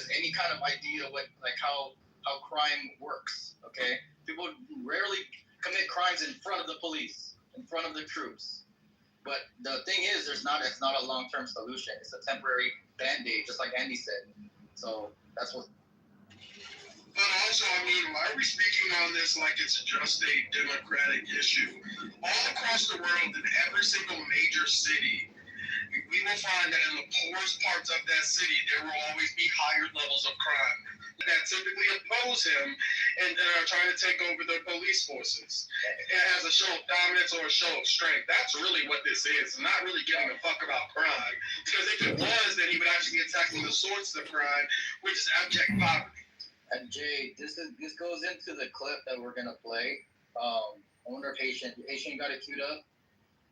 has any kind of idea how crime works. Okay, people rarely commit crimes in front of the police, in front of the troops. But the thing is, it's not a long-term solution. It's a temporary band-aid, just like Andy said. So that's what. But also, I mean, why are we speaking on this like it's just a democratic issue? All across the world, in every single major city, we will find that in the poorest parts of that city, there will always be higher levels of crime that typically oppose him and are trying to take over the police forces. As a show of dominance or a show of strength. That's really what this is. Not really giving a fuck about crime. Because if it was, then he would actually be attacking the source of crime, which is abject poverty. And Jay, this goes into the clip that we're gonna play. I wonder if Haitian got it queued up,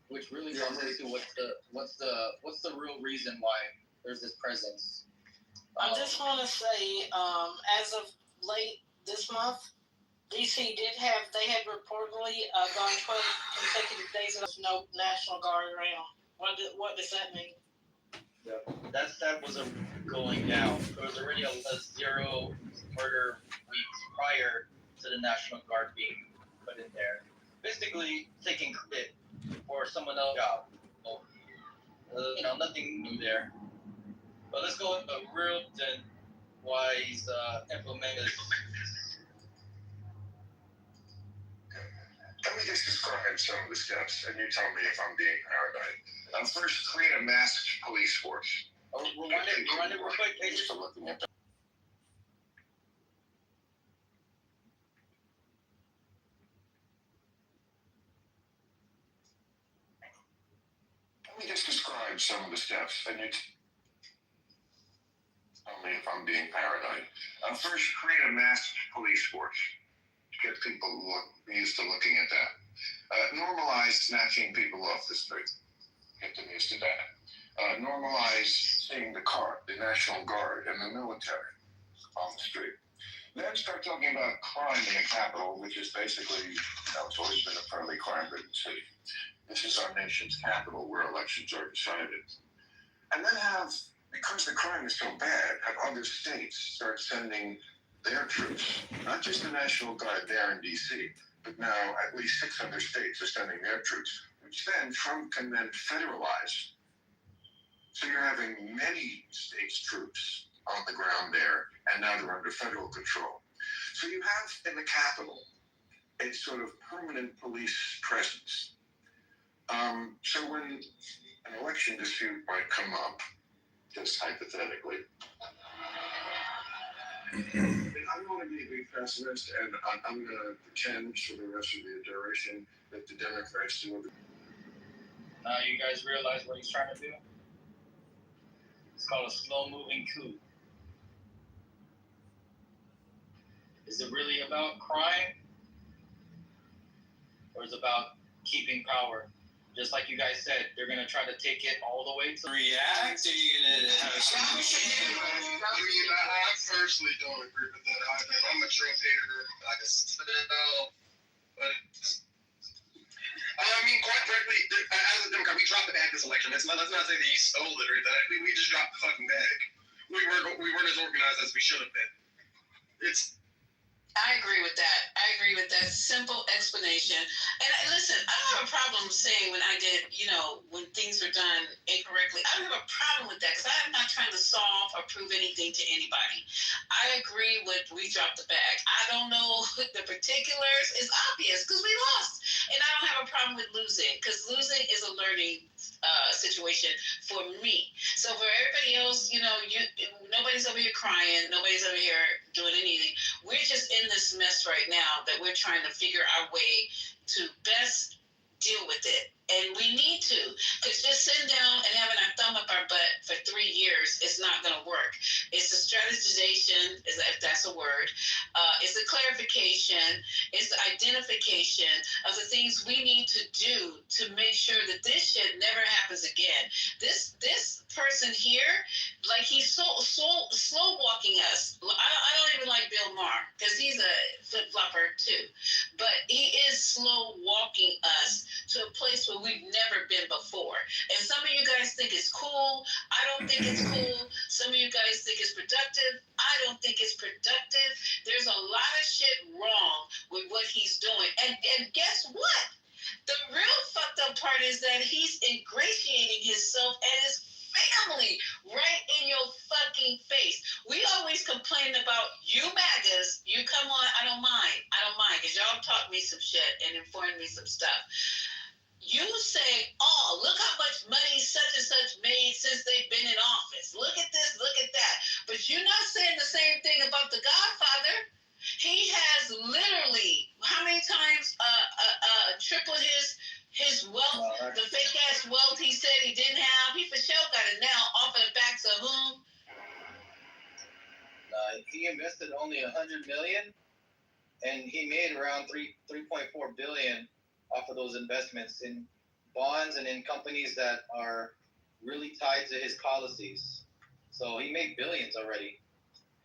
which really comes into what's the real reason why there's this presence. I just want to say, as of late this month, DC they had reportedly gone 12 consecutive days with no National Guard around. What does that mean? Yeah, that was going down. There was already a zero murder weeks prior to the National Guard being put in there. Basically, taking credit for someone else's job. Nothing new there. But let's go into real then why he's implemented. Let me just describe some of the steps, and you tell me if I'm being paranoid. First, create a masked police force. Rewind it real quick. Just looking at Let me just describe some of the steps, and you tell me if I'm being paranoid. First, create a masked police force. Get people used to looking at that. Normalize snatching people off the street. Get them used to that. Normalize seeing the National Guard and the military on the street. Then start talking about crime in the capital, which is basically, it's always been a fairly crime-ridden city. This is our nation's capital where elections are decided. And then because the crime is so bad, have other states start sending their troops, not just the National Guard there in D.C., but now at least 6 other states are sending their troops, which then Trump can then federalize. So you're having many states' troops on the ground there, and now they're under federal control. So you have in the capital a sort of permanent police presence. So when an election dispute might come up, just hypothetically, I don't want to be a big pessimist, and I'm going to pretend for the rest of the duration that the Democrats do. Now you guys realize what he's trying to do? It's called a slow-moving coup. Is it really about crime? Or is it about keeping power? Just like you guys said, they're going to try to take it all the way to react, or are you going to have a solution? I mean, I personally don't agree with that either. I'm a Trump hater. I just but I mean, quite frankly, as a Democrat, we dropped the bag this election. Let's not say that he stole it or that. We just dropped the fucking bag. We weren't as organized as we should have been. I agree with that. I agree with that simple explanation. And listen, I don't have a problem saying when I did, when things were done incorrectly. I don't have a problem with that because I'm not trying to solve or prove anything to anybody. I agree with we dropped the bag. I don't know the particulars. It's obvious because we lost. And I don't have a problem with losing because losing is a learning situation for me. So for everybody else, nobody's over here crying. Nobody's over here doing anything. We're just in this mess right now that we're trying to figure our way to best deal with it. And we need to, because just sitting down and having our thumb up our butt for 3 years is not going to work. It's the strategization, if that's a word. It's the clarification. It's the identification of the things we need to do to make sure that this shit never happens again. This person here, like he's so slow walking us. I don't even like Bill Maher because he's a flip flopper too. but he is slow walking us to a place where we've never been before. And some of you guys think it's cool. I don't think it's cool. Some of you guys think it's productive. I don't think it's productive. There's a lot of shit wrong with what he's doing. And guess what? The real fucked up part is that he's ingratiating himself and his family right in your fucking face. We always complain about you MAGAs. You come on, I don't mind, because y'all taught me some shit and informed me some stuff. You say, oh, look how much money such and such made since they've been in office. Look at this, look at that. But you're not saying the same thing about the Godfather. He has literally, how many times tripled his wealth, the fake ass wealth he said he didn't have. He for sure got it now off of the backs of whom? He invested only $100 million, and he made around 3.4 billion off of those investments in bonds and in companies that are really tied to his policies. So he made billions already.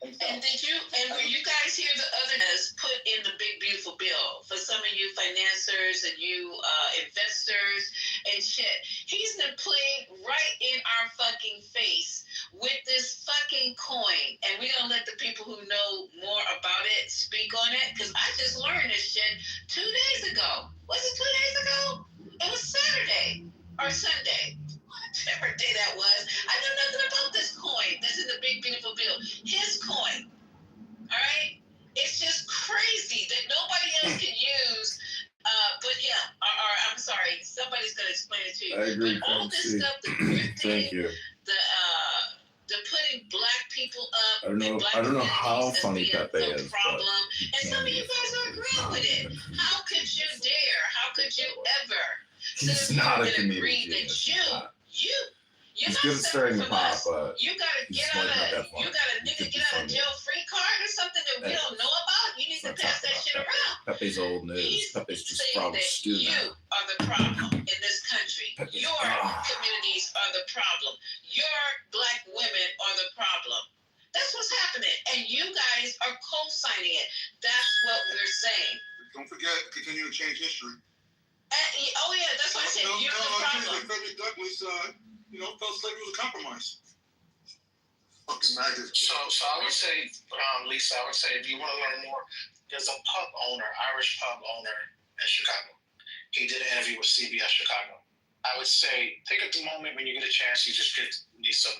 And were you guys hear the other guys put in the big beautiful bill for some of you financiers and you investors and shit? He's been playing right in our fucking face with this fucking coin, and we're gonna let the people who know more about it speak on it, because I just learned this shit 2 days ago. Was it 2 days ago? It was Saturday or Sunday. Whatever day that was, I knew nothing about this coin that's in the big beautiful bill. His coin. All right? It's just crazy that nobody else can use but him. Or I'm sorry, somebody's gonna explain it to you. I agree. But all this stuff, the grifting, Thank you. the putting black people up, I don't know how funny Pepe is, problem. but And some of you guys are agreeing with it. How could you dare? How could you ever? He's not a comedian. You're He's not good at stirring the pot, us. but you gotta he's get not out that of fun. you got a nigga get out of jail free card or something that we don't know about. You need to pass that shit around. Pepe's old news. Pepe's just probably stupid. You are the problem in this country. Pepe's Your communities are the problem. Your black women are the problem. That's what's happening, and you guys are co-signing it. That's what we're saying. Don't forget, continue to change history. Oh yeah, that's what I said. You're the problem. Frederick Douglass, felt slavery was a compromise. Fucking magic. So I would say, Lisa, I would say if you want to learn more, there's a pub owner, Irish pub owner in Chicago. He did an interview with CBS Chicago. I would say take a moment when you get a chance. You just need some,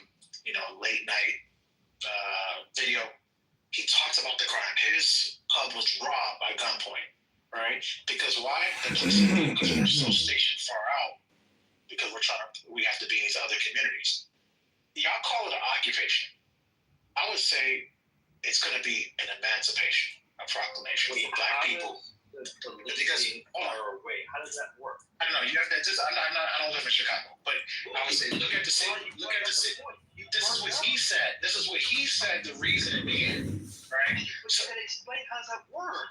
late night video. He talks about the crime. His pub was robbed by gunpoint. Right? Because why? The police, because we're so stationed far out, because we have to be in these other communities. Y'all call it an occupation. I would say it's going to be an emancipation, a proclamation for black people. Because, wait, how does that work? I don't know. You have that. I don't live in Chicago, but I would say look at the city. Look at the city. This is what he said. This is what he said. The reason being, right? So then explain how does that work?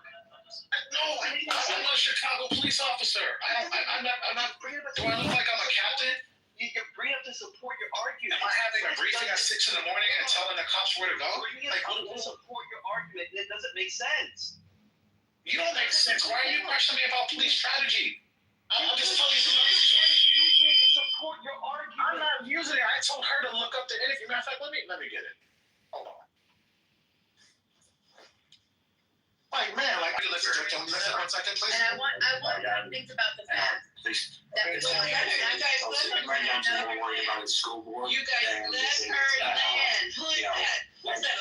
No, I'm not a Chicago police officer. I'm not. Do I look like I'm a captain? You're bringing up to support your argument. Am I having a briefing at 6 a.m. and telling the cops where to go? Like, to support your argument. It doesn't make sense. You don't make sense. Why are you questioning me about police strategy? I'm just telling you. You're using it to support your argument. I'm not using it. I told her to look up the interview. Matter of fact, let me get it. Hold on. Like, man, listen to him. Listen 1 second, please. And I want to think about the fact that You guys let her land. You guys let her land. Who is that? Who's that?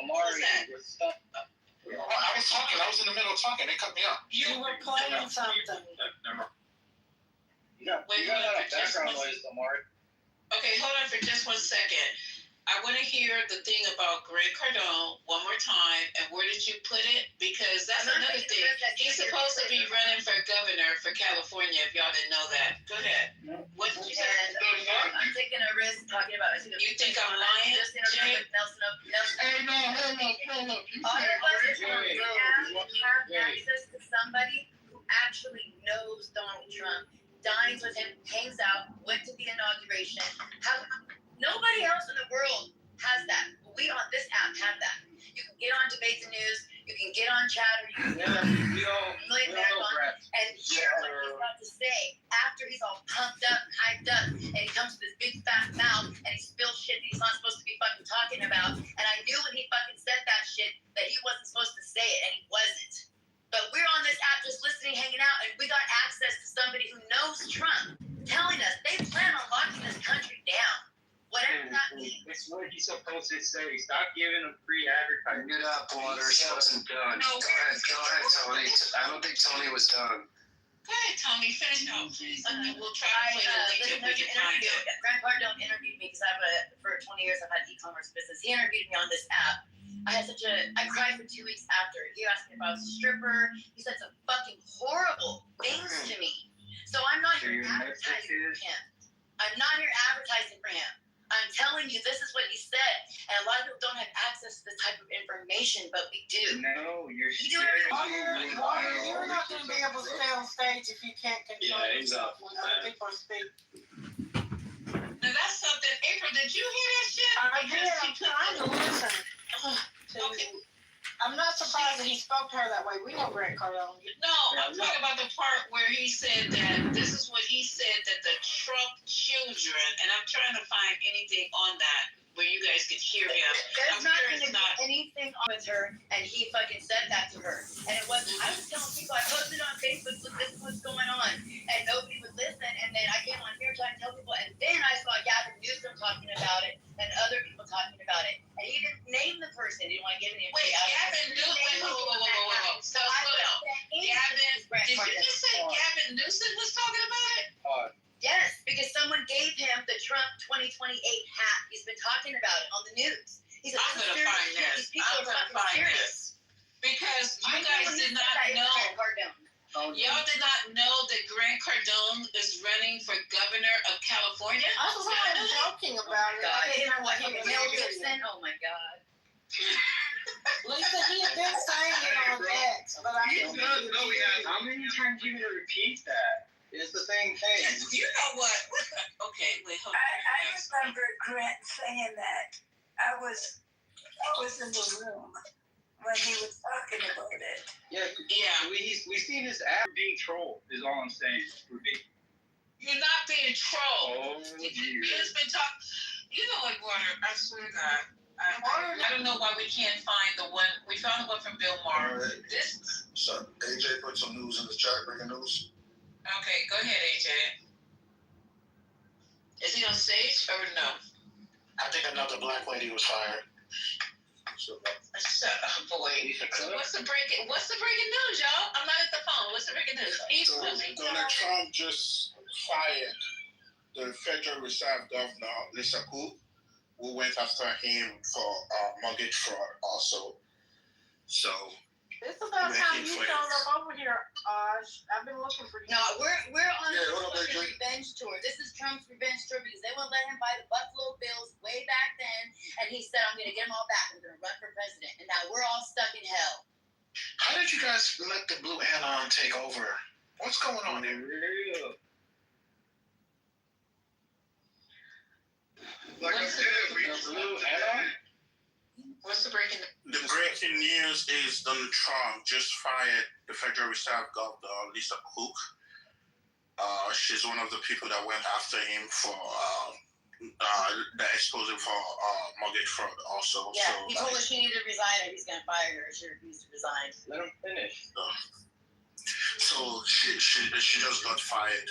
Amari, Who's that? I was talking. I was in the middle of talking. They cut me off. you were playing something. you got a lot of background noise, Amari. Okay, hold on for just 1 second. I want to hear the thing about Greg Cardone one more time, and where did you put it? Because that's another thing. He's supposed to be running for governor for California, if y'all didn't know that. Go ahead. What did you say? I'm taking a risk talking about it. You think I'm lying, Just interviewed Jay? with Nelson. Hey, no. All of us have access to somebody who actually knows Donald Trump, dines with him, hangs out, went to the inauguration. Nobody else in the world has that. We on this app have that. You can get on Debate the News. You can get on Chatter. You can We all say. Stop giving them free advertising. Get up, Waters. She wasn't done. No, Go ahead, Tony. I don't think Tony was done. Go ahead, Tony. Finish off, please. And then we'll try to play the link if we can find it. Grant Cardone interviewed me because for 20 years I've had e-commerce business. He interviewed me on this app. I cried for 2 weeks after. He asked me if I was a stripper. He said some fucking horrible things to me. So I'm not here advertising for him. I'm not here advertising for him. I'm telling you, this is what he said. And a lot of people don't have access to this type of information, but we do. No, you're You do it every You're not going to be able to stay on stage if you can't control yourself when other people speak. Now that's something. April, did you hear that shit? I did. I'm trying to listen. Okay. I'm not surprised that he spoke to her that way. We know Grant Cardone. No, I'm talking about the part where he said that this is what he said that the Trump children, and I'm trying to find anything on that where you guys can hear him. There's not going to be anything on with her, and he fucking said that to her. And it wasn't, I was telling people, I posted on Facebook, look, this is what's going on. And nobody would listen, and then I came on here trying to tell people, and then I saw Gavin Newsom talking about it, and other people talking about it. And he didn't name the person, he didn't want to give any Wait, Gavin Newsom, whoa. So slow down. Gavin, did you just say Gavin Newsom was talking about it? Yes, because someone gave him the Trump 2028 hat. He's been talking about it on the news. He's I'm going to find this. I'm going to find this. Because you guys did not know. Y'all did not know that Grant Cardone is running for governor of California? I was already joking about it. I didn't know what he was doing. Oh my God. Lisa, he had been saying it on X, but I didn't know. How many times you going to repeat that? It's the same thing. You know what? Okay, wait, hold on. I remember Grant saying that. I was in the room when he was talking about it. Yeah. We seen his We're being trolled, is all I'm saying. You're not being trolled. Oh, He's been talking. You know what, Warner? I swear to God. I don't know why we can't find the one. We found the one from Bill Maher. This. So AJ put some news in the chat, breaking news. Okay, go ahead, AJ. Is he on stage or no? I think another black lady was fired. Shut up, boy. What's the breaking news, y'all? I'm not at the phone. What's the breaking news? Donald Trump just fired the Federal Reserve Governor, Lisa Cook, who went after him for mortgage fraud also. So this is about time you showed up over here, I've been looking for you. No, we're on a revenge tour. This is Trump's revenge tour because they won't let him buy the Buffalo Bills way back then, and he said, "I'm going to get them all back. I'm going to run for president." And now we're all stuck in hell. How did you guys let the blue anon take over? What's going on here? Like I said, we blue anon. What's the breaking news? The breaking news is Donald Trump just fired the Federal Reserve Governor, Lisa Cook. She's one of the people that went after him for the exposure for mortgage fraud also. Yeah, he told her she needed to resign or he's going to fire her. She refused to resign. Let him finish. So she just got fired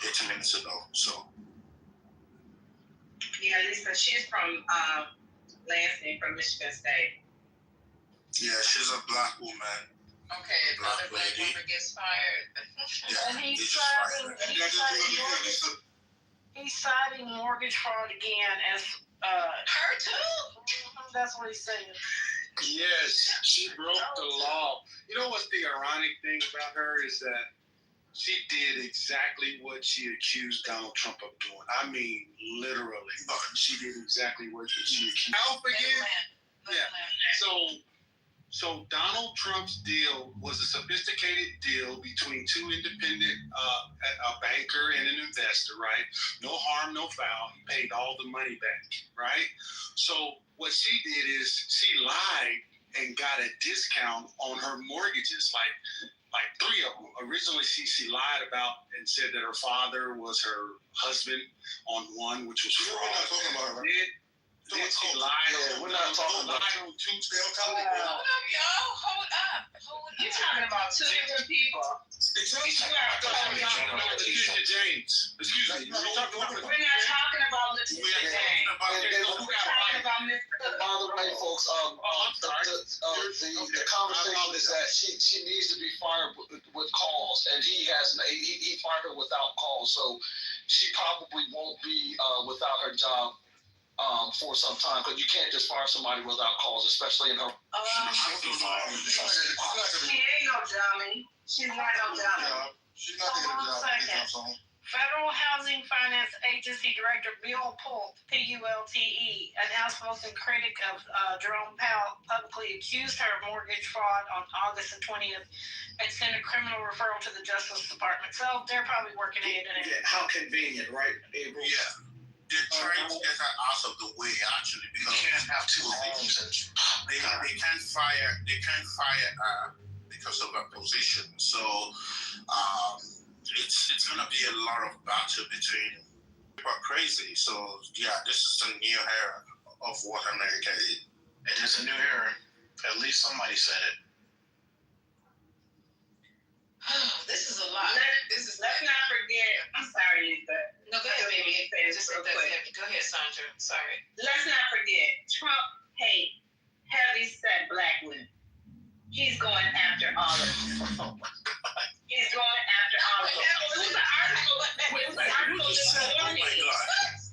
18 minutes ago. So yeah, Lisa, she's from Lansing, from Michigan State. yeah, she's a black woman. Okay, another black woman gets fired. Yeah, And he's citing mortgage fraud again as her too. That's what he's saying. Yes, she broke the law. You know what's the ironic thing about her is that she did exactly what she accused Donald Trump of doing. I mean, literally, she did exactly what she accused. I'll forget. Yeah. So Donald Trump's deal was a sophisticated deal between two independent, a banker and an investor, right? No harm, no foul. He paid all the money back, right? So what she did is she lied and got a discount on her mortgages, like three of them. Originally, she lied about and said that her father was her husband on one, which was fraud. We're not talking about her. Did she lie? Yeah, we're not talking about. Lie on Tuesday. I'm telling you. Hold up, y'all. Hold up. You're talking about two different people. Excuse me. I thought you were talking about Letitia James. Excuse me. We're talking about. We're not talking about Letitia James. Who got Talking fired? about Mr. By the way, folks, the conversation is that she needs to be fired with cause, and he fired her without cause, so she probably won't be without her job for some time, because you can't just fire somebody without cause, especially in her. She ain't no dummy. She's not no dummy. She's not going to get a job. Federal Housing Finance Agency Director Bill Pulte, P-U-L-T-E, an outspoken critic of Jerome Powell, publicly accused her of mortgage fraud on August the 20th and sent a criminal referral to the Justice Department. So they're probably working hand in hand. Yeah, how convenient, right, April? Yeah. They're trying to get her out of the way, actually, You because can't have two homes and they can't fire her because of her position. So it's gonna be a lot of battle between people are crazy. So yeah, this is a new era of what America is. It is a new era. At least somebody said it. This is a lot. Let's not forget. I'm sorry, Lisa. No, go ahead, baby. Just real that's quick. heavy. Go ahead, Sandra. Sorry. Let's not forget, Trump hates heavy-set black women. He's going after all of them. He's going after all of them. It was an article. It was an article this Oh my morning. God.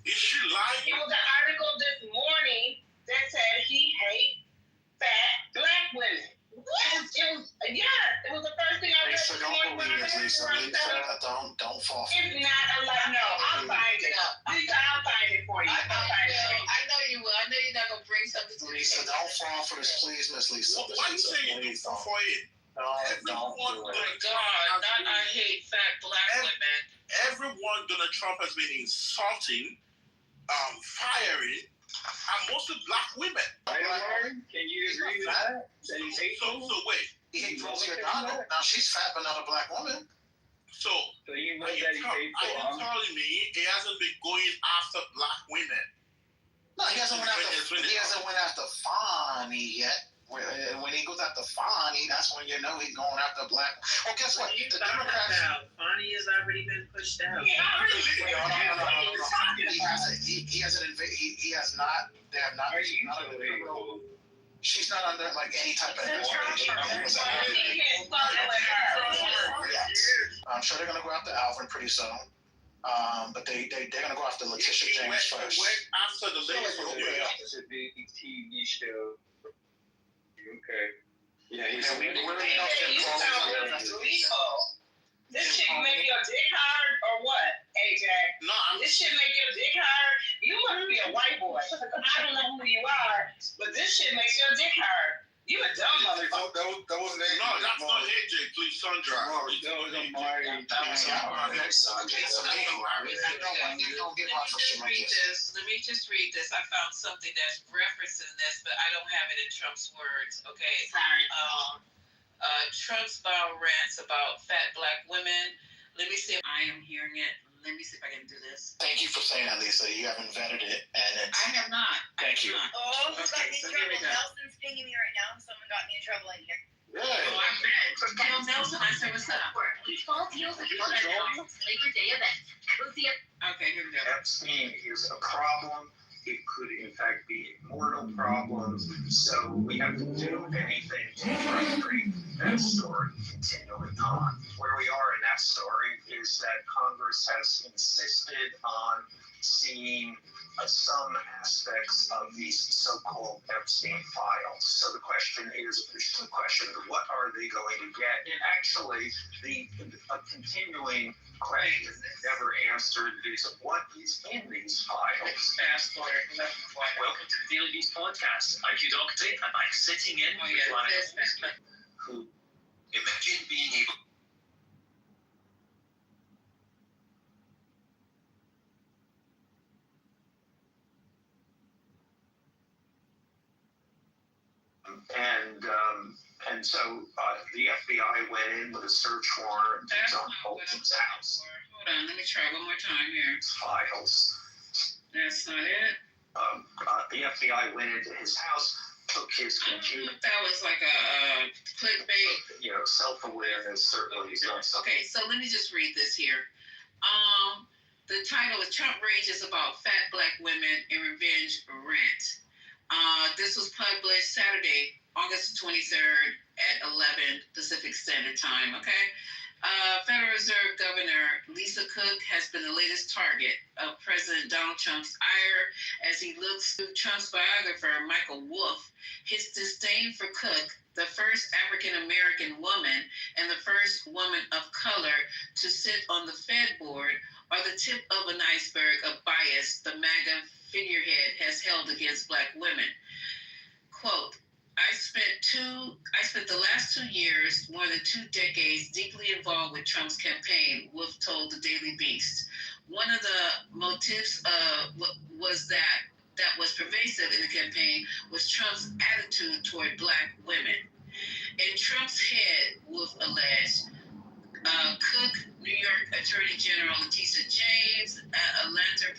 Is she lying? It was an article this morning that said he hates fat black women. It was the first thing I read Lisa, this don't morning when I believe it, heard Lisa. it. Don't fall for It's not a lot. No, I'll find it. Lisa, I'll find it for you. I I'll find it. know you will. I know you're not gonna bring something to Lisa, don't fall for this, please, Miss Lisa. Why you saying you do for it? Don't do Oh it. my God! I hate fat black women. Everyone Donald Trump has been insulting, firing, and mostly black women. Can you agree with that? That he's hateful? So wait. He hates Rosie O'Donnell. Now she's fat, but not a black woman. So So you know are you, that he's are you hateful, huh? telling me he hasn't been going after black women? No, he hasn't went after Fonnie yet. When he goes after Fonnie, that's when you know he's going after black. Well, guess what? The Democrats. Fonnie has already been pushed out. He has not. They have not. She's not under like any type of investigation. I'm sure they're gonna go after Alvin pretty soon. But they're gonna go after Letitia James first. Went after the lady from New York. It's a big TV show. Okay. Yeah, he's. This shit make your dick hard or what, AJ? No, This shit make your dick hard? You must be a white boy. I don't know who you are, but this shit makes your dick hard. You a dumb motherfucker. That wasn't AJ. No, that's not AJ, please, Sandra. That was Amari. Let me just read this. I found something that's referencing this, but I don't have it in Trump's words. Okay. Sorry. Trump's vile rants about fat black women. Let me see if I am hearing it. Let me see if I can do this. Thank you for saying that, Lisa. You have invented it, and it's. I have not. Thank you. Oh, who got Okay, me in so here we trouble? go. Nelson's pinging me right now. Someone got me in trouble in here. Oh, I bet. Tell Nelson I said what's up. He's full deals with your Labor Day event. Cozy up. Okay, here we go. Epstein is a problem. It could, in fact, be mortal problems. So we have to do anything to frustrate that story continuing on. Where we are in that story is that Congress has insisted on seeing some aspects of these so-called Epstein files. So the question is, there's two questions. What are they going to get? And actually, the continuing question never answered is what is in these files. Fast forward. Welcome to the Daily Beast podcast. I'm Hugh Doherty, and I'm sitting in with Lana, who imagine being able. And so the FBI went in with a search warrant on Bolton's house. Hold on, let me try one more time here. Files. That's not it. The FBI went into his house, took his computer. That was like a clickbait. You know, self-awareness certainly is not something. Okay, so let me just read this here. The title is Trump Rages About Fat Black Women and Revenge Rant. This was published Saturday, August 23rd at 11 Pacific Standard Time, okay? Federal Reserve Governor Lisa Cook has been the latest target of President Donald Trump's ire as he looks through Trump's biographer, Michael Wolff. His disdain for Cook, the first African-American woman and the first woman of color to sit on the Fed board, are the tip of an iceberg of bias the MAGA figurehead has held against Black women. Quote, I spent the last 2 years, more than 2 decades, deeply involved with Trump's campaign, Wolff told the Daily Beast. One of the motives that was pervasive in the campaign was Trump's attitude toward Black women. In Trump's head, Wolff alleged, Cook, New York Attorney General Letitia James, Atlanta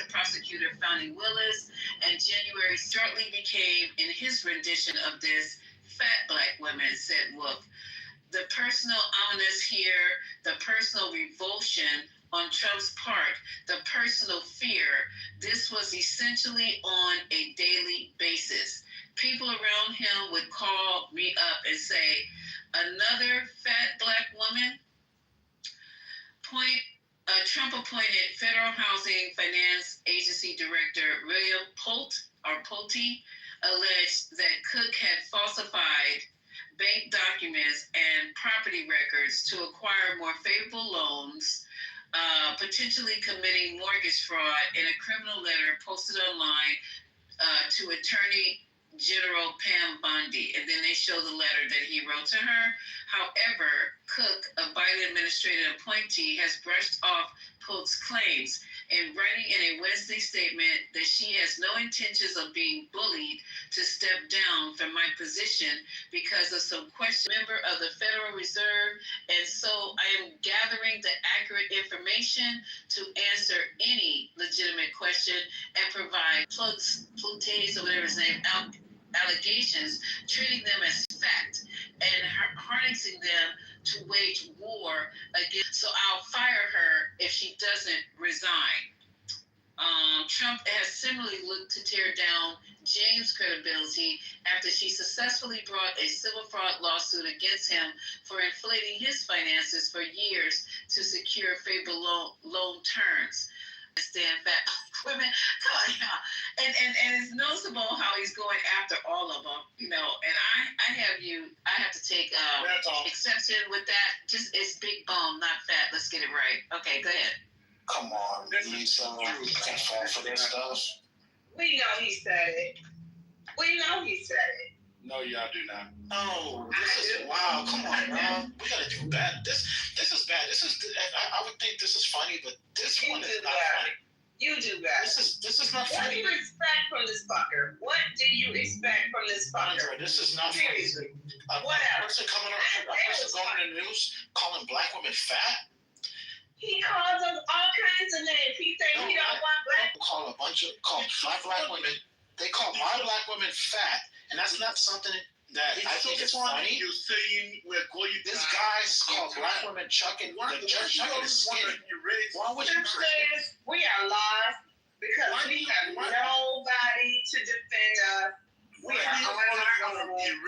prosecutor Fani Willis, and January shortly became, in his rendition of this, fat Black women, said Wolff. The personal ominous here, the personal revulsion on Trump's part, the personal fear, this was essentially on a daily basis. People around him would call me up and say, another fat Black woman? Trump appointed Federal Housing Finance Agency Director William Pulte alleged that Cook had falsified bank documents and property records to acquire more favorable loans, potentially committing mortgage fraud in a criminal letter posted online to Attorney General Pam Bondi, and then they show the letter that he wrote to her. However, Cook, a Biden administrative appointee, has brushed off Pulte's claims in writing in a Wednesday statement that she has no intentions of being bullied to step down from my position because of some question member of the Federal Reserve, and so I am gathering the accurate information to answer any legitimate question and provide Pulte's or whatever his name allegations, treating them as fact and harnessing them to wage war against. So I'll fire her if she doesn't resign. Trump has similarly looked to tear down James' credibility after she successfully brought a civil fraud lawsuit against him for inflating his finances for years to secure favorable loan terms. Stand fat women, come on, y'all. And it's noticeable how he's going after all of them, you know. And I have to take exception with that. Just it's big bone, not fat. Let's get it right. Okay, go ahead. Come on, Lisa, you can't fall for this stuff. We know he said it. We know he said it. No, y'all do not. No, this is wow. Come on, bro. We gotta do bad. This is bad. I would think this is funny, but this one is not funny. You do bad. This is not funny. What do you expect from this fucker? What do you expect from this fucker? Andrea, this is not funny. Whatever. A person going in the news calling Black women fat. He calls them all kinds of names. He said he don't want black. Call black women. They call my Black women fat, and that's not something that I think is funny. You're saying we're going. This guy's called Black women chucking. The judge chucking is skinny. Why would you say this? We are lost because we have nobody to defend us. We are on our own, and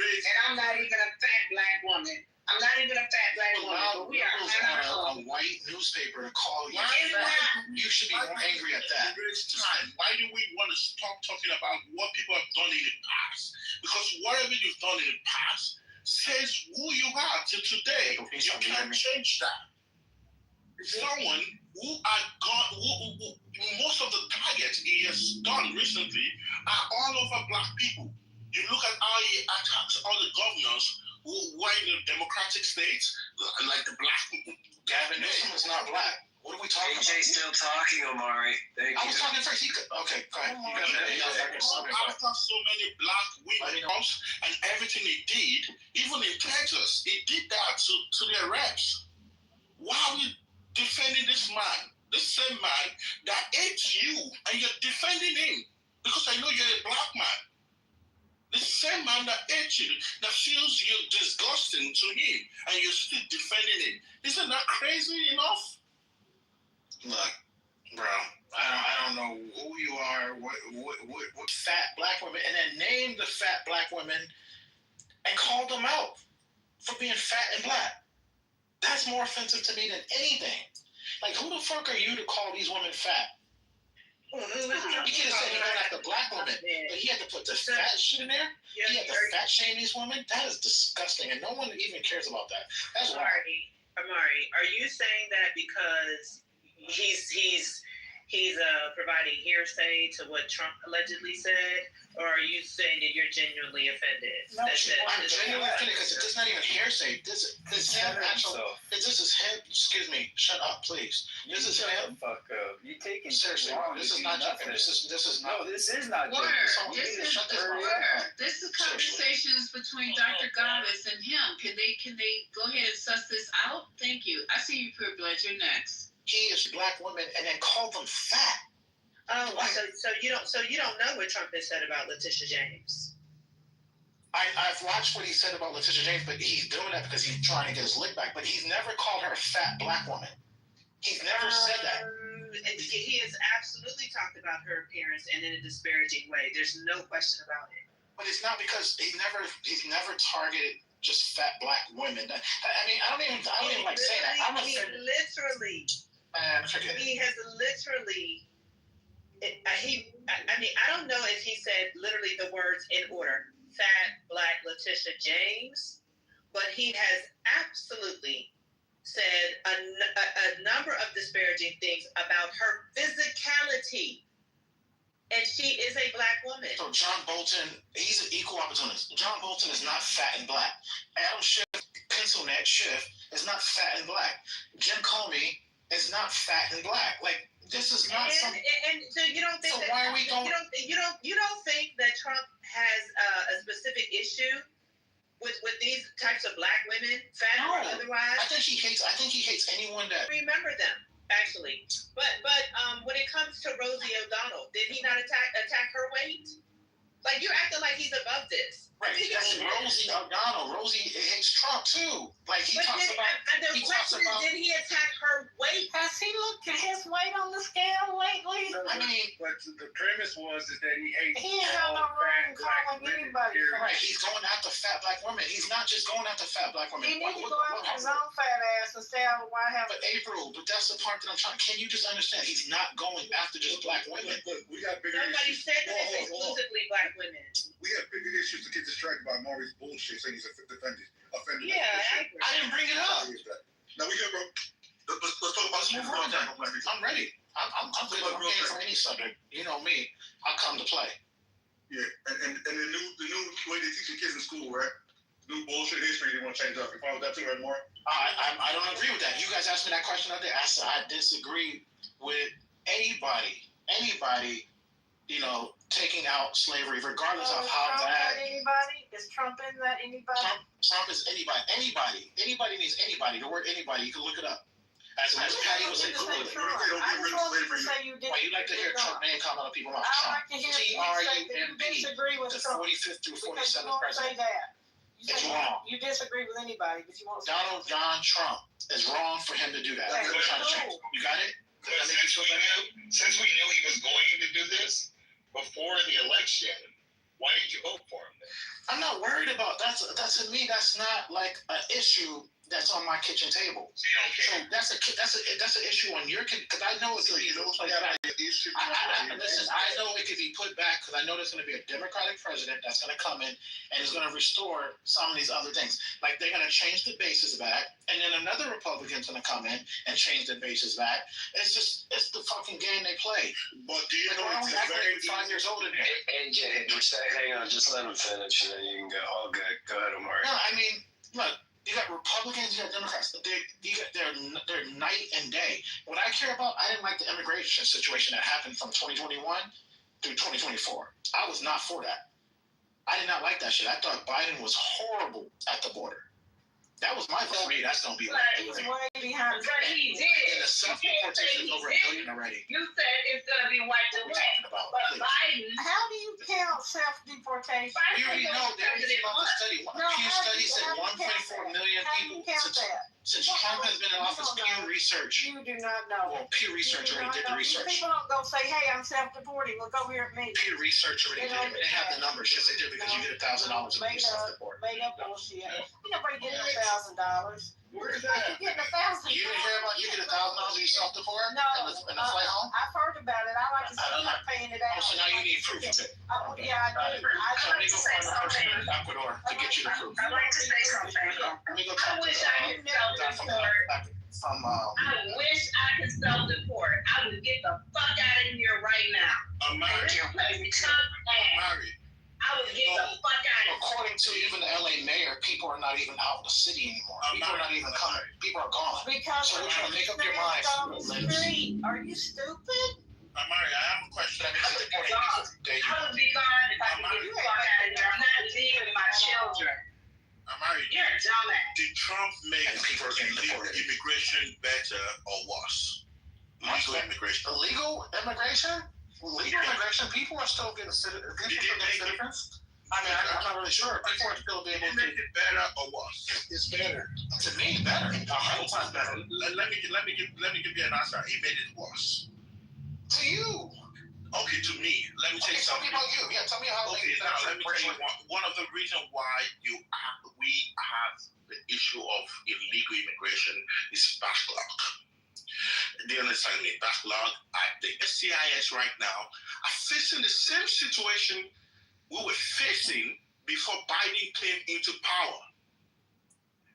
I'm not even a fat Black woman. I'm not even a fat Black woman, but we are on a white newspaper to call you fat. You should be angry at that. Why do we want to stop talking about what people have done in the past? Because whatever you've done in the past says who you are to today. You can't change that. Someone who most of the targets he has done recently are all over Black people. You look at how he attacks all the governors who were in the Democratic states, like the Black people. Gavin Newsom is not Black. What are we talking about? AJ's still talking, Omari. Thank you. I was talking first. Okay, go ahead. After so many Black women and everything he did, even in Texas, he did that to their reps. Why are we defending this man? This same man that hates you, and you're defending him. because I know you're a black man. The same man that hates you, that feels you disgusting to him, and you're still defending it. Isn't that crazy enough? Look, bro, I don't know who you are, what fat black women, and then name the fat black women and call them out for being fat and black. That's more offensive to me than anything. Like, who the fuck are you to call these women fat? You could have said he don't like the black woman, but he had to put the fat shit in there. He had to fat shame these women. That is disgusting, and no one even cares about that. That's Amari, are you saying that because he's providing hearsay to what Trump allegedly said, or are you saying that you're genuinely offended? No, I'm genuinely offended because it's not even hearsay. This is him. This is him. Excuse me. Shut up, please. This is him. Fuck up. You taking seriously. This is not joking. This is not. No, this is not Word. joking. This is conversations between Dr. Goddess and him. Can they go ahead and suss this out? Thank you. I see you, Privilege. You're next. He is black women and then call them fat. Oh, so you don't know what Trump has said about Letitia James. I've watched what he said about Letitia James, but he's doing that because he's trying to get his lick back. But he's never called her a fat black woman. He's never said that. He has absolutely talked about her appearance and in a disparaging way. There's no question about it. But it's not because he's never targeted just fat black women. I mean, I don't even like saying that. I'm offended. Literally. Forget it. He has literally. I don't know if he said literally the words in order. Fat black Letitia James, but he has absolutely said a number of disparaging things about her physicality. And she is a black woman. So John Bolton, he's an equal opportunist. John Bolton is not fat and black. Adam Schiff, pencil neck Schiff, is not fat and black. Jim Comey is not fat and black. Like, this is not something. And so you don't think that why are we going? You don't think that Trump has a specific issue with these types of black women, fat or otherwise? I think he hates anyone that. Remember them, actually. But when it comes to Rosie O'Donnell, did he not attack her weight? Like, you're acting like he's above this. Right, that's Rosie O'Donnell. Rosie hates Trump too. Like, he talks about. Did he attack her weight? Has he looked at his weight on the scale lately? I mean, but the premise was that he hates. He ain't got no room calling anybody. Right, he's going after fat black women. He's not just going after fat black women. He needs to go after his own fat ass and stay out of the White House. But April, that's the part that I'm trying. Can you just understand? He's not going after just black women. Look, we got bigger Nobody issues. said that it's exclusively black women. We have bigger issues to get distracted by Maury's bullshit saying he's offended. Yeah, I didn't bring it up. No, we good, bro. Let's talk about Let's move on then. I'm ready. I'm good. I'm ready for any subject. You know me. I'll come to play. Yeah, and the new way they teach kids in school, right? New bullshit history they want to change up. You follow that too, right, Maury? I don't agree with that. You guys asked me that question the other day. I said I disagree with anybody, you know, taking out slavery, regardless of how bad. Anybody? Is Trump in that anybody? Trump is anybody. Anybody means anybody. The word anybody, you can look it up. As Patty was saying, Google it. Why you like to hear Trump name come out of people's mouth? Trump. TRUMP. The 45th through 47th president. It's wrong. You disagree with anybody, but you won't. Donald John Trump is wrong for him to do that. We're trying to change. You got it? Since we knew he was going to do this before the election, why did you vote for him then? I'm not worried about that. That's to me. That's not like an issue that's on my kitchen table. So that's an issue on your because I know it's listen. I know it could be put back because I know there's going to be a Democratic president that's going to come in and is going to restore some of these other things. Like they're going to change the bases back, and then another Republican's going to come in and change the bases back. It's the fucking game they play. But do you know it's very 5 years old in here? AJ, hang on, just let him finish, and then you can go. All good. Go ahead, Omar. No, I mean, look. You got Republicans, you got Democrats. They're night and day. What I care about, I didn't like the immigration situation that happened from 2021 through 2024. I was not for that. I did not like that shit. I thought Biden was horrible at the border. That was my vote. For me, that's gonna be But He's way behind. But he did. And the self-deportation is over $1 million already. You said it's gonna be wiped What are we away. talking about? But Please. Biden. How do you count self-deportation? We already know that we came out the study. No, Pew how study do you said count 1.4 million How do you people count that? since Trump has been in office. Pew Research. You do not know. Well, Pew Research You do already not did the know. research. People don't go say, "Hey, I'm self-deporting. Look over here at me." Pew Research already did it. They have the numbers. Yes, they do because you get $1,000 if you self-deport. Made up bullshit. Ain't nobody getting $1,000. Where is Like you getting $1,000. You didn't hear about you get $1,000 if you self-deport? No, And the flight home? I've heard about it. I like to see I'm them paying it out. So now you need proof of it. Yeah, I do. So let me go find a person in Ecuador to get you the proof. I'd like to say something. Let me go I talk wish to I could self-deport. from I wish I could self-deport. I would get the fuck out of here right now. I'm married. This place sucks ass. I would get the fuck out of here. According to even the LA mayor, people are not even out in the city anymore. People are not even coming. People are gone. Because So we're trying to make up your mind. on the street. Are you stupid? I'm married. I have a question. I would be gone if I could get the fuck out of here. I'm not leaving my children. I'm married. You're a dumbass. Did Trump make illegal immigration better or worse? Legal immigration. Illegal immigration? Legal immigration? People are still getting citizens. I mean, I'm not really sure. People are still being able to make it better or worse? It's better. To me, better. 100 times better. Let me give you an answer. He made it worse. To you. Okay, to me. Let me tell you something. Tell me about you. Yeah, tell me how. Okay, now let me tell you one of the reasons why we have the issue of illegal immigration is backlog. Do you understand me? Backlog. The SCIS right now are facing the same situation we were facing before Biden came into power.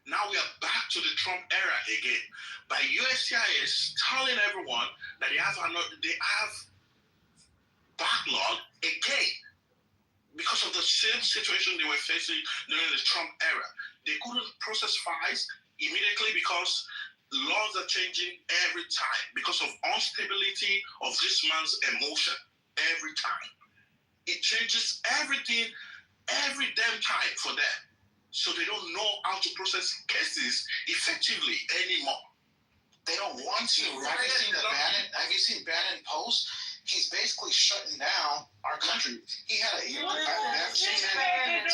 Now we are back to the Trump era again. By USCIS telling everyone that they have backlog again because of the same situation they were facing during the Trump era. They couldn't process files immediately because laws are changing every time because of instability of this man's emotion every time. It changes everything every damn time for them. So they don't know how to process cases effectively anymore. They don't want to. Have you seen Bannon post? He's basically shutting down our country. He had a Steve Bannon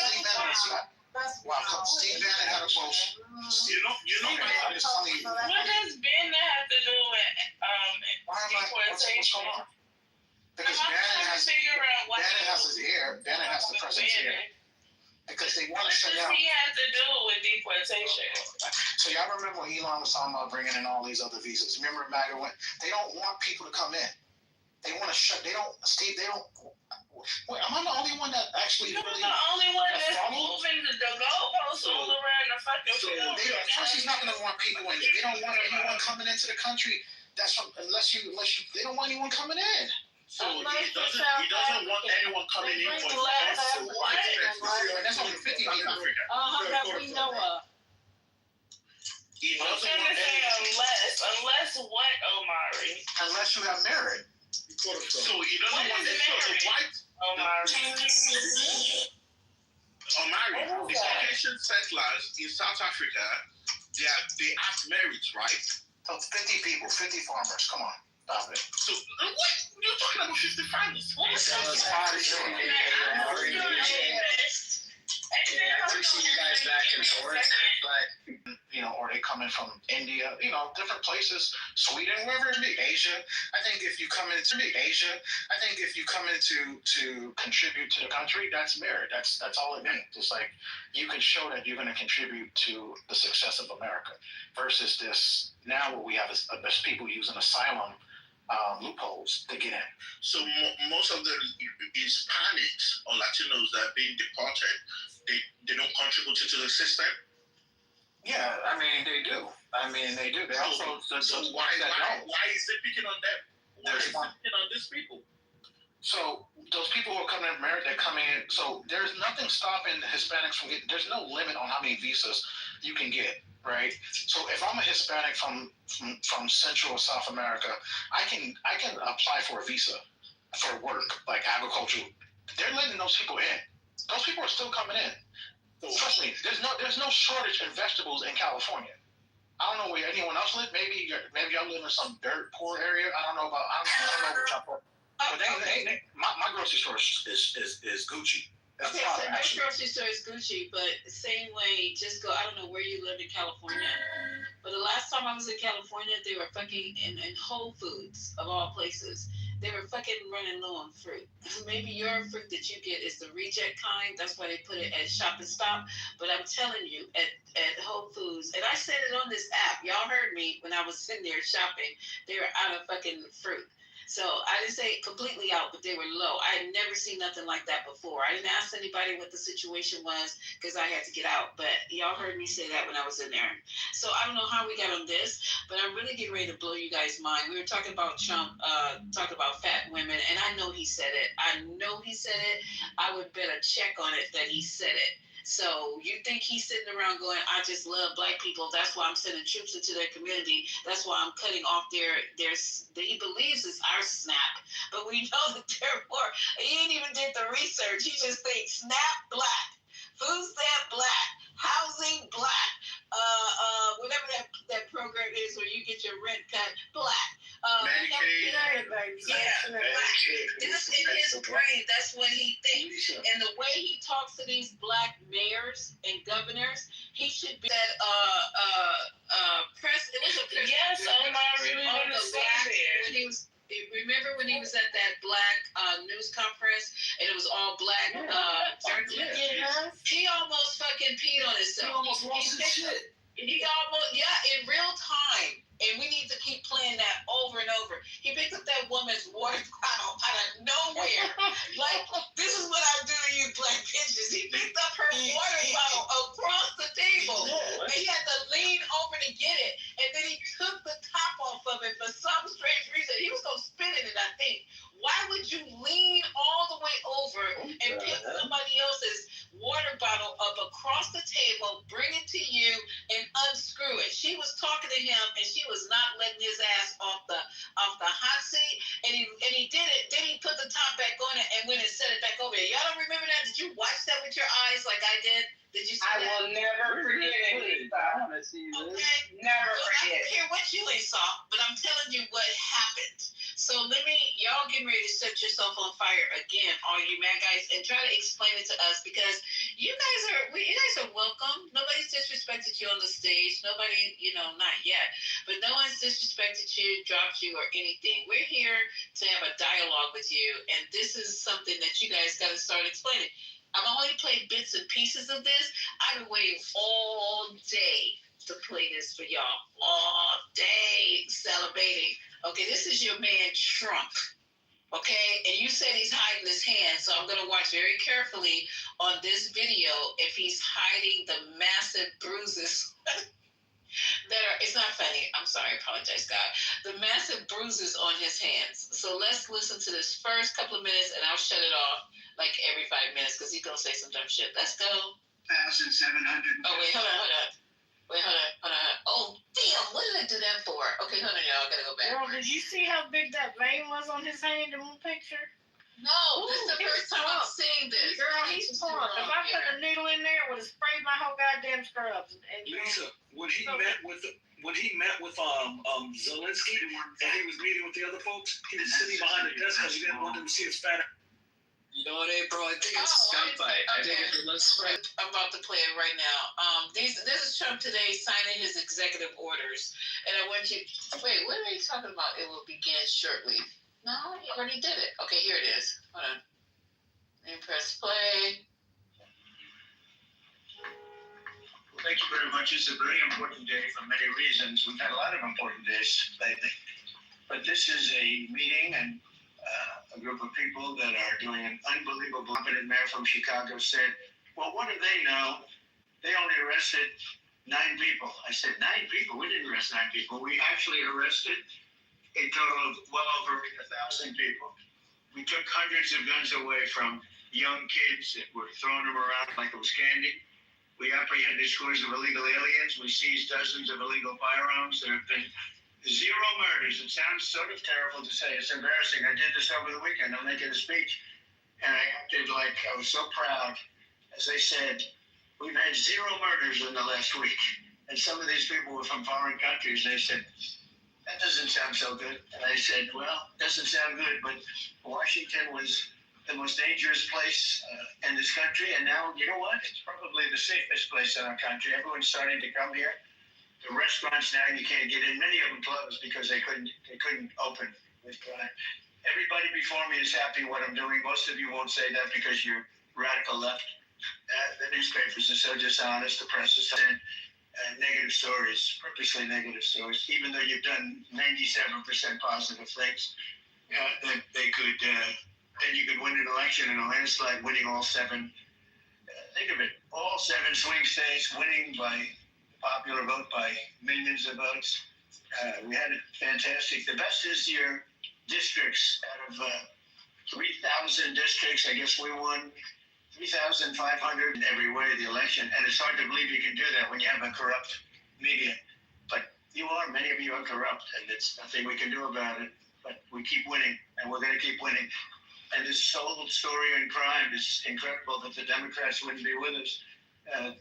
had a post. You know what does Bannon have to do with deportation? Because Bannon has his ear. Bannon has the president's ear. Because they want to shut down. What does he have to do with deportation? So y'all remember when Elon was talking about bringing in all these other visas? Remember MAGA went? They don't want people to come in. They want to shut. They don't. Steve. They don't. Wait, am I the only one that actually? You're the only one that's moving the goalposts all around the fucking field. First, he's not going to want people in. They don't want anyone coming into the country. That's from, unless you. They don't want anyone coming in. So he doesn't want anyone coming in for that's only 50 people. That we know of. He doesn't want anyone. Unless what, Omari? Unless you have merit. So he doesn't want anyone to white. Omari, the Caucasian settlers in South Africa, they have merit, right? So 50 people, 50 farmers. Come on. Stop it. So what? You're talking about 50 farmers. We see you guys back and forth, but or they coming from India, different places, Sweden, wherever it be, Asia. I think if you come into to contribute to the country, that's merit. That's all it means. It's like you can show that you're going to contribute to the success of America. Versus this now, what we have is people using asylum loopholes to get in. So most of the Hispanics or Latinos that are being deported, they don't contribute to the system. Yeah, they do. They also. So why is it picking on them? Why is it picking on these people? So those people who are coming to America, they're coming in. So there's nothing stopping Hispanics from getting. There's no limit on how many visas you can get. Right. So if I'm a Hispanic from Central or South America, I can apply for a visa for work, like agriculture. They're letting those people in. Those people are still coming in. Trust me, there's no shortage in vegetables in California. I don't know where anyone else lives. Maybe y'all live in some dirt poor area. I don't know what y'all. But my grocery store is Gucci. Okay, so my grocery store is Gucci, but same way, just go. I don't know where you live in California, but the last time I was in California, they were fucking in Whole Foods of all places. They were fucking running low on fruit. Maybe your fruit that you get is the reject kind. That's why they put it at Shop and Stop. But I'm telling you, at Whole Foods, and I said it on this app. Y'all heard me when I was sitting there shopping. They were out of fucking fruit. So I didn't say completely out, but they were low. I had never seen nothing like that before. I didn't ask anybody what the situation was because I had to get out. But y'all heard me say that when I was in there. So I don't know how we got on this, but I'm really getting ready to blow you guys' mind. We were talking about Trump, talking about fat women, and I know he said it. I would bet a check on it that he said it. So you think he's sitting around going, I just love black people. That's why I'm sending troops into their community. That's why I'm cutting off he believes it's our SNAP. But we know that they're more. He ain't even did the research. He just thinks SNAP black, food stamp black, housing black, whatever that program is where you get your rent cut black. Medicaid. This in his brain, that's what he thinks. And the way he talks to these black mayors and governors, he should be that press. It was a press. Yes, I'm not really going to say when he was. Remember when he was at that black news conference and it was all black journalists? He almost fucking peed on himself. He almost lost his shit. He almost, in real time. And we need to keep playing that over and over. He picked up that woman's water bottle out of nowhere. Like, this is what I do to you black bitches. He picked up her water bottle across the table. And he had to lean over to get it. And then he took the top off of it for some strange reason. He was going to spit in it, I think. Why would you lean all the way over and pick somebody else's water bottle up across the table, bring it to you, and unscrew it? She was talking to him, and she was not letting his ass off the hot seat, and he did it. Then he put the top back on it and went and set it back over there. Y'all don't remember that? Did you watch that with your eyes like I did? Did you see that? I will never forget it. I want to see this. Okay. Never I forget. don't care what you ain't saw, but I'm telling you what happened. So y'all getting ready to set yourself on fire again, all you mad guys, and try to explain it to us because you guys are welcome. Nobody's disrespected you on the stage. Nobody, not yet, but no one's disrespected you, dropped you, or anything. We're here to have a dialogue with you, and this is something that you guys got to start explaining. I've only played bits and pieces of this. I've been waiting all day to play this for y'all. All day celebrating. Okay, this is your man Trump. Okay, and you said he's hiding his hand, so I'm going to watch very carefully on this video if he's hiding the massive bruises it's not funny. I'm sorry. I apologize, God. The massive bruises on his hands. So let's listen to this first couple of minutes, and I'll shut it off like every 5 minutes because he's going to say some dumb shit. Let's go. 1,700. Oh, wait, hold on. Oh, damn. What did I do that for? Okay, hold on, y'all. I got to go back. Girl, did you see how big that vein was on his hand in one picture? No, this is the first time I'm seeing this. Girl, he's pumped. If I put a needle in there, it would have sprayed my whole goddamn scrubs. Lisa, when he met with Zelensky and he was meeting with the other folks, he was sitting behind the desk because he didn't want them to see his fat. You know what, April? I think it's Skype. I think it's less spread. I'm about to play it right now. This is Trump today signing his executive orders, and I want you. Wait, what are you talking about? It will begin shortly. No, he already did it. Okay, here it is. Hold on. Let me press play. Well, thank you very much. It's a very important day for many reasons. We've had a lot of important days lately. But this is a meeting and a group of people that are doing an unbelievable. Competent mayor from Chicago said, well, what do they know? They only arrested 9 people. I said, 9 people? We didn't arrest 9 people. We actually arrested a total of well over 1,000 people. We took hundreds of guns away from young kids that were throwing them around like it was candy. We apprehended scores of illegal aliens. We seized dozens of illegal firearms. There have been 0 murders. It sounds sort of terrible to say. It's embarrassing. I did this over the weekend. I'm making a speech, and I acted like I was so proud. As they said, we've had 0 murders in the last week. And some of these people were from foreign countries. They said, that doesn't sound so good. And I said, well, it doesn't sound good, but Washington was the most dangerous place in this country. And now, you know what? It's probably the safest place in our country. Everyone's starting to come here. The restaurants now, you can't get in. Many of them closed because they couldn't open with crime. Everybody before me is happy what I'm doing. Most of you won't say that because you're radical left. The newspapers are so dishonest. The press is saying negative stories, purposely negative stories, even though you've done 97% positive things. They could, then you could win an election in a landslide, winning all 7. Think of it, all 7 swing states, winning by popular vote by millions of votes. We had it fantastic. The best is your districts. Out of 3,000 districts, I guess we won 3,500 in every way the election, and it's hard to believe you can do that when you have a corrupt media. But many of you are corrupt, and it's nothing we can do about it. But we keep winning, and we're going to keep winning. And this whole story in crime is incredible that the Democrats wouldn't be with us.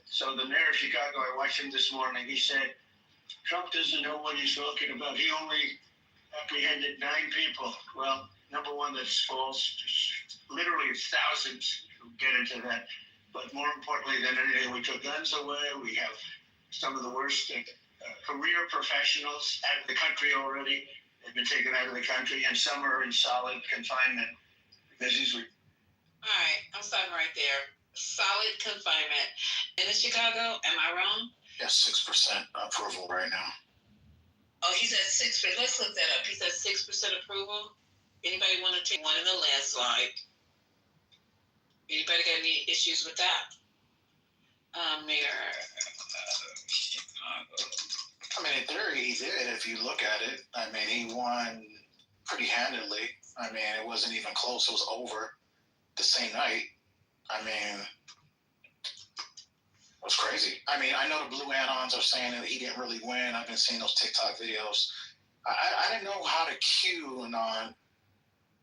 So the mayor of Chicago, I watched him this morning. He said, Trump doesn't know what he's talking about. He only apprehended 9 people. Well, number one, that's false. Literally thousands get into that. But more importantly than anything, we took guns away. We have some of the worst career professionals out of the country already. They've been taken out of the country, and some are in solid confinement because these were. All right, I'm stopping right there. Solid confinement. And in Chicago, am I wrong? Yeah, 6% approval right now. Oh, he's at 6%. Let's look that up. He's at 6% approval. Anybody want to take one in the landslide? Anybody got any issues with that? Mayor Chicago. I mean, in theory, he did. If you look at it, I mean, he won pretty handedly. I mean, it wasn't even close. It was over the same night. I mean, it was crazy. I mean, I know the Blue Anons are saying that he didn't really win. I've been seeing those TikTok videos. I didn't know how to QAnon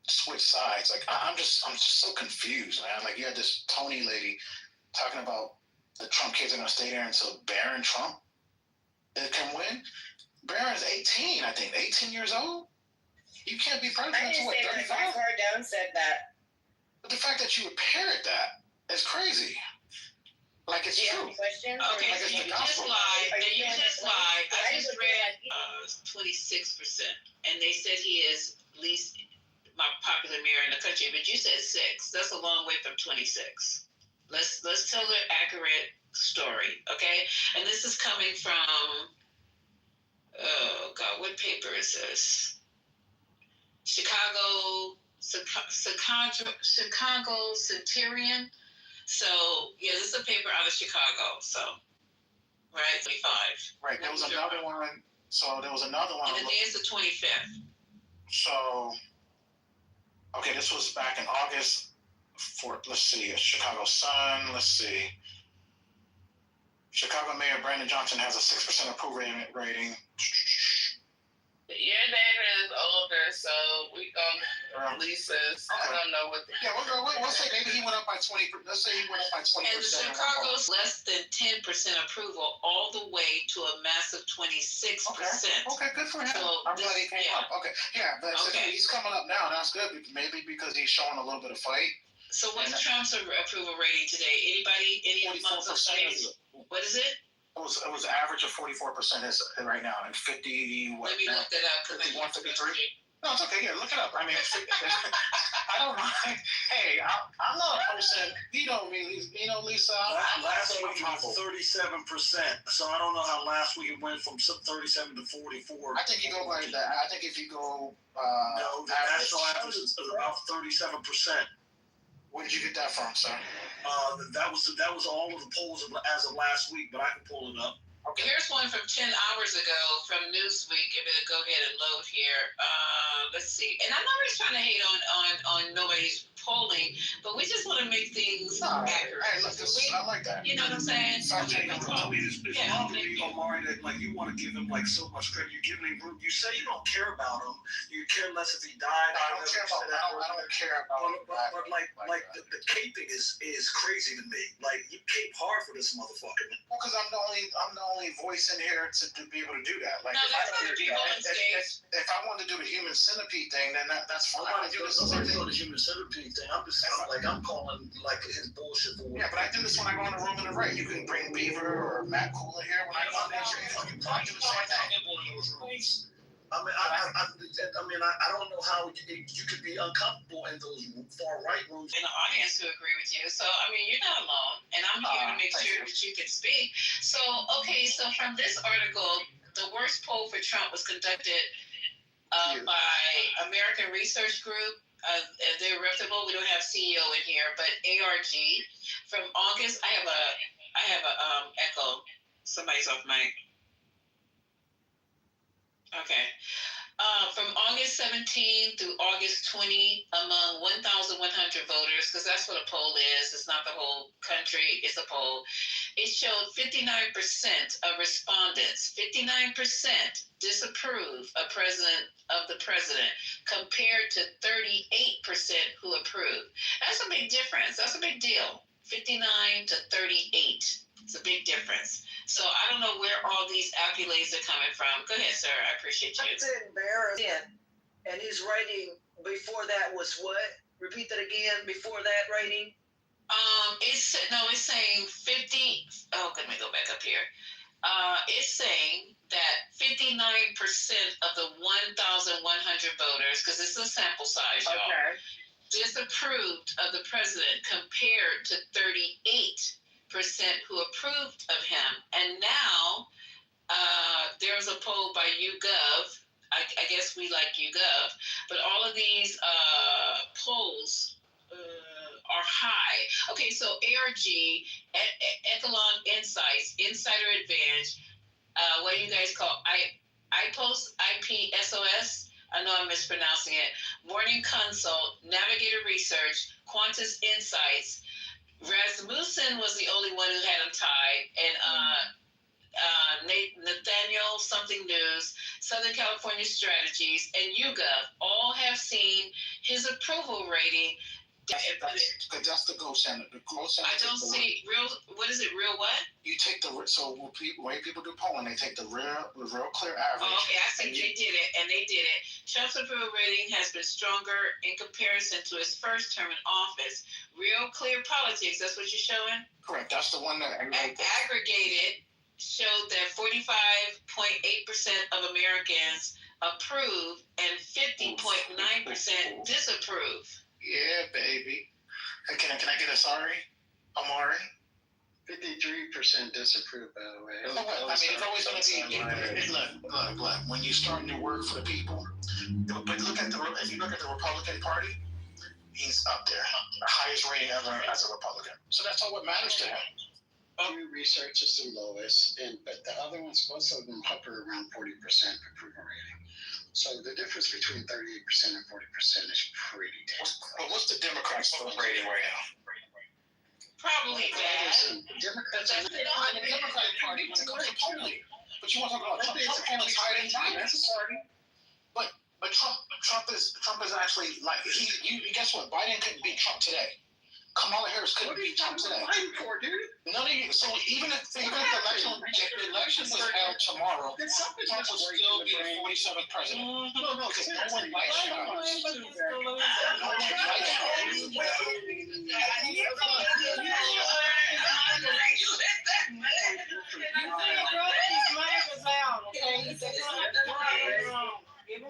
switch sides. Like, I'm just so confused, man. Like, you had this Tony lady talking about the Trump kids are going to stay there until Barron Trump can win. Barron's 18, I think. 18 years old? You can't be president until what, 35? Cardone said that. But the fact that you would parrot that is crazy. Like, it's true. Questions? Okay, like so it's you the just gospel. lied. Are And you you doing just it lied. I like- just read 26%. And they said he is least my popular mayor in the country, but you said 6. That's a long way from 26. Let's tell the accurate story, okay? And this is coming from, oh God, what paper is this? Chicago Centurion. So yeah, this is a paper out of Chicago. So right, 25. Right. There was another one. So there was another one. And the day is the 25th. So, okay, this was back in August. Let's see, Chicago Sun. Let's see. Chicago Mayor Brandon Johnson has a 6% approval rating. Your neighbor is older, so we gonna release this. I don't know what. Yeah, we'll say maybe he went up by 20. Let's say he went up by 20%. And Chicago's less than 10% approval, all the way to a massive 26%. Okay, good for him. So I'm glad he came up. Okay, yeah, but he's coming up now. That's good. Maybe because he's showing a little bit of fight. So what's Trump's approval rating today? Anybody? Any amongst the states? What is it? It was an average of 44% right now, and 50 what? Let me look that up. 51, 53. No, it's okay. Yeah, look it up. I mean, I don't mind. Hey, I'm not a person. You know me, Lisa. Last week it was 37%. So I don't know how last week it went from 37 to 44. I think you go by that. I think if you go. No, the national average is about 37%. Where did you get that from, sir? That was all of the polls as of last week, but I can pull it up. Okay. Here's one from 10 hours ago from Newsweek. If it'll go ahead and load here. Let's see. And I'm not really trying to hate on nobody's polling, but we just want to make things accurate. Hey, look, I like that. You know what I'm saying? I mean, it's wrong to me, Omari, that like you want to give him like so much credit. You give him room. You say you don't care about him. You care less if he died. I don't care about. I don't care about. But like the caping is crazy to me. Like you cape hard for this motherfucker. Well, because I'm the only voice in here to be able to do that. Like, no, that's other people on stage. If I wanted to do the human centipede thing, then that's fine. I do this the human centipede thing. I'm just I'm calling like his bullshit. Yeah, but I do this when I go in the room in the right. You can bring Beaver or Matt Cool in here when I go in there. You probably do the same thing. I mean, I don't know how you could be uncomfortable in those far right rooms. In the audience who agree with you. So, I mean, you're not alone. And I'm here to make sure that you can speak. So, okay, so from this article, the worst poll for Trump was conducted by American Research Group. They're reputable. We don't have CEO in here, but ARG. From August, I have a echo. Somebody's off mic. Okay. From August 17 through August 20, among 1,100 voters, because that's what a poll is. It's not the whole country. It's a poll. It showed 59% of respondents, 59% disapprove of the president, compared to 38% who approve. That's a big difference. That's a big deal. 59 to 38. It's a big difference. So I don't know where all these accolades are coming from. Go ahead, sir. I appreciate you. That's embarrassing. And his rating before that was what? Repeat that again. Before that rating? It's saying 50. Oh, let me go back up here. It's saying that 59% of the 1,100 voters, because it's a sample size, y'all, disapproved of the president compared to 38% who approved of him. And now there's a poll by YouGov. I guess we like YouGov, but all of these polls are high. Okay, so ARG, Echelon Insights, Insider Advantage, what do you guys call IPSOS? I know I'm mispronouncing it. Morning Consult, Navigator Research, Qantas Insights. Rasmussen was the only one who had him tied, and Nathaniel Something News, Southern California Strategies, and YouGov all have seen his approval rating. That's the gold standard. The gold standard. I don't see real. What is it? Real what? You take the way people do polling, they take the real clear average. Oh, okay, I see. They did it, and they did it. Trump's approval rating has been stronger in comparison to his first term in office. Real clear politics. That's what you're showing. Correct. That's the one that aggregated showed that 45.8% of Americans approve and 50.9% disapprove. Yeah, baby. Hey, can I get a sorry, Omari? 53% disapprove, by the way. I mean, it's always going to be. Look. When you're starting to work for the people, but if you look at the Republican Party, he's up there, the highest rating ever as a Republican. So that's all what matters to him. Pew Research is the lowest, but the other ones, most of them hover around 40% approval rating. So the difference between 38% and 40% is pretty damn. But what's the Democrats' rating right now? Probably bad. Democrats are the Democratic Party when it comes to polling. But you want to talk about Trump polling is higher than Biden. That's a party. But Trump is actually like you guess what? Biden couldn't beat Trump today. Kamala Harris couldn't beat Trump today. For, dude? None of you. So even if the election was held tomorrow, Trump would still be the 47th president. No, because no one likes Trump. No one likes Can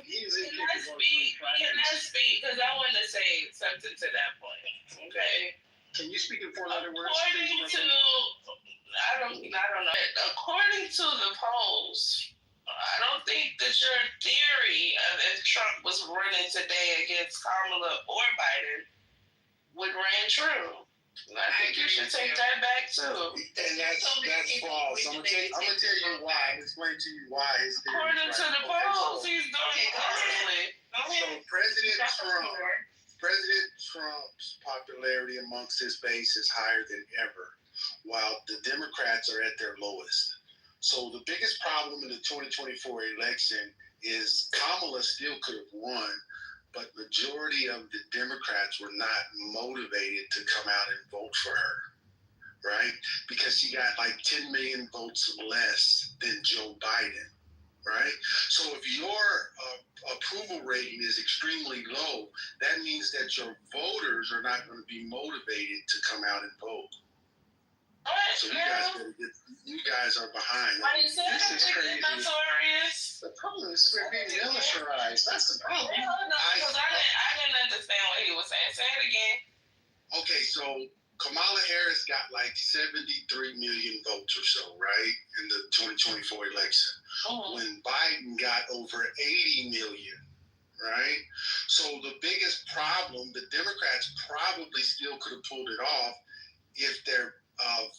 I speak? Because I want to say something to that point. Okay. Can you speak in 4-letter words? According to, I don't know. According to the polls, I don't think that your theory of if Trump was running today against Kamala or Biden would ring true. I think you should take that back too. And that's false. I'm gonna tell you why. Explain to you why. According to the polls, he's doing perfectly. So President Trump's popularity amongst his base is higher than ever, while the Democrats are at their lowest. So the biggest problem in the 2024 election is Kamala still could have won, but majority of the Democrats were not motivated to come out and vote for her, right? Because she got like 10 million votes less than Joe Biden, right? So if your approval rating is extremely low, that means that your voters are not going to be motivated to come out and vote. So you guys are behind. This is crazy. The problem is we're being militarized. That's the problem. No, because I didn't understand what he was saying. Say it again. Okay, so Kamala Harris got like 73 million votes or so, right, in the 2024 election. When Biden got over 80 million, right? So the biggest problem, the Democrats probably still could have pulled it off if their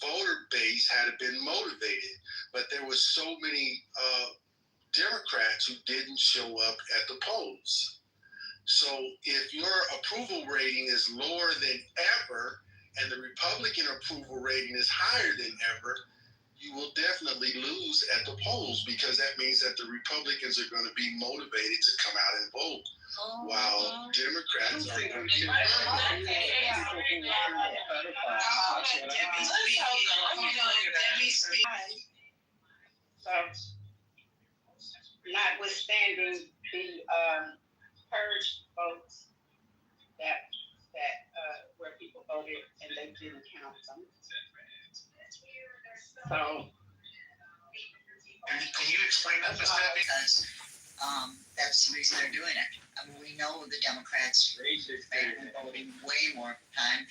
voter base had been motivated, but there was so many Democrats who didn't show up at the polls. So if your approval rating is lower than ever and the Republican approval rating is higher than ever, you will definitely lose at the polls, because that means that the Republicans are going to be motivated to come out and vote, while Democrats are going to be notwithstanding the purge votes that where people voted and they didn't count them. So. Can you explain that, Ms. Debbie? Because that's the reason they're doing it. I mean, we know the Democrats have been voting way more time,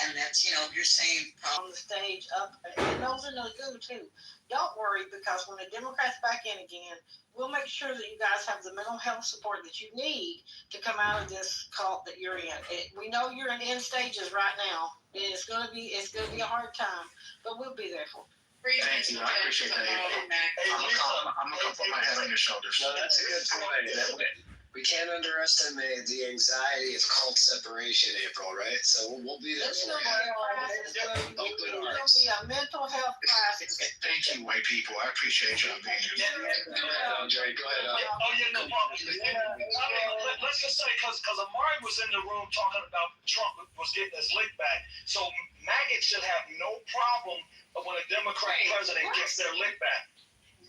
and that's, you're saying on the stage up, and those are no good too. Don't worry, because when the Democrats back in again, we'll make sure that you guys have the mental health support that you need to come out of this cult that you're in. We know you're in end stages right now. It's gonna be a hard time, but we'll be there for you. Thank you. I appreciate that, April. I'm gonna come put my head on your shoulders. No, that's a good point. We can't underestimate the anxiety of cult separation, April, right? So we'll be there for you. It's going to be a mental health crisis. Thank you, white people. I appreciate y'all being here. Go ahead, Andre. Go ahead. Oh, yeah, no problem. Let's just say, because Amari was in the room talking about Trump was getting his lick back. So maggots should have no problem when a Democrat president gets their lick back.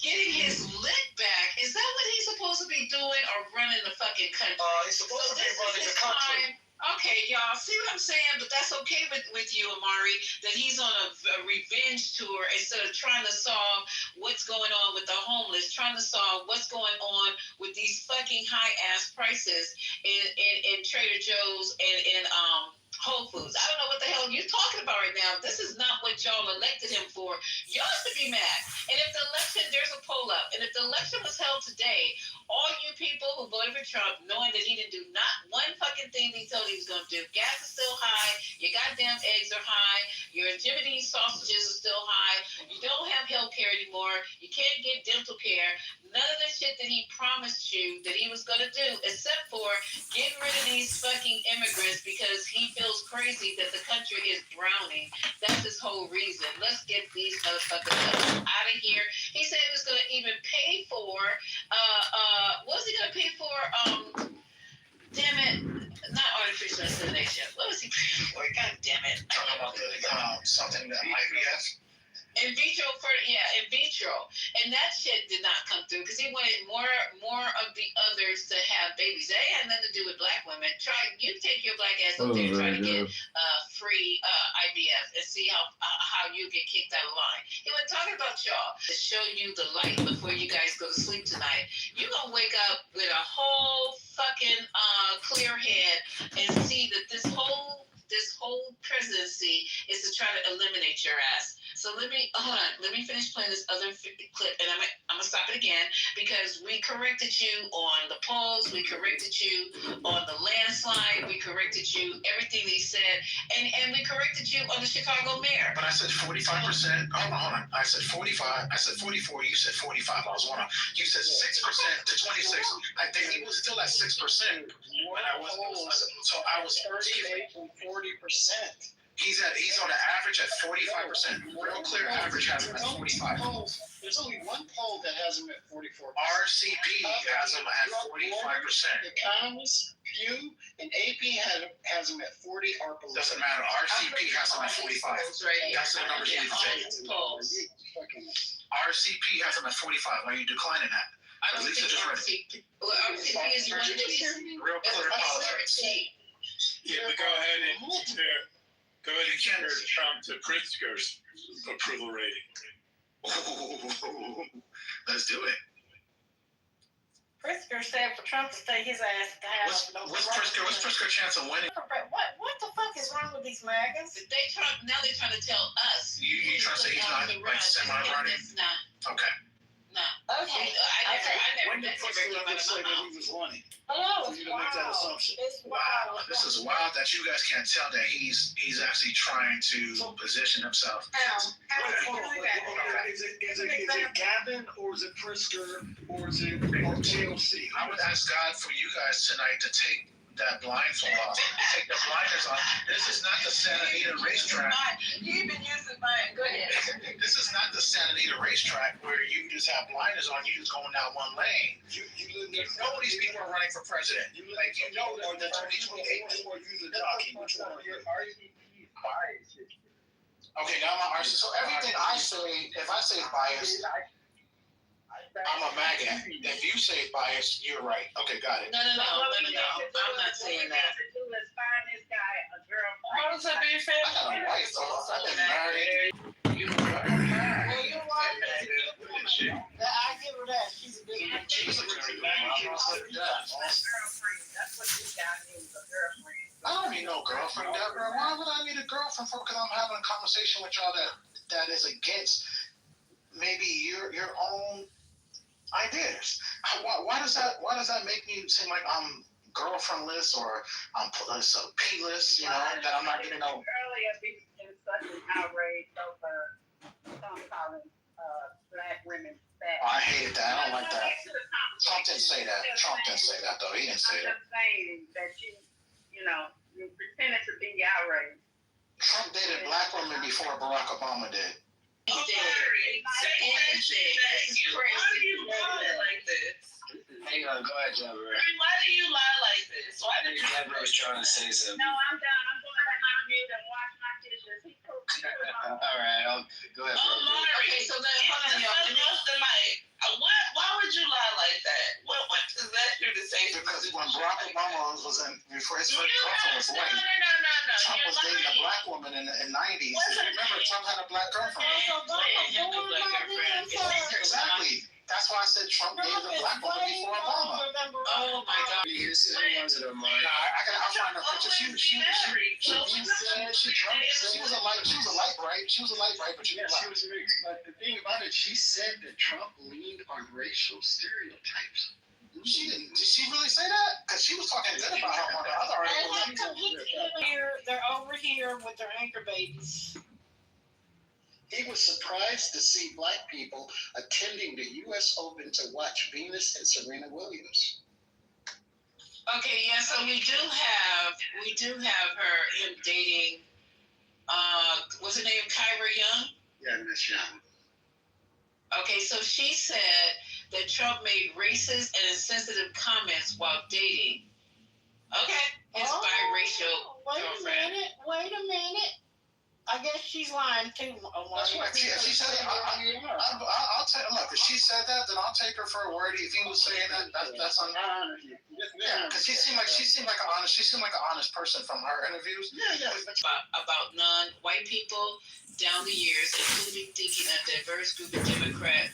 Getting his lick back? Is that what he's supposed to be doing, or running the fucking country? He's supposed to be running the country. Okay, y'all, see what I'm saying? But that's okay with you, Amari, that he's on a revenge tour instead of trying to solve what's going on with the homeless, trying to solve what's going on with these fucking high-ass prices in Trader Joe's and in Whole Foods. I don't know what the hell you're talking about right now. This is not what y'all elected him for. Y'all should be mad. And if the election, there's a poll up, and if the election was held today, all you people who voted for Trump, knowing that he didn't do not one fucking thing he told he was going to do. Gas is still high. Your goddamn eggs are high. Your Jiminy sausages are still high. You don't have health care anymore. You can't get dental care. None of the shit that he promised you that he was going to do, except for getting rid of these fucking immigrants because he feels crazy that the country is drowning. That's his whole reason. Let's get these motherfuckers out of here. He said he was going to even pay for, what was he going to pay for? Damn it. Not artificial insemination. What was he paying for? God damn it. Talking about the something that IVF. In vitro, in vitro, and that shit did not come through because he wanted more of the others to have babies. That had nothing to do with black women. You take your black ass up there and try to get free IVF and see how you get kicked out of line. He wasn't talking about y'all. To show you the light before you guys go to sleep tonight, you're gonna wake up with a whole fucking clear head and see that this whole presidency is to try to eliminate your ass. So let me hold on. Let me finish playing this other clip, and I'm gonna stop it again because we corrected you on the polls, we corrected you on the landslide, we corrected you everything they said, and we corrected you on the Chicago mayor. But I said 45%. Hold on. I said 45. I said 44. You said 45. I was wrong. You said 6% to 26. I think he was still at 6%. But I wasn't. So I was 38 from 40%. He's on an average at 45%. Real clear average has him at 45. There's only one poll that has him at 44%. RCP has him at 45%. Economists, Pew, and AP has him at 40 or below. Doesn't matter. RCP has him at 45. That's the numbers you say. RCP has him at 45. Are you declining that? I don't think RCP. Well, RCP is one of these. Real clear politics. Yeah, but go ahead and compare Trump to Pritzker's approval rating. Let's do it. Pritzker said for Trump to stay his ass at the house. What's Pritzker's chance of winning? What the fuck is wrong with these maggots? Now they're trying to tell us. You trying to say he's not like semi-running? Okay. No. Okay. I never. When did Pritzker ever say that he was running? Oh, For you to make that assumption. It's Wow, this is wild that you guys can't tell that he's actually trying to position himself. Is it Gavin or is it Pritzker or is it TLC? I would ask God for you guys tonight to take that blindfold off, take the blinders off. This is not the Santa Anita racetrack. You've been using mine. Go ahead. This is not the Santa Anita racetrack where you just have blinders on, you just going down one lane. You know these people are running for president. You know that 2028. Or you the jockey? Which one? Your RCP bias. Okay, now my RCP. So everything I say, if I say biased, I'm a maggot. If you say biased, you're right. Okay, got it. No. I'm not saying that. Find this guy a girlfriend. How does that be fair? I got a wife, so I've been married. Well, you're right. I give her that. She's a good one. She's a good woman. That's what this guy needs, a girlfriend. I don't need no girlfriend, Deborah. Why would I need a girlfriend for? Because I'm having a conversation with y'all that is against maybe your own ideas. Why does that make me seem like I'm girlfriendless or I'm so P-less? You know, that I'm not getting no. Earlier, we in such an outrage over some calling black women fat. I hated that. I don't like that. Trump didn't say that. Trump didn't say that though. He didn't say that. I'm just saying that you pretended to be outraged. Trump dated black women before Barack Obama did. Why do you lie like this? Hang on, go ahead, Deborah. Why do you lie like this? Why did you? Deborah was trying to say something. No, I'm done. I'm going to my mute and wash my dishes. He cooked. All right, go ahead. Oh, Mari. Okay, so then hold on, y'all. Off the mic. Why would you lie like that? What does that do to say? Because when Barack Obama was in, before his first girlfriend was white, No. Trump was dating a black woman in the 90s. Remember, Trump had a black girlfriend. Exactly. That's why I said Trump dated a black woman before Obama. Oh my God. You said it wasn't a Mari. I'll find her picture. She was a light bright, but she was black. But the thing about it, she said that Trump leaned on racial stereotypes. She didn't. Did she really say that? Because she was talking good about her on the other article. They're over here with their anchor babies. He was surprised to see black people attending the U.S. Open to watch Venus and Serena Williams. Okay, yeah, so we do have him dating, what's her name, Kyra Young? Yeah, Miss Young. Okay, so she said that Trump made racist and insensitive comments while dating. Okay, his biracial girlfriend. Wait a minute. I guess she's lying too. That's right. Yeah, she said it. I'll tell you. Look, if she said that, then I'll take her for a word. If he was saying that, that's on. Yeah, because she seemed like an honest person from her interviews. Yeah. About non-white people down the years, including thinking a diverse group of Democratic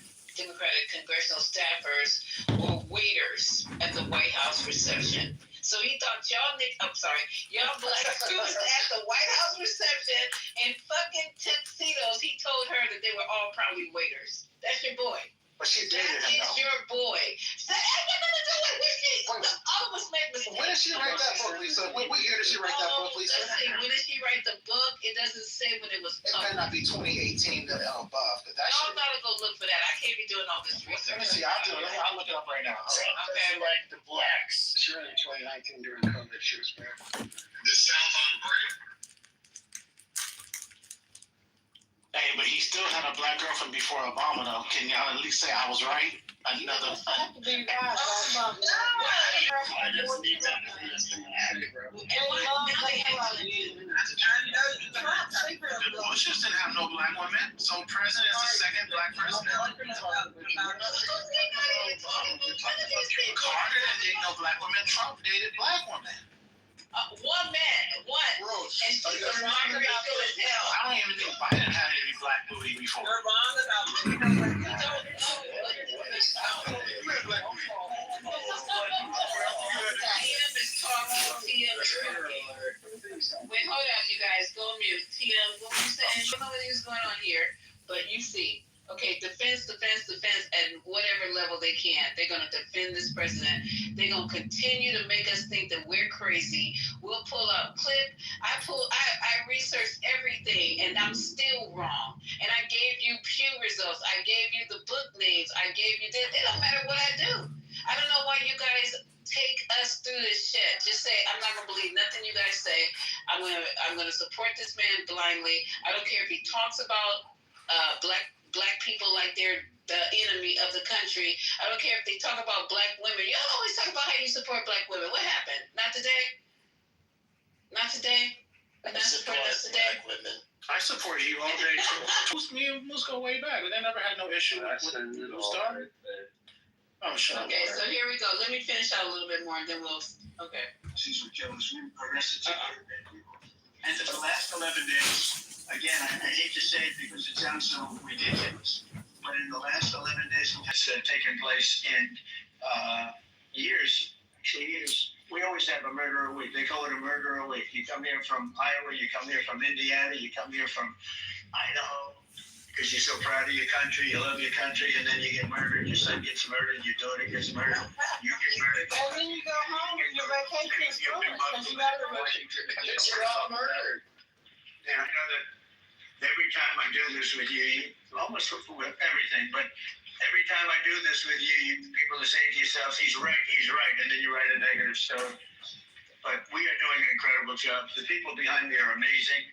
congressional staffers or waiters at the White House reception. So he thought y'all black students at the White House reception in fucking tuxedos. He told her that they were all probably waiters. That's your boy. But she dated That him, is though. your boy. That ain't got nothing to do with whiskey. All of us make mistakes. When did she write that book, Lisa? What year did she write that book, Lisa? Let's see. When did she write the book? It doesn't say when it was It better not be 2018 or above. Y'all gotta go look for that. I can't be doing all this research. Let me see. I'll do it. I'll look it up right now. Okay. Like the blacks. Sure, in 2019 during COVID, she was married. This sounds on brand. Hey, but he still had a black girlfriend before Obama, though. Can y'all at least say I was right? Another. I just need that. The Bushes didn't have no black women, so president is the second black president. Carter didn't date no black women. Trump dated black women. One man, one. And she's a remarkable as hell. I don't even think Biden had any black booty before. You're wrong about TM is talking. TM is talking. Wait, hold on, you guys. Go on mute. TM, what were you saying? You know what is going on here, but you see. Okay, defense at whatever level they can. They're going to defend this president. They're going to continue to make us think that we're crazy. We'll pull out clip. I researched everything, and I'm still wrong. And I gave you Pew results. I gave you the book names. I gave you this. It don't matter what I do. I don't know why you guys take us through this shit. Just say, I'm not going to believe nothing you guys say. I'm gonna support this man blindly. I don't care if he talks about black people like they're the enemy of the country. I don't care if they talk about black women. Y'all always talk about how you support black women. What happened? Not today? Not today? Not support us today? I support you all day too. Me and Moose go way back. They never had no issue with who started. Oh, shut up. Okay, so here we go. Let me finish out a little bit more and then we'll. Okay. She's with Jones. We arrested 200 people. And for the last 11 days, again, I hate to say it because it sounds so ridiculous, but in the last 11 days, it's taken place in years, we always have a murder a week. They call it a murder a week. You come here from Iowa, you come here from Indiana, you come here from Idaho, because you're so proud of your country, you love your country, and then you get murdered, your son gets murdered, your daughter gets murdered, you get murdered. And then you go home and your vacation is ruined because you got to You're all murdered. And I know that every time I do this with you, almost with everything, but every time I do this with you, people are saying to yourselves, he's right, and then you write a negative story. But we are doing an incredible job. The people behind me are amazing.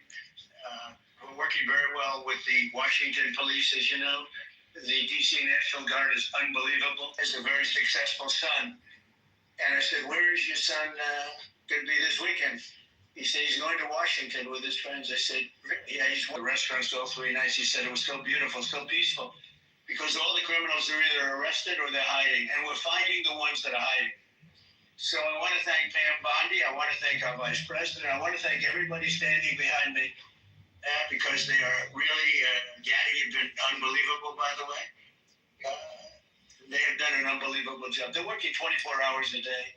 We're working very well with the Washington police, as you know. The DC National Guard is unbelievable. Has a very successful son. And I said, where is your son going to be this weekend? He said he's going to Washington with his friends. I said, yeah, he's went to restaurants all 3 nights. He said it was so beautiful, so peaceful. Because all the criminals are either arrested or they're hiding. And we're finding the ones that are hiding. So I want to thank Pam Bondi. I want to thank our Vice President. I want to thank everybody standing behind me because they are really, Gaddy has been unbelievable, by the way. They have done an unbelievable job. They're working 24 hours a day.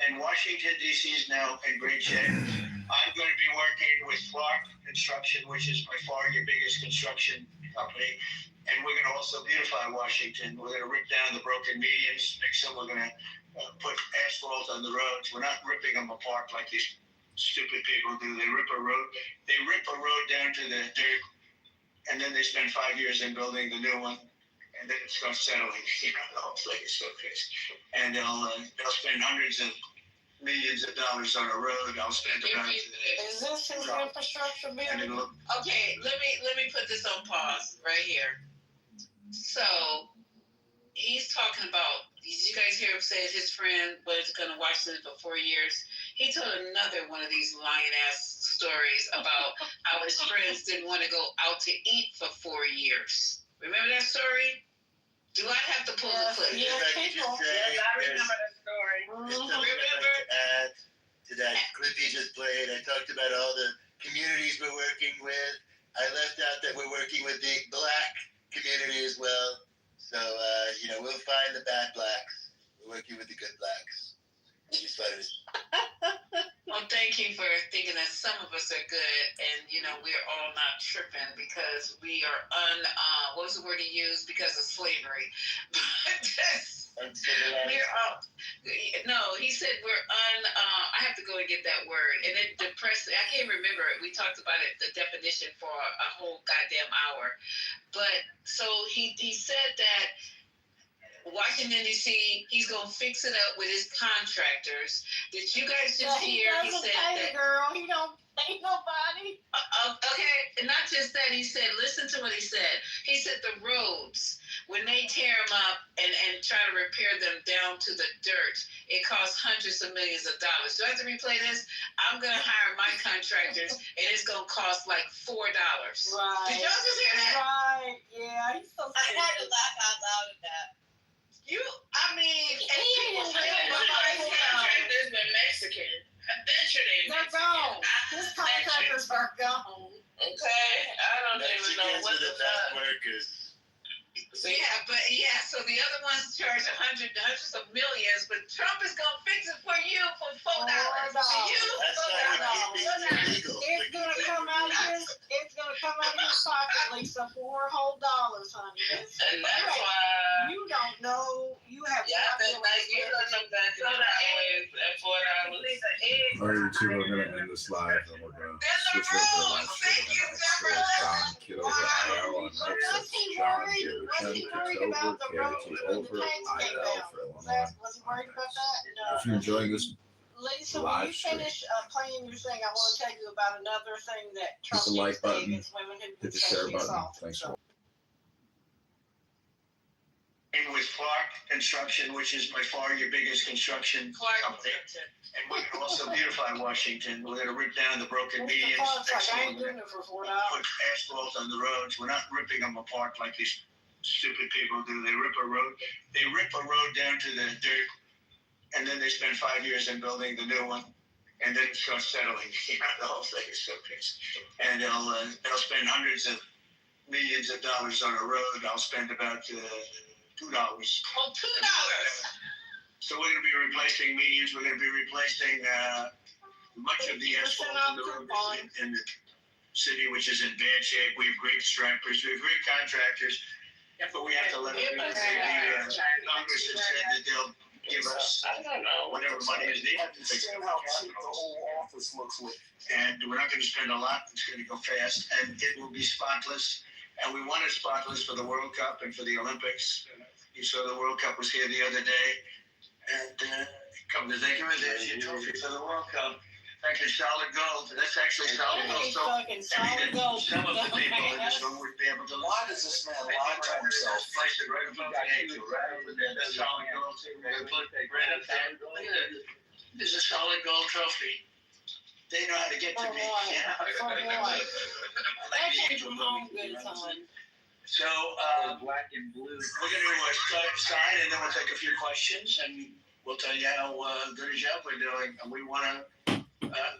And Washington, D.C. is now in great shape. I'm going to be working with Clark Construction, which is by far your biggest construction company. And we're going to also beautify Washington. We're going to rip down the broken medians, fix them. We're going to put asphalt on the roads. We're not ripping them apart like these stupid people do. They rip a road down to the dirt, and then they spend 5 years in building the new one. And then it starts settling, the whole place. And they'll spend hundreds of millions of dollars on a road. I'll spend about. Is this his infrastructure bill? Okay, let me put this on pause right here. So he's talking about. Did you guys hear him say his friend was going to Washington for 4 years? He told another one of these lying ass stories about how his friends didn't want to go out to eat for 4 years. Remember that story? Do I have to pull the clip? Yes, I remember that story. Remember? Add to that clip you just played, I talked about all the communities we're working with. I left out that we're working with the black community as well. So, we'll find the bad blacks. We're working with the good blacks. Just wanted to numbers are good, and we're all not tripping because we are what was the word he used? Because of slavery. We're no, he said we're I have to go and get that word, and it depressed. I can't remember it. We talked about it, the definition for a whole goddamn hour. But so he said that Washington D.C. he's gonna fix it up with his contractors. Did you guys just hear? He said that, girl. He don't pay nobody. Okay, and not just that. He said, listen to what he said. He said the roads, when they tear them up and try to repair them down to the dirt, it costs hundreds of millions of dollars. Do I have to replay this? I'm gonna hire my contractors, and it's gonna cost like $4. Right. Did y'all just hear that? Right. Yeah. He's so. I had to laugh out loud at that. And people say contractors been Mexican. I bet you They're gone. His contractors are gone. Okay, I don't even know what the fuck. workers. So the other ones charge hundreds of millions, but Trump is gonna fix it for you for $4. $4. Illegal. It's gonna come out of his pocket, Lisa. $4 whole, honey. And that's why You don't know. You have y'all been like giving them back to the highways at $4. All right, YouTube, we're going to end this live and we're going to switch over to live stream. John Kitover, IL, and that's John Kitover, Kitover, IL for Illinois. Was he worried about that? No. If you're enjoying this Lisa, when you finish playing your thing, I want to tell you about another thing that Trump hit the like did button, against women who hit the share button. Thanks for With Clark Construction, which is by far your biggest construction company. And we're gonna also beautify Washington. We're gonna rip down the broken medians. I ain't doing it for $4. Put asphalt on the roads. We're not ripping them apart like these stupid people do. They rip a road down to the dirt, and then they spend 5 years in building the new one, and then it starts settling. The whole thing is so pissed. And they'll spend hundreds of millions of dollars on a road. I'll spend about $2. Oh, $2. So we're going to be replacing medians. We're going to be replacing much of the asphalt on the road in the city, which is in bad shape. We have great stripers. We have great contractors. But we have to let them know. Congress has said that they'll give us whatever money is needed to fix it. And we're not going to spend a lot. It's going to go fast. And it will be spotless. And we want it spotless for the World Cup and for the Olympics. You saw the World Cup was here the other day. And come to think of it, there's your trophy for the World Cup. Actually, solid gold. That's actually solid gold. So, solid gold. Some of the people in this room would be able to. Why does this man lie to himself? Place it right above the angel, right over there. That's solid gold. Right up there. Look at it. There's a solid gold trophy. They know how to get to me. That came from home good, son. So, black and blue. we're going to start inside, and then we'll take a few questions, and we'll tell you how good a job we're doing. And we want to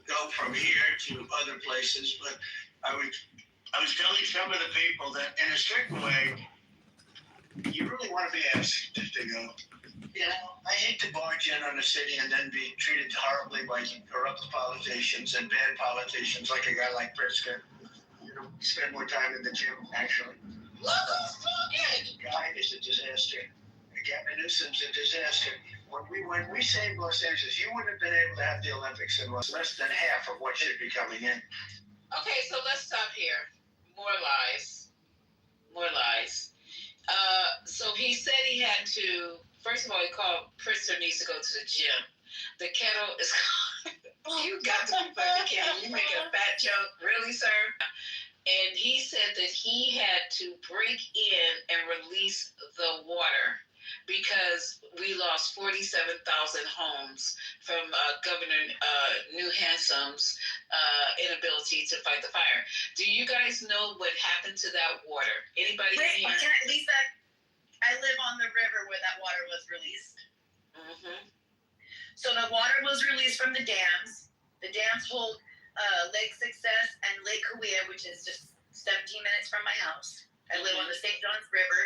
go from here to other places, but I was telling some of the people that in a certain way, you really want to be asked to go. I hate to barge in on a city and then be treated horribly by corrupt politicians and bad politicians like a guy like Pritzker. Spend more time in the gym, actually. The guy is a disaster. Gavin Newsom's a disaster. When we saved Los Angeles, you wouldn't have been able to have the Olympics in less than half of what should be coming in. Okay, so let's stop here. More lies. So he said he had to. First of all, he called Pritzker needs to go to the gym. The kettle is. You got to be fucking kidding. You making a fat joke, really, sir? And he said that he had to break in and release the water because we lost 47,000 homes from Governor New Hansom's inability to fight the fire. Do you guys know what happened to that water? Anybody in here? Lisa, I live on the river where that water was released. Mm-hmm. So the water was released from the dams. The dams hold Lake Success and Lake Cahuilla, which is just 17 minutes from my house. I live on the St. Johns River.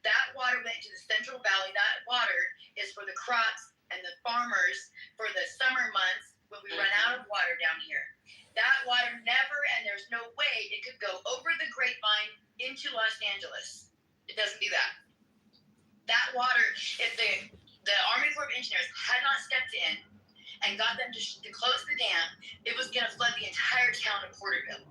That water went into the Central Valley. That water is for the crops and the farmers for the summer months when we run out of water down here. That water never, and there's no way it could go over the grapevine into Los Angeles. It doesn't do that. That water, if the Army Corps of Engineers had not stepped in and got them to close the dam, it was going to flood the entire town of Porterville.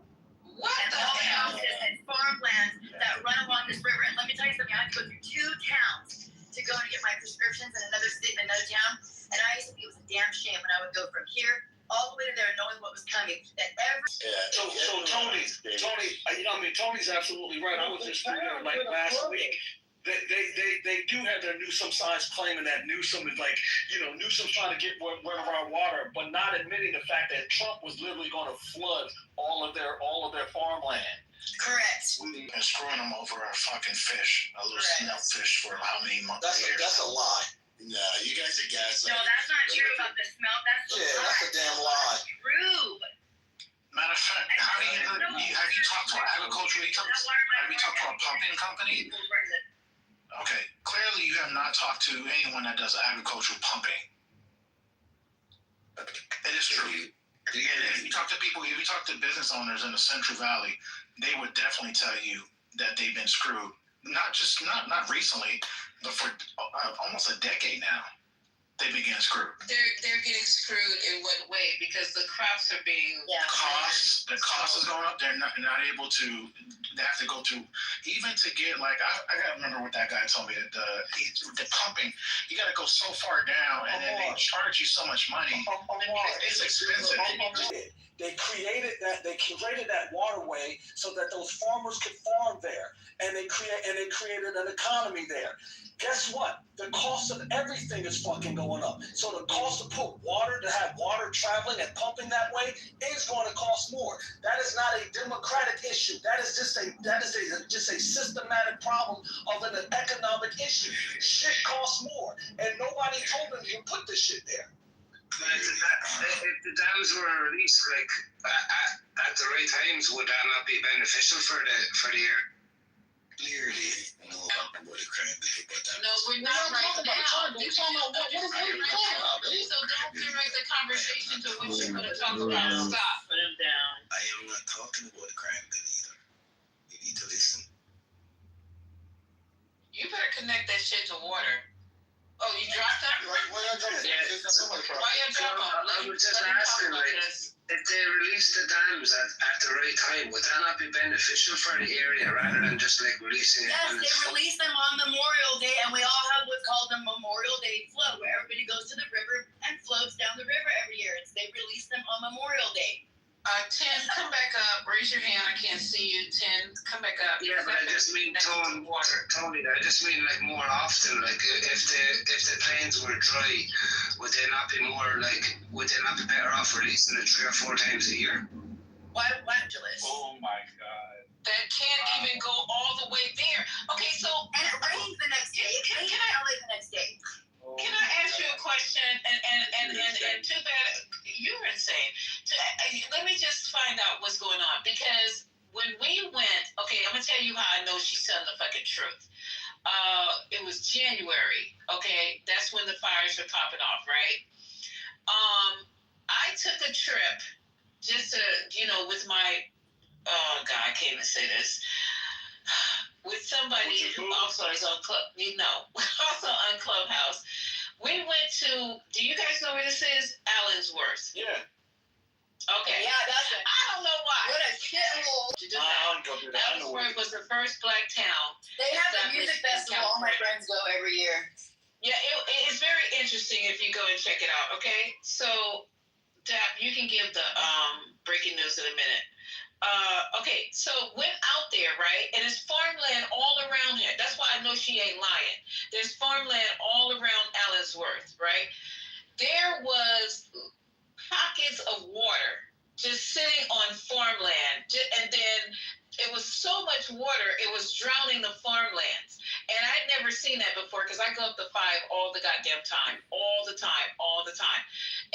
What and the all the hell? houses and farmlands that run along this river. And let me tell you something, I had to go through 2 towns to go and get my prescriptions in another state, in another town. And I used to think it was a damn shame when I would go from here all the way to there knowing what was coming. That every So Tony, you know, I mean, Tony's absolutely right. I was just through there like last week. They do have their Newsom signs claiming that Newsom is like, you know, Newsom's trying to get rid of our water, but not admitting the fact that Trump was literally going to flood all of their farmland. Correct. We've been screwing them over our fucking fish, a little snap fish for how many months? That's a lie. Nah, you guys are gaslighting. No, that's not true about the smell. That's that's a damn lie. True. Matter of fact, have you talked to an agricultural company? Have you talked to a pumping company? Okay, clearly you have not talked to anyone that does agricultural pumping. It is true. And if you talk to people, if you talk to business owners in the Central Valley, they would definitely tell you that they've been screwed. Not recently, but for almost a decade now. They've been getting screwed. They're getting screwed in what way? Because the crops are being the cost is going up. They're not able to. They have to go through even to get like I gotta remember what that guy told me that the pumping you gotta go so far down and then they charge you so much money. It's expensive. They created that waterway so that those farmers could farm there, and they created an economy there. Guess what? The cost of everything is fucking going up. So the cost to put water, to have water traveling and pumping that way is going to cost more. That is not a democratic issue. That is just a systematic problem of an economic issue. Shit costs more, and nobody told them to put this shit there. If the dams were released like at the right times, would that not be beneficial for the air? Clearly, no about the cranberry, but that No, we're not right now. You're talking about what we're talking about. So don't direct the conversation to what you're going to talk about. Stop. Put him down. I am not talking about the cranberry either. You need to listen. You better connect that shit to water. Oh, you dropped that? Why you drop them? I was just asking, like, if they release the dams at the right time, would that not be beneficial for the area rather than just like releasing it? Yes, they release them on Memorial Day, and we all have what's called the Memorial Day float, where everybody goes to the river and floats down the river every year. They release them on Memorial Day. 10, come back up. Raise your hand. I can't see you. 10, come back up. Yeah, but I just mean Tony. I just mean like more often. Like if the plains were dry, would they not be better off releasing it 3 or 4 times a year? Why Angeles? Oh my God. That can't even go all the way there. Okay, so and it rains the next day. It rains in LA the next day. Can I ask you a question? And too bad you're insane. Let me just find out what's going on, because when we went, okay, I'm gonna tell you how I know she's telling the fucking truth. It was January. Okay, that's when the fires were popping off, right? I took a trip just to, with my God, I can't even say this. With somebody who also is on also on Clubhouse. We went to, do you guys know where this is? Allensworth. Yeah. Okay. Yeah, that's it. I don't know why. What a shithole. Allensworth was the first black town. They have the music festival. All my friends go every year. Yeah, it's very interesting if you go and check it out, okay? So, Dap, you can give the breaking news in a minute. Okay, so went out there, right? And it's farmland all around here. That's why I know she ain't lying. There's farmland all around Allensworth, right? There was pockets of water just sitting on farmland. And then it was so much water, it was drowning the farmlands. And I'd never seen that before, because I go up the 5 all the goddamn time. All the time.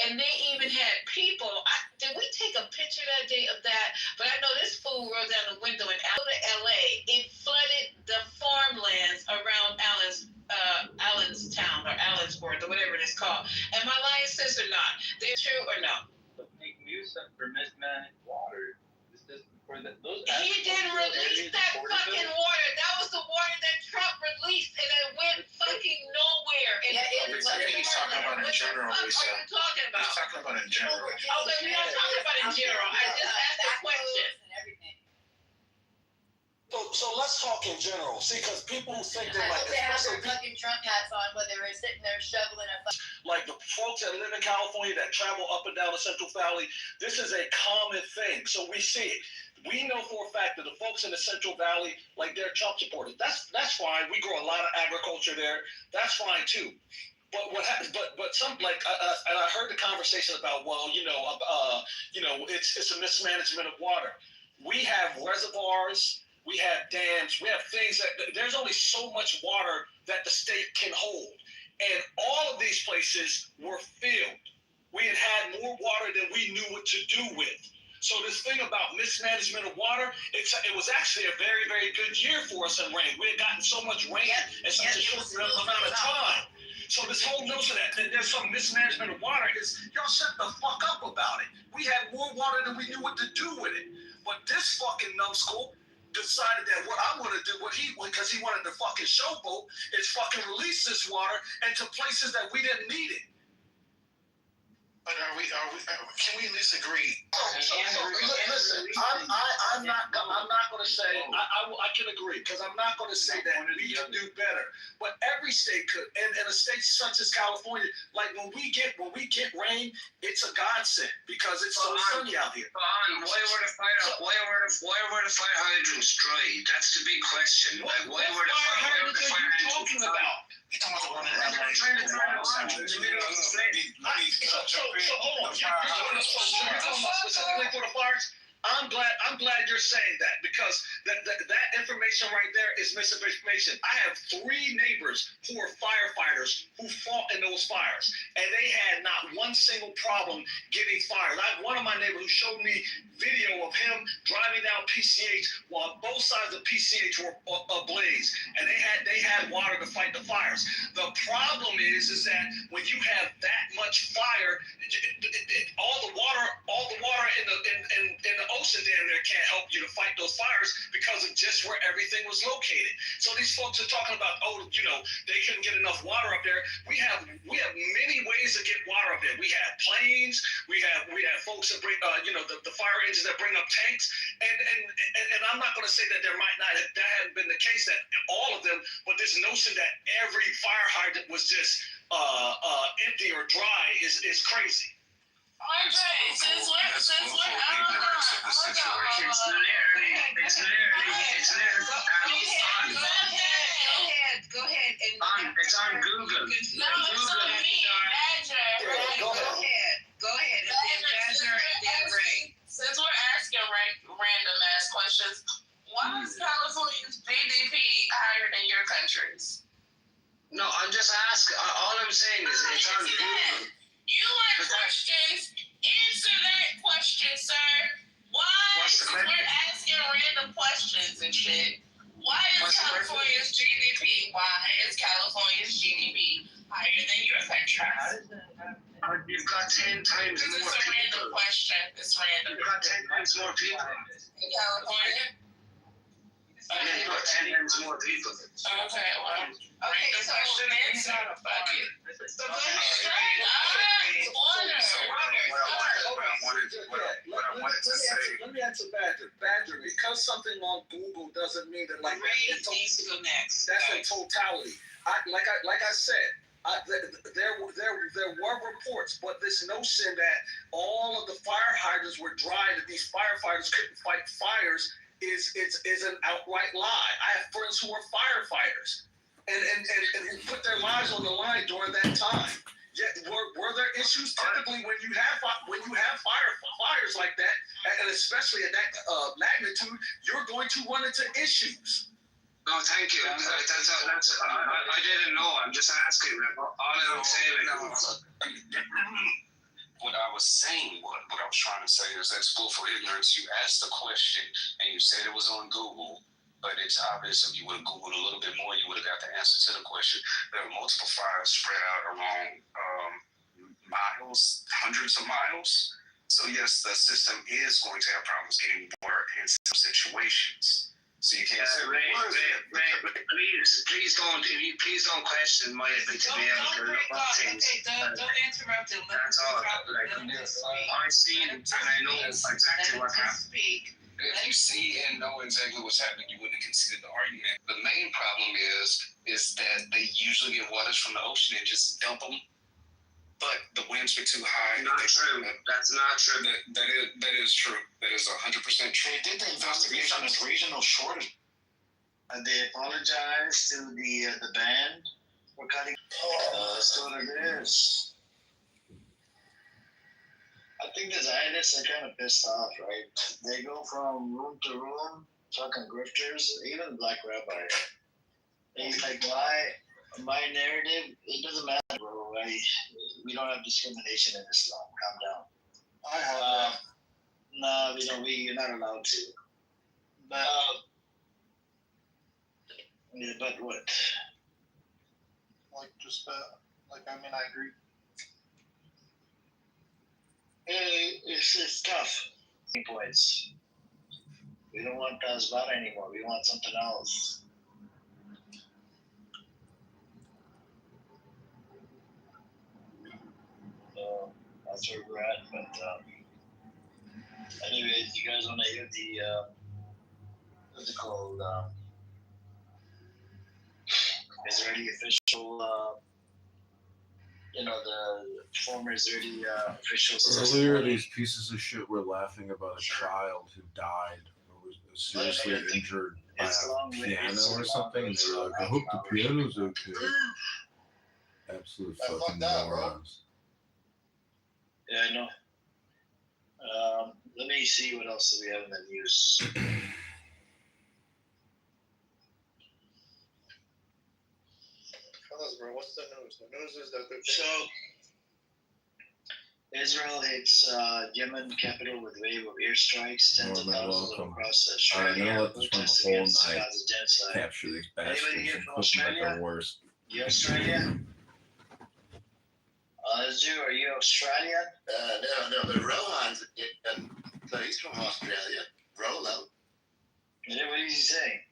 And they even had people, did we take a picture that day of that? But I know this fool rolled down the window and out of LA, it flooded the farmlands around Allenstown or Allensworth or whatever it's called. Am I lying, sis, or not? They're true or no? Make Newsom for mismanaged about in general. Okay, we're not talking about in general. I just asked a question. So let's talk in general. See, because people think they're I like, hope they have their especially fucking Trump hats on when they were sitting there shoveling a like the folks that live in California that travel up and down the Central Valley, this is a common thing. So we see it. We know for a fact that the folks in the Central Valley, like they're Trump supporters. That's fine. We grow a lot of agriculture there. That's fine too. But what happens? But some like and I heard the conversation about it's a mismanagement of water. We have reservoirs. We have dams. We have things that there's only so much water that the state can hold. And all of these places were filled. We had more water than we knew what to do with. So this thing about mismanagement of water, it was actually a very, very good year for us in rain. We had gotten so much rain in such a short amount of time. So this whole notion that there's some mismanagement of water is, y'all shut the fuck up about it. We had more water than we knew what to do with it. But this fucking numbskull decided that what I'm going to do, because he wanted to fucking showboat, is fucking release this water into places that we didn't need it. But can we at least agree? Listen, I'm not going to say, I can agree, because I'm not going to say that we can do better. But every state could, and a state such as California, like when we get rain, it's a godsend because it's so sunny out here. Why were the fire hydrants dry? That's the big question. Like, why were the fire hydrants talking about? You're talking about the one in So hold on. You're talking about specifically for the fires? I'm glad you're saying that, because that information right there is misinformation. I have 3 neighbors who are firefighters who fought in those fires, and they had not one single problem getting fired. I have one of my neighbors who showed me video of him driving down PCH while both sides of PCH were ablaze, and they had water to fight the fires. The problem is that when you have that much fire, all the water in the ocean damn near can't help you to fight those fires because of just where everything was located. So these folks are talking about, they couldn't get enough water up there. We have many ways to get water up there. We have planes. We have folks that bring the fire engines that bring up tanks. And I'm not going to say that that hadn't been the case that all of them, but this notion that every fire hydrant was just empty or dry is crazy. Andre, since we're It's literally Go ahead. It's on Google. No, it's on me, Badger. Go ahead. And then Badger and then Ray. Since we're asking random ass questions, why is California's GDP higher than your country's? No, I'm just asking. All I'm saying is it's on Google. You want questions? Answer that question, sir. Why? We're asking random questions and shit. Why is California's GDP higher than your country's? You've got 10 times more people. It's a random question. It's random. You've got 10 times more people. In California? Yeah, you've got 10 times more people. Okay, well. Random question answer. Fuck it. So go ahead. What I wanted to say. Let me answer Badger, because something on Google doesn't mean that like Ray needs to go next. That's in totality. Like I said, there were reports, but this notion that all of the fire hydrants were dry, that these firefighters couldn't fight fires, is an outright lie. I have friends who are firefighters and who put their lives on the line during that time. Yet, were there issues? Typically, when you have fires like that, and especially at that magnitude, you're going to run into issues. No, thank you. I didn't know. I'm just asking. All I'm saying. What I was saying, what I was trying to say is that's willful ignorance. You asked the question and you said it was on Google, but it's obvious if you would have Googled a little bit more, you would have got the answer to the question. There are multiple fires spread out along miles, hundreds of miles. So yes, the system is going to have problems getting water in some situations. So you can't say Ray, please don't question my ability to be able to look up things. Don't interrupt him. That's all. Like, I've seen and I know exactly what happened. if you see and know exactly what's happening, you wouldn't consider the argument. The main problem is that they usually get waters from the ocean and just dump them. But the winds were too high. Not true. That's not true. That is true. That is 100% true. They did the investigation on this regional shortage. They apologized to the band for cutting. That's what it is. I think the Zionists are kind of pissed off, right? They go from room to room, talking grifters, even Black Rabbi. They like, my narrative, it doesn't matter, bro. We don't have discrimination in Islam. Calm down. I have No, you're not allowed to. But, yeah, but what? I agree. It's tough. Points. We don't want Tazbara anymore. We want something else. So that's where we're at. But anyways, you guys want to hear the what's it called? Israeli official. The former Israeli officials. Earlier, these pieces of shit were laughing about a child who died or was seriously injured by a piano or something, and they were like, I hope the piano's okay. Absolute fucking morons. Yeah, I know. Let me see what else do we have in the news. Bro, what's the news? The news is that Israel hits Yemen capital with wave of airstrikes, tens of thousands across Australia. I'm gonna let this run the whole night. Capture these bastards and cook them at their worst. You Australia? Azure, are you Australian? No, but Rohan's, so he's from Australia. Rolo. Yeah, what did he say?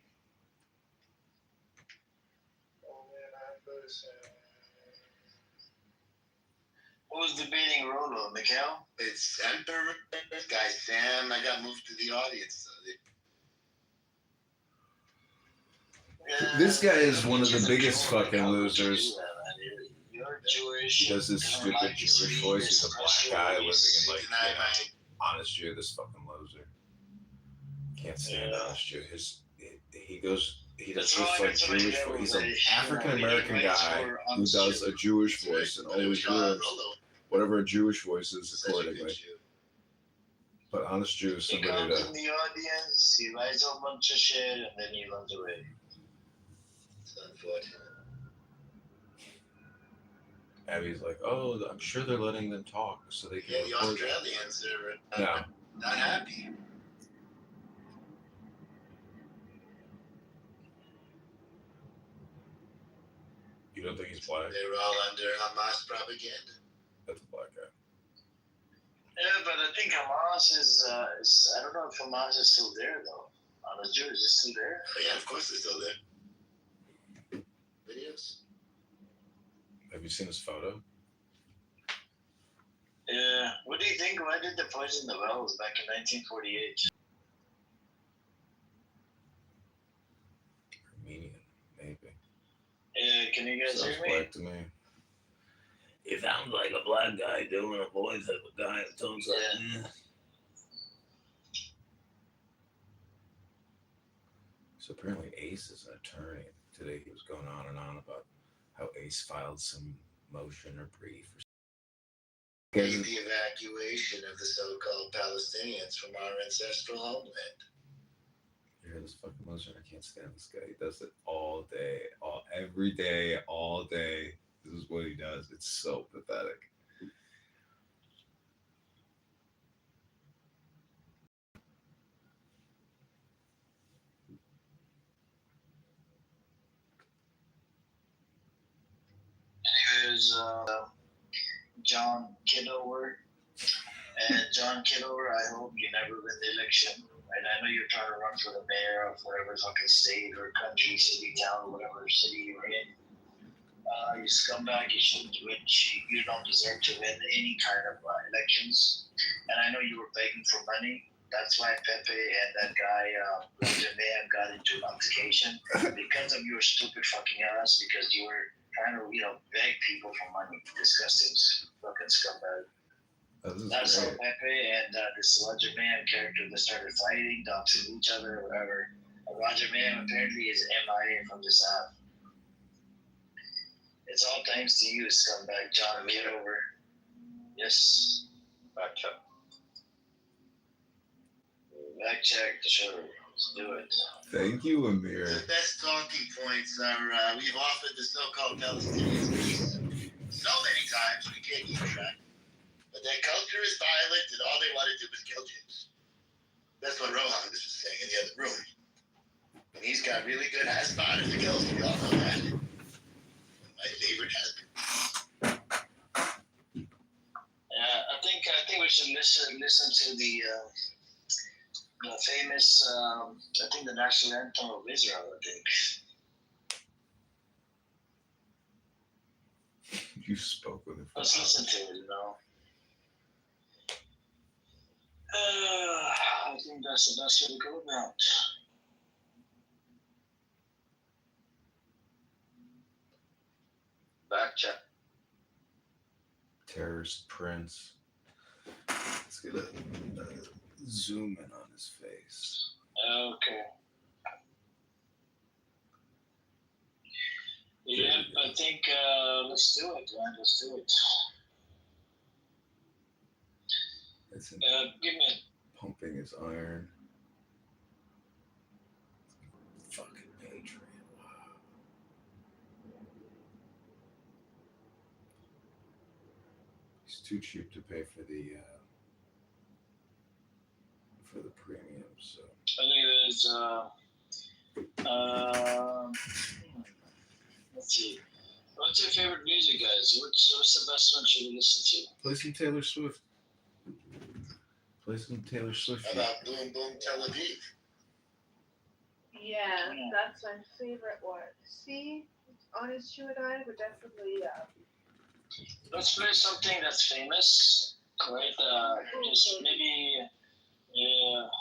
Who's debating Rolo, Mikhail? It's Emperor guy Sam. I got moved to the audience. This guy is one of the biggest fucking losers. You're Jewish. He does this stupid Jewish voice. He's a black guy living in honest Jew. This fucking loser. Can't stand honest Jew. He does this like Jewish voice. He's an African American guy who does a Jewish voice and always hears whatever a Jewish voice is accordingly. But honest Jew is somebody he comes in the audience, he writes a bunch of shit, and then he runs away. It's unfortunate. Abby's like, oh, I'm sure they're letting them talk so they can the record Australians it. are not happy. You don't think he's black? They're all under Hamas propaganda. That's a black guy. Yeah, but I think Hamas is I don't know if Hamas is still there, though. Honest Jew, is it still there? Oh, yeah, of course they're still there. Videos. Have you seen his photo? Yeah. What do you think? Why did they poison the wells back in 1948? Armenian, maybe. Yeah, can you guys Sounds hear me? black to me. He sounds like a black guy doing a voice of a guy that sounds like So apparently Ace is an attorney. Today he was going on and on about how Ace filed some motion or brief. The evacuation of the so-called Palestinians from our ancestral homeland. You hear this fucking loser? I can't stand this guy. He does it all day, every day, all day. This is what he does. It's so pathetic. Anyways, John Kitover. And John Kitover, I hope you never win the election. right? I know you're trying to run for the mayor of whatever fucking state or country, city, town, whatever city you're in. You scumbag, you shouldn't do it. You don't deserve to win any kind of elections. And I know you were begging for money. That's why Pepe and that guy, Roger Mayer, got into an altercation because of your stupid fucking ass, because you were trying to, beg people for money. Disgusting fucking scumbag. That's how Pepe and this Roger Mayer character, they started fighting, doxing each other, whatever. Roger Mayer apparently is MIA from this app. It's all thanks to you, scumbag John Kitover. Yes. Back check. Back check, sure. Let's do it. Thank you, Amir. The best talking points are we've offered the so-called Palestinians peace so many times we can't keep track. But their culture is violent and all they want to do is kill Jews. That's what Rohan was just saying in the other room. And he's got really good ass-bodies skills, we all know that. My favorite husband. Yeah, I think we should listen to the famous, I think the national anthem of Israel, I think. You spoke with it. Let's listen to it, I think that's the best way to go about. Back check. Terrorist Prince. Let's get a zoom in on his face. Okay. Yeah, I think let's do it, man. Let's do it. Give me pumping his iron. Fucking Patriot. Wow. He's too cheap to pay for the premium. So I think there's let's see. What's your favorite music, guys? What's the best one should we listen to? Play some Taylor Swift. Play some Taylor Swift. How about Boom Boom Tel Aviv? Yeah, that's my favorite one. See, Honest You and I would definitely. Let's play something that's famous, right? Just maybe,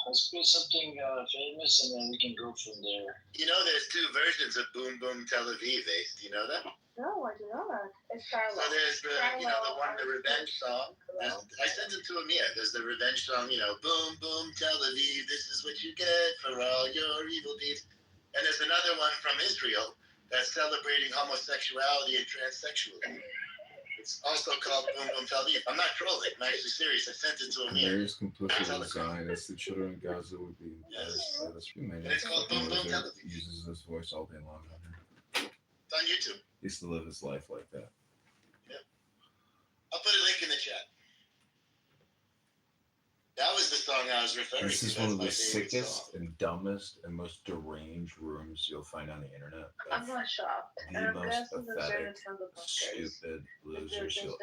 let's play something famous, and then we can go from there. You know, there's two versions of Boom Boom Tel Aviv, Ace. Do you know that? No, I do not know that. It's Charlotte. So there's the, the one, the revenge song. I sent it to Amir. There's the revenge song, Boom Boom Tel Aviv, this is what you get for all your evil deeds. And there's another one from Israel that's celebrating homosexuality and transsexualism. It's also called Boom Boom Tel Aviv. I'm not trolling. I'm actually serious. I sent it to Amir. Mayor's complicit with Zionists. The children of Gaza would be embarrassed. And it's called Boom Boom Tel Aviv. Uses this voice all day long. It's on YouTube. He used to live his life like that. Yeah. I'll put a link in the chat. That was the song I was referring to. This is one of the sickest and dumbest and most deranged rooms you'll find on the internet. I'm not shocked. The most pathetic, stupid losers you'll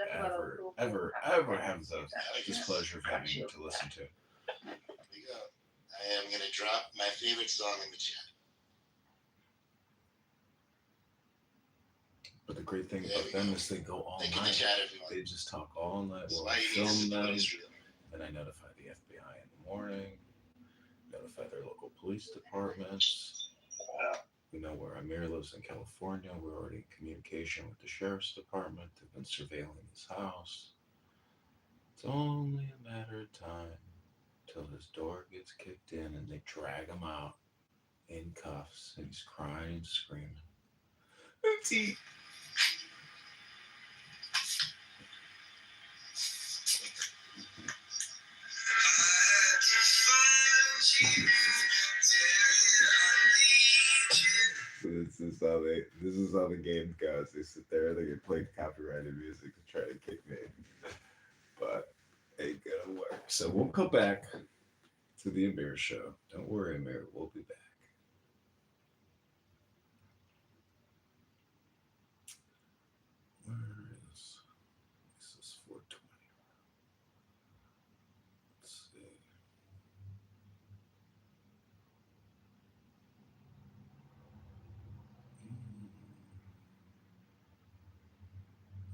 ever have the displeasure of having to listen to. Here we go. I am going to drop my favorite song in the chat. But the great thing about them is they go all night. They just talk all night while I film them. Then I notify the FBI in the morning, notify their local police departments. We know where Amir lives in California. We're already in communication with the sheriff's department. They've been surveilling his house. It's only a matter of time till his door gets kicked in and they drag him out in cuffs and he's crying and screaming. Oopsie. This is how the game goes. They sit there, they get played copyrighted music to try to kick me. But ain't gonna work. So we'll come back to the Amir show. Don't worry, Amir, we'll be back. Where is this? Is 420. Let's see.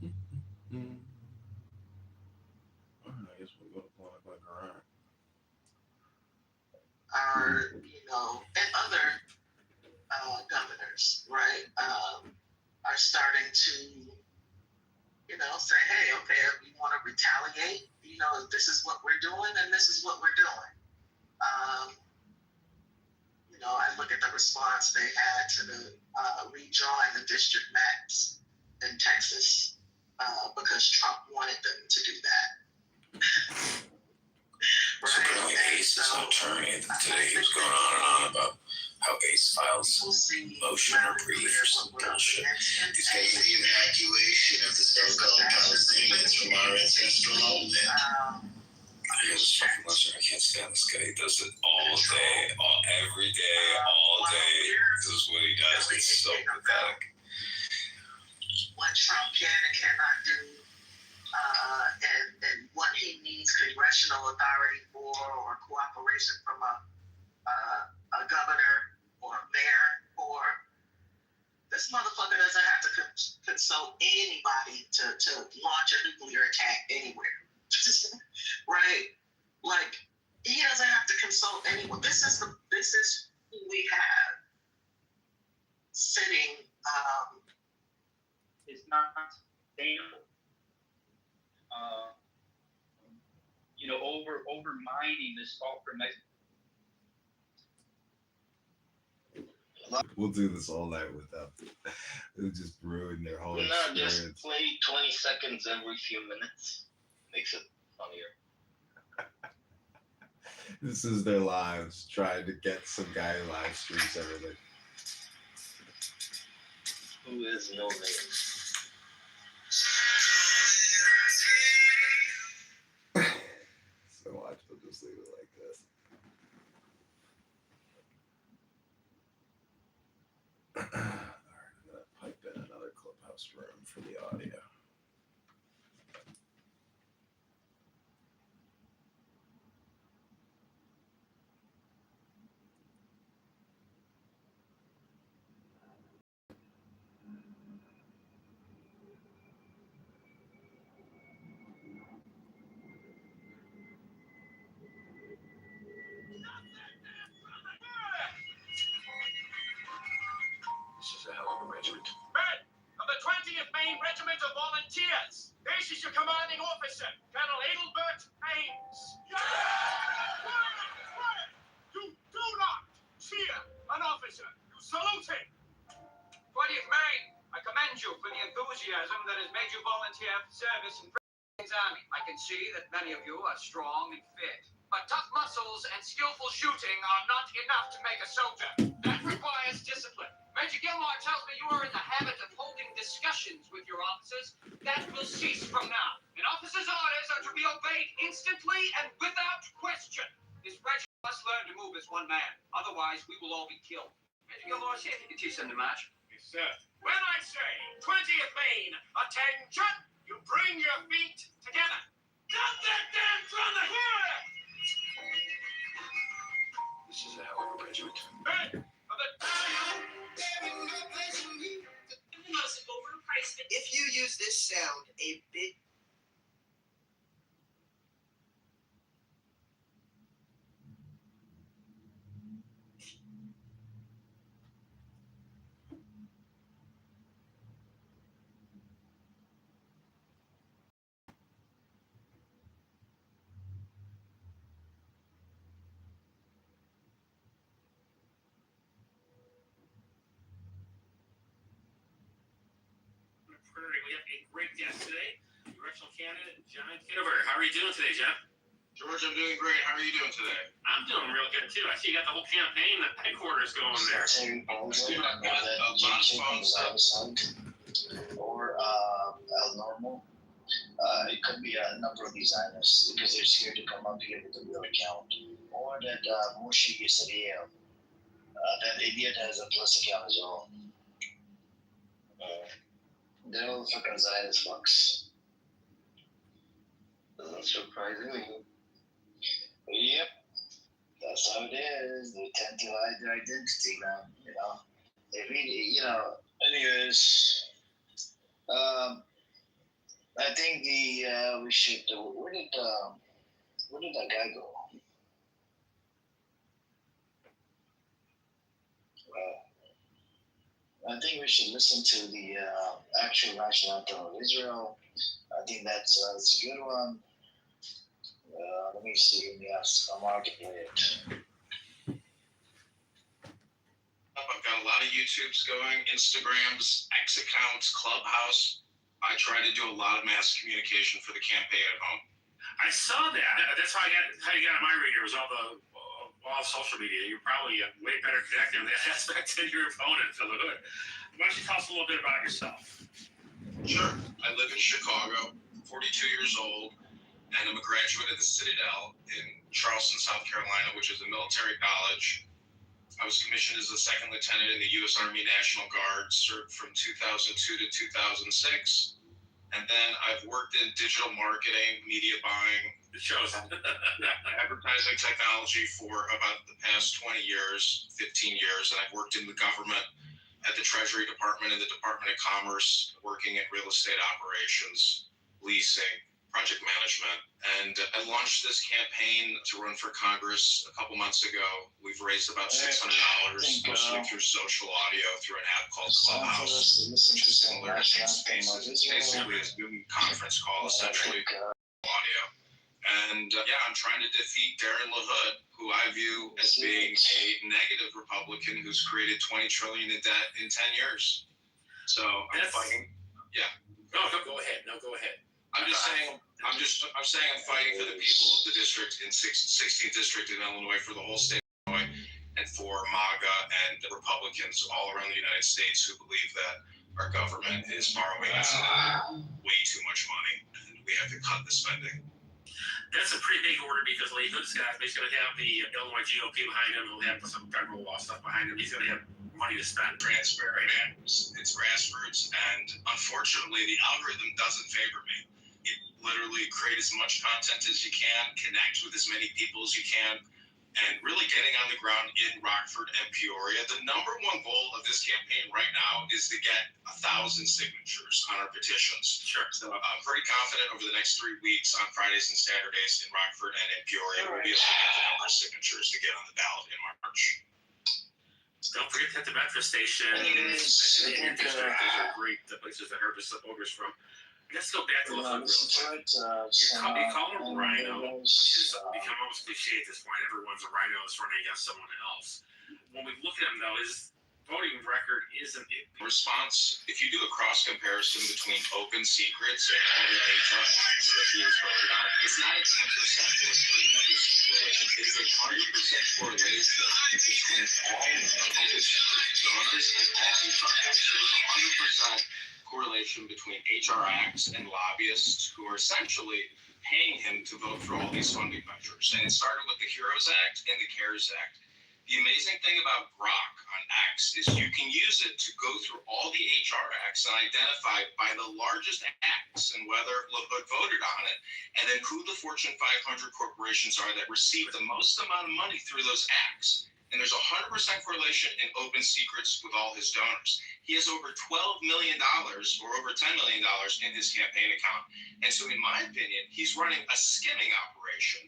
I guess we'll go to Planet by Grant. Are, and other governors, right, are starting to, say, hey, okay, if you want to retaliate, this is what we're doing and this is what we're doing. I look at the response they had to the redrawing the district maps in Texas because Trump wanted them to do that. So apparently Ace's attorney today he was going on about how Ace files motion or brief or some bullshit. These guys are the evacuation of the so-called Palestinians from our ancestral homeland. I this fucking motion. I can't stand this guy. He does it all day, every day, all day. This is what he does. It's so pathetic. What Trump can and cannot do, and what he needs congressional authority for, or cooperation from a governor or a mayor, or this motherfucker doesn't have to consult anybody to launch a nuclear attack anywhere. Right? Like, he doesn't have to consult anyone. This is who we have sitting. It's not sustainable. Over mining this salt for Mexico. We'll do this all night without. It'll just ruin their whole No, experience. just play 20 seconds every few minutes. Makes it funnier. This is their lives, trying to get some guy who live streams everything. Who is no name? So watch, we'll just leave it like this. Alright, I'm gonna pipe in another clubhouse room for the audio. This is a hell of a regiment. Men of the 20th Maine Regiment of Volunteers, this is your commanding officer, Colonel Adelbert Ames. Quiet! You do not cheer an officer. You salute him. 20th Maine, I commend you for the enthusiasm that has made you volunteer for service in Britain's army. I can see that many of you are strong and fit, but tough muscles and skillful shooting are not enough to make a soldier. That requires discipline. Major Gilmore tells me you are in the habit of holding discussions with your officers. That will cease from now. An officer's orders are to be obeyed instantly and without question. This regiment must learn to move as one man. Otherwise, we will all be killed. Major Gilmore, see if you can teach them to march. Yes, sir. When I say 20th Maine, attention, you bring your feet together. Drop that damn drum here! This is a hell of a regiment. Men of the If you use this sound a bit. We have a great guest today, congressional candidate John Kitover. How are you doing today, John? George, I'm doing great. How are you doing today? I'm doing real good too. I see you got the whole campaign, the headquarters going there. Or El Normal. It could be a number of designers because they're scared to come up here with a real account. Or that Mushi Yisrael. That idiot has a plus account as well. They're all fucking Zionist fucks. Doesn't surprise me. Yep. That's how it is. They tend to hide their identity, man. They really, anyways. I think we should. Where did that guy go? I think we should listen to the actual national anthem of Israel. I think that's a good one. Let me see. Let me ask Amar to play it. I've got a lot of YouTubes going, Instagrams, X accounts, Clubhouse. I try to do a lot of mass communication for the campaign at home. I saw that. That's how you got on my radar. Was all social media. You're probably way better connected in that aspect than your opponent, Phil Hood. Why don't you tell us a little bit about yourself? Sure. I live in Chicago, 42 years old, and I'm a graduate of the Citadel in Charleston, South Carolina, which is a military college. I was commissioned as a second lieutenant in the U.S. Army National Guard, served from 2002 to 2006. And then I've worked in digital marketing, media buying, It shows. advertising technology for about the past 20 years, 15 years. And I've worked in the government at the Treasury Department and the Department of Commerce, working in real estate operations, leasing, project management. And I launched this campaign to run for Congress a couple months ago. We've raised about $600, mostly through social audio, through an app called Clubhouse, which is similar to Spaces. It's basically a Zoom conference call, essentially audio. And I'm trying to defeat Darren LaHood, who I view as being a negative Republican who's created $20 trillion in debt in 10 years. So I'm fighting. Yeah. No, go ahead. I'm saying I'm fighting for the people of the district in 16th district in Illinois, for the whole state of Illinois, and for MAGA and Republicans all around the United States who believe that our government is borrowing us way too much money, and we have to cut the spending. That's a pretty big order because Lee Hood's basically going to have the Illinois GOP behind him. He'll have some federal law stuff behind him. He's going to have money to spend. Transparent, it's grassroots, and unfortunately, the algorithm doesn't favor me. It literally create as much content as you can, connect with as many people as you can, and really getting on the ground in Rockford and Peoria. The number one goal of this campaign right now is to get 1,000 signatures on our petitions. Sure. So I'm pretty confident over the next 3 weeks on Fridays and Saturdays in Rockford and in Peoria, we'll be able to get the number of signatures to get on the ballot in March. Don't forget to hit the metro station. And those are great places to harvest the voters from. Let's go back to the hood real quick. You call them rhino, which has become almost cliche at this point. Everyone's a rhino that's running against someone else. When we look at them, though, his voting record isn't it. Response, if you do a cross comparison between open secrets and all the HR acts that he has voted on, it's not a 10% or 30% correlation. It is a 100% correlation between all open secret donors and all HR acts. There is 100% correlation between HR acts and lobbyists who are essentially paying him to vote for all these funding measures. And it started with the HEROES Act and the CARES Act. The amazing thing about Grok on X is you can use it to go through all the HR acts and identify by the largest acts and whether LaHood voted on it, and then who the Fortune 500 corporations are that receive the most amount of money through those acts. And there's 100% correlation in open secrets with all his donors. He has over $12 million or over $10 million in his campaign account. And so in my opinion, he's running a skimming operation.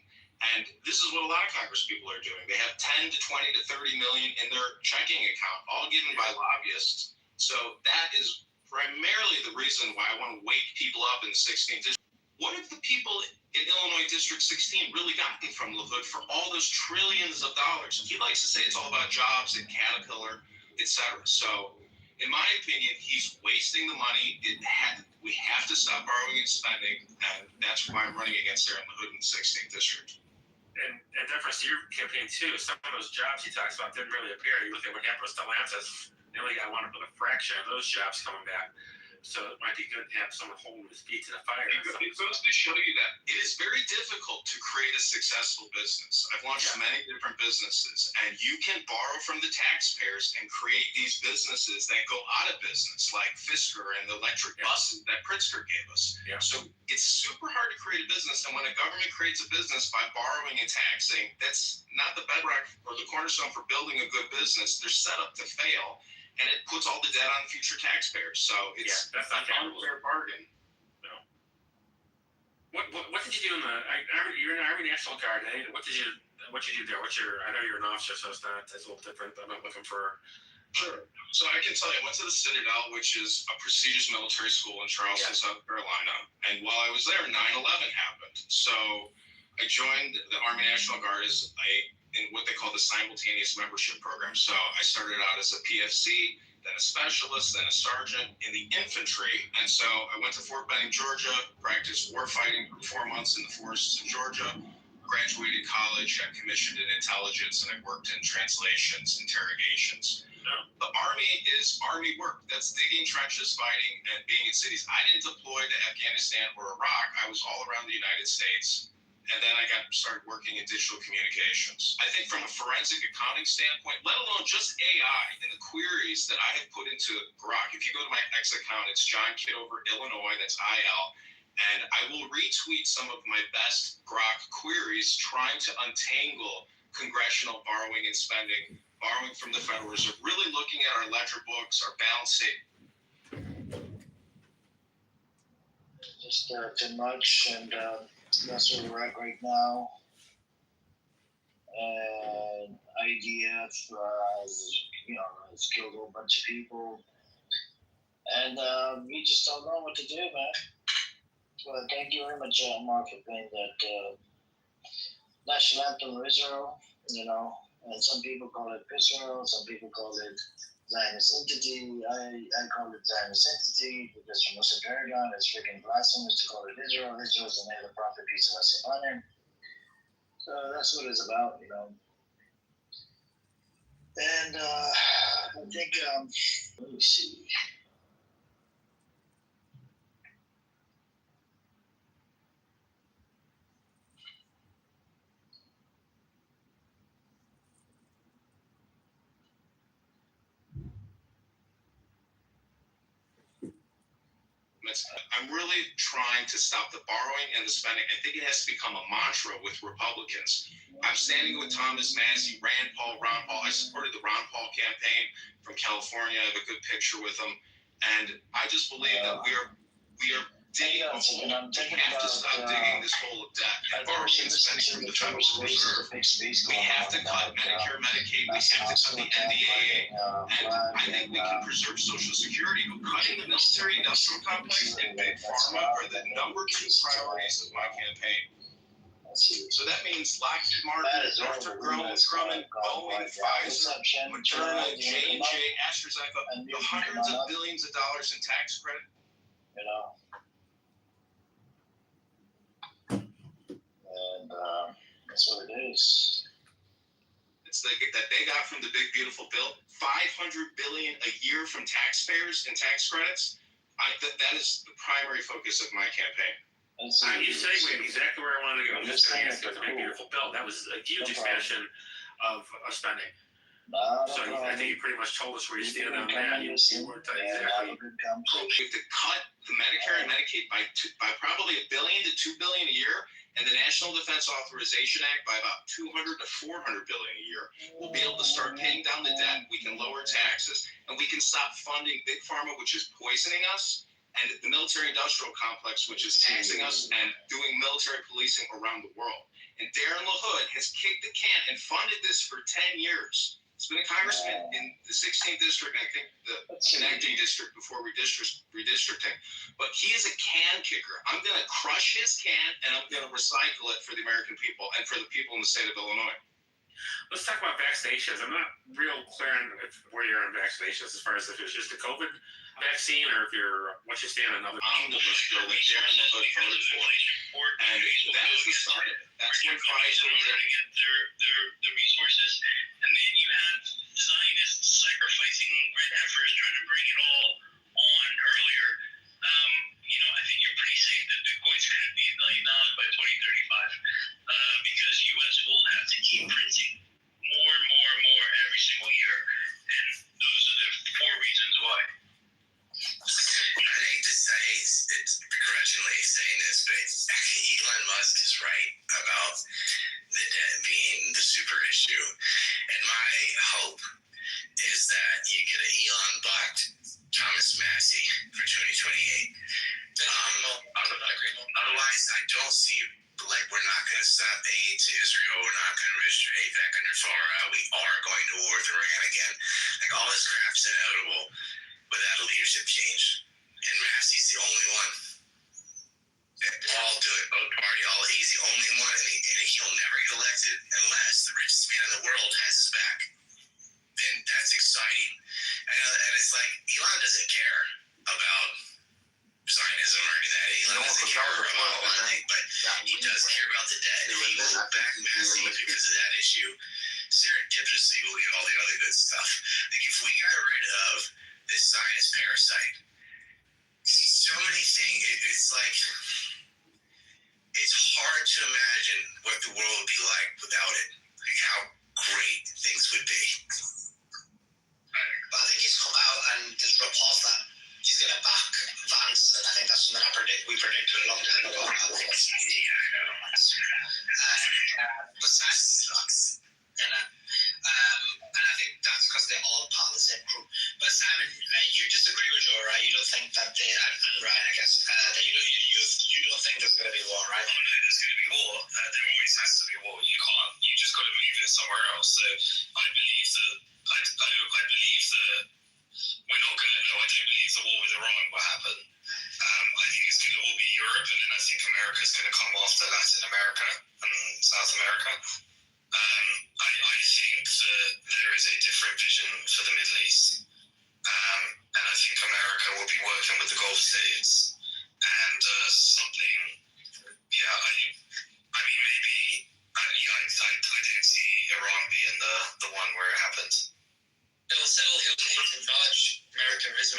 And this is what a lot of Congress people are doing. They have 10 to 20 to 30 million in their checking account, all given by lobbyists. So that is primarily the reason why I want to wake people up in the 16th district. What have the people in Illinois District 16 really gotten from LaHood for all those trillions of dollars? He likes to say it's all about jobs and Caterpillar, etc. So, in my opinion, he's wasting the money. We have to stop borrowing and spending, and that's why I'm running against Darren LaHood in the 16th District. And deference to your campaign, too, some of those jobs he talks about didn't really appear. You look at what happened with Stellantis, they only got one of a fraction of those jobs coming back. So it might be good to have someone holding his feet to the fire. It goes to show you that it is very difficult to create a successful business. I've launched many different businesses, and you can borrow from the taxpayers and create these businesses that go out of business, like Fisker and the electric buses that Pritzker gave us. So it's super hard to create a business, and when a government creates a business by borrowing and taxing, that's not the bedrock or the cornerstone for building a good business. They're set up to fail. And it puts all the debt on future taxpayers. So it's an unfair bargain. No. What did you do in the you're in the Army National Guard? Eh? What did you do there? I know you're an officer, so it's a little different. I'm not looking for. Sure. So I can tell you, I went to the Citadel, which is a prestigious military school in Charleston, South Carolina. And while I was there, 9/11 happened. So I joined the Army National Guard in what they call the simultaneous membership program. So I started out as a PFC, then a specialist, then a sergeant in the infantry. And so I went to Fort Benning, Georgia, practiced war fighting for 4 months in the forests of Georgia, graduated college, got commissioned in intelligence, and I worked in translations, interrogations. The Army is Army work. That's digging trenches, fighting, and being in cities. I didn't deploy to Afghanistan or Iraq. I was all around the United States. And then I started working in digital communications. I think from a forensic accounting standpoint, let alone just AI and the queries that I have put into Grok. If you go to my X account, it's John Kitover, Illinois, that's IL. And I will retweet some of my best Grok queries trying to untangle congressional borrowing and spending, borrowing from the Federal Reserve, really looking at our ledger books, our balance sheet. Just too much, and that's where we're at right now. And IDF has killed a whole bunch of people, and we just don't know what to do, man. Well, thank you very much, Mark, for playing that national anthem of Israel. And some people call it Israel, some people call it Zionist entity. I call it Zionist entity because from Muslim paradigm, it's freaking blasphemous to call it Israel. Israel is the name of the prophet, peace and blessing on him. So that's what it's about, And I think, let me see. I'm really trying to stop the borrowing and the spending. I think it has to become a mantra with Republicans. I'm standing with Thomas Massey, Rand Paul, Ron Paul. I supported the Ron Paul campaign from California. I have a good picture with him. And I just believe that we are digging a hole. We have to stop digging this hole of debt and borrowing and spending from the Federal Reserve. We have to cut Medicare, Medicaid. We have to cut the NDAA. And I think we can preserve Social Security, but cutting the military industrial complex and big pharma are the number 2 priorities of my campaign. So that means Lockheed Martin, Northrop Grumman, Boeing, Pfizer, Moderna, J&J, AstraZeneca, the hundreds of billions of dollars in tax credit. And that's what it is. It's that they got from the big beautiful bill, $500 billion a year from taxpayers and tax credits. That is the primary focus of my campaign. You segued exactly where I wanted to go. Just going to ask about the big beautiful bill. That was a huge expansion of spending. So I think you pretty much told us where you stand on that. You weren't exactly. We have to cut the Medicare and Medicaid by probably $1 billion to $2 billion a year, and the National Defense Authorization Act by about $200 to $400 billion a year. We'll be able to start paying down the debt. We can lower taxes, and we can stop funding big pharma, which is poisoning us, and the military-industrial complex, which is taxing us and doing military policing around the world. And Darren LaHood has kicked the can and funded this for 10 years. He's been a congressman in the 16th district, and I think the connecting district before redistricting. But he is a can kicker. I'm going to crush his can, and I'm going to recycle it for the American people and for the people in the state of Illinois. Let's talk about vaccinations. I'm not real clear on where you're on vaccinations as far as if it's just a COVID vaccine or if what you stand on other omnibus bill that Darren LaHood voted for. And that is the start of it. That's when Pfizer was able to get the resources. And then you have Zionists sacrificing red heifers trying to bring it all on earlier. I think you're pretty safe that Bitcoin's going to be $1 million by 2035 because U.S. will have to keep printing more and more and more every single year. And those are the 4 reasons why. I hate begrudgingly saying this, but Elon Musk is right about the debt being the super issue. And my hope is that you get an Elon-backed Thomas for 2028. Otherwise, I don't see, like, we're not going to stop aid to Israel. We're not going to register aid back under FARA. We are going to war with Iran again. Like, all this crap's inevitable without a leadership change. And Massey's the only one. All do it, both party, all he's the only one, and he'll never get elected unless the richest man in the world has his back. And that's exciting. And it's like, Elon doesn't care about Zionism or any of that. Elon doesn't care about a lot of things, but he does care about the debt. And he will back Massey because of that issue. Serendipitously, we'll get all the other good stuff. Like, if we got rid of this Zionist parasite, so many things, it's like, it's hard to imagine what the world would be like without it. Like, how great things would be. But I think he's come out and there's reports that he's going to back Vance, and I think that's something we predicted a long time ago. Yeah, I know. But that sucks, you know. And I think that's because they're all part of the same group. But Simon, you disagree with Joe, right? You don't think that and Ryan, I guess, that you don't think there's going to be war, right? Oh, no, there's going to be war. There always has to be war. You just got to move it somewhere else. So I believe that we're not going to know. I don't believe the war with Iran will happen. I think it's going to all be Europe, and then I think America's going to come after Latin America and South America. I think that there is a different vision for the Middle East. And I think America will be working with the Gulf states and something, I mean, maybe, I didn't see Iran being the one where it happens. It'll settle in Dodge, America is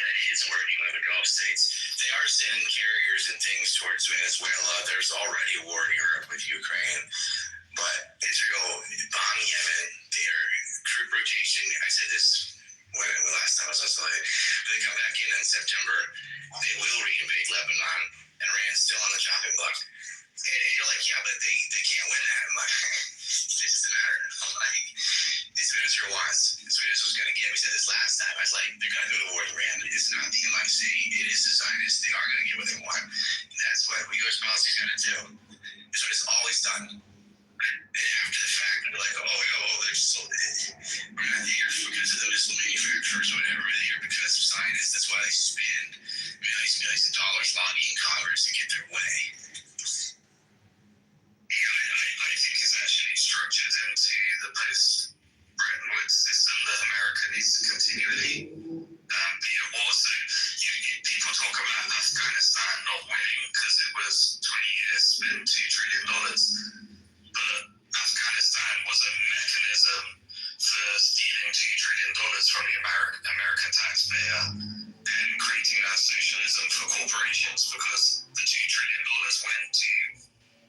working with the Gulf states. They are sending carriers and things towards Venezuela. There's already a war in Europe with Ukraine. But Israel bombed Yemen. Their troop rotation, I said this when last time I was on Sunday, they come back in September. They will re-invade Lebanon, and Iran's still on the chopping block. And you're like, yeah, but they can't win that. I'm like, it doesn't matter. I'm like, it's what Israel wants. It's what Israel's going to get. We said this last time. I was like, they're going to go to war with Iran. It's not the MIC. It is the Zionists. They are going to get what they want. And that's what U.S. policy is going to do. It's what it's always done. After the fact, they're like, we're not here because of the missile manufacturers or whatever. We're here because of Zionists. That's why they spend millions of dollars lobbying Congress to get their way. I think it's actually structured into the post-Bretton Woods system that America needs to continually be at war. So people talk about Afghanistan not winning because it was 20 years, spent $2 trillion. But Afghanistan was a mechanism for stealing $2 trillion from the American taxpayer and creating that socialism for corporations, because the $2 trillion went to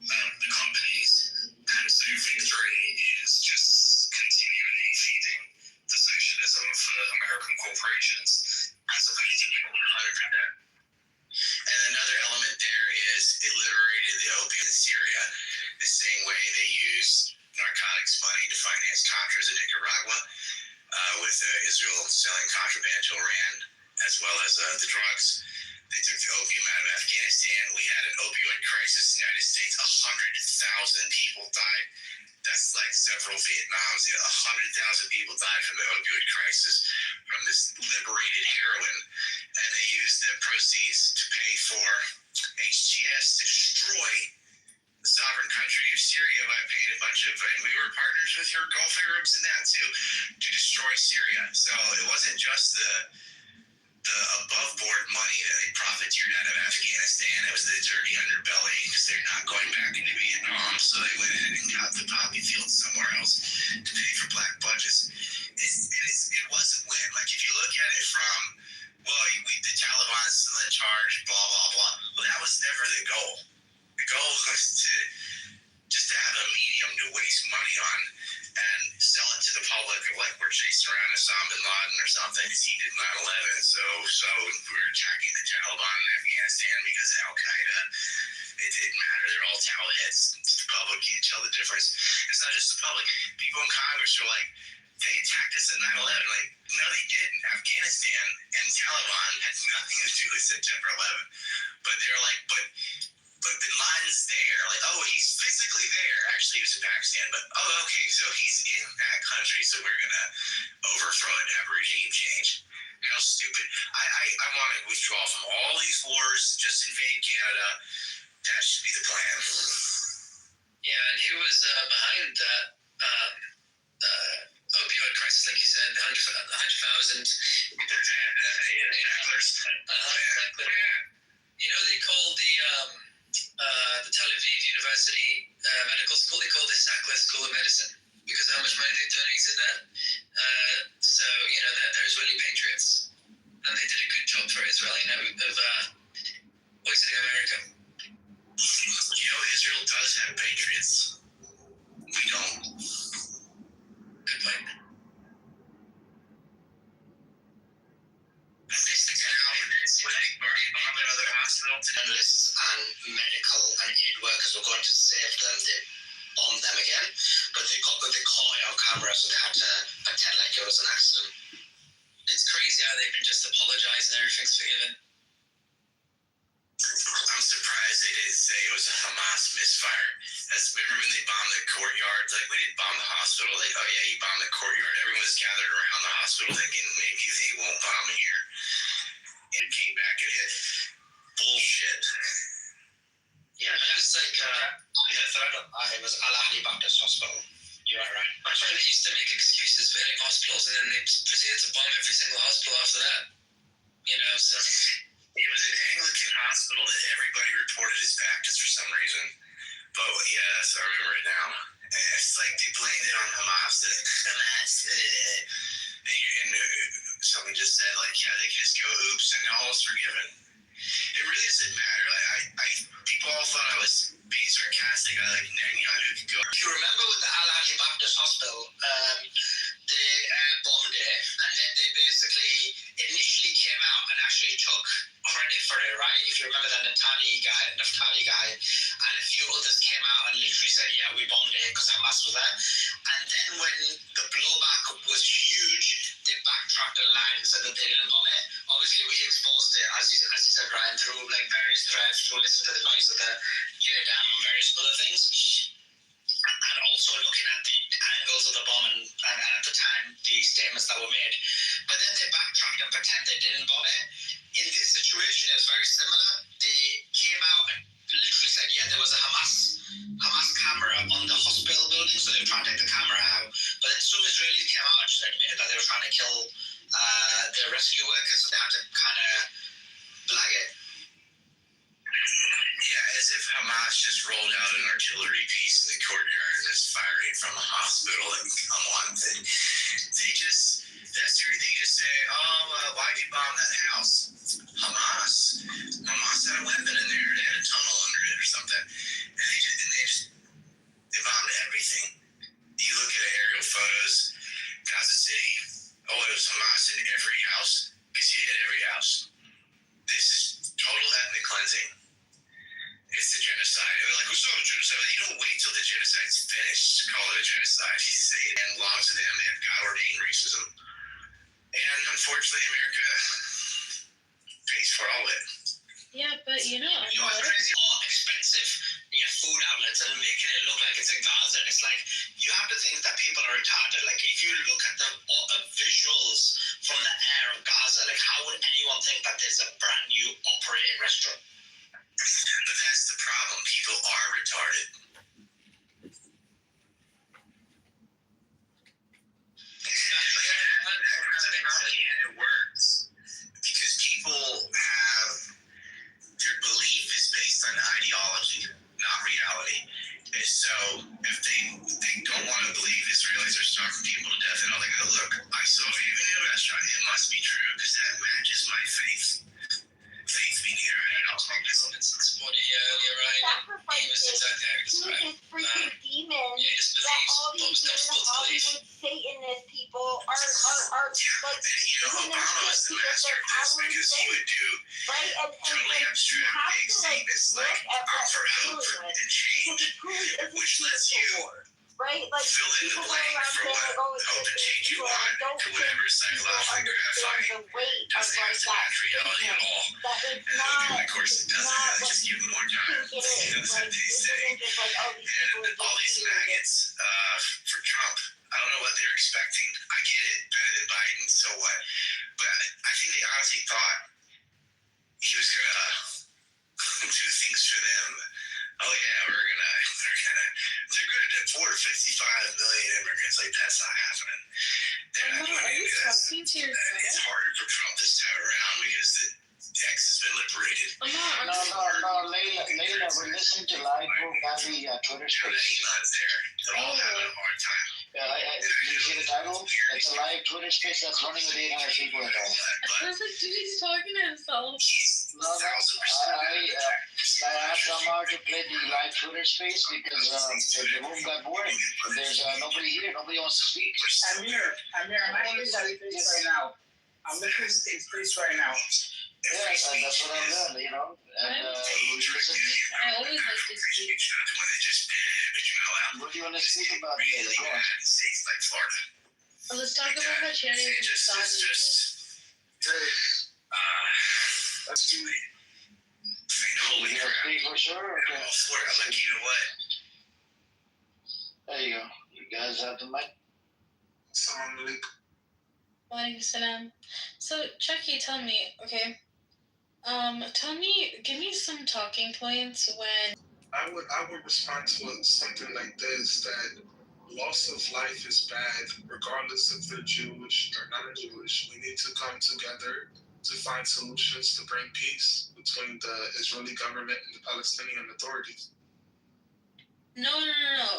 the companies. And so victory is just continually feeding the socialism for American corporations as opposed to 100%. And another element there is it liberated the opium in Syria the same way they used narcotics money to finance Contras in Nicaragua, with Israel selling contraband to Iran, as well as the drugs. They took the opium out of Afghanistan. We had an opioid crisis in the United States. 100,000 people died. That's like several Vietnams. 100,000 people died from the opioid crisis from this liberated heroin. And they used the proceeds to pay for HTS to destroy the sovereign country of Syria by paying a bunch of, and we were partners with your Gulf Arabs in that too, to destroy Syria. So it wasn't just the above board money that they profiteered out of Afghanistan. It was the dirty underbelly, because they're not going back into Vietnam, so they went in and got the poppy fields somewhere else to pay for black budgets. It wasn't win. Like, if you look at it from, the Taliban's still in charge, blah, blah, blah. Well, that was never the goal. The goal was just to have a medium to waste money on and sell it to the public, like we're chasing around Osama bin Laden or something, as he did 9/11. So we're attacking the Taliban in Afghanistan because of Al-Qaeda. It didn't matter. They're all towel heads. The public can't tell the difference. It's not just the public. People in Congress are like, they attacked us at 9/11. Like, no, they didn't. Afghanistan and Taliban had nothing to do with September 11th. But they're like, but Bin Laden's there. Like, oh, he's physically there. Actually, he was in Pakistan. But, oh, okay, so he's in that country, so we're going to overthrow it and have regime change. How stupid. I want to withdraw from all these wars, just invade Canada. That should be the plan. Yeah, and he was behind that opioid crisis, like you said, 100,000 hecklers. You know, they call the Tel Aviv University Medical School, they call it Sackler School of Medicine because of how much money they donate to that. So, you know, they're Israeli patriots. And they did a good job for Israel, you know, of poisoning America. You know, Israel does have patriots. We don't. Good point. Another hospital. Journalists and medical and aid workers were going to save them. They bombed them again, but they caught it on camera, so they had to pretend like it was an accident. It's crazy how they can just apologize and everything's forgiven. I'm surprised they didn't say it was a Hamas misfire. Remember when they bombed the courtyard? Like, we didn't bomb the hospital. Like, oh yeah, you bombed the courtyard. Everyone was gathered around the hospital thinking maybe they won't bomb here. And it came back and hit. Bullshit. Yeah, it's like, It was Al Ahli Baptist Hospital. You're right. my friend that used to make excuses for hitting hospitals and then they proceeded to bomb every single hospital after that. You know, so. It was an Anglican hospital that everybody reported as Baptist for some reason. But yeah, I remember it now. It's like they blamed it on Hamas. And someone just said, like, yeah, they can just go, oops, and all is forgiven. It really doesn't matter. Like, people all thought I was being sarcastic. I like, Netanyahu could go. You remember with the Al Ahli Baptist Hospital, they bombed it, and then they basically initially came out and actually took credit for it, right? If you remember that Naftali guy, and a few others came out and literally said, yeah, we bombed it because Hamas was there. And then when the blowback was huge, they backtracked and lied and said that they didn't bomb it. Obviously, we exposed it, as you said, Ryan, through like various threads, to listen to the noise of the unit dam and various other things. And also looking at the angles of the bomb and at the time the statements that were made. But then they backtracked and pretend they didn't bomb it. In this situation, it was very similar. They came out and literally said, yeah, there was a Hamas camera on the hospital building, so they were trying to take the camera out. But then some Israelis came out and just admitted that they were trying to kill their rescue workers, so they had to kind of flag it. Yeah, as if Hamas just rolled out an artillery piece in the courtyard and is firing from a hospital and unwanted. They just say, oh, why'd you bomb that house? Hamas had a weapon in there. They had a tunnel under it or something. And they bombed everything. You look at aerial photos, Gaza City, oh, it was Hamas in every house because you hit every house. This is total ethnic cleansing. It's a genocide. They're like, who's not a genocide? But you don't wait till the genocide's finished to call it a genocide. You say it belongs to them. They have God-ordained racism. And unfortunately, America pays for all of it. Yeah, but You know what's crazy? All expensive food outlets and making it look like it's in Gaza. And it's like, you have to think that people are retarded. Like, if you look at the visuals from the air of Gaza, like, how would anyone think that there's a brand new operating restaurant? But that's the problem. People are retarded. It works because people have their belief is based on ideology, not reality. And so if they don't want to believe Israelis are starving people to death, and I'm like, oh, look, I saw you in a restaurant. It must be true because that matches my faith. Faith meaning I don't know. It's what earlier, right? He was exactly how he described. His freaking demons Yeah, he just that believes all what these was not weird supposed to believe. Hollywood Satanist people are like And Obama was the master of this because he would do right? And totally you abstract have big to statements look like at I'm what for we're hope dealing with and change, because it truly is a which lets you spiritual war. right? Like fill in the people go blank around for saying, what like, oh, it's hope and just change you people, and want don't to think whatever people psychologically understand gratifying the weight of doesn't have like to that match reality at statement. all. That it's And not, of course it it's doesn't. not It's what just you give them more think time. it is. That's what Like, they this say. isn't just like, oh, these people And are all these just weird. maggots for Trump, I don't know what they're expecting. I get it, better than Biden, so what? But I think they honestly thought he was gonna do things for them. Oh yeah, they're gonna deport 55 million immigrants. Like, that's not happening. They're not going to do this. And it's harder for Trump this time around because the X has been liberated. No, Layla, we're listening to live Gandhi Twitter space. Elon's there. They're all having a hard time. Yeah, did you see the title? It's a live Twitter space that's running with 800 people in there. I was like, dude, he's talking to himself. No, I asked Amar to play the live Twitter space because the room got boring. There's nobody here. Nobody wants to speak. Amir, I'm actually in that space right now. I'm looking at the space right now. Yeah, that's what I'm doing, you know. And I always like to speak. What do you want to speak about, Layla? Go on. Like Florida. Oh, let's talk about how Channing is That's too late. Holy crap. Speak for sure? Okay. Florida, I'm like, you know what? There you go. You guys have the mic. Assalamu alaikum. Walaikum salam. So, Chucky, tell me, okay? Give me some talking points when... I would respond to something like this, that loss of life is bad, regardless if they're Jewish or non-Jewish. We need to come together to find solutions to bring peace between the Israeli government and the Palestinian authorities. No.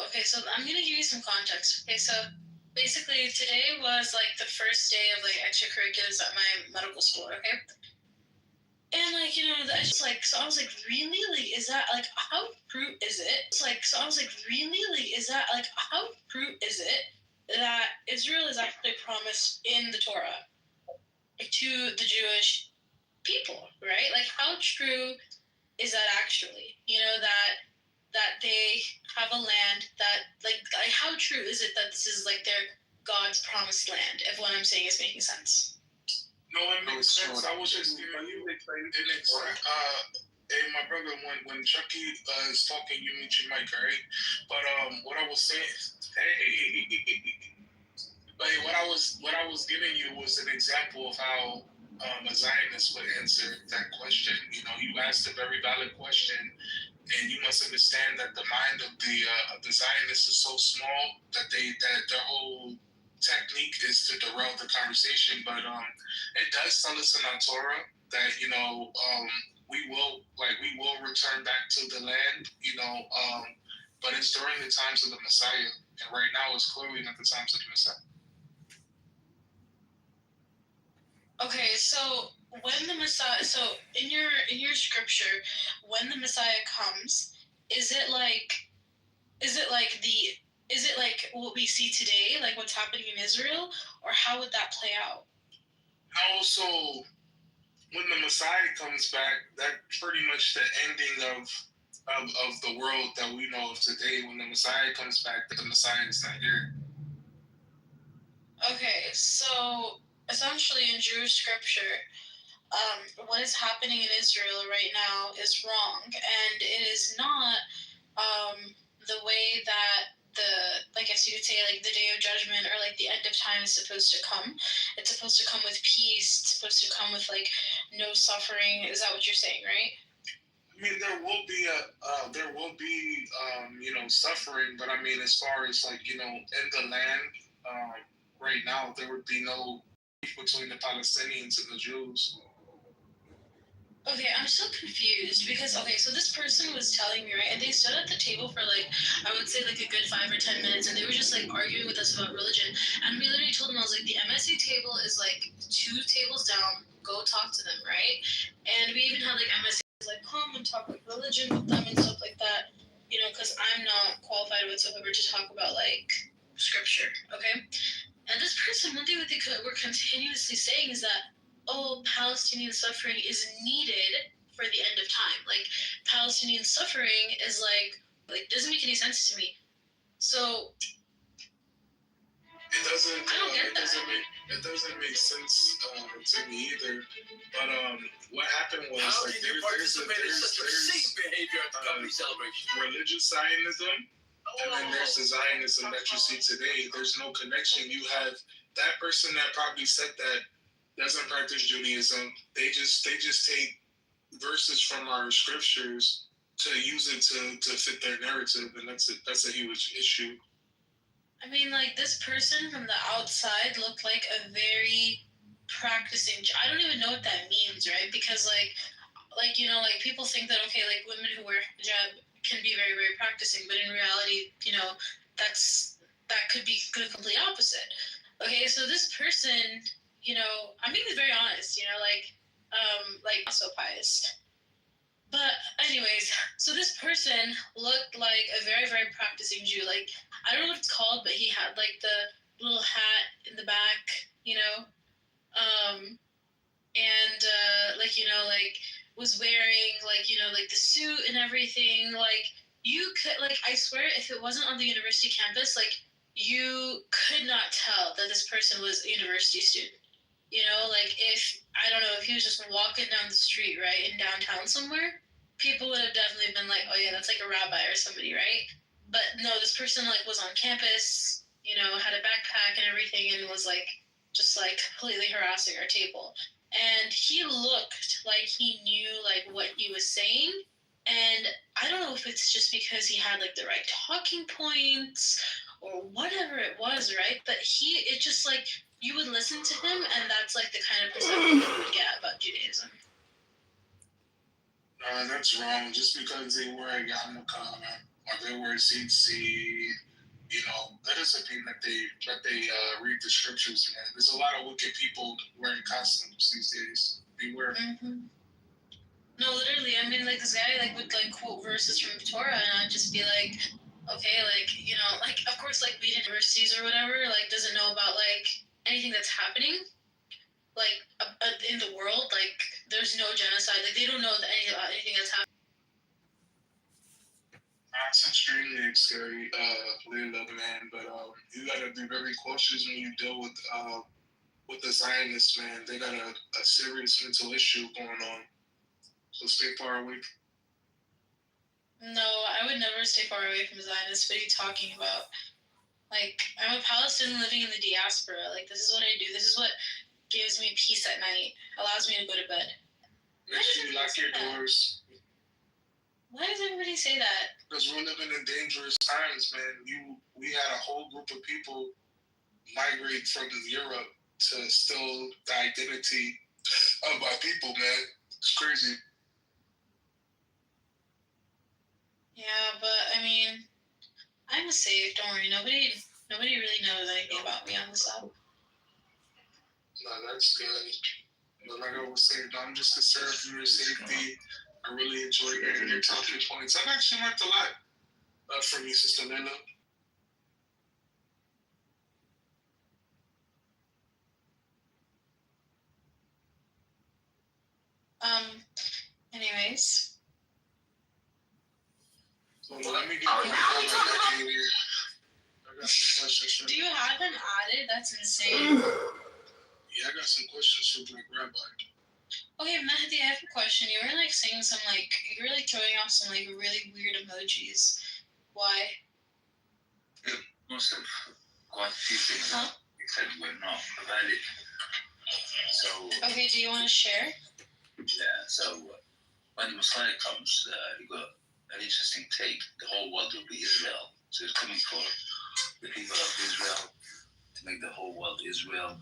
Okay, so I'm going to give you some context. Okay, so basically today was like the first day of like extracurriculars at my medical school, okay? And like, you know, I just like, so I was like, really? Like, is that like, how true is it? It's like, so I was like, really? Like, is that like, how true is it that Israel is actually promised in the Torah to the Jewish people, right? Like, how true is that actually? You know, that they have a land that, like how true is it that this is like their God's promised land, if what I'm saying is making sense? No, it makes sense. I was just giving you it makes sense. Hey, my brother, when Chucky is talking, you mute your mic, right? But what I was saying, what I was giving you was an example of how a Zionist would answer that question. You know, you asked a very valid question, and you must understand that the mind of the Zionists is so small that their whole technique is to derail the conversation. But it does tell us in our Torah that, you know, we will return back to the land, you know, but it's during the times of the Messiah, and right now it's clearly not the times of the Messiah. Okay, so when the Messiah, so in your scripture, when the Messiah comes, is it like what we see today, like what's happening in Israel, or how would that play out? No, so when the Messiah comes back, that's pretty much the ending of the world that we know of today. When the Messiah comes back, the Messiah is not here. Okay, so essentially in Jewish scripture, what is happening in Israel right now is wrong, and it is not the way that I guess you could say, like the day of judgment or like the end of time is supposed to come. It's supposed to come with peace. It's supposed to come with like no suffering. Is that what you're saying, right? I mean, there will be you know, suffering, but I mean, as far as like, you know, in the land right now, there would be no beef between the Palestinians and the Jews. Okay, I'm so confused because, okay, so this person was telling me, right, and they stood at the table for like, I would say like a good 5 or 10 minutes, and they were just like arguing with us about religion, and we literally told them, I was like, the MSA table is like 2 tables down, go talk to them, right? And we even had like MSA like come and talk like religion with them and stuff like that, you know, because I'm not qualified whatsoever to talk about like scripture, okay? And this person, one thing that they were continuously saying is that, oh, Palestinian suffering is needed for the end of time. Like, Palestinian suffering is like doesn't make any sense to me. So It doesn't. I don't get that. It doesn't make sense to me either. But what happened was How like can you participate in such obscene behavior at the company celebration? religious Zionism, and then there's the Zionism that you see today. There's no connection. You have that person that probably said that doesn't practice Judaism. They just take verses from our scriptures to use it to fit their narrative, and that's a huge issue. I mean, like, this person from the outside looked like a very practicing. I don't even know what that means, right? Because, like you know, like, people think that, okay, like, women who wear hijab can be very, very practicing, but in reality, you know, that could be the complete opposite. Okay, so this person, you know, I'm being very honest, you know, like, not so pious. But anyways, so this person looked like a very, very practicing Jew. Like, I don't know what it's called, but he had like the little hat in the back, you know, and like, you know, like, was wearing like, you know, like the suit and everything. Like, you could, like, I swear, if it wasn't on the university campus, like, you could not tell that this person was a university student. You know, like, if I don't know, if he was just walking down the street, right, in downtown somewhere, people would have definitely been like, oh yeah, that's like a rabbi or somebody, right? But no, this person like was on campus, you know, had a backpack and everything, and was like just like completely harassing our table. And he looked like he knew like what he was saying. And I don't know if it's just because he had like the right talking points or whatever it was, right? But it just like, you would listen to him, and that's like the kind of perception you would get about Judaism. That's wrong. Just because they wear a yarmulke or they wear tzitzit, you know, that doesn't mean that they read the scriptures. Man, there's a lot of wicked people wearing costumes these days. Beware. Mm-hmm. No, literally. I mean, like, this guy like would like quote verses from Torah, and I'd just be like, okay, like, you know, like, of course, like, we didn't universities or whatever, like, doesn't know about like anything that's happening, like, in the world. Like, there's no genocide. Like, they don't know that anything that's happening. That's extremely scary, Linda, man. But you gotta be very cautious when you deal with the Zionists, man. They got a serious mental issue going on. So stay far away. No, I would never stay far away from Zionists. What are you talking about? Like, I'm a Palestinian living in the diaspora. Like, this is what I do. This is what gives me peace at night, allows me to go to bed. Make sure you lock your doors. Why does everybody say that? Because we're living in dangerous times, man. We had a whole group of people migrate from Europe to steal the identity of our people, man. It's crazy. Yeah, but I mean, I'm safe. Don't worry. Nobody really knows anything about me on this app. No, that's good. But like I was saying, I'm just concerned for your safety. I really enjoy hearing your talking points. I've actually learned a lot from you, Sister Linda. Anyways. So let me get back in here. I got some questions. Do you have him added? That's insane. Yeah, I got some questions for Black Rabbi. Okay, Mehdi, I have a question. You were like saying some like, you were like throwing off some like really weird emojis. Why? Most of quite a few things you said were not valid. So. Okay, do you want to share? Yeah, so when the Messiah comes, you got an interesting take. The whole world will be Israel. So it's coming for the people of Israel to make the whole world Israel.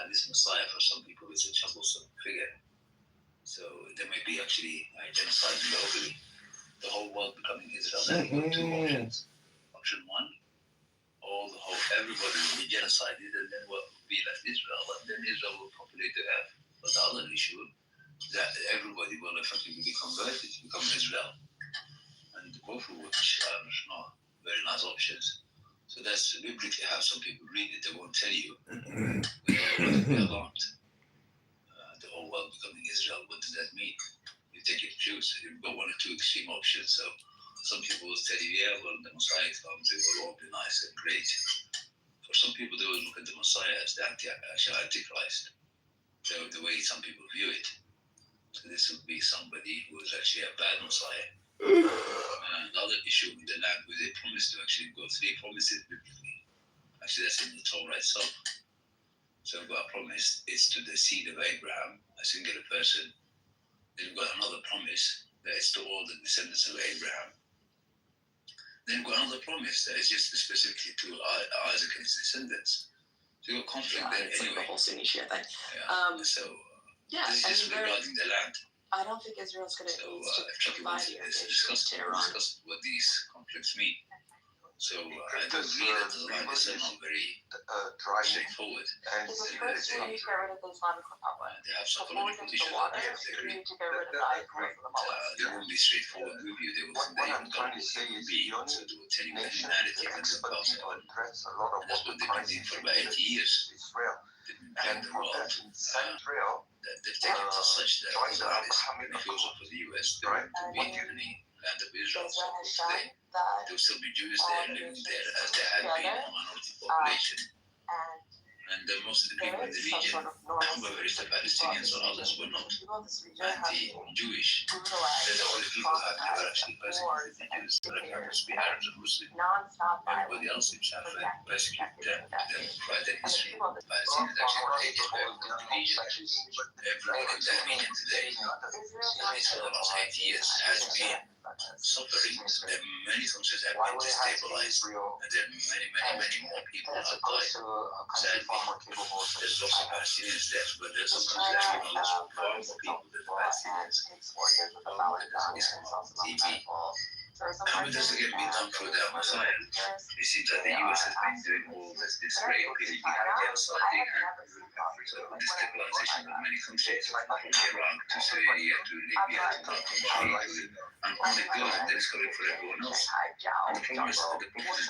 This Messiah, for some people, is a troublesome figure. So there may be actually genocide globally. The whole world becoming Israel. Then you got two options. Option one, everybody will be genocided, and then what will be left Israel, and then Israel will populate the earth. But the other issue that everybody will effectively be converted to become Israel. And both of which are not very nice options. So that's biblically how some people read it. They won't tell you. Be alarmed. The whole world becoming Israel. What does that mean? You take it choose. You've got one or two extreme options. So some people will tell you, yeah, well, the Messiah comes, it will all be nice and great. For some people, they will look at the Messiah as the Antichrist, the way some people view it. So this would be somebody who is actually a bad Messiah. Another issue with the land, where they promised to actually go 3 promises biblically. Actually, that's in the Torah itself. So God promised it's to the seed of Abraham, a singular person. Then we've got another promise that it's to all the descendants of Abraham. Then we've got another promise that is just specifically to Isaac and his descendants. So you've got conflict there anyway. Like the whole Sunni Shia thing. Yeah. This is just regarding the land. I don't think Israel's going to provide you discuss what these conflicts mean. So I do agree that the Zionists are not very straightforward. Because first you need to get rid of the Islamic Republic. They have some Before we get to the water, you need to get rid of the Ayatollahs and the mullahs. They won't be straightforward with you. They will say they will tell you the humanity and the cause of it. And that's what they've been doing for about 80 years. They've been playing the role that they've taken to such that the Zionists, if it was up for the US, they wouldn't be given the land of Israel. So today, there will still be Jews there living there as there had been a minority population. And most of the people in the region, whether it's the Palestinians or others, were not anti-Jewish. They're the only people that were actually persecuted the Jews. There happens to be Arabs and Muslims. Everybody else seems to have persecuted them throughout their history. Palestinians actually take it back to the region. Everyone in that region today, at least for the last 8 years, has been suffering. Many countries have been destabilized, and there are many more people have died. Sadly, there's lots of Palestinians dead, but there's some countries that have lost far more people than the Palestinians. TV. How does it get being done for the Messiah? It seems that the US has been doing all this great pillaging and genociding and destabilization of many countries, from Iraq to Syria to Libya to our country, and only good, and then it's coming for everyone else. And the problem is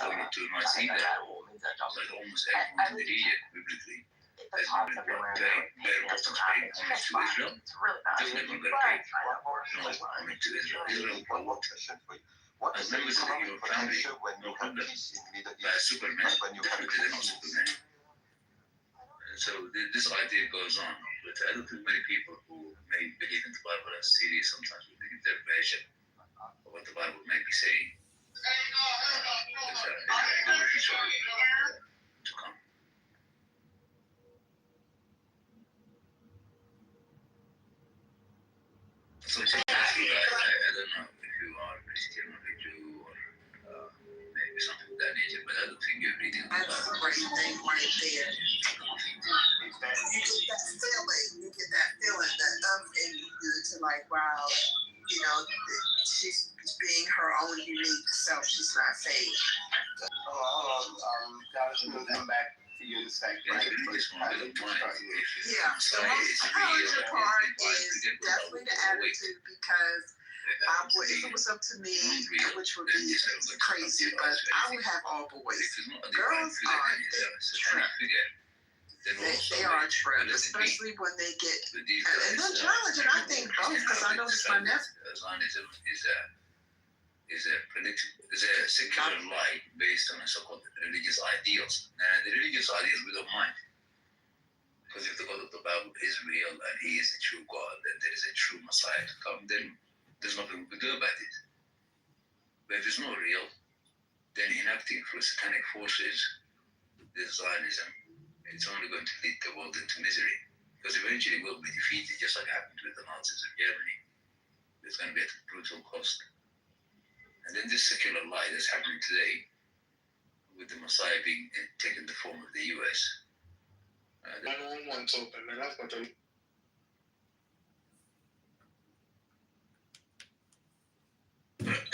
going into nice either. Like almost everyone in the region, biblically, has been very often paying homage to Israel. They've never been paid no homage to Israel. Israel for what? As members of the human family, no problem. But as Superman, definitely they're not Superman. So this idea goes on, but I don't think many people who may believe in the Bible are serious sometimes will believe their version of what the Bible may be saying. To come. So I don't know if you are Christian or a Jew or maybe something of that nature, but I don't think you're reading the Bible. That's a great thing right there. You get that feeling that in you to like, wow, you know, she's being her own unique self. She's not fake. Guys, we'll come back to you in a second. Yeah, the most challenging part is definitely the attitude because if it was up to me, which would be crazy, but I would have all boys. Girls are they are a trend, especially when they get and they're challenging. I think both because I noticed my nephew. Zionism is a secular lie based on so-called religious ideals. And the religious ideals we don't mind. Because if the God of the Bible is real and he is the true God, and there is a true Messiah to come, then there's nothing we can do about it. But if it's not real, then enacting through satanic forces this Zionism, it's only going to lead the world into misery. Because eventually we'll be defeated, just like happened with the Nazis of Germany. It's going to be at a brutal cost. And then this secular lie that's happening today, with the Messiah being taken the form of the US. One-on-one's open, man. That's what they...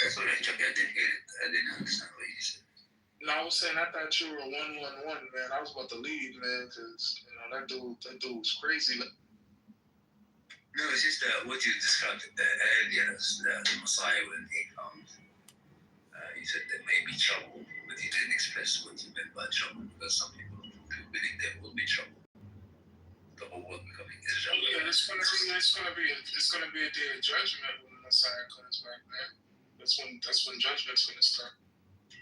Sorry, Chucky, I didn't hear it. I didn't understand what you said. No, I was saying I thought you were 111, man. I was about to leave, man, because that dude's crazy. No, it's just what you described earlier as the Messiah when he comes. You said there may be trouble, but you didn't express what you meant by trouble, because some people believe there will be trouble. The whole world becoming Israel. Yeah, it's gonna be a day of judgment when the Messiah comes back, man. That's when judgment's gonna start.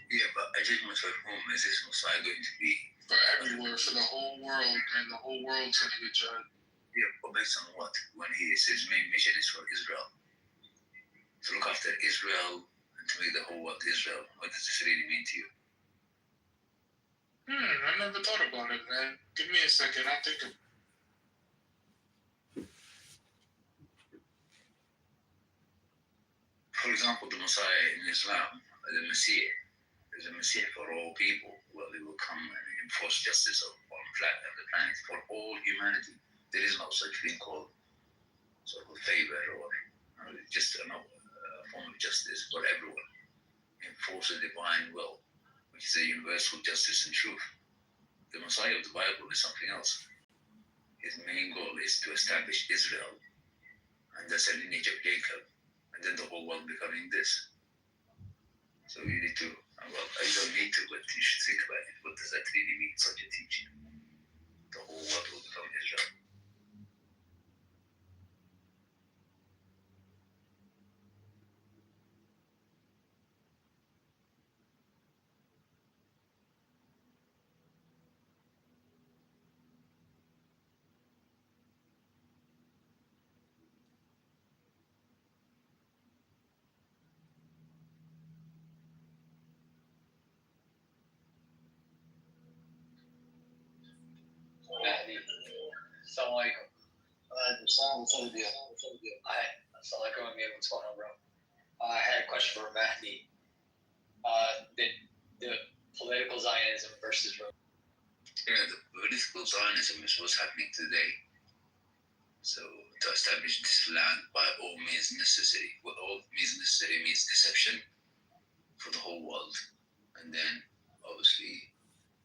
Yeah, but a judgment for whom is this Messiah going to be? For everywhere, for the whole world, and the whole world's gonna get judged. Yeah, but based on what? When he says main mission is for Israel. To look after Israel and to make the whole world Israel. What does this really mean to you? I never thought about it, man. Give me a second, I'll think of it. For example, the Messiah in Islam, the Messiah, is a Messiah for all people. Well, he will come and enforce justice on the planet for all humanity. There is no such thing called sort of favor or just a form of justice for everyone. Enforce a divine will, which is a universal justice and truth. The Messiah of the Bible is something else. His main goal is to establish Israel, and that's a lineage of Jacob, and then the whole world becoming this. So you need to, well, you don't need to, but you should think about it. What does that really mean, such a teaching? The whole world will become Israel. Assalamualaikum. Assalamualaikum. What's going on, bro? I had a question for Mahdi. The political Zionism versus Yeah, the political Zionism is what's happening today. So to establish this land by all means necessary. What all means necessary means deception for the whole world. And then obviously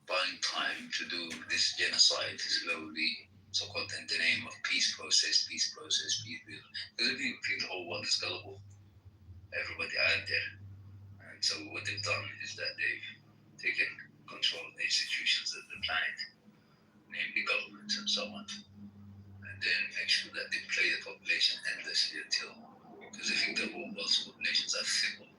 buying time to do this genocide slowly, so-called in the name of peace process. Because if you think the whole world is gullible, everybody out there. And so what they've done is that they've taken control of the institutions of the planet, namely governments and so on, and then make sure that they play the population endlessly because they think the whole world's populations are fickle.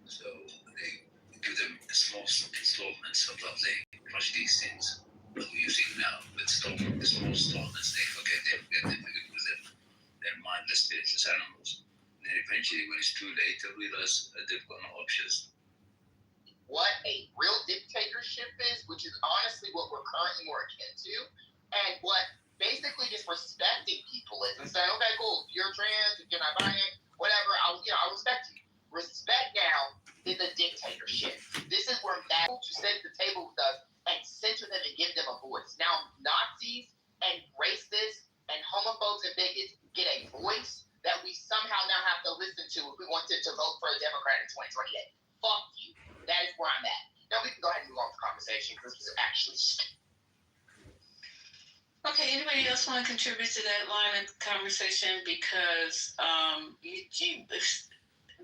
So they give them small installments. Sometimes they crush these things, like we're using now, but small installments, they forget because they're mindless, spiritless animals. And then eventually, when it's too late, they realize that they've got no options. What a real dictatorship is, which is honestly what we're currently more akin to, and what basically just respecting people is, and saying, okay, cool, if you're trans, if you're not buying, whatever, I'll respect you. Respect now is a dictatorship. This is where that to sit at the table with us and censor them and give them a voice. Now Nazis and racists and homophobes and bigots get a voice that we somehow now have to listen to if we wanted to vote for a Democrat in 2028. Fuck you. That is where I'm at. Now we can go ahead and move on with the conversation because this is actually Okay, anybody else want to contribute to that line of conversation? Because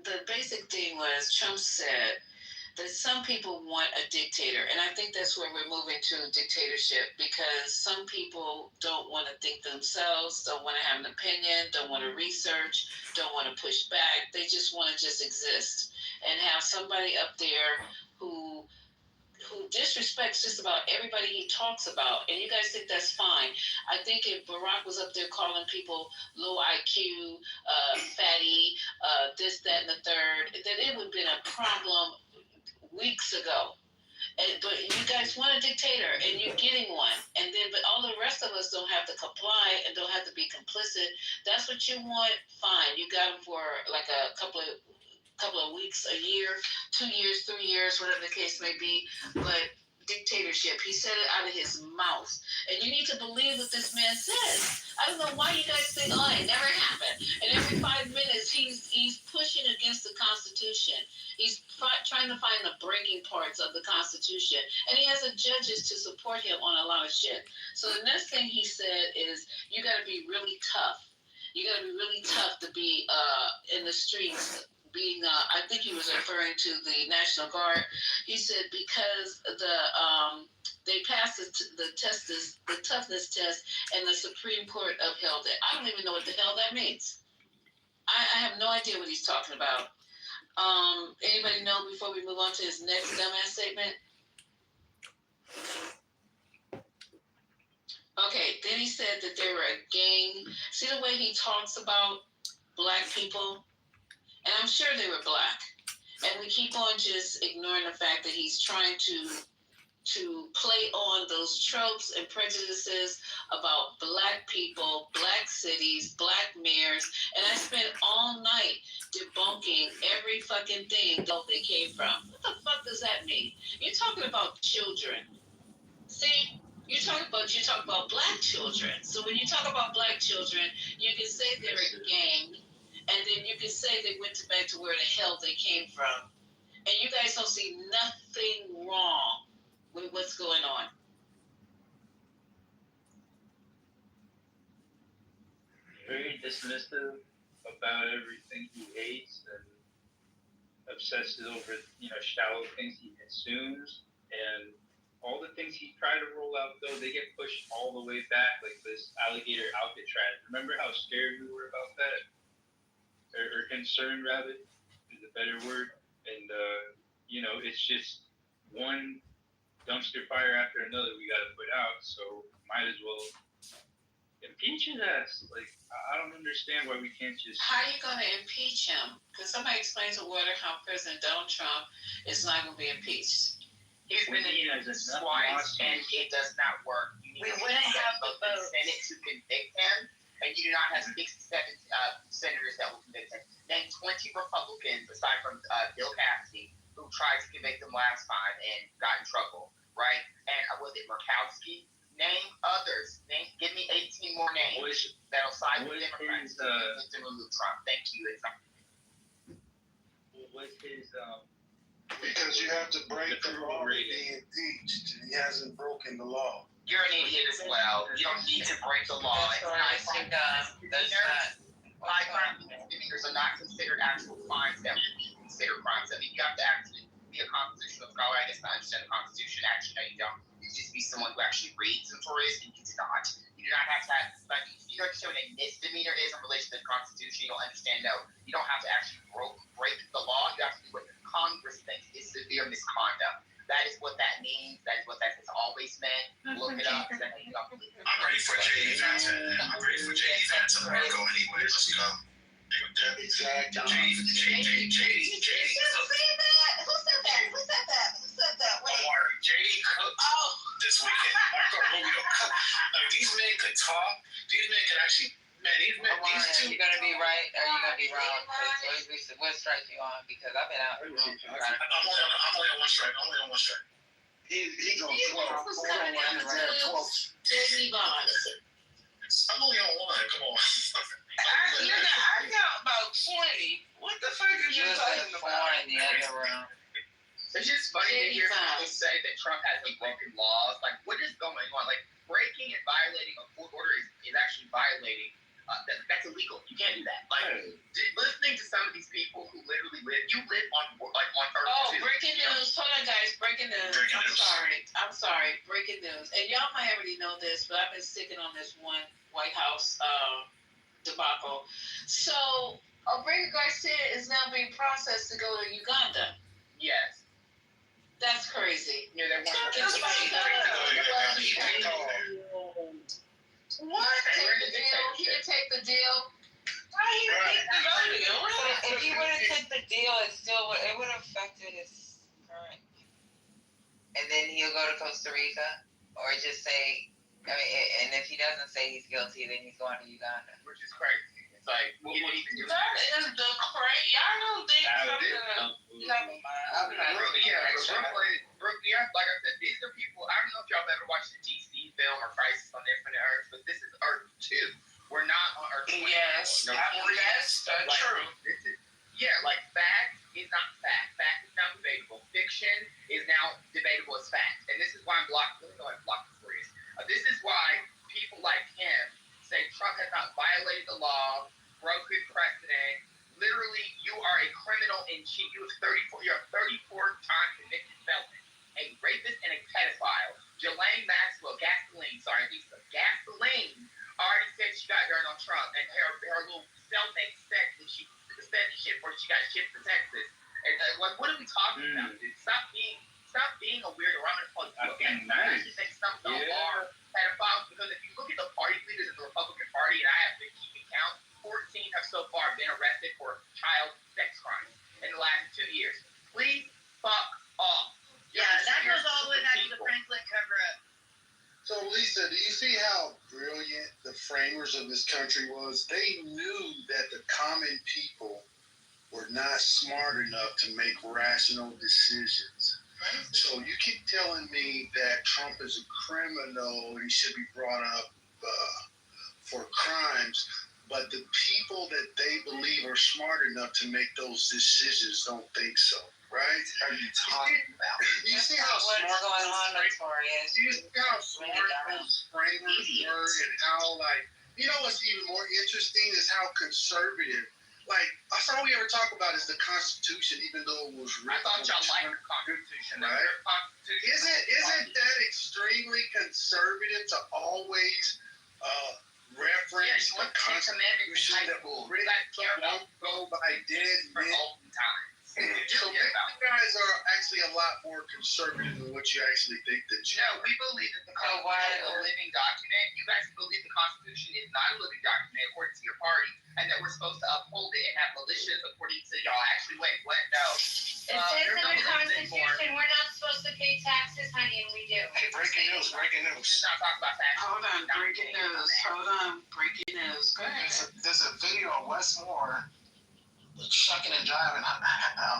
the basic thing was Trump said that some people want a dictator, and I think that's where we're moving to dictatorship, because some people don't want to think themselves, don't want to have an opinion, don't want to research, don't want to push back. They just want to just exist and have somebody up there who disrespects just about everybody he talks about, and you guys think that's fine. I think if Barack was up there calling people low IQ, fatty, this, that, and the third, then it would have been a problem weeks ago. But you guys want a dictator, and you're getting one, but all the rest of us don't have to comply and don't have to be complicit. That's what you want, fine. You got them for like a couple of weeks, a year, 2 years, 3 years, whatever the case may be. But dictatorship, he said it out of his mouth, and you need to believe what this man says. I don't know why you guys think, oh, it never happened. And every 5 minutes, he's pushing against the Constitution. He's trying to find the breaking parts of the Constitution, and he has the judges to support him on a lot of shit. So the next thing he said is, you got to be really tough. You got to be really tough to be in the streets. I think he was referring to the National Guard. He said because they passed the toughness test, and the Supreme Court upheld it. I don't even know what the hell that means. I have no idea what he's talking about. Anybody know before we move on to his next dumbass statement? Okay, then he said that they were a gang. See the way he talks about black people? And I'm sure they were black. And we keep on just ignoring the fact that he's trying to play on those tropes and prejudices about black people, black cities, black mayors. And I spent all night debunking every fucking thing that they came from. What the fuck does that mean? You're talking about children. See? You talk about black children. So when you talk about black children, you can say they're a gang, and then you can say they went back to where the hell they came from. And you guys don't see nothing wrong with what's going on. Very dismissive about everything he hates and obsesses over, shallow things he consumes. And all the things he tried to roll out, though, they get pushed all the way back, like this alligator Alcatraz. Remember how scared we were about that? Or concerned, rather, is a better word. And, it's just one dumpster fire after another we got to put out, so might as well impeach his ass. Like, I don't understand why we can't just... How are you going to impeach him? Because somebody explains to Water how President Donald Trump is not going to be impeached. He's been impeached twice, and it does not work. We wouldn't have the Senate to convict him, and you do not have 67 senators that will convict him. Then 20 Republicans, aside from Bill Cassidy, who tried to convict him last time and got in trouble, right? And was it Murkowski? Name others. Give me 18 more names that'll side with Democrats to remove Trump. Thank you. What's his Because you have to break the law to be impeached. He hasn't broken the law. You're an idiot as well. You don't need to break the law. It's not high crime misdemeanors are not considered actual crimes that would be considered crimes. I mean, you have to actually be a constitutional scholar, I guess, to understand the Constitution. Actually, no, you don't. You just be someone who actually reads notorious, and you do not. You do not have to have, like, if you don't understand what a misdemeanor is in relation to the Constitution, you don't understand, no. You don't have to actually break the law. You have to do what Congress thinks is severe misconduct. That is what that means. That is what that has always meant. Look it up. I'm ready for J.D. Vance. I'm ready for J.D. Vance. I'm ready to go anywhere. Let's go. Exactly. J.D. Who said that? Wait. Don't worry. J.D. cooked this weekend. Marco Rubio cooked. Like, these men could talk. These men could actually... Man, these two... You're going to be right or you're going to be wrong. What strike you on? Because I've been out. I'm only on one strike. He's on 12. J.D. Bonds. I'm only on one. Come on. I got about 20. What the fuck is you talking about? In the other room. It's just funny to hear people say that Trump hasn't broken laws. Like, what is going on? Like, breaking and violating a court order is actually violating. That's illegal. You can't do that. Like, listening to some of these people who literally live on Earth. Breaking news. Hold on, guys. Breaking news. I'm sorry. Breaking news. And y'all might already know this, but I've been sticking on this one White House debacle. So, Abrego Garcia is now being processed to go to Uganda. Yes. That's crazy. Yeah, they want to What? He didn't take the deal. If he would have took the deal, it would have affected his current. And then he'll go to Costa Rica, or just say, and if he doesn't say he's guilty, then he's going to Uganda. Which is crazy. It's like, that is the crazy. Y'all don't think like I said, these are people. I don't know if y'all ever watched the DC film or Crisis on Infinite Earths, but this is Earth 2. We're not on Earth 1. Yes, that's true. Like fact is not fact. Fact is not debatable. Fiction is now debatable as fact. And this is why I'm blocked. Let me go ahead and block the phrase. This is why people like him say Trump has not violated the law, broke good precedent. Literally, you are a criminal in chief. You're a 34-time convicted felon, a rapist and a pedophile. Ghislaine Maxwell, Lisa, already said she got dirt on Trump, and her little cellmate said that she said the shit before she got shipped to Texas. What are we talking about, dude? Stop being a weirdo. I'm gonna call you again. I actually think some of them are pedophiles because if you look at the party leaders of the Republican Party, and I have been keeping count, 14 have so far been arrested for child sex crimes in the last 2 years. Please fuck off. Yeah, that goes all the way back to the Franklin cover-up. So, Lisa, do you see how brilliant the framers of this country was? They knew that the common people were not smart enough to make rational decisions. So you keep telling me that Trump is a criminal, he should be brought up for crimes, but the people that they believe are smart enough to make those decisions don't think so, right? Are you talking about? You see how smart going on, Notorious? You see how smart those framers were, and how, like, you know what's even more interesting is how conservative. Like, that's all we ever talk about is the Constitution, even though it was written. I thought y'all liked the Constitution, right? Isn't that extremely conservative to always reference the Constitution that will won't go by dead men? So you guys are actually a lot more conservative than what you actually think that you are. No, we believe that the Constitution is a living document. You guys believe the Constitution is not a living document according to your party, and that we're supposed to uphold it and have militias according to y'all. Actually, wait, what? No. It says in the Constitution we're not supposed to pay taxes, honey, and we do. Hey, breaking news. Let's not talk about that. Hold on, breaking news. Go ahead. There's a video of Wes Moore shucking and jiving,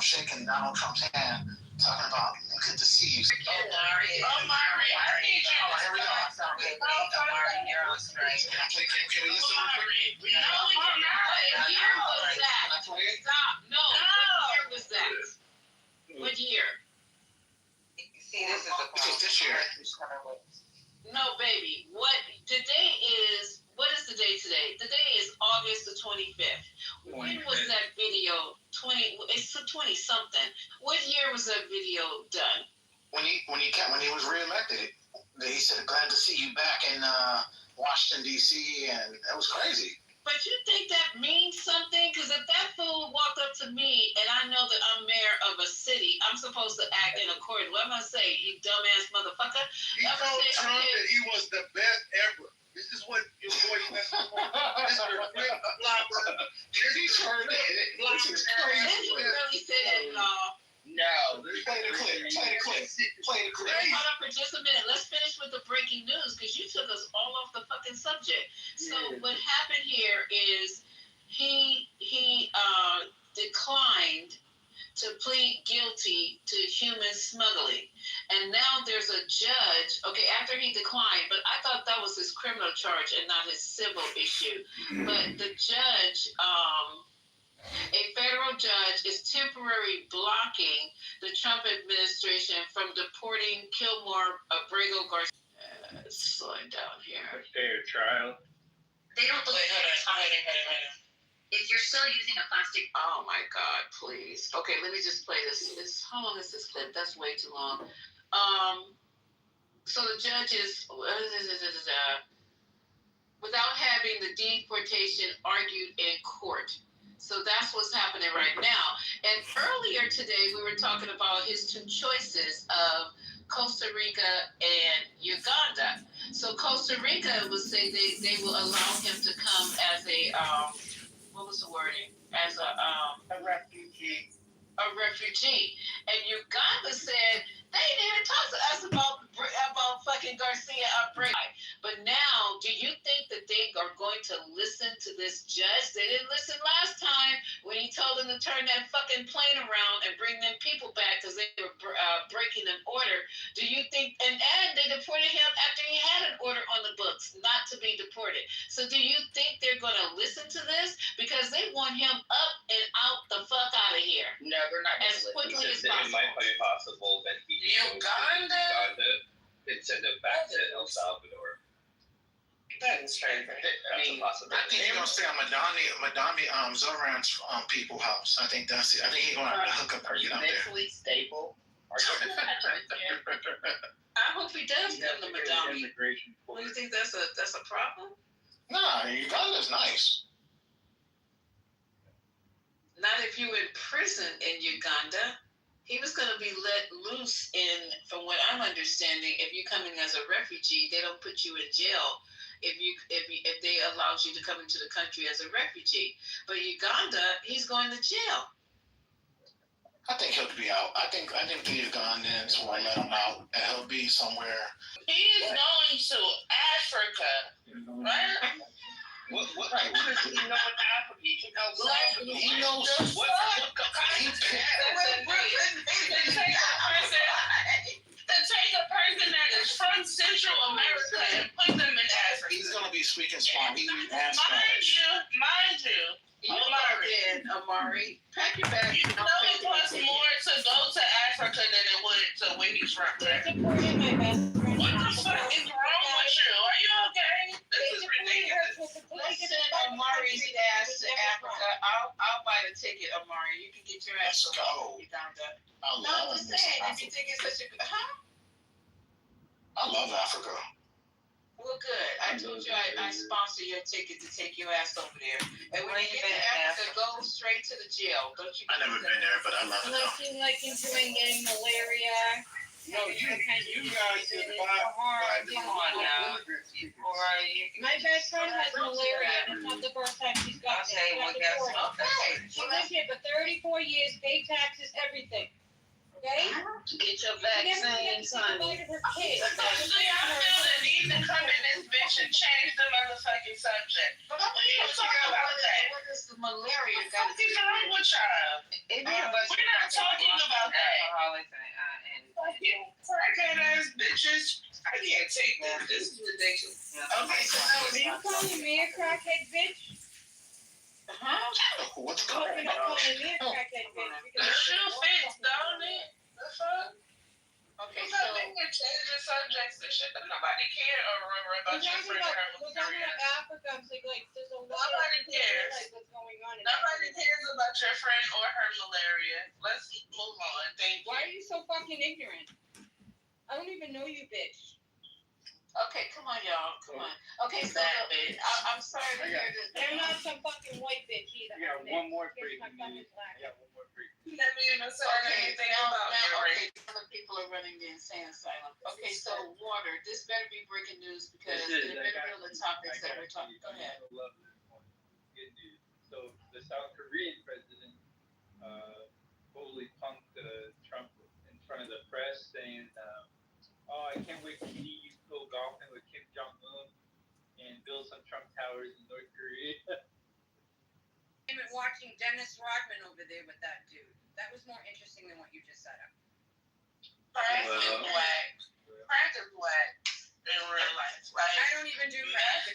shaking Donald Trump's hand, talking about good to see you. Omari, Here we go. Omari, you're on strike. Can we listen real quick? We know we cannot. What year was that? Stop. No. What year was that? What year? See, this is a This was this year. No, baby. What is the day today? The day is August the 25th. When was that video? It's 20 something. What year was that video done? When he was reelected, he said, "Glad to see you back in Washington D.C." and that was crazy. But you think that means something? Because if that fool walked up to me and I know that I'm mayor of a city, I'm supposed to act in accord. What am I say? You dumbass motherfucker. He told Trump that he was the best ever. This is what your boy Mr. Flip Flopper. He's heard it. This is crazy. Did you really say that, y'all? No. Play the clip. Hold on for just a minute. Let's finish with the breaking news because you took us all off the fucking subject. So what happened here is he declined to plead guilty to human smuggling. And now there's a judge, okay, after he declined, but I thought that was his criminal charge and not his civil issue. But the judge, a federal judge is temporarily blocking the Trump administration from deporting Kilmore Abrego Garcia. Slowing down here. A fair trial. They don't believe it. If you're still using a plastic. Oh my God, please. Okay, let me just play this. How long is this clip? That's way too long. So the judge is, without having the deportation argued in court. So that's what's happening right now. And earlier today, we were talking about his two choices of Costa Rica and Uganda. So Costa Rica would say they will allow him to come as a, what was the wording? As a refugee. A refugee. And Uganda said they didn't even talk to us about fucking Garcia Abrego. But now, do you think that they are going to listen to this judge? They didn't listen last time when he told them to turn that fucking plane around and bring them people back because they were breaking an order. Do you think, and they deported him after he had an order on the books not to be deported. So do you think they're going to listen to this? Because they want him up and out the fuck out of here. No, they're not. As quickly as possible. It might be possible that he Uganda and send him back to El Salvador. That is strange. I think he's gonna stay on Madame Zoran's people house. I think that's it. I think he's gonna have to hook up her get out there. Mentally stable. I hope he does come to Madame. Do you think that's a problem? Nah, Uganda's nice. Not if if you were in prison in Uganda, he was going to be let loose from what I'm understanding, if you come in as a refugee, they don't put you in jail if they allowed you to come into the country as a refugee. But Uganda, he's going to jail. I think he'll be out. I think the Ugandans will let him out, and he'll be somewhere. He is going to Africa, right? What does he know in Africa? He knows what he to take a person that is from Central America and put them in Africa. He's going to be speaking Spanish. Mind you. Amari, pack your bag. You know it costs more to go to Africa than it would to where he's from. Right? What the fuck is wrong with you? Are you okay? This is ridiculous. Let's send Amari's ass to Africa. I'll buy the ticket, Amari. You can get your ass to Uganda. No, I'm just saying, if you think it's such a good, I love Africa. Well, good. I told you I sponsor your ticket to take your ass over there. And when you get to Africa, go straight to the jail. Don't you? I've never been there, but I love it. Unless you enjoying getting malaria. No, you guys did Come on now. My best friend has malaria. It's not the first time she's got it. She lived here for 34 years, paid taxes, everything. Okay? Get your vaccine, son. See, I feel the need to come in this bitch and change the motherfucking subject. What are you talking about that? What is the malaria got to do with y'all? We're not talking about that. Fucking crackhead ass bitches. I can't take that. This is ridiculous. Okay, so Are you calling me a crackhead bitch? What's going on? You're not calling me a crackhead bitch. The shoe fits, don't it? The fuck? Okay, so they can change the subjects and shit. Nobody care about your friend or her malaria. Africa, I'm like, there's a lot Nobody cares. What's going on in Nobody cares about your friend or her malaria. Let's move on. Thank you. Why are you so fucking ignorant? I don't even know you, bitch. Okay, come on, y'all. Come on. Okay, so I'm sorry to hear this. They're not some fucking white bitch either. I got one more break. Let me even say anything about your race. Other people are running the insane asylum. Okay, so water. This better be breaking news because it better be on the topics that we're talking. Go ahead. Good news. So the South Korean president totally punked Trump in front of the press, saying, "Oh, I can't wait to see you go golfing with Kim Jong-un and build some Trump towers in North Korea." I'm watching Dennis Rodman over there with that dude. That was more interesting than what you just said. Crack is whack. Crack is whack in real life. Like, I don't even do crack.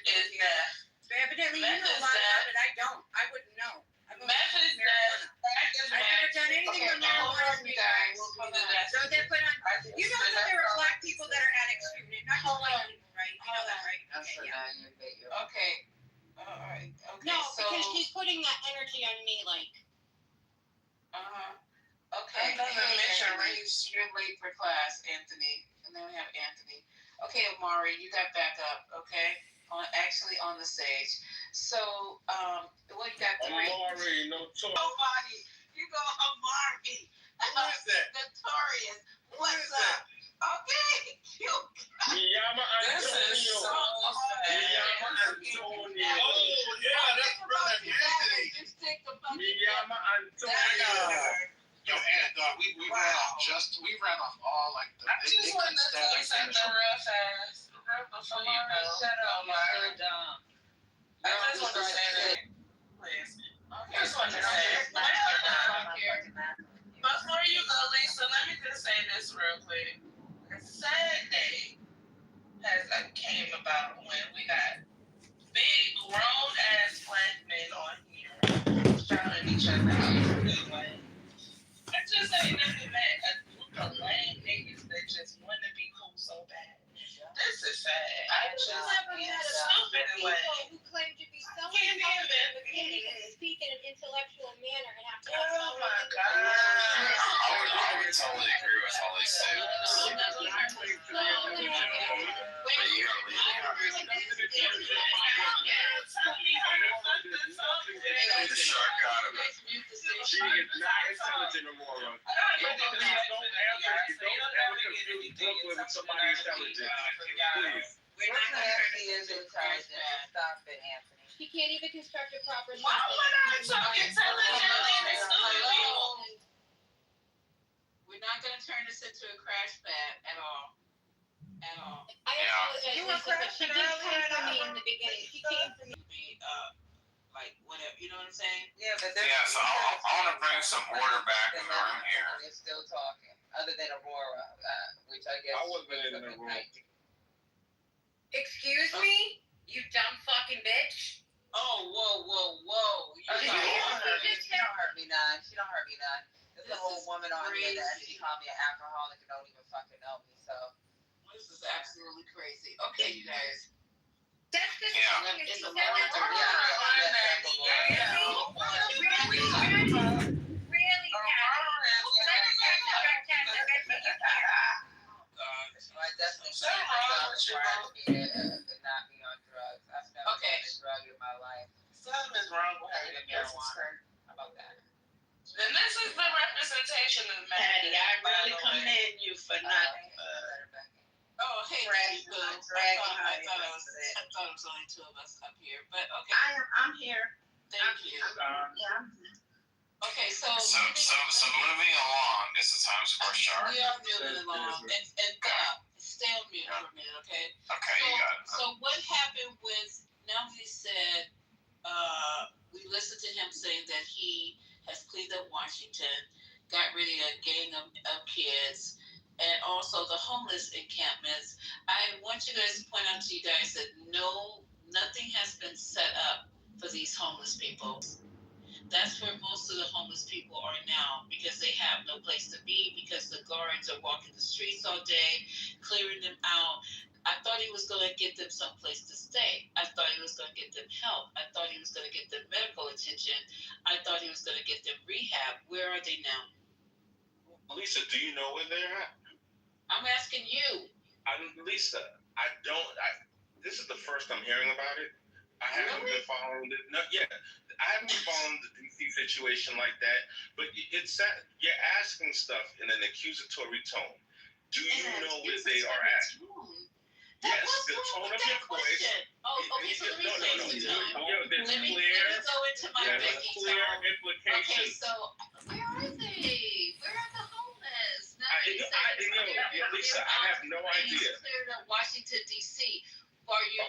Evidently, you know a lot about it. I don't. I wouldn't know. Meth is death. Crack is whack. I've never done anything with marijuana. So they put on. You know that there are black people that are addicts too. Not just white people, right? You know that, right? Okay, yeah. Okay. All right. Okay. No, because she's putting that energy on me, like. Okay. You're late for class, Anthony. And then we have Anthony. Okay, Amari, you got back up. Okay. Actually on the stage. So, what you got? Amari, no talk. Nobody. You go, Amari. Who is that? Notorious. What's up? Okay. Miyama Antonio. Miyama Antonio. Oh, yeah, that's brother Anthony. Miyama Antonio. Yo, and we ran off all like the. I just want to say something real fast. Before you go. Shut up, Amari. I just want to say that. Please. I just want to say. Before you go, Lisa, let me just say this real quick. A sad day came about when we got big grown ass black men on here shouting each other out. I just ain't never met a group of lame niggas that just want to be cool so bad. This is sad. I just stupid in way. Who claim to be someone but can't even speak in an intellectual manner and have to. Oh my God. I would totally agree with all these things. The shark got him. She is not intelligent, Aurora. Don't ever confuse Brooklyn with somebody intelligent. Please. We're not going to be as intelligent. Stop it, Anthony. He can't even construct a proper. Why would I talk intelligently in the studio? We're not going to turn this into a crash pad at all. At all. I apologize. You were crashing she did come earlier. for me in the beginning. She came for me. Like, whatever, you know what I'm saying? Yeah, but So I want to bring some order back in the room here. They're still talking, other than Aurora, which I guess. I wasn't in the room. Excuse me, you dumb fucking bitch. Oh, whoa. She don't hurt me none. She don't hurt me none. There's a whole woman on here that actually called me an alcoholic and don't even fucking know me, so. This is absolutely crazy. Okay, you guys. That's the thing. It's She a said that to her. Really, I definitely say myself to not be on drugs. I've never been a drug in my life. Something is wrong with her. How about that? And this is the representation of Patty, I really commend you for not. Oh, hey, Patty, Boo. I thought it was only two of us up here, but okay. I'm here. Thank you. Okay, so moving along, this is Times Square Sharp. we are moving along, and stay on mute for a minute, okay? Okay, you got it. So what happened with, now he said, we listened to him saying that he has cleaned up Washington, got rid of a gang of kids, and also the homeless encampments. I want you guys to point out to you guys that nothing has been set up for these homeless people. That's where most of the homeless people are now, because they have no place to be, because the guards are walking the streets all day, clearing them out. I thought he was going to get them someplace to stay. I thought he was going to get them help. I thought he was going to get them medical attention. I thought he was going to get them rehab. Where are they now? Lisa, do you know where they're at? I'm asking you. Lisa, this is the first I'm hearing about it. I haven't been following it. No, yeah, I haven't been following the DC situation like that. But it's that you're asking stuff in an accusatory tone. Do you know where they are at? Yes, the tone of your voice. Oh, okay, so let me say Let me go into my Becky clear tone. Okay, implications. so where are they? Where are the homeless? Lisa, I have no idea. Cleared up Washington D.C. Are you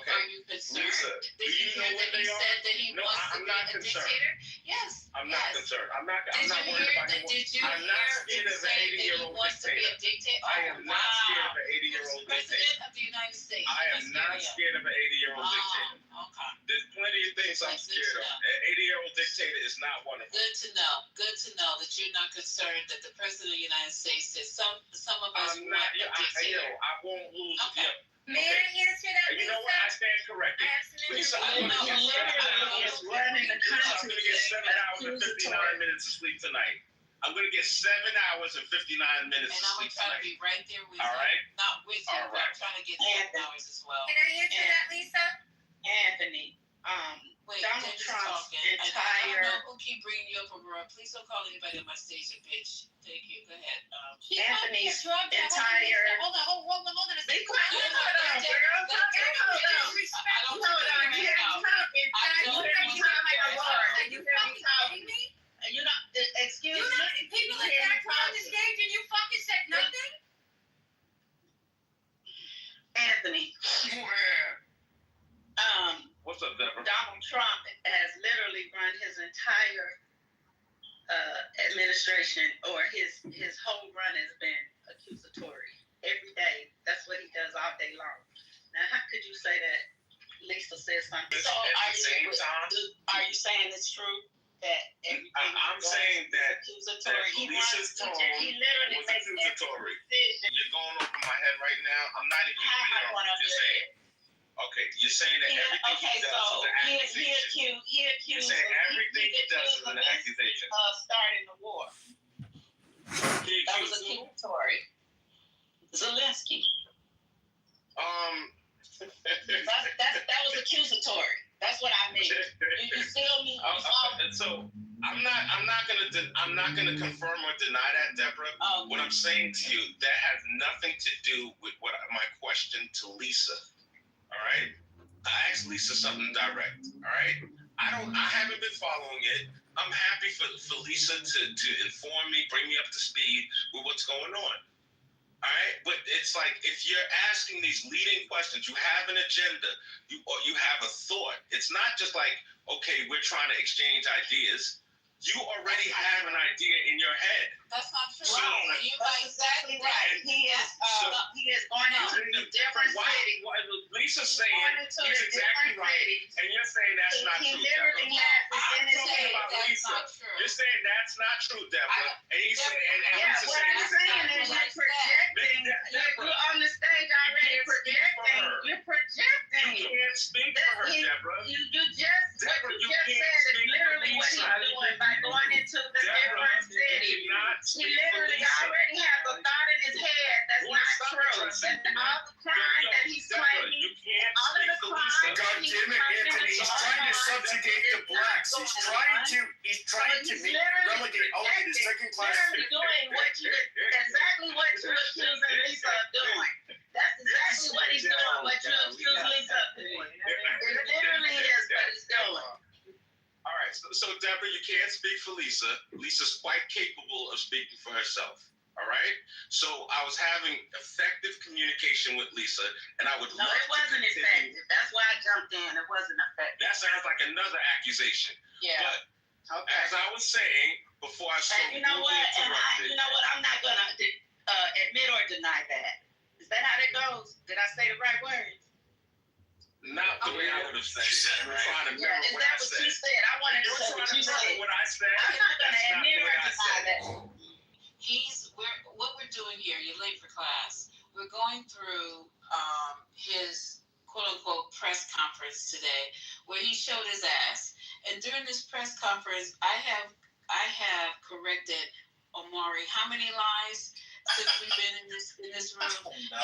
concerned? Lisa, did you hear that he said that he wants to be a dictator? Yes. I'm not concerned. I'm not Did worried about him. Did you I'm hear not scared him of say an that he 80-year-old wants to be a dictator. dictator? I am not scared of an 80-year-old dictator. President of the United States. I am not scared of an 80-year-old dictator. Okay. There's plenty of things I'm scared of. An 80-year-old dictator is not one of them. Good to know. Good to know that you're not concerned that the president of the United States says some of us want a dictator. I won't lose. Okay. May I answer that, You know what? I stand corrected. Lisa, I'm going to get 7 hours and 59 minutes of sleep tonight. I'm going to get 7 hours and 59 minutes and of sleep tonight. And I'm going to try to be right there with you. All right? Not with you, but I'm trying to get 7 hours as well. Can I answer that, Lisa? Anthony, Wait, Donald Trump's entire. I know who keep bringing you up, Aurora. Please don't call anybody on my stage a bitch. Thank you. Go ahead. Anthony's entire. Hold on. Be quiet. Hold on. You hear me talking? You hear me talking? You know, excuse me. People like that come on the stage and you fucking said nothing? Anthony, What's up, Deborah? Donald Trump has literally run his entire administration, or his whole run has been accusatory every day. That's what he does all day long. Now, how could you say that Lisa said something? So are you saying it's true that everything? I'm saying that Lisa's tone he literally was makes accusatory. You're going over my head right now. I'm not even clear on what you're saying. Okay, you're saying that everything he does is an accusation. You're saying everything he does is an accusation. Starting the war. That was accusatory. Zelensky. That was accusatory. That's what I mean. You feel me? So I'm not gonna confirm or deny that, Deborah. What I'm saying to you, that has nothing to do with what my question to Lisa. All right, I asked Lisa something direct. All right, I haven't been following it. I'm happy for Lisa to inform me, bring me up to speed with what's going on. All right, but it's like if you're asking these leading questions, you have an agenda, you have a thought. It's not just like, okay, we're trying to exchange ideas. You already have an idea in your head. That's not true. So, Right. That's exactly right. He is going into a different city. Lisa's saying he's exactly right, and you're saying that's not true. He literally has it in his head. That's not true. You're saying that's not true, Deborah. And he's saying, yeah, what I'm saying is you're projecting. You're on the stage already projecting. You're projecting. You can't speak for her, Deborah. You just what you just said is literally what he's doing by going into the different cities. He literally already has a thought in his head that's not true. That's all the crime that he's claiming. All of the crime. God damn it, Anthony! He's trying to subjugate the blacks. He's trying to relegate all of the second class. Literally doing exactly what you accusing Lisa of doing. That's exactly what he's doing. What you accuse Lisa of doing. It literally is what he's doing. All right, so Deborah, you can't speak for Lisa. Lisa's quite capable of speaking for herself. All right, so I was having effective communication with Lisa, and I would love to. No, it wasn't effective. That's why I jumped in. It wasn't effective. That sounds like another accusation. Yeah. But as I was saying before, I so and you know what? And I'm not gonna admit or deny that. Is that how that goes? Did I say the right words? Not the way I would have said it. I'm trying to remember is that what you said? I wanted to say what you said. What I said. I'm not gonna admit or deny that. What we're doing here, you're late for class. We're going through his quote unquote press conference today where he showed his ass. And during this press conference, I have corrected Omari how many lies since we've been in this room?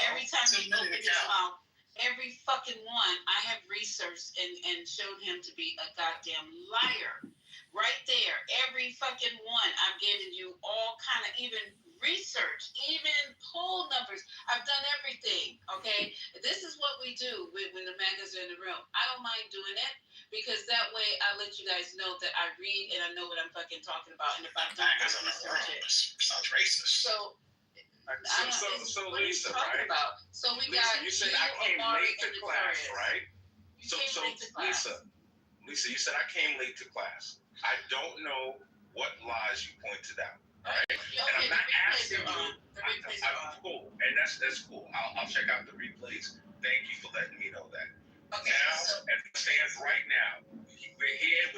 Every time he opened his mouth, every fucking one I have researched and showed him to be a goddamn liar. Right there, every fucking one. I've given you all kind of even research, even poll numbers. I've done everything, okay? This is what we do when the MAGAs are in the room. I don't mind doing it because that way I let you guys know that I read and I know what I'm fucking talking about. And if I don't, I research it. Sounds racist. So Lisa, right? About. So we Lisa, got you said I came late to class, right? So Lisa, you said I came late to class. I don't know what lies you pointed out. All right, and I'm not asking you. I'm cool, and that's cool. I'll check out the replays. Thank you for letting me know that. Okay, now, as it stands right now, we're here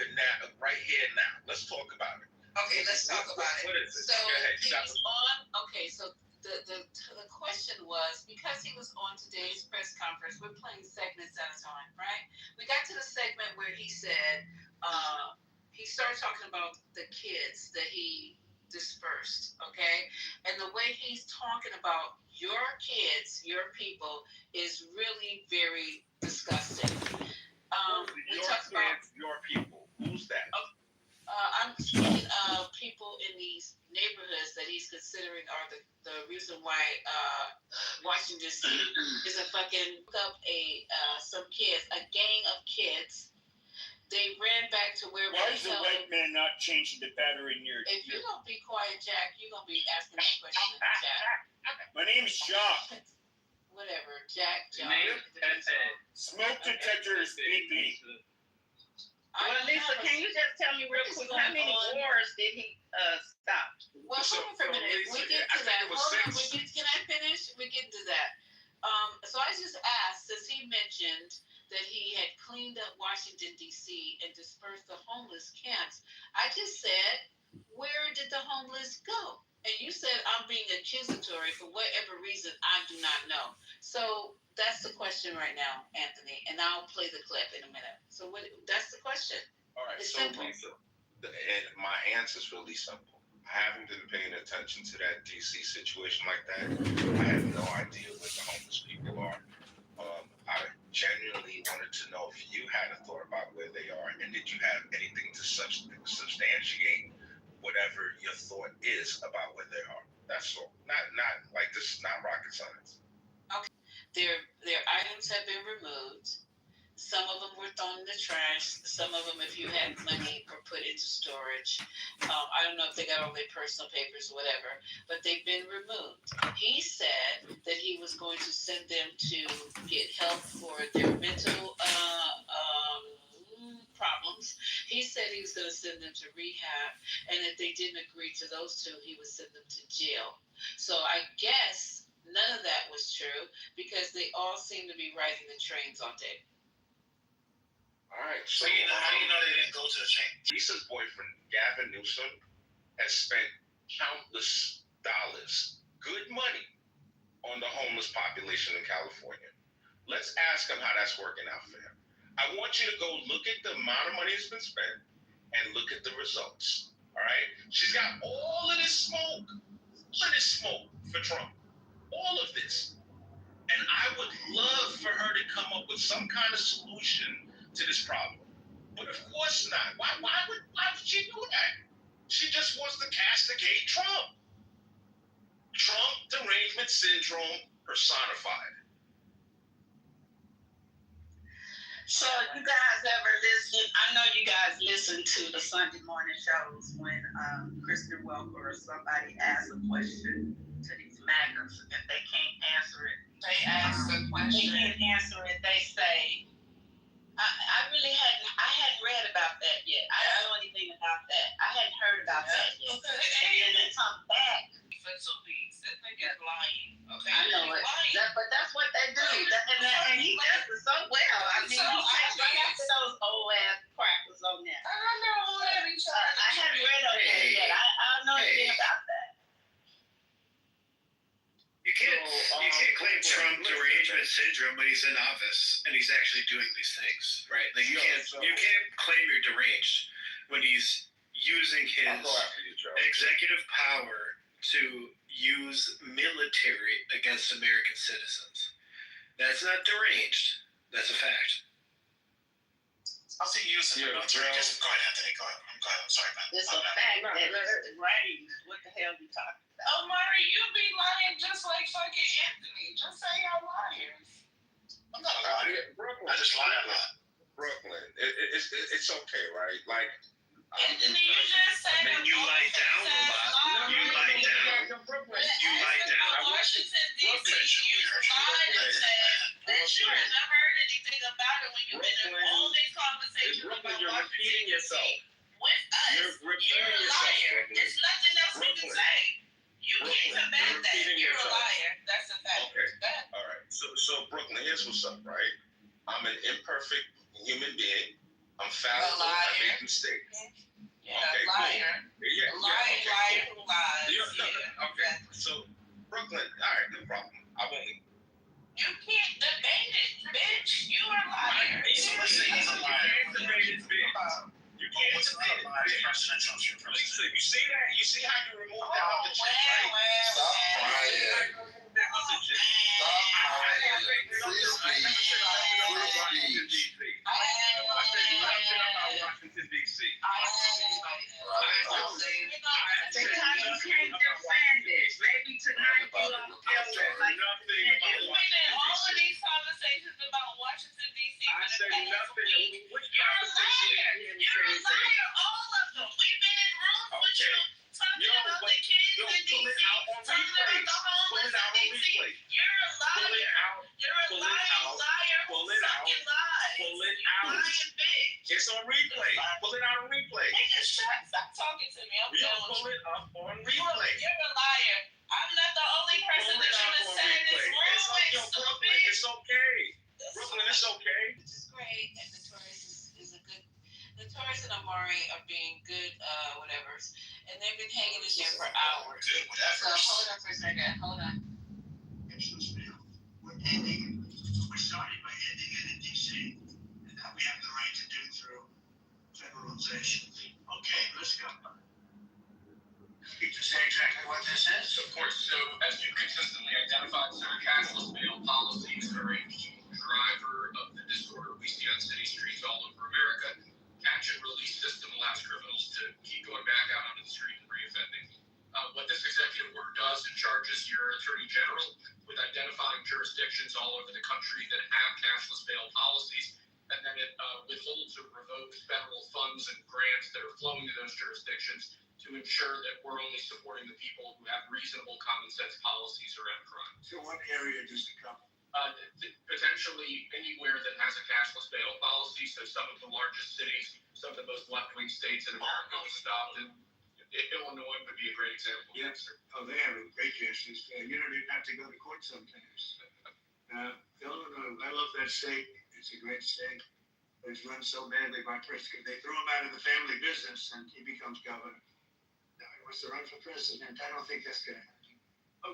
right here now. Let's talk about it. Okay, let's talk about it. What is it? So he was on. Okay, so the question was because he was on today's press conference. We're playing segments at a time, right? We got to the segment where he said. He started talking about the kids that he dispersed, okay? And the way he's talking about your kids, your people, is really very disgusting. We talked about your people. Who's that? I'm speaking of people in these neighborhoods that he's considering are the reason why Washington D.C. is a fucking some kids, a gang of kids. They ran back to where. Why is the white man not changing the battery in your? If you don't be quiet, Jack, you're gonna be asking me questions, Jack. My name's Jacques. Whatever, Jack. John. Smoke detector is beeping. Well, Lisa, can you just tell me real quick how many wars did he stop? Well, hold on for a minute. We get to that. Hold on. Can I finish? We get to that. So I just asked, since he mentioned that he had cleaned up Washington, D.C. and dispersed the homeless camps. I just said, where did the homeless go? And you said I'm being accusatory for whatever reason I do not know. So that's the question right now, Anthony, and I'll play the clip in a minute. So that's the question. All right, it's so simple. Lisa, my answer's really simple. I haven't been paying attention to that D.C. situation like that. I have no idea where the homeless people are. I genuinely wanted to know if you had a thought about where they are, and did you have anything to substantiate whatever your thought is about where they are. That's all. Not like this is not rocket science. Okay. Their items have been removed. Some of them were thrown in the trash. Some of them, if you had money, were put into storage. I don't know if they got all their personal papers or whatever, but they've been removed. He said that he was going to send them to get help for their mental problems. He said he was going to send them to rehab, and if they didn't agree to those two, he would send them to jail. So I guess none of that was true because they all seem to be riding the trains all day. All right. So how do you know they didn't go to the train? Lisa's boyfriend, Gavin Newsom, has spent countless dollars, good money, on the homeless population in California. Let's ask him how that's working out for him. I want you to go look at the amount of money that's been spent and look at the results. All right? She's got all of this smoke for Trump. All of this. And I would love for her to come up with some kind of solution to this problem. But of course not. Why would she do that? She just wants to castigate Trump. Trump derangement syndrome personified. So you guys ever listen? I know you guys listen to the Sunday morning shows when Kristen Welker or somebody asks a question to these maggots and they can't answer it. They ask the question. They can't answer it. They say, I hadn't read about that yet. I don't know anything about that. I hadn't heard about that yet. Okay. And then they come back. For 2 weeks, that nigga is lying. Okay. I know it. But that's what they do. And he does it so well. I mean, he takes right after those old ass crackers on there. I haven't read on that yet. I don't know anything about that. You can't claim Trump derangement syndrome when he's in office and he's actually doing these things, right? Like you can't claim you're deranged when he's using his executive power to use military against American citizens. That's not deranged. That's a fact. I'll see you using the military. Just go ahead, Anthony. Go ahead. I'm sorry, man. It's a fact that it's rain. What the hell are you talking about? Oh, Mari, you be lying just like fucking Anthony. Just say y'all liars. I'm not lying. I just lie a lot. Brooklyn, it's okay, right? Like, Anthony, you just said And you lie down a lot. You lie down. You lie down. Washington, D.C., you lied and said that you have never heard anything about it when you've been in all these conversations about Washington, D.C. with us. You're a liar. There's nothing else we can say. You can't combat that. You're a liar. That's a fact. Okay. All right. So Brooklyn, here's what's up, right? I'm an imperfect human being. I'm fallible. I make mistakes. Yeah, liar. Liar who lies. Okay. So Brooklyn, all right, no problem. I won't. You can't debate it, bitch. You are a liar. So let's say he's a liar. Debate it, bitch. You can't debate it. Lisa, you see that? You see how you remove that off the chat, right? Stop crying. That was a shit. Stop crying. Free speech. I said nothing about Washington, D.C. Because you can't defend it. Maybe tonight you don't feel like nothing You've about been in all of these conversations about Washington, D.C. I said nothing. Which You're a liar. You're a liar, all of them. We've been in rooms with you talking about the kids in D.C., talking about the homeless in D.C. You're a liar. You're a liar who fucking lies. Pull it You out. lying bitch. It's on replay. Pull it out on replay. Nigga, stop talking to me. I'm You done pull with it up on you. replay. You're a liar. I'm not the only person that you have sat in this room with, stupid. It's okay. Brooklyn, it's okay. Which is great, and Notorious is a good. Notorious and Amari are being good, whatevers, and they've been hanging in there for hours. Good, So whatever. hold on for a second. Hold on. We're ending. We're starting by ending it in D.C. And that we have the right to do through federalization. Okay, let's go. You can say exactly what this is? Of course. So, as you consistently identified, Senator Castle's bail policy is the driver of police on city streets all over America. Catch and release system allows criminals to keep going back out onto the street and reoffending. What this executive order does, it charges your attorney general with identifying jurisdictions all over the country that have cashless bail policies, and then it withholds or revokes federal funds and grants that are flowing to those jurisdictions to ensure that we're only supporting the people who have reasonable common sense policies around crime. So what area does it cover? Potentially anywhere that has a cashless bail policy. So some of the largest cities, some of the most left-wing states in America have adopted. Illinois would be a great example. Yes. Oh, they have a great justice. You don't even have to go to court sometimes. Illinois, I love that state. It's a great state. But it's run so badly by president. They threw him out of the family business and he becomes governor. Now he wants to run for president. I don't think that's going to happen.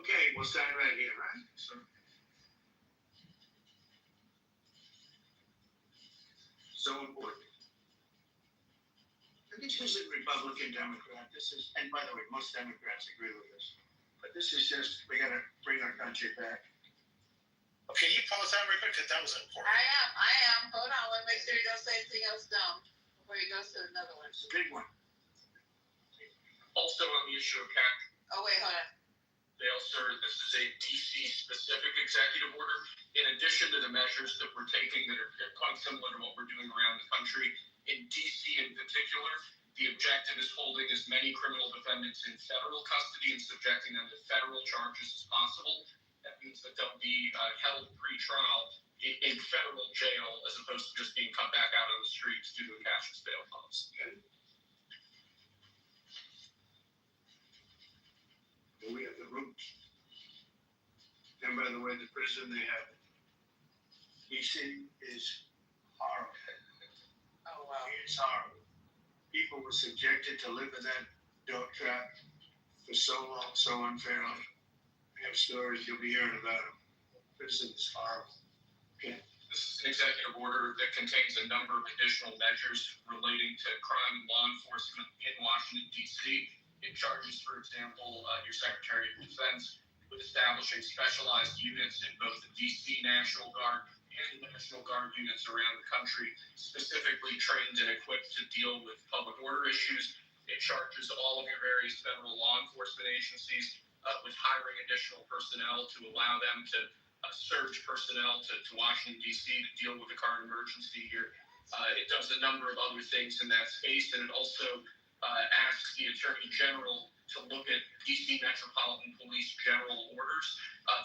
Okay, we'll sign right here, right? So important. This isn't Republican, Democrat. This is, and by the way, most Democrats agree with this. But this is just, we got to bring our country back. Okay, you pause that real quick because that was important. I am. Hold on, let me make sure you don't say anything else dumb before you go to another one. It's a big one. Also on the issue of cash. Oh, wait, hold on. Bail, sir, this is a DC-specific executive order. In addition to the measures that we're taking that are quite similar to what we're doing around the country, in DC in particular, the objective is holding as many criminal defendants in federal custody and subjecting them to federal charges as possible. That means that they'll be held pre-trial in federal jail as opposed to just being cut back out on the streets due to a cashless bail policy. We have the roots. And by the way, the prison they have, DC is horrible. Oh, wow. It's horrible. People were subjected to live in that dog trap for so long, so unfairly. We have stories you'll be hearing about them. Prison is horrible. Okay. This is an executive order that contains a number of additional measures relating to crime and law enforcement in Washington, D.C. It charges, for example, your Secretary of Defense with establishing specialized units in both the D.C. National Guard and the National Guard units around the country, specifically trained and equipped to deal with public order issues. It charges all of your various federal law enforcement agencies with hiring additional personnel to allow them to surge personnel to Washington, D.C. to deal with the current emergency here. It does a number of other things in that space, and it also asks the Attorney General to look at D.C. Metropolitan Police general orders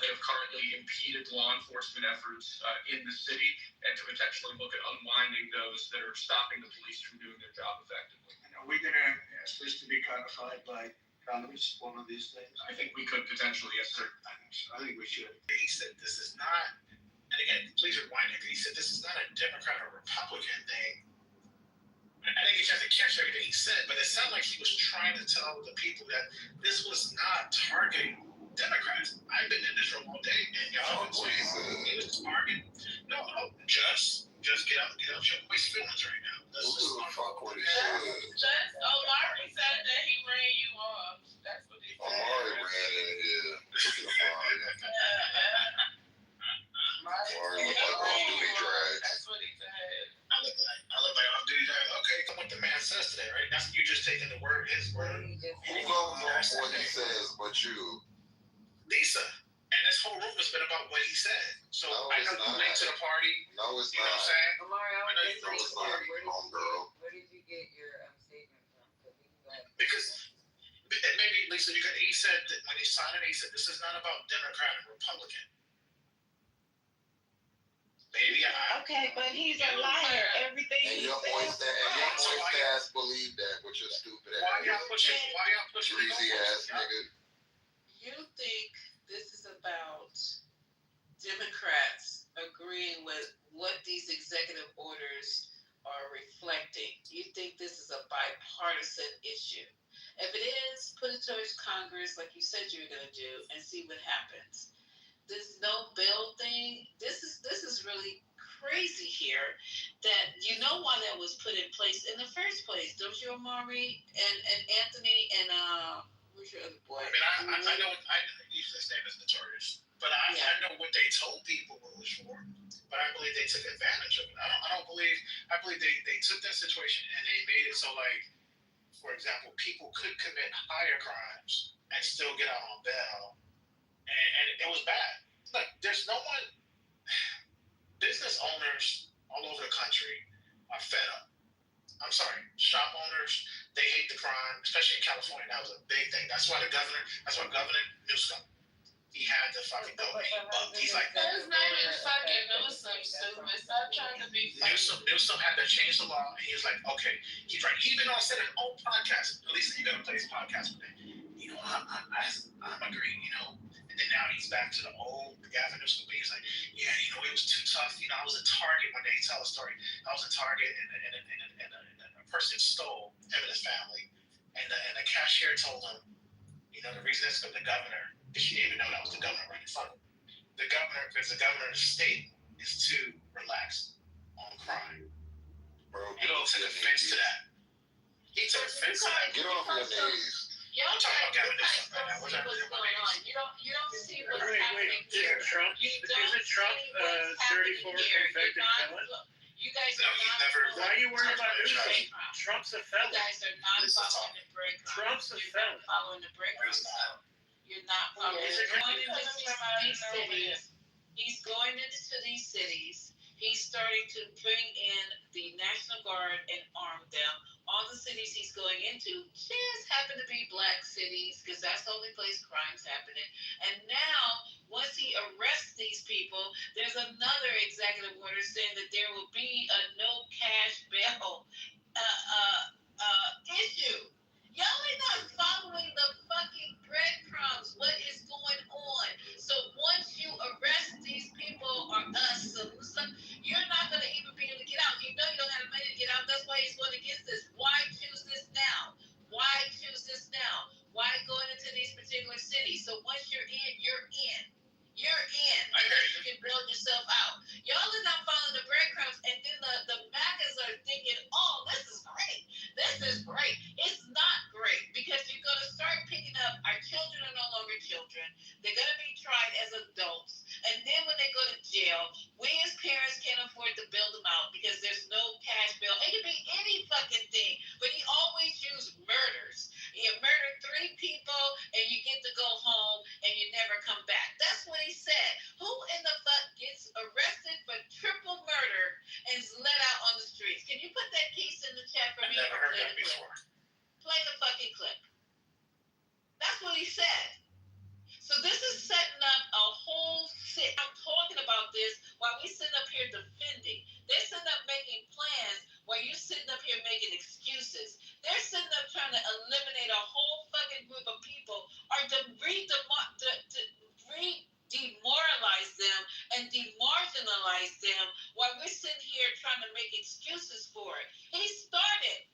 that have currently impeded law enforcement efforts in the city, and to potentially look at unwinding those that are stopping the police from doing their job effectively. And are we going to ask this to be codified by Congress, one of these things? I think we could potentially, yes, sir. I think we should. He said this is not, and again, please rewind it, he said this is not a Democrat or Republican thing. I think you have to catch everything he said, but it sounded like he was trying to tell the people that this was not targeting Democrats. I've been in this room all day, and y'all been saying it was targeting. No, just get out your voice feelings right now. Let's just fuck what he said. Omari said that he ran you off. That's what he said. Omari ran in here. Look at Omari. Omari look like off-duty drags. That's what he said. I look like off-duty drags. Okay, what the man says today, right? That's you just taking the word, his word. Who goes off what he says but you? Lisa. And this whole room has been about what he said. So no, I know you late to the party. No, it's you not. Know what I'm saying? Omari, I know was you just know it's not. Where did you get your statement from? Because and maybe Lisa, he said that when he signed it, he said this is not about Democrat and Republican. Maybe okay, but he's a liar. Everything and your voice ass believe that with your stupid ass. Why y'all pushing greasy ass nigga? You think this is about Democrats agreeing with what these executive orders are reflecting? You think this is a bipartisan issue? If it is, put it towards Congress like you said you were going to do and see what happens. This no bill thing, this is really crazy here, that you know why that was put in place in the first place, don't you, Omari and Anthony and who's your other boy? I mean, I know his name is Notorious, but I know what they told people it was for. but I believe they took advantage of it. I believe they took that situation and they made it so, like, for example, people could commit higher crimes and still get out on bail, and it was bad. Look, there's no one. Business owners all over the country are fed up. I'm sorry, shop owners, they hate the crime, especially in California. That was a big thing. That's why Governor Newsom, he had to fucking go. He's like, his name is fucking Newsom, stupid. Stop trying to be funny. Newsom had to change the law, and he was like, okay, he's right. He even said an old podcast. At least you gotta play his podcast with it. You know, I'm agreeing. You know. And now he's back to the Gavin Newsom. He's like, yeah, you know, it was too tough. You know, I was a target one day. He tell a story. I was a target, and a person stole him and his family. And the cashier told him, you know, the reason is because the governor, because she didn't even know that was the governor right in front of him. The governor, because the governor of the state is too relaxed on crime. Bro, get off took offense to that. He took offense to that. Get off your knees. Y'all don't see what's going on. You don't see what's happening here. Trump, isn't Trump 34 convicted felon? You guys are not. Why are you worried about Newsom? Trump's a felon. You guys are not following the breadcrumbs. Trump's a felon. Following the breadcrumbs. You're not following. He's going into these cities. He's starting to bring in the National Guard and arm them. All the cities he's going into just happen to be black cities because that's the only place crime's happening. And now, once he arrests these people, there's another executive order saying that there will be a no cash bail issue. Y'all are not following the fucking breadcrumbs. What is going on? So once you arrest these people or us, you're not going to even be able to get out. You know you don't have the money to get out. That's why he's going against this. Why choose this now? Why choose this now? Why going into these particular cities? So once you're in, you're in. You're in. And then you can build yourself out. Y'all are not following the breadcrumbs. And then the MAGAs are thinking, oh, this is great. This is great. It's not great because you're going to start picking up. Our children are no longer children. They're going to be tried as adults. And then when they go to jail, we as parents can't afford to bail them out because there's no cash bail. It could be any fucking thing. But he always used murders. You murder 3 people and you get to go home and you never come back. That's what he said. Who in the fuck gets arrested for triple murder and is let out on the streets? Can you put that case in the chat for me? I've never heard that before. Play the fucking clip. That's what he said. So this is setting up a whole sit. I'm talking about this while we sitting up here defending. They're sitting up making plans while you sitting up here making excuses. They're sitting up trying to eliminate a whole fucking group of people or to demoralize them and demarginalize them while we're sitting here trying to make excuses for it. He started.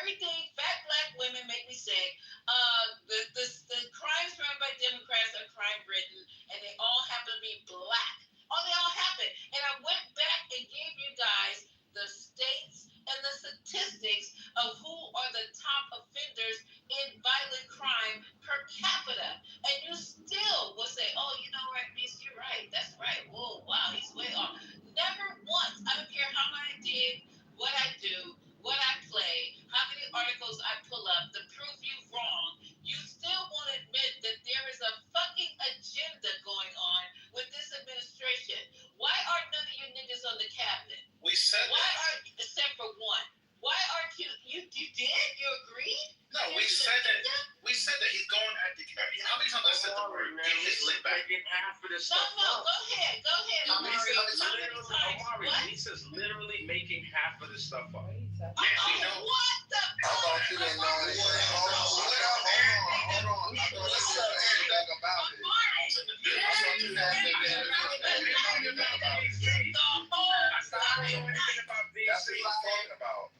Everything fat black women make me sick. The crimes run by Democrats are crime written, and they all happen to be black. Oh, they all happen. And I went back and gave you guys the states and the statistics of who are the top offenders in violent crime per capita. And you still will say, oh, you know what, Miss, you're right. That's right. Whoa, wow, he's way off. Never once, I don't care how much I did, what I do, what I play, how many articles I pull up to prove you wrong, you still won't admit that there is a fucking agenda going on with this administration. Why are none of you niggas on the cabinet? We said that. Except for one. Why aren't you did? You agreed? No, we said that he's going at the. How many times I said the word? Get his lick back. Half of this No, stuff. go ahead. Lisa's literally making half of this stuff up. What the I thought you didn't know anything. Hold on. I thought you were saying anything about it. That's what he's talking about.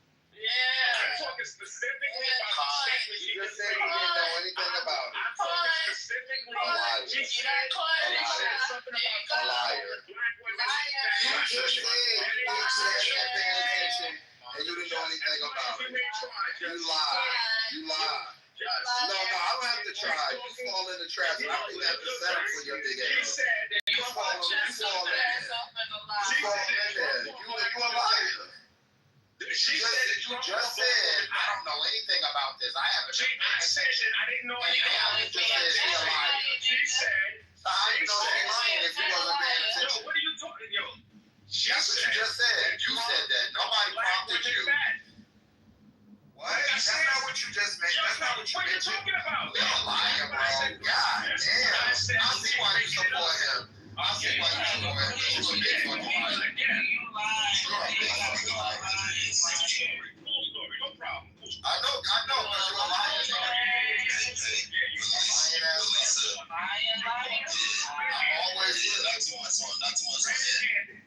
I'm talking specifically about the statement You just said you didn't know anything about it. I'm talking specifically. A liar. She said something about A liar. black women. You just said you wasn't paying attention and you didn't know anything about it. You lied. No, I don't have to try. You fall in the trap. I don't even have to settle for your big ass. You said that you fall in there. You a liar. She said that You just said, I don't know anything about this. I haven't. I said that I didn't know anything about it. She a liar. She said. So how you know she's lying if you wasn't paying Yo, attention? what are you talking? Yo. That's what you just said. You said that. Nobody prompted you. What? That's not what you just meant. That's not what you What are you mentioned. talking about? You're a liar, bro. God damn. I see why you support him. I see why you support him. You're a big fucking liar. You're a big fucking liar. Full story, no problem. I know, but you're a liar, bro. Always will. Not too much on him.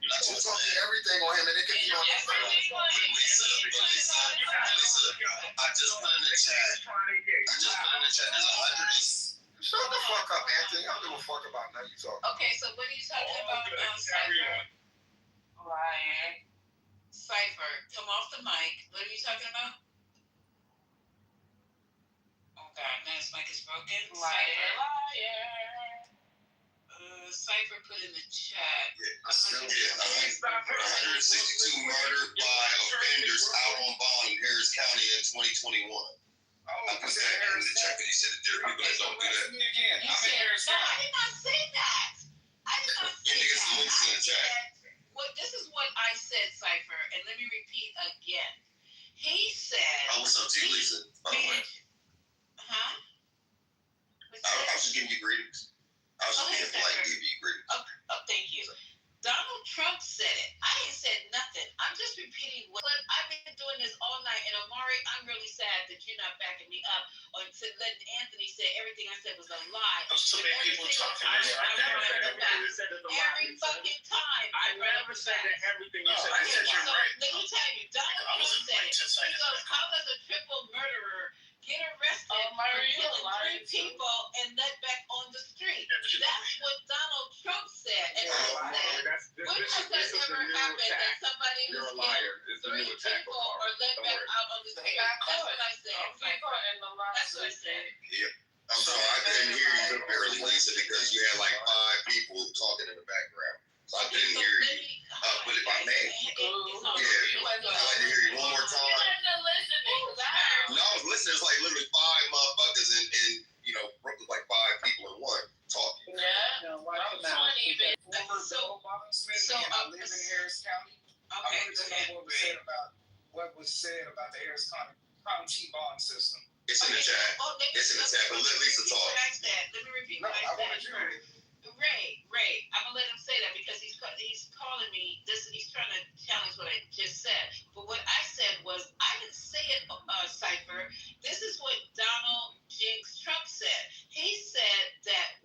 It's gonna be everything on him, and it can be on your phone. Lisa, I just put in the chat. There's 100. Shut the fuck up, Anthony. I don't give a fuck about nothing you talking. Okay, so what are you talking about, Cypher? Liar. Cypher, come off the mic. What are you talking about? Oh God, now his mic is broken. Liar. Cypher put in the chat. 162 murdered by offenders out on bond in Harris County in 2021. I put that in the chat because you said that there are people that don't do that. You said, no, I did not say that. I did not say Niggas that. links in the chat. This is what I said, Cypher, and let me repeat again. He said. What's up to you, Lisa? By the way. Huh? I was just giving you greetings. I was just being polite, giving you greetings. Oh, thank you. Donald Trump said it. I ain't said nothing. I'm just repeating what I've been doing this all night. And Omari, I'm really sad that you're not backing me up on letting Anthony say everything I said was a lie. So many people talking. Every fucking time. I never said that everything you said. I said you're right. Let me tell you, Donald Trump said it. He goes, how does a triple murderer get arrested for killing 3 people and let back on the street? That's what Donald Trump said. And I said, when has that ever happened that somebody who's killed 3 people or let back out on the street? That's what I said. That's what I said. Yep. I'm sorry, I couldn't hear you barely, Lisa, because you had like 5 people talking in the background. So I couldn't hear you. But if I may, I'd like to hear you one more time. No, I was listening. It's like literally 5 motherfuckers and roughly like 5 people in one talking. Yeah. No, why not? I live in Harris County. I wanted to know what was said about the Harris County bond system. It's in the chat. It's in the chat. But let Lisa talk. Let me repeat what I said. Ray, I'm gonna let him say that because he's calling me. He's trying to challenge what I just said. But what I said was I didn't say it, Cypher. This is what Donald Jinx Trump said. He said that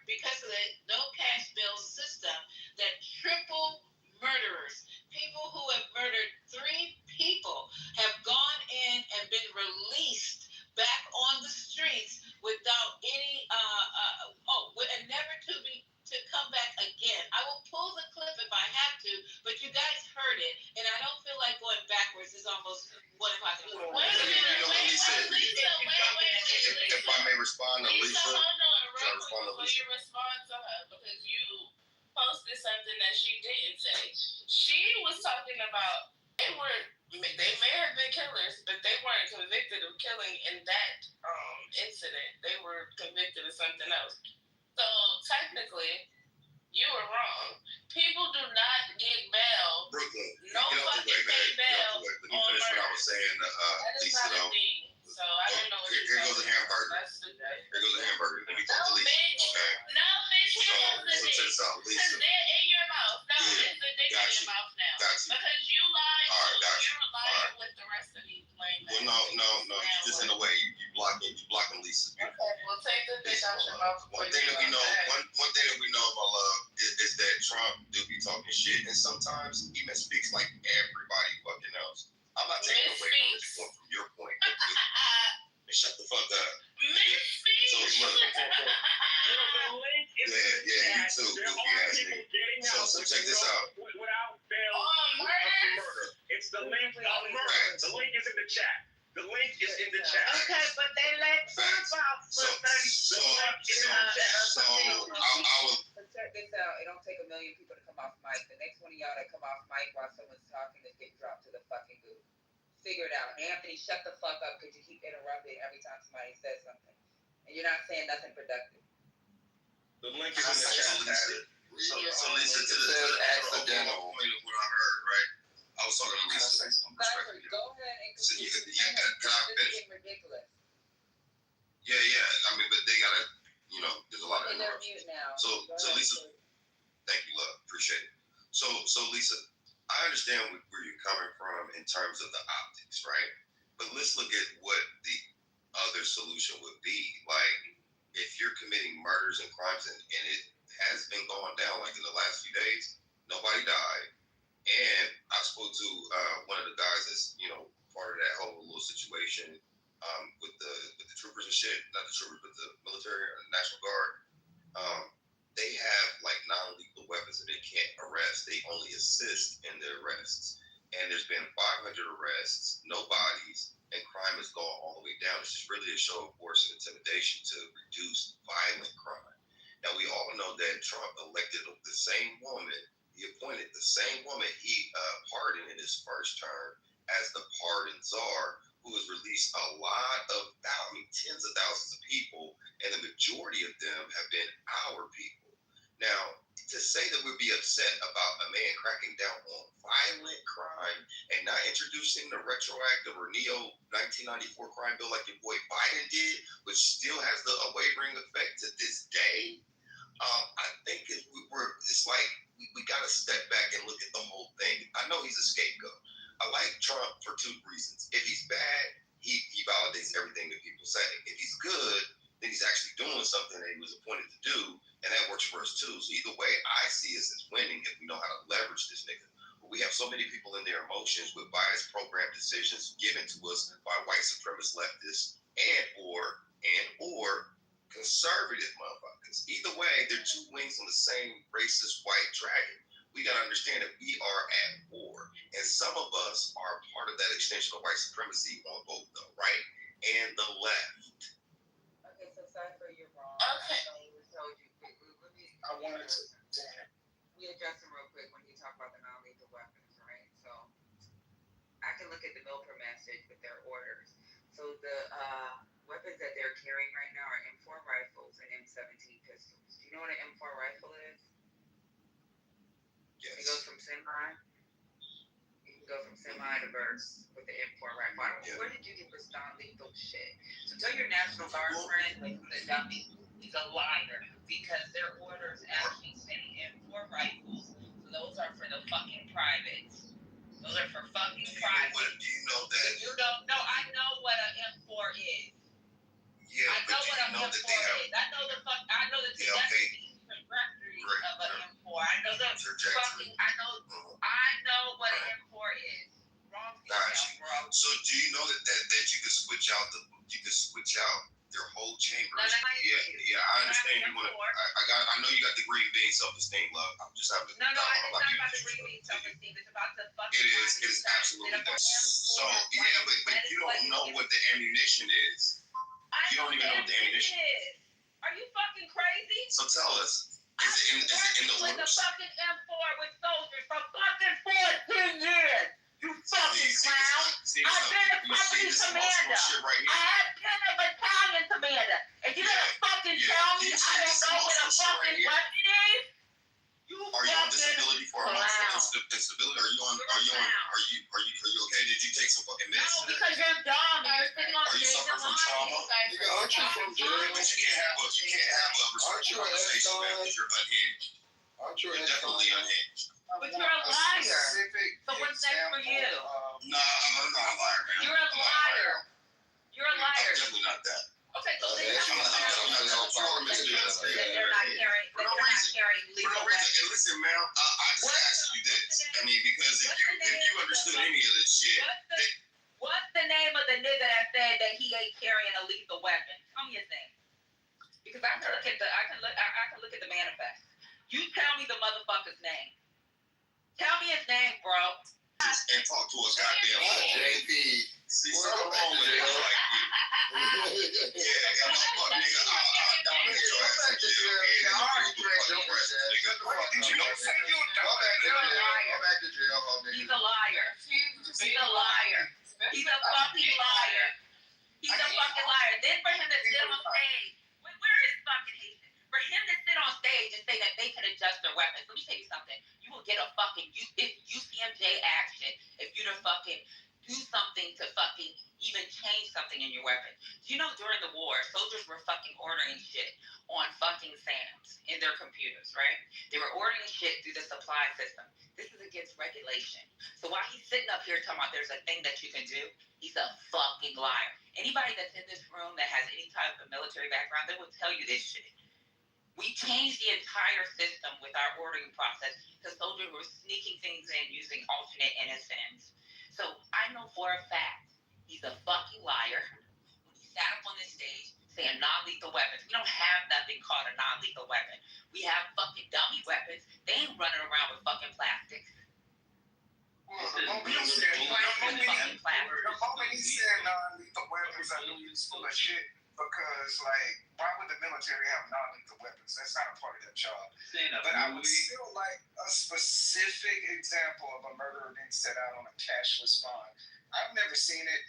because of the no cash bill system, that triple murderers, people who have murdered 3 people, have gone in and been released back on the streets without any and never to come back again. I will pull the clip if I have to, but you guys heard it, and I don't feel like going backwards. It's almost 1 o'clock in the morning. Wait a minute. If I may respond to Lisa. Before you respond to her, because you posted something that she didn't say. She was talking about they may have been killers, but they weren't convicted of killing in that incident. They were convicted of something else. So technically, you were wrong. People do not get bail. Brooklyn. No fucking bail. Let me finish what I was saying, That is Lisa. not a thing. So I don't know what Here goes a hamburger. Here goes a hamburger. Let me talk to Lisa. Okay. No, bitch, So check this out, Lisa. because they're in your mouth. No, it's the dick in your mouth now. Got you. Because you lied. All right, got you. You're lying with the rest of these lame men. Well, no. You're just in the way. You blocking Lisa. Okay, well, take the dick out your mouth. One thing that we know about love is that Trump do be talking shit, and sometimes he misspeaks like everybody fucking else. I'm not taking away from your point. Shut the fuck up. So look. Yeah, you too, goofy ass nigga. So check this out. Without bail of murder. It's the link of murder. The link is in the chat. The link is in the chat. Okay, but they let Trump out for 30 So I was. But check this out. It don't You're not saying nothing productive. The link is in the chat. So Lisa, to the accidental point of what I heard, right? I was talking to Lisa. Cypher, go ahead and So continue. can I finish? It's ridiculous. Yeah. I mean, but they gotta, there's a lot of Okay, they're interruptions. mute now. So Lisa, thank you, love, appreciate it. So Lisa, I understand where you're coming from in terms of the optics, right? But let's look at what the other solution would be. Like, if you're committing murders and crimes, and it has been going down, like in the last few days, nobody died. And I spoke to one of the guys that's, part of that whole little situation with the troopers and shit, not the troopers, but the military or the National Guard. They have like non-lethal weapons that they can't arrest. They only assist in the arrests. And there's been 500 arrests, no bodies, and crime has gone all the way down. It's just really a show of force and intimidation to reduce violent crime. Now, we all know that Trump elected the same woman, he appointed the same woman he pardoned in his first term as the pardon czar, who has released a lot of, tens of thousands of people, and the majority of them have been our people. Now, to say that we'd be upset about a man cracking down on violent crime and not introducing the retroactive or neo 1994 crime bill like your boy Biden did, which still has the wavering effect to this day, I think it's like we got to step back and look at the whole thing. I know he's a scapegoat. I like Trump for two reasons. If he's bad, he validates everything that people say. If he's good, then he's actually doing something that he was appointed to do, and that works for us too. So either way, I see us as winning if we know how to leverage this nigga. But we have so many people in their emotions with biased program decisions given to us by white supremacist leftists and or conservative motherfuckers. Either way, they're two wings on the same racist white dragon. We got to understand that we are at war. And some of us are part of that extension of white supremacy on both the right and the left. Okay, so Cypher, you're wrong. Okay. We told you. I wanted to. We addressed him real quick when he talked about the non-lethal weapons, right? So I can look at the Milper message with their orders. So the weapons that they're carrying right now are M4 rifles and M17 pistols. Do you know what an M4 rifle is? Yes. It goes from semi. You can go from semi to burst with the M4 rifle. Where did you get this non-lethal shit? So tell your National Guard friend that he's a dummy. He's a liar because their orders actually say M4 rifles. So those are for the fucking privates. Those are for fucking privates. Do you know that? You don't know. I know what an M4 is. Yeah, I know what an M4 is. I know the trajectory of an M4. I know the fucking. I know what an M4 is. Wrong detail, bro. So do you know that you can switch out their whole chambers? Yeah, I understand you want to. I know you got the green bean self-esteem, love. I'm just having. No, it's not about the green bean self-esteem. It's about the fucking. It is absolutely that. So yeah, but you don't know what the ammunition is. You don't even know what the ammunition is. Are you fucking crazy? So tell us. Is it in the with orders? a fucking M4 with soldiers for fucking 14 years. You fucking clown. I've been a company commander. I have been a battalion commander. And you gonna fucking tell me I don't know what a fucking weapon is? Are you on disability for emotional instability? Are you okay? Did you take some fucking medicine? No, because you're dumb. You're sitting on Are you suffering from trauma? Aren't you from Germany? But you can't have a respectful conversation, man, because you're unhinged. You're definitely unhinged. But you're a liar. So what's next for you? Nah, I'm not a liar, man. You're a liar. You're a liar. I'm definitely not that. Okay, so they're not carrying legal weapons. And listen, man, I just asked you this. I mean, because if you understood any of this shit. What's the name of the nigga that said that he ain't carrying a lethal weapon? Tell me his name. Because I can look at the manifest. You tell me the motherfucker's name. Tell me his name, bro. And talk to us, goddamn. JB. See, something wrong with it like you. Yeah, fuck, nigga. I'll get your ass in jail. I already drank your breath, nigga. Did you know? Go back to jail, nigga. He's a liar. He's a liar. He's a fucking liar. He's a fucking liar. Then for him to sit on stage adjust their weapons. Let me tell you something. You will get a fucking UCMJ action if you don't fucking do something to fucking even change something in your weapon. Do you know during the war, soldiers were fucking ordering shit on fucking SAMs in their computers, right? They were ordering shit through the supply system. This is against regulation. So while he's sitting up here talking about there's a thing that you can do, he's a fucking liar. Anybody that's in this room that has any type of military background, they will tell you this shit. We changed the entire system with our ordering process because soldiers were sneaking things in using alternate NSNs. So I know for a fact he's a fucking liar. When he sat up on this stage saying non-lethal weapons, we don't have nothing called a non-lethal weapon. We have fucking dummy weapons. They ain't running around with fucking plastics. Well, the moment he said non-lethal weapons, I knew he was full of shit. Because, like, why would the military have non-lethal weapons? That's not a part of their job. But I would still like a specific example of a murderer being set out on a cashless bond. I've never seen it.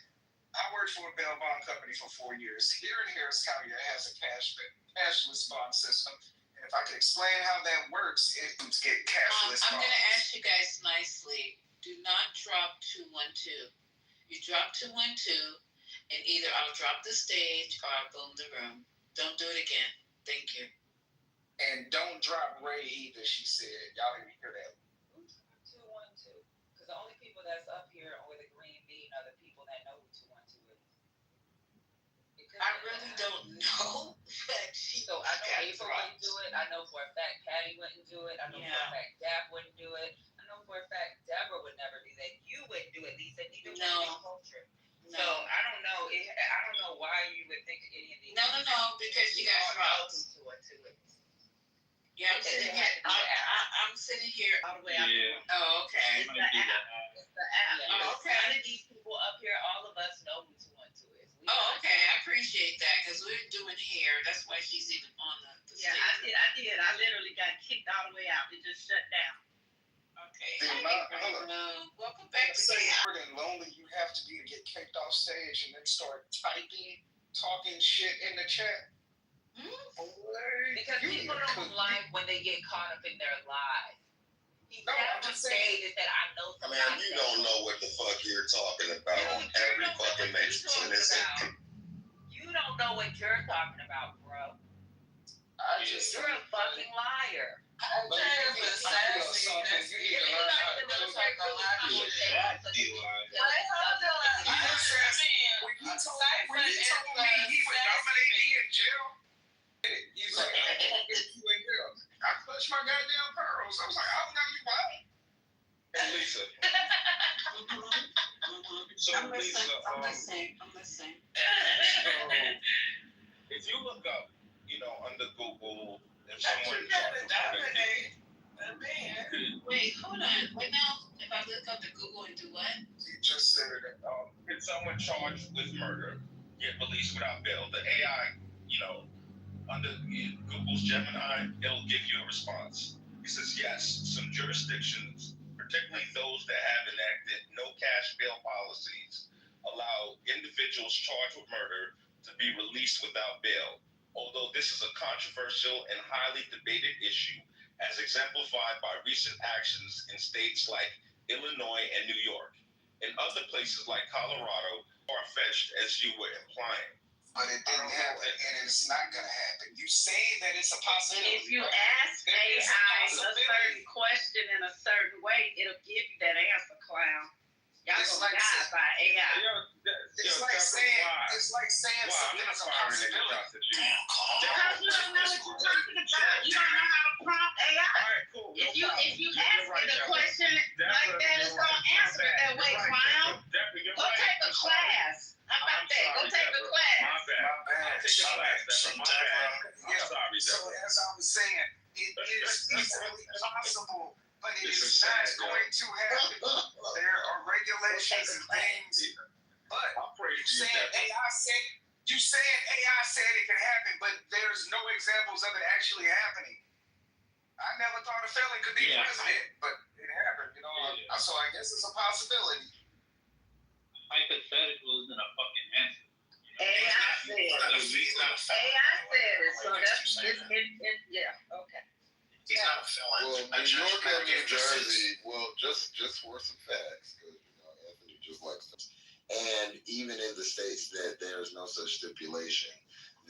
I worked for a bail bond company for 4 years. Here in Harris County, it has a cashless bond system. And if I could explain how that works, it would get cashless bonds. I'm going to ask you guys nicely. Do not drop 212. You drop 212. And either I'll drop the stage or I'll boom the room. Don't do it again. Thank you. And don't drop Ray either, she said. Y'all didn't hear that. Who's 212? Because the only people that's up here with a green bean are the people that know who 212 is. I really don't know. So I know April wouldn't do it. I know for a fact Patty wouldn't do it. I know for a fact Dab wouldn't do it. I know for a fact Deborah would never do that. You wouldn't do it, Lisa. Neither would your culture. No. So I don't know. I don't know why you would think any of these. No, because you guys are Yeah, I'm sitting here all the way out. Yeah. Oh, okay. It's the app. It's the app. Oh, okay. None of these people up here, all of us know who 212 is. Oh, okay. I appreciate that because we're doing hair. That's why she's even on the Yeah, stage. I did. I literally got kicked all the way out. It just shut down. Okay. Welcome back to How lonely you have to be to get kicked off stage and then start talking shit in the chat. Because people don't like when they get caught up in their lives. He never stated that I know somebody. Man, you don't know what the fuck you're talking about on every fucking matrix. You don't know what you're talking about, bro. You're a fucking liar. He's like, I clutched my goddamn pearls. I was like, I don't know you why. Hey, Lisa. So, Lisa, I'm listening. if you look up, under Google, if someone Wait, hold on. Wait now. If I look up the Google and do what? He just said it. If someone charged with murder get released without bail, the AI, under Google's Gemini, it'll give you a response. It says yes, some jurisdictions, particularly those that have enacted no cash bail policies, allow individuals charged with murder to be released without bail. Although this is a controversial and highly debated issue, as exemplified by recent actions in states like Illinois and New York. In other places like Colorado, far-fetched as you were implying. But it didn't happen, and it's not going to happen. You say that it's a possibility. And if you ask AI a certain question in a certain way, it'll give you that answer, clown. Y'all gonna die by AI. It's like saying something is a possibility. Because you don't know what you're talking about. You don't know how to prompt AI. If you ask it a question like that, it's gonna answer it that way, clown. Go take a class. How about that? Go take a class. My bad. So as I was saying, it is easily possible, but it is not going to happen. There are regulations and things. But you saying AI said it can happen, but there's no examples of it actually happening. I never thought a felon could be president, but it happened. So I guess it's a possibility. Hypothetical isn't a fucking answer. AI said it. So that's yeah. Okay. He's not a felon. Well, New York and New Jersey. Well, just for some facts, because Anthony just likes to. And even in the states that there's no such stipulation,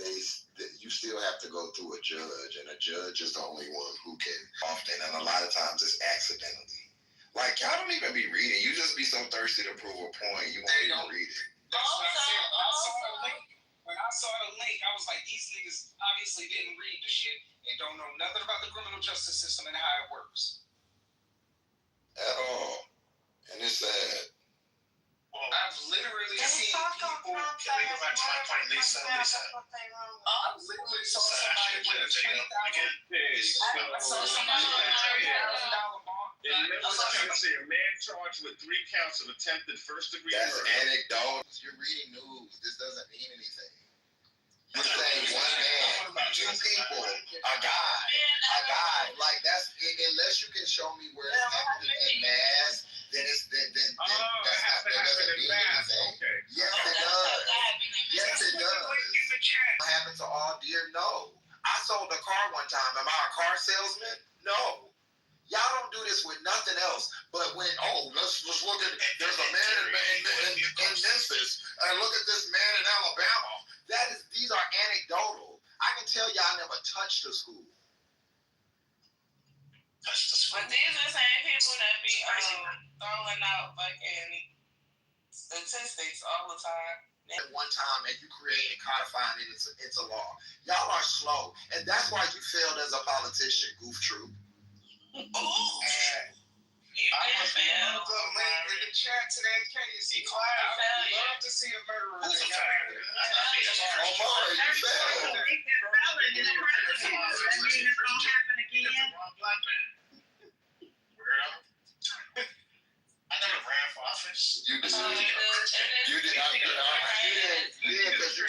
you still have to go through a judge, and a judge is the only one who can often, and a lot of times it's accidentally. Like, y'all don't even be reading. You just be so thirsty to prove a point, you won't even read it. That's what I said. I saw the link. When I saw the link, I was like, these niggas obviously didn't read the shit and don't know nothing about the criminal justice system and how it works. At all. And it's sad. Well, I've literally seen people. Can we go back to my point, Lisa? I literally saw somebody with a $20,000. I saw somebody with a $20,000 bond. A man charged with 3 counts of attempted first-degree murder. That's anecdotal. You're reading news. This doesn't mean anything. You're saying one man, 2 people, a guy. Like, that's, unless you can show me where it's happening in mass, then that doesn't mean anything. Okay. Yes, it does. Yes, it does. What happened to all deer? No. I sold a car one time. Am I a car salesman? No. Y'all don't do this with nothing else. But when, let's look at, there's a man in Memphis, and look at this man in Alabama. These are anecdotal. I can tell y'all never touched a school. But these are the same people that be throwing out fucking statistics all the time. At one time, and you create and codify it, it's a law. Y'all are slow, and that's why you failed as a politician, goof troop. You did fail. The link in the chat to that case. I would love to see a murderer. Who's a failure? Omar, you failed. I never ran for office. You did. You did. Yeah, because you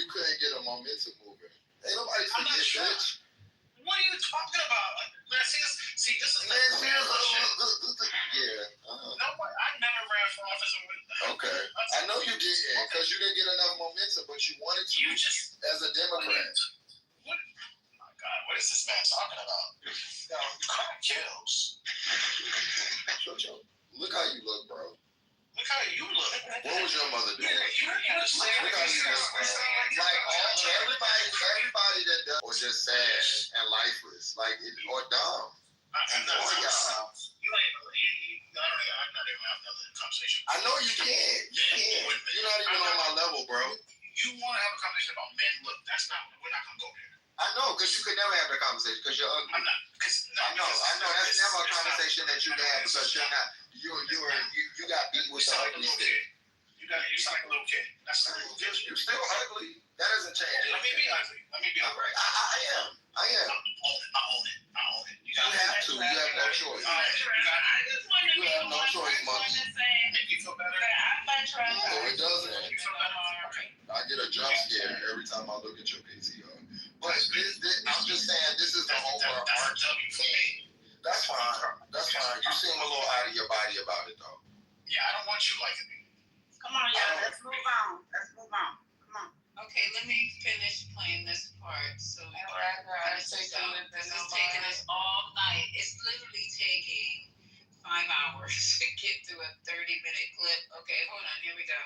couldn't get a momentum moving. Ain't nobody forget, bitch. What are you talking about? Man, this is yeah. No, I never ran for office. Okay. I know you didn't, because you didn't get enough momentum, but you wanted to as a Democrat. What? Oh my God, what is this man talking about? Crime kills. Look how you look, bro. Look how you look. What was your mother doing? Look how you look, bro. Like, everybody that does, or just sad and lifeless, like, or dumb. I'm not even have another conversation. I know you can. You're not even on my level, bro. You want to have a conversation about men? Look, we're not going to go there. I know, because you could never have that conversation, because you're ugly. I'm not. I know. That's never a conversation that you can have, because you're not. You got beat with the ugly stick. You sound like a little kid. That's not a little kid. You're still ugly. That doesn't change. Let me be ugly. I am. I own it. You have to. You have no choice. You have no choice, monkey. Make you feel better? No, it doesn't. You feel better? Okay. I get a jump scare every time I look at your PTR. But I'm just saying, this is the overarching thing. That's fine. You seem a little out of your body about it, though. Yeah, I don't want you liking me. Come on, y'all. Let's move on. Come on. Okay, let me finish playing this part so we can finish this out. This is taking us all night. It's literally taking 5 hours to get through a 30-minute clip. Okay, hold on. Here we go.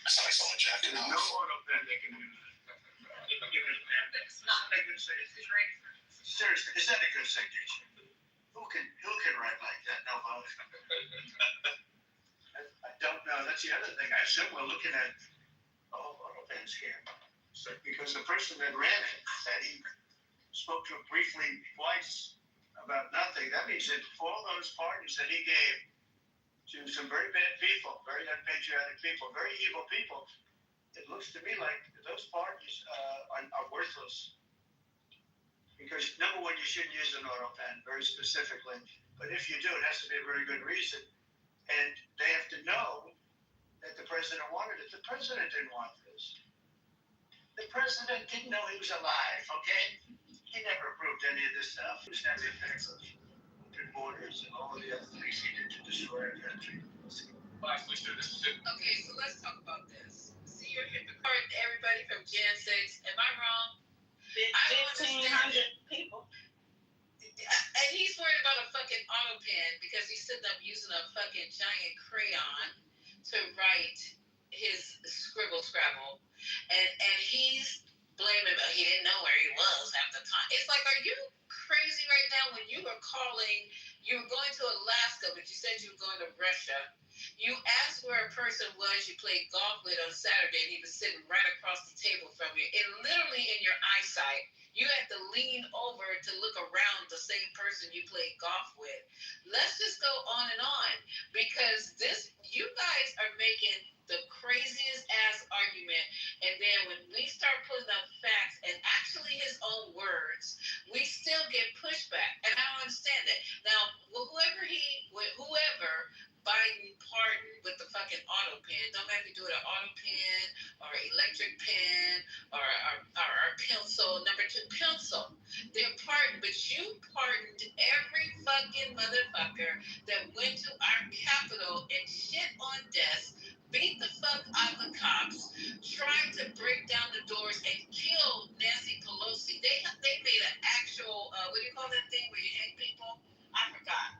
That's like someone jacking off. No auto pen they can do that. It's not a good citation. Seriously, is that a good citation? Who can write like that? Nobody. I don't know. That's the other thing. I assume we're looking at auto pens here. So, because the person that ran it said he spoke to him briefly twice about nothing. That means that all those parties that he gave to some very bad people, very unpatriotic people, very evil people, it looks to me like those parties are worthless. Because number one, you shouldn't use an auto pen very specifically. But if you do, it has to be a very good reason. And they have to know that the president wanted it. The president didn't want this. The president didn't know he was alive, okay? He never approved any of this stuff. He was never effective. Open borders and all of the other things he did to destroy our country. Okay, so let's talk about this. See Jan 6. Am I wrong? 1,500 people. And he's worried about a fucking auto pen because he's sitting up using a fucking giant crayon to write his scrabble. And he's blaming, but he didn't know where he was at the time. It's like, are you crazy right now? When you were calling, you were going to Alaska, but you said you were going to Russia. You asked where a person was you played golf with on Saturday, and he was sitting right across the table from you. And literally in your eyesight, you had to lean over to look around the same person you played golf with. Let's just go on and on, because you guys are making the craziest ass argument, and then when we start putting up facts and actually his own words, we still get pushback, and I don't understand it. Now, whoever Biden pardoned with the fucking auto pen, don't have to do it an auto pen or electric pen or pencil, number 2 pencil. They're pardoned, but you pardoned every fucking motherfucker that went to our Capitol and shit on desks, beat the fuck out of the cops, tried to break down the doors and kill Nancy Pelosi. They made an actual, what do you call that thing where you hang people? I forgot.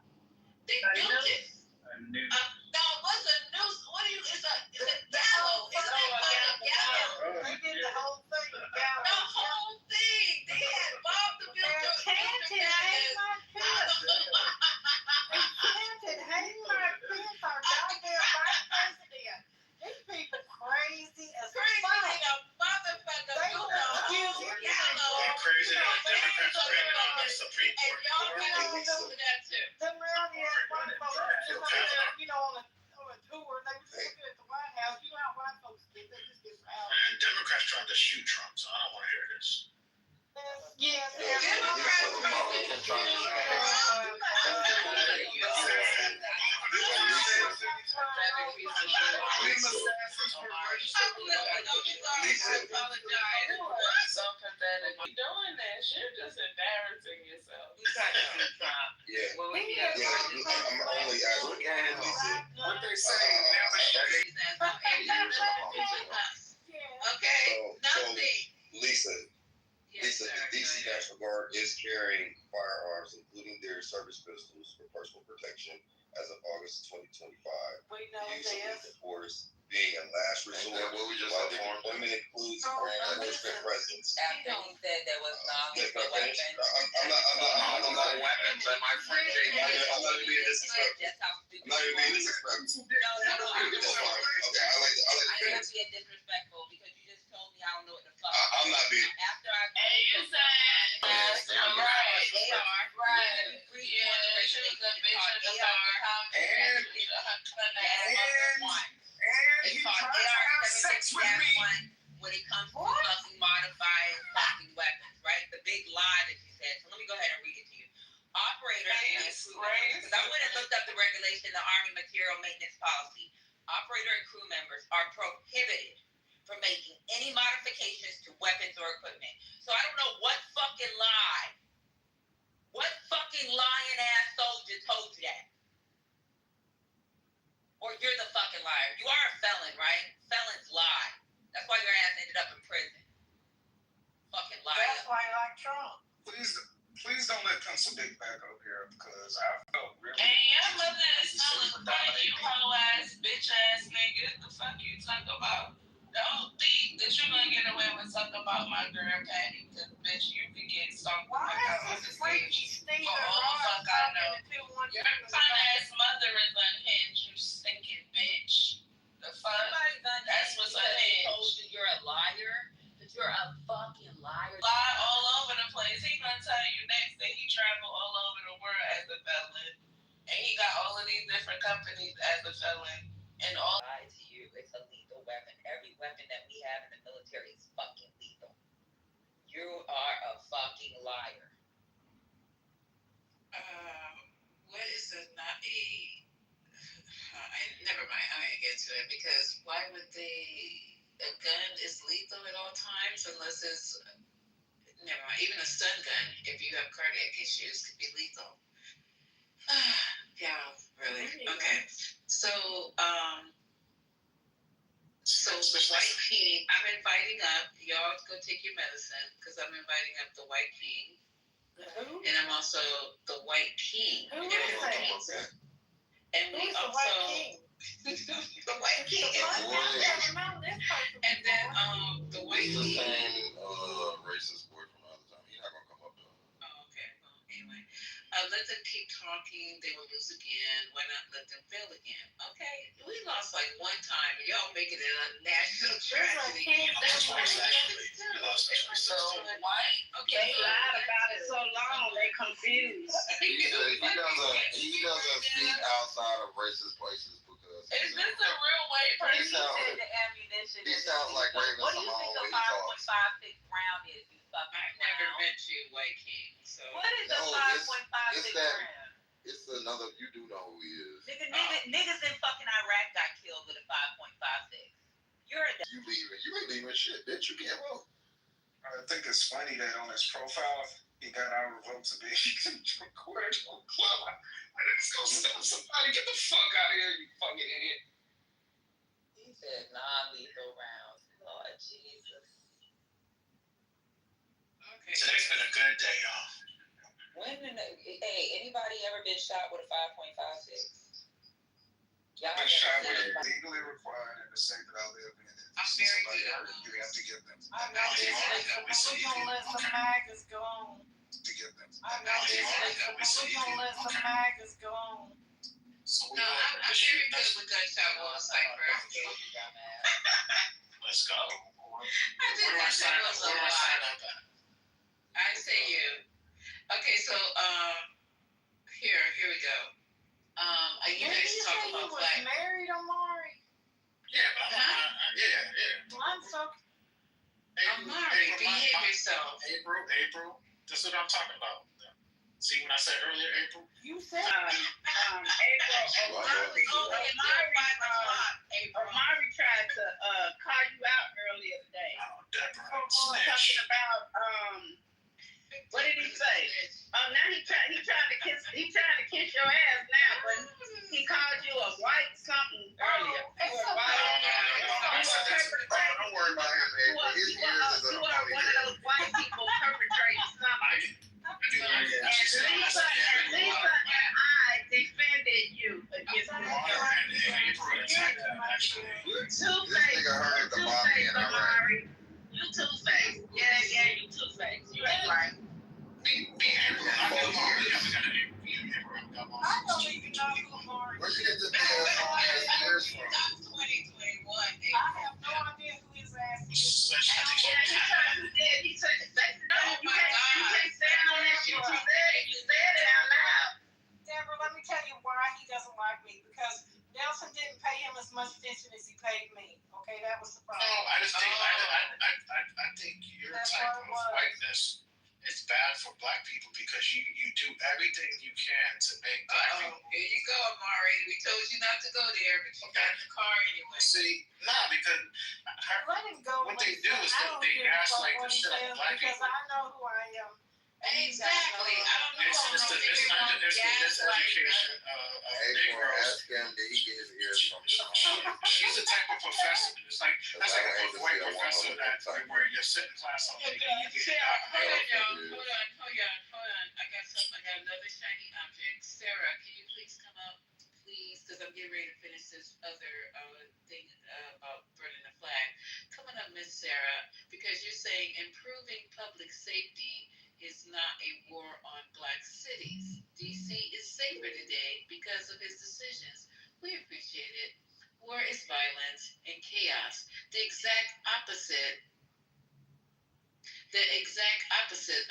They built it. No, it wasn't a noose. It's a gallows. It's a gallows. They did the whole thing. The whole thing. They had Bob the Builder. Hang my pants on goddamn vice president. These people crazy as fuck. Crazy a motherfucker. They will excuse him. They're crazy that the Democrats are bringing on the Supreme And Court. y'all get on over that too. Them rowdy ass white folks just over there, on a tour, and they were just looking at the White House. You know how white folks get, they just get rowdy. And Democrats tried to shoot Trump, so I don't want to hear this. Yes. So pathetic. You're doing that. You're just embarrassing yourself. Yeah. I'm only asking. What they say, never shake. Okay, nothing. Lisa, Yes, the sir. DC National Guard is carrying firearms, including their service pistols, for personal protection as of August 2025. We know Use of this. lethal force being a last resort, while the deployment includes law enforcement presence. After he said there was Let me non-lethal finish. weapons. I'm not weapons, but my friend I'm not being disrespectful. I'm not even being disrespectful. No. That's fine. Okay, I like to I finish. am being disrespectful because you just told me I don't know what the fuck. I'm not being. After I And you said, yes, right. Right. Yeah, she was a bitch at the time. And he tried to have sex with me. When it comes to fucking modifying fucking weapons, right? The big lie that you said. So let me go ahead and read it to you. Operators, because I went and looked up the regulation, the Army Material Maintenance Policy. Operator and crew members are prohibited from making any modifications to weapons or equipment. So I don't know what fucking lying ass soldier told you that. Or you're the fucking liar. You are a felon, right? Felons lie. That's why your ass ended up in prison. Fucking liar. That's why I like Trump. Please don't let Pencil Dick back up here, because I felt really. And your mother is still in front, you hoe ass, bitch ass nigga. The fuck you talk about? Don't think that you're gonna get away with something about my girl Patty, because bitch, you could get stunk Why on is the this freaky stage. Steve For all the fuck I know. Your fine ass mother is unhinged, you stinking bitch. The fuck? That's what's unhinged. Told you you're a liar. That you're a fucking liar. Lie all over the place. He gonna tell you next that he traveled all over the world as a felon, and he got all of these different companies as a felon, and all. Lie to you. It's a lethal weapon. Every weapon that we have in the military is fucking lethal. You are a fucking liar. What is never mind, I'm gonna get to it, because why would a gun is lethal at all times unless it's, never mind, even a stun gun, if you have cardiac issues, could be lethal. Yeah, really. Okay. So White King. I'm inviting up. Y'all go take your medicine because I'm inviting up the White King. Who? And I'm also the White King. Who is that? And we also the White King. And then the White King. Racist boy from out of time. He's not gonna come up though. Oh, okay. Well, anyway, let them keep talking. They will lose again. Why not let them fail again? Okay, we lost like one time. Y'all making it a national tragedy. That's why we lost. So white. Okay. They lied about it so long they confused. He doesn't speak outside of racist places because. Is this a real white person? The ammunition. He sounds like Raven What do you Simone think when a he talks. 5.56 round is? You fucking I've never met you, White King. So what is a 5.56 round? It's another. You do know who he is. Niggas in fucking Iraq got killed with a 5.56. You're a. You leaving? You ain't leaving shit, bitch. You can't vote. I think it's funny that on his profile he got our votes to be recorded on club. Let's go stop somebody. Get the fuck out of here, you fucking idiot. He said non-lethal rounds. Lord Jesus. okay. Today's been a good day, y'all. Anybody ever been shot with a 5.56? Y'all Been shot with it legally required in the state that I live in. I'm very good. You have to give them. I know this. We're gonna let some maggots go on. To give them. I know this. We're gonna let some maggots go on. No, I'm very good with gunshot wounds, Cypher. Let's go. I did gunshot wounds a lot. I say you. Okay, so here we go. You guys talk about black. Married, Omari? Yeah, yeah. I'm so. Omari, behave yourself. April. That's what I'm talking about. See what I said earlier, April? You said. April. Omari tried to call you out earlier today. Oh, Deborah. Talking about what did he say? Now he trying to kiss your ass now, but he called you a white something earlier. Don't worry about him, April. His ears is You are one of those white people perpetrating something. And Lisa and I defended you against Two-Face, Omari. You Two-Face. Yeah, you Two-Face. You ain't right. I don't even know who Omari Where'd you get this big ass long ass ears from? I'm 2021. I have no idea who his ass is. He said, you can't stand on that shit. You said it out loud. Deborah, let me tell you why he doesn't like me. Because Nelson didn't pay him as much attention as he paid me. Okay, that was the problem. No, I just think I think your type of whiteness is bad for black people because you do everything you can to make black people. Here you go, Amari. We told you not to go there, but you got in the car anyway. See, because Let him go. what they do is they gaslight the shit out of black people. Because I know who I am. Exactly. I don't know. It's the miseducation of Negroes. Ask him, did he get his ears from his mom? She's the type of professor. That's like a white professor that where you're sitting class all day. Hold on. I got another shiny object. Sarah, can you please come up? Please, because I'm getting ready to finish this other thing about burning the flag. Coming up, Miss Sarah, because you're saying improving public safety is not a war on black cities. DC is safer today because of his decisions. We appreciate it. War is violence and chaos. The exact opposite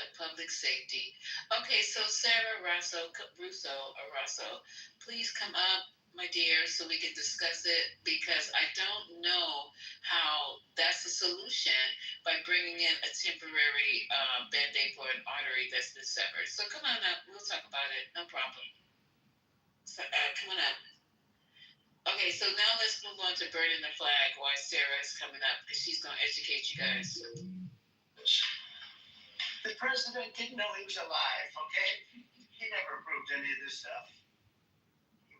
of public safety. Okay, so Sarah Russo, please come up, my dear, so we can discuss it, because I don't know how that's a solution by bringing in a temporary Band-Aid for an artery that's been severed. So come on up, we'll talk about it, no problem. So, come on up. Okay, so now let's move on to burning the flag while Sarah is coming up, because she's going to educate you guys. The president didn't know he was alive, okay? He never approved any of this stuff.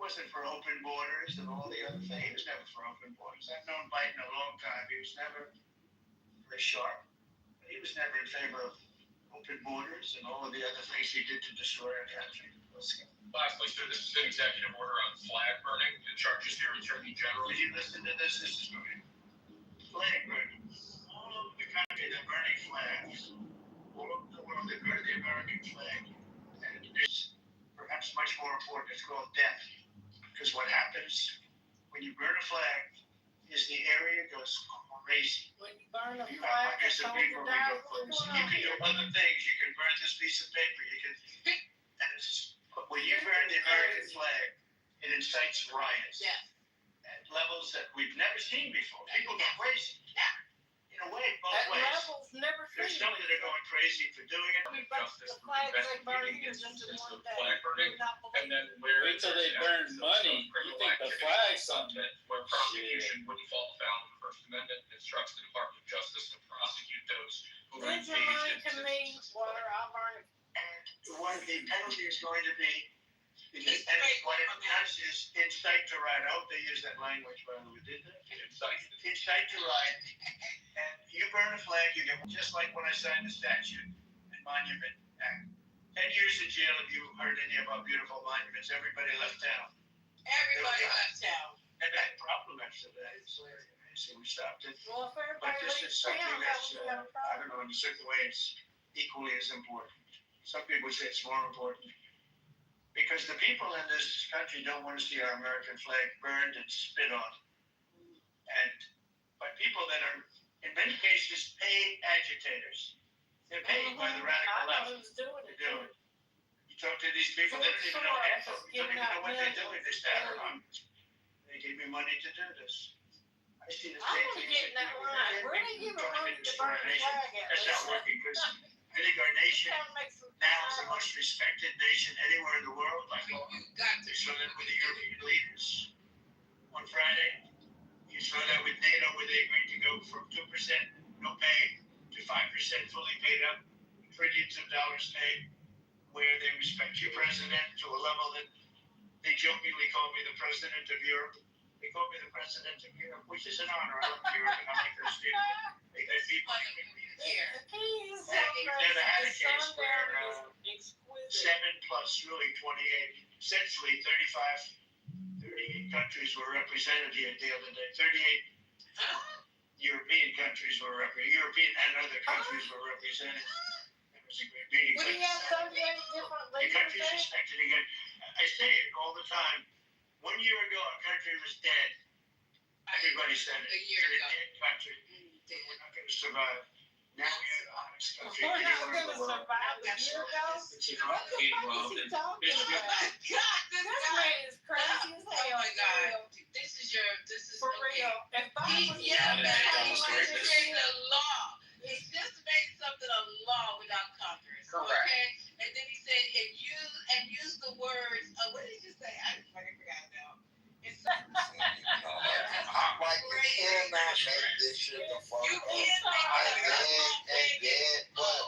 wasn't for open borders and all the other things. He was never for open borders. I've known Biden a long time. He was never very sharp. He was never in favor of open borders and all of the other things he did to destroy our country. Lastly, so this is an executive order on flag burning. The charges here, Attorney General. Did you listen to this? This is great. Flag burning. All over the country, they're burning flags. All over the world, they burn the American flag. And it's perhaps much more important. It's called death. Because what happens when you burn a flag is the area goes crazy. When you burn a You flag, have hundreds of people who go crazy. You can do other things. You can burn this piece of paper. You can, and it's, when you burn the American flag, it incites riots at levels that we've never seen before. People go crazy. In a way, both at ways. levels never There's seen some that are going crazy for doing it. Justice the for flags they burn investigating here just in instances one of day. flag burning. You would not And believe then it. where Wait till they burn money. You think the flag's something? Where prosecution wouldn't fall foul of the First Amendment, instructs the Department of Justice to prosecute those who are Lend your money engaged to in me, water, I'll burn it. And what the penalty is going to be, and what it does is incite to riot. I hope they use that language, by the way, did they? Incite to riot. And you burn a flag, you get, just like when I signed the Statute and Monument Act. 10 years in jail if you heard any about beautiful monuments. Everybody left town. Everybody left town. And that problem after that. So we stopped it. Well, if But everybody this leaves is something town, that's, that would be a I problem. don't know, in a certain way, it's equally as important. Some people say it's more important. Because the people in this country don't want to see our American flag burned and spit on. And by people that are, in many cases, paid agitators. They're paid by the radical I know left who's doing to it. do it. You talk to these people, they don't even know half of them. They don't even know what they're doing. They stand around. They give me money to do this. I see the I same want to thing. get in that line. Where they giving money to burn the flag at? That's not working because I think our nation now is the most respected nation anywhere in the world. Like, they saw that with the European leaders on Friday. You saw that with NATO, where they agreed to go from 2% no pay to 5% fully paid up, trillions of dollars paid, where they respect your president to a level that they jokingly call me the president of Europe. They call me the president of Europe, which is an honor. I love Europe and I like those people. They beat my The key is We've never had a case where exquisite. 7 plus really 28, essentially 38 countries were represented here the other day. 38 European countries were represented. European and other countries were represented. It was a great meeting. What do you have 38 different The leaders country's there? respected again. I say it all the time. 1 year ago, our country was dead. Everybody said it. A year It's ago. a dead country. We're not going to survive. Now we have the hottest country We're not anywhere in gonna the world. survive a year ago? It's an What the fuck is he talking about? This man is crazy as hell. Oh my God. This is For real. If Biden was Yeah, doing man, that, he's just creating a law. He's just made something a law without Congress. Correct. Okay? And then he said, and use the words, what did you say? I fucking forgot now. It's Like, you cannot make this shit the fuck You up. can't make And then,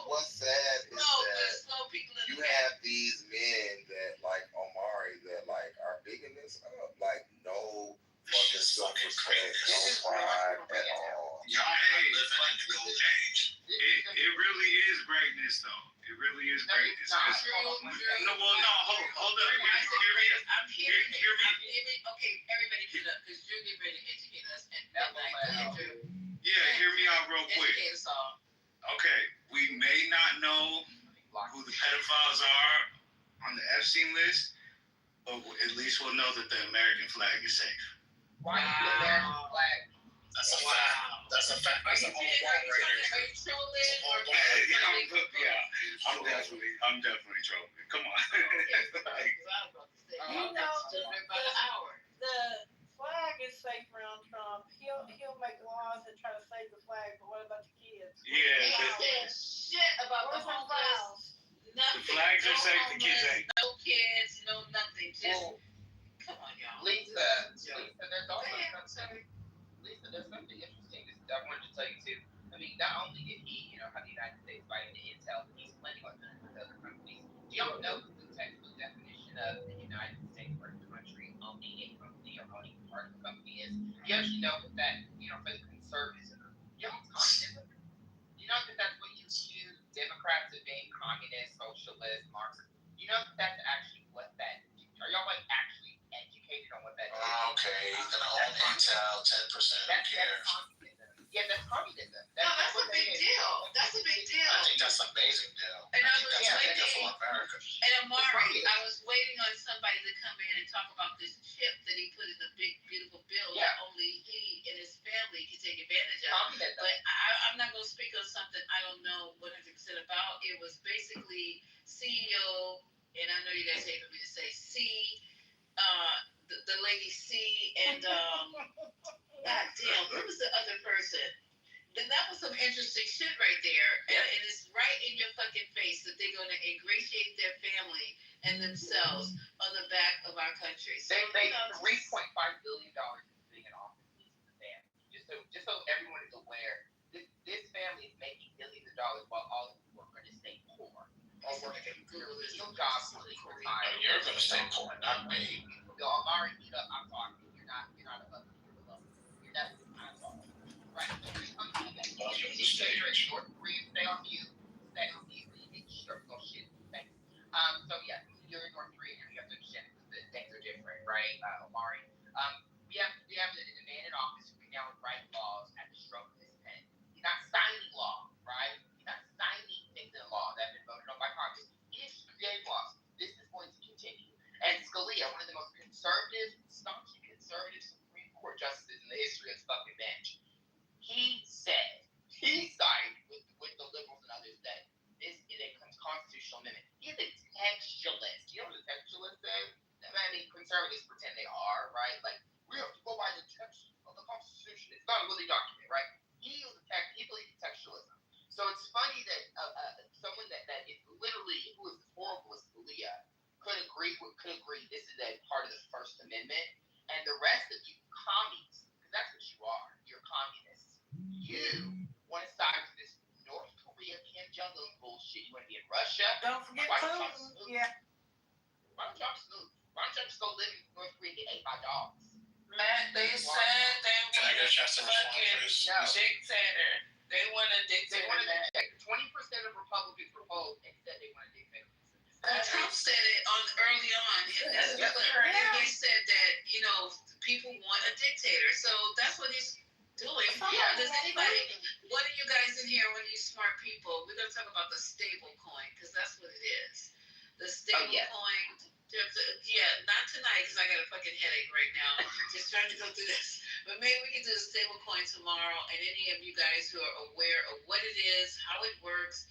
what's sad is that slow people in you the have these men that, like Omari, that, like, are bigging this up. Like, no fucking self-respect, no pride at all. Y'all ain't living in the golden age. It really is greatness, though. It really is greatness. No, well, no, hold up. I'm hearing it. Hear me. Okay, everybody get up because you're getting ready to educate us. Yeah, hear me out real quick. Educate us all. Okay, we may not know who the pedophiles are on the Epstein list, but at least we'll know that the American flag is safe. Why is the American flag? That's a fact. That's a fact. That's a whole point right there. Are you trolling or I'm definitely trolling. Come on. You know, the flag is safe around Trump. He'll make laws and try to save the flag, but what about the kids? Yeah. Shit about the homeless. Nothing. The flags are safe, the kids ain't. No kids, no nothing. Just come on, y'all. Lisa, there's also Lisa, there's something interesting that I wanted to tell you too. I mean, not only did he, have the United States fighting the intel, he's planning on doing with other companies. Do y'all know the textbook definition of the United States or the country you know that, for the conservatism, communism. You know that that's what you accuse Democrats of being communist, socialist, Marxist. You know that that's actually what that is. Are y'all actually educated on what that is? Okay, gonna own Intel, 10%. Who cares? Yeah, that's communism. That's a big deal. That's a big deal. I think that's an amazing deal. And I was that's waiting. for America. And Amari, I was waiting on somebody to come in and talk about this chip that he put in the big, beautiful bill that only he and his family can take advantage of. But I'm not going to speak on something I don't know 100% about. It was basically CEO, and I know you guys hate for me to say the lady C, and God damn, who was the other person? Then that was some interesting shit right there. And it's right in your fucking face that they're going to ingratiate their family and themselves on the back of our country. So, they made $3.5 billion in office to the family. Just so everyone is aware, this family is making millions of dollars while all of you are going to stay poor. Or working real jobs until you retire. You're going to stay poor, not me. Yo, Amari, I'm talking. You're not above me. You're below me. You're definitely kind of talking. Right? North Korea, stay on mute. Stay on mute. You get sure no shit. Thanks. So yeah, you're in North Korea and you have to understand that things are different, right? Omari. We have a man in office who can now write laws at the stroke of his pen. He's not signing law, right? He's not signing things in law that have been voted on by Congress. He is creating laws. This is going to continue. And Scalia, one of the most conservative, staunchly conservative Supreme Court justices in the history of the fucking bench, he sided with the liberals and others that this is a constitutional amendment. He's a textualist. You know what a textualist is? I mean, conservatives pretend they are, right? Like, we have to go by the text of the Constitution. It's not a living document, right? He believes in textualism. So it's funny that someone that is literally, who is as horrible as Scalia, could agree this is a part of the First Amendment, and the rest of you commies, because that's what you are, you're communists. You want to side with this North Korea, Kim Jong-un bullshit. You want to be in Russia? Don't forget Putin. Yeah. Why don't y'all just go live in North Korea and get ate by dogs? Man, they said they Can I get a chance to respond, fucking please? dictator. They want a dictator. 20% of Republicans were vote and said they want a dictator. Trump said it early on in this clip. He said that, people want a dictator. So that's what he's doing. Does anybody, one of you guys in here, one of you smart people, we're going to talk about the stable coin, because that's what it is. The stable coin. Yeah, not tonight, because I got a fucking headache right now. Just trying to go through this. But maybe we can do the stable coin tomorrow, and any of you guys who are aware of what it is, how it works,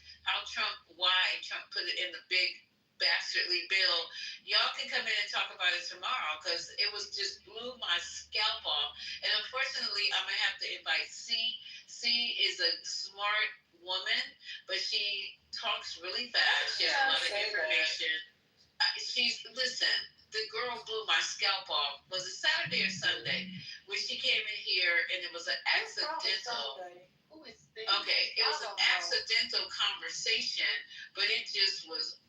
why Trump put it in the big bastardly bill, y'all can come in and talk about it tomorrow, because it was just blew my scalp off. And unfortunately, I'm gonna have to invite C. C is a smart woman, but she talks really fast. She has a lot of information. Listen, the girl blew my scalp off. Was it Saturday or Sunday when she came in here and it was an accidental? Okay, it was an accidental conversation, but it just was.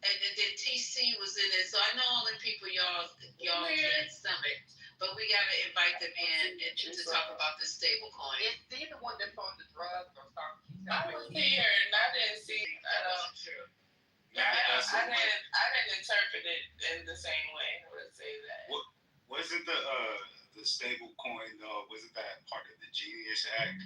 And then TC was in it, so I know all the people y'all can't stomach, but we gotta invite them in and to talk about the stable coin. Is he the one that's on the drugs or something? I was here and I didn't see. That wasn't true. I didn't interpret it in the same way. I would say that. Wasn't the stable coin though? Wasn't that part of the Genius Act?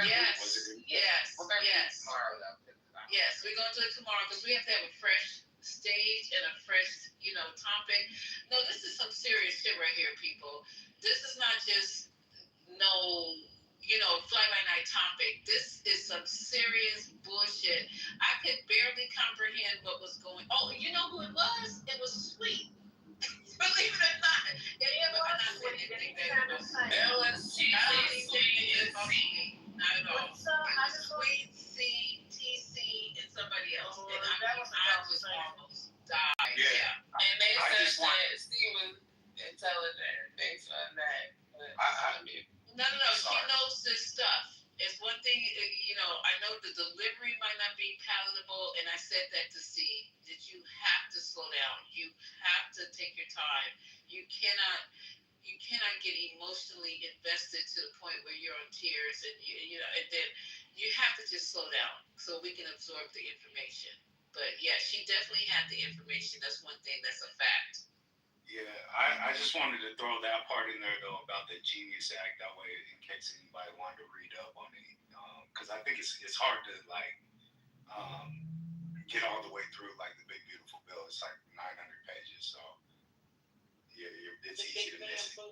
Yes. Yes. We're going to do it tomorrow though. Yes, we're gonna do it tomorrow because we have to have a fresh stage and a fresh, topic. No, this is some serious shit right here, people. This is not just fly-by-night topic. This is some serious bullshit. I could barely comprehend what was going. Oh, you know who it was? It was Sweet. Believe it or not, it was not at all. It was Sweet, C, TC, and somebody else. And I just almost died. Yeah. And they said that Steve was intelligent based on that. No. She knows this stuff. It's one thing, I know the delivery might not be palatable, and I said that to C, that you have to slow down. You have to take your time. You cannot get emotionally invested exhausted to the point where you're on tears, and and then you have to just slow down so we can absorb the information. But yeah, she definitely had the information. That's one thing that's a fact. Yeah, I just wanted to throw that part in there though about the Genius Act. That way, in case anybody wanted to read up on it, because I think it's hard to get all the way through like the Big Beautiful Bill. It's like 900 pages, so yeah, it's easy to miss it.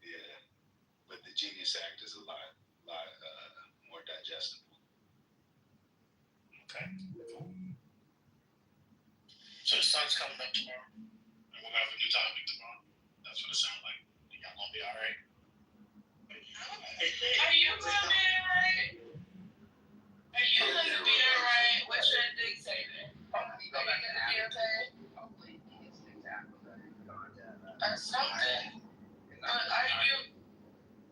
Yeah, but the Genius Act is a lot more digestible. Okay. So the sun's coming up tomorrow, and we're gonna have a new topic tomorrow. That's what it sounds like. Y'all gonna be all right. Are you gonna be alright? Are you gonna be alright with your dictator? Are you gonna be okay? Something. Are you,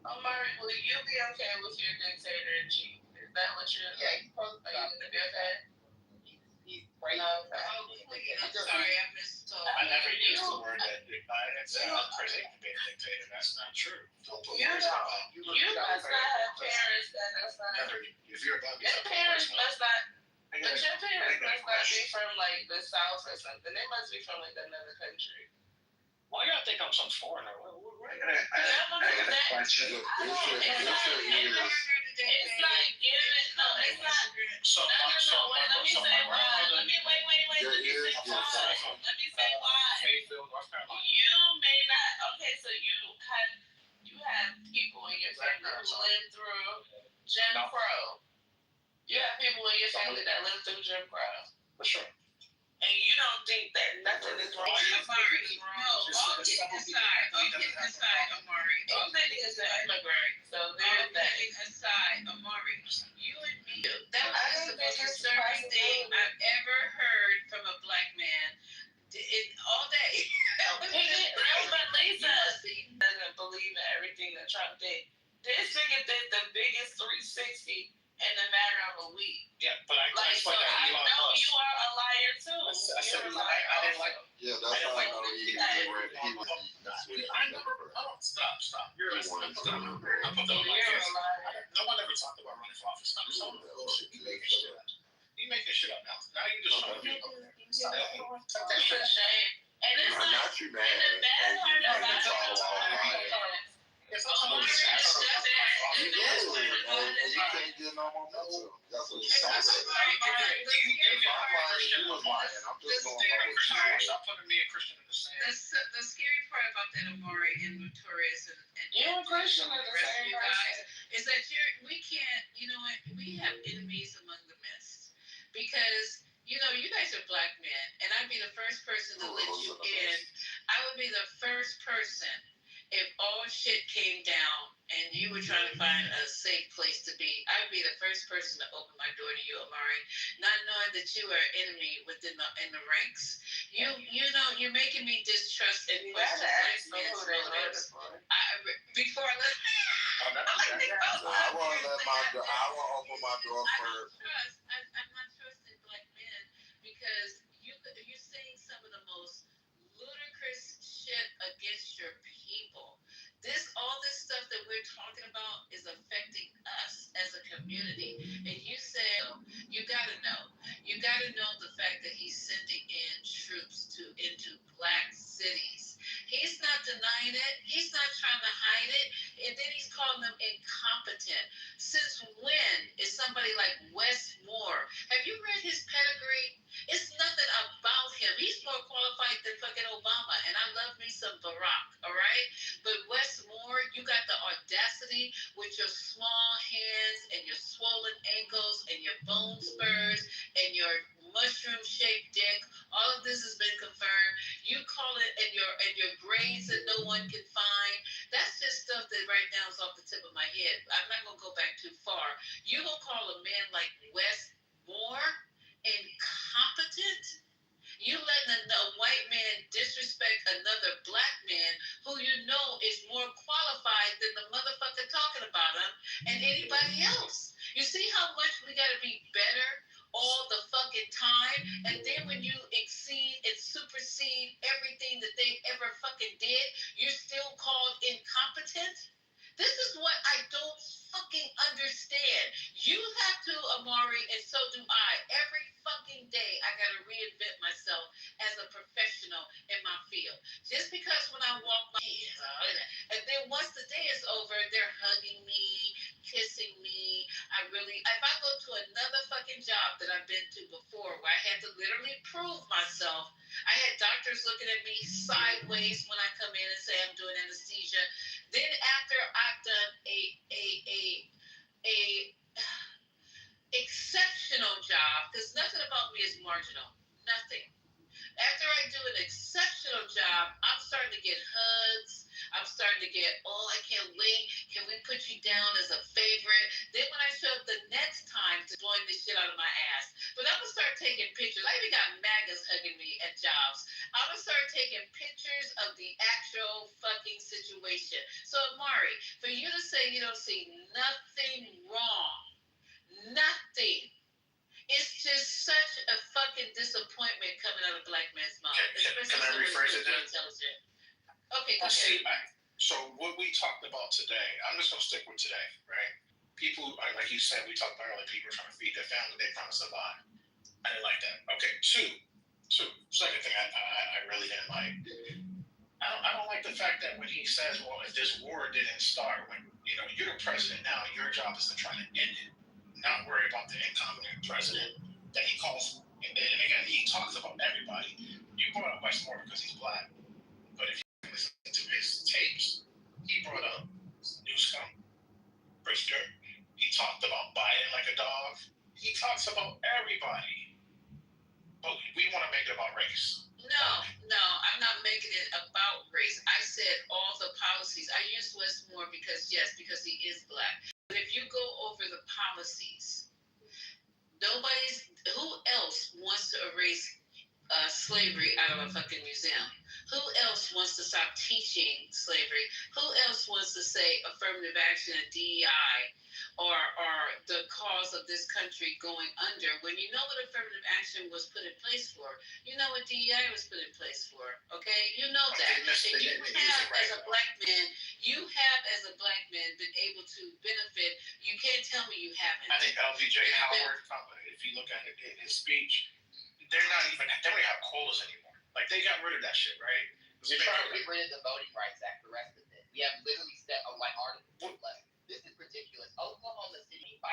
Omari, will you be okay with your dictator in chief? Is that what you're? Yeah, are you gonna be okay? No. I'm sorry, I missed. I never used the word that president can be a dictator. That's not true. You must not have parents that's not. If you're about to Your parents must not. But your parents must not be from like the South or something. They must be from like another country. Why y'all think I'm some foreigner? I got a question. It's like giving. No, it's not. So No. Let me say why. Let me wait. Let me say why. Let me say why. You may not. Okay, so you have people in your family who lived through Jim Crow. You have people in your family that lived through Jim Crow. For sure. And you don't think that nothing is wrong. Amari, no, all kidding aside, Amari. Everything is an immigrant, so there's that. Aside, Amari, you and me, that was the most disturbing thing I've ever heard from a black man all day. But Lisa doesn't believe in everything that Trump did. This nigga did the biggest 360 in a matter of a week. Yeah, but I so I know you are a liar too. I said I didn't like. Yeah, that's how I know he was. Stop. You're a stop. I put them on my face. No one ever talked about running for office. Stop. You making shit up. You making shit up now. Now you just trying to be. That's a shame. And it's like, Not you, man. and the bad part about it. You can't get no more pizza. That's what it's saying. He was lying. I'm just going by. Stop putting me and Christian in the same. The scary part about that, Amari and Notorious and you and Christian the rest of you guys is that we can't. You know what? We have enemies among the midst because. You guys are black men, and I'd be the first person to let you in. I would be the first person if all shit came down and you were trying to find a safe place to be. I'd be the first person to open my door to you, Amari, not knowing that you are an enemy in the ranks. You're making me distrust and question black men's motives. Before I let. I want to open my door first. I'm not trusting black men because you're saying some of the most ludicrous shit against your people. All this stuff that we're talking about is affecting us as a community. And you said you gotta know the fact that he's sending in troops into black cities. He's not denying it. He's not trying to hide it. And then he's calling them incompetent. Since when is somebody like Wes Moore? Have you read his pedigree? It's nothing about him. He's more qualified than fucking Obama. And I love me some Barack, all right? But Wes Moore, you got the audacity with your small hands and your swollen ankles and your bone spurs and your mushroom-shaped dick. All of this has been confirmed. You call it and your grades that no one can find. That's just stuff that right now is off the tip of my head. I'm not gonna go back too far. You gonna call a man like Wes Moore incompetent? You letting a white man disrespect another black man who you know is more qualified than the motherfucker talking about him and anybody else. You see how much we gotta be better all the fucking time, and then when you exceed and supersede everything that they ever fucking did, you're still called incompetent? This is what I don't fucking understand. You have to, Amari, and so do I. Every fucking day, I gotta reinvent myself as a professional in my field. Just because when I walk my hands, and then once the day is over, they're hugging me, kissing me. If I go to another fucking job that I've been to before, where I had to literally prove myself, I had doctors looking at me sideways when I come in and say I'm doing anesthesia. Then after I've done a exceptional job, because nothing about me is marginal. Nothing. After I do an exceptional job, I'm starting to get hugs. I'm starting to get, oh, I can't wait. Can we put you down as a favorite? Then when I show up the next time to blowing the shit out of my ass. But I'm going to start taking pictures. I even got MAGAs hugging me at jobs. I'm going to start taking pictures of the actual fucking situation. So, Amari, for you to say you don't see nothing wrong, nothing. It's just such a fucking disappointment coming out of black man's mouth. Can I rephrase it then? Intelligent. Okay, go ahead. See, so what we talked about today, I'm just going to stick with today, right? People, like you said, we talked about earlier, people trying to feed their family, they're trying to survive. I didn't like that. Okay, two. Second thing I really didn't like. I don't like the fact that when he says, well, if this war didn't start, when you're the president now, your job is to try to end it, not worry about the incompetent president that he calls. And again, he talks about everybody. You brought up Westmore because he's black, but if you listen to his tapes, he brought up Newscomb, Brisker. He talked about Biden like a dog. He talks about everybody, but we want to make it about race. No, I'm not making it about race. I said all the policies. I used Westmore because he is black. But if you go over the policies, who else wants to erase slavery out of a fucking museum? Who else wants to stop teaching slavery? Who else wants to say affirmative action and DEI are the cause of this country going under, when you know what affirmative action was put in place for? You know what DEI was put in place for, okay? You know that. And you have, as a black man, been able to benefit. You can't tell me you haven't. I think LBJ Howard, if you look at his speech, they don't have quotas anymore. Like, they got rid of that shit, right? They're trying to get rid of the Voting Rights Act, the rest of it. We have literally set a article left. This is ridiculous. Oklahoma City 5%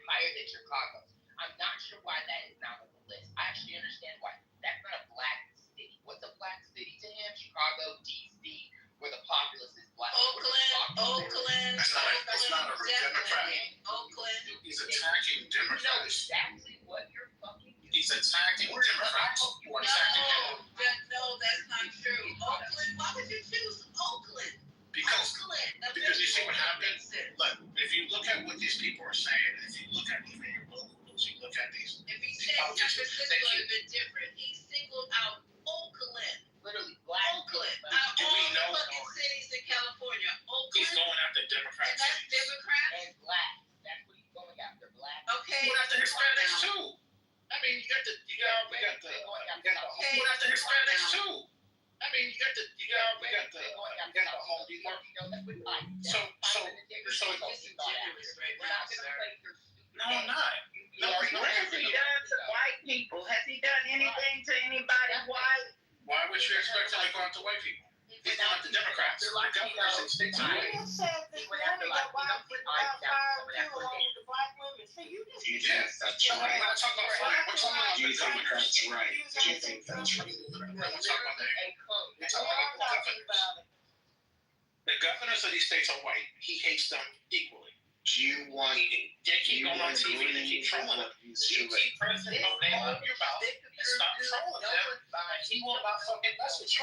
higher than Chicago. I'm not sure why that is not on the list. I actually understand why. That's not a black city. What's a black city to him? Chicago, D.C., where the populace is black. Oakland. It's not a Democrat. Oakland. He's attacking Democrats. You know exactly what you're fucking doing. He's attacking Democrats. No, that's not true. Oakland. Why would you choose Oakland? Because you see what happens. Look, if you look at what these people are saying, if you look at even your locals, you look at these. If he said San Francisco would have been different. He singled out Oakland. Literally black. Oakland. Out of all the fucking cities in California. Oakland. He's going after Democrats. And that's Democrats? And black. That's what he's going after. Black. Okay. Going after Hispanics too. I mean, you got the going after Hispanics too. I mean, you got the Home Depot. So no, I'm not. No, what has he done to white people? Has he done anything to anybody white? Why would you expect him to go after white people? He's going after Democrats. The governors and states are white. You said this money that white people got fired too along with the black women. So you just Yes, that's right. We're not talking about flag. We're talking about Do you think that's right? Do you think that's right? We're talking about the governors of these states are white. He hates them equally. Do you want? They keep going on TV and they keep trolling them. You keep President Obama out of your mouth and stop trolling them, and he will not fucking mess with you.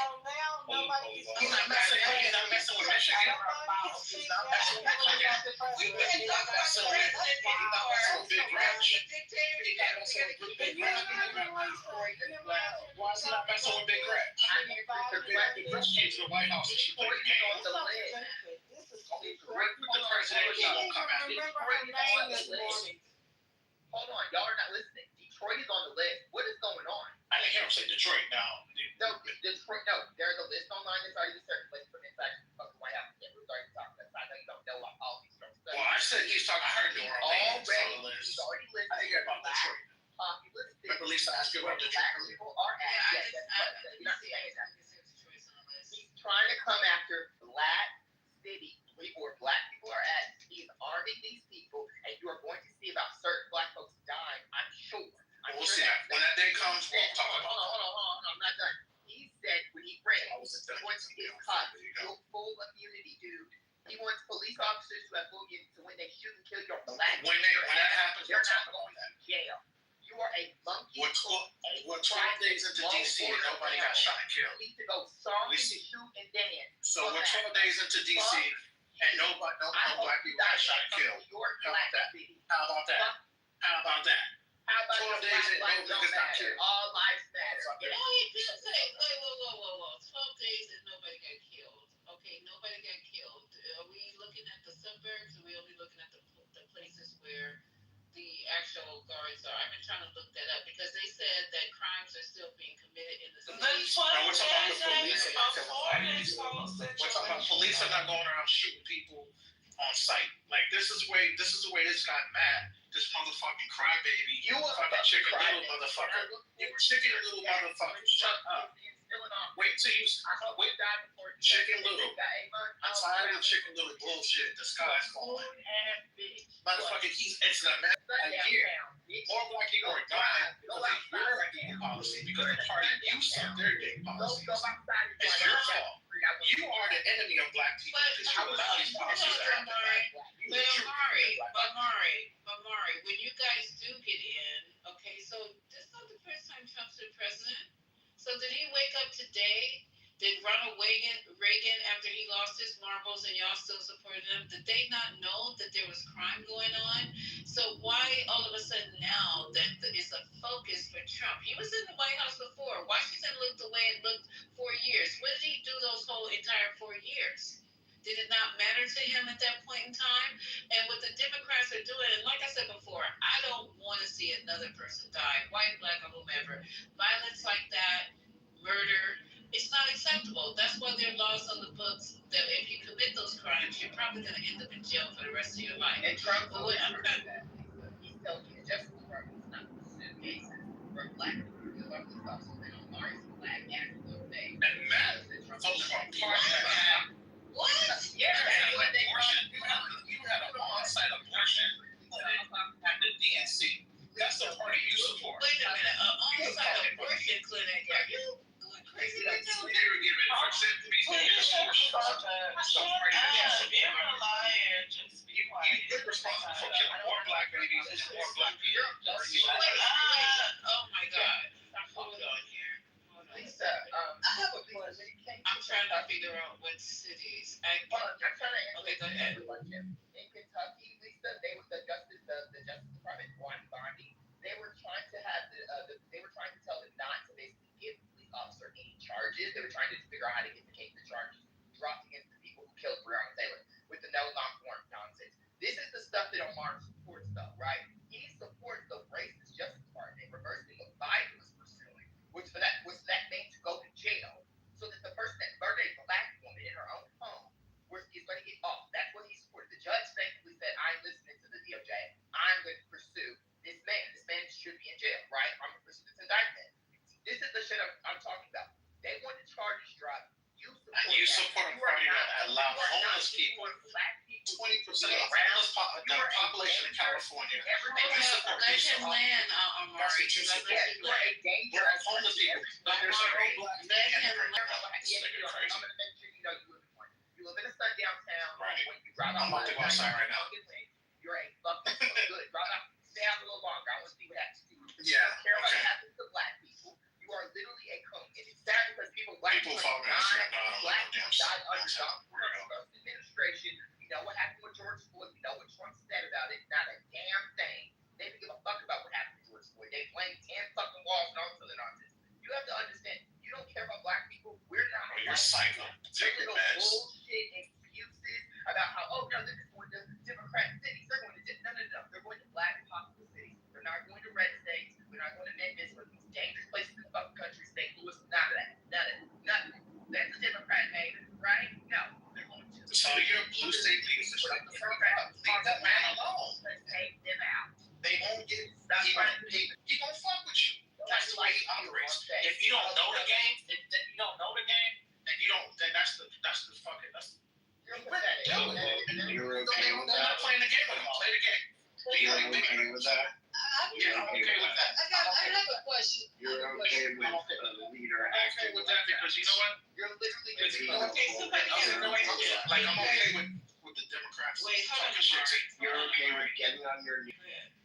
He's not messing with Michigan. He's not messing with Michigan. We can't talk about He's not messing with Big Ranch. He's not messing with Big Ranch. Why is he not messing with Big Ranch? Big Ranch came to the White House and she played the game. The president won't come out. Hold on, y'all are not listening. Detroit is on the list. What is going on? I didn't hear him say Detroit now. No, Detroit. No, there's a list online that's already circulated from inside the White House. Yeah, we're starting to talk about. I know you don't know all said he's talking. I heard New Orleans. He's already listed. I think about Detroit. Populous cities. Remember Lisa asked you about where Detroit? black people are at. Yes, that's what I'm saying. He's trying to come after black cities where black people are at. He's arming these people, and you are going to see about certain black folks dying. I'm sure. We'll see that. When that day comes, we'll talk about it. Hold on. I'm not done. He said when he ran, he wants his cut, full immunity, dude. He wants police officers to have full immunity, so when they shoot and kill your black when that happens, they're we'll not talk going about to jail. You are a monkey. We're 12 days into DC and nobody got shot and killed. You need to go song and shoot and dance. So we're 12 days into DC and no black people got shot and killed. How about that? How about that? How about that? How about 12 days in, no niggas got killed. All lives matter. You know, he did say, whoa. 12 days and nobody got killed. Okay, nobody got killed. Are we looking at the suburbs, or are we only looking at the places where the actual guards are? I've been trying to look that up because they said that crimes are still being committed in the city. We're talking about the police. We're talking about police are not going around shooting people on sight. Like this is the way this got mad. This motherfucking crybaby, you fucking chicken little motherfucker. You chicken little motherfucker. Shut up. Wait till you chicken little. I'm tired of chicken little bullshit. The sky's falling. Motherfucking it's a mess a year. More black people are dying because of your gay policy, because the party you sent their gay policies. It's your fault. You are the enemy of black people because you allow these policies to happen. But Mari, when you guys do get in, okay, so this is not the first time Trump's been president. So did he wake up today? Did Ronald Reagan, after he lost his marbles and y'all still supported him, did they not know that there was crime going on? So why all of a sudden now that it's a focus for Trump? He was in the White House before. Washington looked the way it looked 4 years. What did he do those whole entire 4 years? Did it not matter to him at that point in time? And what the Democrats are doing, and like I said before, I don't want to see another person die, white, black, or whomever. Violence like that, murder, it's not acceptable. That's why there are laws on the books that if you commit those crimes, you're probably going to end up in jail for the rest of your life. And Trump will never do that. He's telling you the Justice Department is not pursuing cases for black people. Because our police officers been on Mars black after the day. And Matt, folks are part what? Yeah, that's what they you had an on-site abortion at the DNC. That's the party you support. Wait a minute, an on-site abortion clinic? Are you going crazy right now? They were giving You're responsible for killing more black babies and more black people. Oh my God. Hold on here. Lisa, I have a question. I'm trying to figure out what cities. I'm trying to answer. Okay, go ahead. In Kentucky, Lisa, the Justice Department, Juan Bondi, they were trying to have they were trying to tell them not to basically give the police officer any charges. They were trying to figure out how to get the charges dropped against the people who killed Breonna Taylor with the no long warrant nonsense. This is the stuff that Omar supports, though, right? He supports the racist Justice Department reversing what Biden was pursuing, which for that was that thing to go to jail, so that the person that murdered a black woman in her own home is going to get off. That's what he supported. The judge thankfully said, "I'm listening to the DOJ. I'm going to pursue this man. This man should be in jail, right? I'm going to pursue this indictment." This is the shit I'm talking about. They want the charges dropped. You support a party that allowed homeless people, 20% of the population in California. Let him land, Amari. You're a dangerous homeless people. Let him I'm going to make sure you know you live in a sundown town. Right. When you drive I'm about to go outside right now. You're a fucking good. Drive out, stay out a little longer. I want to see what happens to you. Yeah. You don't care about what happens to black people. You are literally a coon. And it's sad because black people follow me on Instagram. black people died under Trump's administration. You know what happened with George Floyd. You know what Trump said about it. Not a damn thing. They didn't give a fuck about what happened to George Floyd. They blamed 10 fucking walls and all this other nonsense. You have to understand, you don't care about black people. We're not. You're psycho. Their little bullshit excuses about how, they're just going to Democrat cities. They're going to no. They're going to black populous cities. They're not going to red states. They're not going to Memphis or these dangerous places in the fucking country. St. Louis, none of that. Nothing. That's a Democrat hater, right? No. They're going to. So your blue state leaders are the Democrat. Okay, somebody get really like I'm okay with the Democrats. Wait, hold on, talking shit. Mark. You're okay with getting on your knees.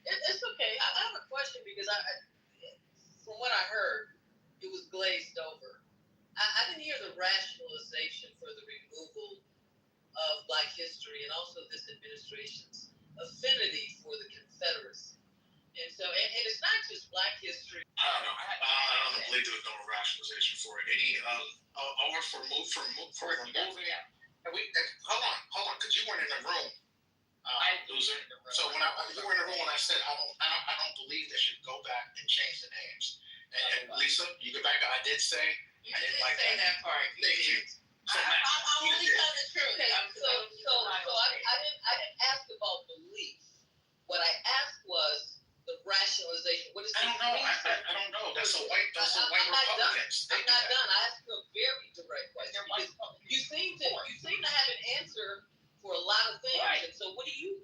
It's okay. I have a question because from what I heard, it was glazed over. I didn't hear the rationalization for the removal of Black history and also this administration's affinity for the Confederacy. And so, and it's not just Black history. I don't know. I don't believe there's no rationalization for it. Any or for removing. And hold on, because you weren't in the room. Loser. So when you were in the room when I said I don't believe they should go back and change the names. And Lisa, you go back. I did say You didn't say that part. Thank you. So I'm only telling the truth. Okay, so I didn't ask about belief. What I asked was the rationalization. What is I don't know. I don't know. That's a white Republicans. I'm not done. I asked you a very direct question. You seem to have an answer for a lot of things. Right. And so what do you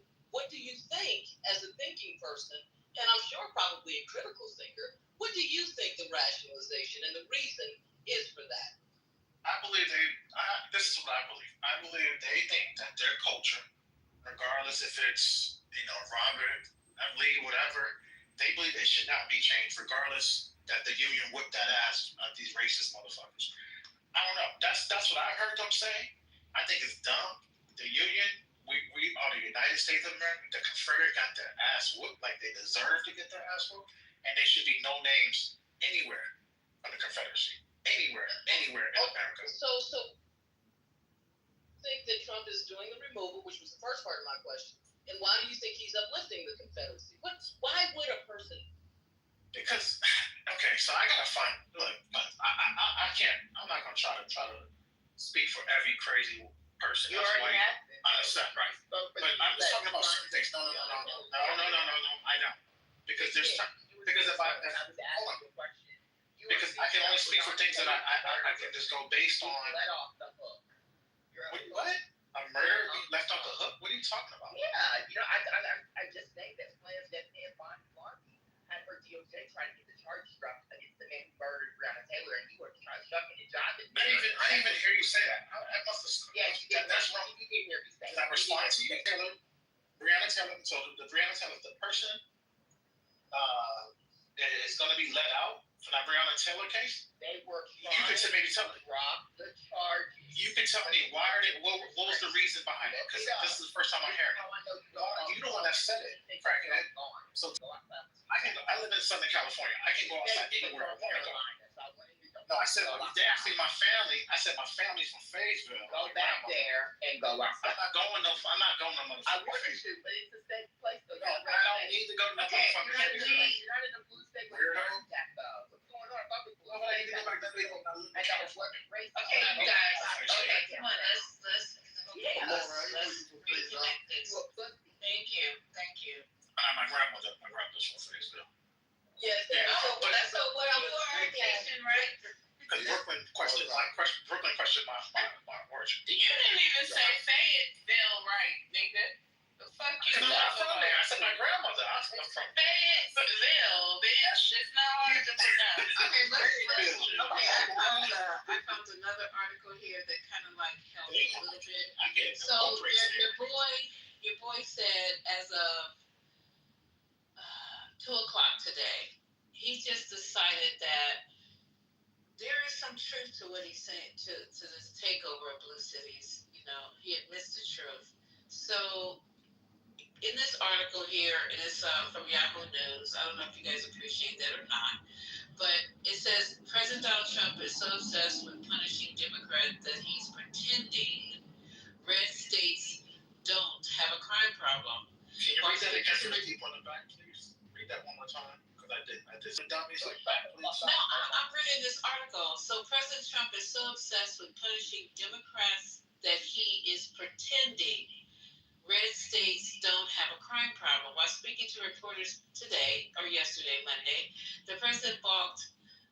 think as a thinking person, and I'm sure probably a critical thinker, what do you think the rationalization and the reason is for that? I believe this is what I believe. I believe they think that their culture, regardless if it's, Robert, Lee, whatever, they believe it should not be changed, regardless that the union whipped that ass of these racist motherfuckers. I don't know. That's what I heard them say. I think it's dumb. The union, we are the United States of America. The Confederate got their ass whooped like they deserve to get their ass whooped, and there should be no names anywhere on the Confederacy. Anywhere in America. So think that Trump is doing the removal, which was the first part of my question, and why do you think he's uplifting the Confederacy? Why would a person? Because so I gotta find. Look, I can't. I'm not gonna try to speak for every crazy person. You already have. Right. But I'm just talking about certain things. No. I don't. Because there's because if I hold on. Because I can only speak for things that I can just go based on. What? A murder left off the hook? What are you talking about? Yeah, I just think that plans that Markey had her DOJ trying to get the charge struck against the man who murdered Breonna Taylor, and you were trying to shove it in John. I didn't even hear you say that. I must have. Yeah, that's wrong. You didn't hear me say that. I respond to you, Taylor. Breonna Taylor. So the Breonna Taylor, the person, is going to be let out for that Breonna Taylor case. They were. You could maybe tell me. Drop the charge. You can tell me why what was the reason behind it? Because this is the first time I'm hearing it. You the one that said it, crackhead. So I live in Southern California. I can go outside anywhere I want to go. No, I said they asked me my family. I said my family's from Fayetteville. Go back there and go outside. I'm not going no motherfucking. I want you to, but it's the same place. No, I don't need to go to no motherfucking. You're not in the blue state with contact though. What's going on? Okay, you guys. Okay, come on. Let's reconnect this. Thank you. My grandmother's from Fayetteville. Yes. So what I'm orientation, right? Because Brooklyn questioned my origin. You didn't even say Fayetteville, right, nigga? The fuck you? I'm not from there. I said my grandmother. I'm from Fayetteville, bitch. It's not hard to pronounce. I found another article here that kind of like helped a little bit. So your boy said as of 2:00 today, he just decided that there is some truth to what he's saying to this takeover of blue cities. He admits the truth. So in this article here, and it's from Yahoo News. I don't know if you guys appreciate that or not, but it says President Donald Trump is so obsessed with punishing Democrats that he's pretending red states don't have a crime problem. Can you read that again for me? Keep on the back, please. Read that one more time. Because I did some dummies like back, please. No, I'm reading this article. So President Trump is so obsessed with punishing Democrats that he is pretending red states don't have a crime problem. While speaking to reporters yesterday, Monday, the president balked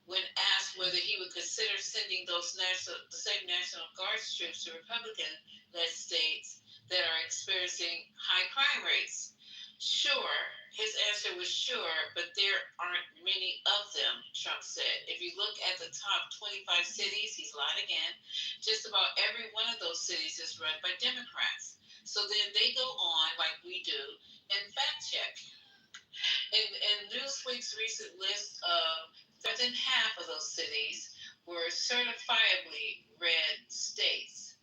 when asked whether he would consider sending the same National Guards troops to Republican-led states that are experiencing high crime rates. Sure, his answer was sure, but there aren't many of them, Trump said. If you look at the top 25 cities, he's lied again, just about every one of those cities is run by Democrats. So then they go on, like we do, and fact check. In Newsweek's recent list of more than half of those cities were certifiably red states.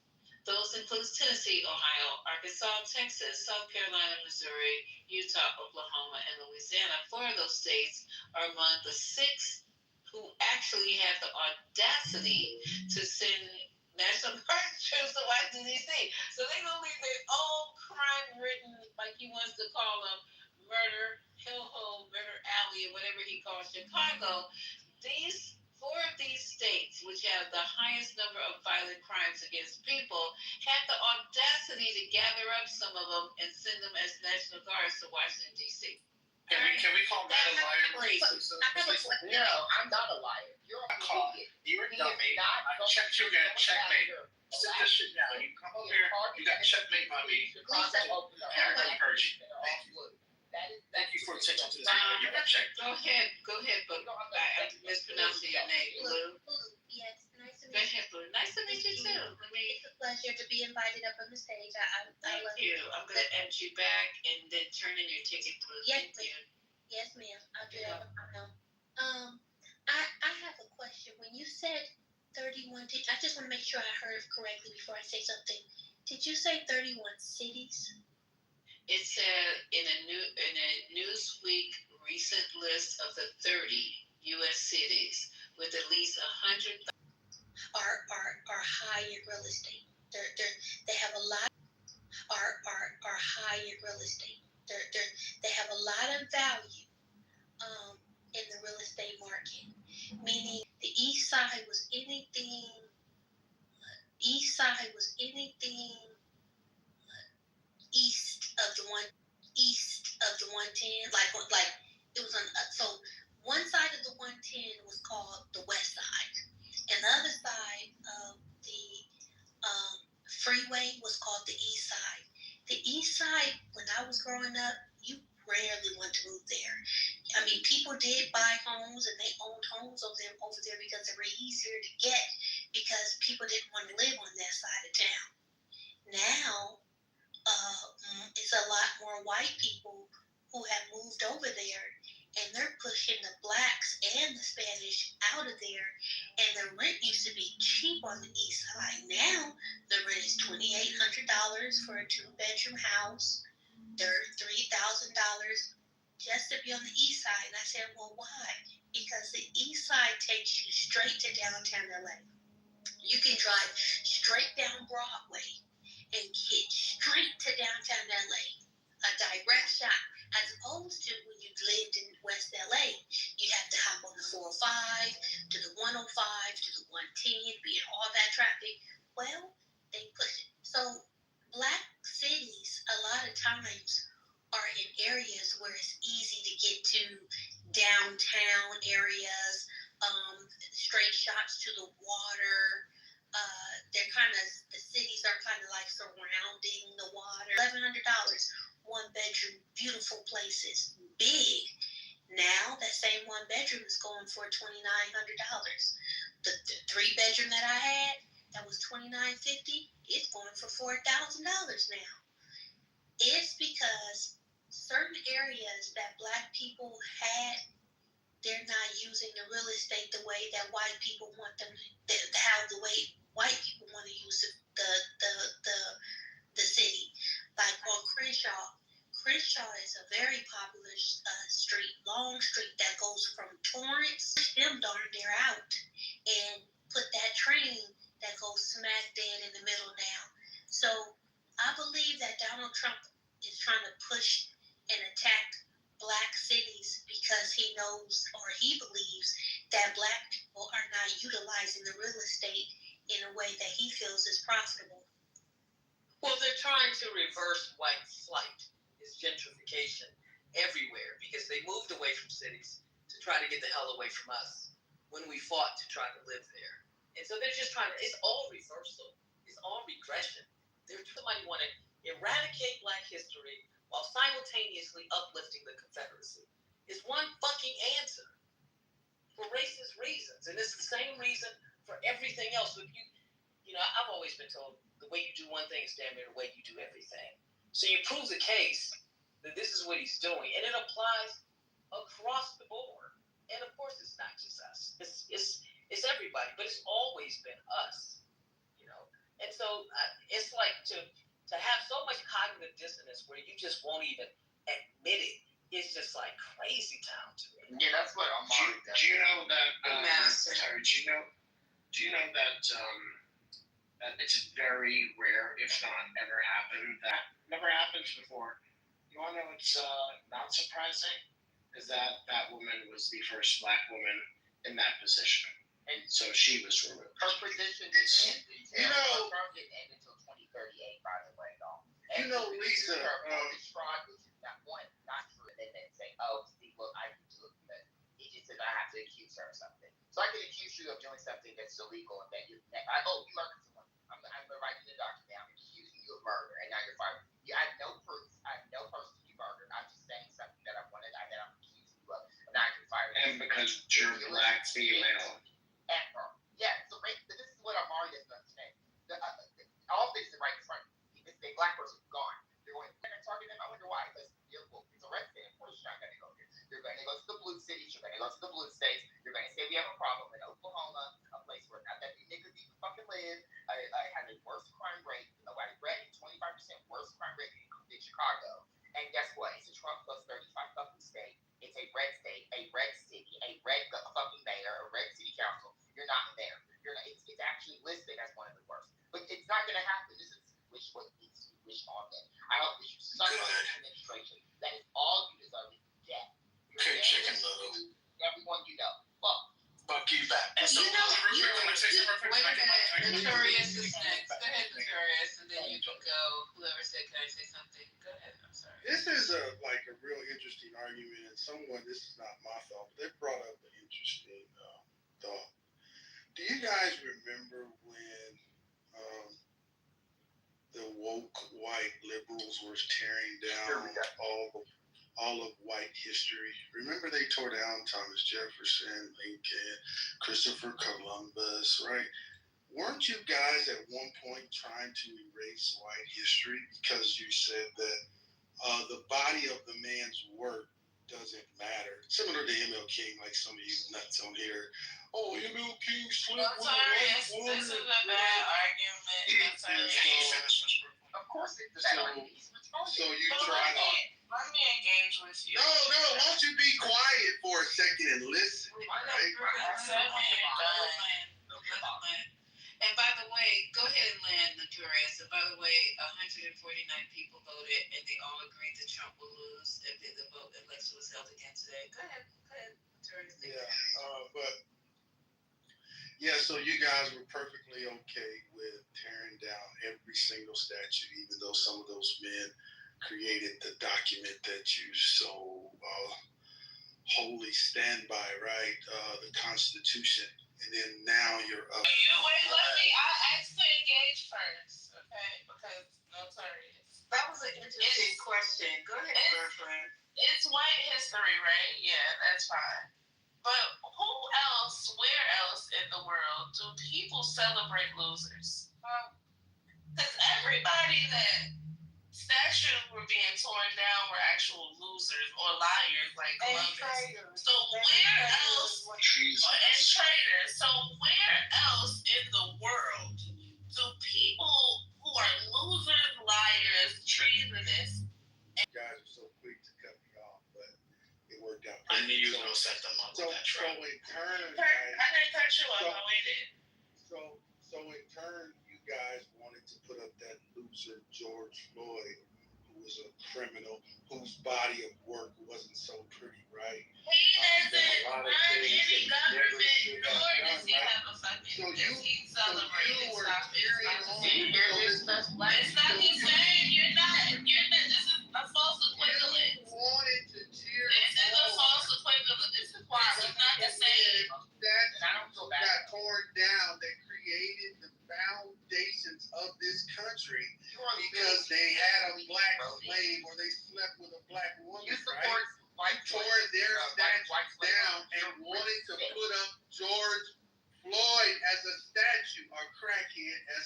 Those include Tennessee, Ohio, Arkansas, Texas, South Carolina, Missouri, Utah, Oklahoma, and Louisiana. 4 of those states are among the 6 who actually have the audacity to send National Guard troops to Washington, D.C. So they gonna leave their old crime-ridden, like he wants to call them, murder hellhole, murder alley, or whatever he calls Chicago. These 4 of these states, which have the highest number of violent crimes against people, have the audacity to gather up some of them and send them as National Guards to Washington, D.C. Can we call that a liar? No, I'm not a liar. You're a idiot. You're a dummy. You got checkmate. Sit this shit down. You come up here. You got checkmate by me. I heard you. Thank you for attention to this. You got check. Go ahead, but I'm mispronouncing your name, Blue. Yes, nice to Go meet you. ahead, Blue. Nice to meet you too. It's a pleasure to be invited up on the stage. I Thank love you. I'm gonna add you back and then turn in your ticket, Blue. Yes, Thank you. Yes, ma'am. I'll do that. I have a question. When you said 31, I just want to make sure I heard correctly before I say something. Did you say 31 cities? It said in a Newsweek recent list of the 30 U.S. cities with at least 100 are high in real estate. They have a lot are high in real estate. They have a lot of value in the real estate market. Meaning the east side was anything east of the 110, like it was on. So one side of the 110 was called the west side, and the other side of the freeway was called the east side. The east side, when I was growing up, you rarely want to move there. I mean, people did buy homes and they owned homes over there because they were easier to get because people didn't want to live on that side of town. Now, it's a lot more white people who have moved over there, and they're pushing the blacks and the Spanish out of there, and the rent used to be cheap on the east side. Now, the rent is $2,800 for a 2-bedroom house, $3,000 just to be on the east side. And I said, well, why? Because the east side takes you straight to downtown LA. You can drive straight down Broadway and get straight to downtown LA, a direct shot, as opposed to when you lived in West LA, you have to hop on the 405 to the 105 to the 110, be in all that traffic. Well, they push it. So black cities a lot of times are in areas where it's easy to get to, downtown areas, straight shots to the water. The cities are kind of like surrounding the water. $1,100, 1-bedroom, beautiful places, big. Now that same 1-bedroom is going for $2,900. The 3-bedroom that I had, that was $2,950. It's going for $4,000 now. It's because certain areas that black people had, they're not using the real estate the way that white people want them, the way white people want to use the city. Like on Crenshaw. Crenshaw is a very popular street, long street that goes from Torrance, push them darn near out, and put that train that goes smack dead in the middle now. So I believe that Donald Trump is trying to push and attack black cities because he knows, or he believes, that black people are not utilizing the real estate in a way that he feels is profitable. Well, they're trying to reverse white flight, is gentrification everywhere, because they moved away from cities to try to get the hell away from us when we fought to try to live there. And so they're just trying to, it's all reversal. It's all regression. Somebody want to eradicate black history while simultaneously uplifting the Confederacy. It's one fucking answer for racist reasons. And it's the same reason for everything else. If you I've always been told the way you do one thing is damn near the way you do everything. So you prove the case that this is what he's doing, and it applies across the board. And of course, it's not just us; it's everybody. But it's always been us, And so it's like to have so much cognitive dissonance where you just won't even admit it. It's just like crazy town to me. Yeah, that's what I'm on. Do you know that? Do you know that it's very rare, if not ever happened? That never happens before. You want to know what's not surprising? Is that woman was the first Black woman in that position, and so she was removed. Her position didn't end until her term didn't end until 2038. By the way, though. And Lisa, not true. And then say, oh, see, look, I can do it because he just said I have to accuse her of something. So I can accuse you of doing something that's illegal and that you murdered someone. I'm writing the document. I'm accusing you of murder, and now you're fired. I have no proof. I have no person you murdered. I'm just saying something that I'm accusing you of. And now you're fired. And because you're Black female. At her. Yeah. So this is what Amari doesn't understand. All things are right in front of you. This Black person gone. You're going to target them. I wonder why. Because it's a red state. Of course, you're not going to go here. You're going to go to the blue cities. You're going to go to the blue states. You're going to say we have a problem in Oklahoma, a place where not that many niggas even fucking live. I had a worse crime rate. I read 25% worse crime rate in Chicago. And guess what? It's a Trump plus 35 fucking state. It's a red state, a red city, a red fucking mayor, a red city council. You're not there. It's actually listed as one of the worst. But it's not going to happen. This is wish on them. I hope that you suck on this administration. That is all you deserve is death. Good chicken little. Everyone you know. Fuck. Fuck you back. And so, wait a minute. Notorious is next. Go ahead, Notorious, and then you can go. Whoever said, can I say something? Go ahead. I'm sorry. This is a real interesting argument, and this is not my thought, but they brought up an interesting thought. Do you guys remember when the woke white liberals were tearing down all of white history? Remember they tore down Thomas Jefferson, Lincoln, Christopher Columbus, right? Weren't you guys at one point trying to erase white history because you said that the body of the man's work doesn't matter? Similar to M.L. King, like some of you nuts on here. Oh, M.L. King slept with a white woman. This is a bad argument. Of course it's a bad argument. So you try to... Let me engage with you. No, won't you be quiet for a second and listen? And by the way, go ahead and land, Notorious. And by the way, 149 people voted, and they all agreed that Trump will lose if the election was held again today. Go ahead, Notorious. So you guys were perfectly okay with tearing down every single statue, even though some of those men created the document that you so wholly stand by, right? The Constitution. And then now you're up. I asked to engage first, okay? Because Notorious. That was an interesting question. Go ahead, girlfriend. It's white history, right? Yeah, that's fine. But where else in the world do people celebrate losers? Because everybody that statues were being torn down were actual losers or liars like Columbus. So where else? And traitors. So where else in the world do people who are losers, liars, treasonous? You guys are so quick to cut me off, but it worked out. I knew you were going to set them up with that trap. So in turn, I didn't cut you off. I waited. So in turn, you guys wanted to put up that loser George Floyd, who was a criminal, whose body of work wasn't so pretty, right? He doesn't run any government, nor does he have a fucking. He's celebrating stuff. It's not the same. You're not. This is a false equivalence. This is a false equivalence. This is why it's not the same. Got torn down. They created the foundations of this country because they had a black slave or they slept with a black woman, right? You tore their statues down and wanted to put up George Floyd as a statue or crackhead as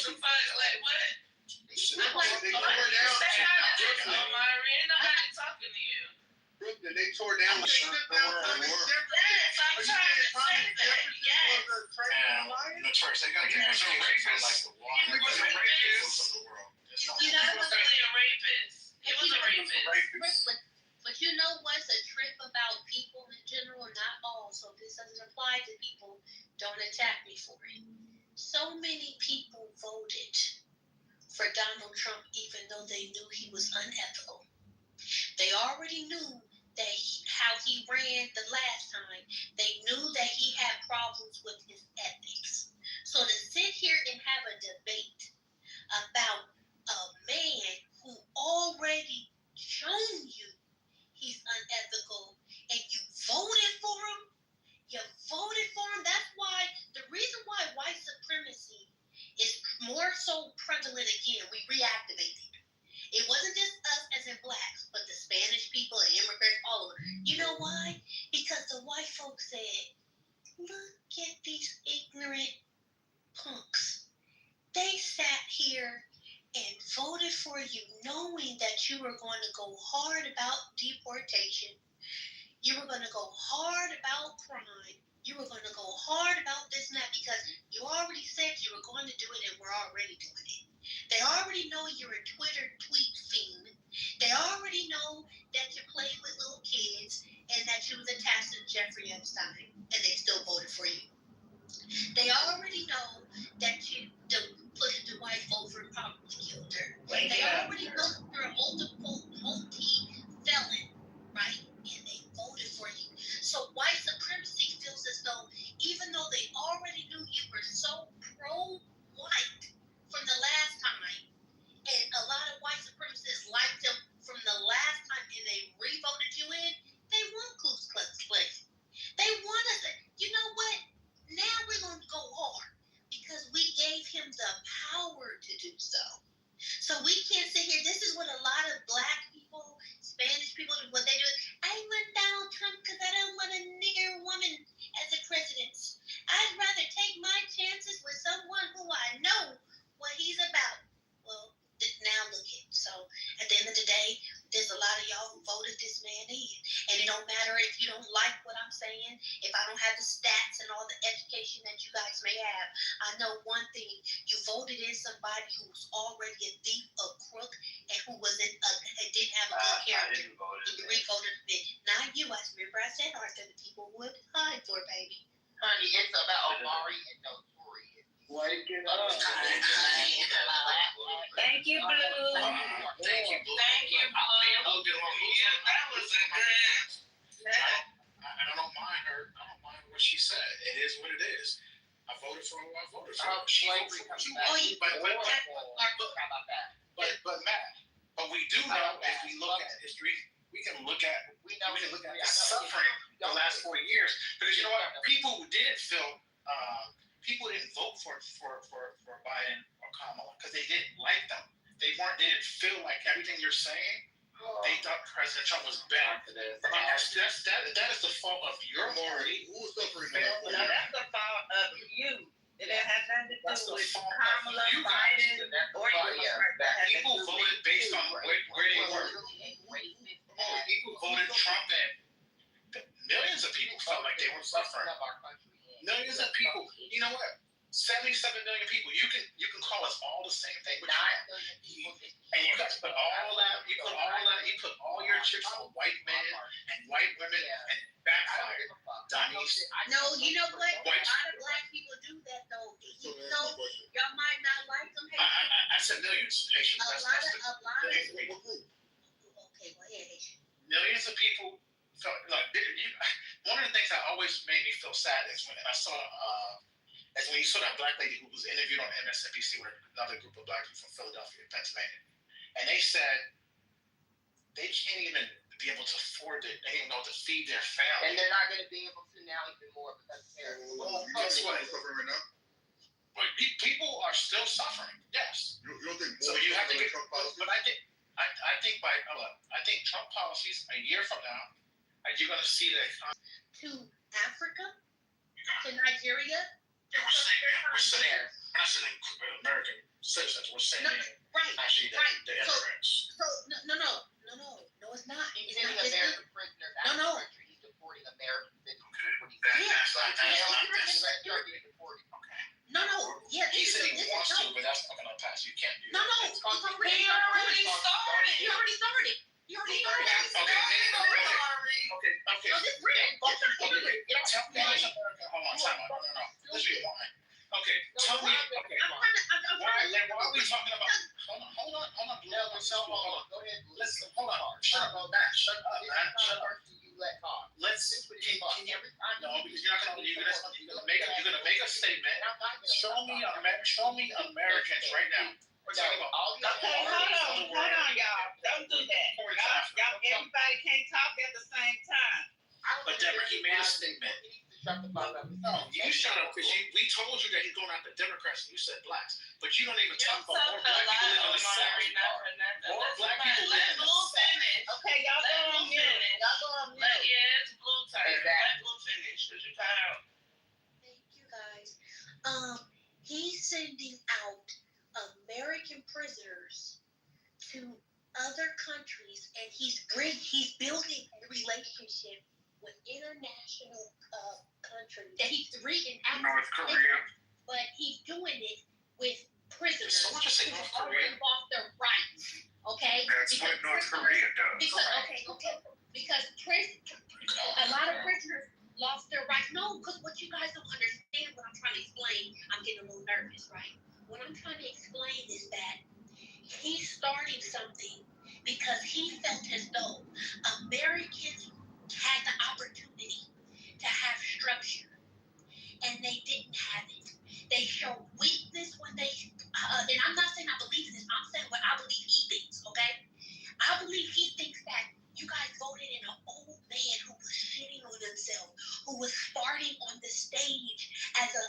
the fuck? Like what? They tore down. Omari, ain't nobody talking to you. Brooklyn, they tore down. Yes, I'm trying to say that. Yes. Notorious. They gotta get He was a rapist. He was a rapist. You know, He was a rapist. He was a rapist. but you know what's a trip about people in general, not all, so this doesn't apply to people, don't attack me for it. So many people voted for Donald Trump even though they knew he was unethical. They already knew that how he ran the last time. They knew that he had problems with his ethics. So to sit here and have a debate about a man who already shown you he's unethical and you voted for him, that's why, the reason why white supremacy is more so prevalent again, we reactivated. It wasn't just us as in blacks, but the Spanish people and immigrants all over. You know why? Because the white folks said, look at these ignorant punks. They sat here and voted for you knowing that you were going to go hard about deportation. You were going to go hard about crime. You were going to go hard about this and that because you already said you were going to do it and we're already doing it. They already know you're a Twitter tweet fiend. They already know that you played with little kids and that you was attached to Jeffrey Epstein and they still voted for you. They already know that you put his wife over and probably killed her. They already know you're a multi-felon, right? And they voted for you. So white supremacy feels as though, even though they already knew you were so pro-white from the last time, and a lot of white supremacists liked him from the last time, and they re-voted you in, they want Ku Klux Klan. They want us to, you know what? Now we're going to go hard because we gave him the power to do so. So we can't sit here. This is what a lot of black people, Spanish people, what they do. I want Donald Trump because I don't want a nigger woman as a president. I'd rather take my chances with someone who I know what he's about. Well, now look at it. So at the end of the day, there's a lot of y'all who voted this man in. And it don't matter if you don't like what I'm saying, if I don't have the stats and all the education that you guys may have. I know one thing, you voted in somebody who's already a thief, a crook, and who didn't have a good character. You re-voted him. Not you. I remember I said, Arthur, the people would hide for, baby. Honey, it's about Omari and Notorious. Wake it up. Thank you, Blue. Thank you, Blue. Yeah, that was a good. I don't mind her. I don't mind what she said. It is what it is. I voted for who I voted for. She voted for what you want. But Matt, but we do know if we look at history, we can look at the suffering the last 4 years. Because you know what? People didn't vote for Biden or Kamala because they didn't like them. They didn't feel like everything you're saying. They thought President Trump was better. That is the fault of your party. Who's suffering No, that's the fault of you. It has nothing to do with Kamala, you Biden, or people voted based on where they were. People voted Trump and millions of people felt like they were suffering. Millions of people. You know what? 77 million people. You can call us all the same thing, but and you guys put all that. You put all your chips on white men and white women and backfired. No, you know what? A lot of black people do that though. Even though y'all might not like them. I said millions. A lot of. Okay, go ahead. Millions of people felt like one of the things that always made me feel sad is when I saw when you saw that black lady who was interviewed on MSNBC with another group of black people from Philadelphia, Pennsylvania, and they said they can't even be able to afford it. They don't know to feed their family, and they're not going to be able to now even more because they're. Guess what? People are still suffering. Yes. You don't think so? You have to get. But I think Trump policies a year from now, you're going to see the economy. To Africa, to Nigeria. We're there. not saying American citizens. We're saying actually the immigrants. So no, it's not. He's It's sending not. American prisoners out of the country. He's deporting American citizens. What he's doing. No, yeah. He said he wants to, but that's not gonna pass. You can't do that. No, it's already started. You already started. Okay. So this is real. Tell me. Hold on, time out. No. This is wine. Okay, tell me. Okay. Why are we talking about? Hold on. Go ahead. Listen, hold on. Shut up, man. Shut up. You let talk. Let's. Every time. No, because you're gonna make a statement. Show me Americans right now. We're talking about all these. Okay, hold on, y'all. Don't do that. Y'all, everybody can't talk at the same time. But Deborah, he made a statement. No, you shut up because we told you that he's going after Democrats and you said blacks, but you don't even talk about more black people living in the South. More black people living in the South. Okay, y'all go on mute. Yeah, it's blue turn. Let blue finish because you're tired. Thank you guys. He's sending out American prisoners to other countries, and he's building a relationship with international countries that he's reading out North Korea. But he's doing it with prisoners So what you say, North Korea? who lost their rights. Okay? That's what North Korea does. Because a lot of prisoners lost their rights. No, because what you guys don't understand, what I'm trying to explain, I'm getting a little nervous, right? What I'm trying to explain is that he's starting something because he felt as though Americans had the opportunity to have structure, and they didn't have it. They showed weakness when they, and I'm not saying I believe in this, I'm saying what I believe he thinks, okay? I believe he thinks that you guys voted in an old man who was shitting on himself, who was farting on the stage as a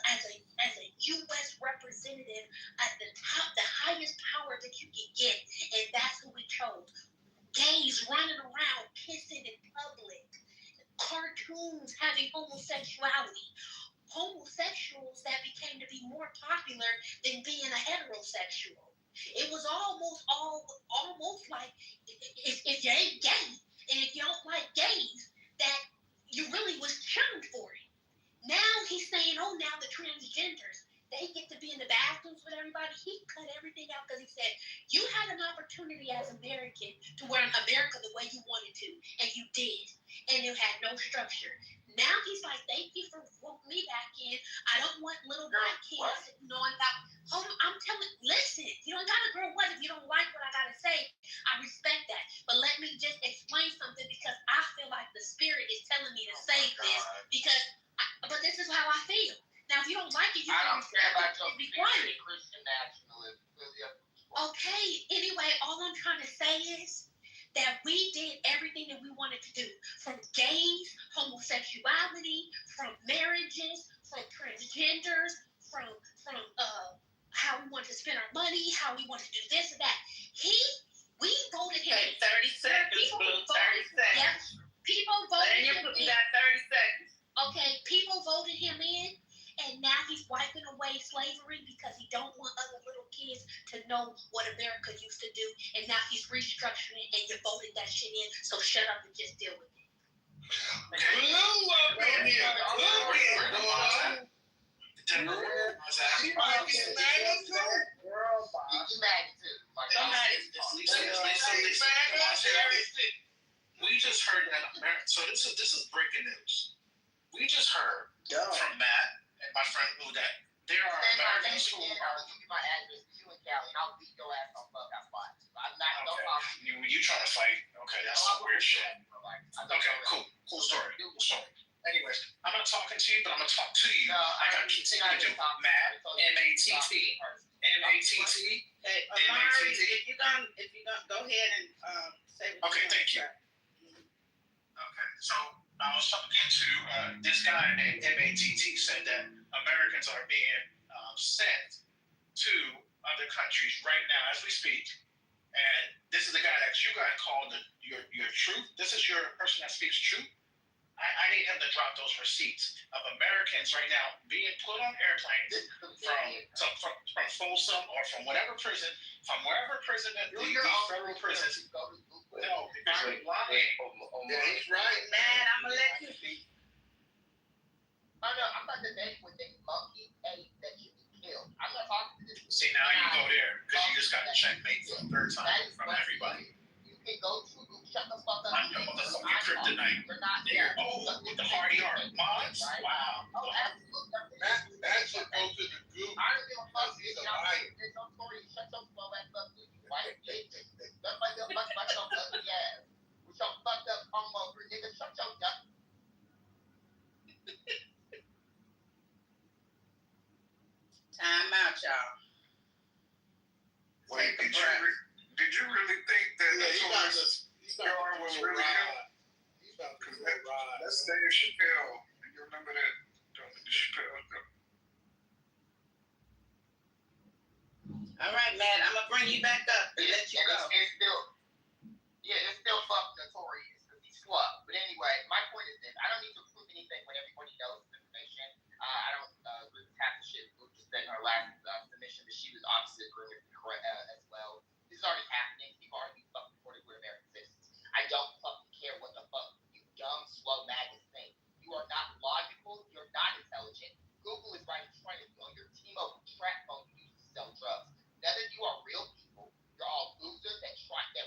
U.S. representative at the top, the highest power that you can get, and that's who we chose. Gays running around, kissing in public, cartoons having homosexuality, homosexuals that became to be more popular than being a heterosexual. It was almost like if you ain't gay and if you don't like gays, that you really was shunned for it. Now he's saying, oh, now the transgenders, they get to be in the bathrooms with everybody. He cut everything out because he said, you had an opportunity as American to run America the way you wanted to, and you did. And you had no structure. Now he's like, thank you for voting me back in. I don't want little black kids knowing that. Hold on, I'm telling, listen, you don't gotta grow up if you don't like what I gotta say. I respect that. But let me just explain something because I feel like the spirit is telling me to say this but this is how I feel. Now, if you don't like it, you don't care about your be quiet. Christian nationalism. Okay, anyway, all I'm trying to say is that we did everything that we wanted to do. From gays, homosexuality, from marriages, from transgenders, from how we want to spend our money, how we want to do this and that. We voted him. Okay, 30 seconds, Blue. 30 seconds. Yep. People voted him in. You got 30 seconds. Okay, people voted him in, and now he's wiping away slavery because he don't want other little kids to know what America used to do, and now he's restructuring it, and you voted that shit in, so shut up and just deal with it. We just heard that so this is breaking news. We just heard from Matt and my friend Lou that there are Americans who are. I'll give you my address, you and Callie, and I'll beat your ass on Clubhouse Live. I'm not no problem. You trying to fight? Okay, that's some weird shit. Okay, cool story. Anyways, I'm not talking to you, but I'm gonna talk to you. I gotta continue to do Matt, M-A-T-T. Hey, Amari, if you're gonna go ahead and say what okay, thank you. Okay, so I was talking to this guy named M-A-T-T said that Americans are being sent to other countries right now as we speak. And this is the guy that you guys call your truth. This is your person that speaks truth. I need him to drop those receipts of Americans right now being put on airplanes from Folsom or from whatever prison, from wherever prison that these federal prisons. No, because you're lying. Yeah, he's right. Man, I'm gonna let you be. Oh no, I'm not debating with a monkey ate that should be killed. I'm not talking to this. See, now you go there because you just got a checkmate for the third time from everybody. You can go to shut the fuck up. I'm your motherfucking kryptonite. You're not there. Oh, with the party art mods. Wow. Oh, absolutely. That should go to the group. I don't give a fuck. He's a liar. There's no story. Shut your slow ass up, you white bitch. That's like your ugly ass. With your fucked up homo nigga. Shut your dumb. Time out, y'all. Wait, did you really think that Jar was really him? That's Dave Chappelle. You remember that? Chappelle. All right, man. I'm gonna bring you back up and let you go. It's still fucked notorious because he's slugged. But anyway, my point is this: I don't need to prove anything when everybody knows this information. I don't agree with half the shit Luke just said in her last submission, but she was obviously agreeing with as well. This is already happening. People already fucking reported where America exists. I don't fucking care what the fuck you dumb, slow maggots think. You are not logical. You're not intelligent. Google is trying to be on your T-Mobile track phone you use to sell drugs. None of you are real people. You're all losers that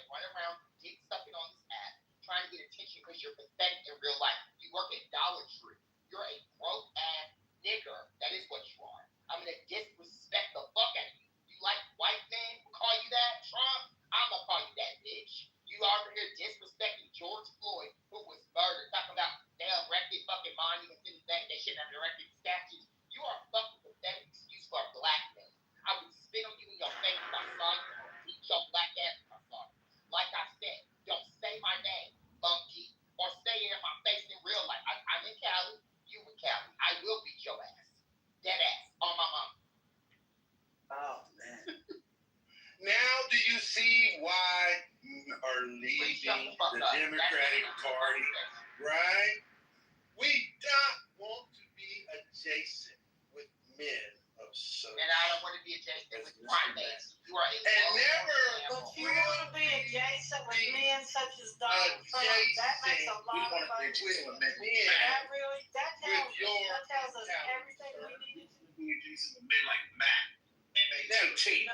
run around dick sucking on this app, trying to get attention because you're pathetic in real life. You work at Dollar Tree. You're a broke ass nigger. That is what you are. I'm gonna disrespect the fuck out of you. You like white men who call you that, Trump? I'm gonna call you that, bitch. You over here disrespecting George Floyd, who was murdered, talking about they erected fucking monuments and things they shouldn't have erected statues. You are a fucking pathetic excuse for a black man. I would spit on you in your face if I saw you or beat your black ass if I saw you. Like I said, don't say my name, monkey, or say it in my face in real life. I'm in Cali, you in Cali. I will beat your ass. Dead ass on my mom. Oh man. Now do you see why you are leaving the Democratic Party? Right? We don't want to be adjacent with men of such. And I don't want to be adjacent with primates. You are a But you want to be adjacent with men such as Donald Trump. That makes a lot of sense. That tells us everything we need to be adjacent with men like Matt. M-A-T-T.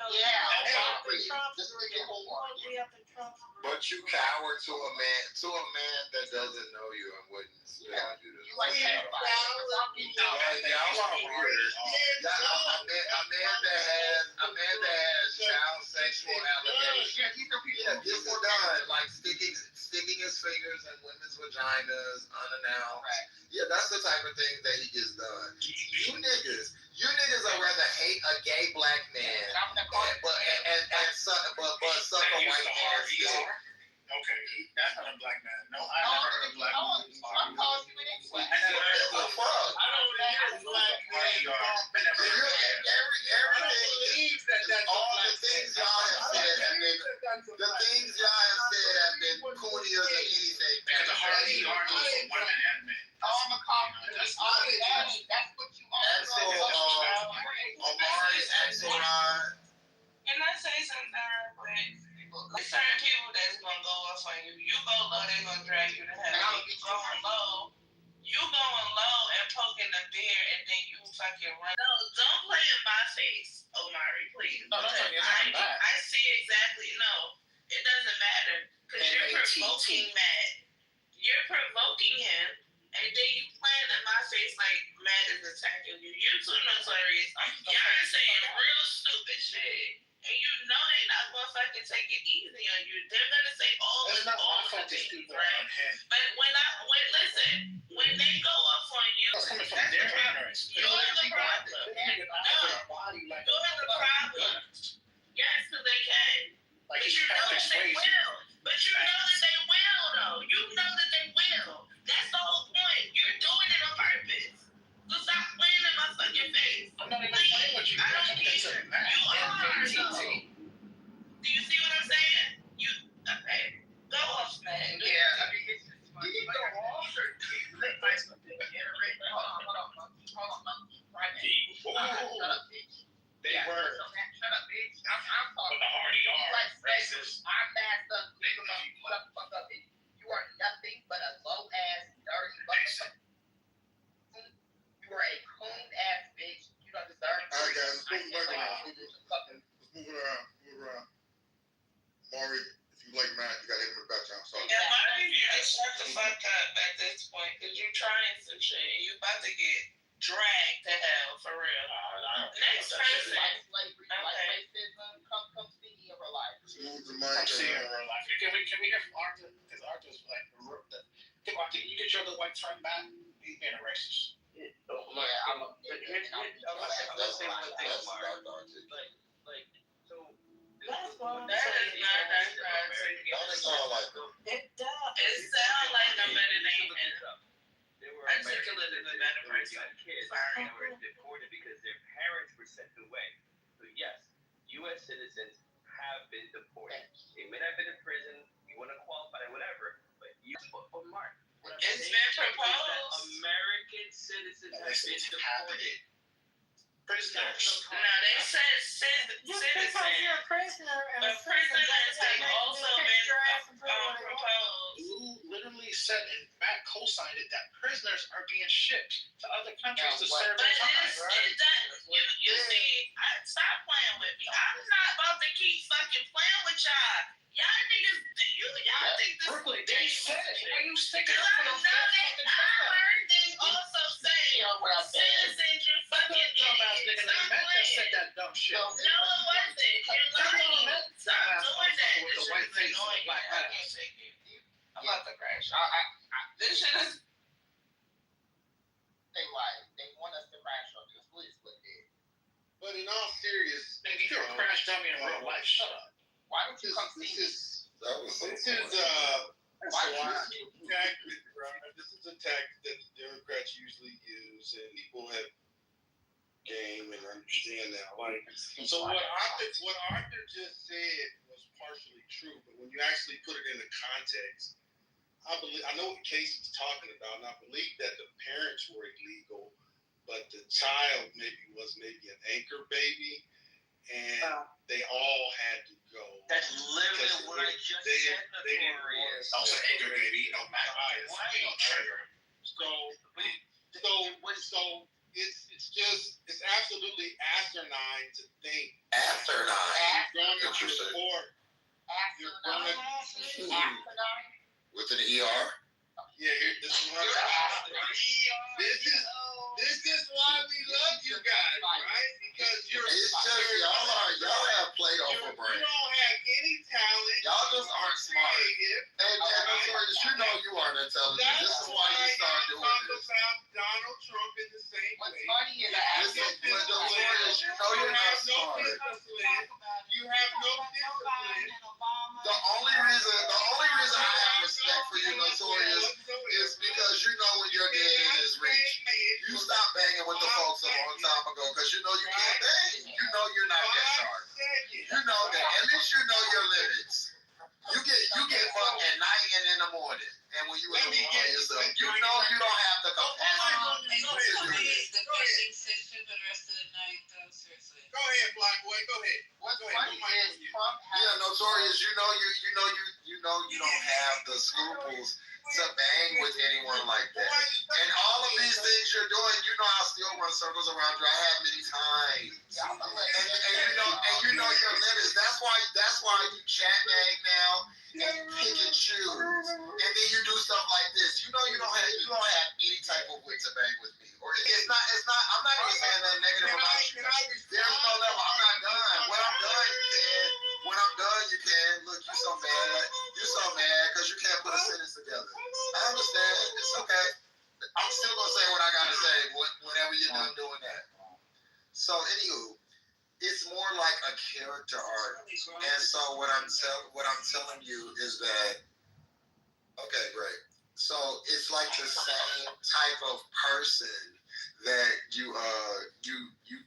But you cower to a man that doesn't know you and wouldn't spit on you. Y'all are weird. A man that has child sexual allegations. Yeah, this is done. Like sticking his fingers in women's vaginas unannounced. Yeah, that's the type of thing that he gets done. You niggas are rather hate a gay black man, but suck a white man's dick. Okay, that's not a black man. No, I never heard of a black man. Trump calls you an X-Wing. I never heard of a fuck. I don't hear black man. All the things y'all have said have been cornier than anything. Because the hardly are for women and men. I'm a cop. That's what you are. Omari Axelrod. Can I say something real quick? There's certain people that's gonna go off on you. You go low, they're gonna drag you to hell. You going low and poking the bear, and then you fucking run. No, don't play in my face, Omari, please. No, don't play in my face. I see exactly. No, it doesn't matter because you're provoking Matt. You're provoking him, and then you playing in my face like Matt is attacking you. You're too notorious. Y'all saying real stupid shit. And you know they're not gonna fucking take it easy on you. They're gonna say all the things, right? But when they go off on you, that's the problem. You're the problem. You're the problem. Yes, because they can. But you know that they will. But you know that they will, though. You know that they will. That's the whole point. You're doing it on purpose. So stop playing in my fucking face. I'm not even playing with you. I don't care. You are. Do you see what I'm saying? Okay. Go off, man. Yeah, I mean, it's just Shit, you about to get dragged to hell for real. Next person. Racism. Come speaking of real life. Move the I'm mic seeing around. real life. Can we hear from Arthur? Because Arthur's like, can you get your other white friend back? He's being a racist. I'm gonna say one thing, Mark. Like, so. That's what I'm saying. Don't sound like them. It does. It sounds like I'm better than articulate is a better person. Kids were deported because their parents were sent away. So yes, U.S. citizens have been deported. They may not have been in prison. You want to qualify, whatever. But Mark, it's been proposed. American citizens have been deported. Prisoners. No, they said citizens. Just because you're a prisoner and But prisoners have also been proposed. Lou literally said, and Matt co-signed it, that prisoners are being shipped to other countries to serve their time, right? You see, stop playing with me. I'm not about to keep fucking playing with y'all. Y'all niggas, y'all think this Brooklyn, they said it. Why you sticking Because up I for know that I heard them also say citizens, you fucking idiots. Stop playing. Said that dumb shit. No, it wasn't. You're lying. Stop doing that. With the white face and black ass. I'm about to crash. This shit is. They lie. They want us to crash on this. Please put it. But in all seriousness, Nigga, you're a crash dummy in real life. Shut up. Why don't you come see me? This is a tactic that the Democrats usually use, and people have game and understand that. So what Arthur just said was partially true, but when you actually put it in the context, I know what Casey's talking about, and I believe that the parents were illegal, but the child was maybe an anchor baby, and they all had to go. That's literally what I just said. Notorious. Also, anchor baby, no matter So it's absolutely asinine to think Interesting. With an ER? Yeah, this is what this is why we love you guys, right? Because y'all have played over brain. You don't have any talent. Y'all just aren't smart. And Notorious, you know you aren't intelligent. This is why you start doing this. About Donald Trump in the same way. What's funny is Notorious, you know you're not smart. You have no discipline. The only reason I have respect for you, Notorious, is because you know when your dead end is reached. You stopped banging with the folks a long time ago because you know you can't bang. You know you're not that sharp. You know that. At least you know your limits. You get fucked at night and in the morning. And when you in the morning yourself, you know you don't have the capacity to do this. The fishing session the rest of the night, though, seriously. Go ahead, Black Boy. Go ahead. What's funny is Trump has. Yeah, Notorious, you know you don't have the scruples to bang with anyone like that. And all of these things you're doing, you know I still run circles around you. I have many times. And you know your limits. That's why you chat gang now and pick and choose. And then you do stuff like this. You know you don't have any type of way to bang with me. Or it's not I'm not even saying that negative about you. There's no level. I'm not done. When I'm done you can. Look, you're so mad because you can't put a sentence together. I understand. It's okay. I'm still gonna say what I gotta say whenever you're done doing that. So anywho, it's more like a character arc. And so what I'm telling you is that okay, great. So it's like the same type of person that you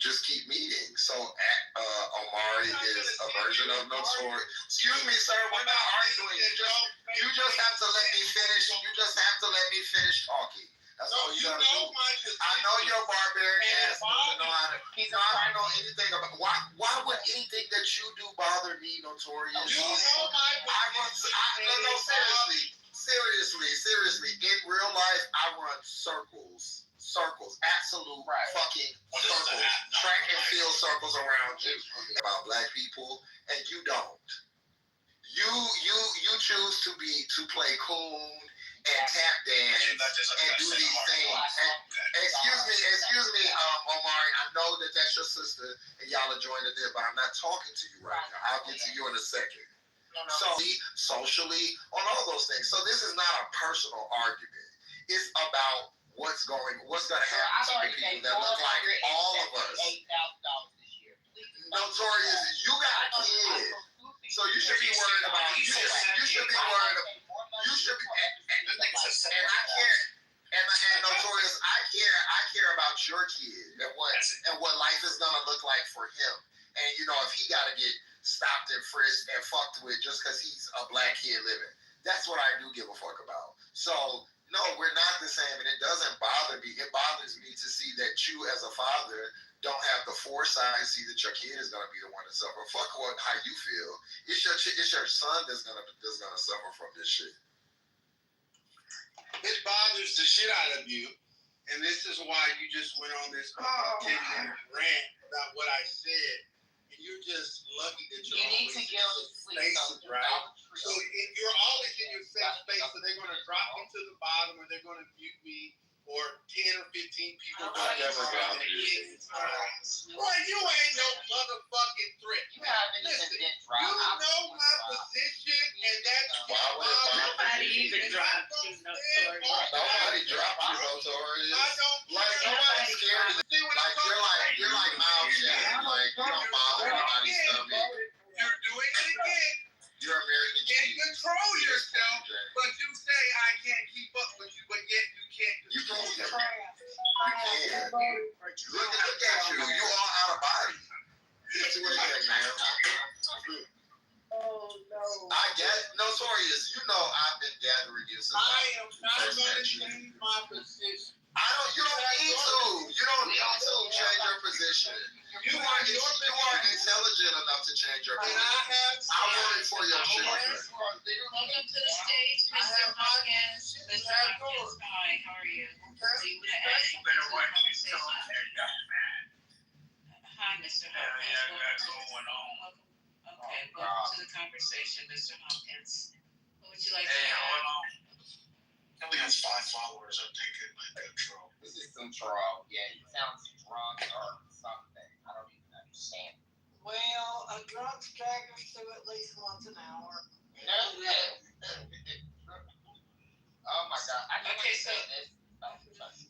just keep meeting. So Omari is a version of Notorious. Excuse me, sir, we're not arguing. You just have to let me finish. You just have to let me finish talking. That's all you gotta do. I know you're barbaric ass doesn't know how to. I don't know anything about. Why would anything that you do bother me, Notorious? Seriously. In real life, I run circles, absolute fucking circles, track and field circles around you about black people, and you don't. You choose to play coon and tap dance and do these things. And excuse me, Omari, I know that that's your sister and y'all are joined it there, but I'm not talking to you right now. I'll get to you in a second. So, socially, on all those things. So this is not a personal argument. It's about what's going to happen to people that look like all of us. Notorious, you got a kid, so you should be worried about. You should be worried about. You should be. And I care. And Notorious, I care about your kid and what life is gonna look like for him. And if he gotta get stopped and frisked and fucked with just because he's a black kid living, that's what I do give a fuck about. So no, we're not the same, and it doesn't bother me. It bothers me to see that you, as a father, don't have the foresight to see that your kid is gonna be the one to suffer. Fuck how you feel. It's your son that's gonna suffer from this shit. It bothers the shit out of you, and this is why you just went on this 10-minute rant about what I said, and you're just lucky that you're always in safe spaces, right? So you're always in your safe space, so they're going to drop you to the bottom, or they're going to mute me, or 10 or 15 people. I never got Boy, you ain't no motherfucking threat. Listen, you know my position, and that's why Nobody even dropped you, Nobody dropped you, Notorious. I don't. Like nobody's scared. Like you're like mouth shut. Like you don't bother anybody's stomach. You're doing it again. You're American You cheese. control yourself, but you say I can't keep up with you, but yet you can't. You can. You can. Look at you. You all out of body. Get to it, man. Oh no. I get Notorious. I've been gathering you since I am not going to change my position. You don't need to. You don't need to change your position. You are intelligent enough to change your position. I worry for your children. Welcome to the stage, Mr. Hawkins. Mr. Hawkins, hi, how are you? You better watch yourself. Hi, Mr. Hawkins. Okay, welcome to the conversation, Mr. Hawkins. What would you like to add? He only has 5 followers. I'm thinking like that troll. This is some troll. Yeah, he sounds drunk or something. I don't even understand. Well, a drunk staggers through at least once an hour. Oh my God. I just Okay, want to say this. I just want to say,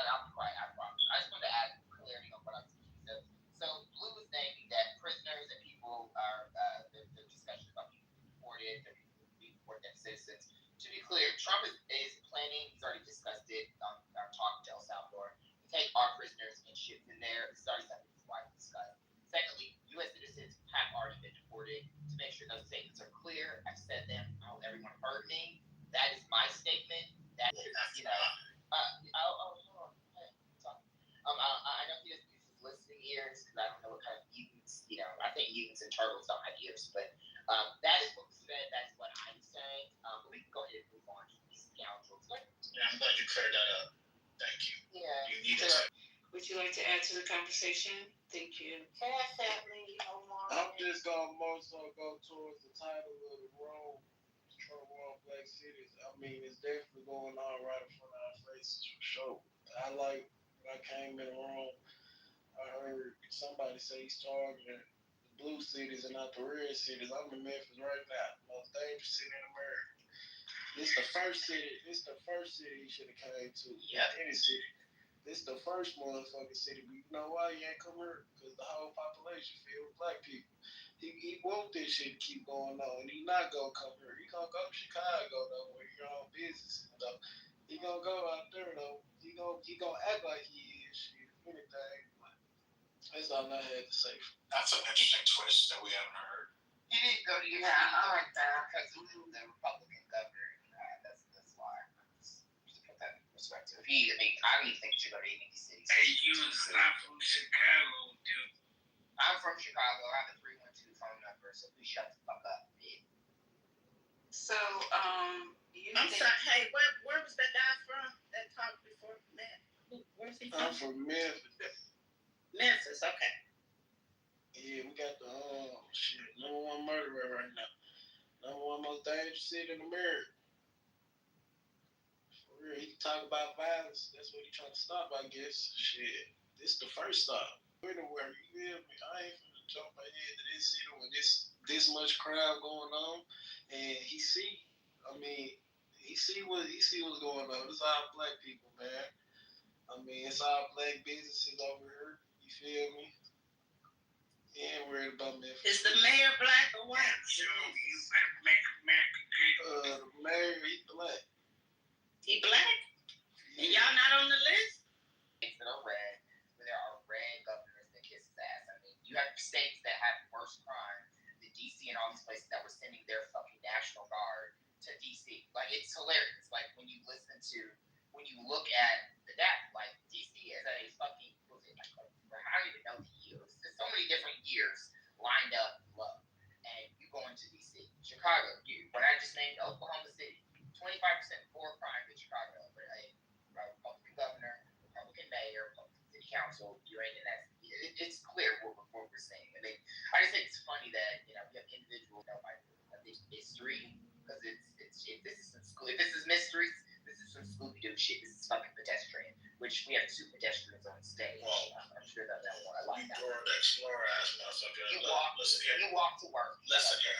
I'll be quiet, I promise. I just want to add clarity on what I'm saying. So Blue was saying that prisoners and people are, the discussion about people deported, being deported as citizens. To be clear, Trump is planning, he's already discussed it, our talk to El Salvador, to take our prisoners and ship them there. This is already something his wife discussed. Secondly, U.S. citizens have already been deported. To make sure those statements are clear, I've said them. I hope everyone heard me. That is my statement. That is, I know he doesn't use his listening ears because I don't know what kind of mutants, I think mutants and turtles don't have ears, but that is what was said. That's what I'm saying. But we can go ahead and move on to these scoundrels. Yeah, I'm glad you cleared that up. Thank you. Yeah. You needed to. Would you like to add to the conversation? Thank you. Cash at me, Omar. I'm just gonna more so go towards the title of the room, Trump War Black Cities. I mean, it's definitely going on right in front of our faces for sure. When I came in the room, I heard somebody say he's targeting the blue cities and not the red cities. I'm in Memphis right now, the most dangerous city in America. This the first city he should have came to. Yeah. Any city. This the first motherfucking city. But you know why he ain't come here? Because the whole population filled with black people. He want this shit to keep going on, and he not gonna come here. He gonna go to Chicago though, where your own business. So he gonna go out there though. He gonna act like he is shit. Anything. That's all I had to say. That's an interesting twist that we haven't heard. He didn't go to your I like that. Because he was the Republican governor. That's why. Just to put that in perspective. I don't even think he should go to any of these cities. Hey, you was not from Chicago, dude. I'm from Chicago. I have a 312 phone number, so please shut the fuck up, bitch. So, I'm sorry. Hey, where was that guy from that talked before that? Where's he from? I'm from Memphis. Memphis, okay. Yeah, we got the number one murderer right now. Number one most dangerous city in America. real, he talk about violence. That's what he trying to stop, I guess. Shit, this the first stop. Anywhere, you feel me? I ain't finna jump ahead to this city when this much crime going on, and he see what's going on. It's all black people, man. I mean, it's all black businesses over here. You feel me? He ain't worried about me. Is the mayor black or white? So you better make America great. The mayor, he black. He black? And y'all not on the list? States that are red, where there are red governors that kiss his ass. I mean, you have states that have worse crime than DC and all these places that were sending their fucking National Guard to DC. Like, it's hilarious. Like, when you look at the data, like, DC is at a fucking, I don't even know the years. There's so many different years lined up low. And you go into DC. Chicago, what I just named, Oklahoma City, 25% more crime than Chicago. But Republican governor, Republican mayor, Republican city council, you ain't in that. It's clear what we're seeing. I mean, I just think it's funny that, we have individuals that might think mystery, because if this is mysteries, this is some Scooby-Doo shit. This is fucking pedestrian, which we have 2 pedestrians on stage. Well, I'm sure that one. I like that. Dora the Explorer ass motherfucker. Listen here. You walk to work. Listen here.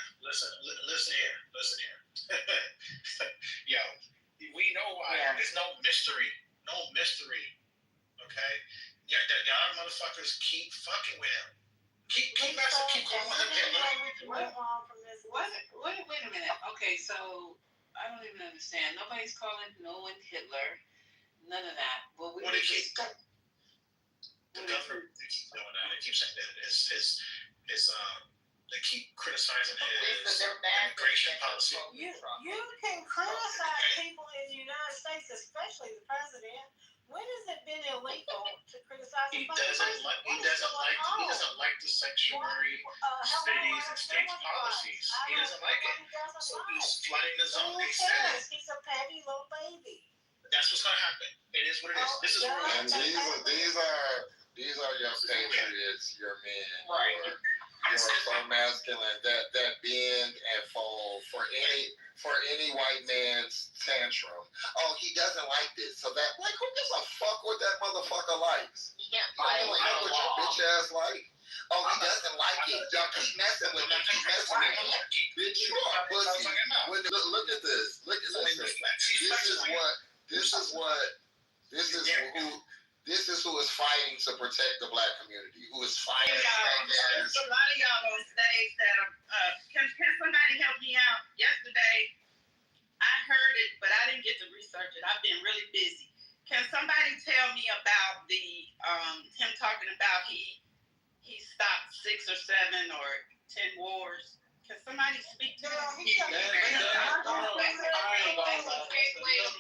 Yo, we know why. Yeah. There's no mystery. Okay? Yeah, y'all motherfuckers keep fucking with him. Keep calling him Hitler. Wait a minute. Okay, so I don't even understand. Nobody's calling no one Hitler. None of that. Well, the governor, they keep doing that. They keep saying that they keep criticizing his immigration policy. You can criticize people in the United States, especially the president. When has it been illegal to criticize the president? He doesn't like the sanctuary cities and states policies. He doesn't like it. So he's flooding the zone. Who cares? He's a petty little baby. That's what's gonna happen. It is what it is. This is what it is. And these are your patriots, your men. Right. You are so masculine that bend and fold for any white man's tantrum. Oh, he doesn't like this, so that who gives a fuck what that motherfucker likes? He can't violate the what law. your bitch ass like. Oh, he doesn't like it. Y'all keep messing with him. Bitch, you are pussy. Look at this. This is who is fighting to protect the black community. Who is fighting There's a lot of y'all on stage that are. Can somebody help me out? Yesterday, I heard it, but I didn't get to research it. I've been really busy. Can somebody tell me about the him talking about he stopped 6 or 7 or 10 wars? Can somebody speak to that? That's a great way to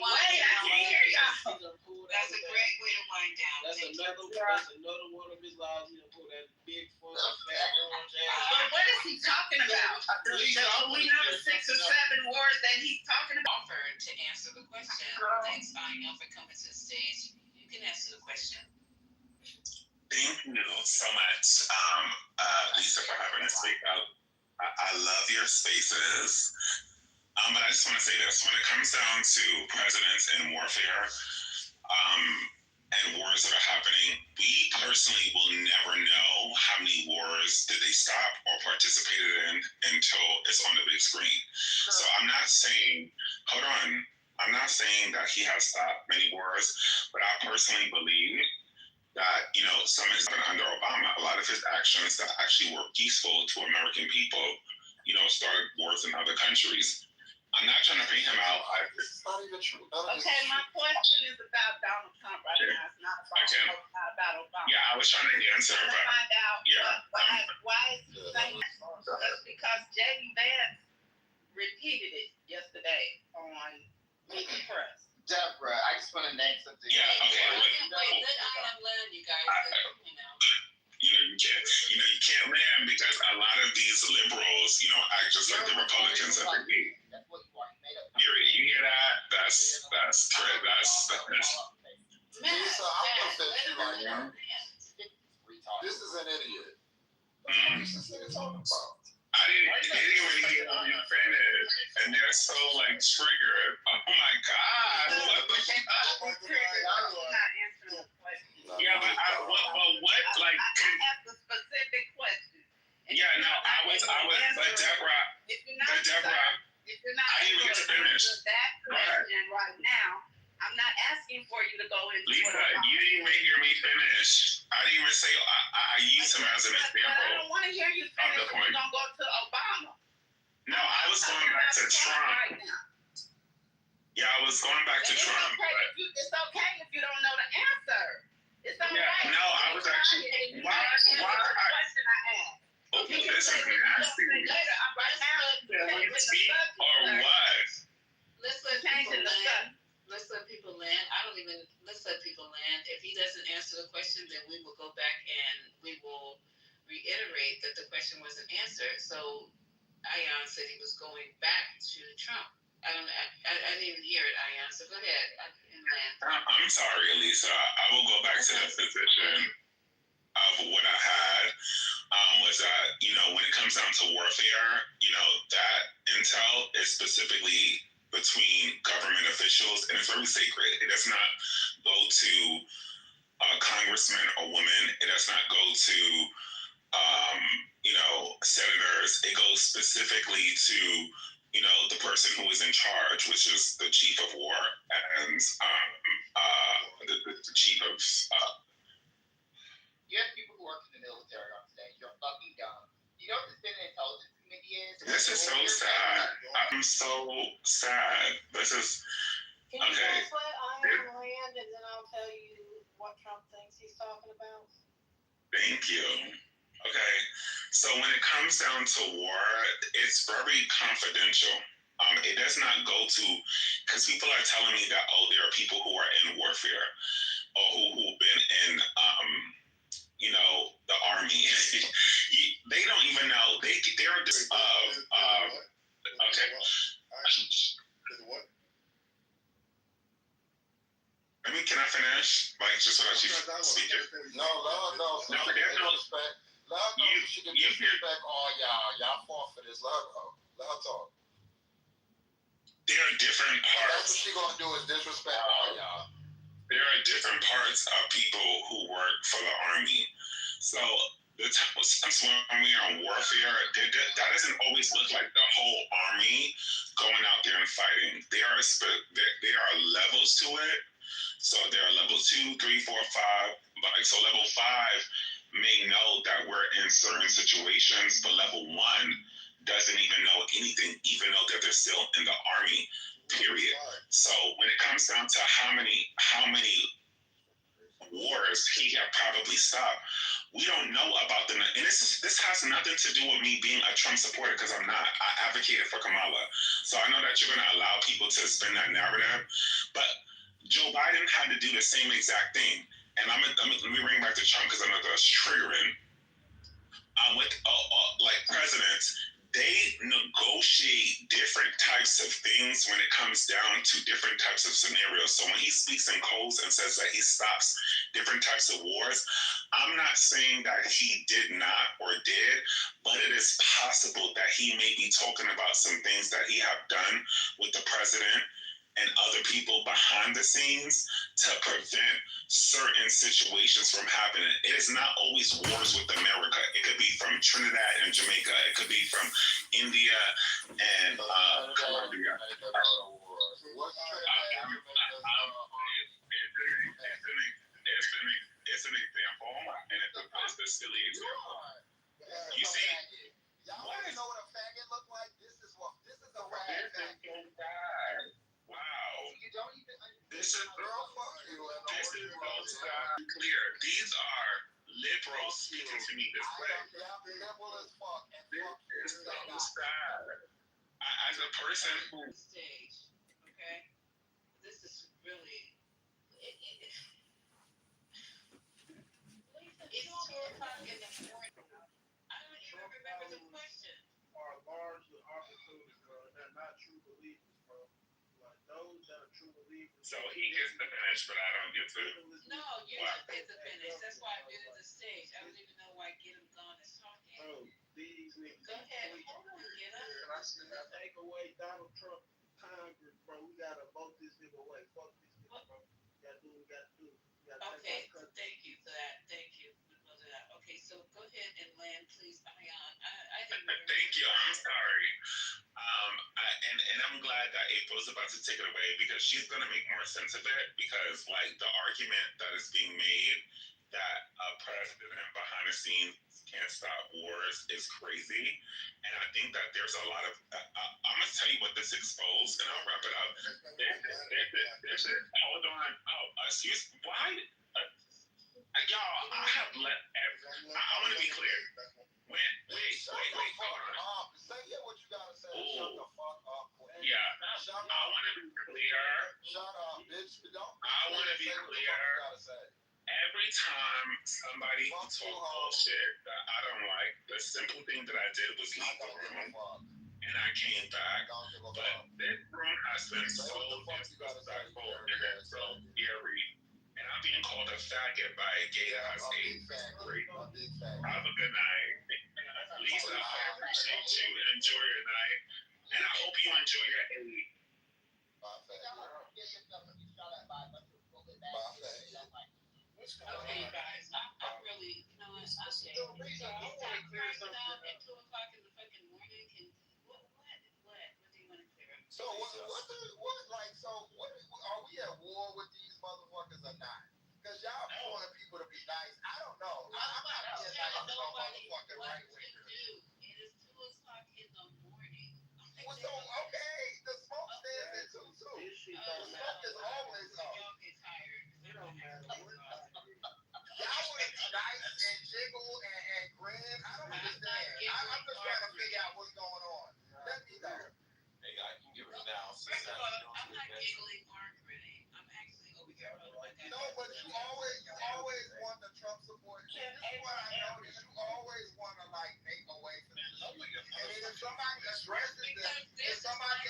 wind down. That's another one of his laws. He done pull that big fat orange ass. But what is he talking about? We know the 6 or 7 wars that he's talking about. Offered to answer the question. Thanks, Anya, for coming to the stage. You can answer the question. Thank you so much, Lisa, for having us speak out. I love your spaces. But I just want to say this. When it comes down to presidents and warfare, and wars that are happening, we personally will never know how many wars did they stop or participated in until it's on the big screen. So I'm not saying that he has stopped many wars, but I personally believe that, some has been under Obama. A lot of his actions that actually were peaceful to American people, started wars in other countries. I'm not trying to bring him out. It's not even true. Okay, my question is about Donald Trump right now. It's not about Obama. Yeah, I was trying to answer, I'm but trying to find out why is he saying that? That's because J.D. Vance repeated it yesterday on Meet the Press. Deborah, I just want to name something. Yeah, okay. Wait, I'm letting you guys, you can't land because a lot of these liberals, act just like the Republicans that they be. That's what you want. You hear that? That's true. Lisa, I'm gonna say to you right now. This is an idiot. What's this nigga talking about? They didn't really get on your finish, and they're so triggered. Oh my God! What the fuck? If you're not I didn't even get to finish. that question right now, I'm not asking for you to go into Lisa, you didn't even hear me finish. I didn't even say I used him as an example. But I don't want to hear you finish if you're gonna go to Obama. No, I was going back to Trump. Right now. Yeah, I was going back to Trump. It's okay if you don't know the answer. It's all right. No, I was actually. Why? Question I asked. Okay, this is nasty. Later, I'm right now. Or what? Let's let people land. Let's let people land. Let's let people land. If he doesn't answer the question, then we will go back and we will reiterate that the question wasn't answered. So Ion said he was going back to Trump. I didn't even hear it, Ion. So go ahead and land. I'm sorry, Elisa. I will go back to the position of what I had. Was that, when it comes down to warfare, that intel is specifically between government officials, and it's very sacred. It does not go to congressmen or women. It does not go to, senators. It goes specifically to, the person who is in charge, which is the chief of war and the chief of. You have people who work in the military on stage. You're fucking dumb. You know what the Senate Intelligence Committee is? This is so sad. I'm so sad. This is. Can you guys let Ion land, and then I'll tell you what Trump thinks he's talking about? Thank you. Okay. So when it comes down to war, it's very confidential. It does not go to, because people are telling me that, there are people who are in warfare or who've been in, the army. They don't even know. They're just, okay. Can I finish? Just so that you speak it? No, there's no respect. Let her know she can disrespect all y'all. Y'all fought for this. Let her go. Let her talk. There are different parts. That's what she's gonna do is disrespect all y'all. There are different parts of people who work for the army. So the times when we are in warfare, that doesn't always look like the whole army going out there and fighting. There are levels to it. So there are level 2, 3, 4, 5. So level 5 may know that we're in certain situations, but level 1 doesn't even know anything, even though that they're still in the army, period. So when it comes down to how many wars he had probably stopped, we don't know about them. And this has nothing to do with me being a Trump supporter, because I'm not. I advocated for Kamala. So I know that you're going to allow people to spin that narrative. But Joe Biden had to do the same exact thing. And let me bring back to Trump, because I know that's triggering. With presidents, they negotiate different types of things when it comes down to different types of scenarios. So when he speaks in codes and says that he stops different types of wars, I'm not saying that he did not or did, but it is possible that he may be talking about some things that he have done with the president and other people behind the scenes to prevent certain situations from happening. It is not always wars with America. It could be from Trinidad and Jamaica. It could be from India and Colombia. It's an example, and it's a silly example. You see? Y'all want to know what a faggot look like? This is a rag faggot. Wow. You don't even understand. This is clear. These are liberals speaking to me this way. Liberal as fuck. It's so sad. As a person who stage, okay? This is really it's 4:00 in the morning. I don't even remember the question. Are largely opportunities, bro. They're not true believers, bro. Like those that are true believers. So he gets the finish, but I don't get to. No, you don't get the finish. That's why I muted the stage. I don't even know why Get Him Gone is talking. Bro, these niggas. Go ahead. Hold on, Get Him. And I said, take away Donald Trump Congress, bro. We gotta vote this nigga away. Fuck this nigga, bro. We gotta do what we gotta do. Okay, thank you for that. Thank you. Okay, so go ahead and land, please, Ion. I Thank you. I'm sorry. And I'm glad that April's about to take it away because she's going to make more sense of it because, like, the argument that is being made that a president behind the scenes can't stop wars is crazy. And I think that there's a lot of... I'm going to tell you what this exposed, and I'll wrap it up. Hold on. Excuse... Why... y'all, I have let... I want to be clear. Wait, hold on. Say what you gotta say. Ooh. Shut the fuck up. Yeah, Shut I up. want to be clear. Shut up, bitch. I want to be clear. Every time somebody talks bullshit that I don't like, the simple thing that I did was leave the room, and I came back. But this room has been so disrespectful and so scary. And I'm being called a faggot by a gay ass AIDS. Have a good night. Lisa, I appreciate you and enjoy your night. And I hope you enjoy your aid. Okay, guys, I really, you know what, I say, it's time to crack it out at 2 o'clock in the fucking morning. What do you want to clear up? So what are we at war with these motherfuckers or not? Because y'all wanting people to be nice. I don't know. I'm not being nice to no motherfucking right winger. It is 2 o'clock in the morning. Well, so, okay, the smoke stands at 2 too. The smoke is always up. Y'all get tired. It don't matter. Y'all want to be nice and jiggle and grin. I don't understand. I'm just trying to figure out what's going on. Let me know. Hey, I can give it now. First of all, I'm not giggling or grinning. I'm actually over here. No, but you always want the Trump support. This is what I noticed. You always want to like make a way for them. And then if somebody addresses them, right,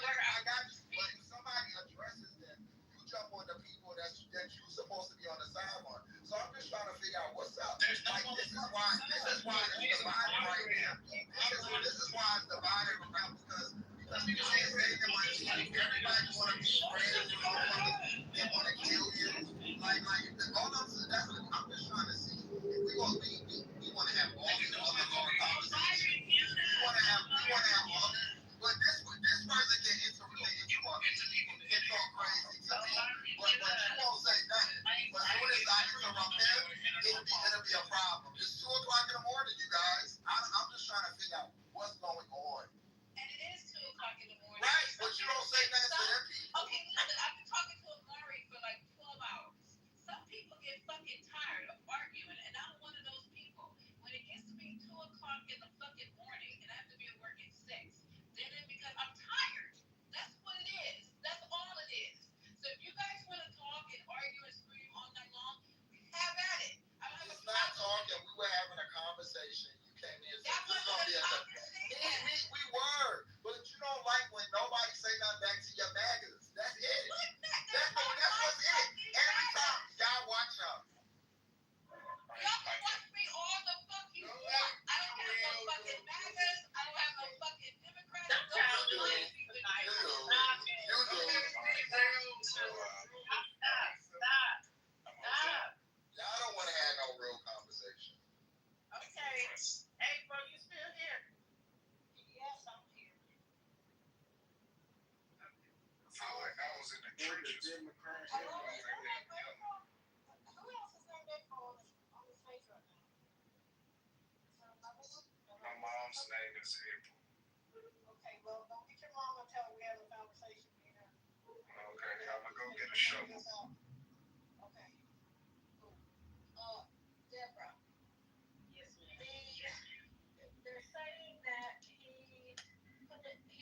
I got you. But if somebody addresses them, you jump on the people that you're supposed to be on the side on. So I'm just trying to figure out what's up. Like this is why it's divided right now. This is why it's divided right now because people can't say they want to everybody want to be friends, they want to kill you. Like all I'm just trying to see if we want to have all these other conversations. We want to have all this. But this person get into people get so crazy to me. But you won't say nothing. But as soon as I interrupt him, it'll be a problem. It's 2 o'clock in the morning, you guys. I'm just trying to figure out what's going on. And it is 2 o'clock in the morning. Right, but you don't say nothing to them people. Okay, listen, I've been talking to Amari for like 12 hours. Some people get fucking tired of arguing, and I'm one of those people. When it gets to be 2 o'clock in the fucking morning, and I have to be at work at 6, then it's because I'm tired. That's what it is. That's all it is. So if you guys want to talk and argue and scream all night long, have at it. I don't have a problem. It's not talking. We were having a conversation. You came in. That wasn't a conversation. We were, but you don't like when nobody say nothing back to your baggers. That's it. That's what's it. Every time y'all watch us. Y'all can watch me all the fuck you want. I don't have no fucking MAGAs. I don't have no fucking Democrats. You do. Y'all don't want to have no real conversation. Okay. April, you still here? Yes, I'm here. I like I was in the trenches. Who else is named April on this page right now? My mom's name is April. Okay, well, don't get your mom and tell her we have a conversation here. Okay, I'm gonna go get a shovel. Okay. Cool. Deborah. Yes, ma'am. They're saying that he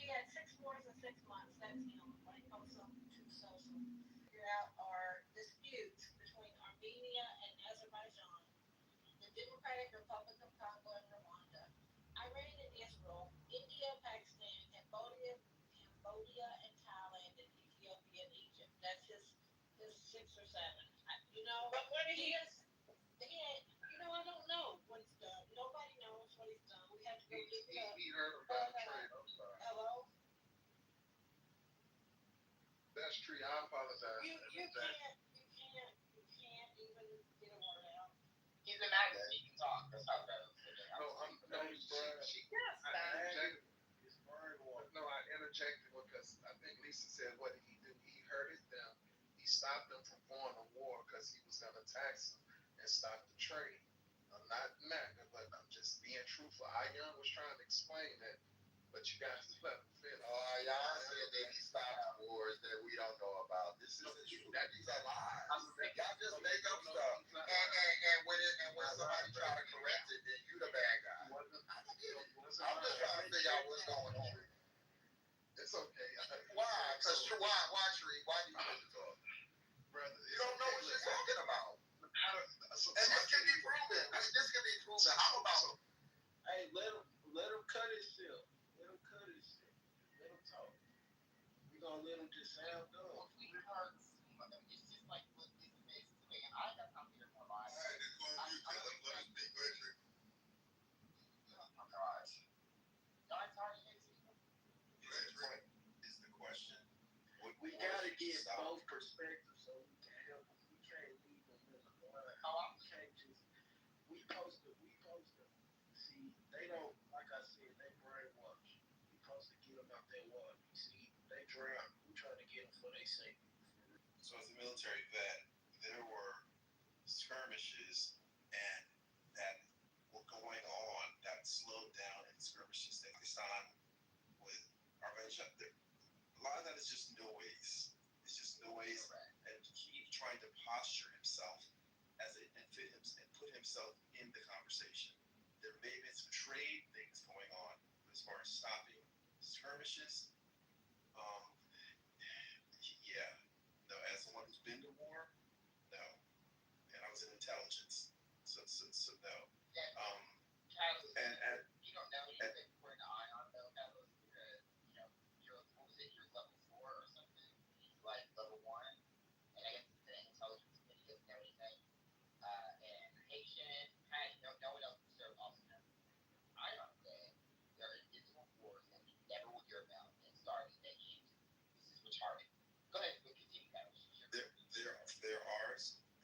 had 6 wars in 6 months. That's him. When it comes to social, figure out our disputes between Armenia and Azerbaijan, the Democratic Republic of Congo and Rwanda, Iran and Israel, India, Pakistan, Cambodia and Thailand, and Ethiopia and Egypt. That's his 6 or 7. You know, But what he is. I don't know what he's done. Nobody knows what he's done. We have to go look it up. He heard about the trade. I'm sorry. Hello? That's true. I apologize. You can't even get a word out. He's an actor. He can talk. That's how that is. No, No, I interjected because I think Lisa said, what did he do? He hurted them. He stopped them from going to war because he was going to tax them and stop the trade. I'm not MAGA, but I'm just being truthful. Young was trying to explain that, but you guys let him finish. Y'all said that he stopped wars that we don't know about. This isn't true. These are lies. Y'all just make up stuff. And when somebody try to correct it, then you the bad guy. I get it. I'm just trying to figure out what's going on. It's okay. Why? Because why, Tree? Why do you want to talk? Brother, you don't know what you're talking about. And this can be proven. This can be proven. I'm about. Hey, let him cut his shit. Let him cut his shit. Let him talk. We gonna let him just sound dumb. It's just like what this is today. And I got out here more live. Oh gosh. Y'all talking to people? Is the question. We gotta get both perspectives so we can help them. We can't leave them in the line. We can't just. We supposed to. See, they don't. Like I said, they brainwash. We supposed to get them out there water. You see, they drown. We trying to get them for their safety. So as a military vet, there were skirmishes and that were going on that slowed down in skirmishes that Pakistan with Armenia. A lot of that is just noise. It's just noise, and he trying to posture himself and put himself in the conversation. There may have been some trade things going on, but as far as stopping skirmishes, yeah, no. As someone who's been to war, no, and I was in intelligence, so no. And you don't know anything we're an eye on though, Carlos, because you're what was it? You're level 4 or something. He's like level 1, and I guess it's an intelligence that he doesn't know anything. And Haitian, kind of no one else can serve also knows. I don't say there are invisible wars that we never will hear about and starting that end. This is retarded. Go ahead, but continue, Carlos.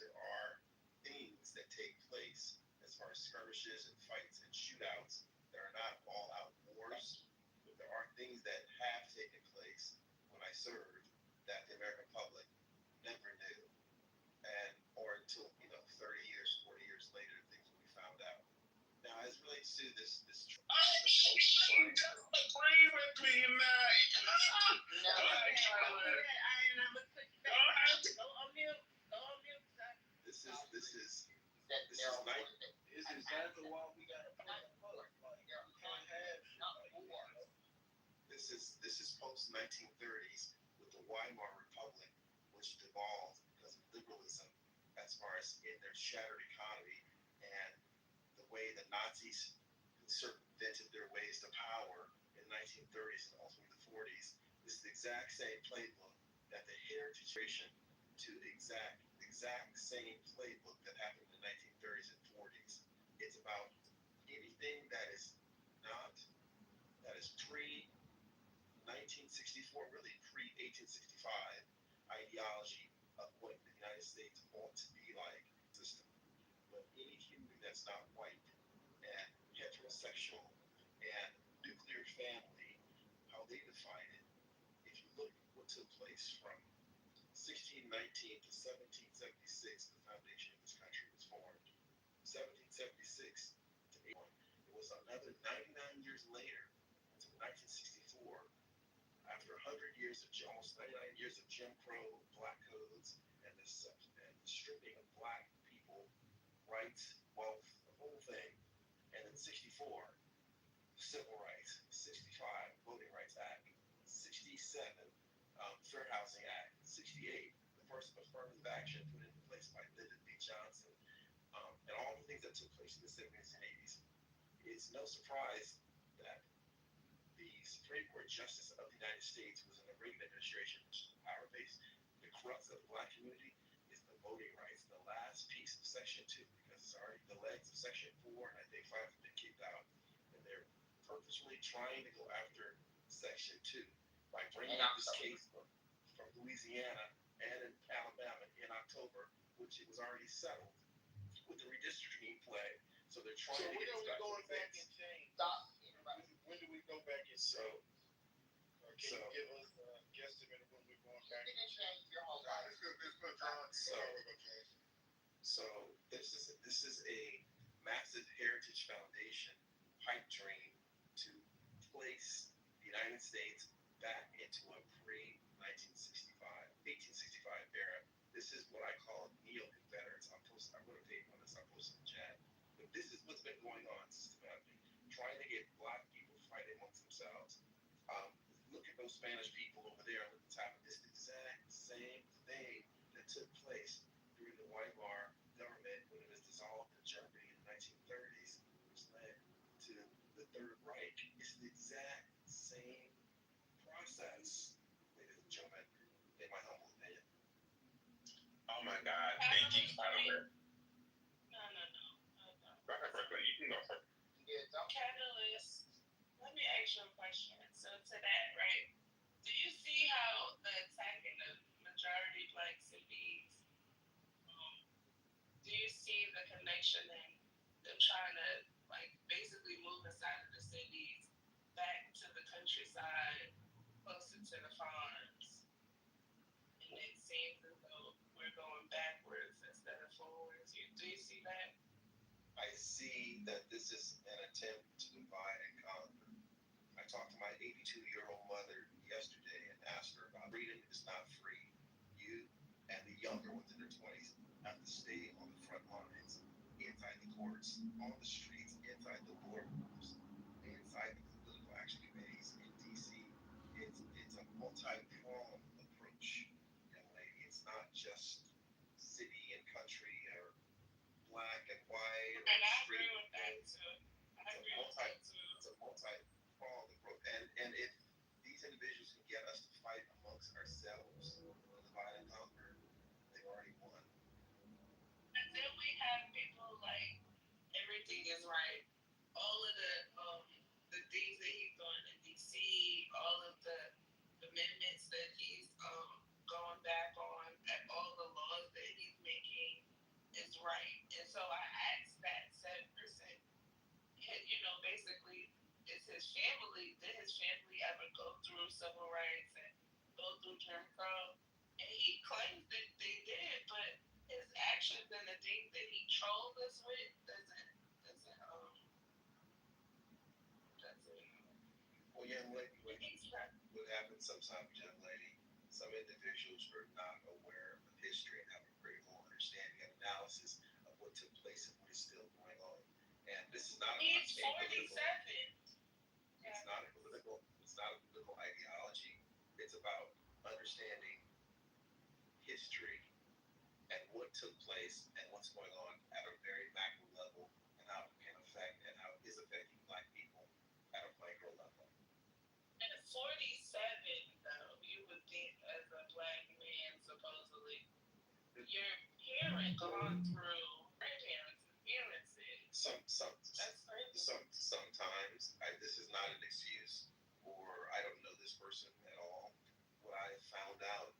There are things that take place as far as skirmishes and fights and shootouts. There are not all out wars, but there are things that have taken place when I served that the American public never knew, or until 30 years, 40 years later, things will be found out. Now, as it relates to this She disagree with me tonight. No. This is exactly why we gotta put them up. Like, you can't have This is post 1930s with the Weimar Republic, which devolved because of liberalism as far as in their shattered economy and the way the Nazis circumvented their ways to power in the 1930s and ultimately the 40s. This is the exact same playbook that the heritage generation to the exact same playbook that happened in the 1930s and 40s. It's about anything that is pre-1964, really pre-1865 ideology of what the United States ought to be like system. But any human that's not white and heterosexual and nuclear family, how they define it, if you look at what took place from 1619 to 1776, the foundation of this country was formed. 1776 to 81. It was another 99 years later, until 1964, after 100 years of almost 99 years of Jim Crow, black codes, and the stripping of black people, rights, wealth, the whole thing. And then 64, Civil Rights, 65, Voting Rights Act, 67, Fair Housing Act, 68, the first affirmative action put into place by Lyndon B. Johnson, and all the things that took place in the 70s and 80s. It's no surprise that the Supreme Court Justice of the United States was in the Reagan administration, power base. The crux of the black community is the voting rights, the last piece of Section 2, because it's already the legs of Section 4, and I think 5 have been kicked out. And they're purposely trying to go after Section 2 by bringing up this case from Louisiana and in Alabama in October, which it was already settled with the redistricting play. So So they're trying So to when get are we special going back things. and change? Stop. When do we go back and So, or can you give us a guesstimate of when we're going You're back? gonna change your whole life. so this is a massive heritage foundation pipe dream to place the United States back into a pre-1865 era. This is what I call neo-Confederates. I'm going to take on this. I'm posting the chat. But this is what's been going on systematically, trying to get black people fighting amongst themselves. Look at those Spanish people over there on the top. It's the exact same thing that took place during the Weimar government when it was dissolved in Germany in the 1930s, which led to the Third Reich. It's the exact same process, ladies and gentlemen, in my humble opinion. Oh my God! Thank you, Kitover. No. Go ahead, Brooklyn. You can go first. Catalyst. Let me ask you a question. So to that, right? Do you see how the attacking the majority black cities? Do you see the connection in them trying to like basically move inside of the cities back to the countryside, closer to the farms? And it seems as though we're going backwards instead of forwards. Do you see that? I see that this is an attempt to divide and conquer. I talked to my 82-year-old mother yesterday and asked her about freedom is not free. You and the younger ones in their 20s have to stay on the front lines, inside the courts, on the streets, inside the boardrooms, inside the political action committees in D.C. It's a multi-pronged approach, young lady. It's not just city and country or black and white or And I street. agree with that too. It's a multi-pronged approach. And if these individuals can get us to fight amongst ourselves, divide and conquer, they've already won. And then we have people like everything is right. All of the things that he's doing in DC, all of the amendments that he's going back on, and all the laws that he's making is right. And so I asked that 7%, basically, is his family, did his family ever go through civil rights and go through Jim Crow? And he claims that they did, but his actions and the things that he trolled us with doesn't Well, young lady, what happens sometimes, young lady, some individuals are not aware of the history and have a critical understanding and analysis of what took place and what is still going on. And this is not He's 47. It's not a political ideology. It's about understanding history and what took place and what's going on at a very macro level and how it can affect and how it is affecting black people at a micro level. At 47, though, you would think as a black man, supposedly, your parent gone through grandparents' experiences. That's crazy. Sometimes this is not an excuse, or I don't know this person at all. What I have found out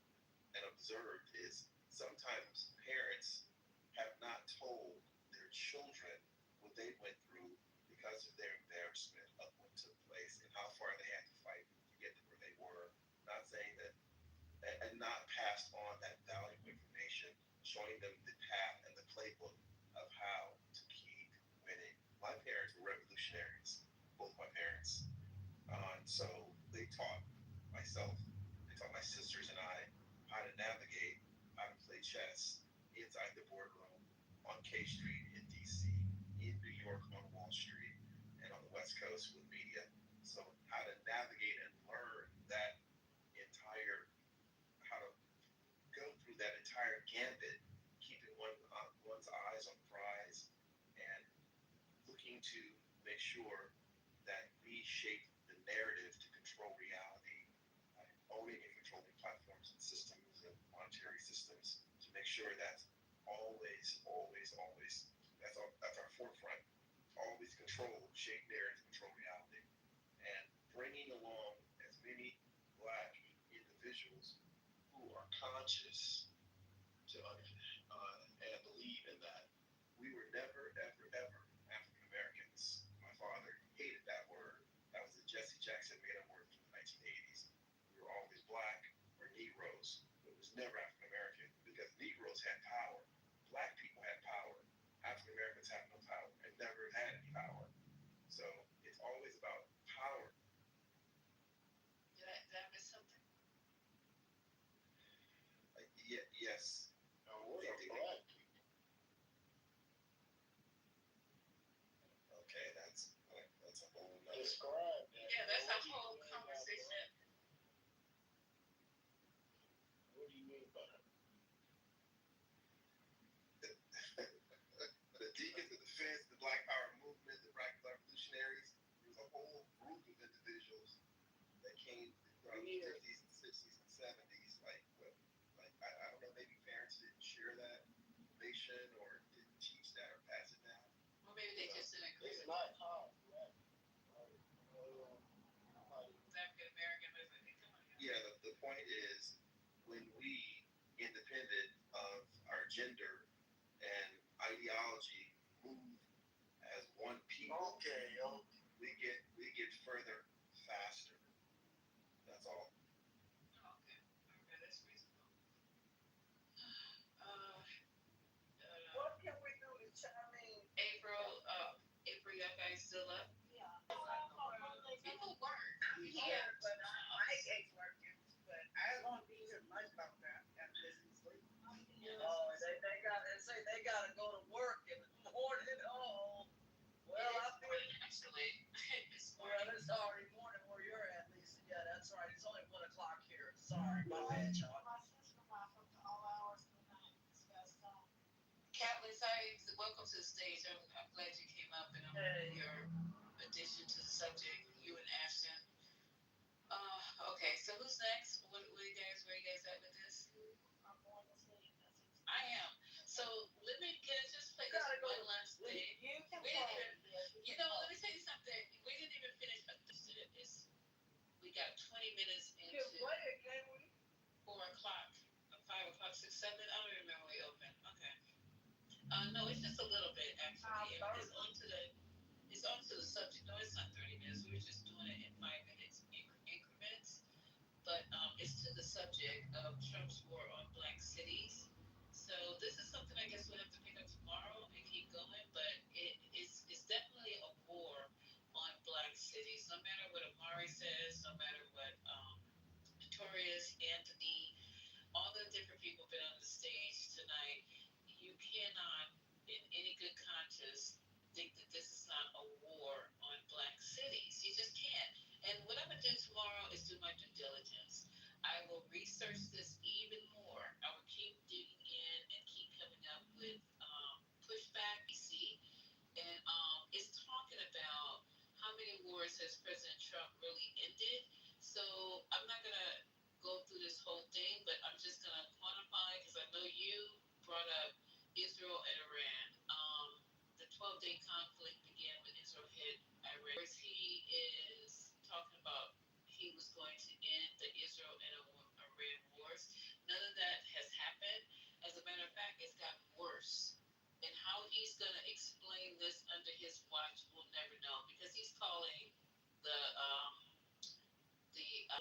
and observed is sometimes parents have not told their children what they went through because of their embarrassment of what took place and how far they had to fight to get to where they were. Not saying that, and not passed on that valuable information, showing them the path and the playbook of how to keep winning. My parents were revolutionaries, both my parents. So they taught myself, they taught my sisters and I how to navigate, how to play chess inside the boardroom, on K Street in DC, in New York on Wall Street, and on the West Coast with media. So how to navigate and learn that entire, how to go through that entire gambit, keeping one's eyes on the prize and looking to make sure that we shape the narrative to control reality, owning and controlling platforms and systems and monetary systems to make sure that's always that's our forefront. Always control, shape narrative, control reality, and bringing along as many black individuals who are conscious to and believe in that. We were never, ever, ever African Yes. Now, what are black people? Okay, that's a whole nother. Describe that. Yeah, that's a whole conversation. What do you mean by that? The Deacons of Defense, the Black Power movement, the Black Revolutionaries. There was a whole group of individuals that came from the 50s and 60s and 70s. Like I don't know, maybe parents didn't share that information or didn't teach that or pass it down. Or maybe they just didn't agree It's with not it. hard, right? African American, but it's like, come on. Yeah, the point is when we, independent of our gender and ideology, move as one people, Okay. we get further faster. That's all. Okay, that's reasonable. What can we do to chime in? April, you guys still up? Yeah. People work. I'm here, but my ain't working. But I won't be here much longer. I got to listen to sleep. Oh, they gotta go to work in the morning. Oh, well, I feel Actually, it's well. It's already morning where you're at, Lisa. Yeah, that's right. It's only 1 o'clock here. Sorry, my bad, y'all. Catlin, welcome to the stage. I'm glad you came up and your addition to the subject, you and Ashton. Okay, so who's next? Where are you guys at with this? I am. So let me just play this one last thing. You can We didn't even, let me tell you something. We didn't even finish. We got 20 minutes into 4 o'clock, 5 o'clock, 6, 7. I don't even remember when we opened. Okay. No, it's just a little bit actually. It's on to the subject. No, it's not 30 minutes. We were just doing it in 5 minutes increments. But it's to the subject of Trump's war on black cities. So this is something I guess we'll have to pick up tomorrow and keep going. But it's definitely a war on black cities. No matter what Amari says, no matter what Notorious, Anthony, all the different people have been on the stage tonight, you cannot, in any good conscience, think that this is not a war on black cities. You just can't. And what I'm going to do tomorrow is do my due diligence. I will research this even more. I will keep digging in and keep coming up with pushback. And it's talking about how many wars has President Trump really ended. So I'm not going to go through this whole thing, but I'm just going to quantify, because I know you brought up Israel and Iran. The 12-day conflict began when Israel hit Iran. He is talking about he was going to end the Israel and Iran wars. None of that has happened. As a matter of fact, it's gotten worse. And how he's going to explain this under his watch, we'll never know, because he's calling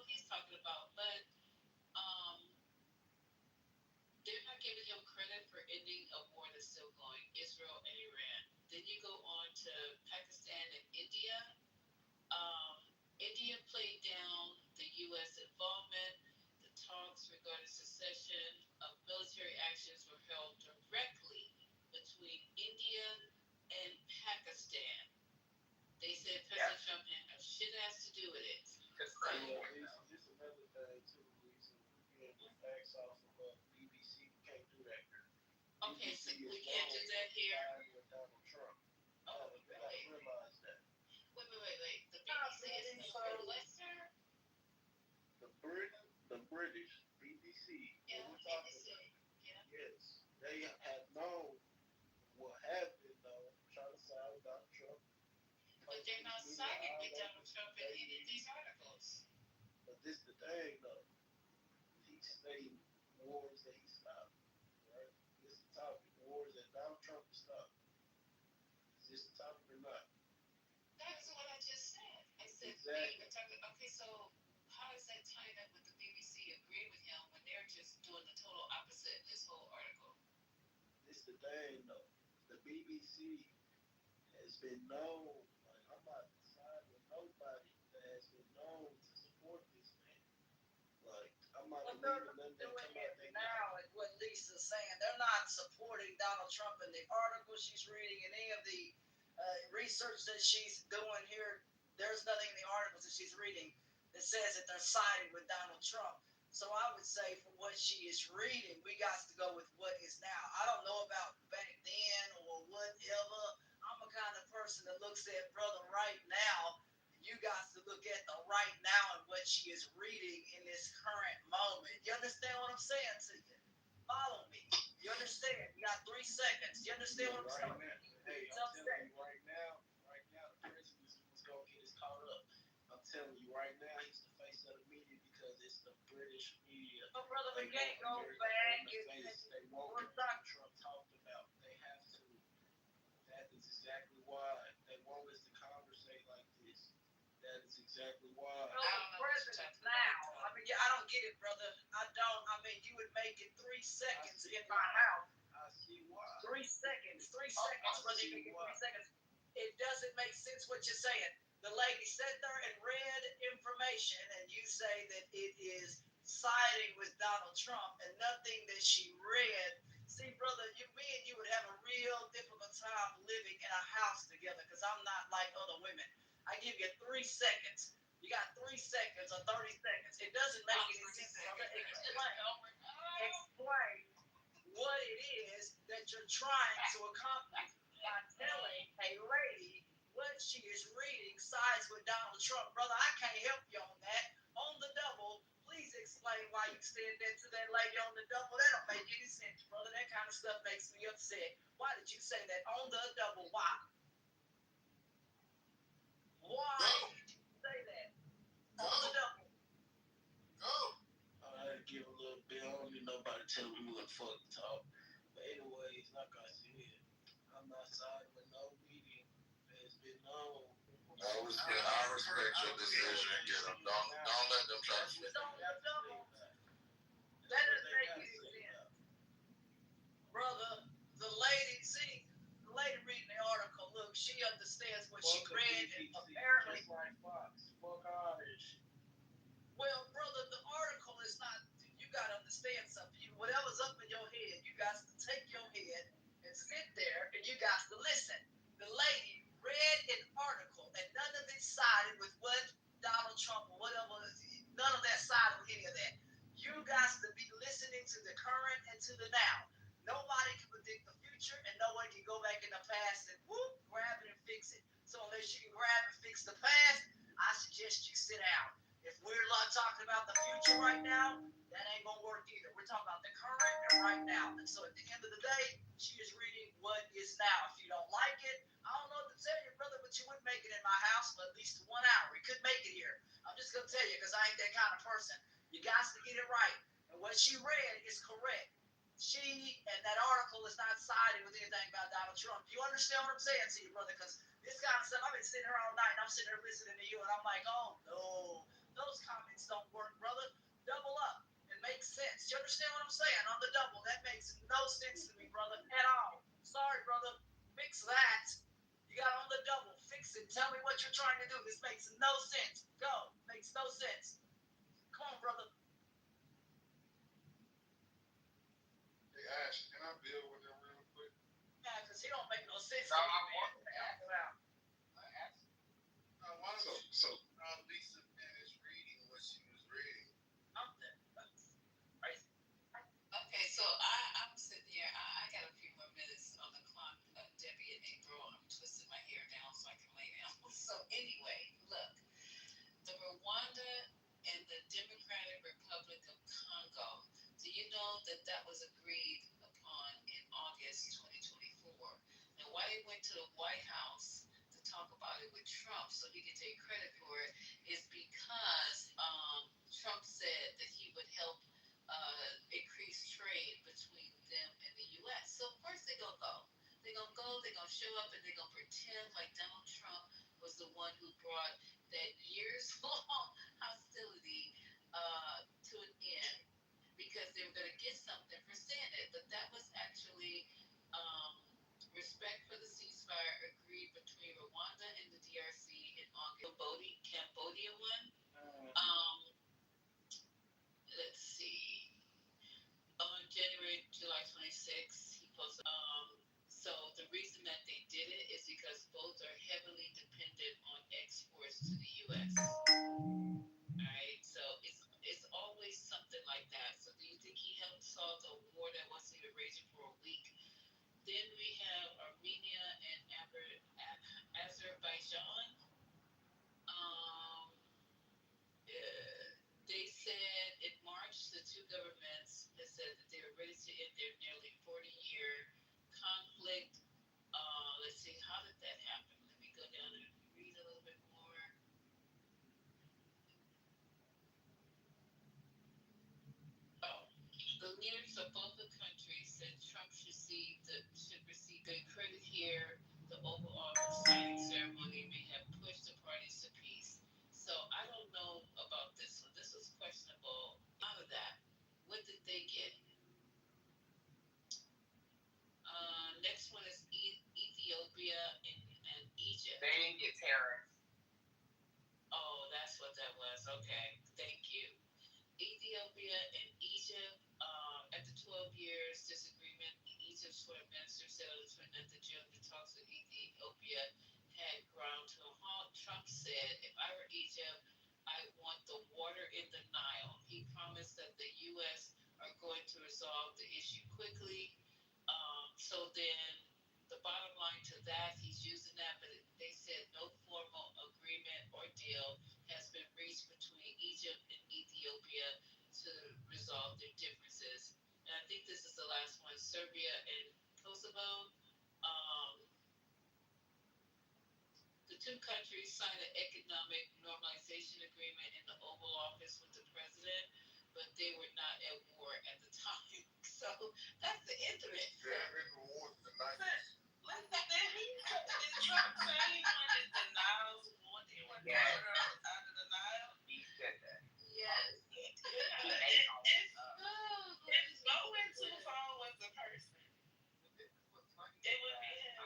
he's talking about, but they're not giving him credit for ending a war that's still going, Israel and Iran. Then you go on to Pakistan and India. India played down the U.S. involvement. The talks regarding secession of military actions were held directly between India and Pakistan. They said President Trump had shit has to do with it. It's another thing too, Lisa. We can't just ask off of BBC. We can't do that here. Okay, so we can't do that here. Donald Trump. Oh, You gotta realize that. Wait. The BBC is no Western? The British BBC. Yeah, BBC. Yeah. Yes, they have known what happened though. Trying to side with Donald Trump. But they're not siding with Donald Trump in any of these articles. But this the thing though. He stated wars that he stopped. Right? This is the topic. Wars that Donald Trump stopped. Is this the topic or not? That's what I just said. I said, exactly. Okay, so how does that tie up with the BBC agreeing with him when they're just doing the total opposite in this whole article? This the thing though. The BBC has been known, like I'm not side with nobody that has been known to support this man. Like I'm not believing them that come out there now. What Lisa saying they're not supporting Donald Trump in the article she's reading and any of the research that she's doing here. There's nothing in the articles that she's reading that says that they're siding with Donald Trump. So I would say for what she is reading, we got to go with what is now. I don't know about back then or whatever. I'm a kind of person that looks at brother right now. You got to look at the right now and what she is reading in this current moment. You understand what I'm saying to you? Follow me. You understand? You got 3 seconds. You understand what I'm saying? Hey, I'm telling you right now, the president was gonna get us caught up. I'm telling you right now, he's the face of the media because it's the British media. Oh, brother, we can't go back. They won't what Trump talked about. They have to. That is exactly why they want us to conversate like this. That is exactly why. President now. I mean, I don't get it, brother. I don't. I mean, you would make it 3 seconds in my house. I see why. 3 seconds. 3 seconds, brother. You make it 3 seconds. It doesn't make sense what you're saying. The lady sat there and read information, and you say that it is siding with Donald Trump, and nothing that she read. See, brother, me and you would have a real difficult time living in a house together because I'm not like other women. I give you 3 seconds. You got 3 seconds or 30 seconds. It doesn't make any sense, brother. Explain what it is that you're trying to accomplish by telling a lady what she is reading sides with Donald Trump. Brother, I can't help you on that. On the double, please explain why you said that to that lady on the double. That don't make any sense, brother. That kind of stuff makes me upset. Why did you say that on the double? Why? Why did you say that? On the double. I had to give a little bit. I don't need nobody tell me what the fuck to talk. But anyways, like I said, I'm not siding with no media. It's been known. I respect your decision. Get them. Don't let them try to flip. That doesn't make any sense. Brother, the lady reading the article, look, she understands what she read, and apparently. Well, brother, the article is not. You gotta understand something. Whatever's up in your head, you got to take your head and sit there, and you got to listen. The lady read an article, and none of it sided with what Donald Trump or whatever. None of that sided with any of that. You guys to be listening to the current and to the now. Nobody can predict the future, and no one can go back in the past and whoop, grab it and fix it. So unless you can grab and fix the past, I suggest you sit down. If we're talking about the future right now, that ain't gonna work either. We're talking about the current and right now. And so at the end of the day, she is reading what is now. If you don't like it, I don't know what to tell you, brother, but you wouldn't make it in my house for at least 1 hour. You couldn't make it here. I'm just gonna tell you because I ain't that kind of person. You guys to get it right. And what she read is correct. She and that article is not siding with anything about Donald Trump. You understand what I'm saying to you, brother? Because this kind of stuff, I've been sitting here all night and I'm sitting here listening to you and I'm like, oh no, those comments don't work, brother. Double up. It makes sense. You understand what I'm saying? On the double, that makes no sense to me, brother, at all. Sorry, brother. Fix that. You got on the double. Fix it. Tell me what you're trying to do. This makes no sense. Go. Makes no sense. Come on, brother. Hey, Ash, can I build with him real quick? Yeah, because he don't make no sense. So Lisa finished reading what she was reading. Okay, so I'm sitting here. I got a few more minutes on the clock. Debbie and April, I'm twisting my hair down so I can lay down. So anyway, look, the Rwanda and the Democratic Republic of Congo. Do you know that was agreed upon in August 2024? And why they went to the White House to talk about it with Trump so he could take credit for it is because Trump said that he would help increase trade between them and the U.S. So of course they're going to go. They're going to go, they're going to show up, and they're going to pretend like Donald Trump was the one who brought that years-long hostility to an end because they were going to get something for saying it. But that was actually respect for the ceasefire agreed between Rwanda and the DRC in August. Cambodia won. 6. He posted. So the reason that they did it is because both are heavily dependent on exports to the U.S. Right, so it's always something like that. So do you think he helped solve a war that wasn't even raging for a week? Then we have Armenia and Azerbaijan. Um, they said in March the two governments have said that they were ready to end their nearly 40-year conflict. Let's see, how did that happen? Let me go down and read a little bit more. Oh, the leaders of both the countries said Trump should receive good credit here. The Oval Office signing ceremony may have pushed the parties to peace. So I don't know about this one. This was questionable. Out of that, what did they get? Next one is Ethiopia and Egypt. They didn't get tariffs. Oh, that's what that was. Okay, thank you. Ethiopia and Egypt, after 12 years disagreement, Egypt's foreign minister said on the 29th of June the talks with Ethiopia had ground to a halt. Trump said, if I were Egypt, I want the water in the Nile. He promised that the U.S. are going to resolve the issue quickly. So then the bottom line to that, he's using that, but they said no formal agreement or deal has been reached between Egypt and Ethiopia to resolve their differences. And I think this is the last one, Serbia and Kosovo. The two countries signed an economic normalization agreement in the Oval Office with the president, but they were not at war at the time. So that's the end of it. Yeah, in the war in the 90s. Did Trump say he wanted the Niles wanting water out of the Nile? He said that. Yes. If going too far was the person, it would be him.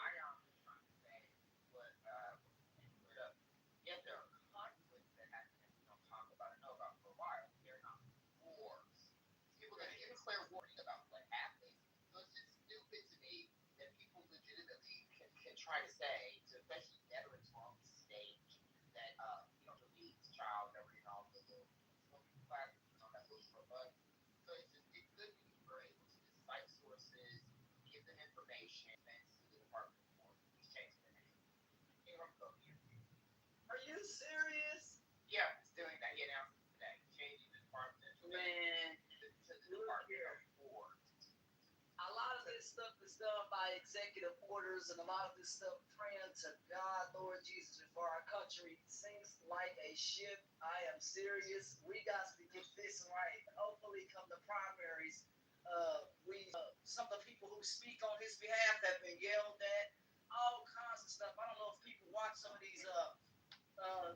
Yet there are conflicts that have been talked about and know about for a while. They're not wars. People are going to declare war about what happens. So it's just stupid to me that people legitimately can try to say, especially veterans who are on the stage, that the league's child, whatever, the little smoking classes and all that bullshit for fun. So it's good when you were able to just cite sources, give them information, and sue the Department of War. He's changing the name. Are you serious? Yeah, he's doing that. He announced it today. Changing the Department of War to the Department of War. A lot of this stuff is done by executive orders, and a lot of this stuff praying to God, Lord Jesus, before our country sinks like a ship. I am serious. We got to get this right. Hopefully, come the primaries, some of the people who speak on his behalf have been yelled at. All kinds of stuff. I don't know if people watch some of these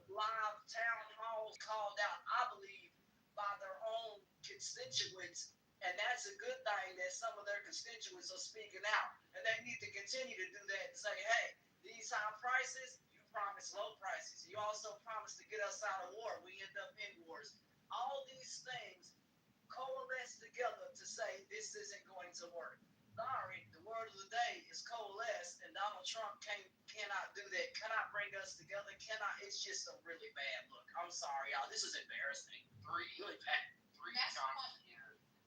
live town halls called out, I believe, by their own constituents. And that's a good thing that some of their constituents are speaking out. And they need to continue to do that and say, hey, these high prices, you promised low prices. You also promised to get us out of war. We end up in wars. All these things coalesce together to say this isn't going to work. Sorry, the word of the day is coalesce, and Donald Trump cannot do that, cannot bring us together, it's just a really bad look. I'm sorry, y'all, this is embarrassing. Really bad.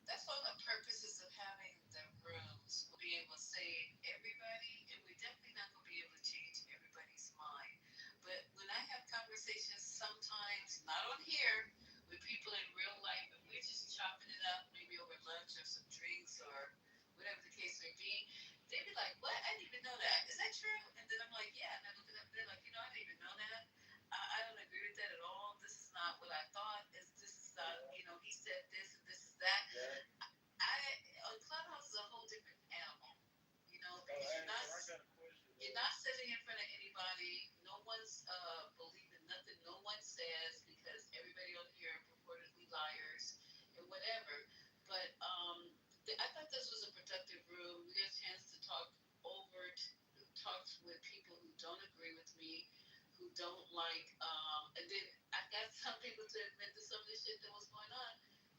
That's one of the purposes of having the rooms. We'll be able to save everybody, and we're definitely not going to be able to change everybody's mind. But when I have conversations sometimes, not on here, with people in real life, and we're just chopping it up, maybe over lunch or some drinks or whatever the case may be, they'd be like, what? I didn't even know that. Is that true? And then I'm like, yeah. And I look it up, they're like, I didn't even know that. I don't agree with that at all. This is not what I thought. This is not, he said this and this is that. Clubhouse is a whole different animal. You're not sitting in front of anybody. No one's believing nothing no one says because everybody on here are purportedly liars and whatever. But I thought this was a productive room. We got a chance to talk with people who don't agree with me, who don't like, and then I got some people to admit to some of the shit that was going on.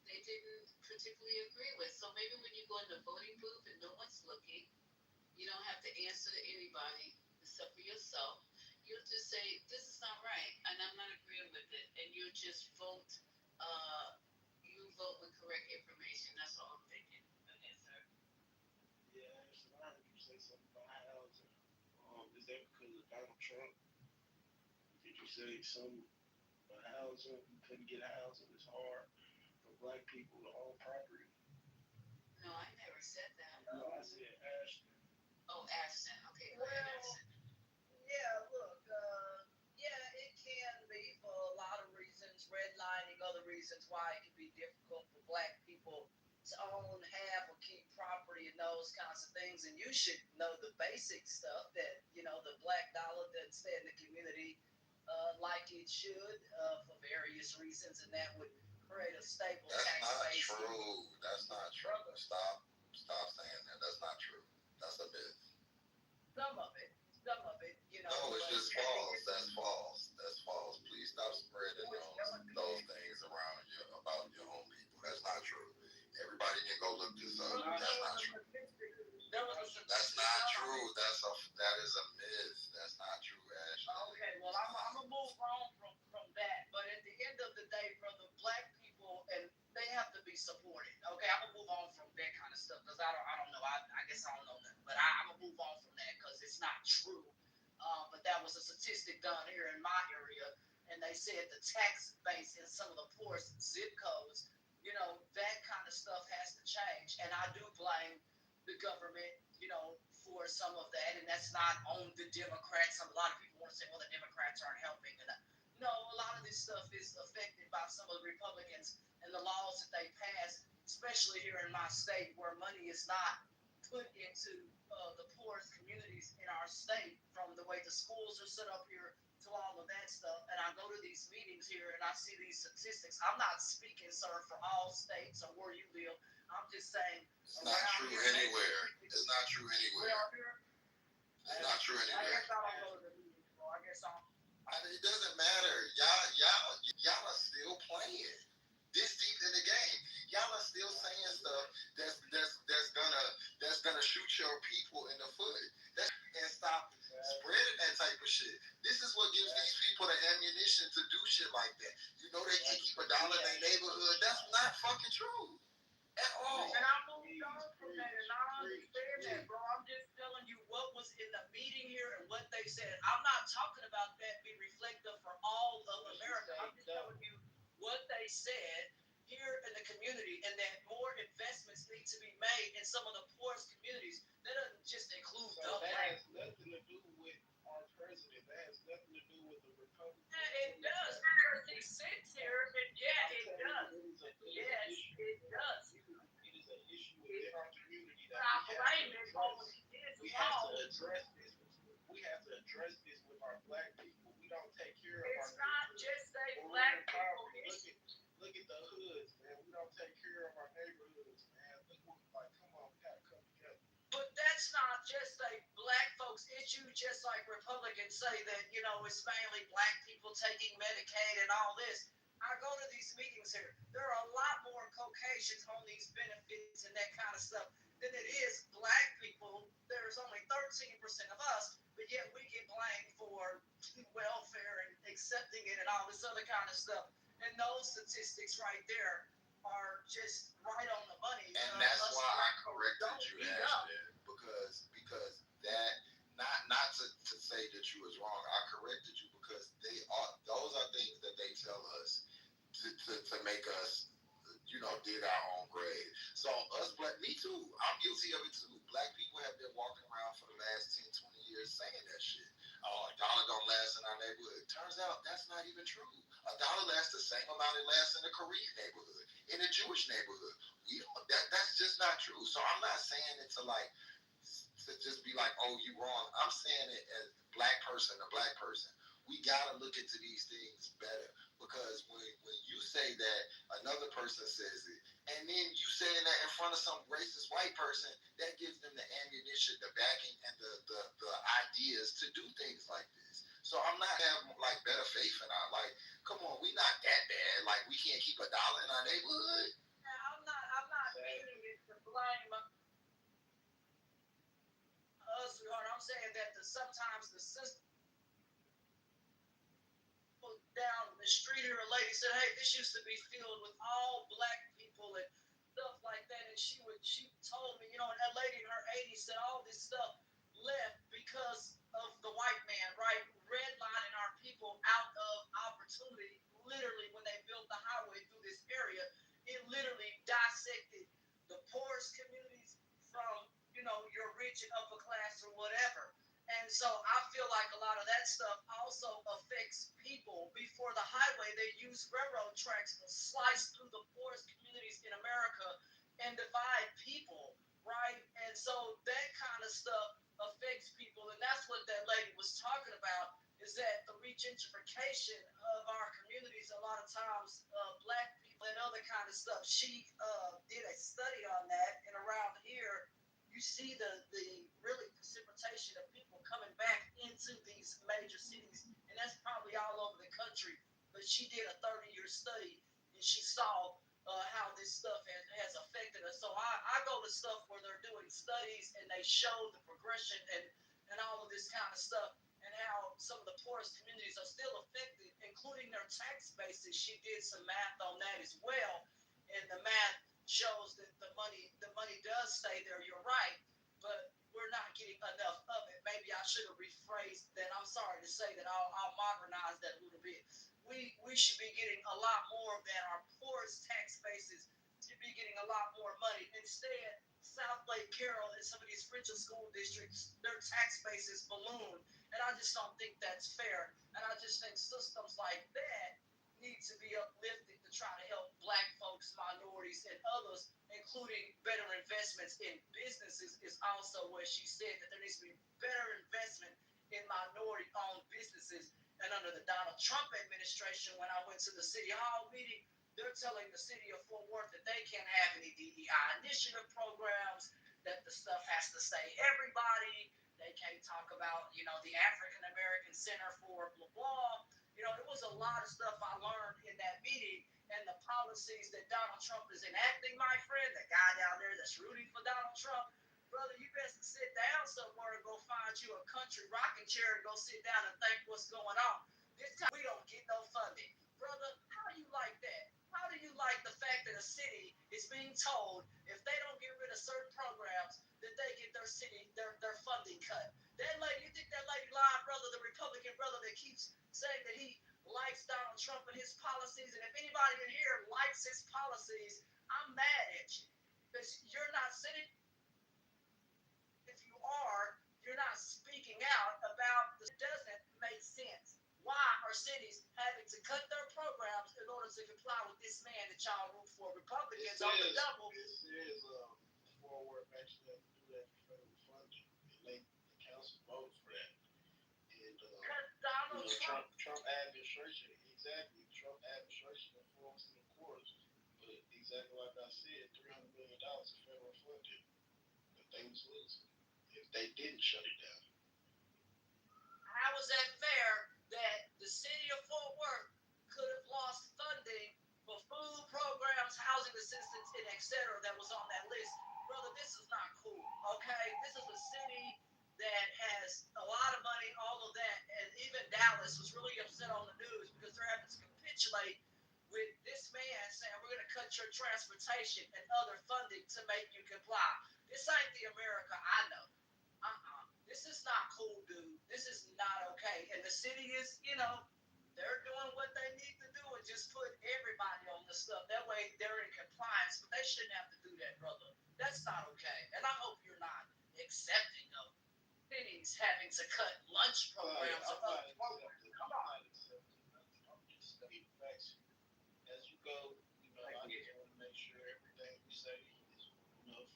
they didn't particularly agree with. So maybe when you go in the voting booth and no one's looking, you don't have to answer to anybody except for yourself. You'll just say, this is not right, and I'm not agreeing with it. And you'll just vote, you vote with correct information. That's all I'm thinking. Okay, sir. Yeah, so I heard you say something about housing. Is that because of Donald Trump? Did you say some housing, you couldn't get housing, it's hard for black people to own property? No, I never said that. No, I said Ashton. Oh, Ashton. Okay, go ahead, Ashton. Yeah, look, yeah, it can be for a lot of reasons, redlining, other reasons why it can be difficult for black people to own, have, or keep property and those kinds of things. And you should know the basic stuff that, the black dollar doesn't stay in the community like it should for various reasons, and that would create a stable tax base. That's not true. That's not true. Stop saying that. That's not true. That's a myth. Some of it, No, it's just false. That's false. That's false. Please stop spreading those things around you about your own people. That's not true. Everybody can go look this up. That's not true. That's not true. That is a myth. That's not true, Ashley. Okay, well, I'm gonna move on from that. But at the end of the day, brother, black people, and they have to be supported. Okay, I'm gonna move on from that kind of stuff because I don't know. I guess I don't know nothing, but I'm gonna move on from that because it's not true. But that was a statistic done here in my area, and they said the tax base in some of the poorest zip codes, that kind of stuff has to change. And I do blame the government, for some of that, and that's not on the Democrats. A lot of people want to say, well, the Democrats aren't helping. And no, a lot of this stuff is affected by some of the Republicans and the laws that they pass, especially here in my state where money is not put into the poorest communities in our state, from the way the schools are set up here to all of that stuff. And I go to these meetings here and I see these statistics. I'm not speaking, sir, for all states or where you live. I'm just saying it's not true anywhere. It's not true anywhere. It's not true anywhere. I guess I don't go to the meetings, bro. I guess it doesn't matter. Y'all are still playing this deep in the game. Y'all are still saying stuff that's gonna shoot your people in the foot. And stop spreading that type of shit. This is what gives these people the ammunition to do shit like that. They can keep a dollar in their neighborhood. That's not fucking true at all. And I moved on from that, and I understand that, bro. I'm just telling you what was in the meeting here and what they said. I'm not talking about that being reflective for all of America. I'm just telling you what they said here in the community, and that more investments need to be made in some of the poorest communities. That doesn't just include so that has nothing to do with our president. That has nothing to do with the Republicans. Yeah, it does, because he sits here, and yeah, it does. Yes, it does. It is an issue within our community that we have to address. We have to address this. We have to address this with our black people. We don't take care of our people. It's not just a black people issue. Look at the hoods, man. We don't take care of our neighborhoods, man. Come on, we gotta come together. But that's not just a black folks issue, just like Republicans say that, it's mainly black people taking Medicaid and all this. I go to these meetings here. There are a lot more Caucasians on these benefits and that kind of stuff than it is black people. There's only 13% of us, but yet we get blamed for welfare and accepting it and all this other kind of stuff. And those statistics right there are just right on the money. And that's why I corrected you, Ashton, because that not to say that you was wrong. I corrected you because those are things that they tell us to make us, dig our own grave. So us black, me too. I'm guilty of it too. Black people have been walking around for the last 10, 20 years saying that shit. Oh, a dollar don't last in our neighborhood. Turns out that's not even true. A dollar lasts the same amount it lasts in a Korean neighborhood, in a Jewish neighborhood. That's just not true. So I'm not saying it to just be like, oh, you wrong. I'm saying it as black person to black person. We gotta look into these things better, because when you say that, another person says it, and then you saying that in front of some racist white person, that gives them the ammunition, the backing, and the ideas to do things like this. So I'm not having better faith in our come on, we not that bad. We can't keep a dollar in our neighborhood. blame us, sweetheart. I'm saying that sometimes the system down the street here, a lady said, "Hey, this used to be filled with all black people and stuff like that." And she told me, and that lady in her 80s said all this stuff left because of the white man, right? Redlining our people out of opportunity. Literally, when they built the highway through this area, it literally dissected the poorest communities from, your rich and upper class or whatever. And so I feel like a lot of that stuff also affects people. Before the highway, they used railroad tracks to slice through the poorest communities in America and divide people, right? And so that kind of stuff affects people. And that's what that lady was talking about, is that the regentrification of our communities, a lot of times, black people and other kind of stuff. She did a study on that, and around here, you see the really precipitation of people coming back into these major cities, and that's probably all over the country. But she did a 30-year study, and she saw how this stuff has affected us. So I go to stuff where they're doing studies, and they show the progression and all of this kind of stuff, and how some of the poorest communities are still affected, including their tax bases. She did some math on that as well, and the math shows that the money does stay there. You're right, but we're not getting enough of it. Maybe I should have rephrased that. I'm sorry to say that. I'll modernize that a little bit. We should be getting a lot more than our poorest tax bases should be getting a lot more money. Instead, South Lake Carroll and some of these richer school districts, their tax bases balloon, and I just don't think that's fair. And I just think systems like that need to be uplifted to try to help black folks, minorities, and others, including better investments in businesses, is also where she said that there needs to be better investment in minority-owned businesses. And under the Donald Trump administration, when I went to the City Hall meeting, they're telling the city of Fort Worth that they can't have any DEI initiative programs, that the stuff has to say everybody. They can't talk about, the African American Center for blah, blah. It was a lot of stuff I learned in that meeting, and the policies that Donald Trump is enacting, my friend, the guy down there that's rooting for Donald Trump, brother, you best sit down somewhere and go find you a country rocking chair and go sit down and think what's going on. This time we don't get no funding. Brother, how do you like that? How do you like the fact that a city is being told if they don't get rid of certain programs that they get their funding cut? That lady, you think that lady lied, brother, the Republican brother that keeps saying that he likes Donald Trump and his policies, and if anybody in here likes his policies, I'm mad at you. Because you're not sitting, if you are, you're not speaking out about this. Doesn't make sense. Why are cities having to cut their programs in order to comply with this man that y'all root for? Republicans on the double. This is forward actually have to do that for federal funding. And the council voted for that. And Trump administration, exactly. Trump administration enforced the courts, but exactly like I said, $300 million of federal funding that they was losing if they didn't shut it down. How is that fair that the city of Fort Worth could have lost funding for food programs, housing assistance, and etc. that was on that list? Brother, this is not cool, okay? This is a city that has a lot of money, all of that, and even Dallas was really upset on the news because they're having to capitulate with this man saying we're going to cut your transportation and other funding to make you comply. This ain't the America I know. This is not cool, dude. This is not okay. And the city is, they're doing what they need to do and just put everybody on the stuff. That way they're in compliance, but they shouldn't have to do that, brother. That's not okay. And I hope you're not accepting of cities having to cut lunch programs or other programs. Come on. I'm just stating facts. As you go, I just want to make sure everything we say is,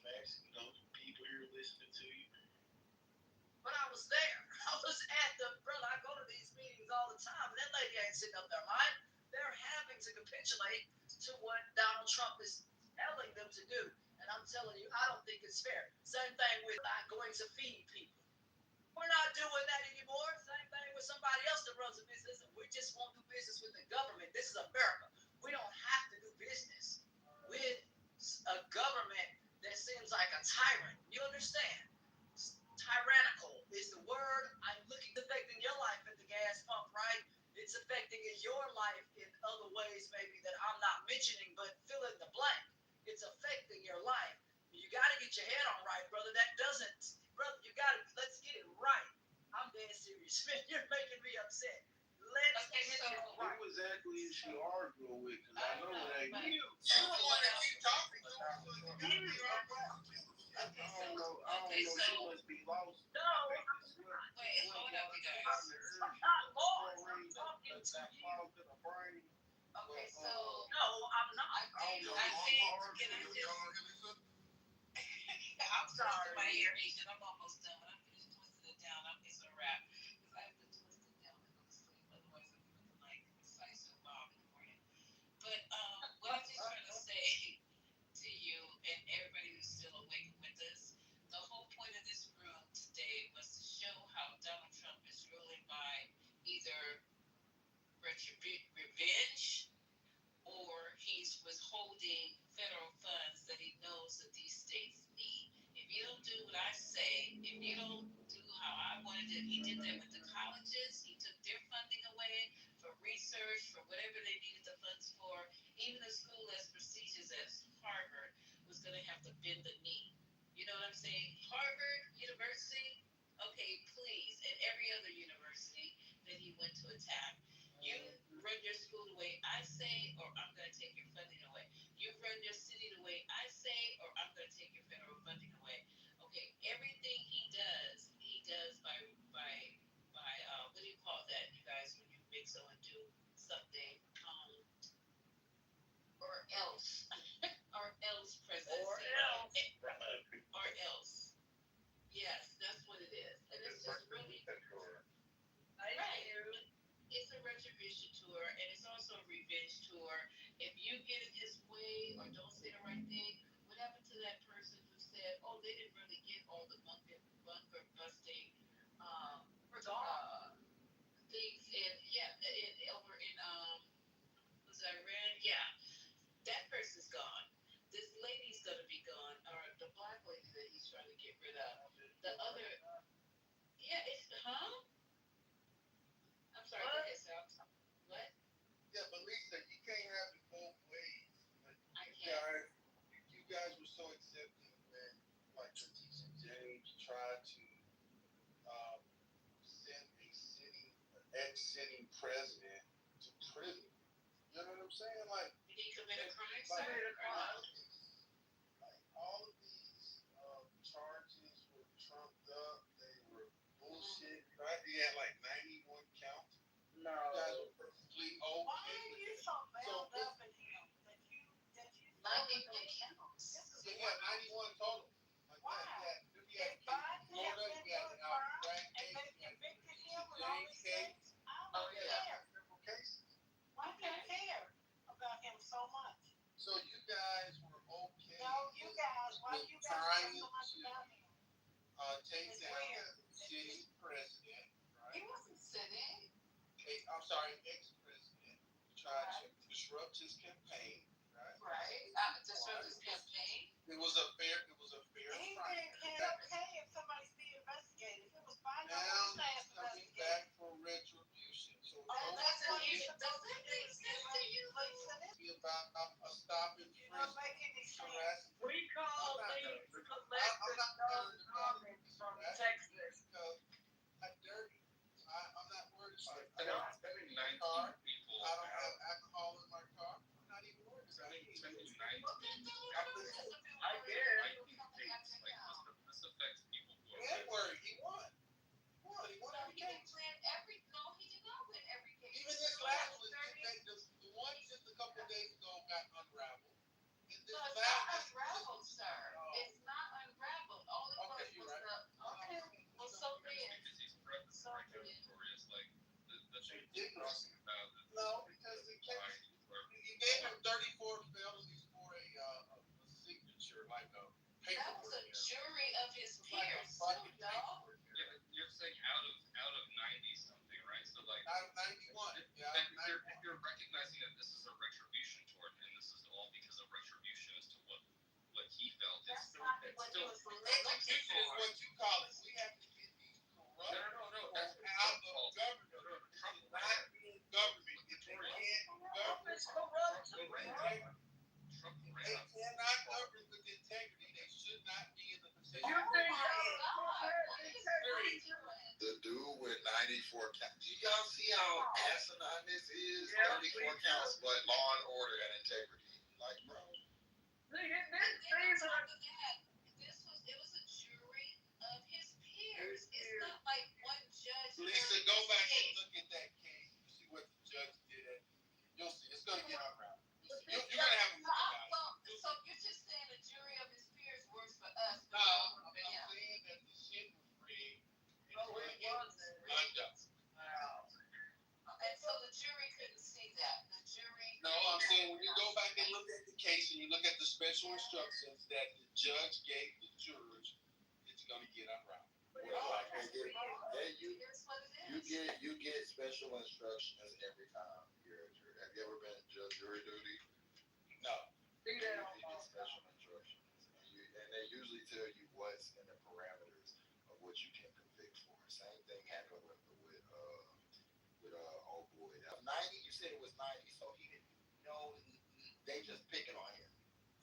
facts. People here listening to you. But I was there. I was at brother, I go to these meetings all the time, and that lady ain't sitting up there lying. They're having to capitulate to what Donald Trump is telling them to do. And I'm telling you, I don't think it's fair. Same thing with not going to feed people. We're not doing that anymore. Same thing with somebody else that runs a business, and we just won't do business with the government. This is America. We don't have to do business with a government that sends I'm sorry. My hair, Asian. I'm almost done. When I finish twisting it down, it's a wrap. Because I have to twist it down and go to sleep. Otherwise, I'm going to like recite so long in the morning. But what I'm just trying to say to you and everybody who's still awake with us, the whole point of this room today was to show how Donald Trump is ruling by either revenge or he's withholding federal funds that he knows that these states need. If you don't do what I say, if you don't do how I wanted it, he did that with the colleges. He took their funding away for research, for whatever they needed the funds for. Even a school as prestigious as Harvard was going to have to bend the knee. You know what I'm saying? Harvard University, okay, please, and every other university that he went to attack. You run your school the way I say, or I'm going to take your funding away. You run your city the way I say, or I'm going to take your federal funding away. Okay, everything he does by what do you call that, you guys, when you make someone do something, or else, or else presidency, or else. Yes, that's what it is, and it's just really right. It's a retribution tour, and it's also a revenge tour. If you get in his way or don't say the right thing, what happened to that person who said, "Oh, they didn't really get all the bunker busting things over in was Iran? Yeah, that person's gone. This lady's gonna be gone, or the black lady that he's trying to get rid of. The other, yeah, it's I'm sorry, go ahead, Sal. What? Yeah, but Lisa, you can't have it both ways. Like, I can't. you guys were so accepting when, like, Letitia James tried to send an ex-sitting president to prison. You know what I'm saying? Like, did he commit a crime? All of these charges were trumped up. They were bullshit, right? He had like 91 counts. No. You guys were perfectly okay. Why are you so bound up in him that you 91 counts? Yeah, he had 91 total. Why? He had Florida, he had Frank and they convicted him with all these things? I don't care. Several cases. Why do you care about him so much? So you guys were okay. No, you guys. Why do you guys care so much about him? Take down the sitting president, right? He wasn't sitting. I'm sorry, ex-president tried to disrupt his campaign, right? Right. Disrupt his campaign. It was a fair He fight. didn't care if somebody's being investigated. If it was fine, Now he's coming back for retribution. So That's what you does that make sense to you? be about a stop and You don't frisk make any sense. harassment. We call these comments from Texas. Because I'm dirty. I'm not worried about it. I know, spending 19 people. I don't have alcohol in my car. I'm not even worried about it. Spending 19 I guess. This affects people who He ain't worried. He won. He won every He didn't case. win every. No, he did not win every case. Even this last one, the one just a couple of days ago got unraveled. And this No, it's last not one, unraveled, sir. It's not unraveled. All it was you're was right. okay. Well, so then. So then. No, because he gave him 34 felonies for a signature, like a paper. That was a jury of his peers, too, dog. You're saying out of 90 something, right? So like out of 91. If you're recognizing that this is a retribution toward him, this is all because of retribution as to what he felt. It's still retribution is what you call it. We have to get these corrupt that's out of government. Trump Not being government. If they can't govern, they cannot govern with integrity. They should not be in the position. The dude with 94 counts. Do y'all see how asinine this is? 34 counts, but law and order and integrity. Like, bro. It was a jury of his peers. It's not like one judge. Lisa, go back and look at that case. You see what the judge did. You'll see. It's going to get unraveled. You're going to have a back and look at the case and you look at the special instructions that the judge gave the jurors, it's going to get unraveled. You get special instructions every time you're a jury. Have you ever been jury duty? No. You get special instructions, and they usually tell you what's in the parameters of what you can convict for. Same thing happened with old boy. 90. You said it was 90, so he didn't know. They just picking on him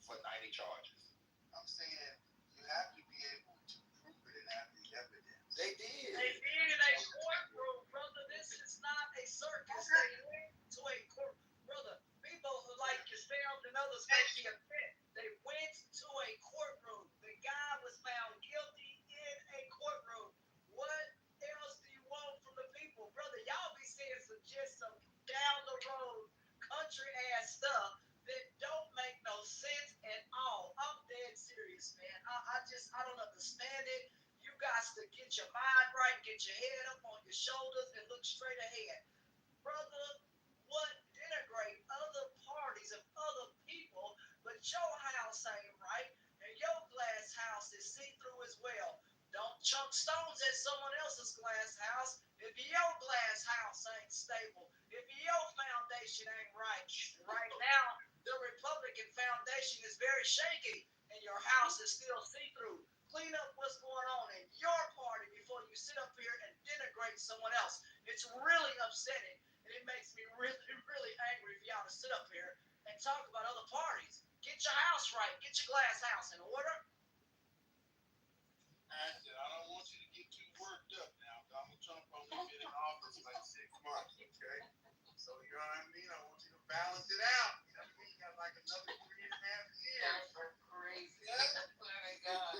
for 90 charges. I'm saying you have to be able to prove it and have the evidence. They did. They did in a courtroom, brother. This is not a circus. They went to a court, brother. People like yourself and others make the offense. They went to a courtroom. The guy was found guilty in a courtroom. What else do you want from the people, brother? Y'all be saying some down the road country ass stuff that don't make no sense at all. I'm dead serious, man. I don't understand it. You guys to get your mind right, get your head up on your shoulders, and look straight ahead. Brother, what denigrate other parties of other people, but your house ain't right, and your glass house is see-through as well. Don't chunk stones at someone else's glass house if your glass house ain't stable, if your foundation ain't right. Right now, the Republican foundation is very shaky, and your house is still see-through. Clean up what's going on in your party before you sit up here and denigrate someone else. It's really upsetting, and it makes me really, really angry for y'all to sit up here and talk about other parties. Get your house right. Get your glass house in order. Ashton, I don't want you to get too worked up now. Donald Trump only been in office like 6 months, okay? So, you know what I mean? I want you to balance it out. You know what I mean? You got like another 3.5 years. That's crazy. Oh my God.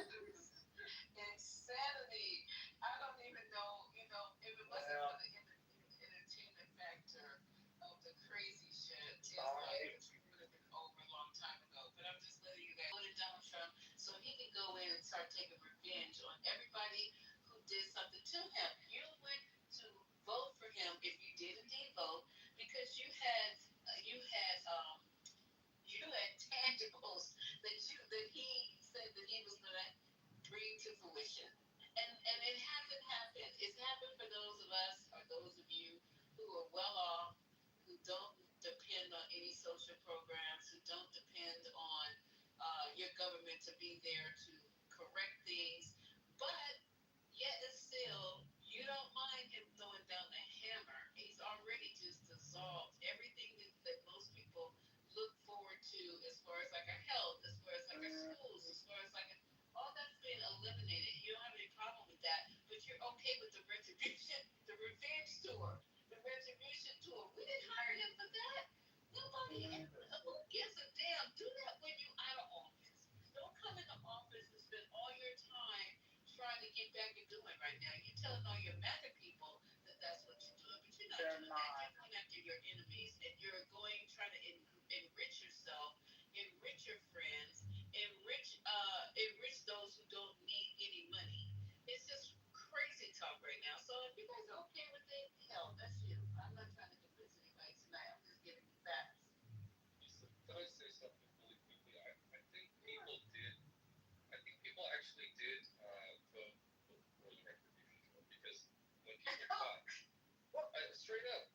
Insanity. I don't even know, if it wasn't for the entertainment factor of the crazy shit, it would have been over a long time ago. But I'm just letting you guys voted Donald Trump so he can go in and start taking revenge on everybody who did something to him. You went to vote for him if you did indeed vote because you had tangibles that he said that he was going to bring to fruition. And it hasn't happened. It's happened for those of us or those of you who are well off, who don't depend on any social programs, who don't depend on your government to be there to correct things. But yet and still, you don't mind him throwing down the hammer. He's already just dissolved everything that most people look forward to as far as like our health, as far as like our schools, as far as like all that's been eliminated. You don't have any problem with that, but you're okay with the retribution, the revenge tour, the retribution tour. We didn't hire him for that. Nobody, who gives a damn? Do that when you're out of office. Don't come into office and spend all your time trying to get back and doing right now. You're telling all your MAGA people that that's what you're doing, but you're not doing that. You're going after your enemies, and you're trying to enrich yourself, enrich your friends, enrich those who don't need any money. It's just crazy talk right now. So if you guys are okay with it, hell, that's you. I'm not trying to convince anybody tonight. I'm just giving you facts. Can I say something really quickly? I think people actually did vote for the retribution tour because when people thought, straight up,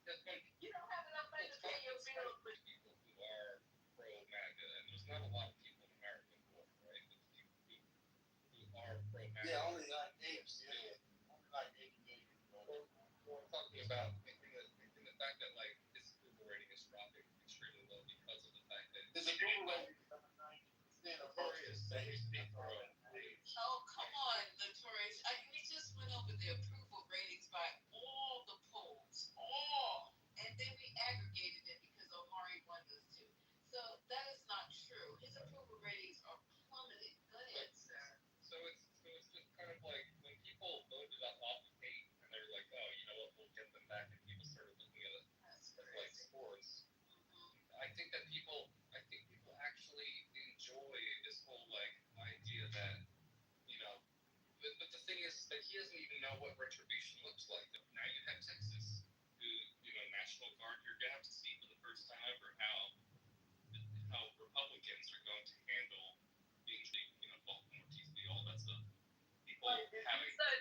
You don't have enough money to pay your bills. people who are pro MAGA, and there's not a lot of people in America who are, right? Who are pro MAGA. Yeah, only like 8 million. Only like 8 million. We're talking about in the fact that like his approval rating is dropping extremely low because of the fact that His approval rating is 90% of Notorious. That used to be pro. Oh, come on, Notorious. We just went over the approval ratings by all the polls. All. And then we aggregated it because Omari won this too. So that is not true. His approval ratings are plummeting. Go ahead, sir. So it's just kind of like when people voted off of hate and they're like, oh, you know what, we'll get them back, and people started looking at it as like sports. I think people actually enjoy this whole like idea that, but the thing is that he doesn't even know what retribution looks like. Now you have Texas, who, National Guard, you're gonna have to see for the first time ever how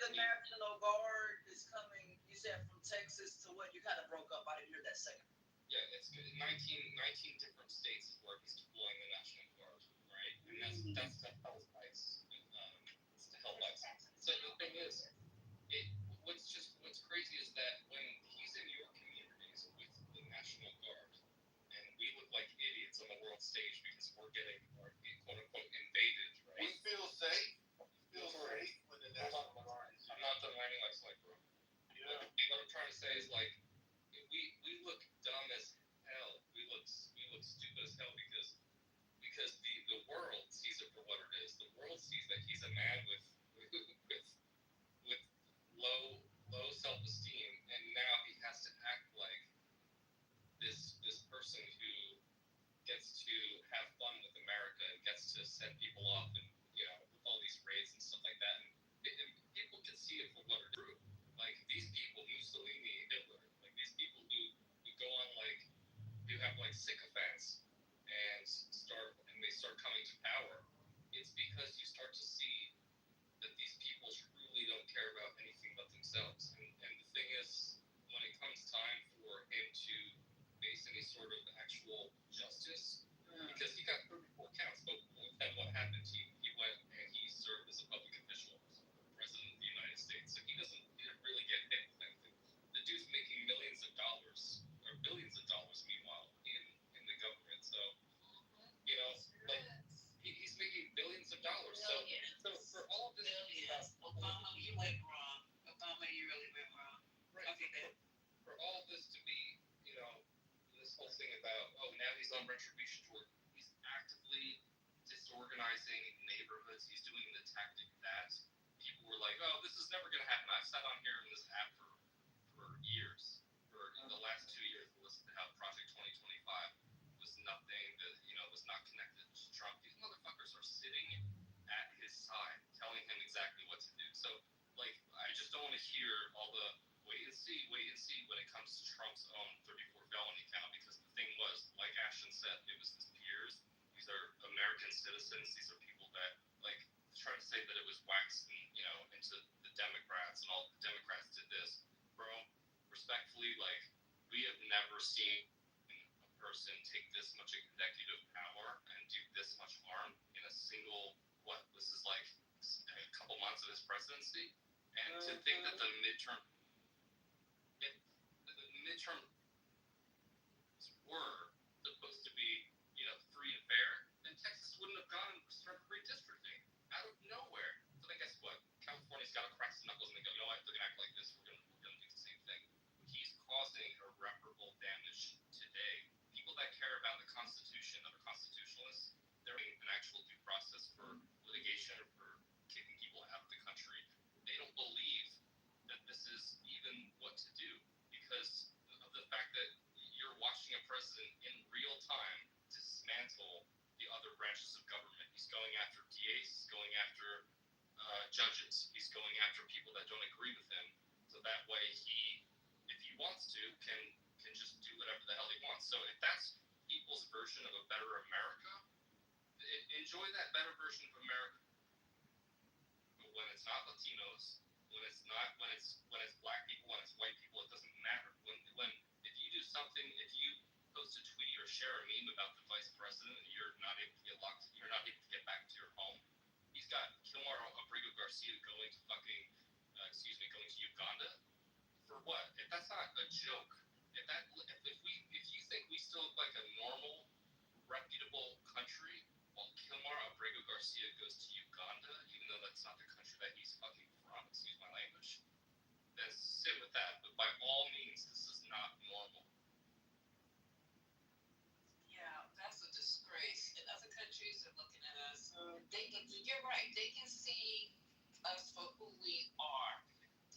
the National Guard is coming, you said from Texas to what? You kind of broke up. I didn't hear that second. Yeah, it's good. 19 different states is where he's deploying the National Guard, right? And that's to help ICE. It's to help ICE. So the thing is, what's crazy is that when he's in your communities with the National Guard, and we look like idiots on the world stage because we're getting quote unquote invaded, right? We feel safe. When the National Guard is. I'm not done whining like Slight, bro. Yeah. What I'm trying to say is like we look dumb as hell. We look stupid as hell because the world sees it for what it is. The world sees that he's a man with low self-esteem, and now he has to act like this person who gets to have fun with America and gets to send people off and with all these raids and stuff like that. And people can see it for what it is. Like these people, Mussolini, Hitler, like these people who go on like who have like sycophants and they start coming to power. It's because you start to see that these people truly don't care about anything but themselves. And the thing is, when it comes time for him to face any sort of actual justice, because he got 34 counts, but then what happened? He went and he served as a public official, president of the United States. So he didn't really get hit with anything. The dude's making millions of dollars, or billions of dollars, meanwhile, in the government. So, like, he's making billions of dollars. So for all of this stuff, Obama, you went wrong. Obama, you really went wrong. Right. Okay, good. For all of this to be, this whole thing about, now he's on retribution tour. He's actively disorganizing neighborhoods. He's doing the tactic that people were like, this is never going to happen. I've sat on here in this app for years. For the last 2 years, to listen to how Project 2025 was nothing that, was not connected to Trump. These motherfuckers are sitting at his side, telling him exactly what to do. So, like, I just don't want to hear all the wait and see when it comes to Trump's own 34 felony count, because the thing was, like Ashton said, it was his peers. These are American citizens. These are people that, like, trying to say that it was waxed, into the Democrats and all the Democrats did this. Bro, respectfully, like, we have never seen a person take this much executive power and do this much harm in a single, this is like a couple months of his presidency. And to think that the midterms were supposed to be, free and fair, then Texas wouldn't have gone and started redistricting out of nowhere. So then guess what? California's got to crack some knuckles and they go, you know what? They're going to act like this. We're going to do the same thing. He's causing irreparable damage today. People that care about the Constitution, other constitutionalists, they're in an actual due process for litigation or for kicking people out of the country. They don't believe that this is even what to do because of the fact that you're watching a president in real time dismantle the other branches of government. He's going after DAs, he's going after judges, he's going after people that don't agree with him. So that way he, if he wants to, can just do whatever the hell he wants. So if that's people's version of a better America, enjoy that better version of America. But when it's not Latinos, when it's black people, when it's white people, it doesn't matter. When if you do something, if you post a tweet or share a meme about the vice president and you're not able to get back to your home, he's got Kilmar Abrigo Garcia going to going to Uganda for what? If that's not a joke, if you think we still look like a normal, reputable country, while Kilmar Abrigo Garcia goes to Uganda, even though that's not the country that he's fucking from, excuse my language, then sit with that. But by all means, this is not normal. Yeah, that's a disgrace. And other countries are looking at us. You're right. They can see us for who we are.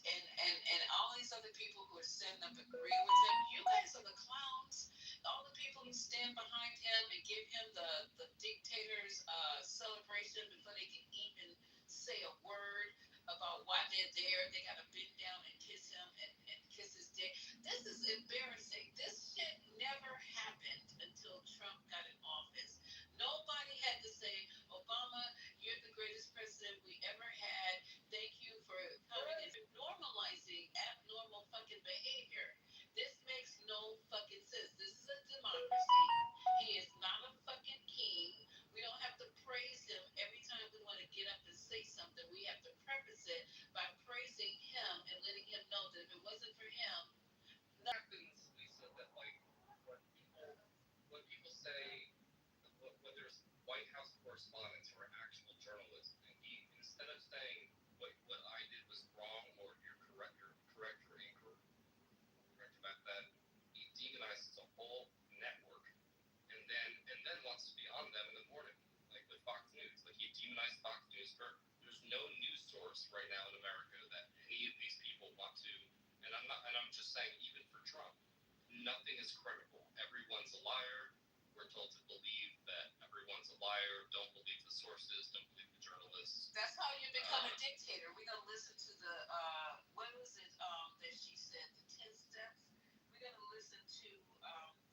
And all these other people who are standing up agreeing with him, you guys are the clowns. All the people who stand behind him and give him the dictator's celebration before they can even say a word about why they're there. They got to bend down and kiss him and kiss his dick. This is embarrassing. This shit never happened until Trump got in office. Nobody had to say, Obama, you're the greatest president we ever had. Thank you for coming and correspondents who are actual journalists, and he, instead of saying what I did was wrong or you're correct or incorrect about that, he demonizes a whole network, and then wants to be on them in the morning, like with Fox News. Like he demonized Fox News for there's no news source right now in America that any of these people want to, and I'm just saying even for Trump, nothing is credible. Everyone's a liar. We're told to believe that everyone's a liar. Don't believe the sources. Don't believe the journalists. That's how you become a dictator. We're gonna listen to the what was it that she said, the 10 steps. We're gonna listen to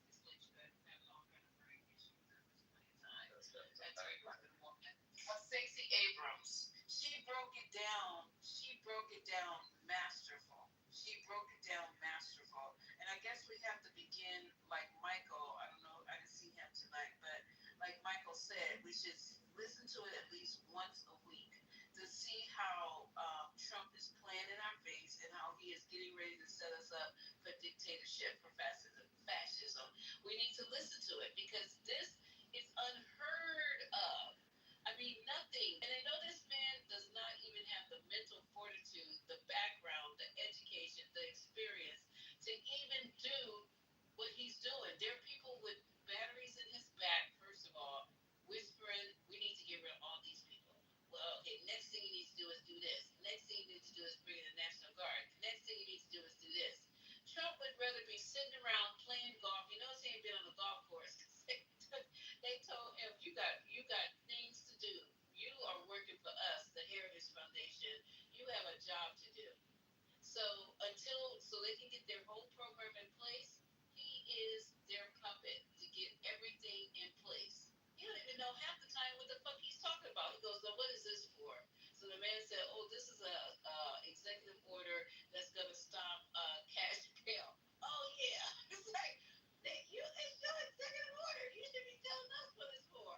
this lady that had all kind of brain issues at this point in time. At 3 o'clock in the morning. Stacey Abrams. She broke it down. She broke it down masterful. She broke it down masterful. And I guess we have to begin like Michael. I don't know. I didn't see him tonight, but like Michael said, we should listen to it at least once a week to see how Trump is playing in our face and how he is getting ready to set us up for dictatorship, for fascism. We need to listen to it because this is unheard of. I mean, nothing. And I know this man does not even have the mental fortitude, the background, the education, the experience to even do what he's doing. There are people with batteries in his back, first of all, whispering, we need to get rid of all these people. Well, okay, next thing you need to do is do this. Next thing you need to do is bring in the National Guard. Next thing you need to do is do this. Trump would rather be sitting around playing golf. You notice he ain't been on the golf course. They told him, you got things to do. You are working for us, the Heritage Foundation. You have a job to do. So so they can get their whole program in place, he is their puppet to get everything in place. You don't even know half the time what the fuck he's talking about. He goes, "So what is this for?" So the man said, "Oh, this is a executive order that's gonna stop cash bail." Oh yeah, it's like it's your executive order. You should be telling us what it's for.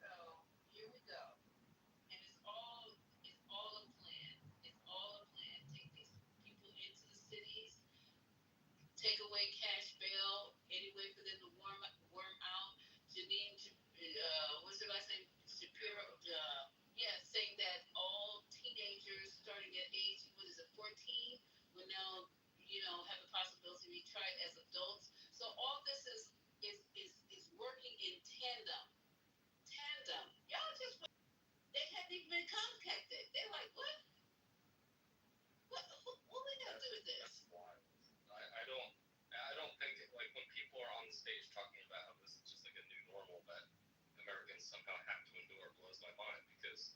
So here we go. And it's all a plan. It's all a plan. Take these people into the cities, take away cash bail, any way for them to worm out. Janine, what's her last name? Shapiro, yeah, saying that all teenagers starting at age, what is it, 14, will now, have the possibility to be tried as adults. So all this is working in tandem. Tandem. Y'all just they hadn't even been contacted. They're like, what? What we got to do with this? I don't think like when people are on the stage talking about how this is just like a new normal that Americans somehow have to endure blows my mind because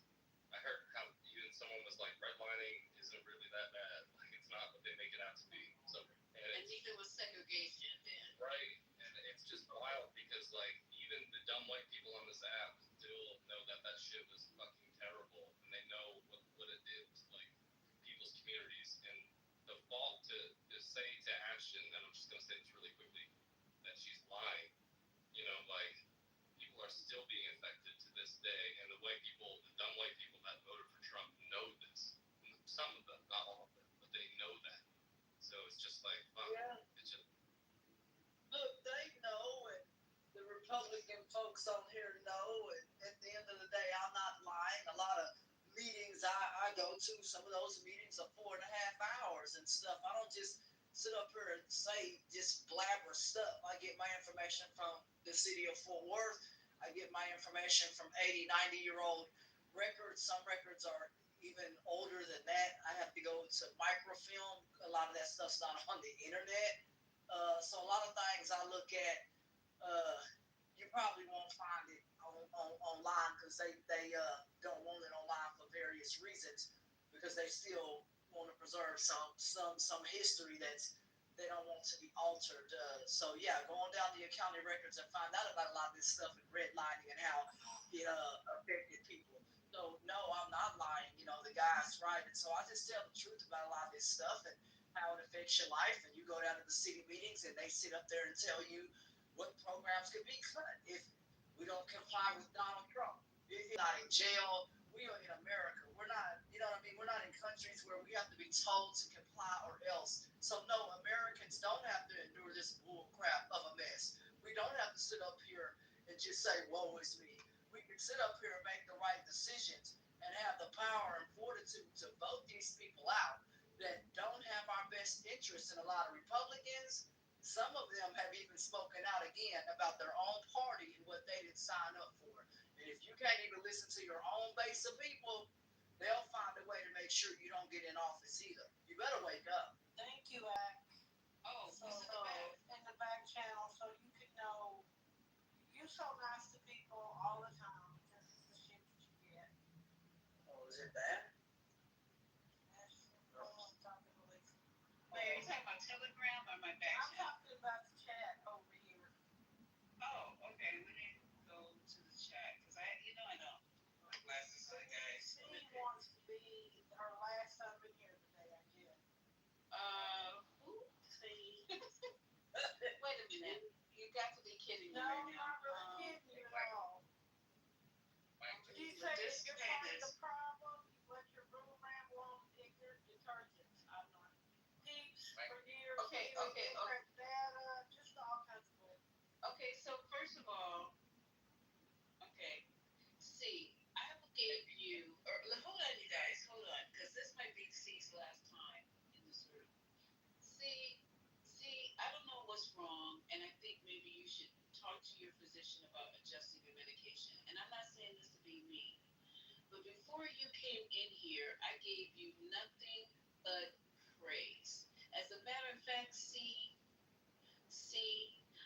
I heard how even someone was like redlining isn't really that bad. Like it's not what they make it out to be. So and neither was segregation then. Right. And it's just wild because like even the dumb white people on this app still know that shit was fucking terrible and they know what it did to like people's communities and the fault to say to Ashton, and I'm just gonna say this really quickly, that she's lying. Like people are still being affected to this day, and the white people, the dumb white people that voted for Trump know this. Some of them, not all of them, but they know that. So it's just like, fuck. Yeah. It's just look, they know, and the Republican folks on here know, and at the end of the day, I'm not lying. A lot of meetings I go to, some of those meetings are 4.5 hours and stuff. I don't just sit up here and say just blabber stuff. I get my information from the city of Fort Worth. I get my information from 80, 90-year-old records. Some records are even older than that. I have to go to microfilm. A lot of that stuff's not on the internet. So a lot of things I look at, you probably won't find it online because they don't want it online for various reasons because they still want to preserve some history they don't want to be altered. So yeah, going down to your county records and find out about a lot of this stuff and redlining and how it affected people. So no, I'm not lying. The guy's right, and so I just tell the truth about a lot of this stuff and how it affects your life. And you go down to the city meetings and they sit up there and tell you what programs could be cut if we don't comply with Donald Trump. We're not in jail. We are in America. We're not, you know what I mean? We're not in countries where we have to be told to comply or else. So no, Americans don't have to endure this bull crap of a mess. We don't have to sit up here just say, woe is me. We can sit up here and make the right decisions and have the power and fortitude to vote these people out that don't have our best interests. And a lot of Republicans, some of them have even spoken out again about their own party and what they didn't sign up for. And if you can't even listen to your own base of people, they'll find a way to make sure you don't get in office either. You better wake up. Thank you, Ak. Oh, So, in the back channel, so you can know, you're so nice to people all the time. This is the shit that you get. Oh, is it bad? Wait, are you talking about Telegram or my back I'm channel? talking about the chat over here. Oh, okay. Let me go to the chat because I don't put my glasses on, guys. She wants to be her last time in here today, I guess. Who? See. Wait a minute. You got to be kidding me No, right I'm now. not really kidding you at all. She said if you're having a problem, let your room ramble on ignorant detergents. I'm not. Peeps for years. Okay. Data, just all kinds of bull. Okay, so first of all, okay. See, I gave you, or hold on, you guys, hold on, because this might be C's last time in this room. See, I don't know what's wrong, and I think maybe you should talk to your physician about adjusting your medication. And I'm not saying this to be mean, but before you came in here, I gave you nothing but praise. As a matter of fact,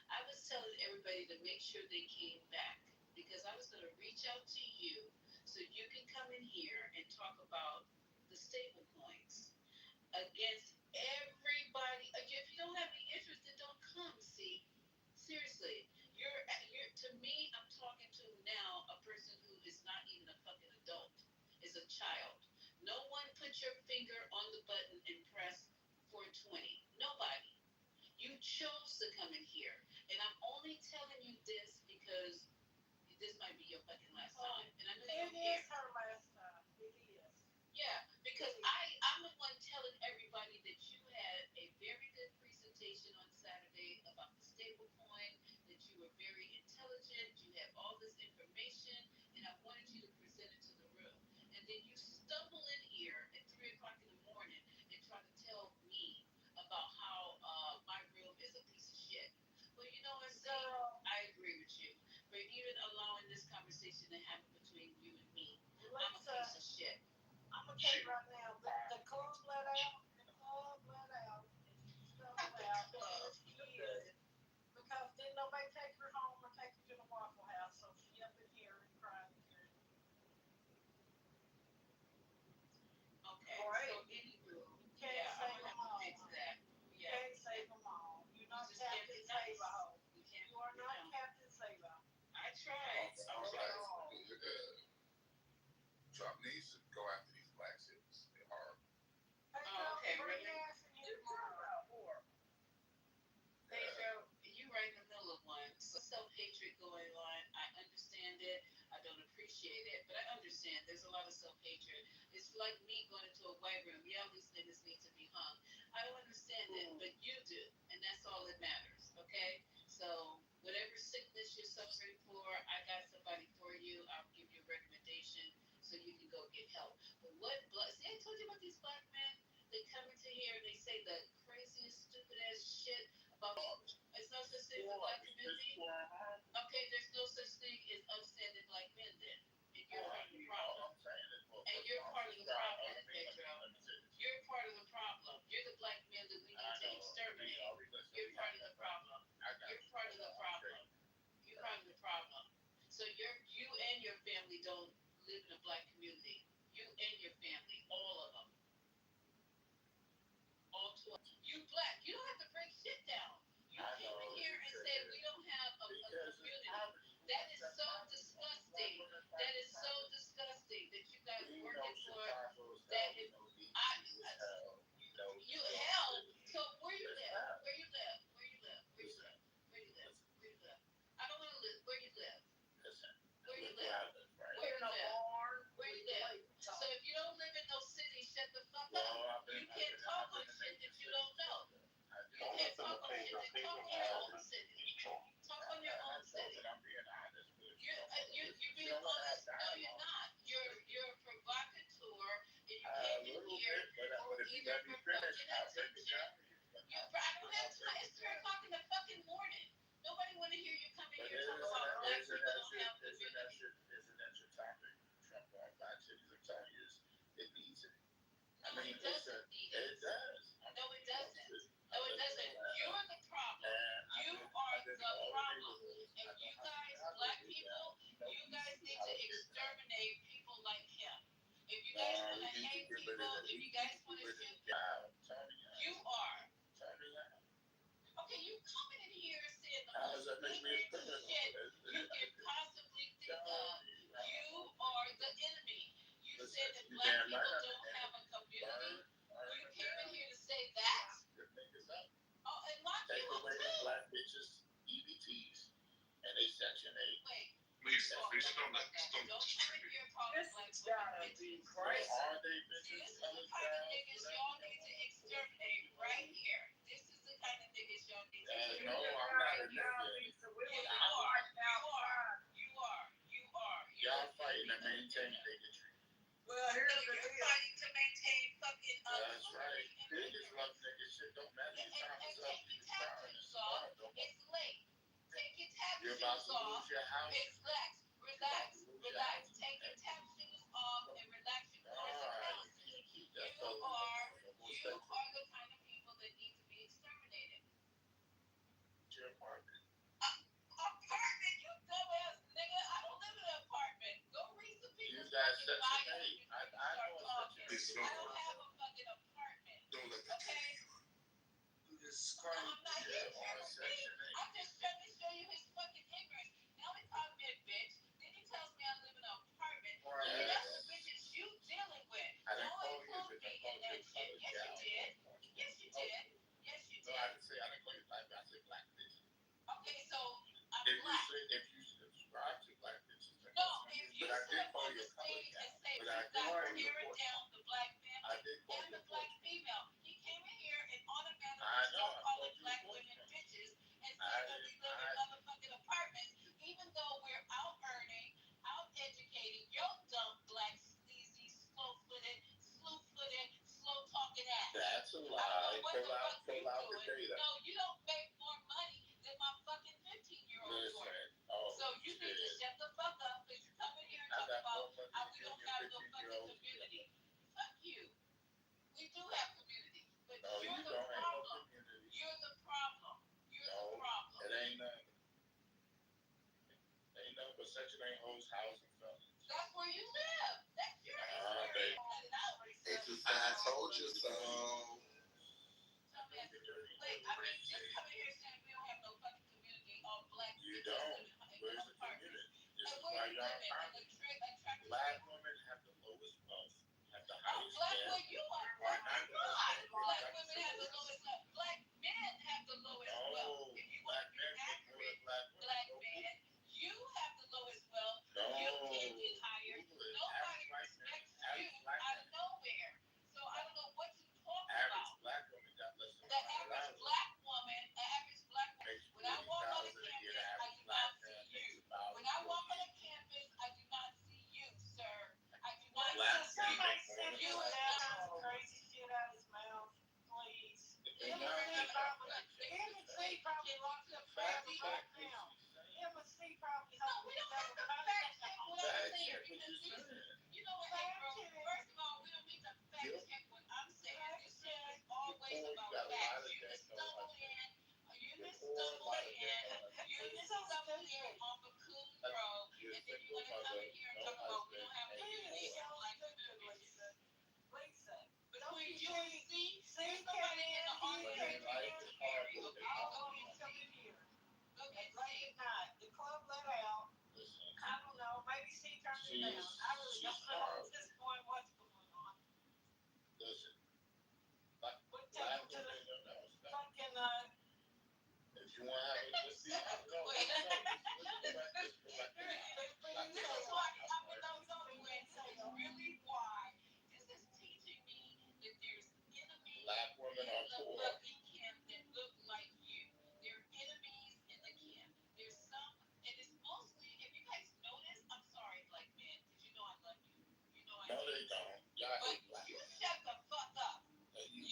I was telling everybody to make sure they came back because I was going to reach out to you so you can come in here and talk about the stable coins against everybody. If you don't have any interest, then don't come. See, seriously, you're to me. I'm talking to now a person who is not even a fucking adult, is a child. No one put your finger on the button and press 420. Nobody. You chose to come in here, and I'm only telling you this because this might be your fucking last time, and I know you don't care. It is her last time. It is. Yeah, because I'm the one telling everybody that you had a very good presentation on Saturday about the stable coin, that you were very intelligent, you have all this information, and I wanted you to present it to the room. And then you stumble in here at 3 o'clock in the morning and try to tell me about how my room is a piece of shit. Well, you know what, see, I agree with you. But even allowing this conversation to happen between you and me, I'm a piece of shit. I'm going to tell you right now, the club let out. The club let out. And she stumbled out. She is. Because didn't nobody take her home or take her to the Waffle House. So she up in here and crying. Okay. Right. So anywho, Can't save them all. Fix that. Yeah. Can't save them all. You're not Captain Save-A-Ho. You are not Captain Save-A. I tried. Sounds like Trump needs to go after these black cities. They're horrible. Okay, really? Pedro, you're right in the middle of one. So self-hatred going on. I understand it. I don't appreciate it, but I understand there's a lot of self-hatred. It's like me going into a white room. Yeah, these niggas need to be hung. I don't understand it, but you do, and that's all that matters. Okay? So whatever sickness you're suffering for, I got somebody for you. I'll give you a recommendation so you can go get help. But see, I told you about these black men. They come into here and they say the craziest, stupid ass shit about it's no such thing as a black community. Okay, there's no such thing as upstanding black men then. And you're part of the problem. And you're part of the problem, Pedro. You're part of the problem. You're the black men that we need to exterminate. You're part of the problem. You're part of the problem. You're part of the problem. Let me finish. I'll take it down. I don't have time. It's 3 o'clock in the fucking morning. Nobody want to hear you come in here talking about black people don't have community. Isn't that your topic? Trump on black cities. I'm telling you, it needs it. No, it doesn't need it. It does. No, it doesn't. No, it doesn't. You're the problem. You are the problem. And you guys, black people, you guys need to exterminate people like him. If you guys want to hate people, if you guys want to shoot, you are. Okay, you coming in here saying the most ignorant shit you can possibly think of. You are the enemy. You said that black people don't have a community. You came in here to say that. Oh, and lock you up too. Black bitches, EBTs, and they Section 8. Wait. Lisa, don't come in here calling black women bitches. Are they See, bitches? this is the kind of niggas y'all need to exterminate right here. This is the kind of niggas y'all need to exterminate. No, I'm not a nigga. You are. Y'all fighting to maintain bigotry. Well, here's the You're deal. fighting to maintain fucking That's right. Niggas love niggas. Shit don't matter. Your time is up. Take your tattoos off. It's late. Take your You're about tattoos to off. lose your house. Relax. Take your tattoos off and relax your course of policy. You are the kind of people that need to be exterminated. Your apartment. Apartment, you dumbass nigga. I don't live in an apartment. Go read some You people's got fucking Section bios 8. before you I start know talking. Section 8. I don't have a fucking apartment. Don't let that Okay? This No, I'm not here Yeah, on to Section 8. I'm just trying to show you his fucking ignorance. Now he calls me a bitch. Then he tells me I live in an apartment. Right. And that's the bitches you dealing with. I didn't Don't call you include a bitch. me in that shit. Yes, you did. Yes, you did. Yes, you No, I did. didn't say. I didn't call you black. I said black bitches. Okay, so I'm If black. you subscribe to black bitches, then No, that's if fine. you But I sit did up call on you the a color stage guy. and say But we're I not did call you a tearing pork down the black family I did call and you the a black pork female, he came in here and automatically I know, started I calling called you black a pork women man. bitches and saying that we live in motherfucking apartments, even though we're out earning, out educating your dumb black sleazy, slow-footed, slow-talking ass. That's a I don't lie. know what the fuck Pull you out the doing. data. No, you don't make more money than my fucking 15-year-old daughter. Listen. Oh, So you need to shut the fuck up because you come in here and I talk got about more money how than we you don't and your have no 15-year-old. fucking community. Fuck you. We do have community, but No, you're you the don't. Ain't no problem. community. You're the problem. You're No, the problem. it ain't nothing. Ain't nothing but Section 8 hoes, housing fellas. That's where you live. That's your baby. experience. Cut it out. I told you so. Wait, I mean, just coming here saying we don't have no fucking community, all black You bitches don't. in Where's the apartments. community? This And is where why you y'all living? In poverty. a tractor Black trailer? women have the lowest wealth, have the Oh, highest black debt. women, you are Why black. not? Black women have the lowest wealth. Black men have the lowest No, wealth. If you want black to be men make more than accurate, black women. black Go man, you have the lowest wealth. No. You can't get hired. Google it. Nobody Average black respects man. you Average black out man. of nowhere. So I don't know what you're talking Average about. black woman got less than The average black woman, when I walk on a campus, I do not see you. When I walk on a campus, I do not see you, sir. I do not see you. You is not Crazy shit out of his mouth, please. Him and Steve probably locked up crazy right now. Him and Steve probably No, we don't have to fact check what I'm saying because you know what, hey, bro? First of all, we don't need to fact check what I'm saying. This shit is always about facts. You just stumble in. You just stumble in off a cool bro, and then you want to come in here and talk about we don't have community and black women. Between you and C, there's nobody in the honorary military. Okay, come in here. Okay, Late at night, the club let out. I don't know, maybe Steve turned it down. I really don't know at this point what's going on. Listen. We take him to the fucking, If you want to have a good This is why I'm with those it's really why this is teaching me that there's enemies black women in are the poor. fucking camp that look like you. There are enemies in the camp. There's some, and it's mostly, if you guys notice, I'm sorry, black men, because you know I love you. You know I No, do. they don't. Y'all But hate black you women. shut the fuck up. And you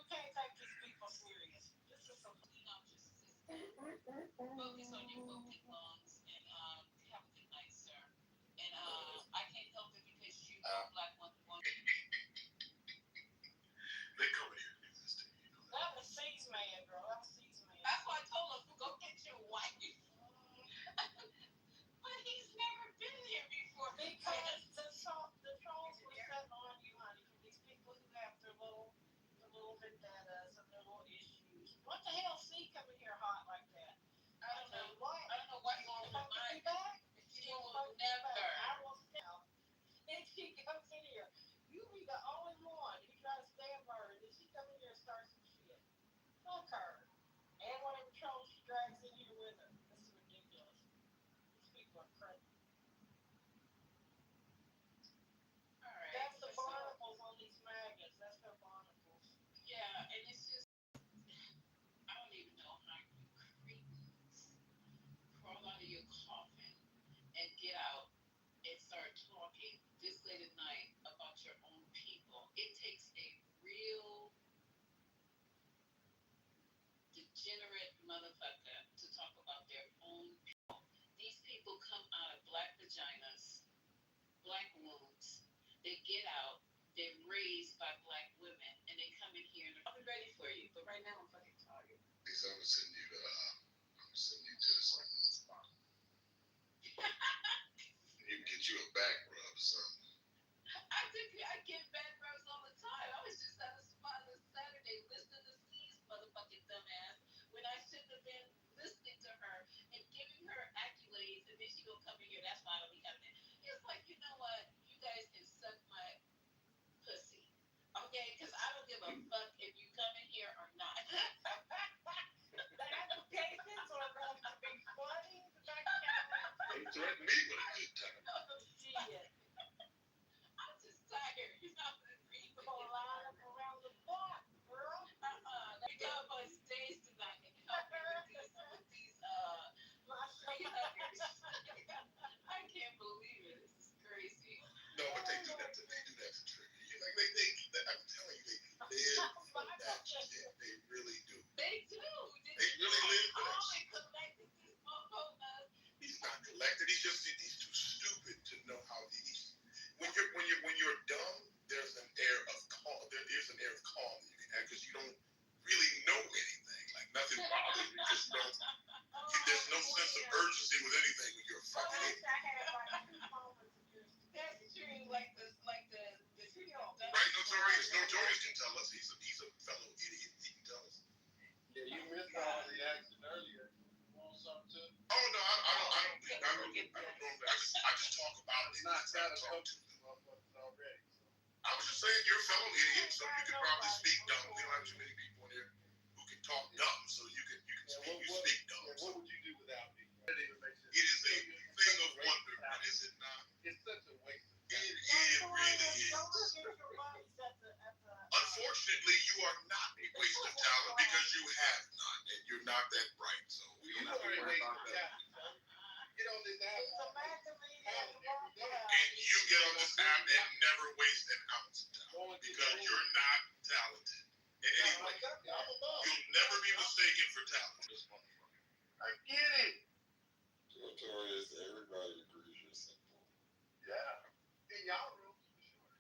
can't take these people serious. This is some, Focus on your vocal lungs and have a good night, sir. And I can't help it because you black woman. They come in here to do this to you. that was C's man, girl. That was C's man. That's why I told him to go get your wife. But he's never been here before. Because the trolls were set on you, honey, from these people who have their little vendettas and their little issues. What the hell, C coming here hot like that? I don't know why you want to Be back? She will never. I will now. Then she comes in here. You be the only one who tries to stand for her. Then she come in here and starts some shit. Fuck her. And whatever troll she drags in here with her. This is ridiculous. These people are crazy. All right. That's the barnacles on these maggots. That's their barnacles. Yeah, and it's just, I don't even know how you cretins crawl out of your coffin and get out and start talking this late at night about your own people. It takes a real degenerate motherfucker to talk about their own people. These people come out of black vaginas, black wombs. They get out. They're raised by black women, and they come in here and I'm ready for you. But right now, I'm fucking tired. So I'm gonna send you to the spot. You can get you a back rub or something. I get bad rubs all the time. I was just at a spot this Saturday listening to C's motherfucking dumbass when I should have been listening to her and giving her accolades, and then she gonna come in here. That's why I don't be coming in. It's like, you know what? You guys can suck my pussy, okay? Because I don't give a fuck if you come in here or not. The applications are going to be flooding the back Don't threaten me with a good time. Shit. I'm just tired. You know, People are lining up around the block, girl. we got on stage tonight and help me with these My pre-huggers. I can't believe it. This is crazy. No, but they do that to trigger you. Like I'm telling you, they live for that shit. They really do. They do. They really live for that shit. Collected these motherfuckers. He's not collected. He's too stupid to know how he's. When you're dumb, there's an air of calm. There's an air of calm that you can have because you don't really know anything. Like nothing bothers you. Just don't. There's no sense of urgency with anything when you're a fucking idiot. That's true. Like the Right? Notorious can tell us. He's a fellow idiot. He can tell us. Yeah, you missed all the action earlier. Want something too? Oh no, I don't normally. I just talk about it. Not That's how I talk to them. motherfuckers already. I was just saying you're a fellow idiot, so you can probably speak dumb. We don't have too many people in here who can talk dumb, so you can speak dumb. Yeah, what would you do without me? It is a thing of wonder, but is it not? It's such a waste of It time. really is. Unfortunately, you are not a waste of talent because you have none, and you're not that bright. So we don't have to worry about that. Get on this app. And you get on this app and never waste an ounce of talent because you're not talented in any way. You'll never be mistaken for talent. I get it. Notorious, everybody agrees you're simple. Yeah. In y'all room.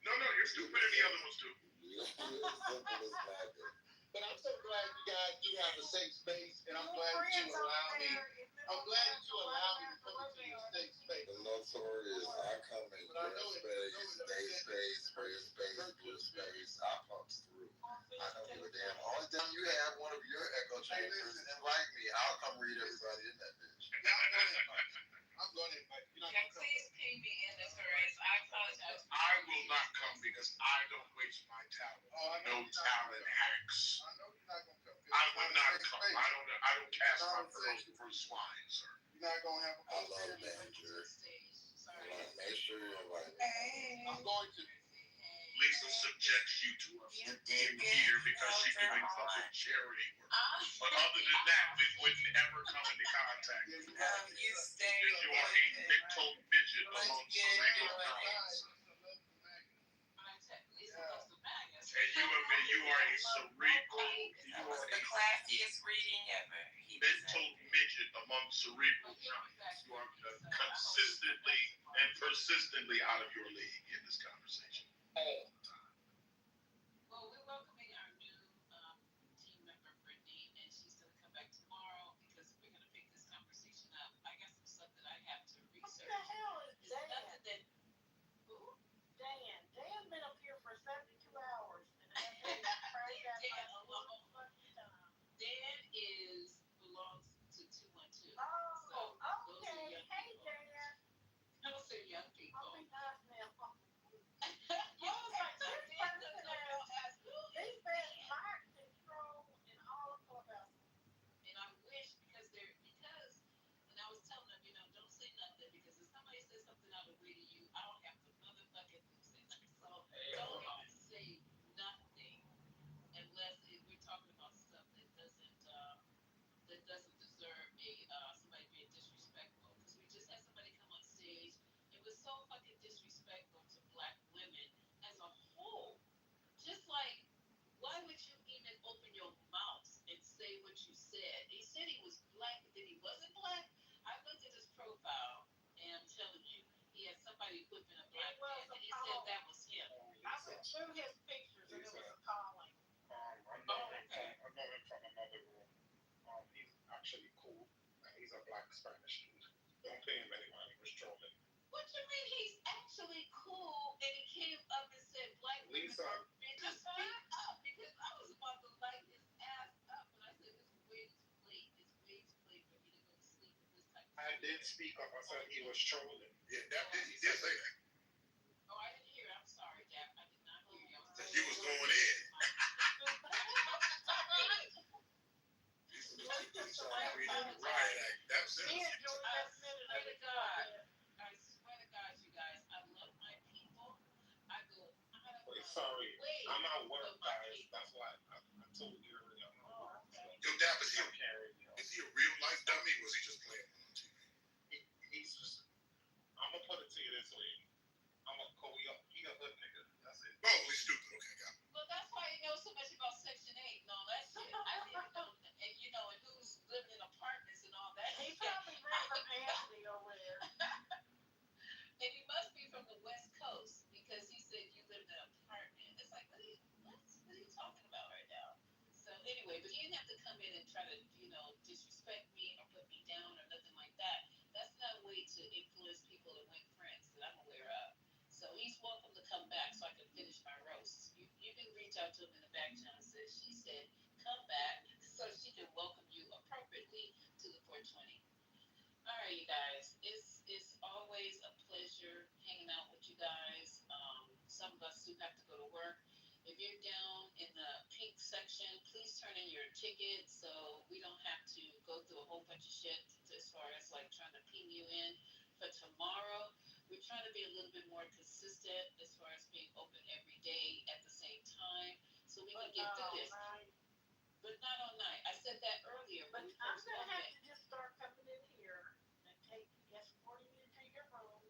No, you're stupid, and the other ones too. You're as simple as maggot. But I'm so glad you guys do have a safe space, and I'm glad that you allow me. I'm glad that you allow me to come into your safe space. The Notorious, I come in red space, day space, red space, blue space. I pumps through. I don't give a damn. Only time you have one of your echo chambers, invite me. I'll come read everybody in that bitch. I'm going to invite you. Please pay me in this race. I apologize. I will not come because I don't waste my talent. No talent hacks. I know you're not going to come. I would not come. I don't cast my pearls before swine, sir. You're not going to have a I love danger. Like, make sure you're invited. I'm going to. Lisa subjects you to us in here because she's doing fucking charity work. But other than that, we wouldn't ever come into contact with her. You stay. Because you are a mental midget amongst the regular guys. Lisa loves the maggots. And you are a cerebral, That was the classiest reading ever. mental midget among cerebral giants. You are consistently and persistently out of your league in this conversation. All the time. Well, we're welcoming our new team member, Brittany, and she's going to come back tomorrow because we're going to pick this conversation up. I got some stuff that I have to research. What the hell is It's Dan? nothing that. Who? Dan. Dan been up here for 72 hours. And Dan alone. Dan belongs to 212. Oh, so okay. Hey, Dan. Those are young people. I'll be nice now. I was like, Dan doesn't know as who He's is been Dan? mind control in all of Clubhouse. And I wish because and I was telling them, don't say nothing because if somebody says something out of way to you, I don't have to motherfucking say nothing. So don't even say nothing unless we're talking about stuff that doesn't deserve somebody being disrespectful. Because we just had somebody come on stage. It was so fucking disrespectful to black women as a whole. Just like, why would you even open your mouth and say what you said? He said he was black, but then he wasn't black. I looked at his profile, and I'm telling you, he had somebody whipping a black man, and he said that was him. I went through his pictures and it was appalling. I know him from another room. He's actually cool. He's a black Spanish dude. Don't pay him any money. He was trolling. What you mean he's actually cool and he came up and said black women Lisa. are bitches? Speak up because I was about to light his ass up and I said it's way too late. It's way too late for me to go to sleep with this type of I did speak up. I said he was trolling. Yeah, he did say that. Oh, I didn't hear it. I'm sorry, Jack. I did not hear you. That he was going in. Riot act. That's it. He enjoyed that minute of it. I swear to God, you guys, I love my people. I go out of my Sorry. way. I'm at work, guys. That's why I told you earlier. I'm at work. Yo, Dap, is he a real life dummy or was he just playing on TV? He's just, I'm going to put it to you this way. He a hood nigga. That's it. Oh, he's stupid. Okay, got it. Well, that's why he knows so much about Section 8 and all that shit. I didn't know. And who's living in apartments and all that He shit. probably ran from Anthony over there. And he must be from the West Coast because he said you live in an apartment. It's like, what are you talking about right now? So anyway, but he didn't have to come in and try to, disrespect me or put me down or nothing like that. That's not a way to influence people and win friends that I'm aware of. So he's welcome to come back so I can finish my roast. You can reach out to him in the back channel and say, she said, come back so she can welcome you appropriately to the 420. All right, you guys. It's always a pleasure hanging out with you guys. Some of us do have to go to work. If you're down in the pink section, please turn in your ticket so we don't have to go through a whole bunch of shit as far as like trying to ping you in for tomorrow. We're trying to be a little bit more consistent as far as being open every day at the same time so we can get through this. But not all night. I said that earlier. But I'm going to have to just start coming in here and escorting you to your room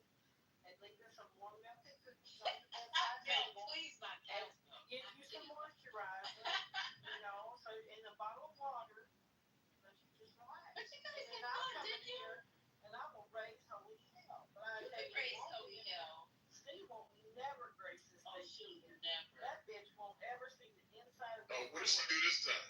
and leaving some warm milk and cookies on the bedside table. Please not that. Get you some moisturizer, so in a bottle of water, let you just relax. But you guys And had I'll fun, come in didn't you? here and I will raise holy hell. But I You tell can you raise what, holy hell. Steve won't never grace this Oh, thing she'll again. never. That bitch won't ever see the inside of Oh, what did she do this time?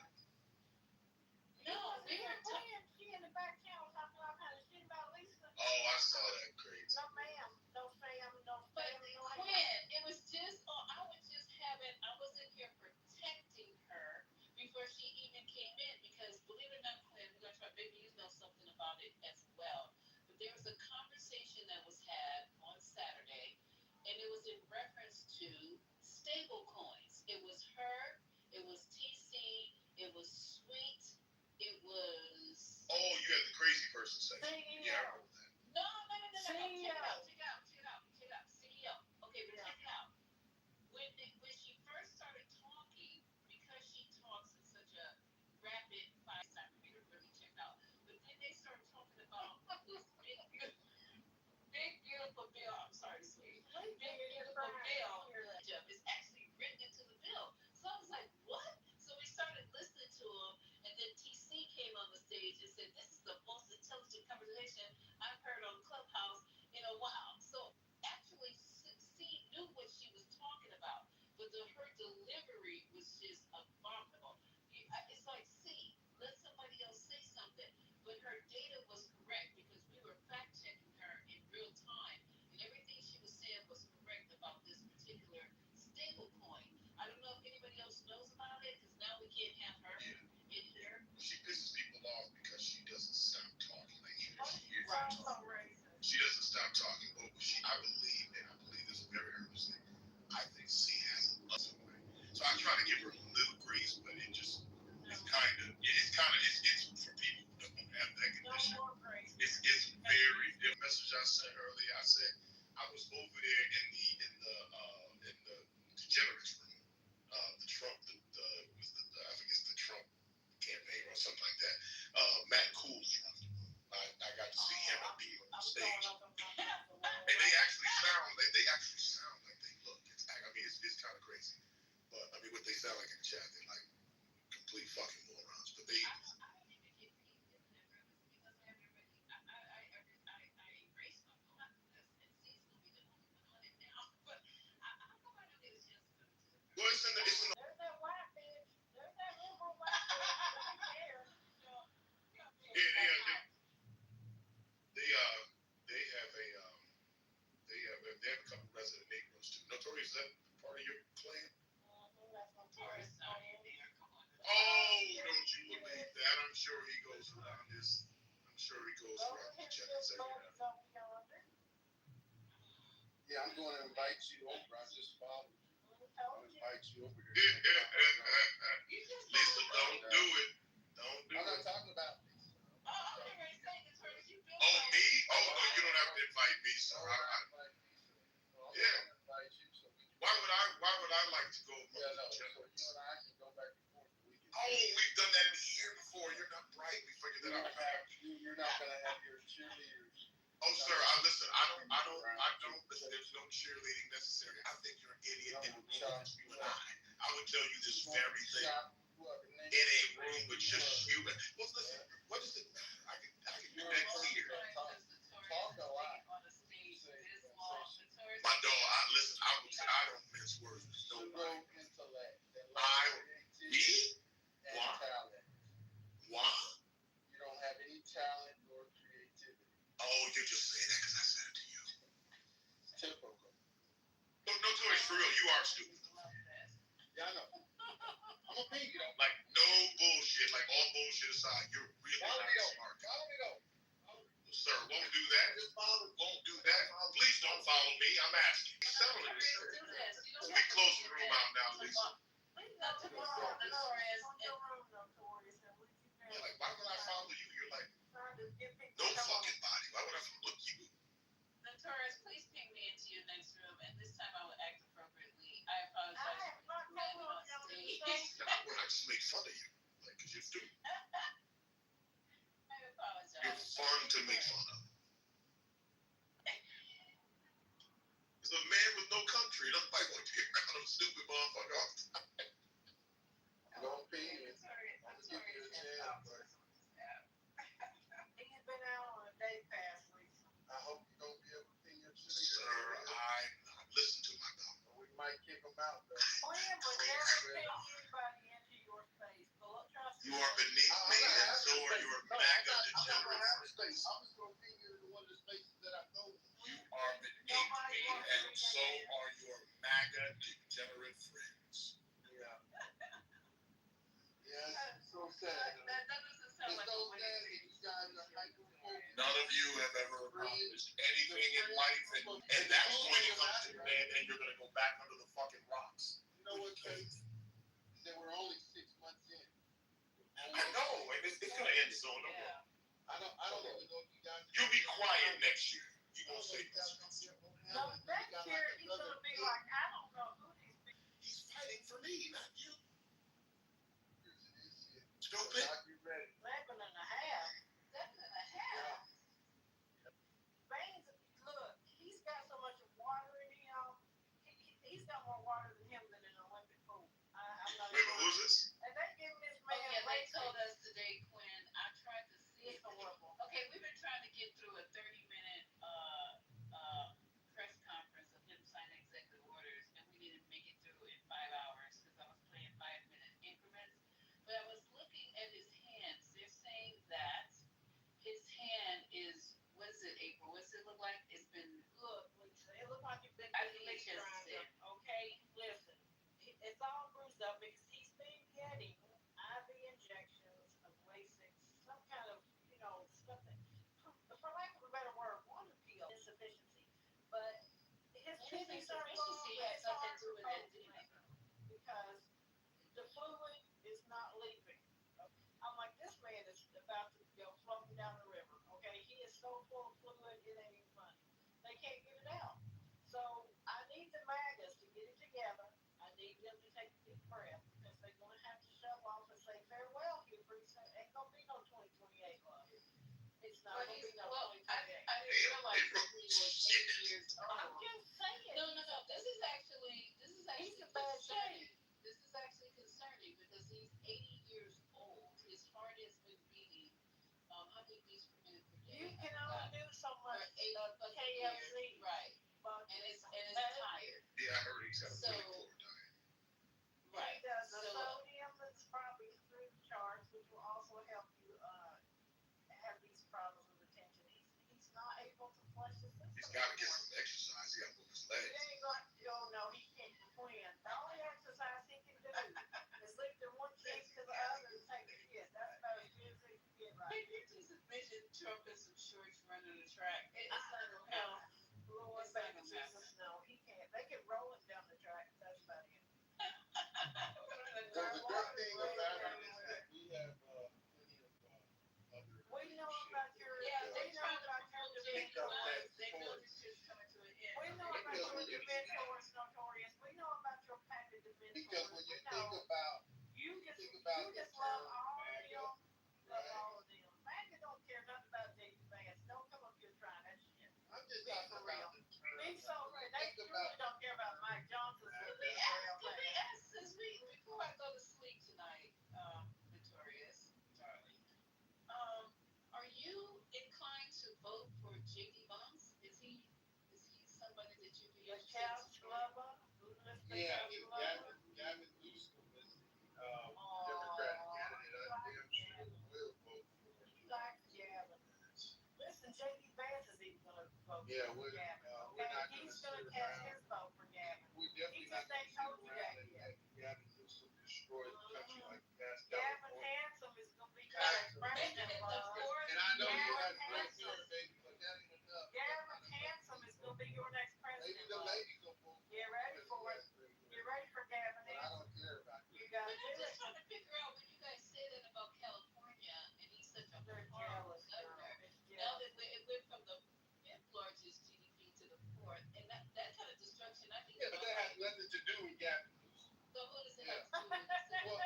No, we were playing. She in the back channel talking all kind of shit about Lisa. Oh, I saw that. Crazy. No ma'am, no fam, no But family, no Quinn, it was just, I was in here protecting her before she even came in because believe it or not, Quinn, we're going to try, maybe you know something about it as well. But there was a conversation that was had on Saturday and it was in reference to stable coins. It was her, it was TC, it was Sweet, it was... Oh, you had the crazy person section. Yeah, I remember that. No. CEO. Check it out. CEO. Okay, but check it out. When she first started talking, because she talks in such a rapid fire time for me to really check out. But then they started talking about this big beautiful bill. I'm sorry, Sweet. Big beautiful bill. It's actually written into the bill. So I was like, what? talking over. I believe, and I believe this very earnestly. I think she has a lesson way. So I try to give her a little grace, but it's for people who don't have that condition. It's very the message I sent earlier. I said I was over there in the degenerates room, the Trump, I think it's the Trump campaign or something like that. Matt Cool's room. I got to see him and be on stage, and they actually sound like they look. It's kind of crazy, but I mean, what they sound like in the chat, they're like complete fucking morons. But they. Well, it's in the. There's that white bitch. There's that liberal white bitch. They have a couple resident Negroes too. Notorious, is that part of your clan? Oh, don't you believe that? I'm sure he goes around this. I'm sure he goes around the chat and say that. Yeah, I'm going to invite you over. I just followed you. I'll invite you over here. Lisa, don't do it. Don't do it. I'm not talking about Lisa. Oh, me? Oh, no, you don't have to invite me, sir. Yeah. Why would I like to go? Yeah, no. So you and I can go back and forth. Oh, we've done that in here before. You're not bright. We figured that out. You're not going to have your cheerleaders. Oh, sir, listen. I don't. Listen, there's no cheerleading necessary. I think you're an idiot in a room with you and I would tell you this very thing in a room with just you. Well, listen. What does it matter? I can do that here. Talk a lot. My dog. I don't mince words with nobody. Why? You don't have any talent or creativity. Oh, you're just saying that because I said it to you. Typical. No, Tori, for real, you are stupid. Yeah, I know. I'm a pig, you know. Like, no bullshit. Like, all bullshit aside, you're really not smart. Follow me, though. Sir, won't do that. Won't do that. Please don't follow me. I'm asking. Settling this. We close the room out now, Lisa. You're like, why would I follow you? You're like, no fucking body. Why would I follow you? Notorious, please ping me into your next room, and this time I will act appropriately. I apologize for running on stage. I just made fun of you. Like, because you're stupid. I apologize. You're fun to make fun of. It's a man with no country. Nobody want to be around a stupid motherfucker all the time. No opinion. I'm going to give you a chance, but He's been out on a day pass recently. I hope you don't be able to pin your cheerleader. Sir, I'm not. Listen to my dog. We might kick him out, though. Glenn would never pin anybody into your space. You are beneath me, and so are your MAGA degenerate friends. I'm just going to pin you into one of the spaces that I go. You are beneath me, and so are your MAGA degenerate friends. Yeah. Yes, so sad. That doesn't sound like a winning that you guys are hyper-focused. None of you have ever accomplished anything in life, and that's going to come to an end, and you're going to go back under the fucking rocks. You know what, Chase? That we're only 6 months in. I know, and it's going to end soon. Yeah. I don't even know if you guys. You'll be quiet next year. You won't say this. Next year, he's going to be like, I don't know who these people. He's fighting for me, not you. Stupid. 11 and a half. 7 and a half. Baines, look, he's got so much water in him. He's got more water than him than an Olympic pool. I'm not Wait, who's this? And they give this man. They told us today, Quinn. I tried to see. It's horrible. Okay, we've been trying to get through a 30-minute press conference of him signing executive orders, can't get it out. So I need the MAGAs to get it together. I need them to take a deep breath because they're going to have to shove off and say farewell here pretty soon. Ain't going to be no 2028 love. It's not going to be no 2028. I didn't realize he was 80 years old. I'm just saying. No. This is actually he's in bad shape. This is actually concerning because he's 80 years old. His heart has been beating. How many beats per minute per day? You can only do so much KFC, right? And it's tired. Yeah, I heard he's got a So, really poor diet. right. The sodium is probably through the charts, which will also help you have these problems with retention. He's not able to flush his system. He's got to get some exercise. He got to move his legs. He ain't got, oh no, he can't win. The only exercise he can do is lift the one cheek to the other and take a shit. That's about as good as he can get right. You just envision Trump in some shorts running the track. It's not gonna happen. Lord, It's not baby gonna happen. Jesus, no, he can't. They can roll him down the track. That's about it. So the good thing about it is that we have plenty of other. We know about your. Yeah, we they know trying to about your promote J.D. Pick up mentors. that They know force. this shit's coming to an end. We know about Because when your you- mentors, Notorious. We know about your package of mentors. Because when you We think know about you just think about you the just love term all of MAGA, them. Love right? all of them. MAGA don't care nothing about J.D. Vance. Don't come up here trying that shit. I'm just Be talking for about real. the term. Be so real. They Think really about don't care about Mike Johnson. Let me ask this before I go to sleep tonight, Victorious, darling. Are you inclined to vote for J.D. Vance? Is he somebody that you'd be The interested in couch supporting? lover. yeah, Gavin Newsom is the Democrat candidate. I damn sure will vote for. He likes Gavin. Listen, J.D. Vance is even going to vote Yeah, for we're Gavin. we're Okay, not he's gonna going to sit cast around. his vote for Gavin. We're definitely He not just ain't gonna told sit you around that and yet. let Gavin Newsom destroy the country like he has Gavin California. Handsome is going to be your next president, love. And I know you Gavin guys vote Handsome. for it, baby, but that ain't enough. Gavin Handsome is going to be your next Maybe president, the love. ladies will vote for Get ready for it. Get ready for Gavin but I Handsome. don't care about You that. got But to I'm do just it. trying to figure out when you guys say that about California, and he's such a They're horrible jealous, girl. governor. It's Now jealous. that it went from the fifth largest GDP to the fourth, and that kind of destruction, I think. Yeah, but that has nothing to do with Gavin Newsom. So what does it have to do with this? Well,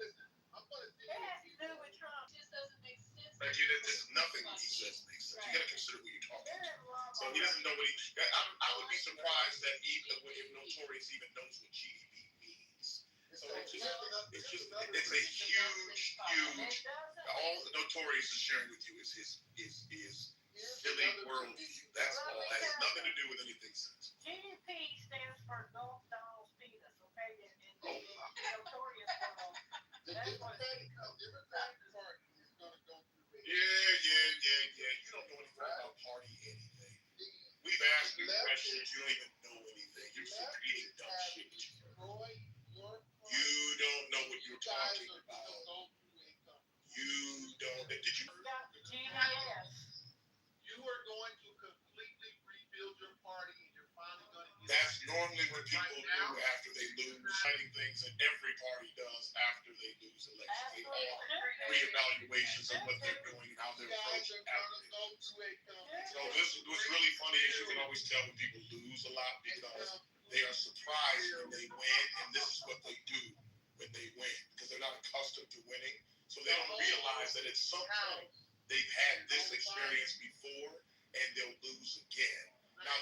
listen, I'm gonna It tell has you. to do with Trump. It just doesn't make sense. Like, you know, there's nothing he says makes sense. You got to consider who you're talking They're to. in love. So he doesn't know what he. I would be surprised that even if Notorious even knows what GDP means. So it's a huge. All the Notorious is sharing with you is his silly worldview. That's all. That has nothing to do with anything sense. GDP stands for Gulf Donald's penis, okay? In Notorious world. The Democratic Party is gonna go through it. Yeah. You don't know anything about party anything. We've asked you questions. You don't even know anything. You're just repeating dumb shit. You don't know what you're talking about. You don't. Did you? Got the GDS. You are going to completely rebuild your party, and you're finally going to. That's normally what people do after they lose. Citing things that every party does after they lose elections. They all reevaluations of what they're doing and how they're approaching after they lose. So this what's really funny is you can always tell when people lose a lot because they are surprised when they win, and this is what they do when they win because they're not accustomed to winning. So they don't realize that at some point they've had this experience before and they'll lose again. Now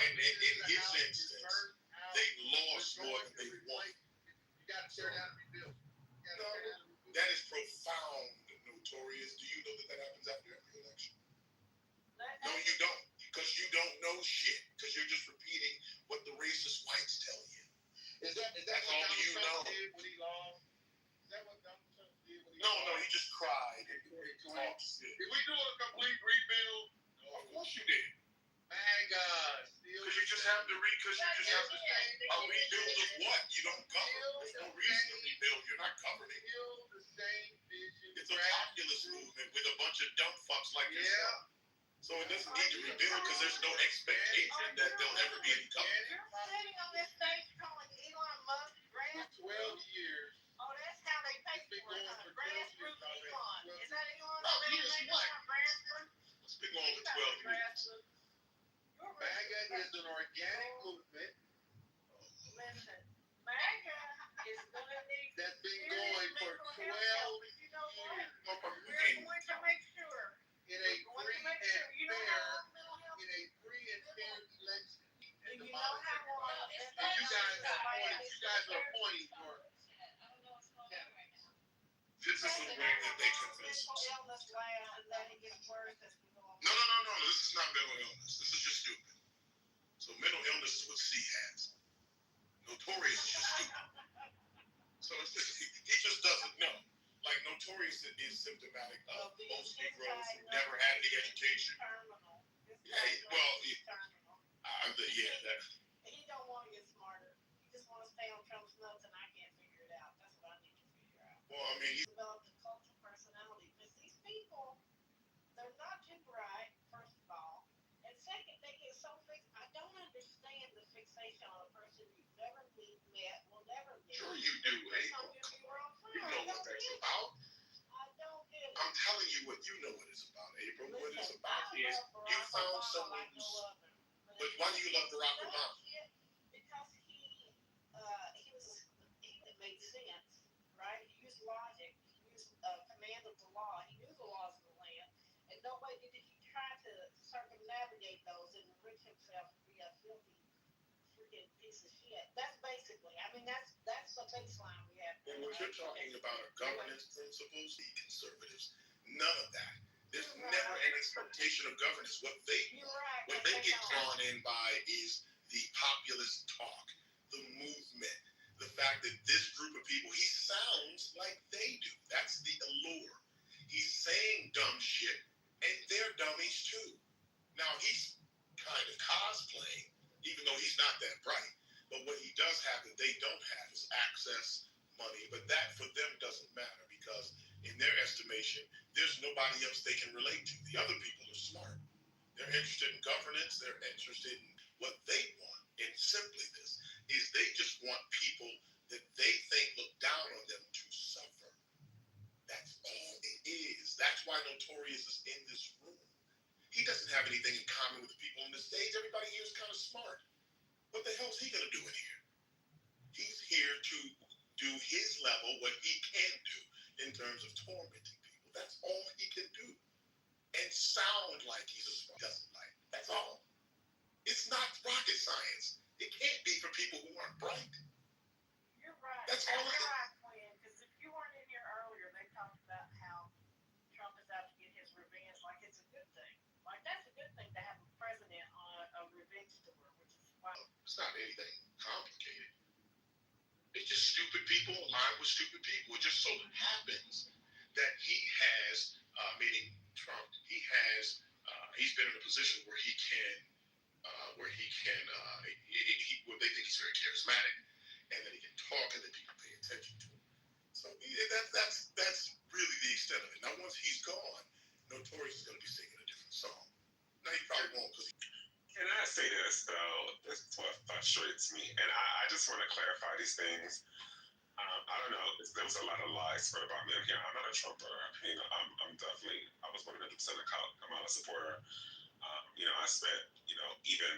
in his instance, they've lost more than they won. You got to tear down and rebuild. That is profound, Notorious. Do you know that happens after every election? No, you don't, because you don't know shit. Because you're just repeating what the racist whites tell you. Is that That's what all Donald you Trump know. did when he lost? Is that what Donald Trump did when he No, lost? he just cried and talked shit. Did we do a complete rebuild? Of course you did. MAGA. Because you just have to a rebuild of what? You don't govern. There's no reason to rebuild. You're not governing. The same vision. It's a populist movement with a bunch of dumb fucks like yourself. So it doesn't need to rebuild because there's no expectation that there'll ever be any government. You're sitting on this stage calling Elon Musk grassroots. 12 years. Oh, that's how they pay for it. Grassroots Elon. Is that Elon? No, you just what? Grassroots. It's been going for 12 years. MAGA an organic movement. Listen, MAGA is gonna need that's been going for 12 years. You know what? We're We're going to make sure. in a free and fair, election. And you know how long And you guys are appointing for. This is the way that they convince mental us. illness lasts and then it gets worse as we go along. No. This is not mental illness. This is just stupid. So mental illness is what C has. Notorious is just stupid. So it's just, he just doesn't know. Like Notorious is symptomatic of most Negroes who never had any education. He don't want to get smarter. He just want to stay on Trump's nuts, and I can't figure it out. That's what I need to figure out. Well, I mean, he developed a cult of personality because these people, they're not too bright, first of all, and second, they get so fixed. I don't understand the fixation on a person you've never met, will never meet. Sure you do, April. You know what that's about. I don't get it. I'm telling you what you know what it's about, April. What it's about is you found someone who's. But why do you love Barack Obama? Because he made sense, right? He used logic. He used command of the law. He knew the laws of the land, and no way did he try to circumnavigate those and enrich himself to be a filthy freaking piece of shit. That's basically. I mean, that's the baseline we have. And what you're talking about are governance principles, the conservatives. None of that. There's never an expectation of governance. What they get drawn in by is the populist talk, the movement, the fact that this group of people, he sounds like they do. That's the allure. He's saying dumb shit, and they're dummies too. Now, he's kind of cosplaying, even though he's not that bright. But what he does have that they don't have is access, money. But that, for them, doesn't matter because, in their estimation, there's nobody else they can relate to. The other people are smart. They're interested in governance. They're interested in what they want. And simply this is they just want people that they think look down on them to suffer. That's all it is. That's why Notorious is in this room. He doesn't have anything in common with the people on the stage. Everybody here is kind of smart. What the hell is he going to do in here? He's here to do his level, what he can do in terms of tormenting people. That's all he can do. And sound like he's a smart, doesn't like. That's all. It's not rocket science. It can't be for people who aren't bright. You're right. That's all. You're right, Quinn. Because if you weren't in here earlier, they talked about how Trump is out to get his revenge. Like it's a good thing. Like that's a good thing to have a president on a revenge tour, which is why. It's not anything complicated. It's just stupid people aligned with stupid people. It just so happens that he has, meaning Trump, he's been in a position where he can, where they think he's very charismatic, and that he can talk, and that people pay attention to him. So that's really the extent of it. Now, once he's gone, Notorious is going to be singing a different song. Now, he probably won't because. Can I say this, though? This is what frustrates me. And I just want to clarify these things. I don't know. There was a lot of lies spread about me. Again, I'm not a Trumper. I'm definitely, I was 100% a Kamala supporter. I spent, even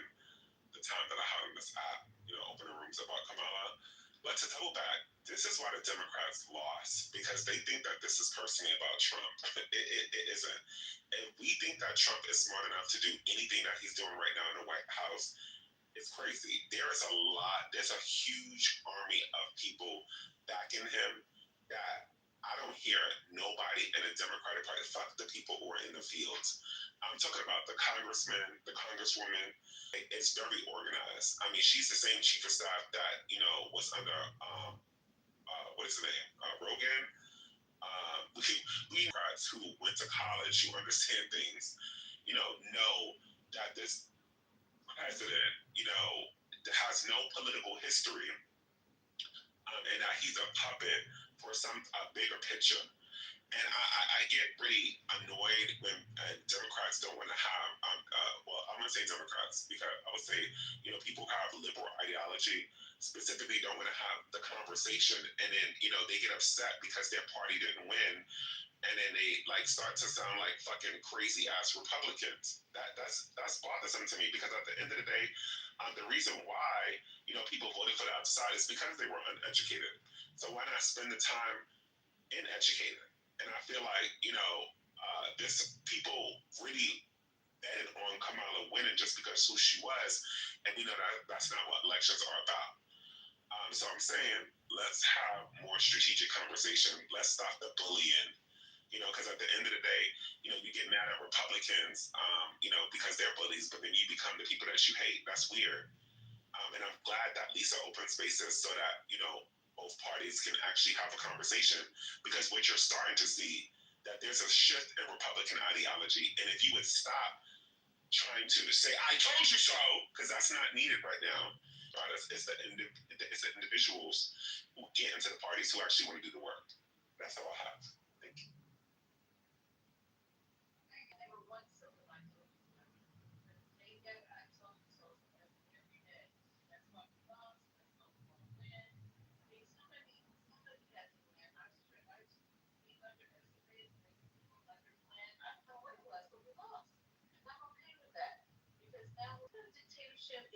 the time that I had on this app, opening rooms about Kamala. But to go back, this is why the Democrats lost, because they think that this is personally about Trump. It isn't. And we think that Trump is smart enough to do anything that he's doing right now in the White House. It's crazy. There's a huge army of people backing him that I don't hear nobody in the Democratic Party. Fuck the people who are in the fields. I'm talking about the congressman, the congresswoman. It's very organized. I mean, she's the same chief of staff that, was under, what is the name? Rogan. We Democrats who went to college, who understand things, know that this president, has no political history, and that he's a puppet for a bigger picture. And I get really annoyed when Democrats don't want to have, I'm going to say Democrats, because I would say, people who have liberal ideology, specifically don't want to have the conversation, and then they get upset because their party didn't win, and then they like start to sound like fucking crazy ass Republicans. That's bothersome to me, because at the end of the day, the reason why people voted for the other side is because they were uneducated. So why not spend the time in educated? And I feel like this people really betted on Kamala winning just because who she was, and we know that that's not what elections are about. So I'm saying, let's have more strategic conversation. Let's stop the bullying. Because at the end of the day, you get mad at Republicans, because they're bullies, but then you become the people that you hate. That's weird. And I'm glad that Lisa opened spaces so that, both parties can actually have a conversation, because what you're starting to see, that there's a shift in Republican ideology. And if you would stop trying to say, I told you so, because that's not needed right now. It's the individuals who get into the parties who actually want to do the work. That's all I have. Thank you.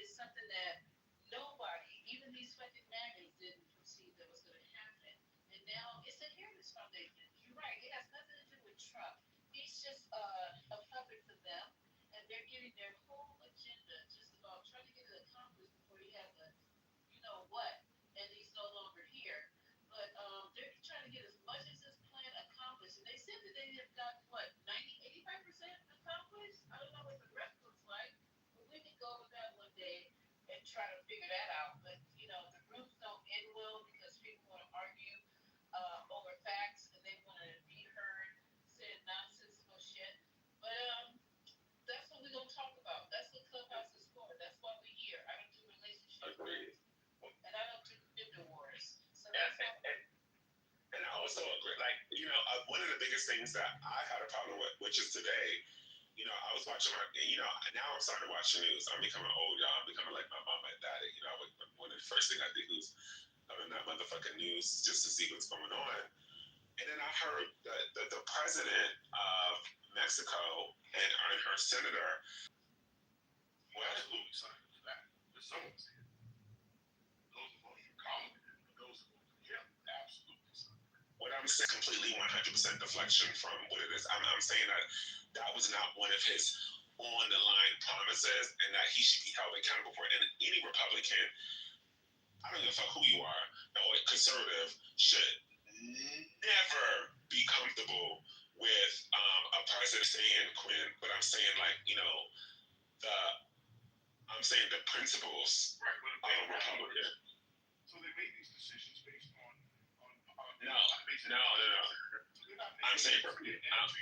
Is something that nobody, even these fucking maggots, didn't foresee that was going to happen. And now it's a Heritage Foundation. You're right. It has nothing to do with Trump. He's just a puppet for them, and they're getting their whole agenda just about trying to get it accomplished before he has a, you know what, and he's no longer here. But they're trying to get as much as this plan accomplished, and they said that they have got what 85% accomplished. I don't know what the rest looks like. We can go over that one day and try to figure that out. But the rooms don't end well because people want to argue over facts, and they want to be heard saying nonsensical shit. But that's what we're gonna talk about. That's what Clubhouse is for. That's why we're here. I don't do relationships, and I don't do gender wars. So that's and I also agree. Like one of the biggest things that I had a problem with, which is today. I was watching now I'm starting to watch the news. I'm becoming old, y'all. I'm becoming like my mom and daddy. One of the first thing I do is on that motherfucking news just to see what's going on. And then I heard that the president of Mexico and her senator. Well, absolutely sorry for that. There's someone saying those are voting for Kamala, but those are voting for him. Absolutely sorry. What I'm saying, completely 100% deflection from what it is. I'm saying that was not one of his on the line promises, and that he should be held accountable for it. And any Republican, I don't give a fuck who you are, or conservative, should never be comfortable with a president saying, Quinn, but I'm saying the principles of a Republican. So they made these decisions based on No. I'm saying to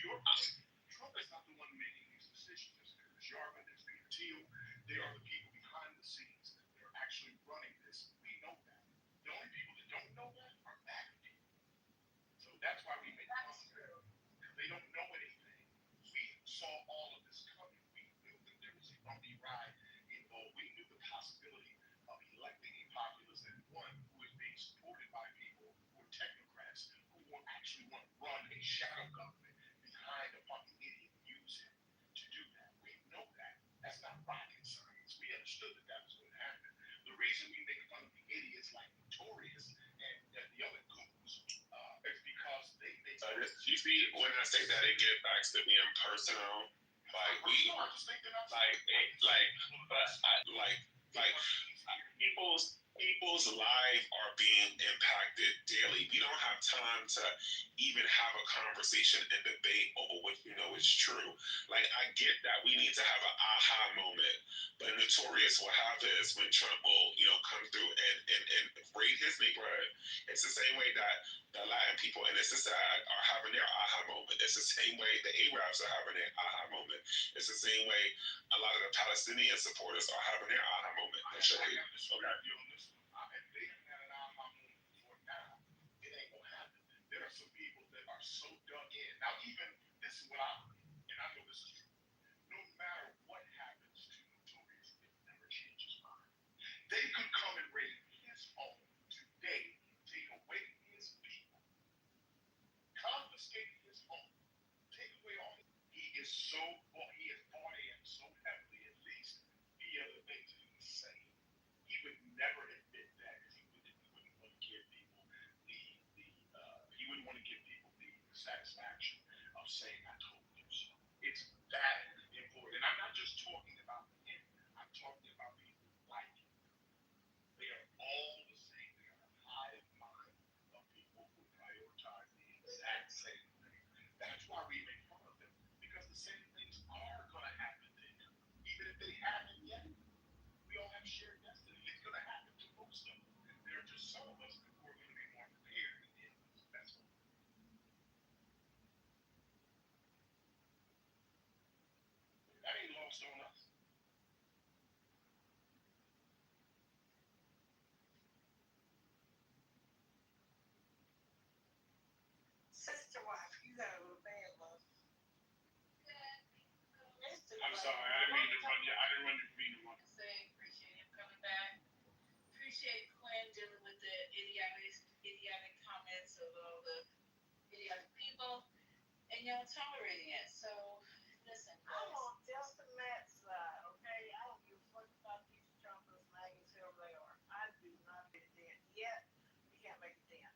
your point, Trump is not the one making these decisions. There's Yarvin, there's Peter Thiel. They are the people behind the scenes that are actually running this. We know that. The only people that don't know that are MAGA people. So that's why we make fun of them. They don't know anything. We saw all of this coming. We knew that there was a bumpy ride involved. We knew the possibility of electing a populace and one who is being supported by people who are technocrats, who will actually want to run a shadow government behind a fucking idiot and use him to do that. We know that. That's not rocket science. We understood that that was going to happen. The reason we make fun of the idiots like Notorious and the other goons is because they you see, when I say that, it gets back to being personal. People's lives are being impacted daily. We don't have time to even have a conversation and debate over what is true. Like, I get that we need to have an aha moment, but Notorious will have this when Trump will, come through and raid his neighborhood. It's the same way that the Latin people and it's sad are having their aha moment. It's the same way the Arabs are having their aha moment. It's the same way a lot of the Palestinian supporters are having their aha moment. They haven't had an aha moment before now. It ain't gonna happen. There are some people that are so dug in. Now, even this is what I believe, and I know this is true. No matter what happens to Notorious, it never changes mine. They could come and raid his lost on us. Sister wife, you got a little bad love. I'm sorry, I didn't mean to run you. I didn't run you mean to run. Appreciate him coming back. Appreciate Quinn dealing with the idiotic comments of all the idiotic people, and y'all tolerating it. So listen, I'm on Delta Matt's side, okay? I don't give a fuck about these Trumpers, maggots, whoever they are. I do not make a dent. Yet, we can't make a dent,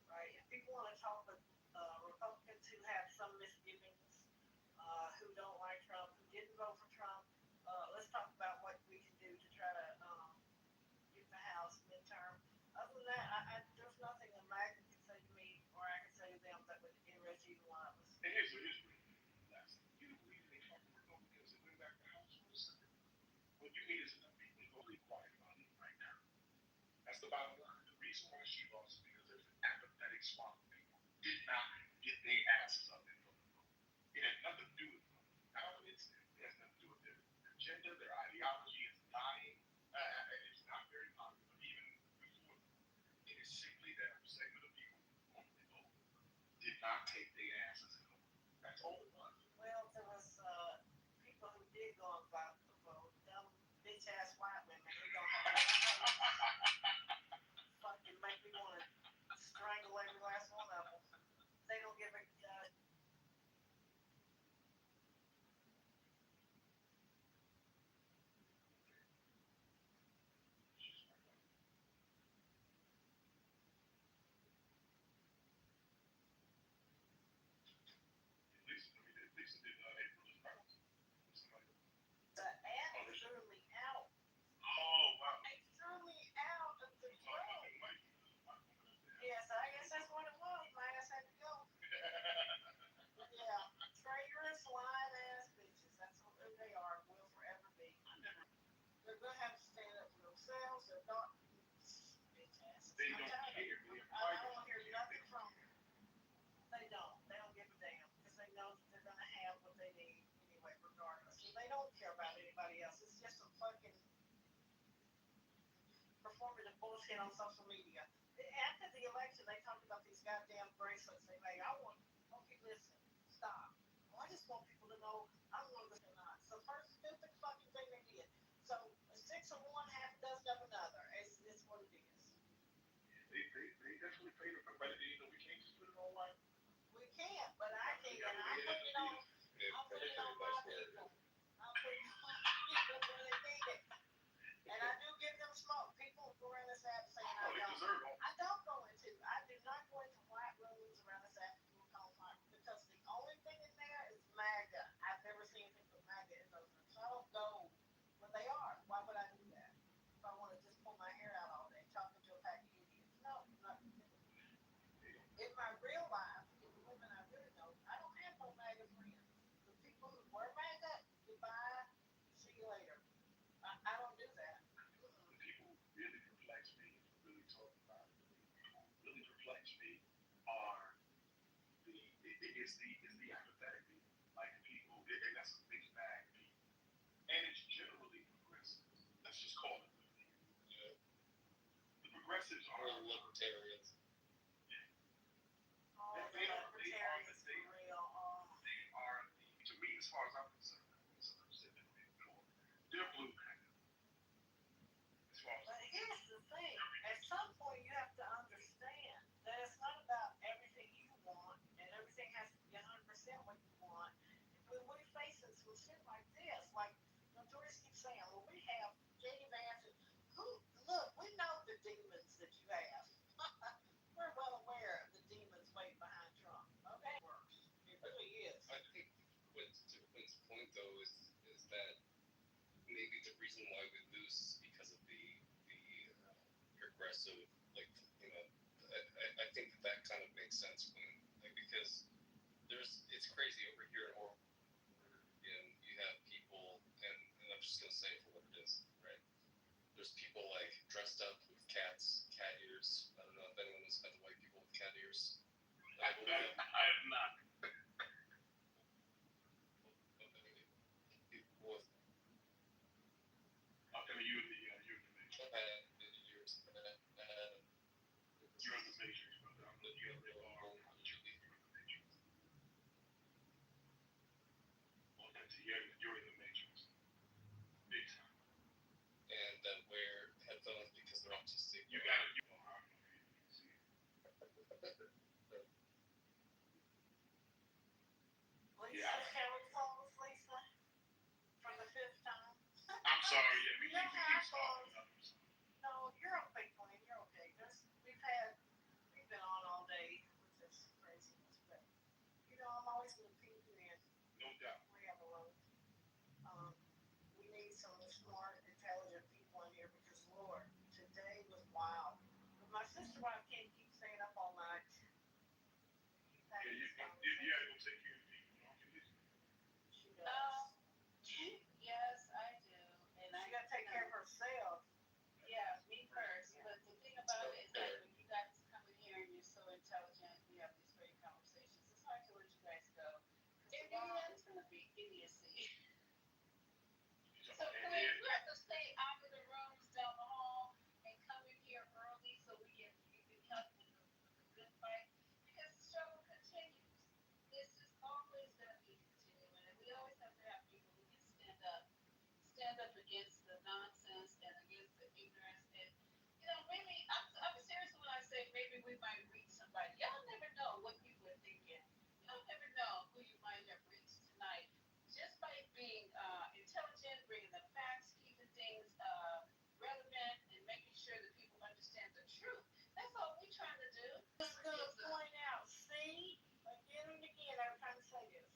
right? If people want to talk with Republicans who have some misgivings, who don't like Trump, who didn't vote for Trump, let's talk about what we can do to try to get the House midterm. Other than that, there's nothing a MAGA can say to me or I can say to them that would enrich either one of us. And here's last thing. You believe they fucking Republicans that went back to the House for a second? What you need is enough people to go really quiet about it right now. That's the bottom line. The reason why she lost is because there's an apathetic swath of people who did not get their asses up and vote. It had nothing to do with politics. It has nothing to do with their agenda. Their ideology is dying. It's not very popular, even before. It is simply that a segment of people who normally vote did not take their asses and vote. That's all it was. Well, there was people who did go and vote, dumb bitch ass white women who don't have fucking make me want to strangle every last one of them. They don't give a Lisa did April is proud. the ad threw me out. Oh, wow. It threw me out of the room. Yes, I guess that's what it was. My ass had to go. Yeah, traitorous, lying ass bitches. That's what they are. Will forever be. They're gonna have to stand up for themselves. They're not bitch asses. They don't care. I don't hear nothing from them. They don't. They don't give a damn because they know that they're gonna have what they need anyway, regardless. So they don't care about anybody else. It's just some fucking performative bullshit on social media. After the election, they talked about these goddamn bracelets they made. Okay, listen, stop. I just want people to know I don't want to listen or not. So first stupid fucking thing they did. So 6 of one, half a dozen of another. It's what it is. They definitely paid her, but you know we can't just put it on white. We can't, but I can. And I'm putting it on. I'm putting it on my people. I'm putting it on my people where they need it. And I do give them smoke. People go around this app saying I don't go into. I do not go into white rooms around this app because the only thing in there is MAGA. I've never seen anything but MAGA in those rooms. So I don't go where they are. Why would I do that? If I want to just pull my hair out all day talking to a pack of idiots. No, not in my real life, the women I really know, I don't have no MAGA friends. The people who were MAGA, goodbye, see you later. I don't do that. The people who really perplex me, really talking about it, really perplex me are the apathetic people. Like people, and that's a mixed bag of people. And it's generally progressive. Let's just call it what it is. Yeah. The progressives are libertarians. They are to me, as far as I'm concerned, they're blue man. But here's the thing. At some point, you have to understand that it's not about everything you want and everything has to be 100% what you want. When we're facing some shit like this, like Notorious keeps saying, well, we have J.D. Vance. Look, we know the demons that you have. We're well aware of the demons waiting behind Trump. Okay? It really is. I think to Quinn's point, though, is that maybe the reason why we lose is because of the progressive, like, you know, I think that kind of makes sense, Quinn, like, because it's crazy over here in Oregon, and you have people, and I'm just gonna say it for what it is, right? There's people like dressed up with cat ears. I don't know if anyone has met the white people with cat ears. I have not. With You're in the matrix. Big time. And that wear headphones because they're autistic. You gotta. Lisa, can we close, Lisa? For the fifth time? I'm sorry. Yeah, we Your keep talking. No, you're okay, Glenn. You're okay. We've been on all day with this craziness, but I'm always going to ping you in. No doubt. We have a road. We need some smart, intelligent people in here because, Lord, today was wild. But my sister-wife can't keep staying up all night. Yeah, you gotta go take care of people. She does. Yes, I do. And She got to take care of herself. Yeah, me first. But the thing about it is that when you guys come in here and you're so intelligent, we have these great conversations. It's hard to let you guys go. Because tomorrow is going to be idiocy. So Glenn, you have to stay out of the rooms down the hall and come in here early so we can help with the good fight. Because the struggle continues. This is always going to be continuing. And we always have to have people who can stand up against the nonsense and against the ignorance. And, maybe, I'm serious when I say maybe we might reach somebody. Y'all never know what people are thinking. Y'all never know who you might have reached tonight. Just by being intelligent, bringing the facts, keeping things relevant, and making sure that people understand the truth. That's all we're trying to do. I'm going to point out, see, again and again, every time I say this.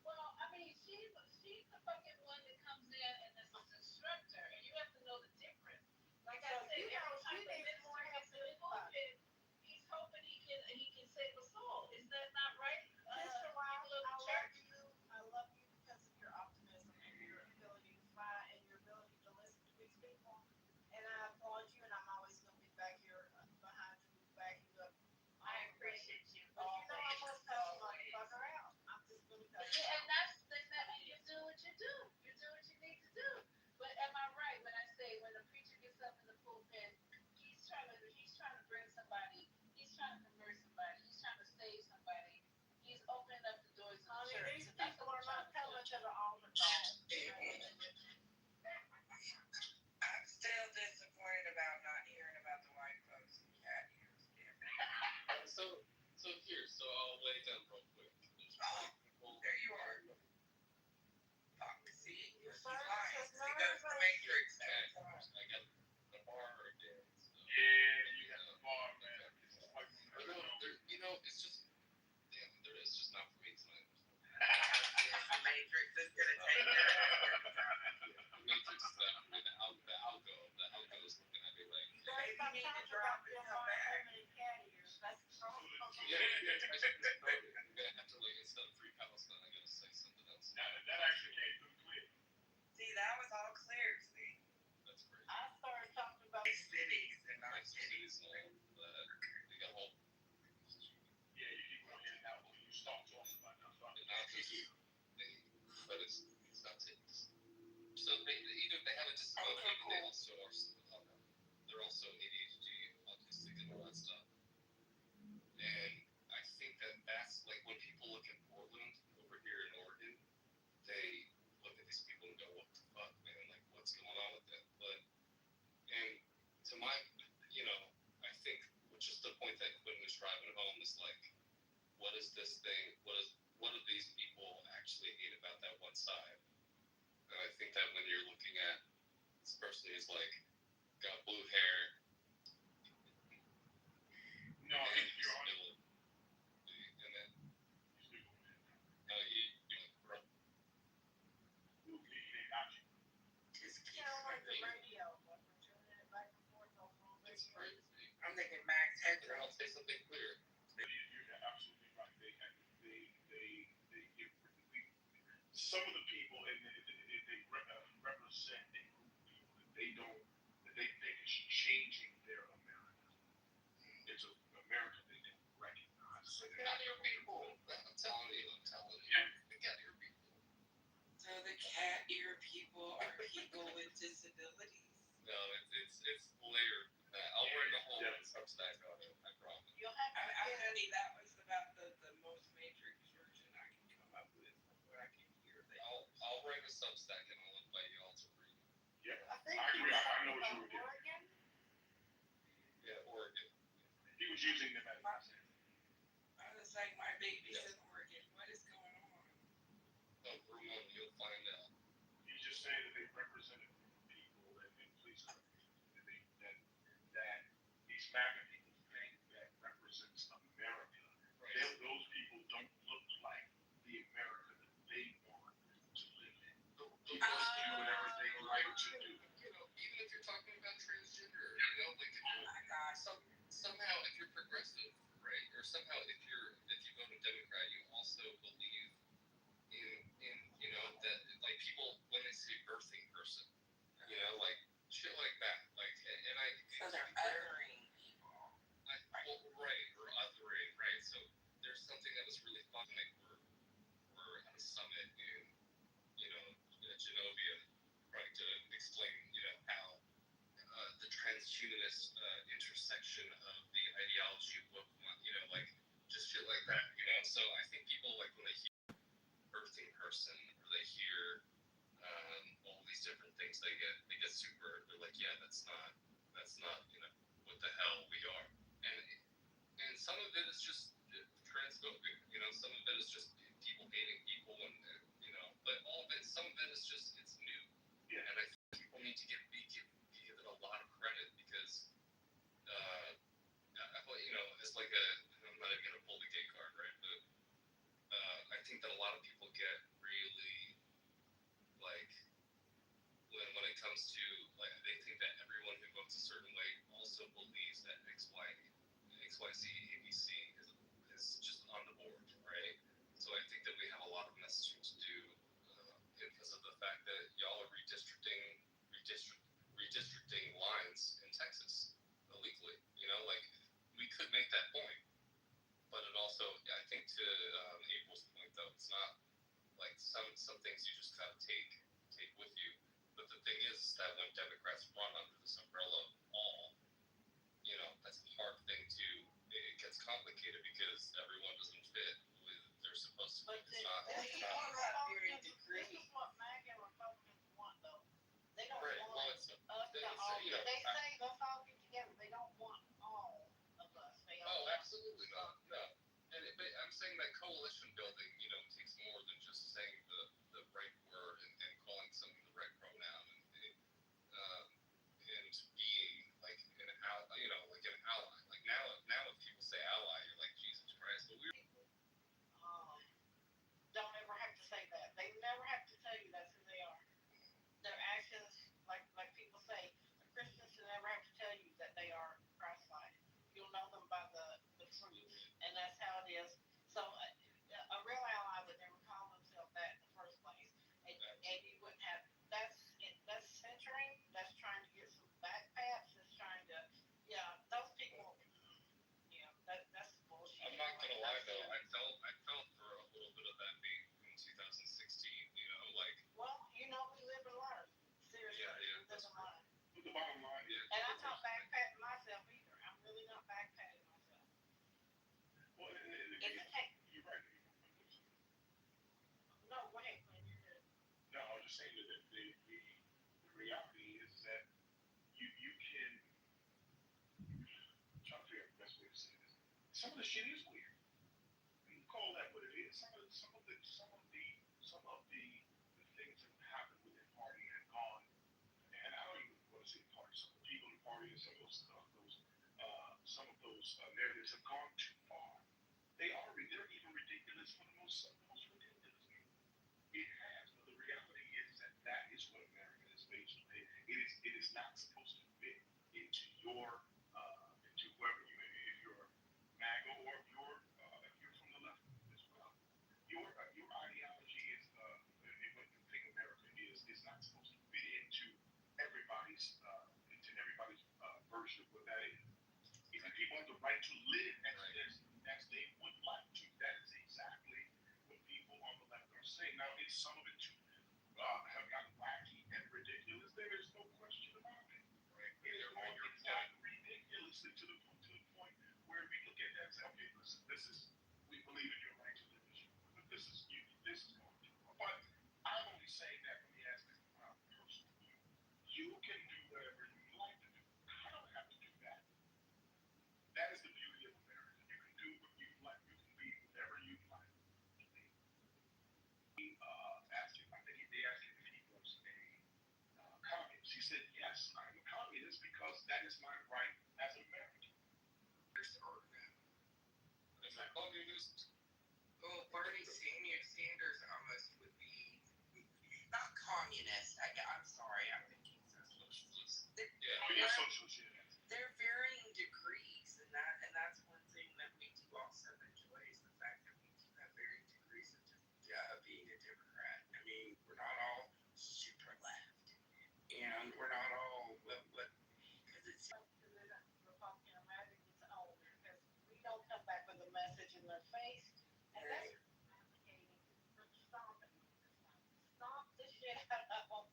Well, I mean, she's the fucking one that comes in and is a disruptor, and you have to know the difference. Like I said, every time the minister gets in the pulpit, he's hoping he can save a soul. Is that not right? Sister Wild, I love you because of your optimism and your ability to fight and your ability to listen to these people. And I applaud you, and I'm always going to be back here behind you, backing you up. I appreciate you. But I'm going to cuss motherfucker out. I'm just going to cuss you Yeah, out. and that's you do what you do. You do what you need to do. But am I right when I say when the preacher gets up in the pulpit, he's trying to bring somebody, he's trying to convert somebody, he's trying to save somebody, he's opening up the doors of the church. These people are not coming to the altar call. I'm still disappointed about not hearing about the white folks and cat ears. So I'll lay it down real quick. There you are. See, Your he's service lying. is He goes to the Matrix. I got the bar again. So. Yeah, you got the bar, man. It's just, it's just not for me tonight. The Matrix is gonna take it. The Matrix is not for me. The algo is looking at me like. Maybe you need to drop it and come back. Yeah, I'm gonna have to instead of 3 Palestine, I gotta say something else. That actually came through clear. See, that was all clear. See, That's great. I started talking about cities and not cities. They got all. Yeah, you go in and out when you start talking about that. Not just but it's not cities. So either they have a disability, but they also are. They're also ADHD, autistic, and all that stuff. And I think that's like when people look at Portland over here in Oregon, they look at these people and go, "What the fuck, man? Like, what's going on with them?" And to my, I think just the point that Quinn was driving home is like, what is this thing? What do these people actually hate about that one side? And I think that when you're looking at this person who's like got blue hair. No, you're on it. And then you're like, bro. It's kind of like the radio. When we're tuning it back and forth on It's crazy. I'm thinking Max Headroom. I'll say something clear. You're absolutely right. They give some of the people, and they represent a group of people that they think is changing their America. It's an America they don't recognize. Look at your people. I'm telling you. Look at your people. So the cat ear people are people with disabilities. No, it's layered. I'll wear the whole Substack on it. I promise. Honey, that was about the most Matrix version I can come up with from what I can hear. I'll Who's using them as an example? It's like my baby isn't working. What is going on? Ramon, you'll find out. He's just saying that they represented people and police that these MAGA people think that represents America. Right. Those people don't look like the America that they want to live in. They do whatever they like to do. Even if you're talking about transgender, like somehow if you're progressive, right, or somehow if you vote a Democrat, you also believe in that like people when they say birthing person, like shit like that, like and I. So they're othering people. Right, or othering, right. So there's something that was really fun, like we're at a summit in Genovia, trying to explain how the transhumanist intersection of the ideology of woke, like just shit like that, So I think people like when they hear birthing person or they hear all these different things, they get super. They're like, yeah, that's not what the hell we are, and some of it is just transphobic, Some of it is just people hating people, and but all of it, some of it is just it's new, and I think people need to give it a lot of credit because, it's like I'm not even gonna pull the gay card, right? But I think that a lot of people get really like when it comes to like they think that everyone who votes a certain way also believes that XYZ ABC is just on the board, right? So I think that we have a lot of messaging to do because of the fact that y'all are redistricting lines in Texas illegally. Like we could make that point, but it also I think to April's point though, it's not like some things you just gotta take with you. But the thing is that when Democrats run under this umbrella of all, that's a hard thing to. It gets complicated because everyone doesn't fit with they're supposed to. But It's not. This is what MAGA Republicans want, though. They don't want us to all. They say let's all get together. They don't want all of us. Absolutely not. No. But I'm saying that coalition building, takes more than just saying the right word and calling something the right pronoun and being like an ally, like an ally. Like now if people say ally, you're like Jesus Christ. But we're don't ever have to say that. They never have to tell you that's who they are. Their actions, like people say, Christians should never have to tell you that they are Christ-like. You'll know them by the truth, and that's how it is. So a real ally would never call themselves that in the first place, and you wouldn't have. That's centering. That's trying to get some backpats. That's trying to, those people. That's bullshit. I'm not gonna lie though, I felt for a little bit of that beat in 2016. Like. Well, we live and learn. Seriously, we live and learn. But the bottom line is. And I'm not backpatting myself either. I'm really not backpatting myself. Well, you're right. No, go ahead, Glenn. You're good. No, I was just saying that the reality is that you can. I'm trying to figure out the best way to say this. Some of the shit is weird. You can call that what it is. Some of the things that happen within the party have gone, and I don't even want to say party. Some of the people in the party and some of those narratives have gone too far. They're even ridiculous for the most ridiculous people. It has, but the reality is that is what America is based on. It is not supposed to fit into your into whoever you may be. If you're MAGA or if you're from the left as well, your ideology is what you think America is not supposed to fit into everybody's version of what that is. If people have the right to live as they would like to, that is exactly what people on the left are saying. Now, some of it too have gotten wacky and ridiculous. There is no question about it. Right? It has gotten ridiculously to the point where we look at that and say, okay, listen, we believe in your right to live as you want, but this is going too far. But I'm only saying that from the aspect of my personal view. You can do whatever you like to do. I don't have to do that. That is the beauty of That is my right as an American. Well, Bernie Sanders almost would be not communist. I'm sorry, I'm thinking socialist. Be a socialist. They're varying degrees, and that's one thing that we do also enjoy is the fact that we do have varying degrees of being a Democrat. I mean, we're not all super left, and we're not all what because it's Republican American gets older because we don't come back with a message in their face, and that's advocating for stomping. Stomp the shit out of them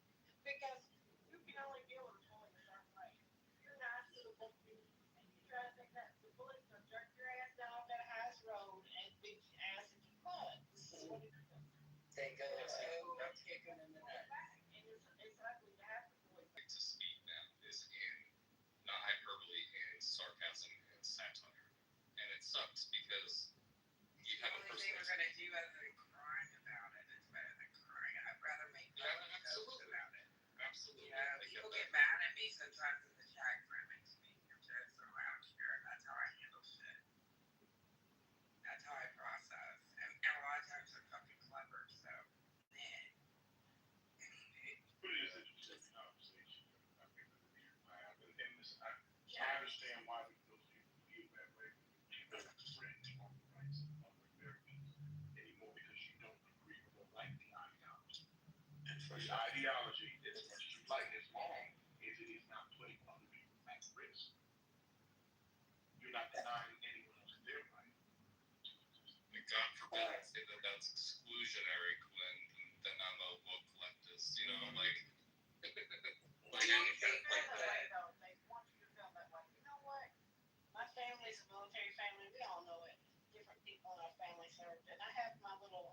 because you can only deal with a bully a certain way. If you're nice to the bully and you try to take that, the bully's gonna jerk your ass down off that highest road and beat your ass into mud. This is what it is. they go to kicking in the neck. And it's ugly to have the bully. To speak now is in not hyperbole, in sarcasm and satire, and it sucks because you have a The only person. thing we're gonna do other than crying about it is better than crying. I'd rather make jokes about it. Absolutely. You know, people get mad at me sometimes in the chat for making jokes, so I don't care. That's how I handle shit. That's how I process. And a lot of times they're fucking clever, so man. But it is an interesting conversation. I think that I understand why those people feel that way. You don't threaten on the rights of other Americans anymore because you don't agree with or like the ideology. And so the ideology, as much as you like, as long as it is not putting other people at risk. You're not denying anyone else their right to exist. And God forbid I say that that's exclusionary, Glenn, then I'm a woke leftist, you know, like. They want you to feel that way. You know what? My family's a military family. We all know it. Different people in our family served. And I used to have my little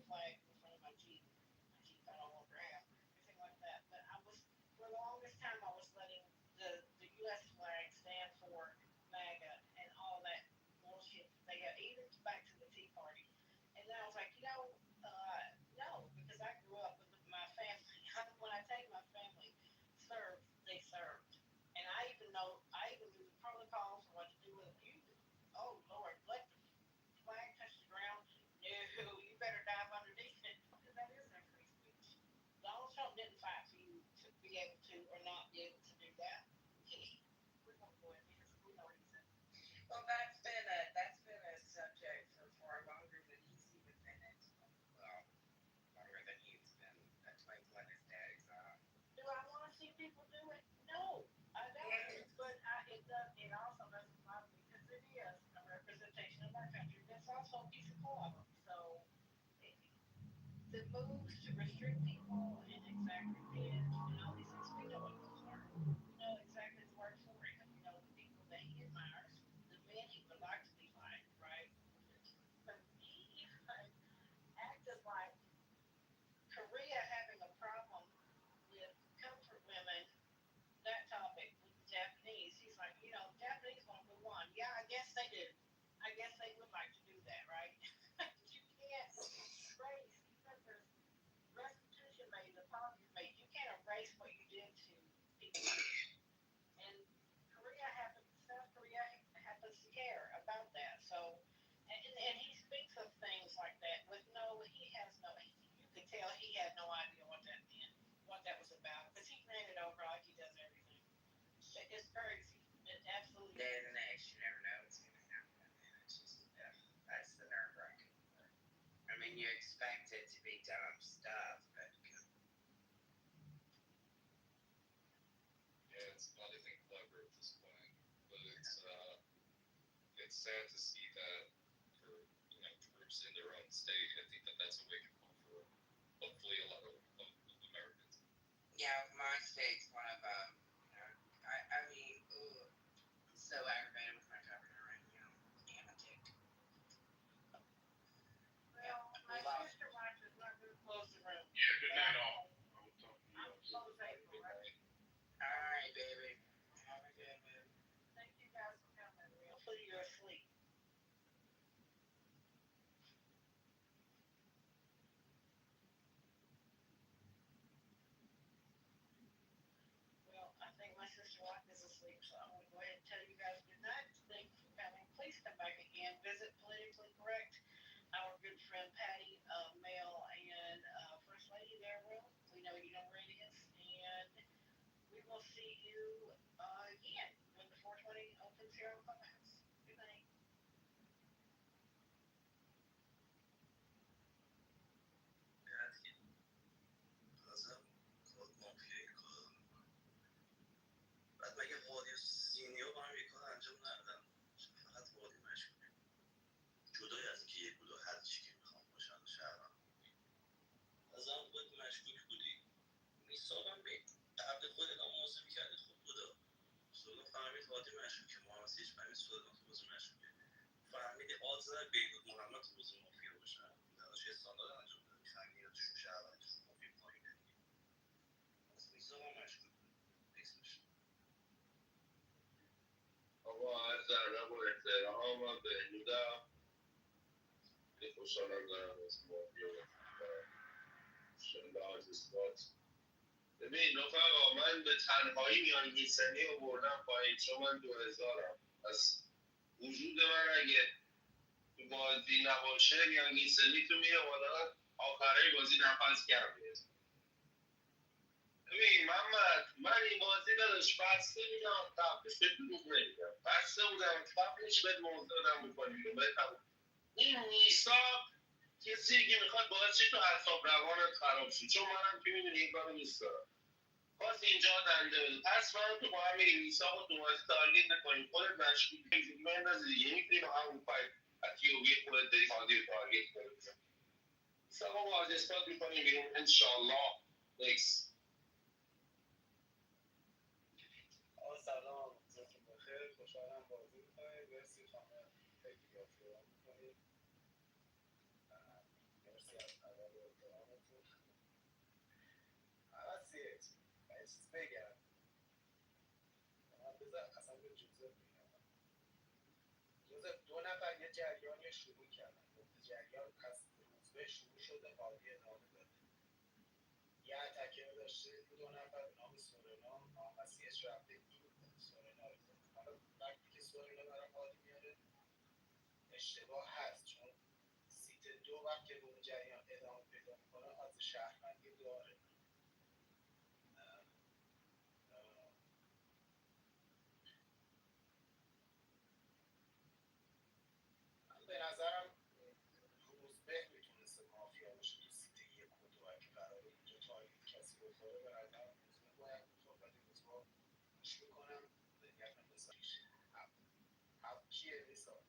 flag in front of my Jeep. My Jeep I no longer have. Everything like that. But for the longest time, I was letting the U.S. flag stand for MAGA and all that bullshit. Even back to the Tea Party. And then I was like, no, because I grew up with my family. When I tell you my family served, they served. And I even knew the protocols for what to do with you. Oh Lord, let the flag touch the ground. No, you better dive underneath it because that is their free speech. Donald Trump didn't fight for you to be able to or not be able to do that. We're gonna go ahead because we know he's in. Well, that's been a subject for far longer than he's even been in. Well, longer than he's been at Twinkle his daddy's on. Do I want to see people do it? No, I don't. But it also doesn't bother me because it is a representation of our country. That's also a piece of cloth. So the moves to restrict people and exact revenge and all these things, we know what those are. We know exactly the word for it. We know the people that he admires, the men he would like to be like, right? But he acted like Korea having a problem with comfort women, that topic with the Japanese. He's like, Japanese want to move on. Yeah, I guess they do. I guess they would like to do that, right? But you can't erase, because there's restitution made, the apologies made. You can't erase what you did to people. And South Korea happens to care about that. So, and he speaks of things like that with you could tell he had no idea what that meant, what that was about, because he ran it over like he does everything. It's crazy. It absolutely. Day and the next, you never know what's going to happen. And it's just, that's the nerve-wracking part. I mean, you expect it to be dumb stuff, but. Yeah, it's not even clever at this point, but it's sad to see that for groups in their own state. I think that's a wake-up call for hopefully a lot of Americans. Yeah, my state's one of them. I mean, I'm so aggravated with my governor right now. Damn a dick. Well, my sister watches not going to close the room. Yeah, good night, all. I will talk to you. I'm close April, right? All right, baby. Have a good one. Thank you guys for coming. Hopefully you're asleep. Well, we'll see you again when the 420 opens here on Clubhouse. Good night. بازم کد مافیایی کار میکنم. بعد مگه هادی و سینیور با هم یه کار انجام ندادن؟ فقط هادی مشکوکه. جدای از اینکه یک و دو هر چی که میخوام باشن شهرم. بازم خود مشکوک بودی. میساقم به قبل خودت هم موضوع میکردی خوب بودا. سولا فهمید هادی مشکوکه. محمد سیچ فهمید سولا تو بازی مشکوکه. فهمیدی آدز داره بهبود محمد تو بازی مافیا باشن. داداش استاندارد انجام دادی. فهمیدی یا توشون شهروندی توشون مافیا پایینه. از میساقم مشکوک بود. نیکس باشه. آقا عرض ادب و احترام و بهنودم. خیلی خوشحالم دارم از مافیا شنبه از اثبات. ببین رفقا، من به تنهایی میانگین سنی رو بردم پایین، چون من 2000م. پس وجود من اگه تو بازی نباشه میانگین سنی تو میره بالا، آخرای بازی نفس کم میره. ببین محمد، من این بازی داداش بسته بودم قبلش، به دروغ نمیگم بسته بودم قبلش بهت موضوع دادم بکنی بیرون. این میساق کسی که میخواد باعث شه تو اعصاب روانت خراب شد، چون منم که میدونی این کارو دوست دارم. باز اینجا دنده بده. پس من تو با هم میریم میساق و تو بازی تارگیت نکنیم. خودت مشکوک بندازی دیگه، میتونی با همون فایت اتیوبی خودت داری تارگیت کنیم. میساق رو باز اثبات میکنیم بیرون انشالله. نکس. سلام، روزتون بخیر. خوشحالم بازی میکنید. مرسی خانم پگی بازی رو میکنید. مرسی از ادب و احترامتون. اول سیت من یه چیز بگم. من بذار اصلا به جوزف بگم. جوزف، دو نفر یه جریانی شروع کردن. گفته جریان از روزبه شروع شده، حالی ادامه داده. یه اتکر داشته دو نفر به نام سورنا، محمد سیت رفته این سورنا رو زده. حالا وقتی که سورنا برای حالی میاره اشتباه هست، چون سیت دو وقتی به اون جریان ادامه پیدا میکنه از شهروندی داره. من به نظرم روزبه میتونسته مافیا باشه تو سیت یک و دو، اگه قراره اینجا تارگت کسی بخوره به نظرم روزبه باید بخور، ولی روزبه گوش میکنم ذهنیتم بسازش. هم کیه میسا؟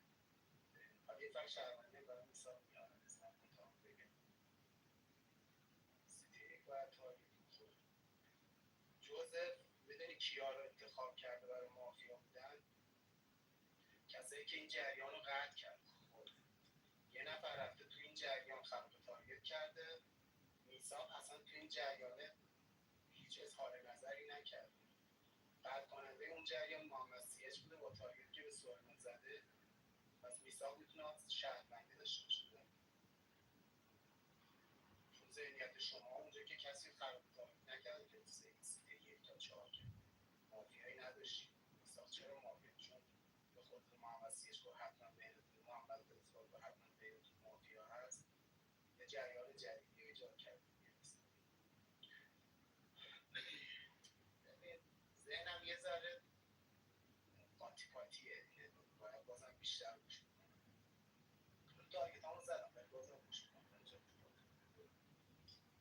حالا یه فکر شهروندی برای میسا میارم اسمم کوتاه بگم. سیت یک باید تارگت بخوره. جوزف میدونی کیا رو انتخاب کرده برای مافیا بودن؟ کسایی که این جریان رو قطع کرد. خب یه نفر رفته تو این جریان خلق تارگت کرده، میساق اصلا تو این جریان هیچ اظهار نظری نکرد. قطع کننده اون جریان محمد سیچ بوده با تارگت که به سوالنا زده. پس میساق میتونه شهروندی داشته باشه، چون ذهنیت شما اونجا که کسی خلق تارگت نکرده که سیت یک تا چهار مافیایی نداشتی. میساق چرا مافیا؟ چون به خود محمد سیچ گفت حتما بینتون، محمد اثبات گفت حتما بینتون مافیا هست. یه جریان جدیدی ایجاد کرد. ببین ذهنم یه ذره قاطی قاطیه، باید بازم بیشتر گوش کنم. تارگت همون زدم ولی بازم گوش کنم. اینجا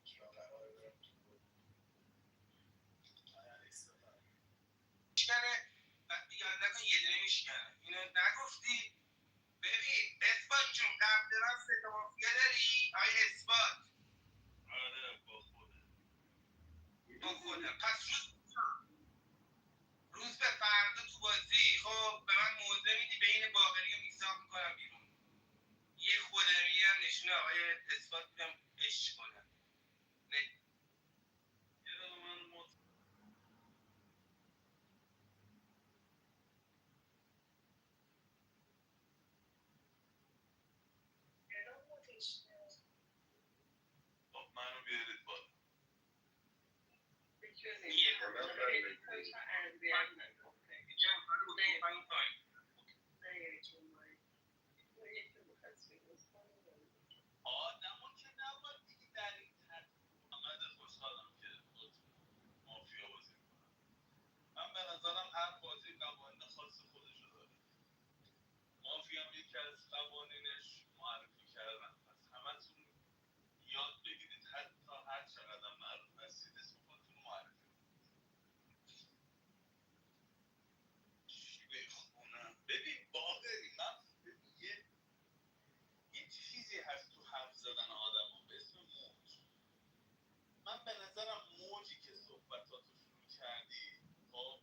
کیا قراره برم تو بود آیا استفاده میشکنه و یا نکن یه دونه میشکنه. اینو نگفتی؟ ببین اثبات جون قبل من سه تا مافیا داری؟ آیا اثبات؟ آره با خودم. پس روز به فردا تو بازی خب به من موضع میدی بین باقری و میساق میکنم بیرون. یه خودمی هم نشونه آقای اثبات میدم عشق کنم. نه یه دقیقه من خب منو بیارید بالا. یه آدمو که نباید دیگه در این حد. محمد خوشحالم که مافیا بازی میکنم. یکی از قوانینش معرفی کردم. پس همتون یاد بگیرید، حتی هر چقدر معروف هستید اسم خودتون رو معرفی کنید. چی بخونم؟ ببین باقری، من یه چیزی هست تو حرف زدن آدم ها به اسم موج. من به نظرم موجی که صحبتاتو شروع کردی، خب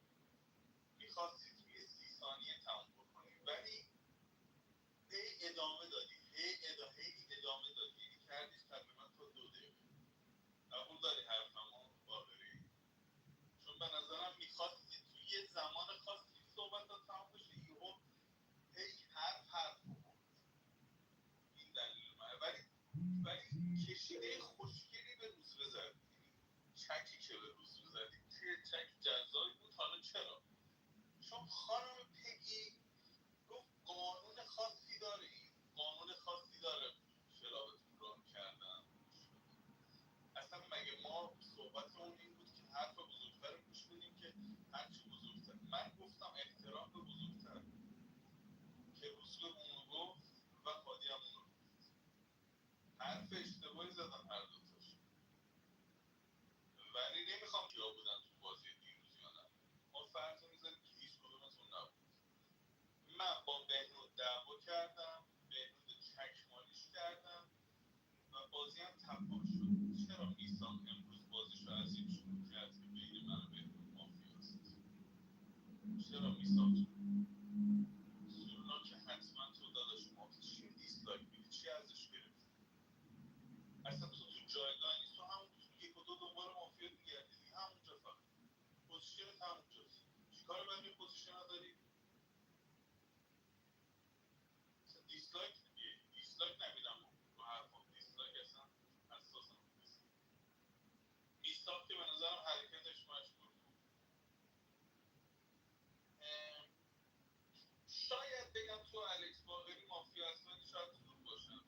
میخواستی توی 30 ثانیه تموم بکنی، ولی هی ادامه دادی، هی ادامه دادی، یعنی کردیش تقریبا تا 2 دقیقه. قبول داری حرفمو باقری؟ چون به نظرم میخواستی توی یه زمان خاصی صحبتات تموم بشه، یهو هی حرف بکن. این دلیل من. ولی کشیده خوشگلی به روز بزد، چکی که به روز بزدی که چک جذابی بود. حالا چرا؟ چون خانم پگی گفت قانون خاصی داره، این قانون خاصی داره کلابتون ران کردن. اصلا مگه ما صحبتمون این بود که حرف بزرگتر گوش بدیم که هرچی بزرگتر؟ من گفتم احترام به بزرگتر، که روزبه اونو گفت و خادی هم اونو گفت. حرف اشتباهی زدن هر دوتاش، ولی نمیخوام کیا بودن تو بازی دیروز یا نه. ما فرض میزنیم که هیچ کدومتون نبود. من با بهنود دعوا کردم، بهنود چکمالیش کردم و بازی هم تپان شد. چرا میساق امروز بازیش رو از این شروع کرد که بین من و بهنود مافیاست؟ چرا میساق جون؟ سونا که حتما تو داداش مافیا چی دیسلایک میدی؟ چی ازش گرفتی؟ اصلا تو جایگاه نیست، تو همون تو 1 و 2 دنبال مافیا میگردی، همونجا فقط پوزیشنت همونجاست. چیکار باید این پوزیشن ها داری؟ اصلا دیسلایک دیگه، دیسلایک نمیدم رو حرفم، دیسلایک اصلا حساسم نیست. میساق که به نظرم حرکتش مشکوک بود. شاید بگم تو الکس باقری مافیا هست، ولی شاید دروغ باشم.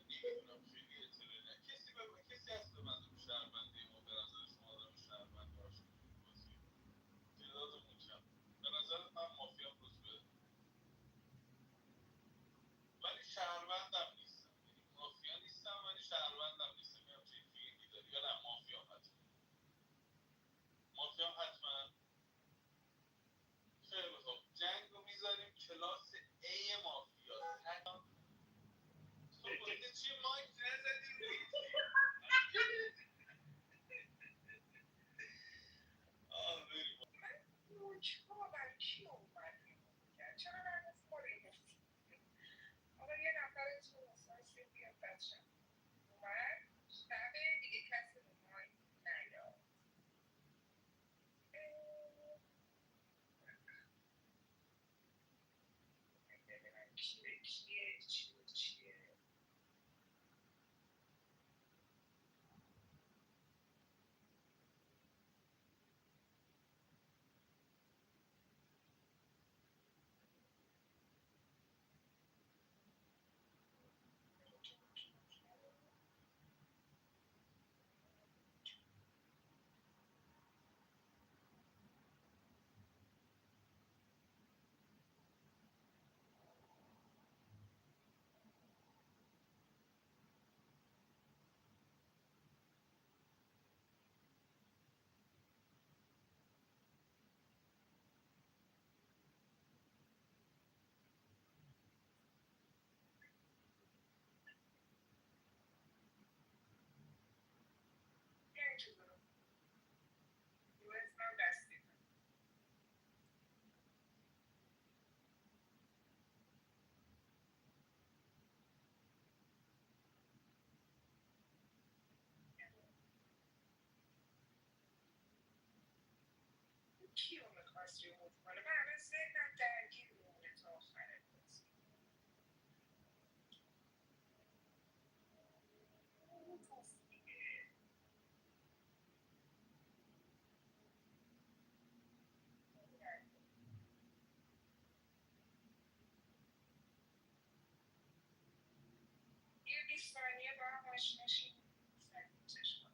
نمیدونم، خیلی اطلاعی نه. کسی هست ببنده رو شهروندی ما؟ به نظر شما آدم شهروند باشه تو بازی تعدادمون کم. به نظرت من مافیا روز ولی شهروندم نیستم، یعنی مافیا نیستم ولی شهروندم نیستم. یه همچین فیلینگی داری یا نه؟ مافیا حتما، مافیا حتما. خیلی خوب، جنگ رو میذاریم کلاس A مافیا. تو بوده چی مایک نزدی روی بریم. موجها برای کی اومدیم؟ چرا برای خوریم؟ حالا یه نفرتون مثلا سیدی بچه اومد شبه دیگه کسی رو مایک نیاد. ببینم کی به کیه، چی به چیه. بیاین تو گروه. اسمم دستی. کیو میخواست ریموف کنه؟ من الان ذهنم درگیر میمونه تا آخر بازی. گفت دیگه. یه 20 ثانیه با هم آشنا شیم. سکوتش کنم.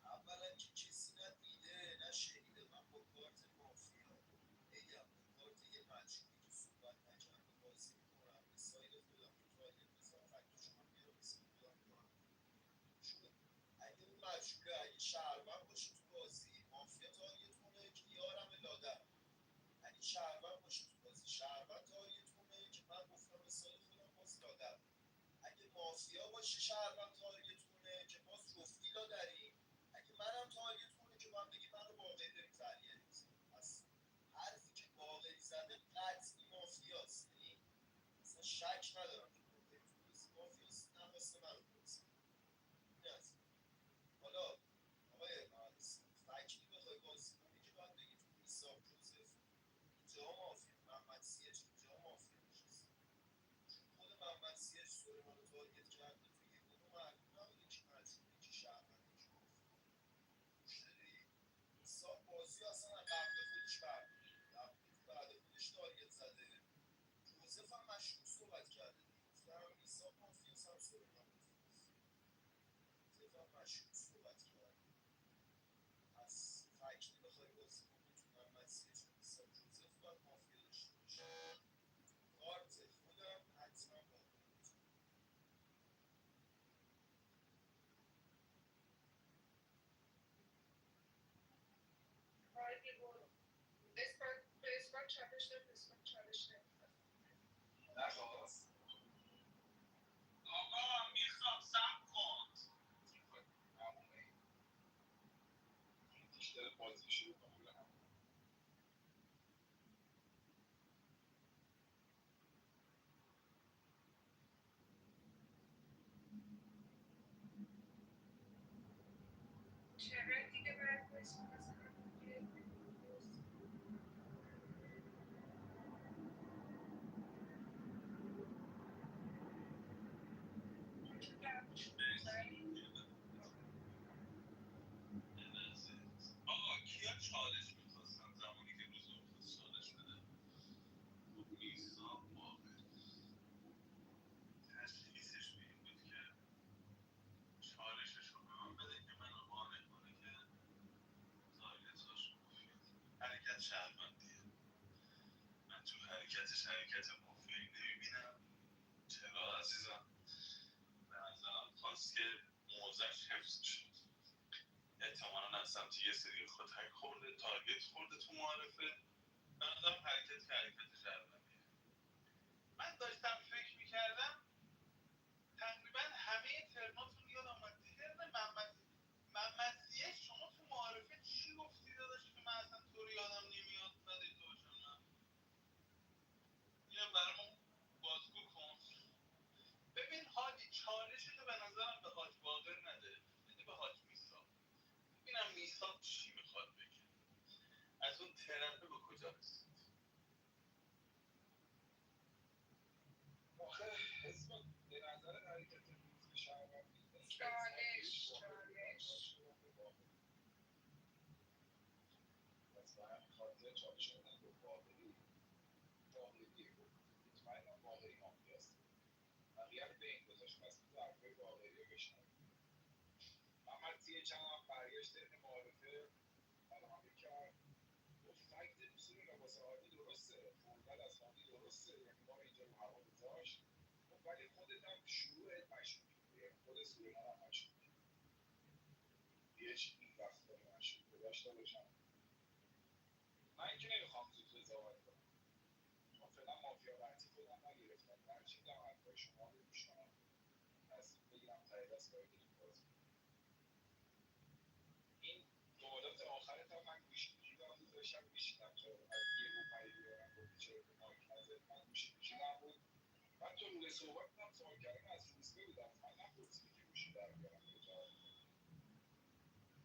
اولا که کسی ندیده نه شنیده من با کارت مافیا بگم با کارت یه مجهولی که صحبت نکرده بازی میکنم به ساید خودم که تارگت بزنم فکتش من بیارم به ساید خودم کنم چون اگه اون مجهوله اگه شهروند باشه تو بازی مافیا تارگت کنه که یارم لادر اگه شهروند باشه تو بازی شهروند تارگت کنه که من گفتم به ساید خودم باز لادر اگه مافیا باشه شهروند تارگت کنه که باز جفتی لادریم اگه منم تارگت کنه که من بگی منو باقری داریم زرگری می‌زنیم پس حرفی که باقری زده قطعی مافیاست یعنی اصلا شک ندارم که باقری تو بازی مافیاست نخواسته منو بازی این از این. حالا آقای مهندس فکری بخوای بازی کنی که باید بگی تو میساق جوزف اینجا مافیا محمد سیچ اینجا مافیا نشسته چون خود محمد سیچ سلیمان رو تارگت کرده تو یک و دو معلوم نبوده که مجهوله که شهرونده که مافیا گوش دادی میساق بازی اصلا از قبل خودش برداشته رفته تو بعد خودش تارگت زده جوزف هم مشروع صحبت کرده دیگه گفته هم میساق مافیاست هم سلیمان مافیاست جوزف هم مشروع صحبت کرده پس فکری بخوای بازی کنی تو محمد سیچ و میساق جوزف باید مافیا داشته باشه کارت خودم حتما باقی می‌کنم. نخواست آقا میخوام سب کن همونه بیشتر بازی شروع کنم آقا کیا چالش میخواستن زمانی که روز میخواست چالش بده خب میساق واقع تشخیصش به این بود که چالشش رو به من بده که منو قانع کنه که تارگتاش مفید حرکت شهروندیه من تو حرکتش حرکت مافیایی نمیبینم چرا عزیزم به نظرم خواست که موزش حفظ شد احتمالا از سمت یه سری خود خورده تارگت خورده تو معارفه به نظرم حرکت که حرکت شهروندیه من داشتم فکر میکردم تقریبا همه ترماتون یادم اومد ترم محمد شما تو معارفه چی گفتی داداش که من اصلا تو رو یادم نمیاد ندیده باشم من اینم برامون بازگو کن ببین هادی چالش تو به نظرم به حاج باقر نده بده به حاج میساق ببینم میساق چی میخواد بگه از اون ترمه به کجا رسید آخه اسم به نظر حرکت روز شهروندی پس به همین خاطر چالش شدن به باقری مطمئنم باقری مافیاست بقیه رو به این گذاشت پس تو حرفای باقری رو بشنویم محمد سیه چند هم برگشت ترم معارفه فراهمی کرد گفت فکت اصول لباس هادی درسته خوردن از هادی درسته یعنی ما رو اینجا رو هوا گذاشت خب ولی خودت هم شروعت مشکوک بوده یعنی خود سلیمان هم مشکوک یه این رفتار مشکوک داشته باشم من که نمیخوام زود قضاوت کنم چون فعلا مافیا قطعی خودم نگرفتم برچیدم حرفای شما رو گوش کنم تصمیم بگیرم ته دست باید این بازی این جملات آخرت هم من گوش میکردم بود داشتم میشیدم چرا از یه رو پریدی به من گفتی چرا به مایک نزد من گوش میکردم بود من تو روی صحبت بودم سوال کردم از روزبه بودم من نپرسیدی در بیارم که جواب بدم.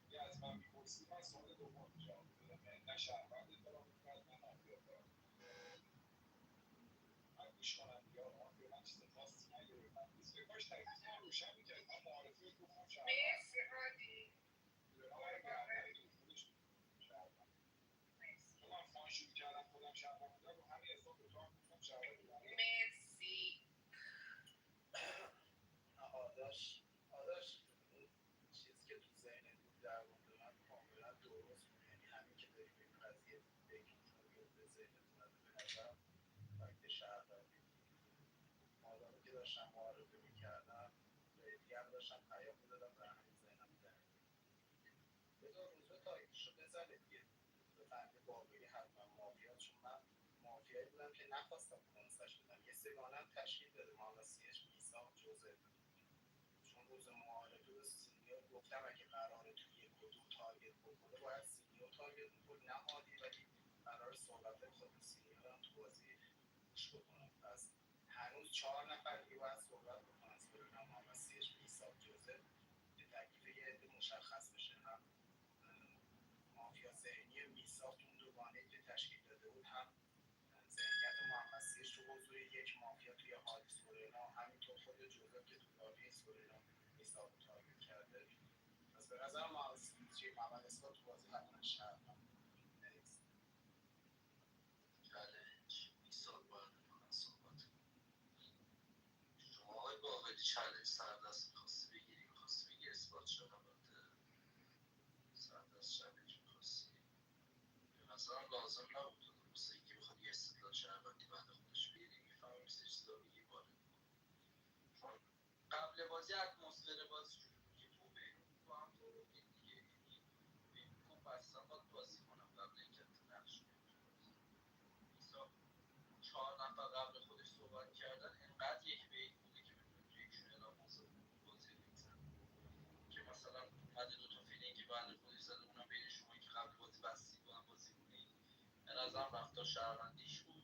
یه از من میپرسی من سوال دوم جواب بدم، یعنی نه شهروند اطلاع میکنم نه مافیا اطلاع میکنم. من گوش کنم دیگه آقا مافیا من چیز خاصی نگرفتم، نیست کاش تکلیف من روشن میکرد. من معارفه گفتم شهروند مرسی هادی. آقای گردنی تو خودش شهروند. چون من فان شروع کردم خودم شهروند بودم رو همین حساب به تو هم گفتم شهروند بودم. مرسی. آداش اون چیزی که تو ذهنت بود در مورد من کاملا درست بود، یعنی همین که داری به این قضیه فکر می‌کنی و به ذهنت اومده به نظرم فکت شهروندی بود. آدمی که داشتم معارفه میکردم به دیگه هم داشتم پیام میدادم و همین ذهنم درگیر. بذار روزبه تایپشو بزنه دیگه، روزبه فهمید واقعی حتما مافیاست، چون من مافیایی بودم که نخواستم کنسش بدم. یه سگانه تشکیل داده محمد سیش میساق جوزف، چون روز معارفه به سینیور گفتم اگه قراره توی یک و دو تارگت بکنه باید سینیور تارگت بکنه نه هادی، ولی قرار صحبت خود سینیور هم تو بازی گوش بکنم. پس هنوز 4 نفر دیگه باید صحبت بکنن، سورنا محمد سیش میساق جوزف، که تکلیف یه عده مشخص بشه. هم مافیا ذهنی میساق اون دوگانه‌ای که تشکیل داده بود، هم ذهنیت محمد سیش تو حضور یک مافیا توی هادی سورنا، همینطور خود جوزف که تو بازی سورنا میساق رو تارگت کرده. پس به نظرم محمد اثبات تو بازی حتما شهروند. نکست. چالش میساق باید من صحبت کنم. شما آقای باقری چالش سردست میخواستی بگیری اثبات شد البته سردست چالش میخواستی به نظرم لازم نبود واسه اینکه بخواد یه استدلال شهروندی بعد خودش بگیری میفهمی سه چیزا بگی وارد چون قبل بازی اتمسفر بازی جوری بود که تو بهنود با هم تو دیگه، یعنی بهنود گفت بستم باید بازی کنم قبل اینکه نقش بیاد تو بازی. میساق 4 نفر قبل خودش صحبت کردن، انقدر یک به یک بوده که بتونه تو یکشون اعلام موضع بکنه بازی رو بگذره، که مثلا اومده 2 تا فیلینگی بعد خودش زده، اونم بین شما که قبل بازی بستید با هم بازی کنید. به نظرم رفتار شهروندیش بود.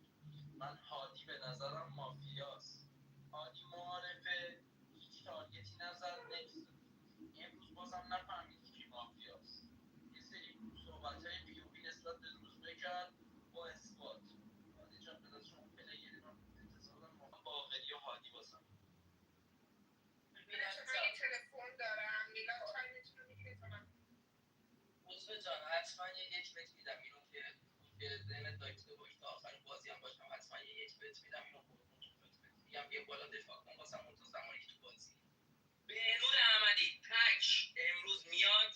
من هادی به نظرم مافیاست. هادی معارفه هیچ تارگتی نزد، نکس امروز بازم نفهمید کی مافیاست. یه سری صحبت‌های پی او وی نسبت به روزبه کرد با اثبات. هادی جان به نظر شما پلیری، من انتظار دارم باقری و هادی بازم. من یه تلفن دارم، میلاد تایمتون رو می‌کنم. روزبه جان حتما یه یک بهت میدم، اینو که ذهنت داشته باش تا آخر بازی هم باشم، حتما یه یک بهت میدم، اینو قربون شکلت بهت میگم. بیا بالا دفاع کن واسم اون تا زمانی که تو بازی. بهنود احمدی تک امروز میاد،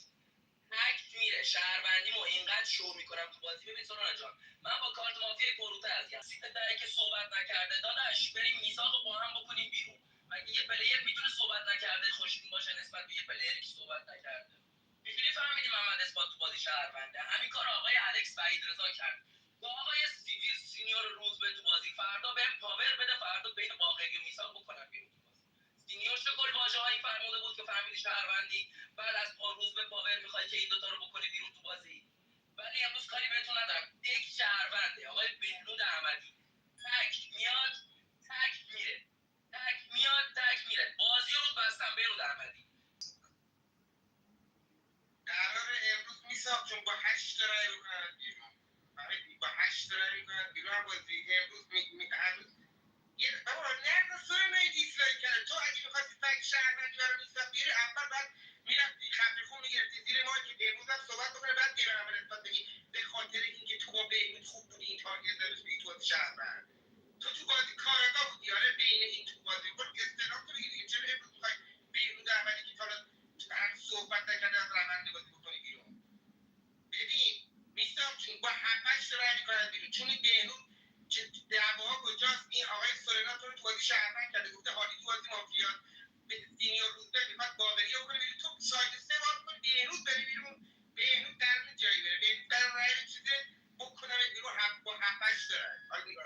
تک میره. شهروندیمو اینقدر شو میکنم تو بازی. ببین سرانا جان، من با کارت مافیا پروته هستم، سیت دهی که صحبت نکرده داداش بریم میثاقو با هم بکنیم بیرون. مگه یه پلیر میتونه صحبت نکرده خوشبین باشه نسبت به یه پلیری که صحبت نکرده؟ چجوری فهمیدی محمد اثبات تو بازی شهرونده؟ همین کار آقای الکس وحید رضا کرد با آقای سینیور روزبه تو بازی. فردا بهم پاور بده، فردا بین باقری و میثاق بکنم بیرون تو بازی. سینیور چه کل واژه‌هایی فرموده بود که فهمیدی شهروندی، بعد از روز به پاور میخوای که این دوتا رو بکنی بیرون تو بازی. ولی امروز کاری بهتون ندارم، یک شهرونده آقای بهنود احمدی تک میاد تک میره، تک میاد تک میره. بازی رو بستم بهنود احمدی. قرار امروز میساق چون با 8 رای بکنن بیرون، با 8 رای میکنن بیرون بازی. امروز هنوز یه بابا نرد سر دیسلایک کرده. تو اگه میخواستی فکر شهروندی برای میساق بیاری اول بعد میرفتی خفه خون میگرفتی زیر ما که امروز هم صحبت بکنه، بعد بیرون عمل نسبت بگی به خاطر اینکه تو با بهنود خوب بودی این تارگت دارش بگی تو بازی شهروند. تو بازی کارگاه بودی، آره بین این تو بازی بود استعلام تو بگی دیگه. چرا امروز میخوای بهنود احمدی که تا هنوز صحبت نکرده از روند بازی بکنی بیرون؟ ببین میساق جون با 7 تا رای میکنن بیرون، چون این بهنود که دعوا کجاست؟ این آقای سورنا تو بازی شهروند کرده، گفته هادی تو بازی مافیا، به سینیور روزبه میخواد باقری رو کنه بیرون. تو ساید 3 باز کنی بهنود بره بیرون. بهنود در جایی بره، بهنود در رای چیزه بکنم بیرون با 7 تا رای. حالا نگاه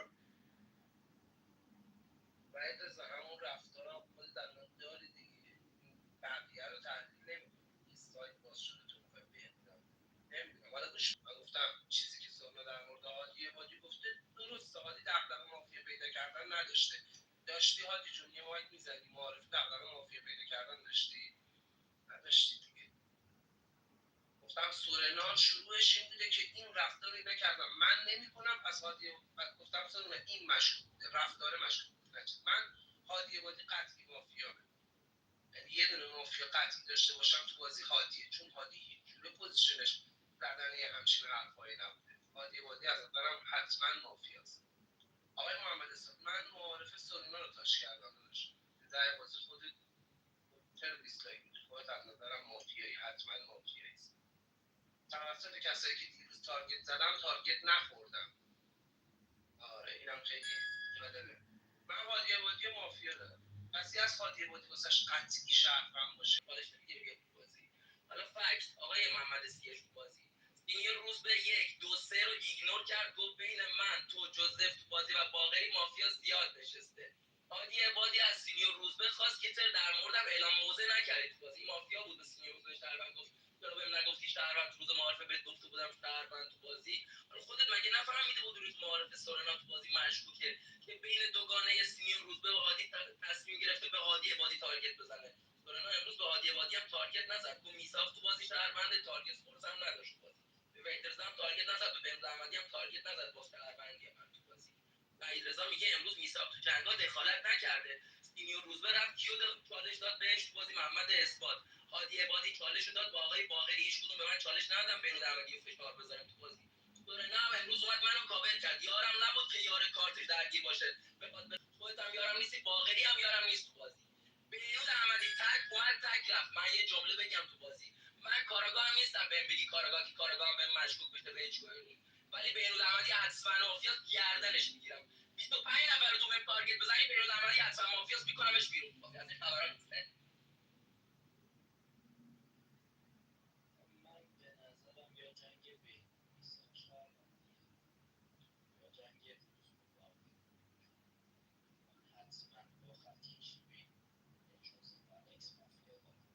وحید رضا همون رفتارم خود در داری دیگه، بقیه رو تحلیل نمی‌کنی. یه سایت باز شده تو میخوای بهنودم نمیدونم. حالا گوش من گفتم چیزی که سوال در مورد هادی عبادی گفته درسته. هادی دغدغه مافیا پیدا کردن نداشته. داشتی هادی جون یه مایک میزدی معارف دغدغه مافیا پیدا کردن داشتی؟ نداشتی دیگه. گفتم سورنا شروعش این بوده که این رفتار اینا کردم من نمیکنم، پس هادی گفتم سورنا این مشکوک بوده، رفتار مشکوک بوده. من هادی عبادی قطعی مافیامه، یعنی یه دونه مافیا قطعی داشته باشم تو بازی هادیه، چون هادی هیچ جوره پوزیشنش زدن یه همچین حرفایی نبوده. هادی عبادی از نظرم حتما مافیاست. آقای محمد اسحاق، من معارف سورنا رو تاش کردم داداش. در بازی خودت چرا دیسلایک میدی؟ خودت از نظرم مافیایی، حتما مافیایی. توسط کسایی که دیروز تارگت زدم تارگت نخوردم. آره اینم خیلی جالبه. من هادی عبادی مافیا دارم. کسی از هادی عبادی واسش قطعی شهروند باشه خودش دیگه بگه تو بازی. حالا فکت آقای محمد سیاش تو بازی این روز به 1 2 3 رو ایگنور کرد، گفت بین من تو جوزف تو بازی و باقری مافیا زیاد نشسته. هادی عبادی از سینیور روزبه خواست که در موردم اعلام موضع نکردی تو بازی. مافیا بود به سینیور روزبه شهروند گفت چرا بهم نگفتی شهروند؟ روز معارفه بهت گفته بودم شهروند تو بازی. حالا خودت مگه نفهمیده بود روز معارفه سورنا تو بازی مشکوکه که بین دوگانه سینیور روزبه و هادی تصمیم گرفته به هادی عبادی تارگت بزنه؟ سورنا امروز به هادی عبادی هم تارگت نزد، گفت میثاق تو بازی شهروند، تارگت فورس هم نداشت تو بازی. به ویدرز هم تارگت نزد، به بنز احمدی هم تارگت نزد با شهروندی من تو بازی. ویدرز میگه امروز میثاق تو جنگا دخالت نکرده. سینیور روزبه رفت کیو چالش داد بهش تو بازی؟ محمد اثبات. هادی عبادی چالش داد با آقای باقری، هیچ کدوم به من چالش ندادن بین احمدی و فشار بذارم تو بازی. سورنا هم امروز اومد منو کاور کرد، یارم نبود که یار کارتش درگیر باشه. بخواد خودت هم یارم نیستی، باقری هم یارم نیست تو بازی. بهنود احمدی تک اومد تک رفت. من یه جمله بگم تو بازی، من کاراگاه هم نیستم بهم بگی کاراگاه که کاراگاه هم بهم مشکوک بشه به هیچ کنی، ولی بهنود احمدی حتما مافیاس، گردنش میگیرم. 25 نفر تو بهم تارگت بزنی بهنود احمدی حتما مافیاس، میکنمش بیرون. بازی از این خبرا نیست. من به نظرم یا جنگ بین میساق شهروندیه یا جنگ روز با من حتما با خط کشی بین جوزف و الکس مافیا دارم.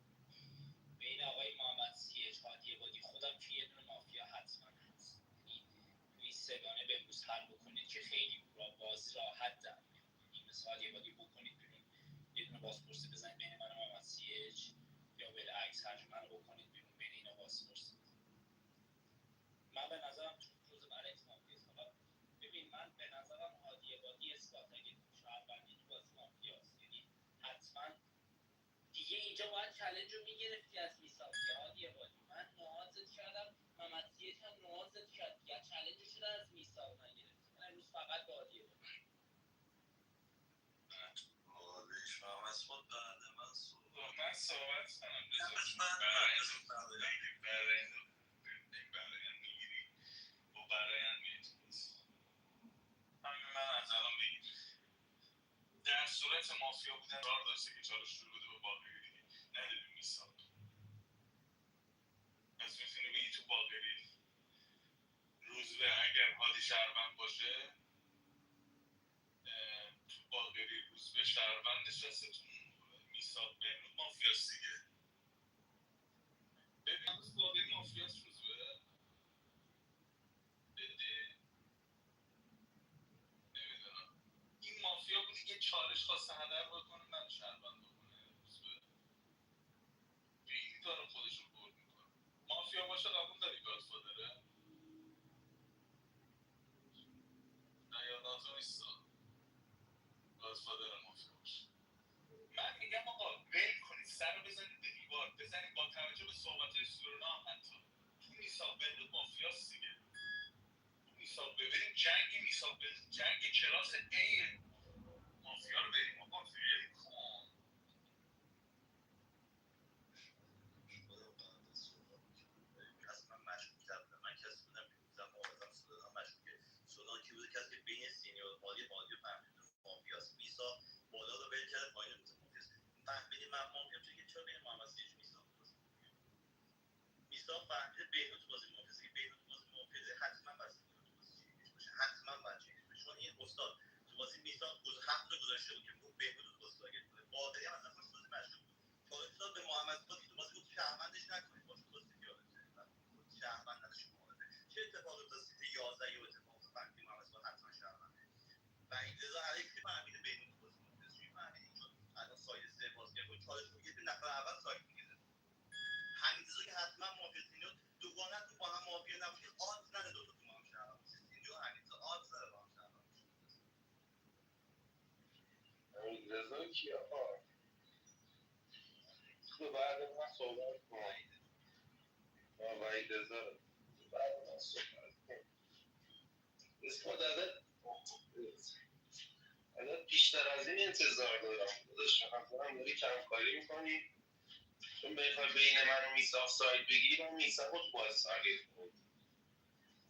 بین آقای محمد سیج، هادی عبادی، خودم که یه دونه مافیا حتما هست. یعنی توی سگانه به امروز حل بکنید که خیلی بازی راحت در میاد. یعنی مثل هادی عبادی بکنید بیرون، یه دونه بازپرسی بزنید بین من و محمد سیج، یا بالعکس هر منو بکنید بیرون بین اینا بازپرسی. من به نظرم جزء الکس مافیاست. حالا ببین، من به نظرم هادی عبادی اثبات اگه شهروندی تو بازی مافیاست، یعنی حتما دیگه اینجا باید چالش رو میگرفتی از میثاق. هادی عبادی من نوازت کردم، محمد سیج هم نوازت کرد، یا چالش رو از میثاق نگرفتی. من امروز فقط با هادی عبادی. حالش محمد اسفاد بعد من صحبت کنم. میگیری با برایند میری همین من از الان بگیر. در صورت مافیا بودن راه داشته که چالش شروع بده به باقری دیگه، نداری میثاق. پس میتونی بگی تو باقری روزبه اگر هادی شهروند باشه، تو باقری روزبه شهروند نشسته، تو میثاق بهنود مافیاست دیگه. ببین هنوز باقری مافیاست روزبه بده، نمیدونم. این مافیا بود که چالش خواسته هدر بکنه من شهروند بکنه. روزبه خیلی داره خودش رو برد میکنه. مافیا باشه قبول داری گادفادره؟ نه یا ناتو نیستا، گادفادر مافیا باشه. من میگم آقا ول کنید، سر رو بزنید به دیوار، بزنید با توجه به صحبت‌های سورنا هم حتی تو میثاق بهنود مافیاست دیگه. تو میثاق ببریم جنگ میثاق بهنود جنگ کلاس A مافیا رو بریم آقا ول کن. اصلا مشکوک‌تر بودم. من کسی بودم که گفتم معارضم سودان مشکوکه. سودان کی بوده؟ کسی که بین سینیور هادی و فهمیده مافیاست. میثاق بالا رو ول کرده، پایین گفته مافیاست. فهمیدی من مافیام چون چرا بین محمد سیج میثاق تو بازی میثاق فهمیده بهنود تو بازی مافیاست. که بهنود تو بازی مافیاست حتما بس تو بازی چینش باشه، حتما باید چینش باشه. چون این استاد تو بازی میثاق رضا کی آقا؟ تو بعد من صحبت کن. وحید رضا رو بعد من صحبت کن. اسم دادت ازت بیشتر از این انتظار دارم. داداش به نظرم داری کمکاری میکنی، چون بخوای بین من و میثاق ساید بگیری من میثاق رو تو بازی تارگت کنم.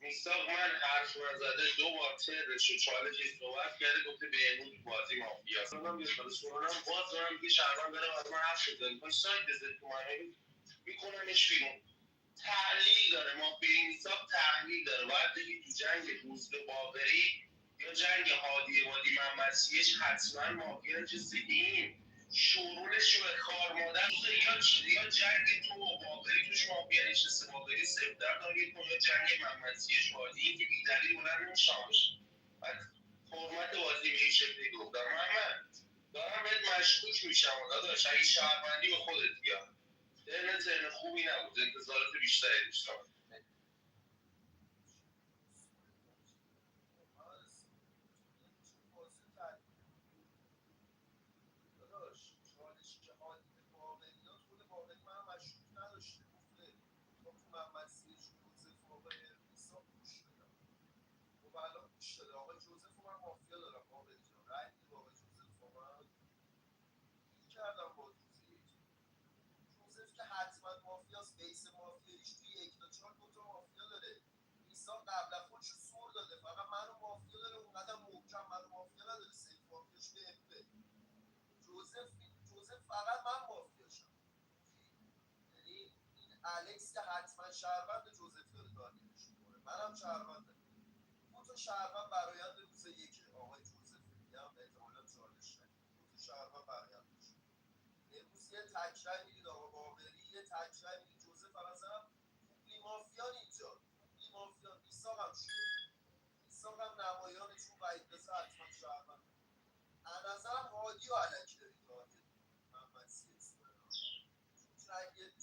میثاق من حرف نزده 2 بار ترش و چالشی صحبت کرده گفته بهمون تو بازی مافیاست. منم یه خود سرونم باز دارم دیگه شهروند دارم از من حرف بزنی میخوای ساید بزنی تو من میکنمش بیرون. تحلیل داره مافیای میثاق تحلیل داره. باید بگی تو جنگ روزبه باقری یا جنگ هادی عبادی محمد سیچ حتما مافیا نشسته. این شورول شوه خار مادر یا جنگ تو و باقری توش مافیا نشسته، باقری سفتر تارگت کن، یا جنگ محمد سیچ هادی. این که بیدلیل بلند نمیشامش. بعد فرمت بازی به این شکلی گفتم محمد دارم بهت مشکوک میشم داداش. اگه شهروندی به خودت بیار. ترن خوبی نبود، انتظارات بیشتری داشتم. بیس مافیایش توی 1 تا 4 2 تا مافیا داره. میثاق قبل از خودش رو سور داده، فقط منو مافیا داره، اونقدر محکم منو مافیا نداره. سیف مافیاش به امپه. جوزف فقط من مافیاشم. یعنی این الکس که حتما شهروند جوزف داره تارگتش میکنه، منم شهروندم. 2 تا شهروند برآیند روز 1 آقای جوزف میگم احتمالاً چالش نگیره. 2 تا شهروند برآیند داشت. امروز یه تکرای میدید آقا باقری، یه تکرای میدید جوزف. مثلا دوبلی مافیان اینجا، دوبلی مافیان. میثاق هم شده، میثاق هم نمایانه، چون وحید رضا حتما شهروند. از نظرم هادی و علکی داری تارگت محمد سیاسی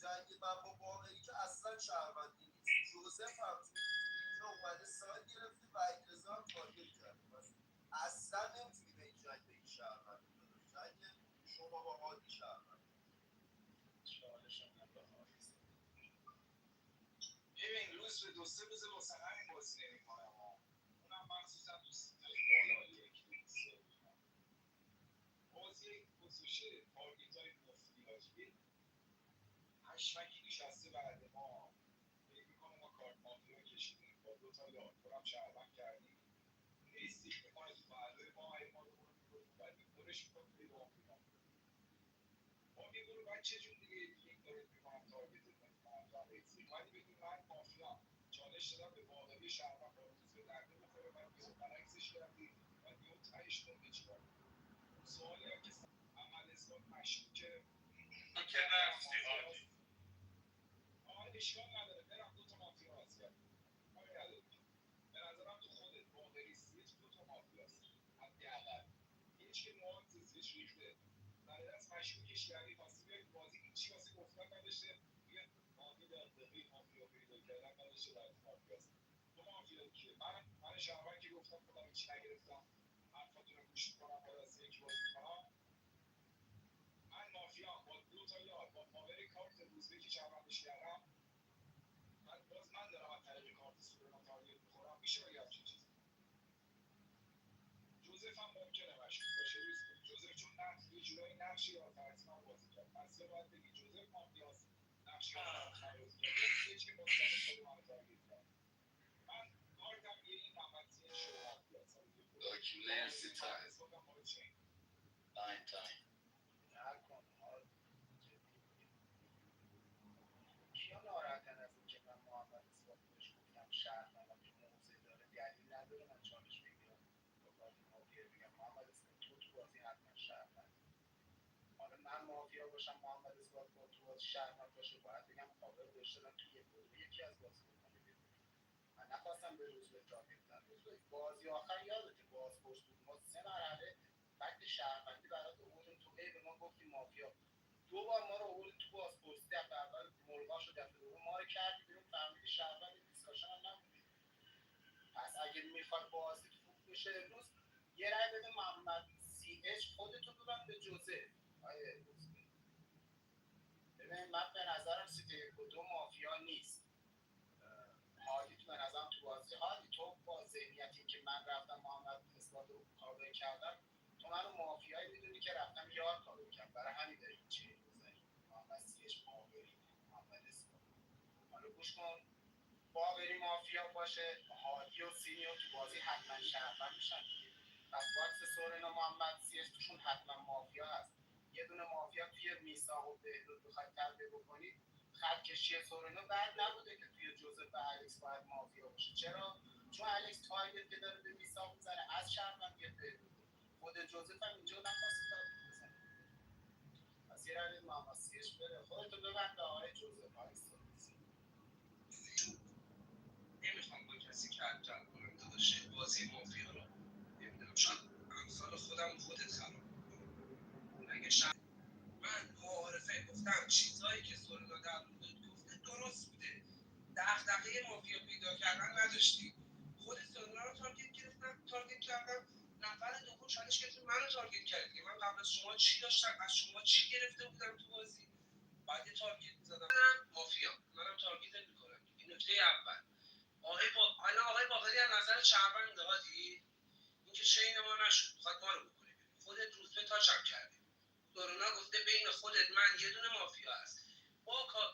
جنگ من با باقری که اصلا شهروندی نیست. جوزف هم تو اینجا اومده سایت گرفته، وحید رضا هم تارگت کرده. پس اصلا نمیتونی به این جنگ بگی شهروند. جنگ شما با هادی شهروند. ببین روز به 2-3 روز واسه همین بازی نمی‌کنم. اونم مخصوصا تو سیتای بالا 1 2 3 بازی گذاشته تارگت‌های مفتی حاجی. هشمکی نشسته بعد ما فکر می‌کنه ما کارت مافیا کشیدیم با 2 تا یار خودم شهروند کردیم. نیستیک می‌کنه تو پهلوی ما ای ما رو می‌کنه بعد می‌کنش می‌کنه توی راه می‌کنه. ما می‌گونو بچه جون دیگه یک دارید می‌کنم تارگت می‌کنم تا نیستی. ولی بگیم من مافیا چالش دادم به باقری شهروند با روز به درده بخوره بعد یهو برعکسش کردی بعد یهو تهش مونده چیکار کنی؟ سوالی هم که عمل اثبات مشکوکه تو که رفتی هادی. اشکال نداره برم 2 تا مافیا وصیت کنم. کاری نداره که. به نظرم تو خودت باقری سیچ 2 تا مافیاست حداقل. هیچ که نوازی سیچ ریخته برای دست مشکوکش کردی خواستی بیای تو بازی هیچی واسه گفتن نداشته دیگه هادی دقیقی مافیا پیدا کردن نداشته برای مافیاست. تو مافیا کیه؟ من شهروند که گفتم خودم هیچ نگرفتم حرفاتون رو گوش میکنم با دست یکی بازی میکنم. من مافیا با 2 تا یار با پاور کارت روزبه که شهروندش کردم بعد باز من دارم از طریق کارت سوپرمان تارگت میخورم. میشه بگم چی چیزی جوزف هم ممکنه مشکوک باشه روزبه. جوزف چون نقش یه جورایی نقش یا ترسیما بازی کرد پس یا باید بگی جوزف مافیاست نقش یا ترسیما بازی کرد یا چیزی که مستقیم خود منو تارگت کرد. من کارتم یه این محمد سیه شو مافیاست. اوکی مرسی تایم. کیا ناراحتن از اینکه من محمد اثبات بهش گفتم شهروندم که موضع داره دلیل نداره من چالش بگیرم با کارت مافیا بگم محمد اثبات تو بازی حتما شهروند. حالا من مافیا باشم محمد اثبات با تو بازی شهروند باشه باید بگم کاور بهش دادم که یکی از بازی بکنه بیرون. من نخواستم به روز به تارگت بزنم. بازی آخر یادته بازپرس بود ما 3 مرحله فکت شهروندی برات آوردیم تو به ما گفتی مافیا 2 بار ما رو آوردی تو بازپرسی. دفعه اول ملغا شد، دفعه دوم ما رو کردی بیرون فهمیدی شهروند دیسکاشن هم نبودی. پس اگه میخواد بازی خوب بشه امروز یه رای بده محمد اچ خودتو ببند به جوزف. ببین من به نظرم سیتی 1 و 2 مافیا نیست. هادی تو به نظرم تو بازی، هادی تو با ذهنیتی که من رفتم محمد اثبات رو کاور کردم، تو منو مافیایی میدونی که رفتم یار کاور کردم، برای همین داری این چه میزنی. محمد سیش باقری، محمد اثبات. حالا گوش کن، باقری مافیا باشه، هادی و سینیور تو بازی حتما شهروند میشن دیگه. پس باکس سورنا محمد سیش توشون حتما مافیا هست. یه دونه مافیا توی میثاق و بهروز بخواید تبدیل بکنید، خط کشی سورنا بعد نبوده که توی جوزف و الکس باید مافیا باشه. چرا؟ چون الکس تارگت که داره به میثاق میزنه از شهروندی بهروز، خود جوزف هم اینجا نخواسته تارگت بزنه. پس یه روید محمد سیش بره. خودتو ببند آقای جوزف. نمیخوام با کسی کلکل کنم داداش بازی مافیا رو. نمیدونم شاید امثال خودم خودت خراب اگه شاید من معارفه گفتم چیزهایی که سورنا در مورد گفته درست بوده. دغدغه مافیا پیدا کردن نداشتی. خود سورنا رو تارگت کردم. نفر دوم چالش گرفت منو تارگت کرد. من قبل از شما چی داشتم؟ از شما چی گرفته بودم تو بازی؟ بعد یه تارگت می‌زدم مافیا. منم تارگت نمی‌کنم. این نکته اول. آقای باقری از نظر شهروند هادی اینکه چین ما نشد میخواد ما رو بکنه خودت روزبه تاچم کردی. دورونا گفته بین خودت من یه دونه مافیا هست.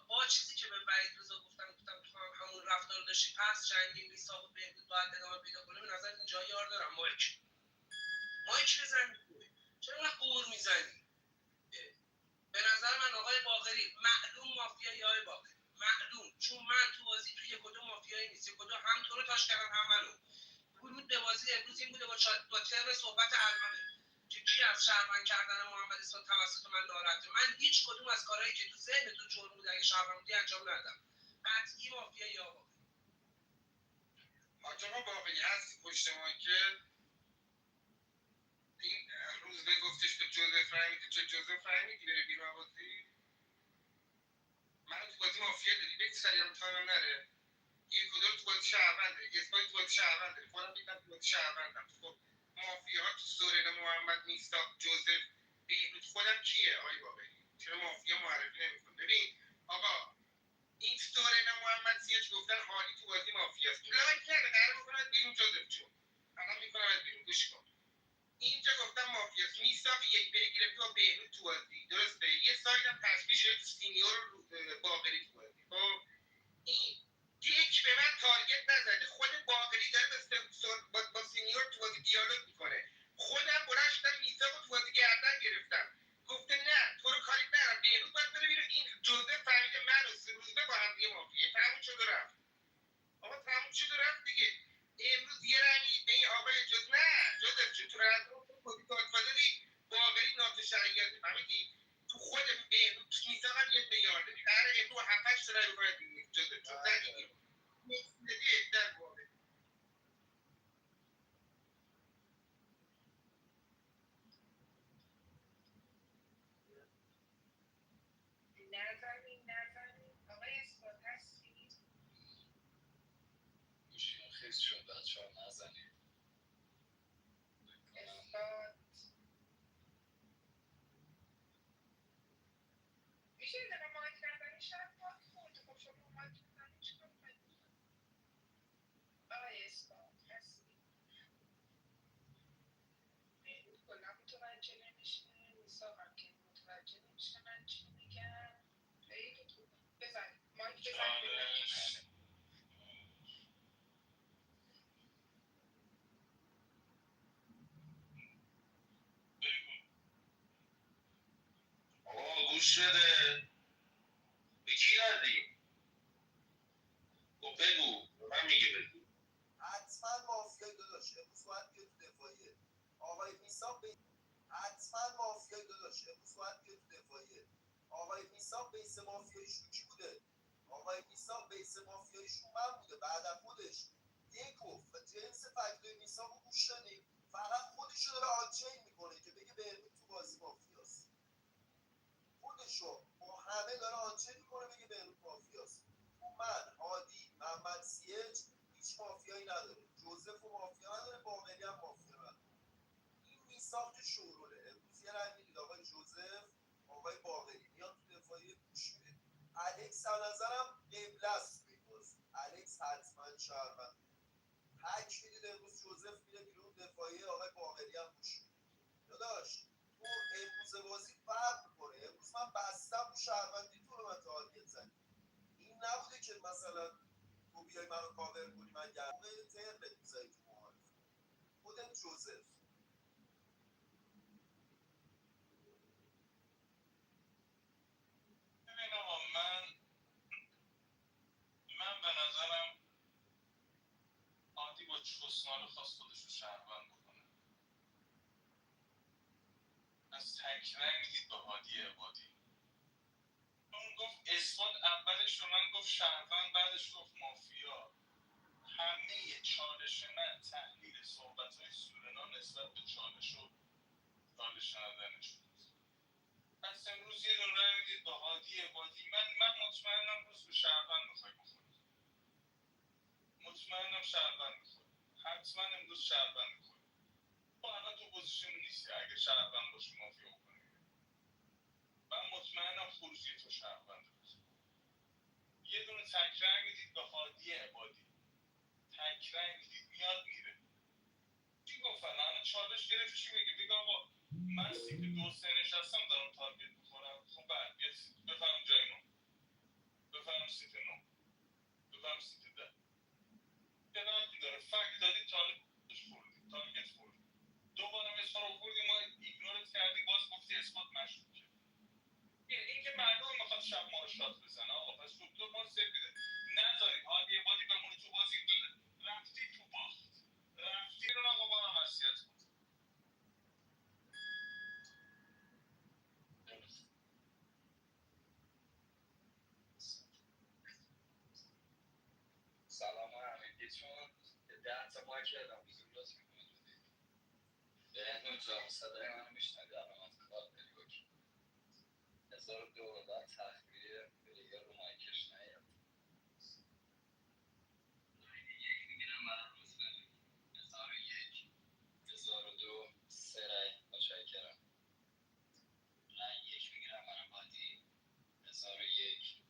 با چیزی که به وحید رضا گفتم تو هم همون رفتار داشتی، پس جنگی میثاق و بهبود باید ادامه پیدا کنه. به نظر اینجا یار دارم. مایک بزن دیگه. چرا انقدر قور میزنی؟ به نظر من آقای باقری معلوم مافیایی. آقای باقری معلوم، چون من تو بازی توی یک و دو مافیایی نیست. یک و دو هم تو رو تاش کردم هم منو. ورود به بازی امروز این بوده با ترم صحبت الانه که کی از شهروند کردن محمد اسفاد توسط من ناراحته. من هیچ کدوم از کارهایی که تو ذهن تو جرم بوده اگه شهروند بودی انجام ندادم. قطعی مافیایی آقا. حاج آقا باقری هستی پشت مایکل؟ این روزبه گفتش به جوزف رای میدی، چه جوزف رای میدی بره بیرون بازی؟ منو تو بازی مافیا داری؟ بگی سریع هم تایم نره. یک کدوم تو بازی شهروند داری، اثبات تو بازی شهروند داری، خودم دیدم تو بازی شهروندم. خب مافیا ها تو سورنا محمد میثاق جوزف بهروز خودم کیه آقای باقری؟ چرا مافیا معرفی نمی‌کنی؟ ببین آقا، این سورنا محمد سیاج گفتن حالی تو بازی مافیاست. لایک کرده قرار بکنم بیرون جوزف جون. الان میکنم بیرون، گوش کن. اینجا گفتم مافیاست. میثاق یک بری گرفته با بهروز تو بازی، درسته؟ یه سایدم تشکیل شده تو سینیور و باقری تو بازی. خب این یک به من تارگت نزده. خود باقری داره با سینیور تو بازی دیالوگ میکنه. خودم بلند شدم میثاق رو تو بازی گردن گرفتم. گفته نه تو رو کاری ندارم، بهروز باید بره بیرون. این جوزف فهمیده من و سروزبه با هم دیگه مافیه. تموم شد و رفت. آقا تموم شد و رفت دیگه. امروز یه رنگی به این آقای جوزف جون تو رنگ بازی گادفادری باقری ناتوشیاد فهمیدی؟ تو خود بهروز میثاق هم یه بیار داری. قراره امروز 7-8 تا رای بکنه بیرون جوزف جون. زدی در واقع. نزنین آقای اثبات هستی؟ گوشیم خیس شد بچه ها، نزنید. اثبات میشه یه دقیقه مایک نزنی؟ شاید باک خورده. خب شما مایک نزنی چیکار کنید؟ آقای اثبات هستی؟ بهروز کلا متوجه نمیشه. میثاق هم که متوجه نمیشه من چی میگم. خیلی خوب. بزنید مایک بزنید. آقا گوش بده. به کی دادی؟ بگو. من میگه بگو. حتما مافیای داداش امروز باید بیاد تو دفاعیه. آقای میثاق حتما مافیای داداش امروز باید بیاد تو دفاعیه. آقای میثاق بیس مافیاییشون کی بوده؟ آقای میثاق بیس مافیاییشون من بوده. بعد از خودش یکو و جنس فکتای میثاق رو گوش دادیم، فقط خودشو داره آنچین میکنه که بگه بهروز تو بازی مافیاست. خودشو با همه داره آنچین میکنه بگه بهروز مافیاست. تو من هادی محمد سیج هیچ مافیایی نداره. جوزف و مافیا نداره. باقری هم مافیا نداره. این این ساخت شوروله. امروز یه رنگ میدید آقای جوزف، آقای باقری میاد تو دفاعی، گوش میدید. الکس از نظرم قبله است به این بازی. الکس حتما شهروند. تک میدید امروز جوزف میره بیرون، دفاعی آقای باقری هم گوش میدید. داداش تو امروز بازی فرق میکنه. امروز من بستم رو شهروندی تو رو من تارگت زدی. این نبوده که مثلا تو بیای منو کاور کنی من گرمه ترمت میزایی تو معارفه. خودت جوزف. ببین آقا، من به نظرم عادی با چوسناله خواست خودش رو شهروند بکنه. از تکرار میدید به هادی عبادی. اون گفت اثبات اولش رو من گفت شهروند، بعدش گفت مافیا. همه چالش من تحلیل صحبت‌های سورنا نسبت به چالش ندنش بود. پس امروز یه دونه رای میدید به هادی عبادی. من مطمئنم روز به شهروند میخوای بخورید. مطمئنم شهروند میخوری. حتما امروز شهروند میخوری. تو الان تو پوزیشن نیستی اگه شهروند باشی مافیا بکنی. من مطمئنم خروجی تو شهروند بود. یه دونه تکرار میدید به هادی عبادی. تکرار میدید میاد میره. چی گفتن؟ الان چالش گرفت چی بگه؟ بگه آقا من سیت 2-3 نشستم دارم تارگت میخورم. خب بعد بفهم جای ما. بفهم سیت 9. بفهم سیت 10. یه رنگی داره. فکت دادی تارگت خوردی. دوباره مثال آوردی، ما ایگنورت کردی، باز گفتی اثبات مشکوکه. این که معلومه میخواد شب ما رو شات بزنه. آقا پس دکتر ما رو سیو میده. نذارید هادی عبادی بمونه تو بازی. رفتی تو باخت. رفتی رو آقا با هم وصیت کن. سلام همگیتون. 10 تا مایک اعلام حضور لطف می‌کنید بدید. بهنام جان صدای منو میشنوی؟ الان از کار داری اوکی. 1002 به بعد تخلیه پلیگر رو مایکش نیاد. یک میگیرم برای روز به 1001 1002 3 رای متشکرم. رای یک میگیرم برای هادی 1001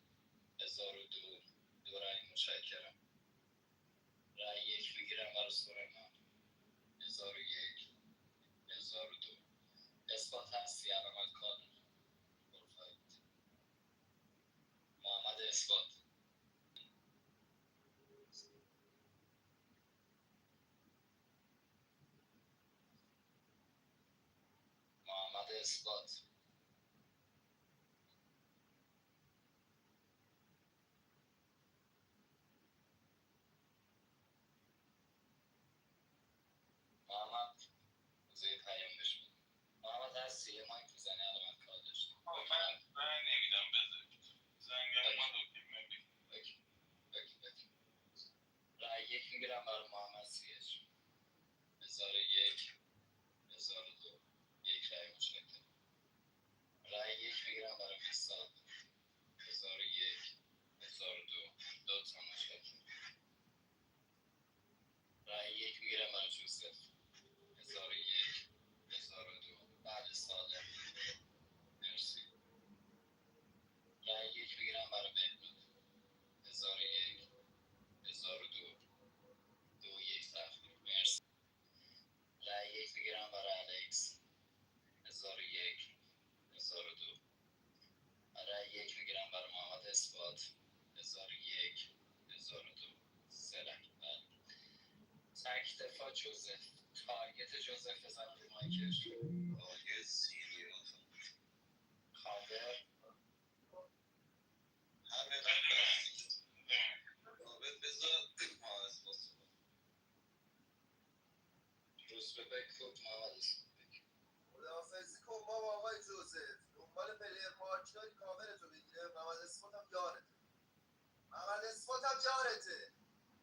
1002 2 رای متشکرم. رای یک میگیرم برای سورنا 1001 1002 اثبات هستی علامت کار پروفایل محمد اثبات. محمد اثبات. محمد روزه پیام بشم. محمد هستی یه مایک میزنی علامت کار داشتی. من رای نمیدم بذارید. زنگم اومد اوکی من بگم. اوکی. رای یک میگیرم برای محمد سیش 1001 1002 یک رای متشکرم. رای یک میگیرم برای میثاق 1001 1002 دو تا متشکرم. رای یک میگیرم برای جوزف 1001 1002 بعد سالم. مرسی. رای یک میگیرم برای بهنود 1001 1002 دو یک تأخیر. مرسی. رای یک میگیرم برای الکس 1001 1002. رای یک میگیرم برای محمد اثبات 1001 1002 سه رای. تک دفاع جوزف. تارگت جوزف بزن رو مایکش. تارگت سیریو کاور همه کاور بذار محمد اثبات. روز به بکوب محمد اثبات. خداحافظی کن با آقای جوزف. دنبال پلیر مارک داری کاورتو بگیره. محمد اثبات هم یارته.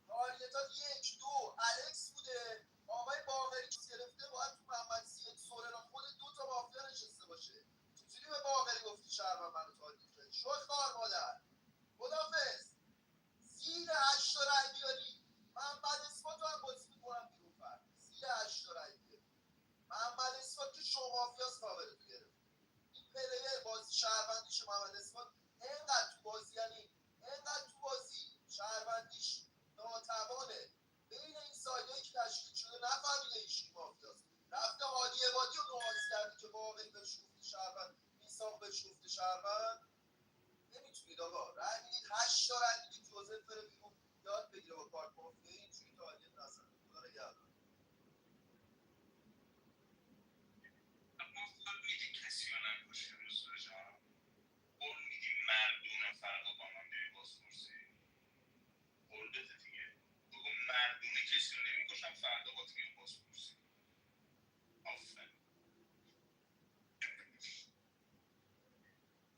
تارگتات 1 2 الکس بوده. آقای باقری که گرفته باید تو محمد سید سورنا خود 2 تا مافیا نشسته باشه. چجوری به باقری گفتی شهروند منو تارگت کردی؟ شو خار مادر. خداحافظ. زیر 8 تا رای بیاری محمد اثبات رو هم بازی میکنم بیرون. فرد زیر 8 تا رای بیاری محمد اثبات مافیاس کاورتو گرفت. این پلیر بازی شهروندیش محمد اسماعیل اینقدر تو بازی، یعنی اینقدر تو بازی شهروندیش ناتوانه بین این سایدایی که تشکیل شده نفهمیده هیچکی مافیاست، رفته هادی عبادی رو نوازی کرده که باقی بهش گفته شهروند، میثاق بهش گفته شهروند. نمیتونید آقا رأی میدید 8 تا رأی میدید جوزف بره بیرون یاد بگیره با کارت مافیایی اینجوری تارگت نزنه. خدا نگهدار. ما قول میدی کسی رو نکشی روز جان، قول میدی مردونه فردا با من بیای بازپرسی، قول بده دیگه، بگو مردونه کسی رو نمیکشم فردا با تو میام بازپرسی. آفرین.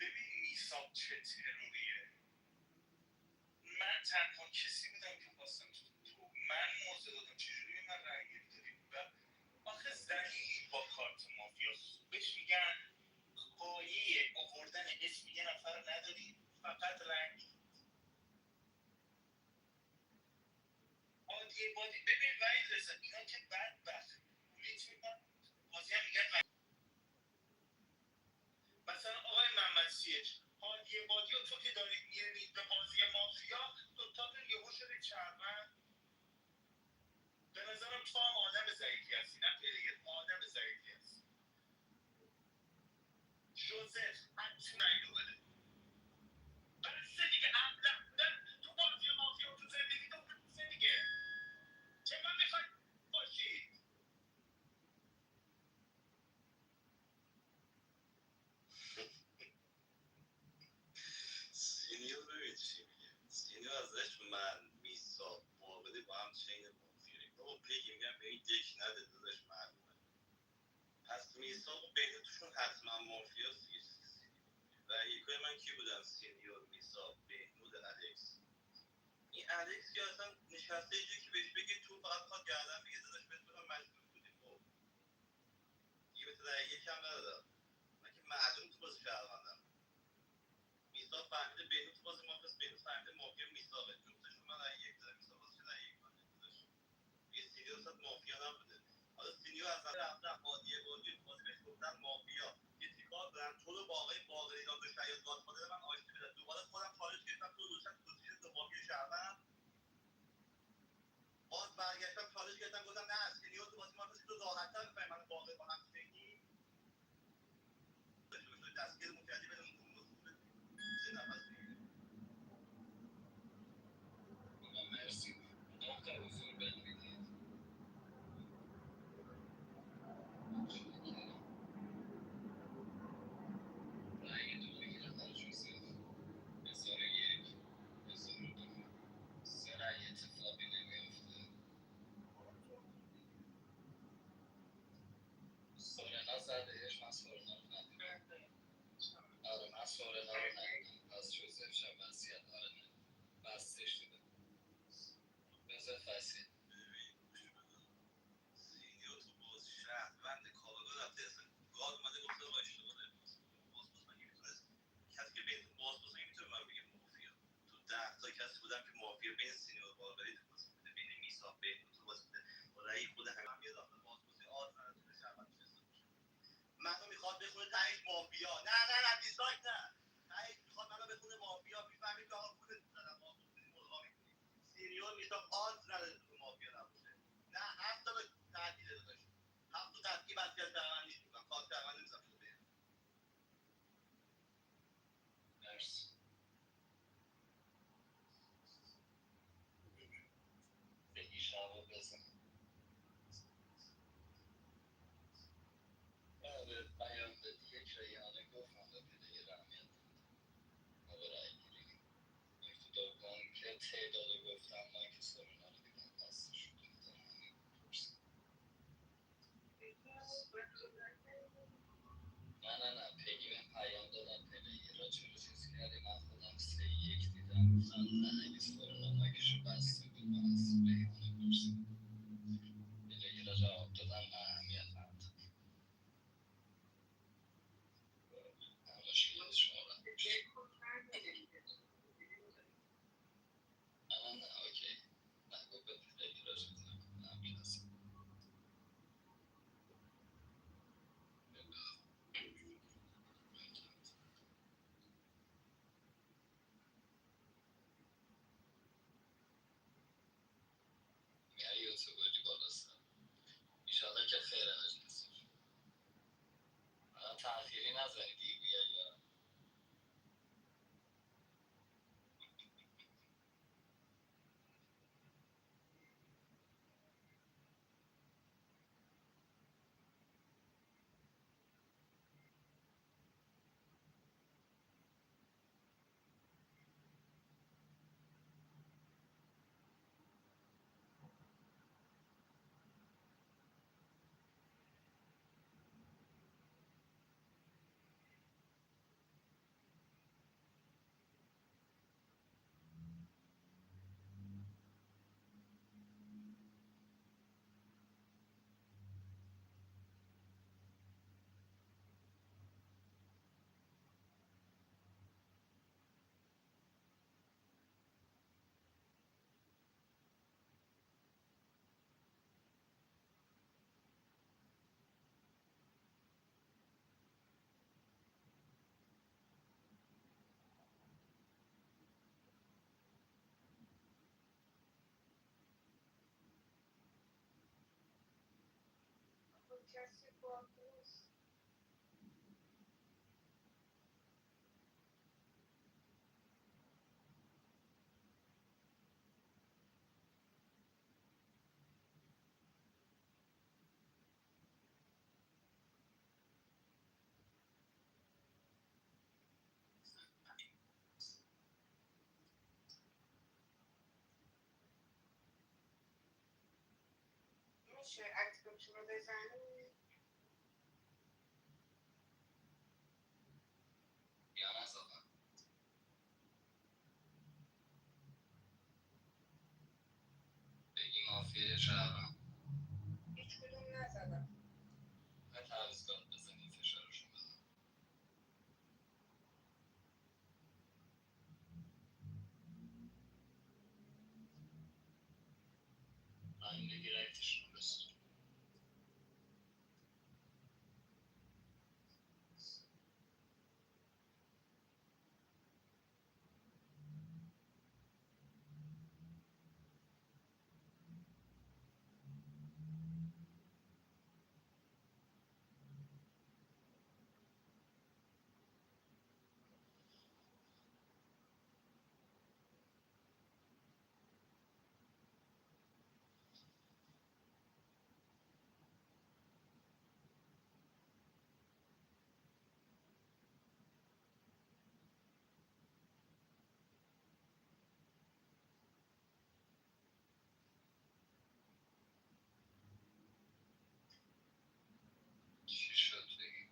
ببین میثاق چه تروریه. من تنها کسی بودم که خواستم تو من موضع دادم، چجوری به من رأی یک دادی؟ و آخه زلیلی با کارت مافیاست بهش میگن پایه آوردن اسم یه نفر رو نداری، فقط رنگ عادی بادی. ببین وحید رضا اینا که بدبخت پولیت میکنن بازی هم میگن مثلا آقای محمد سیچ هادی بادی و تو که دارید میرید به بازی مافیا، دوتاتون یهو شده چرمن. به نظرم تو هم آدم ضعیفی هستی، نه پلیر، آدم ضعیفی هستی. جوزف حتما اینو بده. بسته دیگه، ابله بودن تو بازی مافیا تو زندگی تو بسته دیگه. چه من میخوای باشید؟ سینیور ببین چی میگه. سینیور ازش من میثاق معابده با هم چین مافیایی. بابا پیگی میگم به این دک نده داداش معلومه. پس میثاق و بینتون حتما مافیاست دیگه. و یکای من کی بودن؟ سینیور، میثاق، بهنود، الکس. این الکس که اصلا نشسته اینجا که بهش بگی تو فقط خواد گردن بگه داداش بهتون مجبور بودیم. خب دیگه به تو رأی یکم ندادم. من که معلوم تو بازی شهروندم. میثاق فهمیده بهنود تو بازی مافیاست، بهنود فهمیده مافیا میثاقه. جفتشون من رأی یک دادم. میثاق واسه رأی یک دادم داداش. یه سینیور اصلا مافیا نبوده. حالا سینیور از رفتن هادی بادی تو بازی بهش گفتن مافیا. یه تیکار دارن تو رو با آقای باقری ناتو شاید گادفادر من آشتی بدن. دوباره خودم خارج گرفتم تو رو دوشم پوزیشن دو مافیا شهروند. باز برگشتم چالش گرفتم گفتم نه سینیور تو بازی مافیا تو راحت‌تر می‌فهمی من باقری با هم چنگی. دستگیر مکردی بدون تو سه نفس بگیره. مرسی. نقطه حضور بنویسید. رأی دو میگیرم برای جوزف. 1001 1002 سه رأی اتفاقی نمیافته. سورنا زدهش، من سورنا رو ندیدم. آره من سورنا رو ندیدم. پس جوزف شب وصیت آره نه بستش دیدم. بذار فصیح سینیور تو بازی شهروند کارگاه رفته اصلا گاد اومده گفته آقا اشتباه داری بازپرس مگه میتونست کسی که بین بازپرس مگه میتونه من بگه مافیا؟ تو 10 تا کسی بودم که مافیا بین سینیور باقری تو بازی بوده، بین میثاق بهنود تو بازی بوده، با رأی خود هم یه داخل بازپرسی آز نداره شهروند نشسته باشه. منو میخواد بخونه تهش مافیا. نه دیسلایک نه. تهش میخواد منو بخونه مافیا. میفهمید که آقا خودت زدم بازپرسی ملغا میکنی. سینیور میثاق آز نداره تو مافیا نباشه. نه 7 تا به تعطیل داداش. 7 تا تعطیل بسیار شهروندی میکنم. خاص شهروندی میزنم تو بیر. مرسی. بگی شما بزن. بله بیان بدی یک ریانه گفت من به پلیر اهمیت ما به رای گیری. نکته دوم که تعداد گفتم من که سورنا رو دیدم دسته شده دارم همین پرسیم. نه پیگی من پیام دادم پلیر را چرا چیز کردی من خودم 3-1 دیدم گفتم نه اگه سورنا مایکشو بسته بود من از ریحانه پرسیدم پلیر را جواب دادم نه اهمیت ندارم. مشکل از شما رد میشه. نه اوکی نگو به پلیر را چیز نکنم کسی. نزنی دیگه بیای یا کسی باید نیست. میشه اکتتون رو بزنید. یا نزدم بگی مافیا شهرم هیچ کدوم نزدم. من تعویض کارت بزنی فشارشون بدم همین دیگه رکتشون بسید چی شد بگی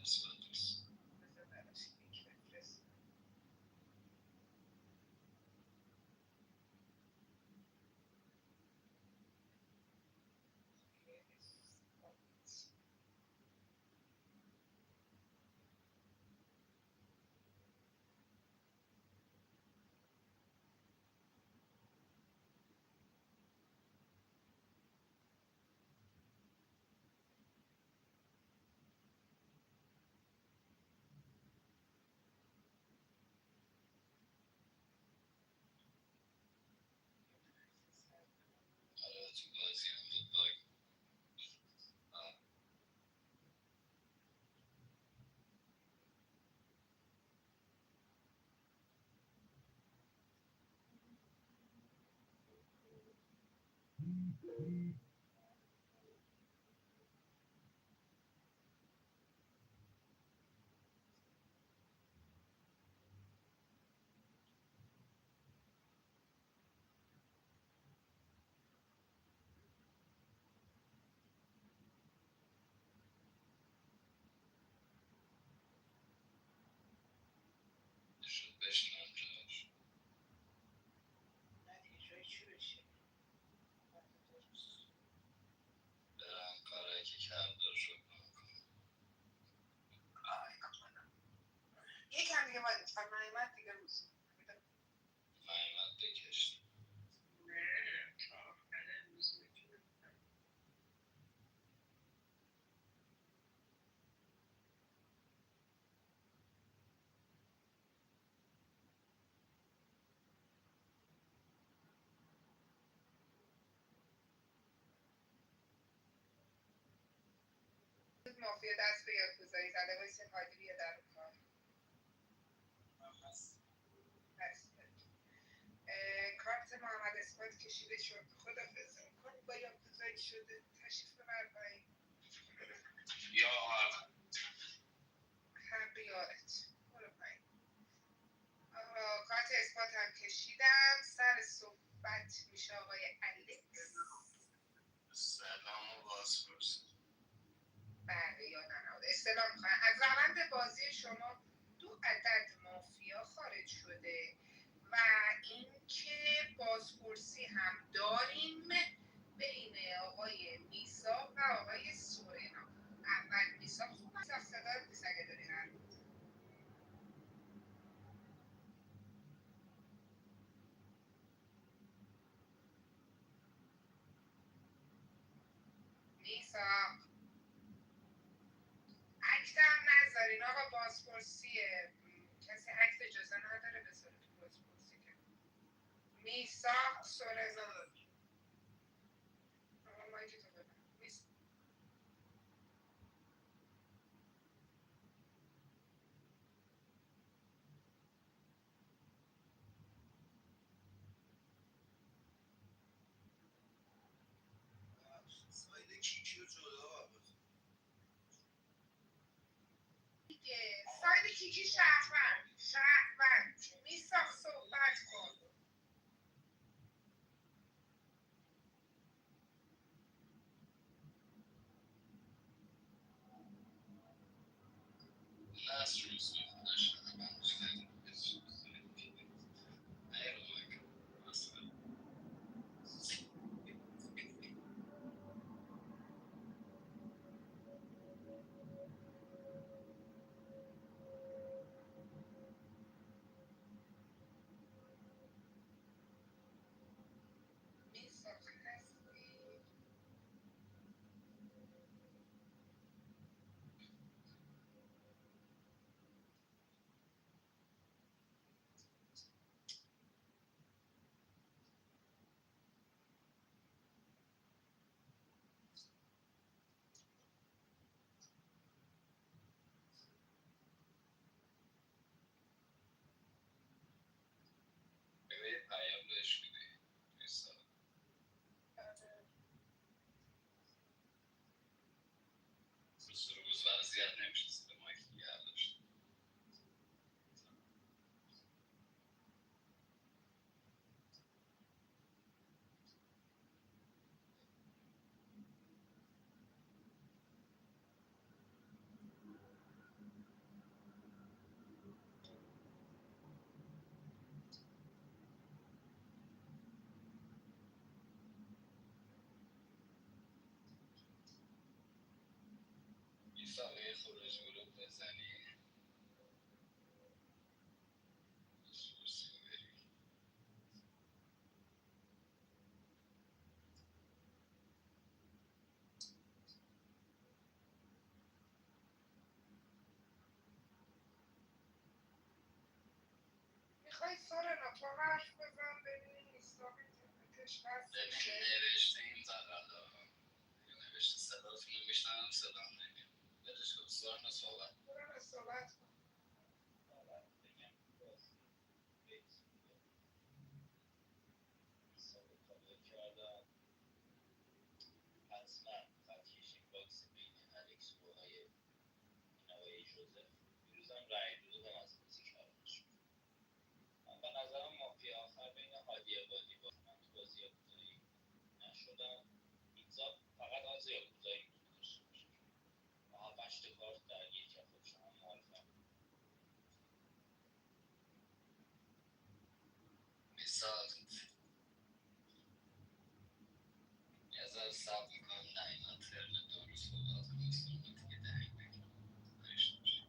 مثبت نیست بذار براش لینک بفرستم. آره تو بازی هم بود باگ شد بشنم جاش نه دیگه جایی چی بشه. برم کارایی که کرد رو شکر کنم مافیا دست به یاکوزایی زده وایسین هادی بیاد در کار. کارت محمد اثبات کشیده شد. خدافظ میکنیم با یاکوزایی شده. تشریف ببر پایین. یا حق یارت. برو پایین. کارت اثبات هم کشیدم. سر صحبت میشه آقای الکس. سلام و بازپرس. بله یادم نبود. استلام می‌خوایم. از روند بازی شما 2 عدد مافیا خارج شده و اینکه بازپرسی هم داریم بین آقای میساق و آقای سورنا. اول میساق صحبت صدا نیست اگه داری حرف می‌زنی. میساق اکتم نذارین آقا. بازپرسیه. کسی اکت اجازه نداره بذاره تو بازپرسی که. میساق سورنا. آقا مایکتو ببند. ساید کیکی و جدا دیگه ساید کیکی شهروند میساق صحبت کن. Last resort نشده من بودم میساق هستی؟ به پیام بهش میدی نیستم روز زیاد نمیشه سه مایک دیگه داشت میساقه خروج گروه بزنی میخوای سورنا تو حرف بزن ببینیم میساق اینترنتش هست میشه. نوشته این تقلا نوشته صداتون رو میشنم صدام نمیم بدش کن سوال صحبت سورنا صحبت کن. حتما خط کشیم باکس بین الکس و آقای جوزف. دیروزم رأی دو دادم از بازی کردنش. من به نظرم مافیا آخر بین هادی عبادی با من تو بازی یاکوزایی نشدم. اینجا فقط آز یاکوزایی میتونه داشته باشه. با 7 کارت درگیر کرد. خب شما معرفه میساق یه ذره صبر میکنم نه اینا ترن دارو صحبت کنم سرمت دیگه دهی بکنم نشته باشه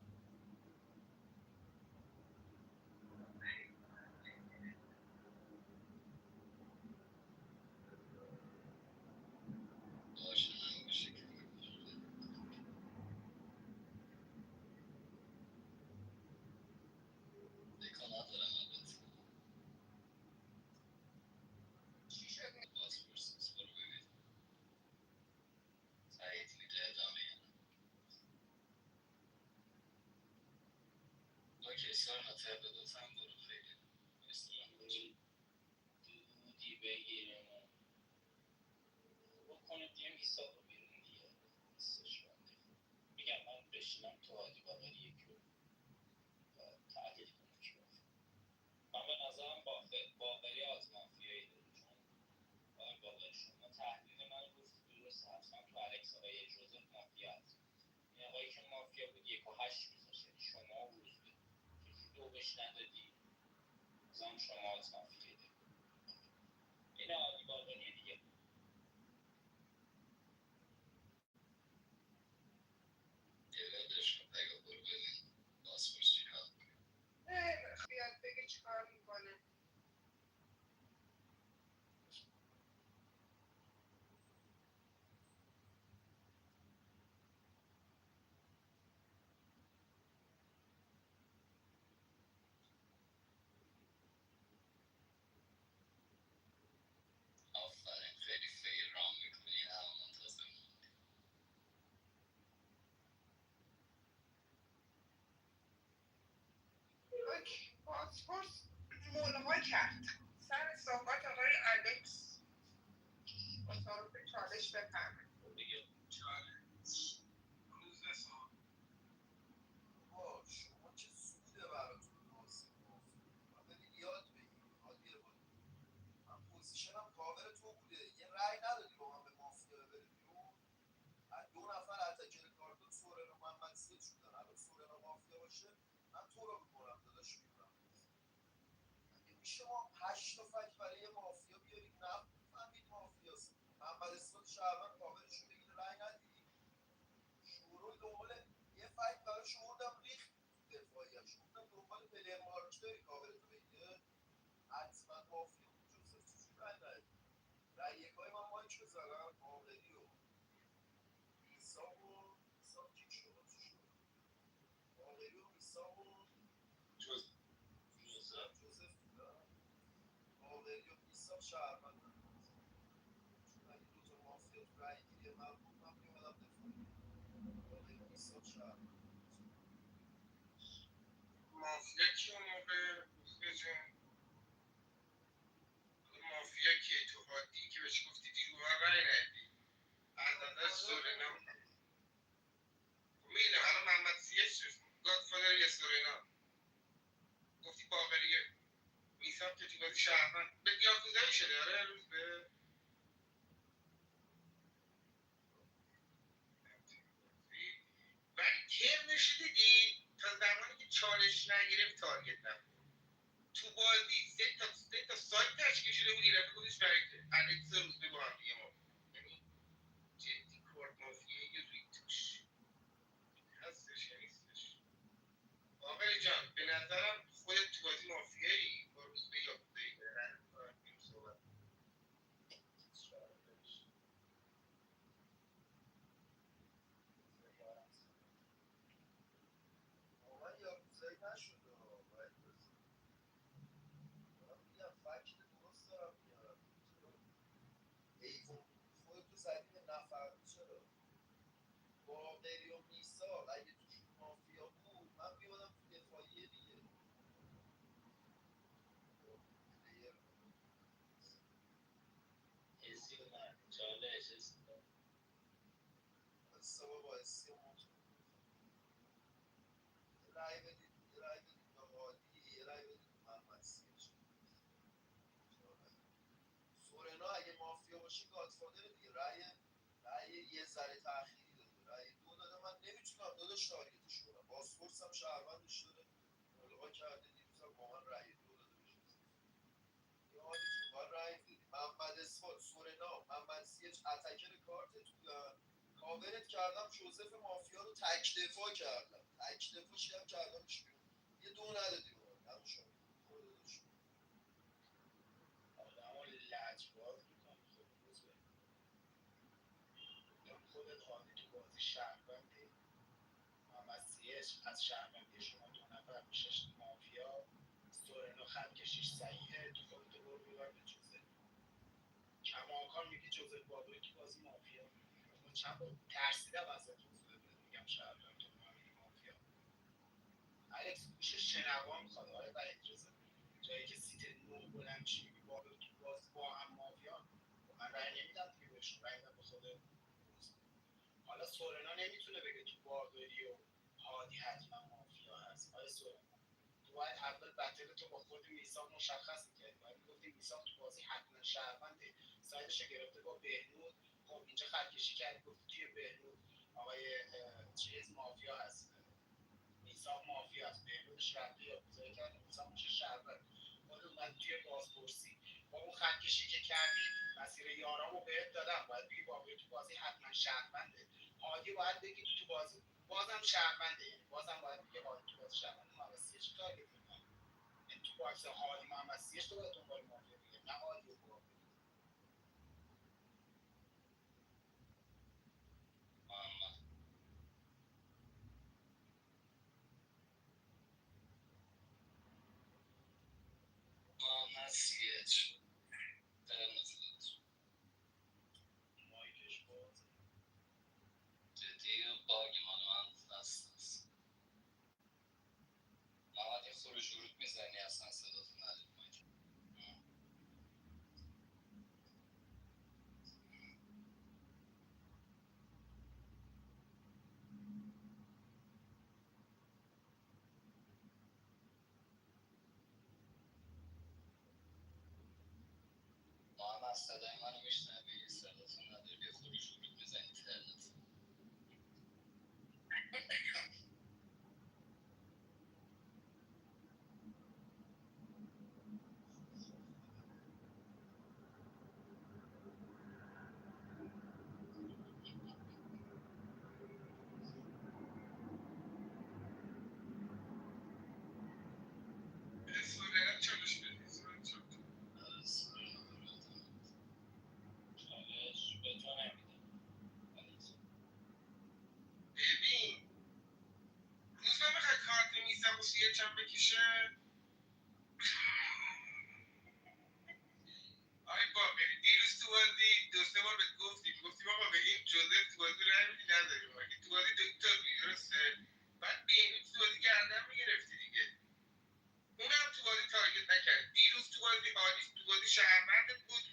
باشه نباشه که دکا ندارم البته چی شد؟ بازپرس برو ببین تایید میده ادامه یا نه سورنا تبلیغات هم برو خیلی دودی بگیریم و بکنیم دیگه میساق رو بیرون دیگه نیستش بنده میگم من بشینم تو عادی باقری یکی رو تحلیل کنم که من به نظرم باقری از مافیایی داره چون آقای باقری شما تحلیل من گفت درست حتما تو الکس آقای جوزف مافیا هست این آقایی که مافیا بود 1.8 میذاش یعنی شما و روزبه چجوری دو بهش ندادی زن شما از مافیایی داره این عادی باقری دیگه ولش کن نگاه برو بریم بازپرسی حل کنیم بیاد بگه چیکار میکنه. آفرین خیلی فیر رام میکنی هم منتظر اوکی پاسپورت ملغا کرد سر صحبت آقای الکس با تعارف چالش بفرمایید. دیگه چالش روز سال آقا شما چه سوده براتون بازی مافیا و برید یاد بگیرید عادی بازی من پوزیشنم کاور تو بوده یه رأی ندادی با من به مافیا بره بیرون من 2 نفر اتکر کارتون سورن و محمد سیت شدن الان سورن و مافیا باشه من تو رو میکنم داداش میکنم مگه میشه ما 8 تا فک برای یه مافیا بیاریم نفهمید مافیاست محمد اسمت شهروند کاورش رو بگیره رأی ندی شورول دنبال یه فکت براش آوردم ریخت تو دفاعیش گفتم دنبال پلیر مارک داری کاورتو بگیره حتما مافیا بود جوزف چجوری رأی ندی رأی یکای من مایک بزنم باقری و میساق کیک شد چی شد باقری و میساق و جوزف بودن باقری و میساق شهروندن چون اگه دوتا مافیا تو رأی گیری من بود من میومدم دفاعی باقری و میساق شهروندن مافیا کی اون موقع روزبه جون مافیا کیه تو هادی که بهش گفتی دیرو من رای ندی از نظر سورنا میدونم الان محمد سیه گادفادر یه سورنا گفتی باقری میساب که تو بازی شهروند به یاکوزایی شده آره روزبه ولی ترمش دیدی تا زمانی که چالش نگرفت تارگت نخورد تو بازی سه تا سایت تشکیل شده بود یه دفعه خودش برای الکس روزبه با هم دیگه یعنی جدی کارت مافیایی ریخت توش هستش یا نیستش باقری جان به نظرم خودت تو بازی مافیایی با روزبه یاکوزایی به صحبت واقعا یاکوزایی نشده باید بزن دارم میگم فکت درست دارم میارم چرا حیوان خودتو زدی به نفهمی چرا باقری و میساق اگه توشون مافیا بود من میادم تو دفاعیه دیگه پلیر حسی اومد چالش حسی سبا با حسی موت یه رای بدید به هادی یه رای بدید به محمد سیچ سورنا اگه مافیا باشه گادفادر دیگه رای یه ذره تأخیری داده رای 2 داده من نمیتونم داداش تارگتش کنم پاسپورت هم شهروندش داره ملغا کرده دیروز هم با من رای 2 داده بشه یا حالی جون باید رای بدی محمد اسفاد سورنا محمد سیچ اتکر کارتت بودن کاورت کردم جوزف مافیا رو تک دفاع کردم تک دفاع شدم کردمش بیرون یه 2 ندادی به من همون شد برو داداش آدمو لجباز میکنی خب روز به یا خودت هادی تو بازی شهروندی محمد سیش از شهروندی شما 2 نفر میشش مافیا سورنا خط کشیش صحیحه تو خودتو برو ببر به جوزه کماکان میگی جوزه بابایی تو بازی مافیا اما چند بار ترسیدم ازت روز بده میگم شهروند تو من مافیا الکس گوش شنوا میخواد آقای وحید رضا جایی که سیت 9 بلند میشه میگی باقر تو باز با هم مافیا من رأی نمیدم دیگه بهشون رأی میدم به خود روزبه. حالا سورنا نمیتونه بگه تو باقری و هادی حتما مافیا هست آقای سورنا تو باید اول بتل تو با خود میثاق مشخص میکردی باید میگفتی میثاق تو بازی حتما شهرونده سایدش گرفته با بهنود خب اینجا خطکشی کردی گفتی توی بهنود آقای چیز مافیا هست میثاق مافیا هست بهنودش رفته یا بذاری کرده میثاق میشه شهروند خود اومد توی بازپرسی با اون خطکشی که کردی مسیر یارامو بهت دادم باید بگی باقری تو بازی حتما شهرونده هادی باید بگی تو بازی بازم شهرونده یعنی بازم باید بگی هادی تو بازی شهرونده محمد سیچ تارگت میکنه یعنی تو باکس هادی محمد سیچ تو باید دنبال مافیا بگی نه هادی و باقری محمد محمد سیچ مایکش باز جدی باگ مال من هست محمد یه خروج ورود میزنی اصلا صداتو نداریم محمد صدای منو میشنوی صداتو نداری یه خروج ورود میزنی ترنت سوریان چالش بدی سوریان چالش به تو نمیدم ببین روزبه میخوای کارت میسم و سیه چم بکشه آی باقری دیروز تو بازی دو سه بار بهت گفتیم آقا به این جوزف تو بازی رای میدی نداریم اگه تو بازی دکتر بودی درسته بعد بینی تو بازی گردن میگرفتی دیگه اونم تو بازی تارگت نکرد دیروز تو بازی حالیش تو بازی شهروندت بود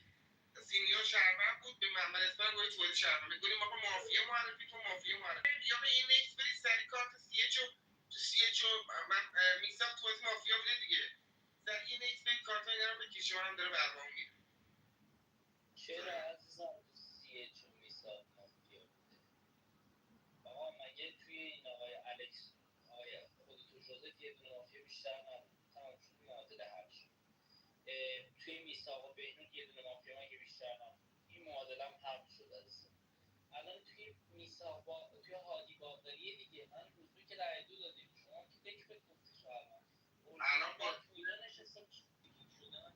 سینیور شهروند بود به محمد اسفر گفت تو بازی شهروند میگونیم آقا مافیا معرفی تو مافیا معرفی یا به این نکس بری سری کارت سیه چو تو سیه چو من میسم تو بازی مافیا بوده دیگه سری یه نکس بری کارت اینا رو بکشی منم داره برنامه میره چرا عزیزم سیه چون میساق مافیا بوده آقا مگه توی این آقای الکس آقای خودتو جوزف یه دونه مافیا بیشتر نبود تمام شد معادله حل شد توی میساق و بهنود یه دونه مافیا مگه بیشتر نبود این معادله هم حل شد عزیزم الان توی میساق با توی هادی باقریه دیگه من روزبه که رای دو دادیم شما که دک بهت گفته شهروند الان با تو اینا نشستم کلیک شدن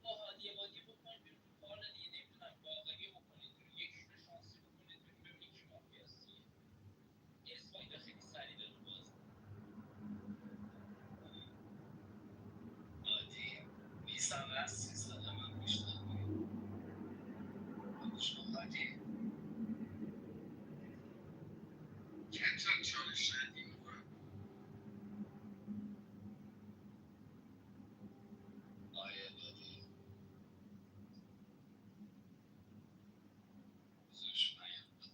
با هادی بادی بکنید بیرون تو کار دیگه نمیدونم باقری بکنید بیرون یکیشون رو شانسی بکنید بیرون ببینید کی مافیاست دیگه اسپایدا خیلی سریع داره باز هادی میساق هستی صدا من میشنوی هادی کچل چالش ندیم آیا دادی زوش نیاد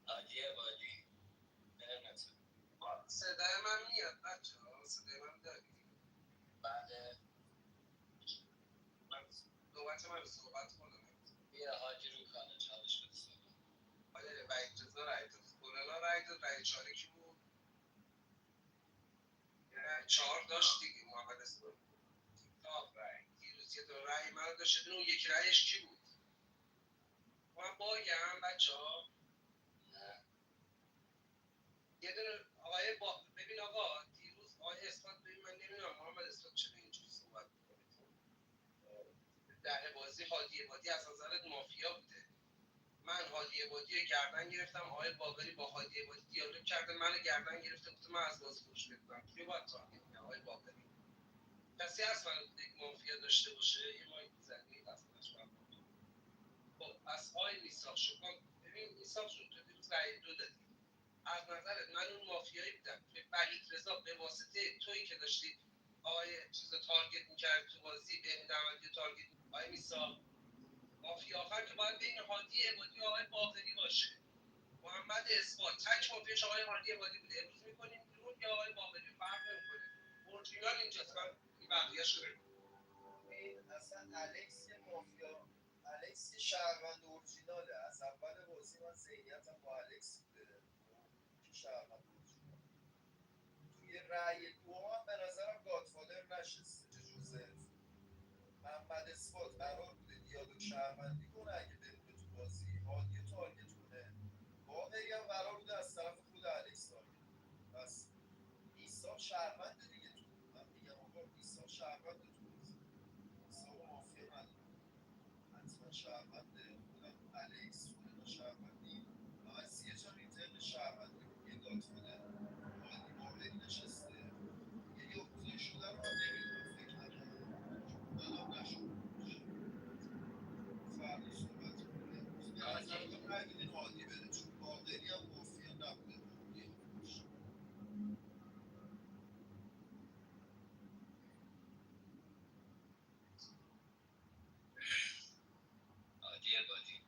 هادی عبادی نرمت صدای من میاد بچه ها صدای من دارید بعد نوبت من صحبت کنم بیا حاجی رو کالا چالش بده صحبت آقای وحید رضا رای داد سورنا رای داد رای چاره کی بود رای چهار داشت دیگه محمد اسلام رای دیروز یه دونه رای من داشت اون یکی رایش کی بود من باگم بچه ها یه دونه آقای ببین آقا دیروز آقای اثبات ببین من نمیدونم محمد اثبات چرا اینجوری صحبت می‌کنه در بازی هادی عبادی از نظرت مافیا بوده من هادی عبادی رو گردن گرفتم آقای باقری با هادی عبادی دیالوگ کرده منو گردن گرفته گفته من از بازی خروج پیدا کنم کی باید تارگت کنه آقای باقری کسی هست من یک مافیا داشته باشه یه مایک بزنید از خودش من خب از آقای میساق شما ببین میساق شد تو دیروز رأی 2 دادی از نظرت من اون مافیایی بودم که وحید رضا به واسطه تویی که داشتی آقای چیز تارگت میکرد تو بازی به نمایی تارگت آقای میساق مافیا آخر که باید بین هادی عبادی و آقای باقری باشه محمد اثبات تک مافیاش آقای هادی عبادی بوده امروز میکنیم بیرون یا آقای باقری فرق نمیکنه اورجینال اینجاست من این بقیه‌اش رو این اصلا الکس یه مافیا، الکس یه شهروند اورجیناله. از اول بازی من ذهنیتم با الکس بوده که شهروند اورجینال. توی رأی دو هم به نظرم گادفادر نشسته جوزف. محمد اثبات قرار بوده دیالوگ شهروندی کنه اگه بمونه تو بازی، هادی رو تارگت کنه. باقری هم قرار بوده از طرف خود الکس تارگت کنه. پس میساق شهرونده دیگه. تو من میگم آقا میساق شهرونده تو بازی. میساق مافیا نداره، حتما شهرونده. خودم الکس خودم شهروندی فقط سیه چون اینترن شهروندی یه گادفادر هادی باقری نشسته. یه یاکوزایی شده رو من نمیدونم، فکر نکنم چون منم نشده فردا صحبت کنیم. امروز به نظر من رای بدین هادی بره چون باقری هم مافیا نبوده با دیالوگش. هادی عبادی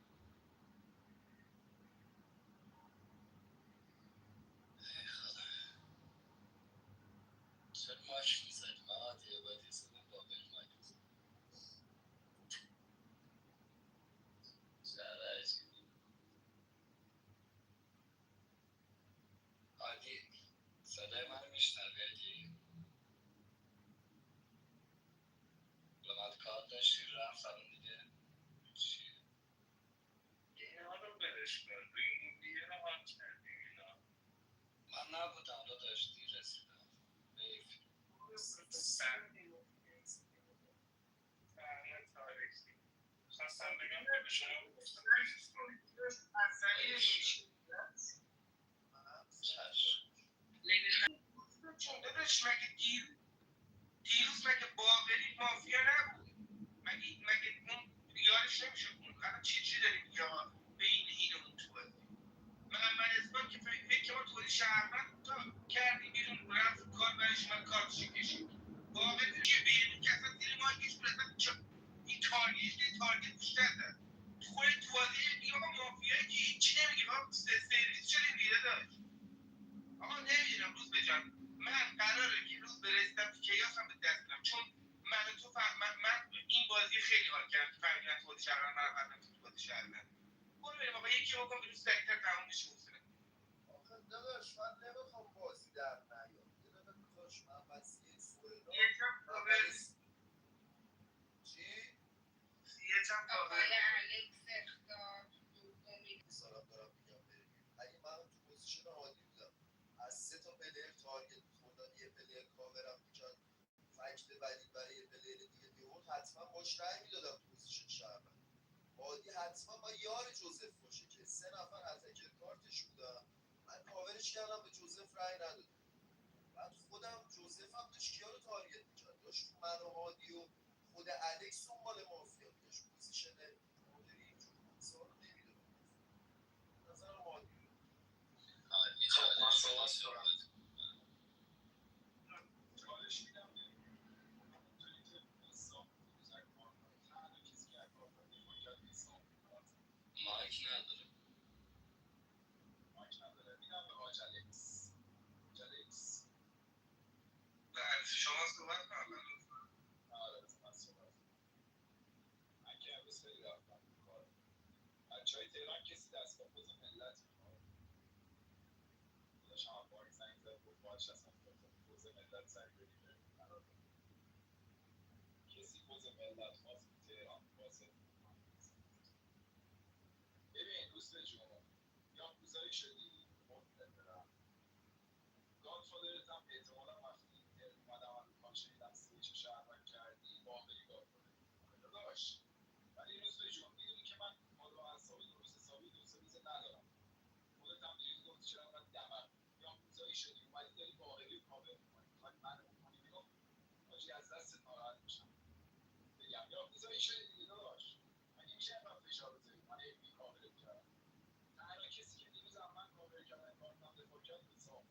چرا ماش میزنی من هادی عبادی زدم باقری ماش میزنی چرا عجیبی هادی صدای منو میشنوی هادی لامد کار داشتی رفت الان دیگه چیه اینا رو برش کن ریموویه رو حال کردی اینا من نبودم داداش دیر رسیدم حیف تحلیل تاریخی خواستم بگم که به شما گفتم چشم داداش مگه دیروز مگه باقری مافیا نبود مگه اون یارش نمیشه اون الان چی داری میگی آقا بین این و اون تو بازی محمد اثبات که فکر ما توی شهروند تا کردی بیرون رفت کار برش من کارتشو کشید باقری که بیرون که اصلا زیر مایکش بود اصلا این تارگت بیشتر زد خود تو بازی میگه آقا مافیایی که هیچی نمیگه آقا سرویس شدیم دیگه داشت آقا نمیدونم روز بجان من قراره که روز برسیدم تو کیاس هم به دست بدم چون من و تو من این بازی خیلی حال کردم که فهمیدم تو بازی شهروند من فهمیدم تو بازی شهروند برو بریم آقا یکی بکن بیرون سریعتر تموم بشه حوصله آخه داداش من نمیخوام بازی در نیاد. یه دقیقه داداش من وسیله سورنا یکم کاور چی؟ یکم کاور آقای الکس اختار دومی سلام دارم میگم بریم. اگه من تو پوزیشن هادی بودم از 3 تا پلیر تارگت می‌خوردم یه پلیر کاورم می‌کرد فکت ولید برای یه پلیر دیگه می‌آورد حتما باش رأی میدادم تو پوزیشن شهروند. هادی حتما با یار جوزف باشه که 3 نفر اتکر کارتش بودن. من کاورش کردم به جوزف رأی ندادم. بعد خودم جوزف هم داشت کیا رو تارگت می‌کرد داشت تو من و هادی و خود الکس دنبال مافیا می‌گشت. پوزیشن مدیری اینجور کنسا رو نمیده به نظرم هادی رو هادی چالش شما صحبت چالش میدم به اونجایی که حساب تک کارمند تنها کسی که از کارمند دفاع کرد حساب مایک نداره مایک نداره میدم به حاج الکس. حاج الکس بله شما صحبت کنم آره بذار من صحبت کنم. من که امروز خیلی رفتم تو کار. بچه‌های تهران کسی دست به پوز ملت می‌خواد؟ داداشم عباس زنگ زد گفت باهاش اصلا پوز ملت سری بریم قرار داد. کسی پوز ملت خواست تو تهران واسه ببین دوست جون یاکوزایی شدی قربونت برم گادفادرت هم احتمالا وقتی اومدم رو کار شنیدم سیچ شهروند کردی واقعی گادفادر داداش ولی روز جون میدونی که من حالا اعصاب درست حسابی دو سه روزه ندارم خودت هم دیروز گفتی چرا انقدر دمر یاکوزایی شدی اومدی داری باقری رو کاور می‌کنی می‌خوای منو بکنی بیرون بازی از دست ناراحت میشم. بگم یا بذاری شده دیگه داداش. مگه میشه اینقدر فشار بذاری؟ من ایپی کاورت کردم. تنها کسی که دیروز هم من کاور کرد انگار دفاع کرد حساب.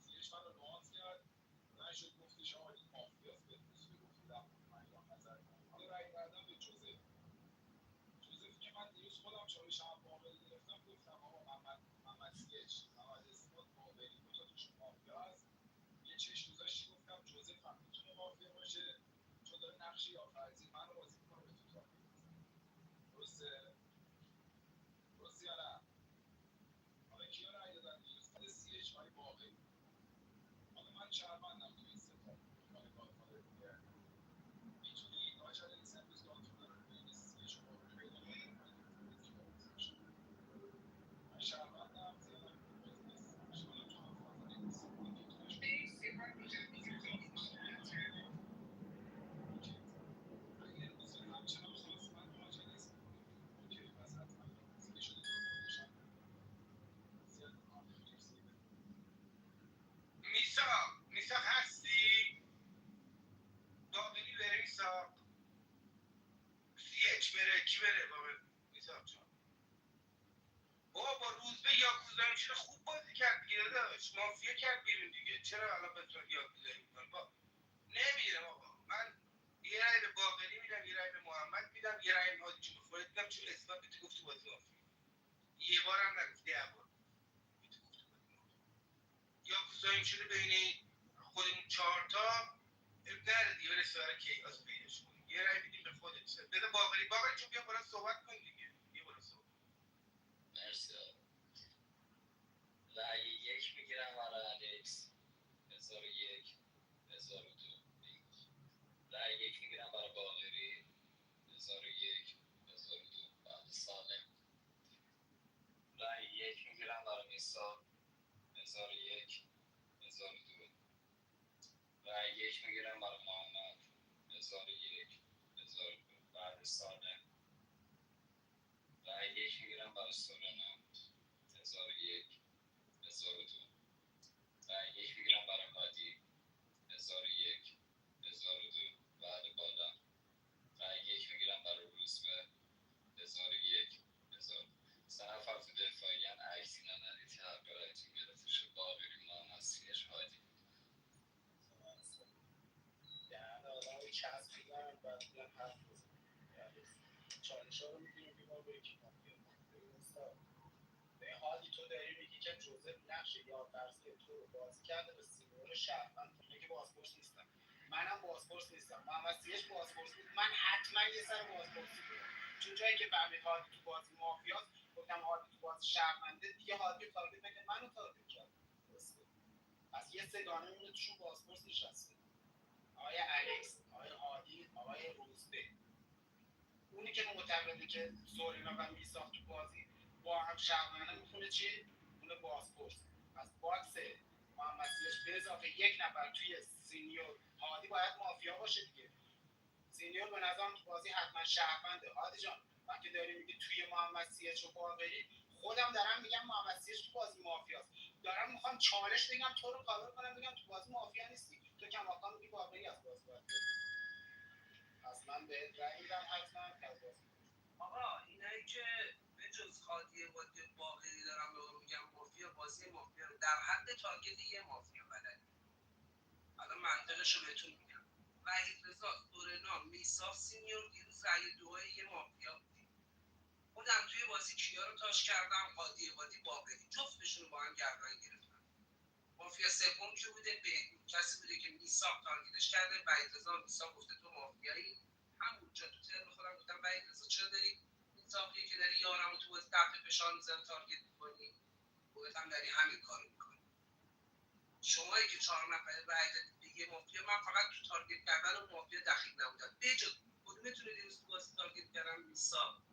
زیرش من رو نواز کرد. نشد گفتش آقا این مافیاست به روز گفتم من یا نظر کنم. حالا رأی ندادم به جوزفی که من دیروز خودم چالش هم باقری گرفتم گفتم آقا محمد سیچ محمد اسمت باقری دو تا توشون مافیا هست. یه چشم گذاشتی گفتم جوزف هم میتونه مافیا باشه چون داره نقش یا فرضی من رو بازی میکنه به تو تارگت میزنه. درسته؟ درسته یا نه؟ حالا کیا رأی دادن دیروز؟ خود سیچ های باقری. حالا من شهروندم تو این ستا دنبال گادفادر میگردم. میتونی آج الکس امروز گادفادر رو بین سیچ و باقری پیدا کنی؟ من شهروندم زیادم بازی نیستم. اشکالا تو هم فاضلی نیست. مرسی هادی جان دیگه خیلی بیشتر اگه امروز همچنان خواست من آج الکس بکنیم اوکی پس حتما یاکوزایی شده تا خودش هم وصیت میکنم دکتر سیبه. میساق هستی؟ باقری بره میساق. سیچ بره کی بره میساق جان. با روز به یاکوزایی شده خوب بازی کرد دیگه داداش. مافیا کرد بیرون دیگه. چرا الان به تو یاکوزایی میکنه؟ نمیدونم آقا. من یه رای به باقری میدم، یه رای به محمد میدم، یه رای به هادی جون خودت میدم چون اثبات به تو گفت تو بازی مافیا. یه بارم نگفت 10 بار. یاکوزایی شده بین خودمون 4 تا نره دیگه برسه برای کیاس پیداش کنیم. یه رای میدیم به خودت. بده باقری چون بیا بالا صحبت کن دیگه. بیا بالا صحبت. مرسی آقا. رأی یک میگیرم برای الکس 1001 1002 رأی یک میگیرم برای باقری 1001 1002 بعد سالم. رأی یک میگیرم برای میساق 1001 1002 رأی یک میگیرم برای محمد 1001 1002 بعد سالم. رأی یک میگیرم برای سورنا 1001 1002 رأی یک میگیرم برای هادی 1001 1002 بعد بالا. رأی یک میگیرم برای روزبه 1001 1000 سه نفر تو دفاعیان عکس اینا ندید که حق رأیتون گرفته شد. باقری محمد سیرش هادی. دهن آدم رو کسب میزنم بعد میگم حرف بزنم. چالش ها رو میگیریم که ما به یکی مافیا ببین استاد، به حالی تو داری میگی که جوزف نقش یا فرضی تو رو بازی کرده به سینیور شهروند. اینه که بازپرس نیستم، منم بازپرس نیستم، محمد سیش بازپرس نیست، من حتما یه سر بازپرسی میرم چون جایی که فهمید هادی تو بازی مافیاست گفتم هادی تو بازی شهرونده دیگه. هادی رو تارگت نکرد، منو تارگت کرد. درسته؟ پس یه سگانه مونه توشون بازپرس نشسته، آقای الکس، آقای هادی، آقای روزبه. اونی که معتقده که سورینا و میساخت تو بازی با هم شهروندن میخونه چی؟ میخونه بازپرس. پس باکس محمد سیاش به اضافه یک نفر توی سینیور هادی باید مافیا باشه دیگه. سینیور به نظرم تو بازی حتما شهرونده. هادی جان وقتی داری میگی توی محمد سیاش و باقری، خودم دارم میگم محمد سیاش تو بازی مافیاست. دارم میخوام چالش بگم تو رو کاور کنم بگم تو بازی مافیا نیستی، تو کماکان میگی باقری از بازی باید بری. پس من به رأی میدم حتما از بازی. آقا اینایی که به جز هادی وادی باقری دارم به اون میگم مافیا، بازی مافیا رو در حد تارگت یه مافیا بلد. حالا منطقش رو بهتون میگم. وحید رضا، سورنا، میساق سینیور دیروز رأی دوهای یه مافیا بودیم. خودم توی بازی کیا رو تاش کردم، هادی وادی باقری جفتشون رو با هم گردن گرفتم. مافیا سوم کی بوده؟ بهنود. کسی بوده که میساق تارگتش کرده، وحید رضا میساق گفته تو مافیایی. همونجا تو ترم خودم گفتم وحید رضا چرا داری میساقی که داری یارم رو تو بازی تحت فشار میذاره تارگت میکنی؟ خودت هم داری همین کارو میکنی. شمایی که 4 نفر رای دادید به یه مافیا، من فقط تو تارگت کردن و مافیا دخیل نبودم. بجز کدومتون دیروز تو بازی تارگت کردم؟ میساق،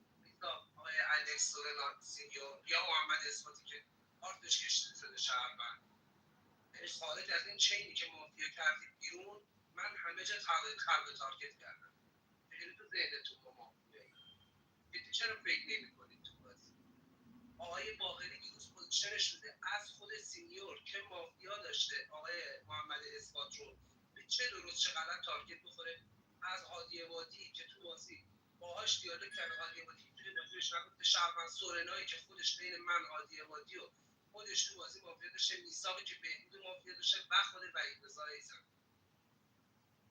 آقای الکس سورنا سینیور یا محمد اسماتی که کارتش کشیده شده شهروند. یعنی خارج از این چینی که مافیا کردید بیرون، من همه جا خلق تارگت کردم. خیلی تو ذهنتون با مافیایی جدی چرا فکر نمی‌کنید تو بازی؟ آقای باقری دیروز پوزیشنش بوده از خود سینیور که مافیا داشته آقای محمد اثبات رو به چه درست چه غلط تارگت بخوره از هادی عبادی که تو بازی باهاش دیالوگ کرده. هادی عبادی که توی بازی بهش نگفته شهروند، سورنایی که خودش بین من هادی عبادی و خودش تو بازی مافیا داشته، میثاقی که بهبود مافیا داشته و خود وحید رضا ایزن.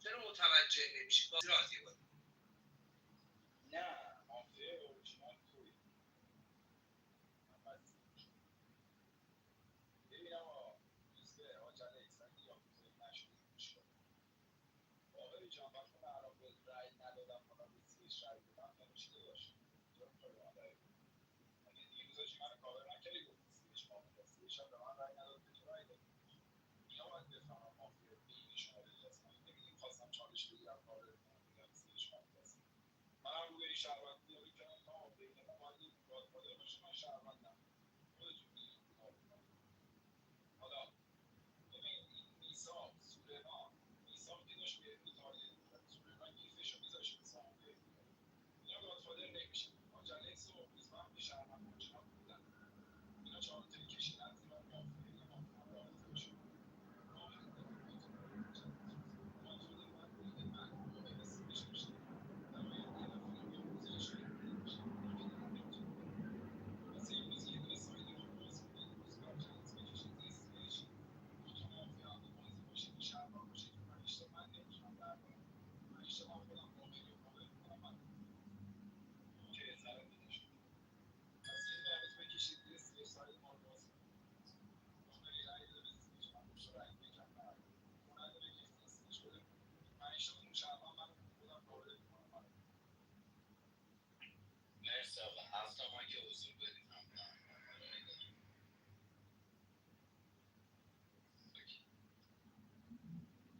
چرا متوجه نمیشی بازی هادی عبادی؟ نه مافیا اورجینال توی ببین آقا روز به عجله ایستگی یا کوزه نشده گوش کن باقری جان وقتی من الان به رأی ندادم حالا به زیرش رأی دادم یعنی چی داشت چرا میخوای به من رأی بدی اگه دیروز داشتی منو کاور نکردی گفتی زیرش مافیا زیرش هم به من رأی نداد به تو رأی داد اینا باید بفهمم مافیا بین شما دوتاست من نمیگیم خواستم چالش بگیرم کاور کنم بگم زیرش مافیاست منم رو به این شهروند دیالوگ کردم تا بین ما باید یه گادفادر باشه من شهروندم خودتون میدونید کار میکنم حالا ببین این میثاق سورنا میثاق که داشت بهبود تارگت می‌زد سورنا گیفشو میذاشت واسه اون بهبود اینا گادفادر نمیشه عجله صبح روز من به شهروند اورجینال بودن اینا چهار تایی کشیدن زیر اون مافیا اینا مافیا هم راه خودشون راه انداختن گادفادر باید بین من باقری سیرش باشه نماینده یه نفر یاکوزایش کرده باشه اینا که دیگه نمیتونه پس امروز یه دونه سایدی رو باز کنید روز به عجله بکشید زیر سیرش دوتا مافیا هم تو بازی باشه که شهروند باشه تو پنج تا من نمیتونم بردارم پنج تا من خودم باقری رو کاور میکنم من که ذره بدش پس یه دونه امروز بکشید زیر سیرش ساید ما رو باز کنید باقری رأی بده به زیرش من روش رأی یکم ندارم تو نده بکش زیر سیرش بده پنج تاتون شهروند من خودم کاور میکنم من مرسی آقا 7 تا مایک حضور بدید هم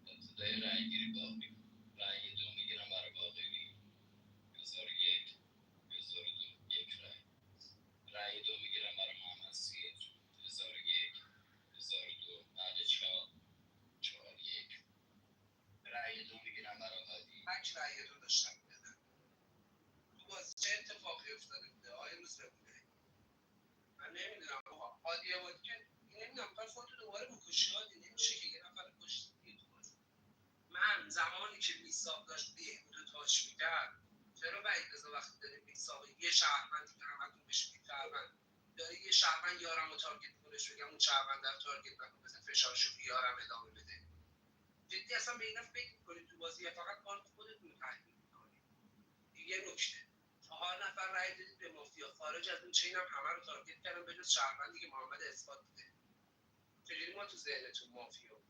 ابتدای رأی گیری باقی رأی دو میگیرم برای باقری 1001 1002 یک رأی رأی دو میگیرم برای محمد سیر 1001 1002 بعد چهار یک رأی دو میگیرم برای هادی تک رأی دو داشتم بدن تو بازی چه اتفاقی افتاده بوده آیا روز بوده؟ من نمیدونم آقا هادی عبادی که نمیدونم میخوای خودتو دوباره بکشی هادی نمیشه که یه نفر کشتی دیگه تو بازی. من زمانی که میثاق داشت بهبود رو تاچ میکرد چرا وحید رضا وقتی داره میثاق یه شهروندی که همتون بهش میگید شهروند داره یه شهروند یارم رو تارگت میکنه بگم اون شهروند رو تارگت نکن بزن فشارشو بیارم ادامه بده جدی اصلا به اینا فکر میکنید تو بازی یا فقط کار خودتون رو تحلیل میکنید یه نکته 4 نفر رای دادید به مافیا خارج از اون چین هم همه رو تارگت کردم به جز شهروندی که محمد اثبات بوده چجوری ما تو ذهنتون مافیا بودیم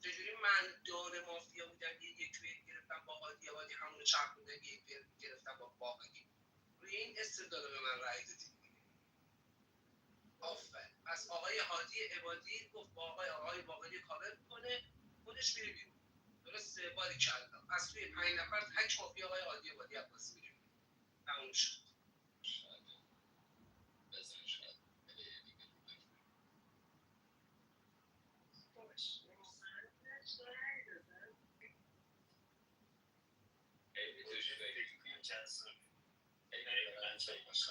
چجوری من دار مافیا بودم یه یک به یک گرفتم با هادی عبادی همون چرخونده یک به یک گرفتم با باقی روی این استدلال به من رای دادید آفرین پس آقای هادی عبادی گفت با آقای باقری کاور میکنه خودش میره بیرون درسته باری کردم از توی 5 نفر تک مافیا آقای هادی عبادی عباس میره بیرون تموم شد بزن شد خیلی توش فکر میکنم چند سال خیلی من فکر میکنم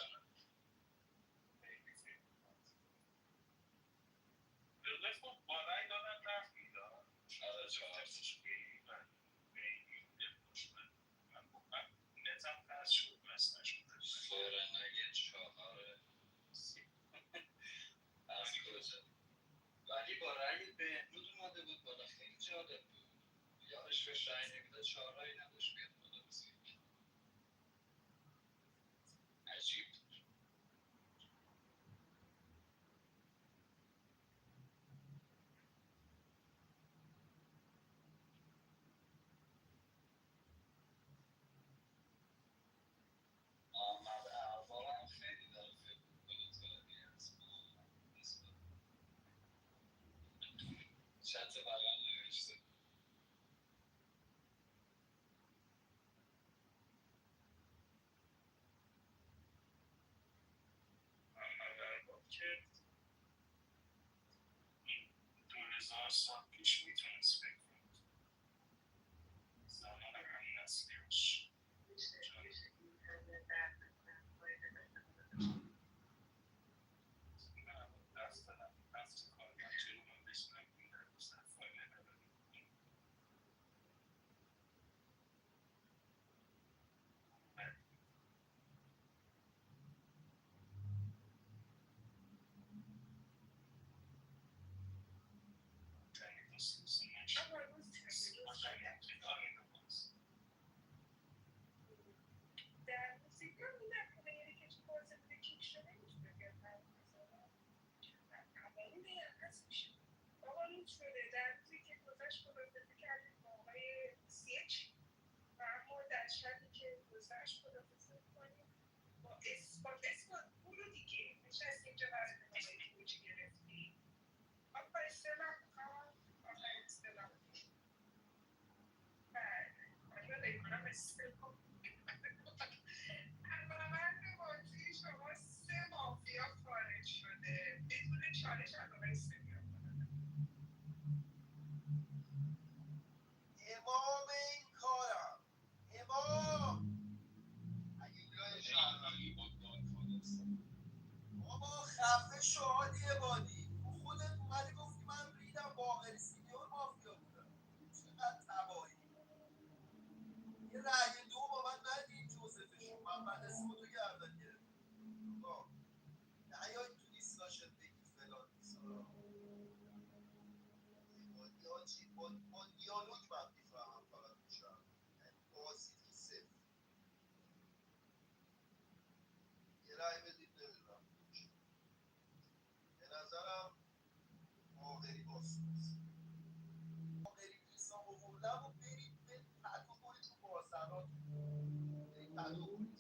خب با رأی دادن رفت میداد آره چهارتش من نتم قصد شد بس نشد سورنای 4 از کجا ولی با رأی بهبود اومده بود بالا خیلی جالب بود یادش بهش رأی نمیداد 4 رأی نداشت بیاد بالا روز یک عجیب بود محمد اعظم هم خیلی داره فکر میکنه زیادی از محمد نسبت چت بغل نوشته محمد ارباب که این 2000 سال پیش میتونست فکر کنید زمان همین اصلی باشه دست دادم دست کار من چرا من بشنم این در دوست فایل مرخص میشه. آقا روز شده در روزی که گذشت خدافزی کردیم با آقای سیچ و اما در شبی که گذشت خدافزی میکنیم با اثبات برو دیگه نشست اینجا برای نمایی گوچی گرفتی. آقا استعلام میخوام آخرین استعلام بله آیا بکنم استعلام روند بازی شما 3 مافیا خارج شده بدون چالش از آقای سمیار امام این کارم امام ایولای شهروندی بابا خفه شو هادی عبادی تو خودت اومدی گفتی من ریدم باقری سینیور مافیا بودم چقدر تباهی یه رأی دو با من ندید جوزفشون من بعد اسم تو گردن گرفتم آقا نیاید تو دیسکاشن بگید فلان بیسارا عبادی حاجی با دیالوگ من میفهمم فقط میشم یعنی بازی که صفر یه رأی بدید نمیدونم به نظرم باقری باسپورس باقری میسا آوردم و برید به تدو کنید تو باسرات برید تدو کنید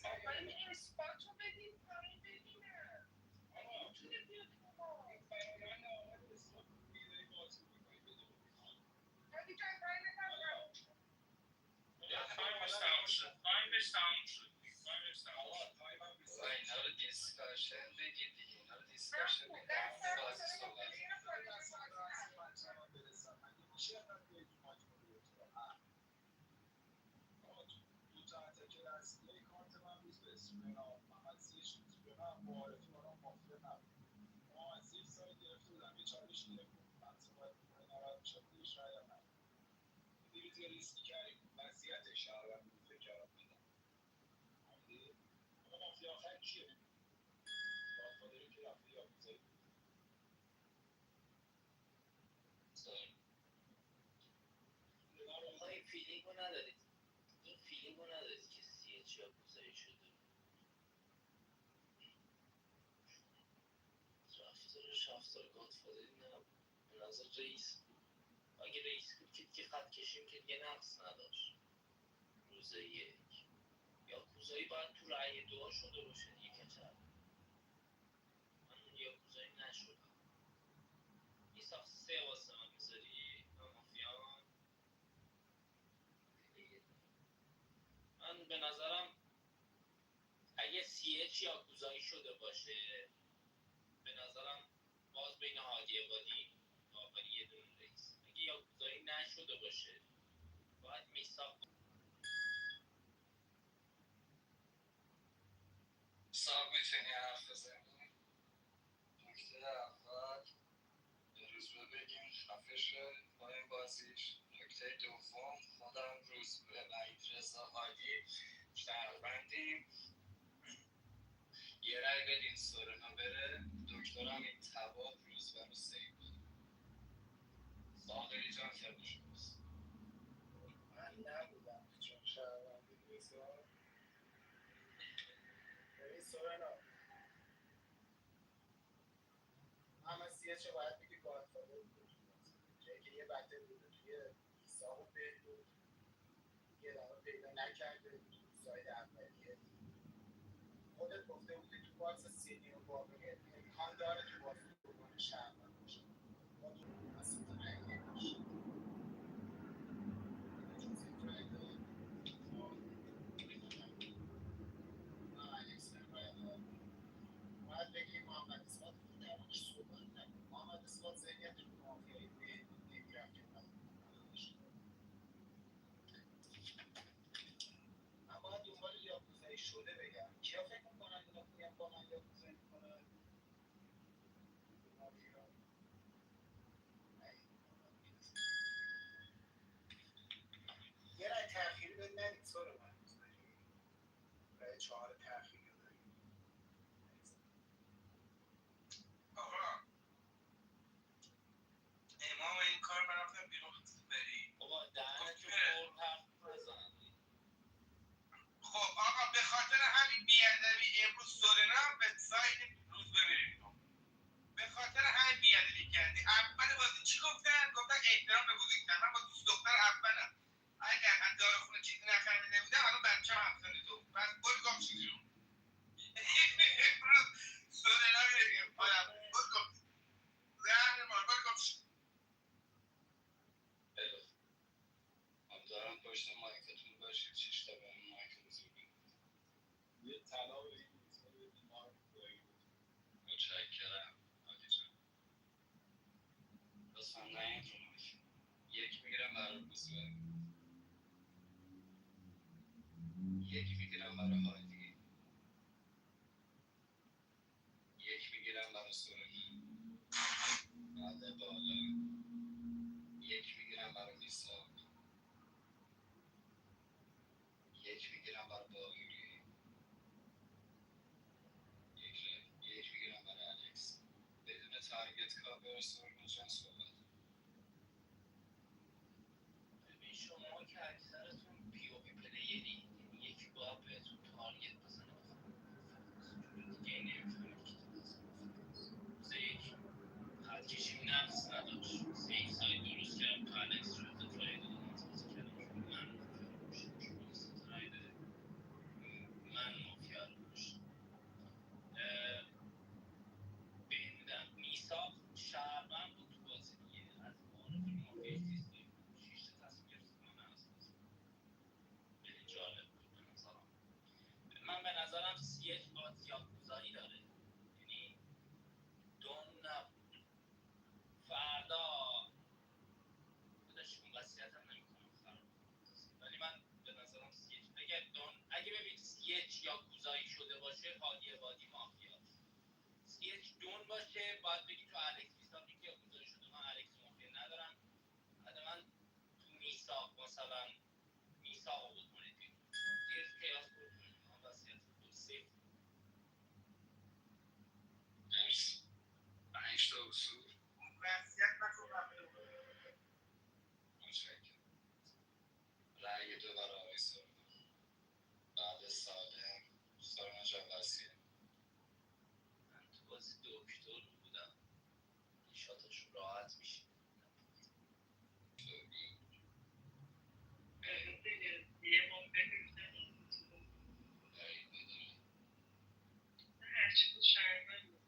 آقای اثباتو بدید پایین ببینم میتونه بیاد تو ما هادی جان تایمت هم تموم شد تایمش تموم شد اینا رو دیسکاشن بگید دیگه اینا رو دیسکاشن بگید بازی صحبت این فیلینگو ندارید که سیه چیا گذاری شده رفتار گادفادری نبود به نظر رئیس اگه رئیس بود که خط کشیم که دیگه نقص نداشت روز یک یا کوزایی باید تو رأی دعا شده باشه دیگه کچر من یاکوزایی نشدم ایسا 3 واسه من میذاری من مافیا من به نظرم اگه CH یاکوزایی شده باشه به نظرم باز بین هادی عبادی باقری یه دونه رئیس اگه یاکوزایی نشده باشه باید میساق میتونی حرف بزنی نکته اول به روزبه بگیم خفه شد با این بازیش نکته دوم خودم روزبه وحید رضا هادی شهروندیم یه رای بدین سورنا بره دکترم این تبا روزبه رو سیو بده باقری جان خیلی شماست من نبودم چون شهروندی رضا ببین سورنا اما سیه چه باید بگی گادفادر بوده تو بازی جایی که یه بنده بوده توی ایسا و بهبود یه دفعه پیدا نکرده ساید اولیه خودت گفته بودی تو باکس سینی و باقری امکان داره تو بازی دوگان شهروند باشه با تو اصلا تعیین نمیشه جزئی رای داد الکس هم رای داد باید بگی محمد اثبات رو در موردش صحبت نکن محمد اثبات ذهنیت مافیایی نمیرفت که من باید دنبال یاکوزایی شده بگم کیا فکر میکنن اینا میگن با من یاکوزایی میکنن مافیا یه رای تأخیری بهت ندید سال من رای 4 تأخیری رو داریم آقا امام این کار من رفتم بیرون بری بابا دهنتو پر حرف نزن. خب آقا به خاطر همین بیادبی امروز سورنا به سایت روز بمیریم به خاطر همین بیادبی کردی اول بازی چی گفتن احترام به بزرگتر من با دوست دختر اولم اگر از دار خونه چیزی نخریده بودم الان بچه هم همسن تو بود پس برو گم شو بیرون امروز سورنا میره پایم برو گم زهر مار برو گم شو امیدوارم پشت مایکتون باشید 6 تا به اون مایک حضور بدید یه طلا به این روزها بدید ما رو متشکرم عالی جان لطفا نیاید رو مایک یک میگیرم برای روزبه یک میگیرم برای هادی یک میگیرم برای سورنا بعد بالا یک میگیرم برای میساق یک میگیرم برای باقری یک میگیرم برای الکس بدون تارگت کاور سورنا جان صحبت ببین شما که اکثرتون پی او وی پلیری یعنی یکی باید بهتون تارگت بزنه جوری دیگه نمیفهمید که تو بازی مافیاست روز یک خط کشیم نقص نداشت سیف سایت درست کردم تو الکس رو دفاعی دادم از بازی کردم من مافیا رو باشم شما ست رای دادید من مافیا رو باشم بهنودم میساق شهروند بود تو بازی دیگه از معارف مافیای دیسلایک بود 6 تا تصمیم گرفت من از بازی خیلی جالب بود به نظرم من به نظرم سیچ آز یاکوزایی داره یعنی دون نبود فردا خودش کن وصیت هم نمیکنم خراب ولی من به نظرم سیچ اگه ببین سیچ یاکوزایی شده باشه هادی عبادی مافیاست سیچ دون باشه باید بگی تو الکس میساقی که یاکوزایی شده من الکس مافیا ندارم بعد من تو میساق مثلا میساق رو بکنید بیرون زیر کیاس بکنید من وصیت خود سیف مرسی 5 تا اصول وصیت نکن متشکرم رأی دو برای آقای سورنا بعد سالم سورنا جان وسیعت من تو بازی دکتر بودم شاتشون راحت میشه یه ما بگیرم رأی نداره هرچی بود شرمن بود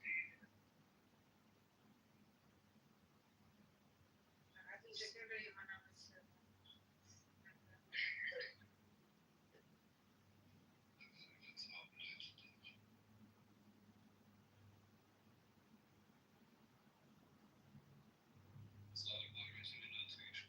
فقط اینجا که روی منم هست سال بایگتون رو نتویش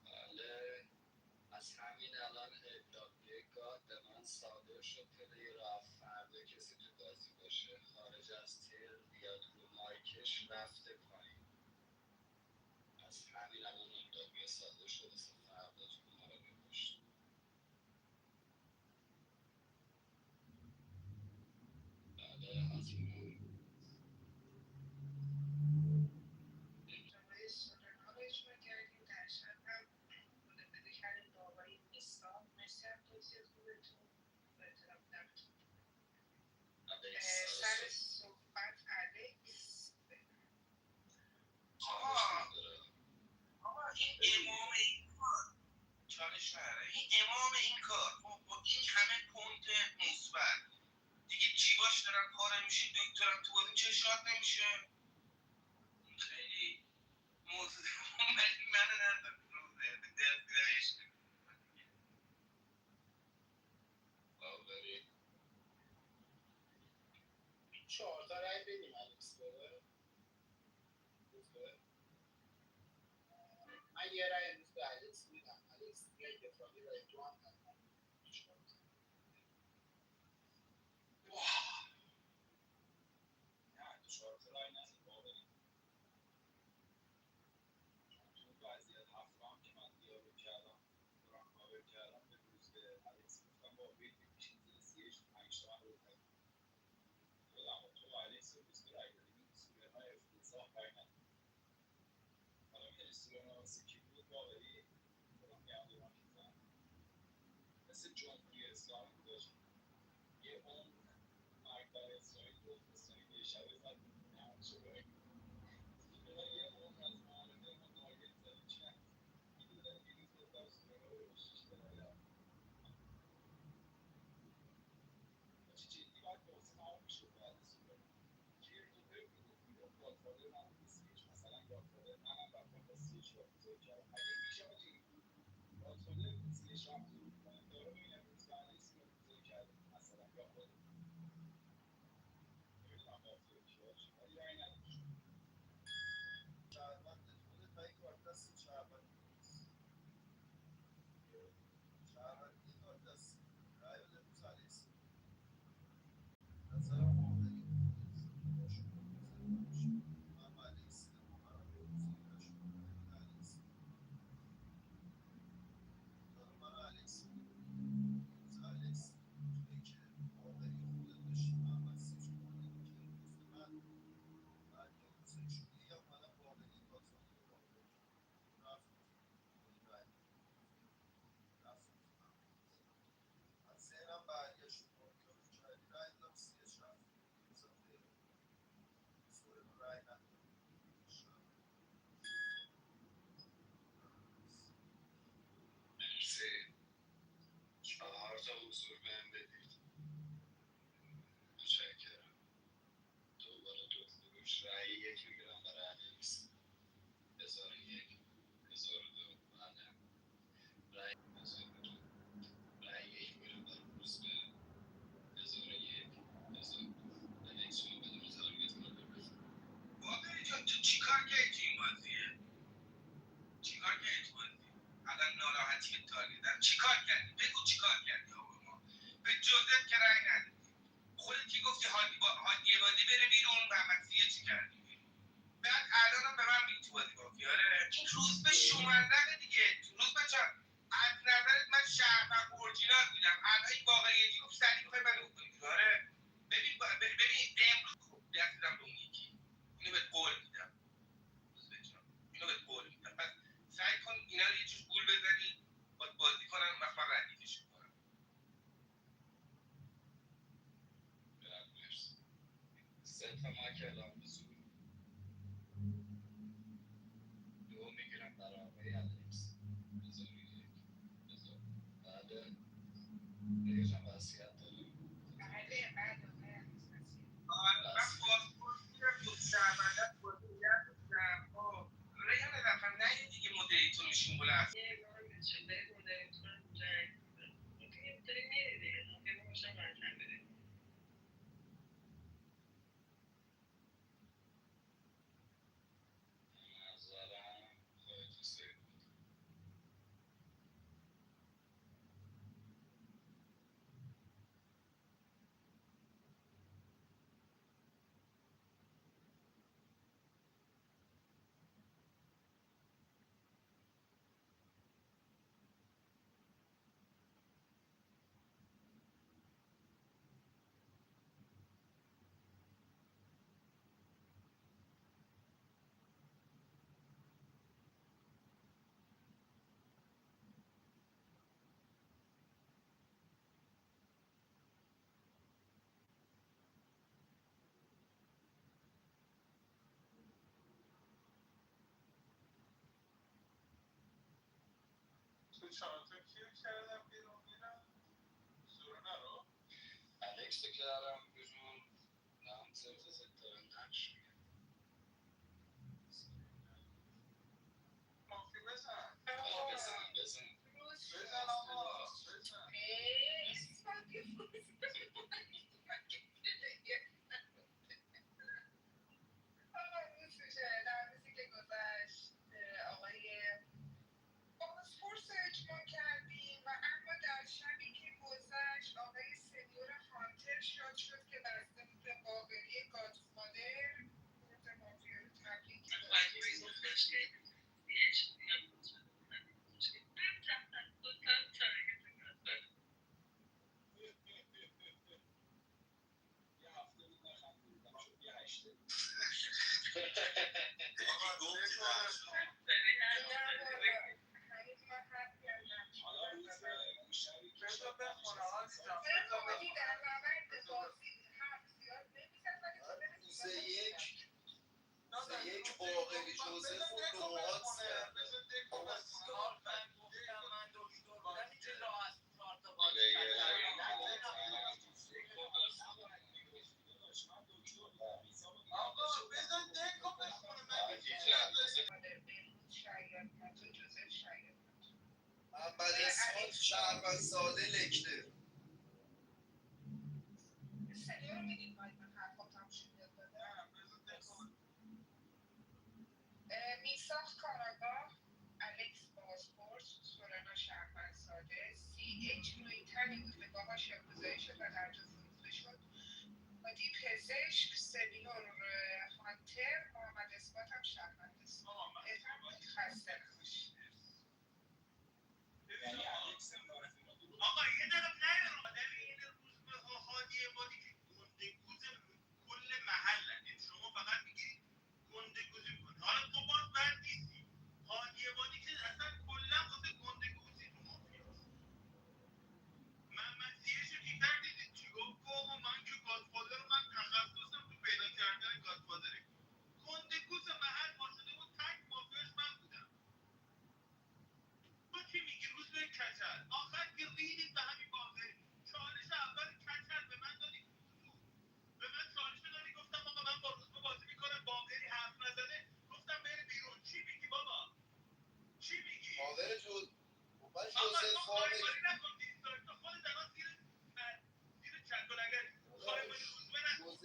بله از همین الان اعلامیه گاد به من صادر شد پلیر فردا کسی تو بازی باشه خارج از تر بیاد رو مایکش رفته پایین از همین الان اعلامیه صادر شد جلسه فرداتون حالا باشید. بله حتما. آقای سلیمان رو اجرا کردیم، در شب هم مدبری کردیم با آقای میسا. مرسی از توضیح خوبتون. با احترام دمتون. سر صحبت الکس. آقا این امام این کار چالش نداره. این امام این کار با این همه پونت مثبت دیگه جیباش دارن پاره میشه، دکترم تو بازی چه شاد نمیشه. این خیلی موضوع منو نداره روزه به دست نمیشه. باوری 4 تا رای بدیم الکس بره. من یه رای امروز به الکس میدم. الکس بیای دفاعی رای تو هم ندم. نه 4 تا رای ندید باقری. تو اون وضعیت هفته هم که من دیالوگ کردم دارم کاور کردم به روز به الکس گفتم با ویت میکشید زیر سیش 5 تا من رو تک خودم و تو و الکس رو روز به رای دادیم. این سورنا افتضاح رای ندید. حالا میدونی سورنا واسه کی بود باقری؟ خودم میگم دوران که زن مثل جمهوری اسلامی داشت یه عمر مرگ بر اسرائیل رو اسرائیل یه شبه زد همون شده سورنا یه عمر از معارفه ما تارگت زده چی نگفت. یه دونه دیروز گفتم سورنا رو با 6 تا رای رفت. حاجی جدی باید بازی تمام میشد بعد سورنا چرت و پرت میگفت میگفت گادفادر من نیستش. مثلا گادفادر منم رفتم با سیش یاکوزایی کردم. مگه میشه حاجی گادفادر سیش یاکوزایی کنه داره ببینم روز به الکس یاکوزایی کرده مثلا یا خود نمیدونم مافیا کی باشه ولی رای ندید. شهروند خودت برای کارت دست شهروندی نیست. شهروندی کارت دست رای بده امروز الکس. نظرم واقعی خودت باشون منتظر نباشی. من با الکس واقعا یاکوزایی نشده. رای بده الکس. داره من الکس امروز الکس جایی که باقری خودت داشتی محمد سیج می‌کنید که امروز من یاکوزایی شده یا اومدم باقری گادفادر رو کاور کردم. رفت این رای رفت از ذهنم برگشت مافیا رو کردی رای دادم سیش رفت اضافه سورنا رای ندادم مرسی. 4 تا حضور بهم بدید. متشکرم. دوباره دو خروج رأی یک میگیرم برای الکس 1001 1002 بله. رأی 1002 رأی یک میگیرم برای روزبه 1001 1002 الکس جان بدون تارگت کاور بفرمایید. باقری جان تو چیکار کردی تو این بازیه؟ چیکار کردی تو بازی؟ الان ناراحتی به تارگت چیکار کردی؟ بگو چیکار کردی آقا ما به جوزف که رای ندی. خودت که گفتی هادی عبادی بره بیرون محمد سیه چی کردی بیرون. بعد الانم به من میگی تو بازی مافیاره. این روز به شومندقه دیگه. روز به جان از نظرت من شهروند اورجینال بودم. الان این باقری گفت سری میخوای منو بکنی بیرون. آره ببین امروز خب دستم به اون یکی اینو بهت قول میدم روز به جان اینو بهت قول میدم. پس سعی کن اینا رو یه جور گول بزنی باید بازی کنن وقت من ردیفش کنم. مرسی. سه تا مایک اعلام حضور. دو میگیرم برای آقای الکس 1001 1002 بله. ریحان جان وصیت داری؟ بله بعد آقای الکس مسیح. من پاسپورت میرم تو شهرمندت بازی میگرد بودم. خب ریحان رقم نه دیگه مدیریتور میشیم بلند یه بار شده مدیریتور جنگ دیگه داری میری دیگه ممکنه باشم برکن بری. نظرم خودتو سیف بده. چهار تا کیو کردم بیرون میرم سورنا رو الکس رو کردم بیرون هم زرت زد دارن نقش مافی بزن بزن بزن آقا بزن در روزی که گذشت آقای بازپرس رو اجماع کردیم و اما در شبی که گذشت آقای سنیور هانتر شاد شد که بسته بود به باقری گادفادر گروه مافیا رو تبریک یه هفته بود نخندیدم شد یه هشته حالا روز شبی که بذار بخونه هادی جان در روند بازی حرف زیاد نمیزد ولی روز یک باقری جوزف و نوعات کرد بذار دکو بخونه من گفتم من دکتر بودم اینجا راحت 4 تا بازی آقا بذار دکو بخونه شاید ناتو جوزف شاید محمد اسمات شهروند ساده لکته سنیور رو میدید باید من حرفا تم شده میساق کاراگاه الکس بازپورس سورنا شهروند ساده CH رویتنی بود که باهاش یاکوزایی شد و هر جا فروخته شد هادی پزشک سنیور هانتر محمد اثبات هم شهروند بفرمایید خسته نباشید آقا یه دقیقه نه رو این روز به هادی عبادی که گندگوز کل محلن یعنی شما فقط میگی گندگوزی میکنی حالا تو باز بد نیستی هادی عبادی که اصلا کلا واسه گندگوزی تو مافیاست محمد زیرشو که کردید چی گفت آقا من که گادفادر من تخصصم تو پیدا کردن گادفادره گندگوز محل ما شده بود تک مافیاش من بودم تو چی میگی روز به کچل آخر که ریدید به همین باقری چالش اول کچل به من دادی به من چالش دادی گفتم آقا من با روز به بازی میکنم باقری حرف نزده گفتم بری بیرون چی میگی بابا چی میگی مادر جود من آقا جوزف تو فامی خواهی نکن دیستایی تو خودت الان زیر چکلگری خواهی روز به نکن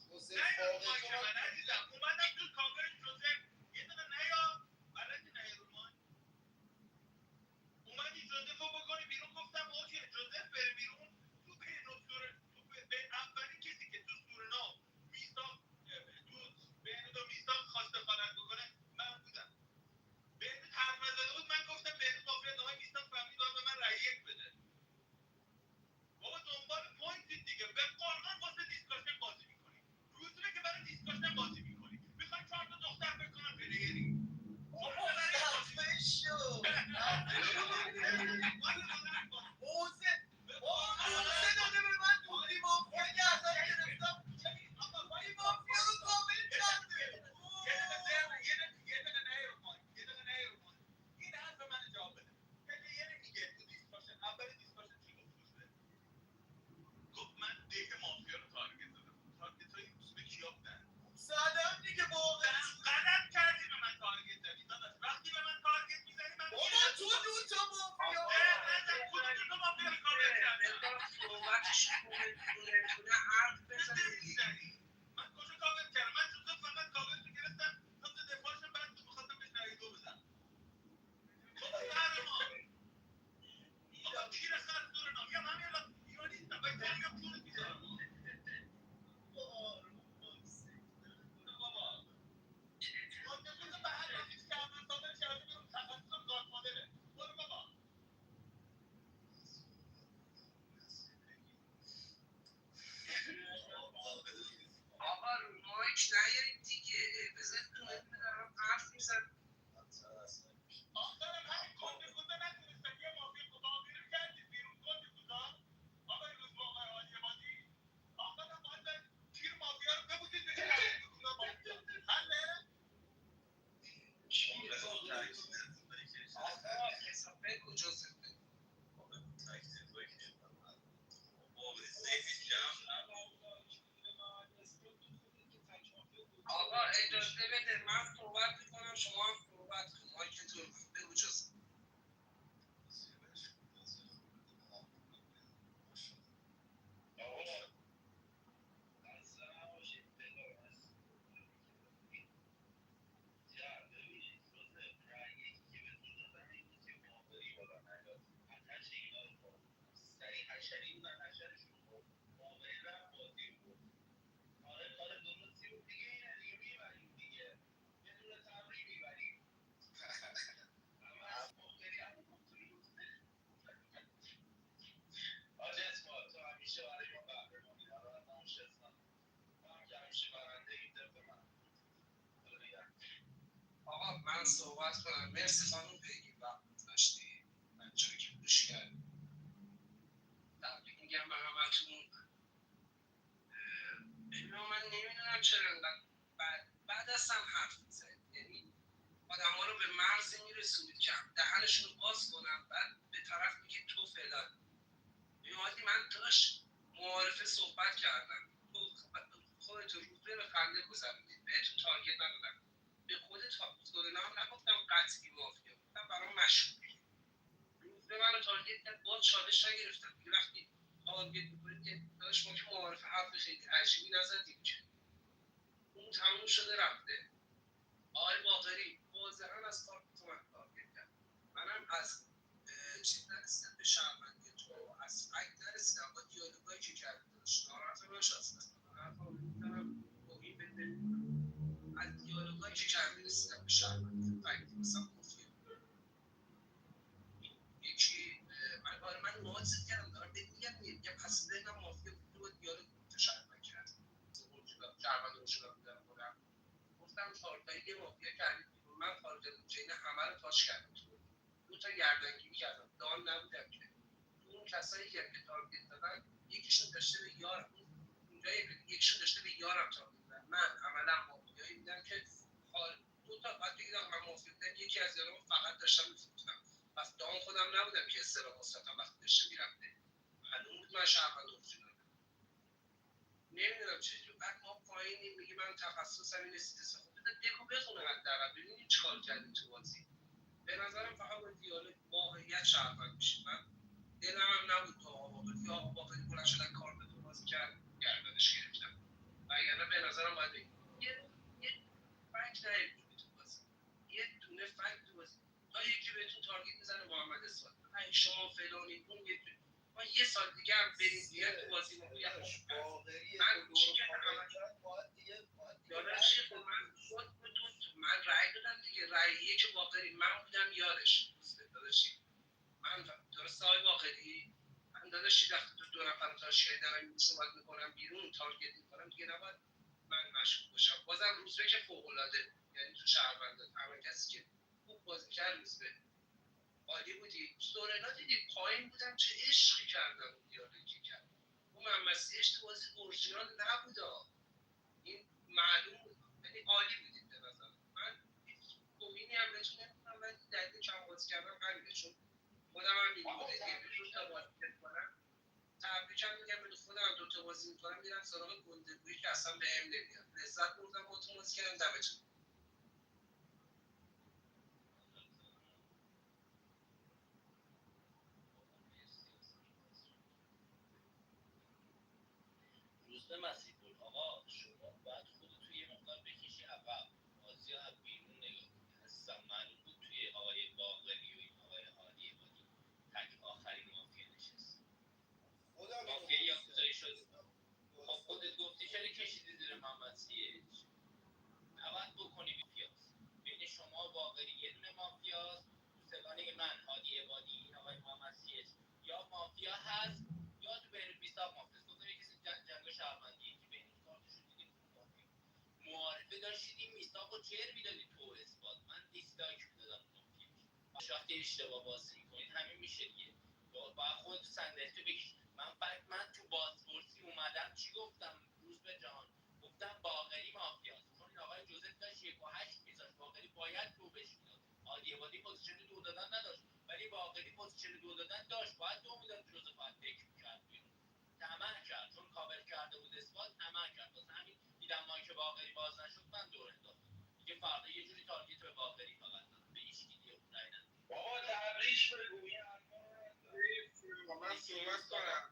جوزف نه یا رو فامی مایک من عزیزم اومدم تو کاور جوزف یه دقیقه نیا بلدی نه رو مایک اومدی جوزف رو بکنی بیرون گفتم اوکی جوزف بره بیرون تو به اولین کسی که تو سورنا میساق تو بهنود و میساق خواسته غلط بکنه من بودم بهنود حرف نزده بود من گفتم بهنود مافیا های میساق فهمید باید به من رأی یک بده بابا دنبال پوینت دیگه به قرآن واسه دیسکاشن بازی میکنی روزبه که برای دیسکاشن بازی میکنی میخوای 4 تا دختر بکنم پلیری موزه داده به من تو مافیا گردن گرفتم این مافیا رو کامل کرده یه دقیقه نه رو مایک این حرف من جواب بده پلیری میگه تو دیسکاشن اول دیسکاشن چی گفت روزبه گفت من دیگه مافیا رو تارگت زدم تارگت های روزبه کیا بودن زدم دیگه واقعا غلط کردی به من تارگت زدی داداش وقتی به من تارگت میزنی من بابا تو دو تا مافیا نزن کدوم دو تا مافیا رو کاور کردم من کجا کاور کردم من جوزف فقط کاور گرفتم تا دفاعشم بعد تو می‌خواستم بهش رأی دو بدم بابا قهرمان بابا کیر خر سورنا میام همین الان ایران نیستم باید میام چونت میذارم بابا گندگوز محل رفیق شهروند ساده کرده بیرون تخصصم گادفادره برو بابا بشری بودن اکثرشون واقعی رفت بازی بود. آره کار درستی بود دیگه، اینه دیگه میبریم دیگه، یه دونه تمرین میبریم. همه از باختری هم آج اسمال تو همیشه برای ما قهرمانی، حالا از همون شستم تو هم که همیشه برنده این طبق من. حالا بگم آقا من صحبت کنم. مرسی خانم پیگی وقت گذاشتی بچه‌ها که گوش کردی. تبریک میگم به همتون. من نمیدونم چرا انقدر بعد از هم حرف میزنید، یعنی آدم ها رو به مرزی میرسونید که دهنشون رو باز کنم، بعد به طرف میگید تو فعلا. میوادی من داشت معارفه صحبت کردم، خودت روزه به خنده گذروندید، بهتون تارگت ندادم، به خودت سورنا هم نگفتم قطعی مافیا، گفتم برام مشهوری. روزه منو تارگت کرد، باز چالش نگرفتم دیگه. وقتی تارگت میکنید که داشت ما که معارفه حرف خیلی عجیبی نزدیم که اون تموم شده رفته. آقای باقری واضحا از کارت تو من تارگت کرد. منم از چیز نرسیدم به شهروندی تو، از فکت نرسیدم با دیالوگایی که کردی داشت. ناراحت نباش اصلا، من حرفا رو میزنم توهین بهت نمی‌کنم. از دیالوگایی که کردی رسیدم به شهروندی فکت مثلا مافیا. یکی من نوازت کردم، دارم بهت میگم پس ذهنم مافیا بود، تو دیالوگ تو شهروند کرد. شهروند رو شدم بودم خودم. گفتم چهارتایی یه مافیا کردید بیرون، من خارج از چین همه رو تاچ کردم. دو تا گردنگیری کردم، دان نبودم که تو اون کسایی که تارگت زدن یکیشون داشته به یارم، اونجا یکیشون داشته به یارم تارگت زدن. من عملا مافیایی بودم که دو تا بعد بگیدم من مافیا بودم، یکی از یارم فقط داشتم میفروختم، پس دان خودم نبودم که استرا واسطم وقتی داشته میرفته معلوم بود من شهروند اورجینالم. نمیدونم چجوری بعد ما پایینیم میگه من تخصصم اینه سیتیسه. خب بذار دکو بخونه حداقل ببینیم چیکار کردیم تو بازی. به نظرم فقط با دیالوگ واقعیت شهروند میشه. من دلم هم نبود تو آقا باقری بلند شدن کارت تو بازی کرد گردنش گرفتم، وگرنه به نظرم باید بگیم یه فکت نیبودی تو بازی، یه دونه فکت تو بازی. تا یکی بهتون تارگت میزنه محمد اسفاد، ای شما فلانی اون یکی، ما یه سال دیگه هم بریم دیگه تو بازی ما بگم من چی که یادم چی خب من رأی دادم دیگه، رأی یک باقری من بودم یارش داداشی. من درست های باقری من داداشی وقتی تو دو نفر رو تاش کردن صحبت میکنم بیرون تارگت میکنم دیگه، نباید من مشغول باشم. بازم روزبه که فوق‌العاده، یعنی تو شهروندات همه کسی که خوب بازی کرد روزبه عالی بودی. سورنا دیدی پایین بودم چه عشقی کردم اون دیالوگی کرد. اون ممسیش تو بازی اورجینال نبوده، این معلوم بود. یعنی عالی بودید به نظر من. توهینی هم بهتون نمی‌کنم، من دلیل کم بازی کردم همینه، چون خودم هم می‌دونم دو تا بازی می‌کنم. تبریکم میگم به خودم، دو تا بازی می‌کنم میرم سراغ گندگویی که اصلا بهم نمیاد. لذت بردم باهاتون بازی کردم. دمتون روزبه مسیحپور آقا شما باید خودت توی یه مقدار بکشی عقب، بازی ها از بیرون نگاه کنی. عزیزم معلوم بود توی آقای باقری و این آقای هادی عبادی تک آخرین مافیا نشست. مافیا یاکوزایی شد. خب خودت گفتی چرا کشیدی زیر محمد سیچ؟ نباید بکنی مافیاست. بین شما و باقری یه دونه مافیاست. تو سگانه من هادی عبادی این آقای محمد سیچ یا مافیا هست یا تو بین 20 تا مافیاست. گفتم یه کسی جنگ شهروندی که بین کارتشو دیدیم تو مافیا معارفه داشتید این میثاق رو جر میدادید تو اثبات، من دیسلایک میدادم مافیاش. وقتی اشتباه بازی میکنید همین میشه دیگه. با خود صندلی تو بکش. من تو بازپرسی اومدم چی گفتم روز به جهان؟ گفتم باقری مافیاست، چون این آقای جوزف داشت 1.8 میذاشت، باقری باید دو بهش میداد. عادی عبادی پوزیشن دو دادن نداشت، ولی باقری پوزیشن دو دادن داشت، باید دو میداد. جوزف باید فکر میکرد بیرون، طمع کرد، چون کاور کرده بود اثبات، طمع کرد. واسه همین دیدم ما که باقری باز نشد من دور انداختم دیگه. فردا یه جوری تارگت به باقری فقط دادم، به هیچ کی دیگه رای ندادم. بابا تبریک بگو این من صحبت کنم.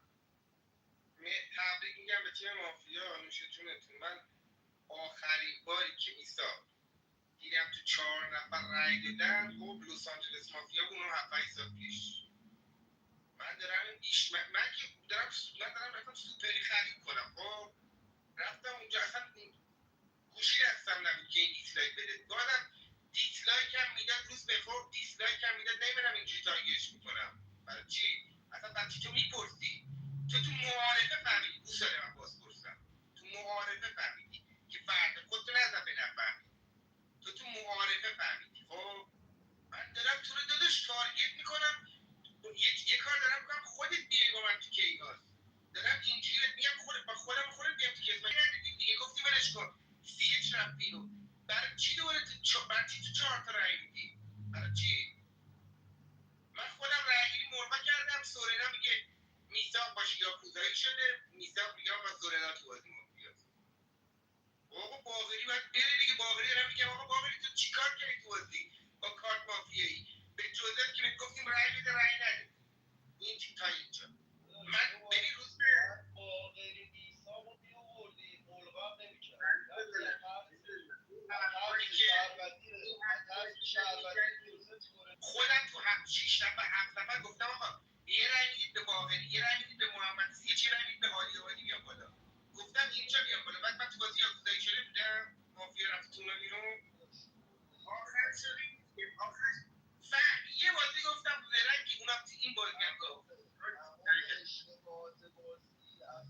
تبریک میگم به تیم مافیا، نوش جونتون. من آخرین باری که ایسا دیدم تو 4 نفر رای دادن، خب لس آنجلس مافیا بود اون 7 سال پیش. من من دارم رفتم سوپری خرید کنم. خب رفتم اونجا اصلا گوشی دستم نبود که این دیسلایک بده. بعدم دیسلایک هم میداد روز بخور، دیسلایک هم میداد. نمیدونم اینجوری تارگتش میکنم برای چی. اصلا بچه تو میپرسی، تو معارفه فهمیدی دوست داره من باز پرسم، تو معارفه فهمیدی که فرد خودتو نزد به نفهمی، تو معارفه فهمیدی. خب من دارم تو رو داداش تارگت میکنم، یه کار دارم میکنم خودت بیای با من تو کیهاست. دارم اینجوری میگم خودم بیام تو کیهاست. من ندیدی دیگه، گفتی ولش کن، سی رفت بیرون. برای چی دوباره برای چی تو 4 تا رای میدی؟ برای چی؟ من خودم رایگیری مرور کردم. سورنا میگه میثاق باشه یا کوزایی شده، میثاق میگه آقا سورنا تو بازی مافیاست. آقا باقری باید بره دیگه. باقری دارم میگم آقا باقری تو چیکار کردی تو بازی با کارت مافیایی؟ به جوزف که گفتیم رای بده رای نده. این تا اینجا من ببین روز به باقری میثاقو می‌آوردی ملغا نمی‌کرد. خودم تو 6 نفر 7 نفر گفتم آقا یه رای میدید به باقری، یه رای میدید به محمد سیچ، یه رای میدید به هادی عبادی بیام بالا. گفتم اینجا بیام بالا. بعد من تو بازی یاکوزایی شده بودم، مافیا رفت تو بیرون. آخرش یه بازی گفتم زرنگ که اونم تو این بازی هم گفت اشتباهات بازی از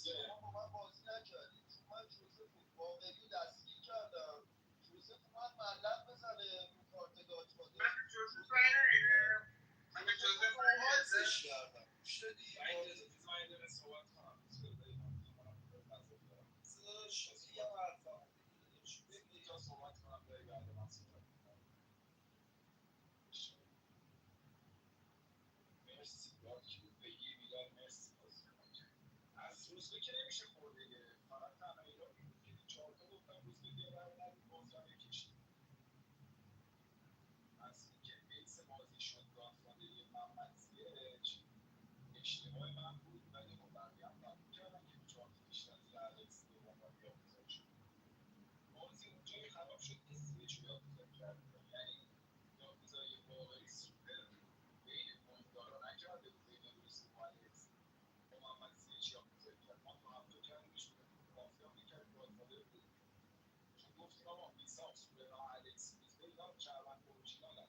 شما با من بازی نکردید، چون من جوزف باقری رو دستگیر کردم. جوزف اومد ملق بزنه رو کارت گاتفادر. من به جوزف رای ندیدم. من به جوزف رای حادثش کردم. گوش دادی؟ صحبت کنم یه حرفم تا صحبت کنم داری بعد من صحبت کنم. مرسی یاد کی بود بگی میلاد. مرسی بازی از روزبه که نمیشه خورده گرفت. فقط تنها ایراد این بود که 4 تا گفتم روزبه بیا رای ندید، باز رای کشید. از اینکه بیس بازی شد گاتفادری محمد زیچ اشتباه من بود، ولی خب بقیه هم قبول کردن که 4 تا بیشتر از الکس دوم و یاکوزایی شد. بازی اونجایی خراب شد که زیچ رو یاکوزایی کرد. یعنی یاکوزایی واقعی سوپر بین پوینتدارا نکرده بود، بین روزبه و الکس. محمد زیچ یاکوزایی کرد. ما تو هفته کردیمش بیرون، مافیا میکرد گاتفادر بود. چون گفتیم آقا میثاق سورنا الکس روزبه اینا شهروند اورجینالن.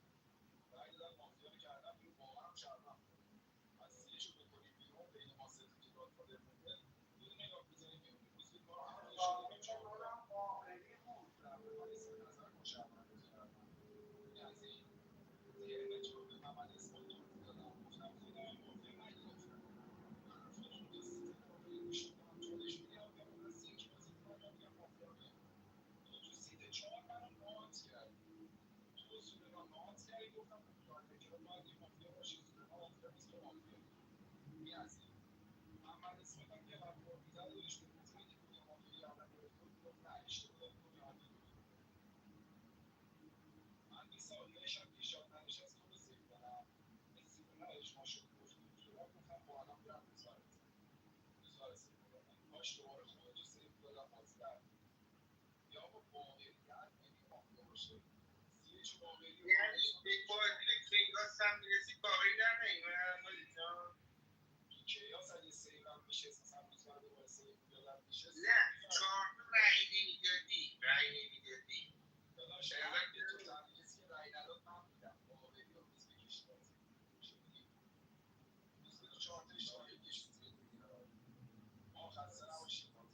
رای دادن مافیا رو کردن بیرون، واقعا هم شهروند بود. از زیچ رو بکنیم بیرون، بین ما سه تا که گاتفادر مونده یه دونه یاکوزایی میمونه. روزبه کار همون شده که 4 تا باقری بود. من اظهار نظر با شهروند کردم. این از این ترم تو به محمد اسماعیل توضیح دادم، گفتم خودم هم مافیا نگرفتم. حرفاتون که سیت باقری گوش میکنم، چالش میگیرم میام از یکی بازی میکنم میگم مافیا میام. تو سیت 4 منو نوات کردی، تو سورنا نوات کردی. گفتم خب تارگت کرد باید یه مافیا باشه. سورنا مافیا نیست تو مافیا. این از این. محمد اسماعیل هم که حرفا میزد بهش به موضوعی که دوتا مافیا گردن گرفته بود گفت نه اشتباه میکنی عادی میکنی. من 20 سال یه شب که شاد ننشست تو رو سیو دارم. استیقنا اجماع شد گفت دکترا. گفتم با الان میرم روزا سیو دادم. کاش دوباره خودتو سیو دادم بازی در یا با واقعیت نمی مافیا باشه. زیچ واقعی رو یعنی به بازی به کیهاس هم میرسید باقری در نمیمونن مالی جان. تو کیاس اگه سیو هم میشه مثلا روزا دوباره سیو میدادم میشه. نه 4 تا رای نمیدادی، رای نمیدادی. داداش من به تو تنها کسی که رای نداد من بودم. باقری و روزبه کشید بازی. چی میگی؟ روزبه تو 4 تا اشتباهی کشید زیر دیگه. ما خسته نباشید بازی.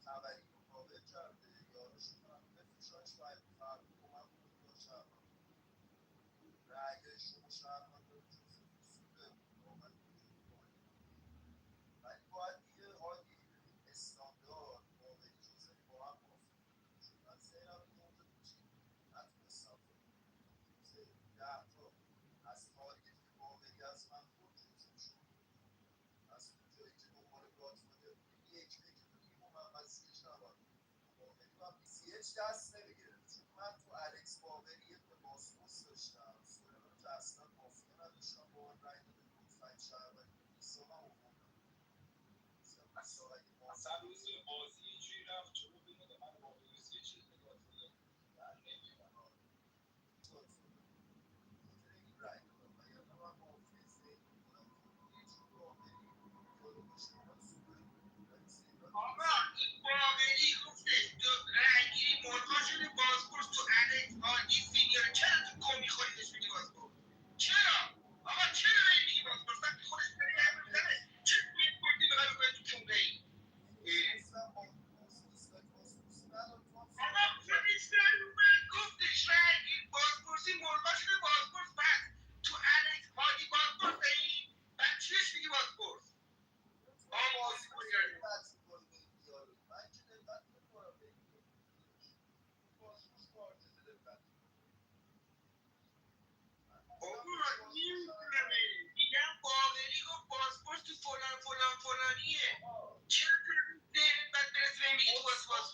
خبری رو کاور کرده یارش رو بفروشنش فردا با من بود یا شهروند رأی شما شهروند رو سوپر واقعا ولی باید دیگه هادی استاندارد واقعی جوزف با هم موافق من ذهنم این نقطه بود نتونستم دست نمیگرفت، چون من تو الکس باقری یه باسپورس داشتم، سویان رو که اصلا مافیا نداشتم، با من رای داده بود فکر شهروندی نیسا من آوردم. اصلا روز بازی اینجوری رفت جلو بگه من واقعی یه چیز نگاه کنه من نمیدونم این رای دادم و یا من مافیا ذهنی بودم که یه جور باقری دیالوگش با من سوپر بود، ولی زیبا آقا این باقری گفتش رأیگیری ملغا شده بازپرس تو الکس هادی سینیور چرا تو گو میخوریدش میگی بازپرس چرا آقا چرا این میگی بازپرس وقتی خودش داره رأی میزنه چرا تو این بازی میخوای بکنه تو جمله ای آقا خودش در اومد گفتش رأیگیری بازپرسی ملغا شده بازپرس پس تو الکس هادی بازپرس داری بعد چیش میگی بازپرس آموزی کنی من که دقت میکنم به این بازپرس کارت دقت بابا نمیدونم میگم باقری گفت بازپرس تو فلان فلان فلانیه چرا تو ذهنت بعد برسه به میگی تو بازپرس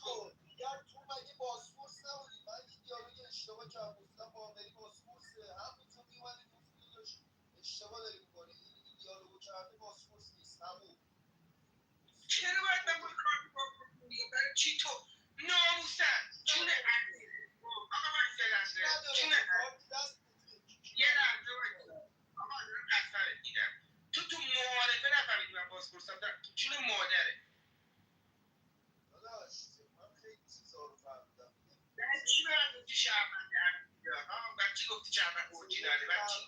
دیگر تو مگه بازپرس نبودی؟ من که دیالوگ اشتباه کردم، گفتم باقری بازپرسه، همونجا میومدی گفتی داشت اشتباه داری میکنی، این دیالوگو کرده بازپرس نیست همون. چرا باید من باید کارت بازپرس میگم برای چی تو ناموسن جون عزیز آقا من یه لحظه جون یه لحظه آقا دارم قسمت میدم تو معارفه نفهمیدی من بازپرسم در جون مادره داداش من خیلی چیزا رو فهمیدم. بعد چی به من گفتی شهروند ها بعد چی گفتی شهروند اورجیناله بعد چی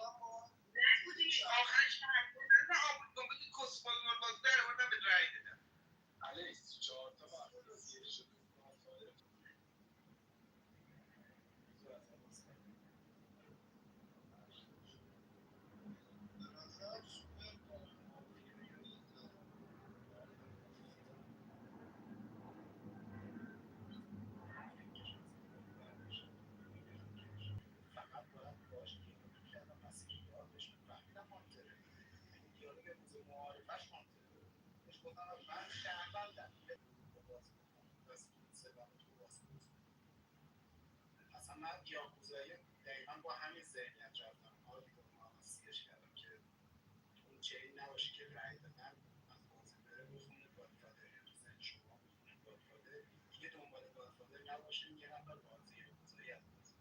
نگودی آخرش حرفا نه آبود کن بگی کسخل مال باز در آوردم به رای دادم الکس 4 تا مافیا شده فقط باید باش دیالوگ میکردم مسیر یار بهش فهمیدم مانتره، یعنی دیالوگ روز معارفش مانتره بهش گفتم من شهروندم با بازی بکنم دست سلام تو بازپرس اصلا من یاکوزایی دقیقا با همین ذهنیت رفتم حالی که محمد سیش کردم که اون چین نباشه که رأی دادن از بازی بره بخونه گادفادر یا تو ذهن شما بخونه گادفادر دیگه دنبال گادفادر نباشه یه نفر بازی یاکوزایی از بازی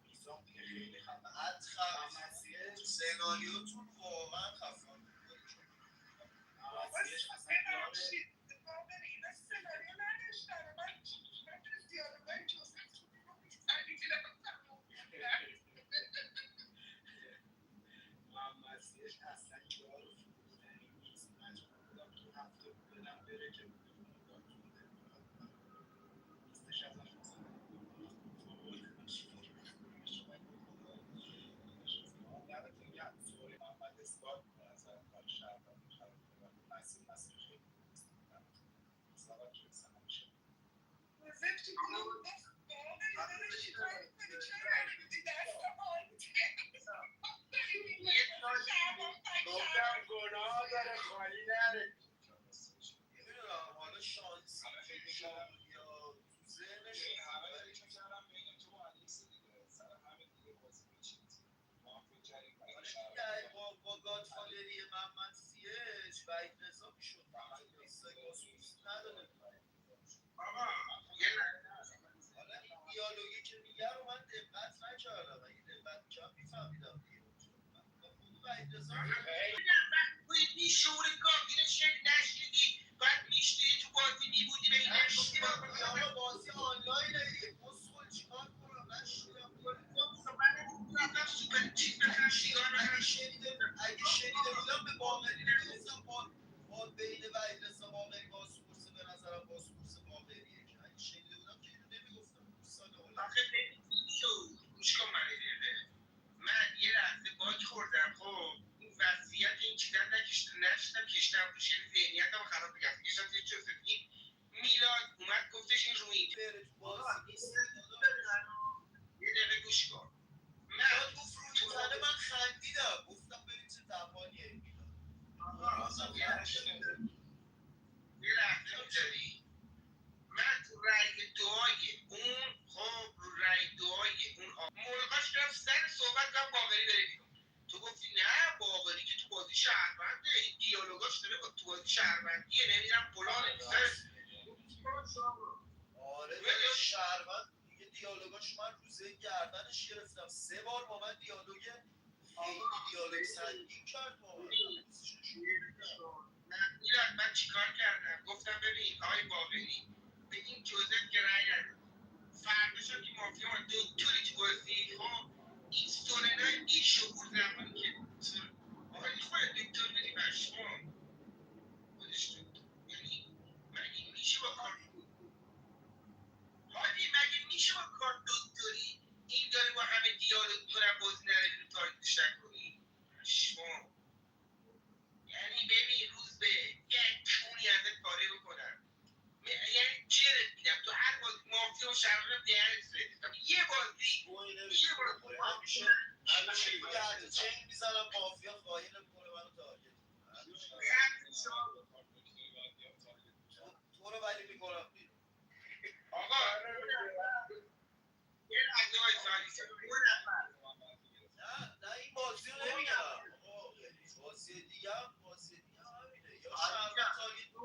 میزان دیگه خیلی خفن تو سناریوتون واقعا خفن بود. محمد اصلا یاره اینا سناریو نداشتن من تو دیالوگای جوزف تو محمد سیش اصلا یار فروختنی نیست، مجبور بودم تو هفته بدم بره که بخونه گادفادر نیستش ازش مثلا دمتون گرم سوری محمد اثبات به نظر کار شهروندی خراب کرد ولی مسیر خیلی درسته مصطفی که مثلا میشه گفتم گناه داره خالی نره نمیدونم حالا شانسی یا تو ذهنش همه فکر کردم بین تو و الکس دیگه سر همین دیگه بازی میچید ما فکر کردیم با گادفادری محمد سیش وحید رضا میشد لیستای بازپرسی نداده بود آقا یه حالا این دیالوگی که میگه رو من دقت نکردم، اگه دقت میکردم میفهمیدم دیگه خود وحید رضا توی بیشعور گاهی نشنیدی بعد میشتی تو بازی میبودی به این نمیگفتی آقا بازی آنلاین دیگه کسخل چیکار کنم نشنیدم رفتم سوپر چیز بخرم سیگار اگه شنیده بودم به باقری نمیگفتم با بین وحید رضا باقری بازپرس به نظرم بازپرس باقریه که اگه شنیده بودم که اینو نمیگفتم دوستان آخه گوش کن من من یه لحظه باک خوردم خب اون وضعیت این چیزا نشتم کشتم روش یعنی ذهنیتم خراب کرد کشتم توی جوزفین میلاد اومد گفتش این رو این بره تو بازی نیست یه دقیقه گوش کن میلاد گفت رو این زنه من خندیدم گفتم ببین چه تپانیه میلاد یه لحظه میذاری شهروند دیگه دیالوگاشو من روزه گردنش گرفتم 3 بار با من خیلی دیالوگ سنگین کرد با من. من چیکار کردم؟ گفتم ببین آقای باقری به این جوزف که رأی نداد. فرداش هم که مافیا من دکتری تو بازی این سورنای بیشعور زمانی که آقا این خود دکتر بدی پشمان خودش دکتر یعنی مگه میشه با کار مگه میشه با کار دکتری این داره با همه دیالوگ کنم بازی نره بیرون تاییدش نکنی پشمان یعنی ببین روز به یک کونی ازت پاره بکنم یعنی جرت میدم تو هر بازی مافیا و شهران دیگرت سویدم یه بازی همیشه دیگه چین میزنم مافیا خواهی نمیکنه منو تارگت تو رو ولی میکنم بیرون آقا یه لحظه وایسا نه این بازی رو نمیگم بازی دیگه همینه یا شهرون تارگت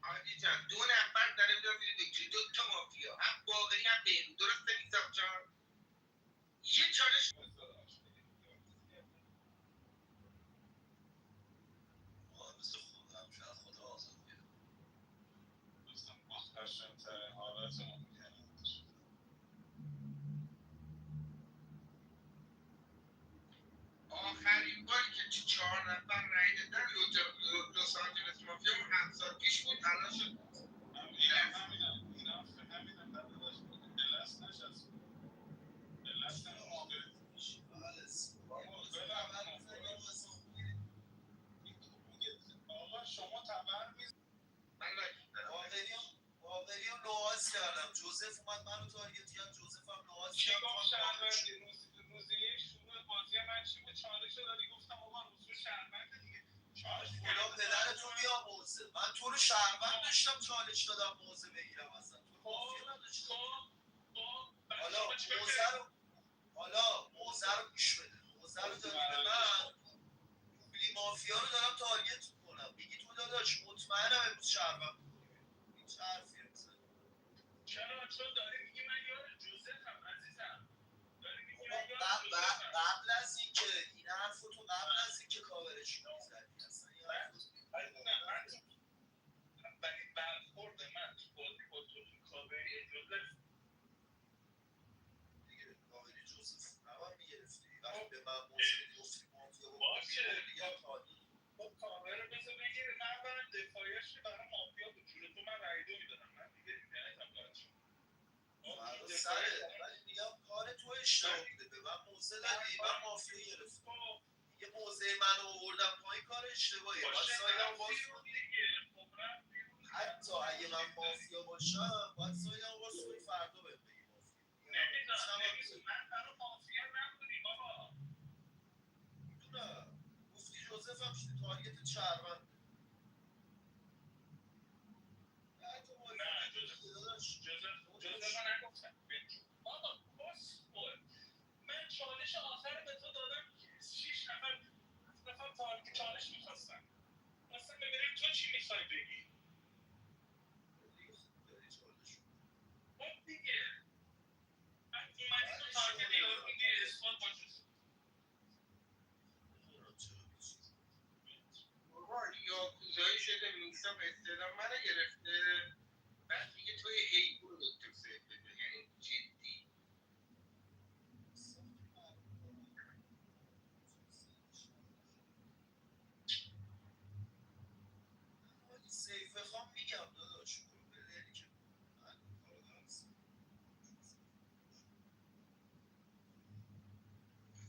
آجی جان 2 نفر داره میدونم بیرون 2 تا مافیا هم باقری هم بینو درسته نیستم جان یه چالش مثل خودم شاید خدا آزاد مختصرترین حالتمون آخرین باری که 4 نفر رای دادن لس آنجلس مافیا هم سال پیش بود الان شد شما تبر واقعی رو نواز کردم جوزف اومد منو تارگت کرد جوزف هم نواز کرد روزی یک شروع بازی من چی بود چالش رو دادی گفتم آقا روزو شهرمنده دیگه خدا پدرتون بیاموزه من تو رو شهروند داشتم چالش دادم موزه بگیرم اصلا تو رو مافیا نداشتم حالا موزه رو گوش بده موزه رو دادی به من دوبلی مافیا رو دارم تارگت میکنم میگی تو داداش مطمئنم امروز شهروند میکنی هیچ حرفی نمیزنی چرا چون داری میگی من یار جوزفم عزیزم قبل از اینکه این حرفو تو قبل از اینکه کاورش کنی زدی اصلا این حرفو اولین برخورد من تو بازی با تو کاوری جوزف دیگه کاوری جوزف نباید میگرفتی وقتی به من موضوع گفتی مافیا باشه دیگه خب کاور رو بذار بگیر من برم دفاعیش که برای مافیا بود جور تو من رای 2 میدادم من دیگه اینترنتم قاطع شد فردا سره ولی میگم کار تو اشتباه بوده به من موزه دادی من مافیا گرفتم دیگه موزه منو آوردم پایین کار اشتباهیه باید سایدم باز کنی حتی اگه من مافیا باشم باید سایدم باز کنی فردا بهم بگی مافیا من برای مافیا نبودی بابا میدونم گفتی جوزف هم تارگت شهرونده جوزف نگفتم بابا بس بود من چالش آخر به تو دادم 6 نفر تارگت چالش میخواستم اصلا ببینم تو چی میخوای بگی خب دیگه اومدی تو تارگت یارو میگی اثبات با جوزف یاکوزایی شده میسم استعلام منو گرفته بعد میگه توی هی برو دکتر سیف بده یعنی جدی سیف بخوام میگم داداش بلدی که من کار دارم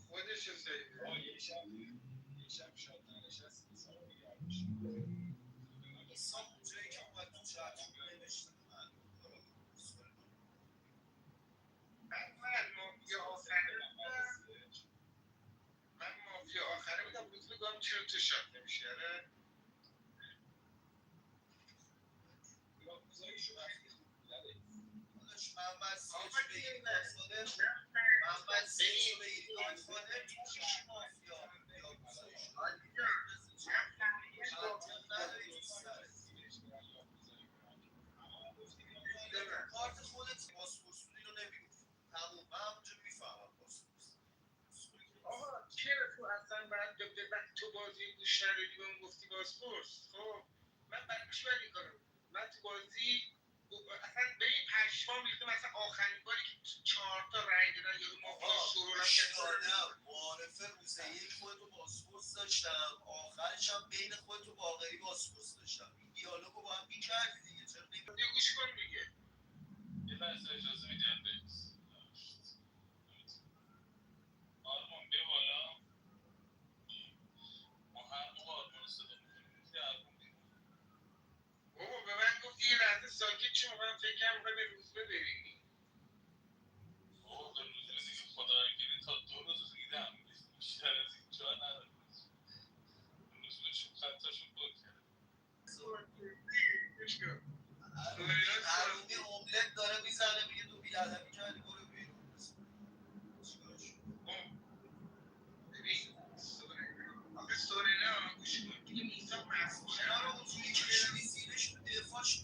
خودشو سیف یه شب شاد ننشست حساب میگردش ایسا اونجایی که اومد تو چت نوشته من مافیا آخره بودم روز بگم چرا تو شاد نمیشه آره یاکوزایی شد خیلی خوب داداش محمد سیف بگیری گادفادر محمد سیف بگیری گادفادر تو میشی مافیا یاکوزایی شد منطق نداری تو سرت کارت گوش ندادی به اون گفتی بازپرس. خب من برای چی باید این کارو؟ من تو بازی اصلا به این پشمام ریخته. مثلا آخرین باری که 4 تا رای دادن یا مافیا شروع شدم معارفه روز یک خودتو بازپرس داشتم، آخرش هم بین خودتو باقری بازپرس داشتم. این دیالوگو با هم می‌کردی دیگه، چرا یه گوش کن دیگه. یه لحظه اجازه میدیم بریز. آرمان بیا بالا. ما هر موقع آرمان رو صدا می‌کنیم که آرمان بیرون. بابا به من گفت یه لحظه ساکت شو. من فکر کنم به روز ببینی. بابا به روز ببینی خدا وکیلی تا 2 روز دیدم. بیشتر از این جا نداره. روز بشون خطاشون بود کرد. حرومی اوملت داره میزنه میگه تو بیادبی کردی برو بیرون. ببین سورینا گوش کن دیگه میسا معصوم رو اونجوری کشیدی زیرش تو دفاعش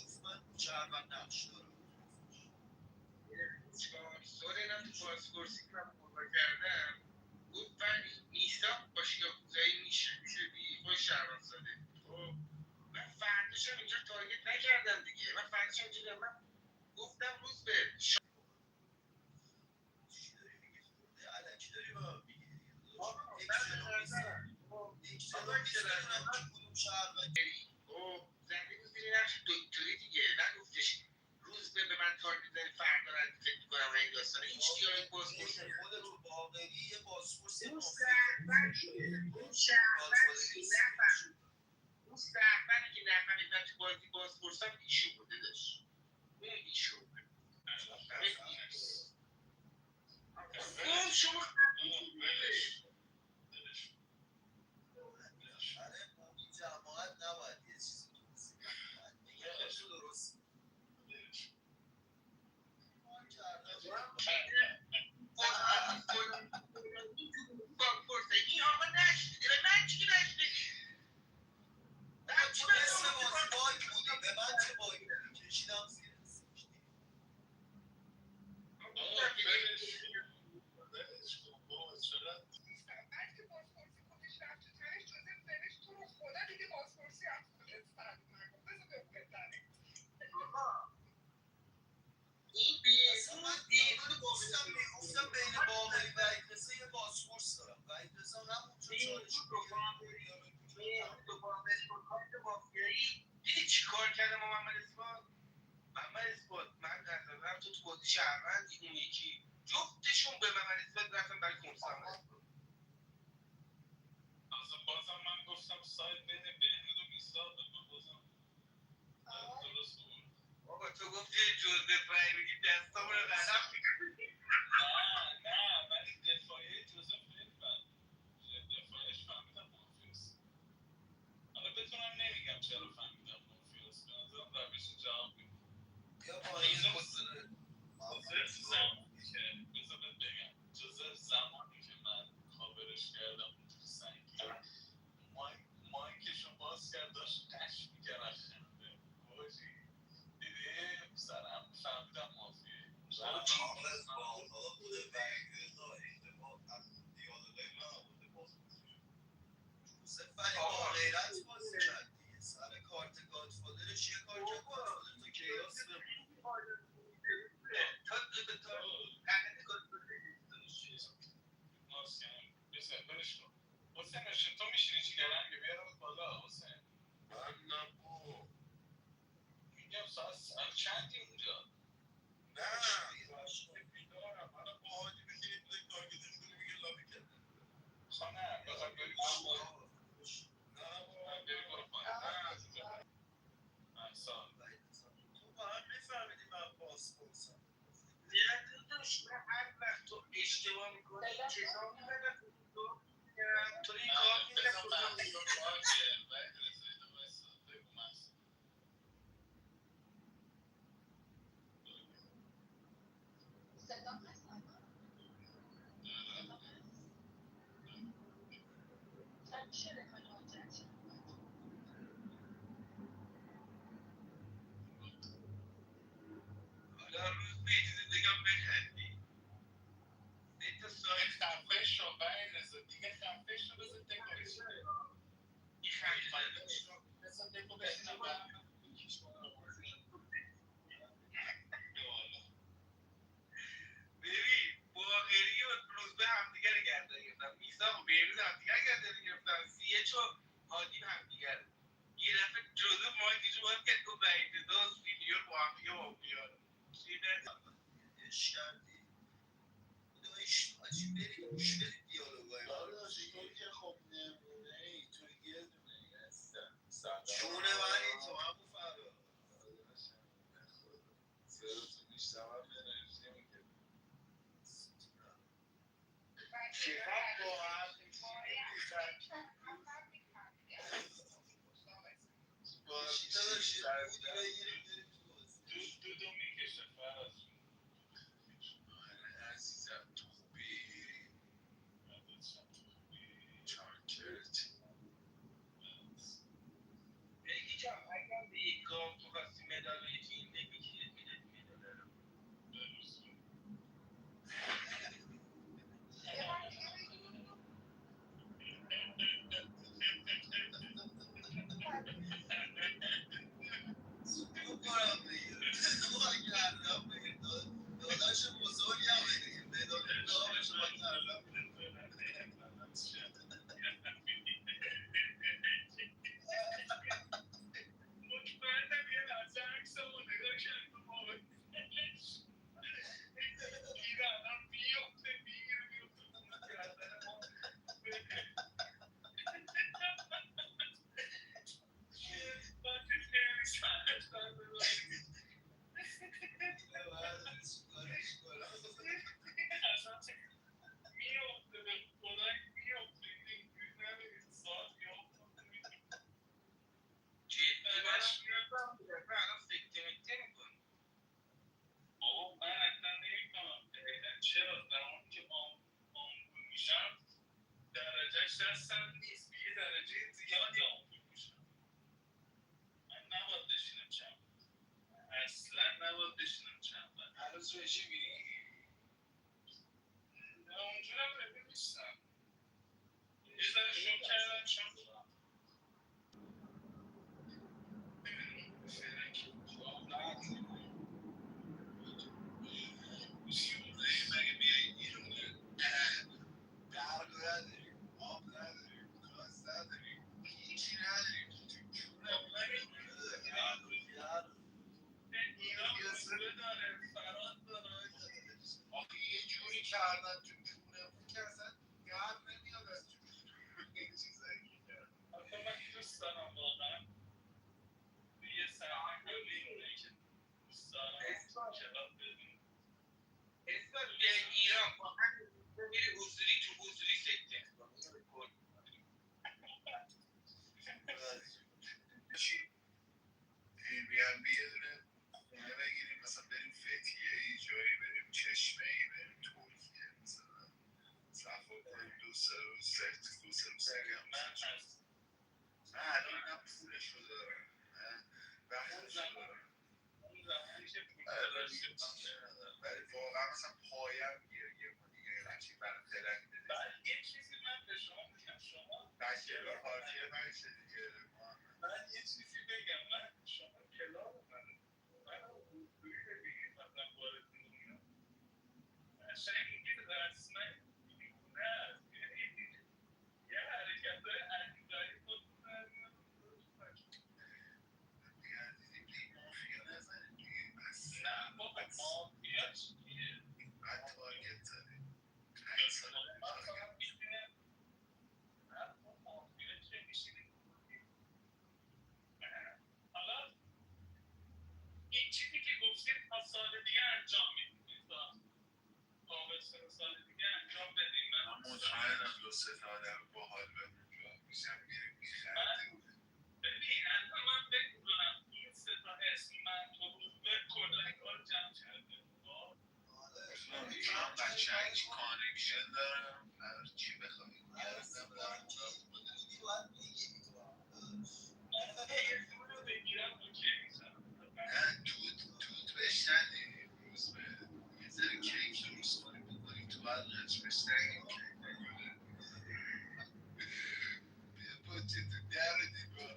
گفت من شهروند نقش دارم. سورینا تو بازپرسی که من بودا کردم گفت ولی میسا باشه یا کوزایی میشه بی خود شهروند ساده. خب من فردشم اینجا تارگت نکردم دیگه. من فردشم اینجا من گفتم روز به چی داری میگی خورده علکی داری به من میگی زنده زیر نقش دکتری دیگه نگفتش روز به من تارگت زنی فردا رو فکر میکنم این داستانه هیچ دیالوگ بازپرس خودتو باقری یه بازپرس اون شهروندی که نفهمید من تو بازی بازپرسم ایشون بوده داشت. اون ایشون اون شما جماعت نباید یه چیزی توضیح بگه درست این آقا نشنیده من چی نشنیدی تو اسم بازی باگ بودی به من چه باگ بودی کشیدم زیر بعد که بازپرسی خودش رفت تو تنش جوزف نوشت تو رو خدا دیگه بازپرسی از خودت سرد نکن بذار بهتره این گفتم بین باقری و عیدرضا یه بازپرس دارم و عیدرضا همونجا چالش دیدی چی کار کرده محمد اثبات من نظرم تو بازی شهروندی اون یکی جفتشون به محمد اثبات رفتن برای کنسام اصلا بازم من گفتم سایت بین بهنود و میساقه بازم درست بود بابا تو گفتی جوزف رای بگی دستامون رو غرق میکنی نه ولی دفاعی جوزف خیلی بد دفاعیش فهمیدم مافیاست حالا بتونم نمیگم چرا فهمیدم مافیاست به نظرم روش جواب میده یا پایین بذار بگم جوزف زمانی که من کاورش کردم اونجوری سنگین مایکشو باز کرد داشت قش میکرد از خنده باشی دیدی سرم فهمیدم مافیه ولی با غیرت بازی کرد دیگه سر کارت گادفادرش یه کار کرد گادفادر تو کیاس حسین تو میشینی چی گرنگه بیارم بالا حسین من نبو میگم ساعت چندی اونجا نه بیدارم من با حاجی بشینی تو یک تارگتش کنی میگه لابی کرده خانه بخواد بری نه من بری برو پایین احسان تو با هم میفهمیدی من بازپرسم یه داداش من هر وقت تو اشتباه میکنی چشام میبرم تو این کار حالا روز بیدیزی بگم بخندی تا سایت خفه شو باید رسا دیگه خفه شو بزن ببین باقری و روزبه همدیگه رو گردن گرفتن، میساق و بهروز همدیگه رو گردن گرفتن، CH و هادی همدیگه رو. یه دفعه جوزف مایکشو باز کرد گفت وحید رضا و سینیور با همدیگه مافیا رو. اش کردی دایش حاجی بریم گوش بدیم دیالوگای ما رو. که خب نمونه ای تو یه دونه هستم چونه منی تو همون فرار صداتو میشتم انرژی میگه چقدر با هم دو میکشه فراز عزیزم تو خوبی چاکرت بگی جان اگر به یک گام تو خواستی مدال بگیری این نمیگیره میدادی مدال رو بکنم دیگه ما کردم بگیر داداش بزرگی هم بگیر مدال دارش ما کردم مطمئنم یه لحظه عکسمو نگاه کردم این الان بیفته میگیره بیفته گردن ما چرا زمان که آمبول میشم درجهش دستم نیست یه درجه زیادی آمبول میشم من نباید بشینم چند اصلا نباید بشینم چند هنوز رژیم میری؟ اونجورم رفیق نیستم یه ذره شوک کردم شام فرکی مگه بیایی ایرونه برق نداریم آب نداریم گاز نداریم هیچی نداریم تو کونه ایران داره فراد داره آخه یه جوری کردن تو کونه که اصلا گرم نمیاد از تو این چیزایی که کردن آخه من دوست دارم واقعا یه سرمه کلی اینه که دوست دارم کلاب بدون اسمت به ایران با همین میری حضوری تو حضوری سکته ایربی‌ان بی یه دونه خونه بگیریم مثلا بریم فتیه ای جایی بریم چشمه ای بریم ترکیه مثلا صفا کنیم دو سه روز من هست من الان اینم پولشو دارم من وقتشو دارم اون زمانی که پول ولی واقعا مثلا پایم گریه ما دیگه هرچی برام ترک بده بعد یه چیزی من به شما میگم شما بچه‌ها پارتیه نمیشه دیگه من یه چیزی بگم من شما کلاب من حضوری ببینید مثلا وارد می‌شم قشنگ میگه رسما دیوونه است یعنی یه حرکت‌های عجیب غریب خودتون در میاد دیگه مافیا نزنیم دیگه بس نه بابا مافیا چیه بعد تارگت زدیم 5 سال تارگت حالا این چیزی که گفتید تا سال دیگه انجام میدید تابستون سال دیگه انجام بدیم من مطمئنم دو سه تا آدم باحال بهمون میشم میریم میخردیم ببین الان من فکر می‌کنم این سه تا اسم من تو روزبه کلا کار جمع کرده من میتونم بچه‌ک کانکشن دارم هرچی بخوایی نیازم دارم نه توت بهش ندیم روز به یه ذره کیک درست کنیم بکنیم تو حلقش بهش نگیم کیک نگونه بیا پاچه تو در دیگاه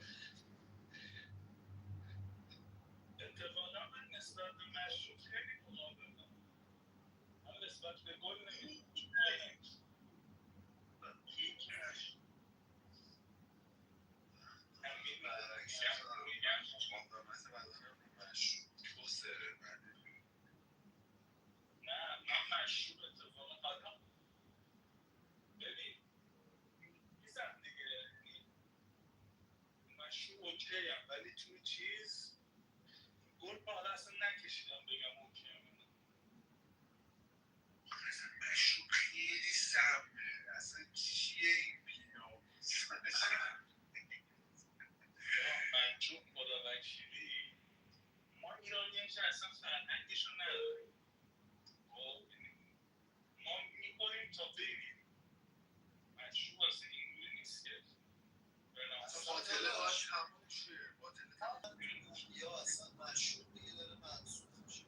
نسبت به گل نمیدونم نه من مشروب اتفاقا ببین میزن دیگه مشروب اوکی هم ولی توی چیز گل بالا اصلا نکشیدم بگم اوکی هم مشروب خیلی سمه اصلا چیه این بینا مشروب خدا وکیلی ما ایرانی اصلا فرهنگشو نداریم ما میکنیم تا بریم مشروب واسه اینجوری نیست که باطله باش همون چیه باطله یا اصلا مشروب دیگه داره منصوب میشه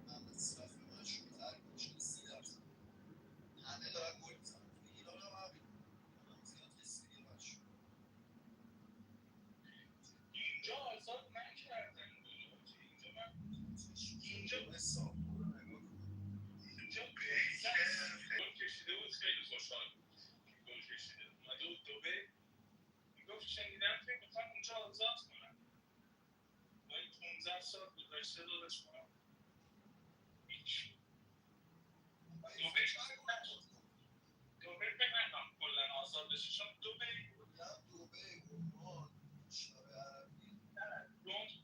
من مصرف مشروب تر میشه 30% همه دارن گل میزنن تو ایران هم همین زیاد رسیدگی مشروب اینجا آزاد نکردن اینجا حساب اینجا گل کشیده بود خیلی خوشحال بود گل کشیده اومده بود دوبه میگفت شنیدم که میخوان اونجا آزاد کنن ولی 15 سال گذشته دادش کنم هیچ دوبه بگم کلن آزاد بشه چون دوبه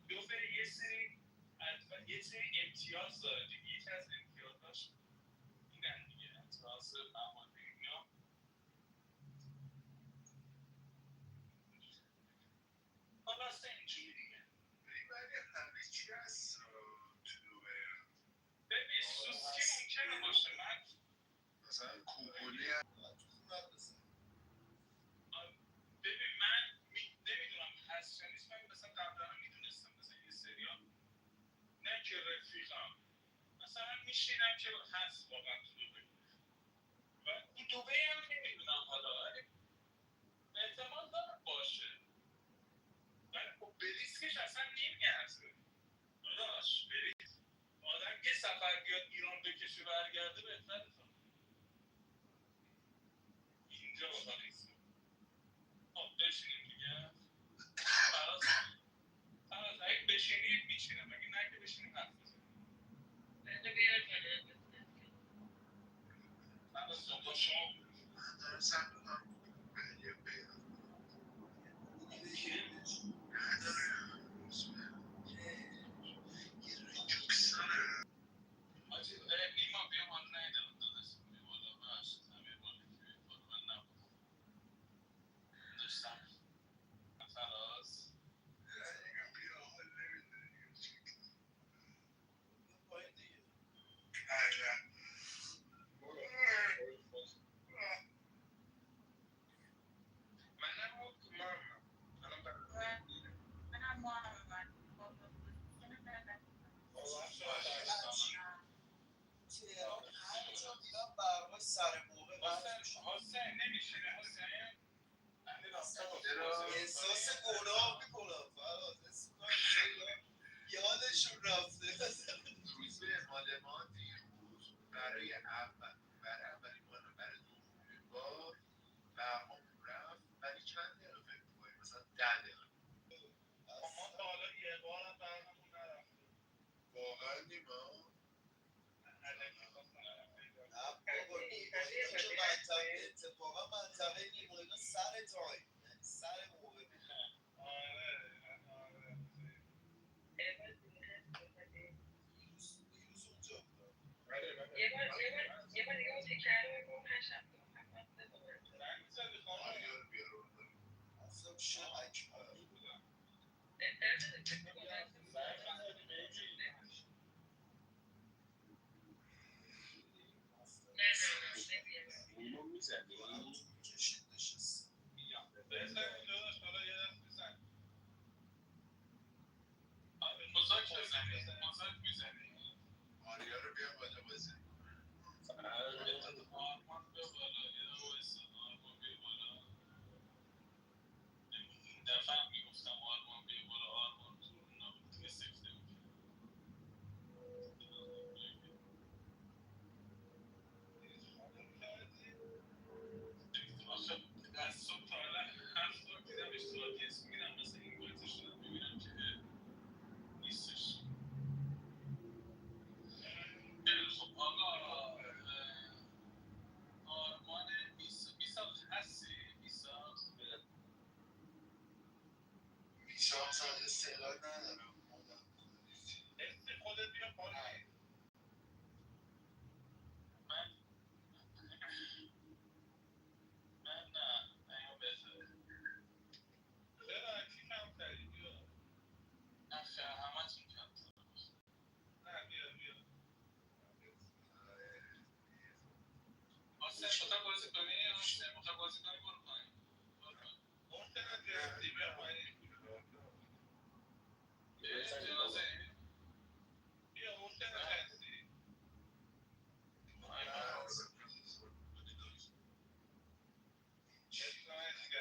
دوبه یه سری امتیاز داره دیگه یکی از امتیازاش اینن دیگه امتیاز مواد اینا خلاصه اینجوری دیگه ولی همه چی هست تو ببین سوسکی ممکنه باشه من مثلا کوپولی ببین من نمیدونم هست یا نیست من مثلا قبلا میدونستم مثلا یه سریال نه که رفیقم مثلا میشینم که هست واقعا تو دوبه و این دوبه هم نمیدونم حالا ولی احتمال داره باشه ولی خب به ریسکش اصلا نمیارزه داداش برید آدم یه سفر بیاد ایران بکشه برگرده بهتره اینجا با ریسک خب بشینیم دیگه فراز اگه بشینید میشینم اگه نه که بشینیم حرف بزنیم فراز جان با شما من دارم سر میکنم یه پیدا نداره یه جوکس داره حاجی نیما بیا من نیدم داداش بیا بالا باش بیا بالا که بیا بالا من نبودم داشتم فراز بیا حال نمیده پایین دیگه منم تهران هر جا میرم برنامه سر موقع حسین نمیشینه حسین احساس گناه میکنم فراز یادشون رفته روز مال ما دیروز برای اولین بار برای دومین بار برنامه رفت ولی چند دقیقه فکر می‌کنی مثلا 10 دقیقه ما تا حالا یه بار هم برنامون نرفته واقعا نیما اتفاقا منطقه نیما اینا سر تایم یعنی سر موقع دیروز اونجا بودم یه بار دیگه اون تکرار رو بگو هشت آریا رو بیار اصلا شب اکبر اینو میزنی؟ کشید نشست بزنیم داداش حالا یه دست بزن موزاک بزنیم موزاک میزنیم آریا رو بیار بالا بزن آرمان بیا بالا یه دو بایستا آرمان بیا بالا این دفعه هم میگفتم آرمان بیا بالا آرمان تو نبود دیگه شانس هم استعداد ندارم خودت بیا پایین. من نه ایام بهتره. چرا کی کم کردی بیا. نه خیلی همتون کم نه بیا. حسین میخوای بازی کنی؟ حسین میخوای بازی کنی برو پایین. محسن جنسی بیا پایین. جنازه این؟ بیا محسن جنسی.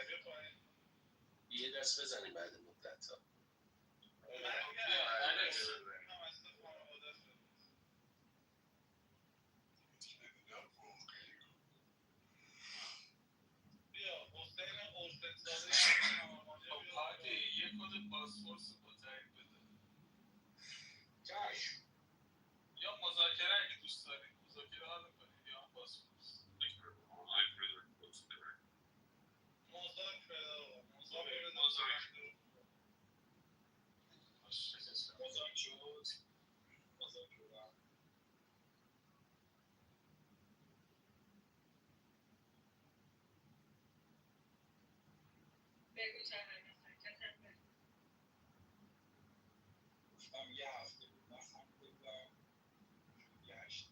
بیا پایین. یه دست بزنیم بعد مدت ها. خب هادی یه کد پاسپورت با تایید بده. چشم. یا مذاکره اگه دوست دارید مذاکره حال کنید یا پاسپورت. بگو چند نفر گفتم یه هفته بود نفهم بودم یه هشته.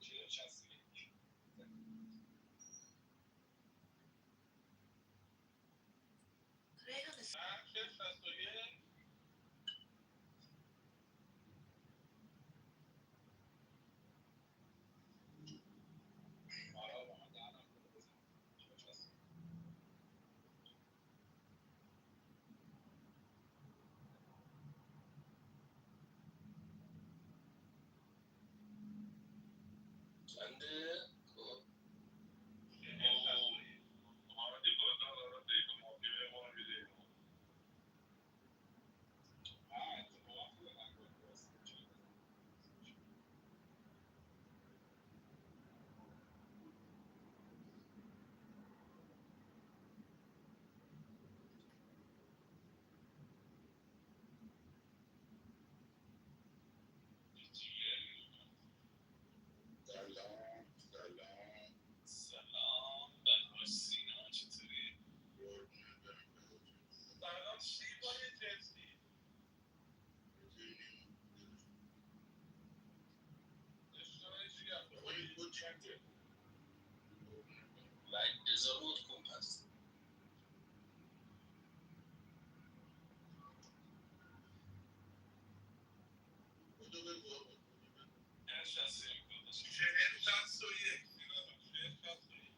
چرا چسبید؟ چنده؟ سلام بهاش سینا چطوری؟ سلام شیبای جنسی. اشتباهی جیگر این بود چنده؟ وید بزار بود کن پس. شسته میکنش 40-61 سینا جان 40-61.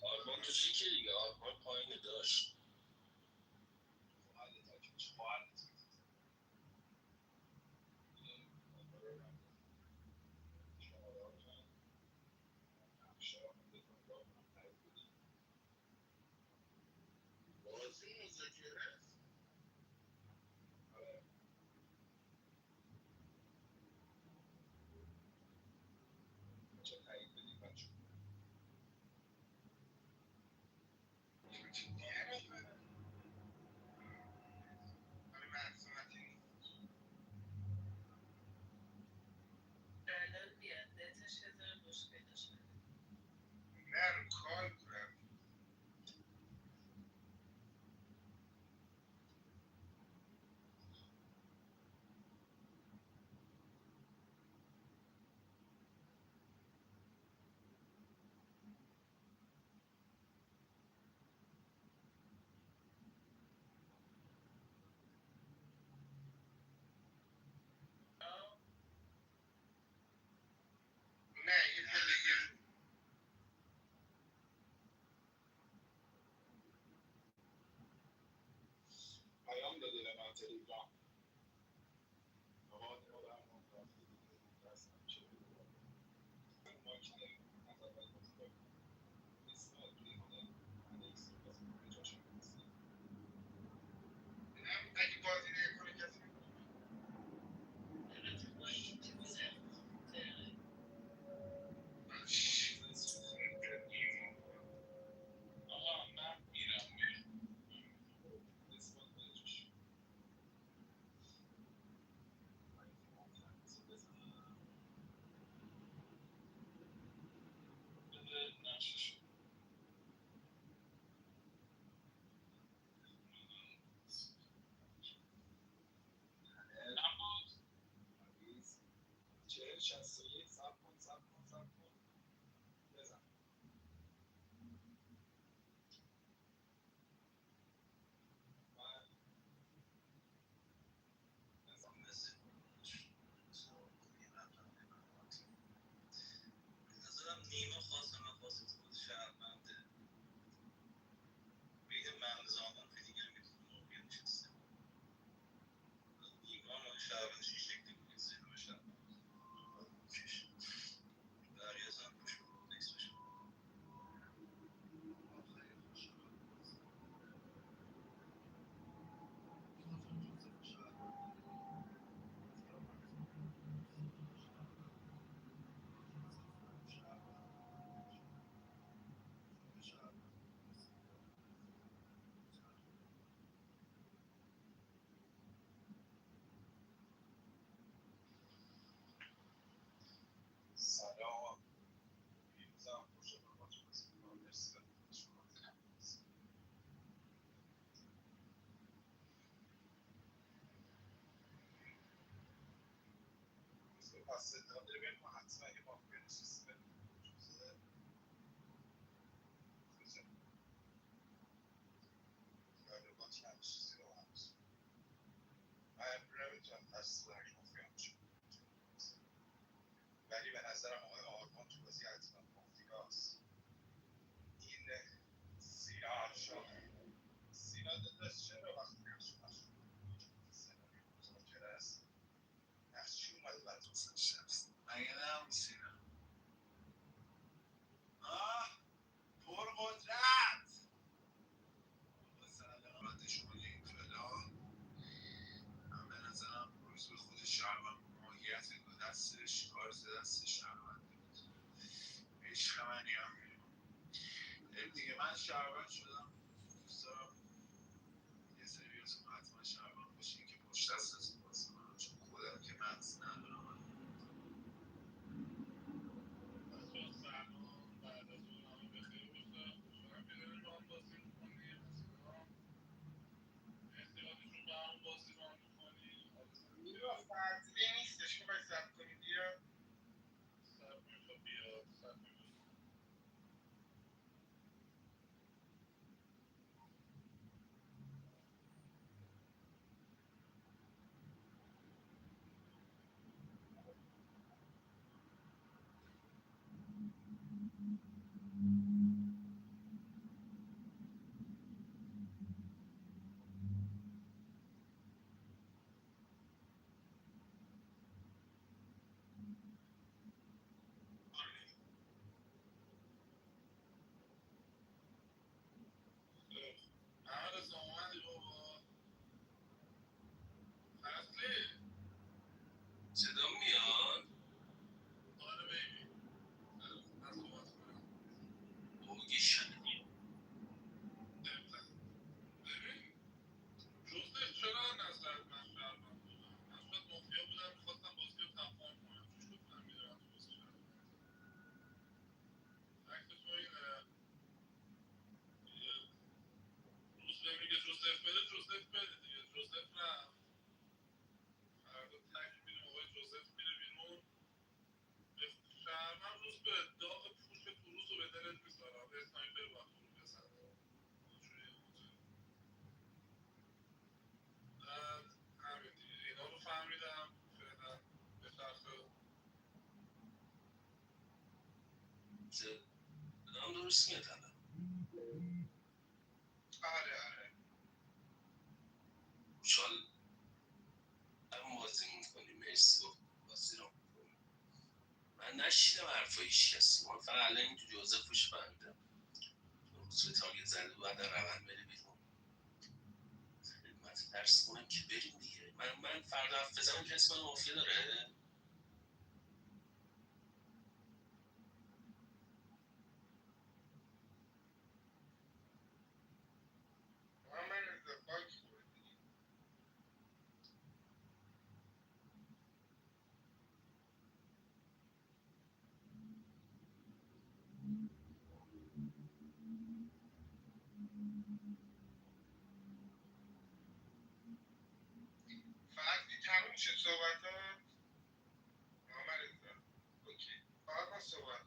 آرمان تو چیکه دیگه؟ آرمان پایین داشت. بازی مذاکره است. الان میاد نتش یه ذره مشکل داشت. نه رو کال بودم. تلگرام آقا مادرمان رفته دیگه دستم چه بگو ماکینه از اول بازی داریم اسمت ریحانه الکس رو بازی کنه جاشو می‌رسی اگه بازی نکنه کسی آقا من میرم اثبات بده جاش بده نقشش نبود عزیز 40 61 صبر کن بزن من به نظرم نیما خواستم خواست تو بود شهرمنده بین ممزامان که دیگه میتونه مافیا نشسته نیما ما شهرمندش این شکلی بود که سه همه شهرمند دریا هم پوش بود نکس بشه سلام پیروزم خوشحالم باهاتون بازی می‌کنم مرسی شما پس ستاد داره بین ما حتما یه مافیا نشسته رقیبات چند چیزی رو هست من نمیتونم تصدیق هر مافیا باشه ولی به نظرم آقای آرمان تو بازی حتما مافیاست این سینا افشار سینا داداش چرا وقتی نقش سناریو مذاکره است نقش چی اومده بعد حسین شمس مگه نه همون سینا پرقدرت سلامت شما این فلان من به نظرم روز به خود شهروند ماهیت دستش کار دستش شهرونده بود عشق منی هم دیگه من شهروند شدم دوست دارم یه سریاتون حتما شهروند باشین که پشت دستتون بازی کنم چون خودم که مغز ندارم بچه ها سلام بعد از اون همه بخیر باشه خوشحالم که داریم با هم بازی میکنیم مرسی آدیشون با هم بازی با هم میکنیم بیا فضلی نیستش که باید سب کنیم بیا سب کنیم تا بیاد سب کنیم محمد رضا اومدی بابا فضلی صدا میاد آره بیبی من صحبت کنم اوگی شدید ببین جوزف چرا نظرت من شهروند بودم من شاید مافیا بودم میخواستم بازی رو تپان کنم چون شد فهمیدم تو بازی شهروند فکت تو اینه روز به میگه جوزف بره جوزف بره دیگه جوزف رفت فردا تک میریم آقای جوزف میره بیرون به شهروند روز به داغ پوش تو روز رو به دلت میذارم اسنایپر باید تو رو بزنه اینجوری بعد همین دیگه اینا رو فهمیدم فعلا به طرف صدام درست میاد الان آره خوشحال نشیدم حرفای هیچ کسی. من فقط الان این تو جوزفش فهمیدم روز به تارگت زنده باید در روند بره بیرون. من درس کنم که بریم دیگه. من فردا حرف بزنم کسی من مافیا داره؟ فقط تموم شد صحبت ها. محمد رضا اوکی فقط من صحبت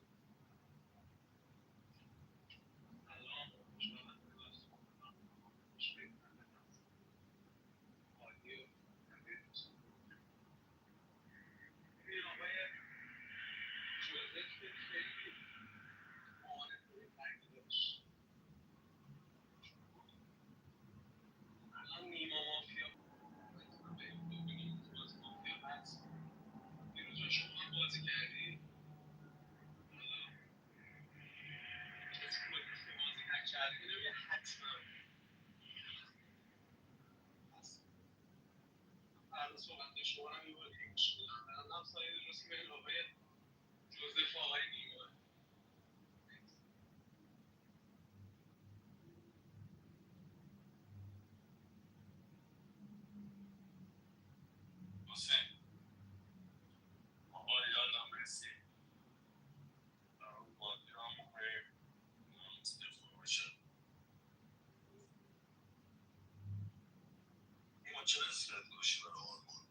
چرا اسکلت گوشی برای آرمان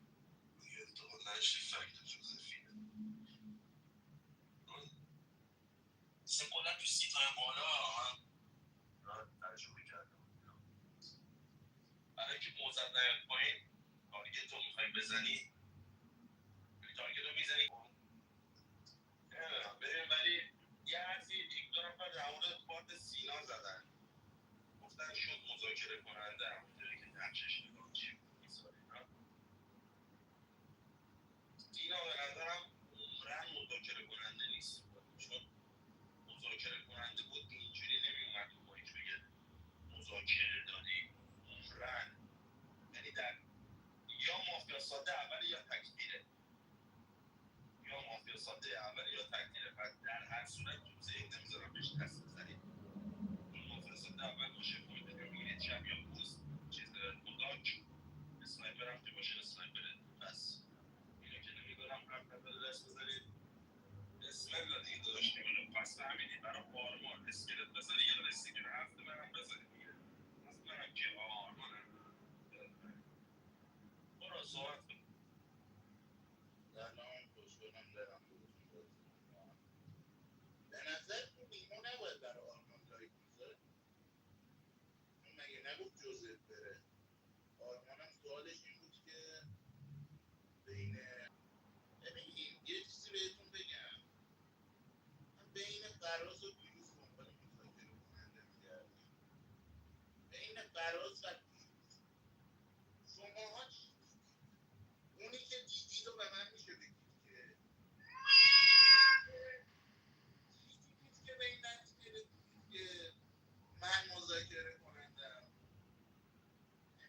میگه اعتقاد نداشتی فکت جوزفینه اصلا کلا تو سیتای بالا من تجربه کردم برای که موزد نیاد پایین تارگت رو میخوایی بزنی تارگت رو میزنی نمیدونم ببین ولی یه حرفی یک دو نفر در مورد کارت سینا زدن گفتن شد مذاکره کننده همونطوری که نقشش نگاه چی بود می‌ذاره. سینا به نظرم عمرن مذاکره کننده نیست چون مذاکره کننده بود اینجوری نمیومد رو مایک بگه مذاکره داری عمرن یعنی در یا مافیا ساده اول یا تکتیره یا مافیا ساده اول یا تکتیره و در هر صورت روزه یک نمیذارم بهش دست بزنید چون مافیا ساده اول باشه پوینت رو میگیرید شب یا پوست چیز مداک اسنایپر هم که باشه اسنایپر بس اینو که نمیذارم حرف نزده دست بزنید بسم الله دیگه داداش میمونه پس فهمیدی برای آرمان اسکلت بذاری یا استیکر هفت منم بذاری دیگه از منم که آرمانم برو صحبت کن سلام خوشحالم دارم بودتون بازی میکنم به نظر تو نیمو نباید برای آرمان لایک میذاره اون مگه نگفت جوزف بره آرمانم سوالش این بود که بین ببین یه چیزی بهتون بگم من بین فراز و پیروز دنبال مذاکره کننده میگردم بین فراز و پیروز شماها اونی که دیدید و به من میشه بگید که چیزی که به این نتیجه رسیدید که من مذاکره کنندم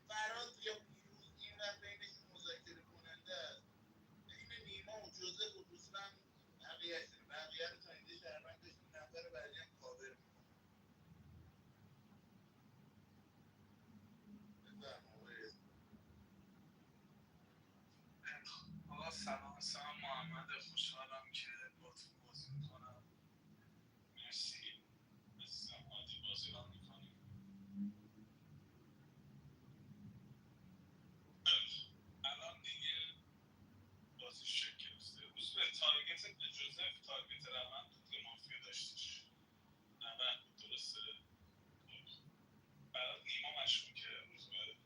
فراز یا پیروز این وقت بینشون مذاکره کننده است بین نیما و جوزف و روزبن بقیه رو تا اینجا شهروند داشتیم نفر بعدی هم کاور میکنم بفرما آقای آقا سلام اسمم محمد خوشحالم که باتون بازی میکنم مرسی عزیزم عادی بازی رو میکنیم الان دیگه بازی شکل گرفته روز به تارگت به جوزف تارگت روند بود که مافیا داشتش روند بود درسته برات نیما مشکوکه روز به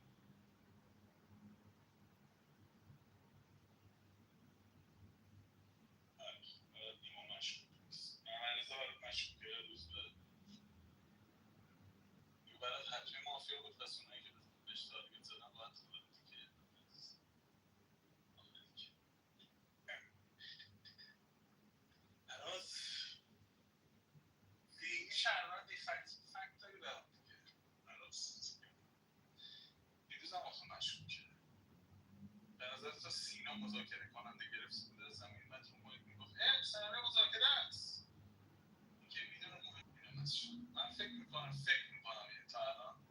برات نیما مشکوک نیست محمد رضا برات مشکوکه روز به یا برات حتمی مافیا بود پس اونایی که بهش تارگت زدن باید خودت دیگه تو مشکوکه. به نظر تو سینا مذاکره کننده گرفته بوده زمین بعد رو مایک میگفت سناریو مذاکره است. این که میدونه مهم است. من فکر میکنم یعنی تا الان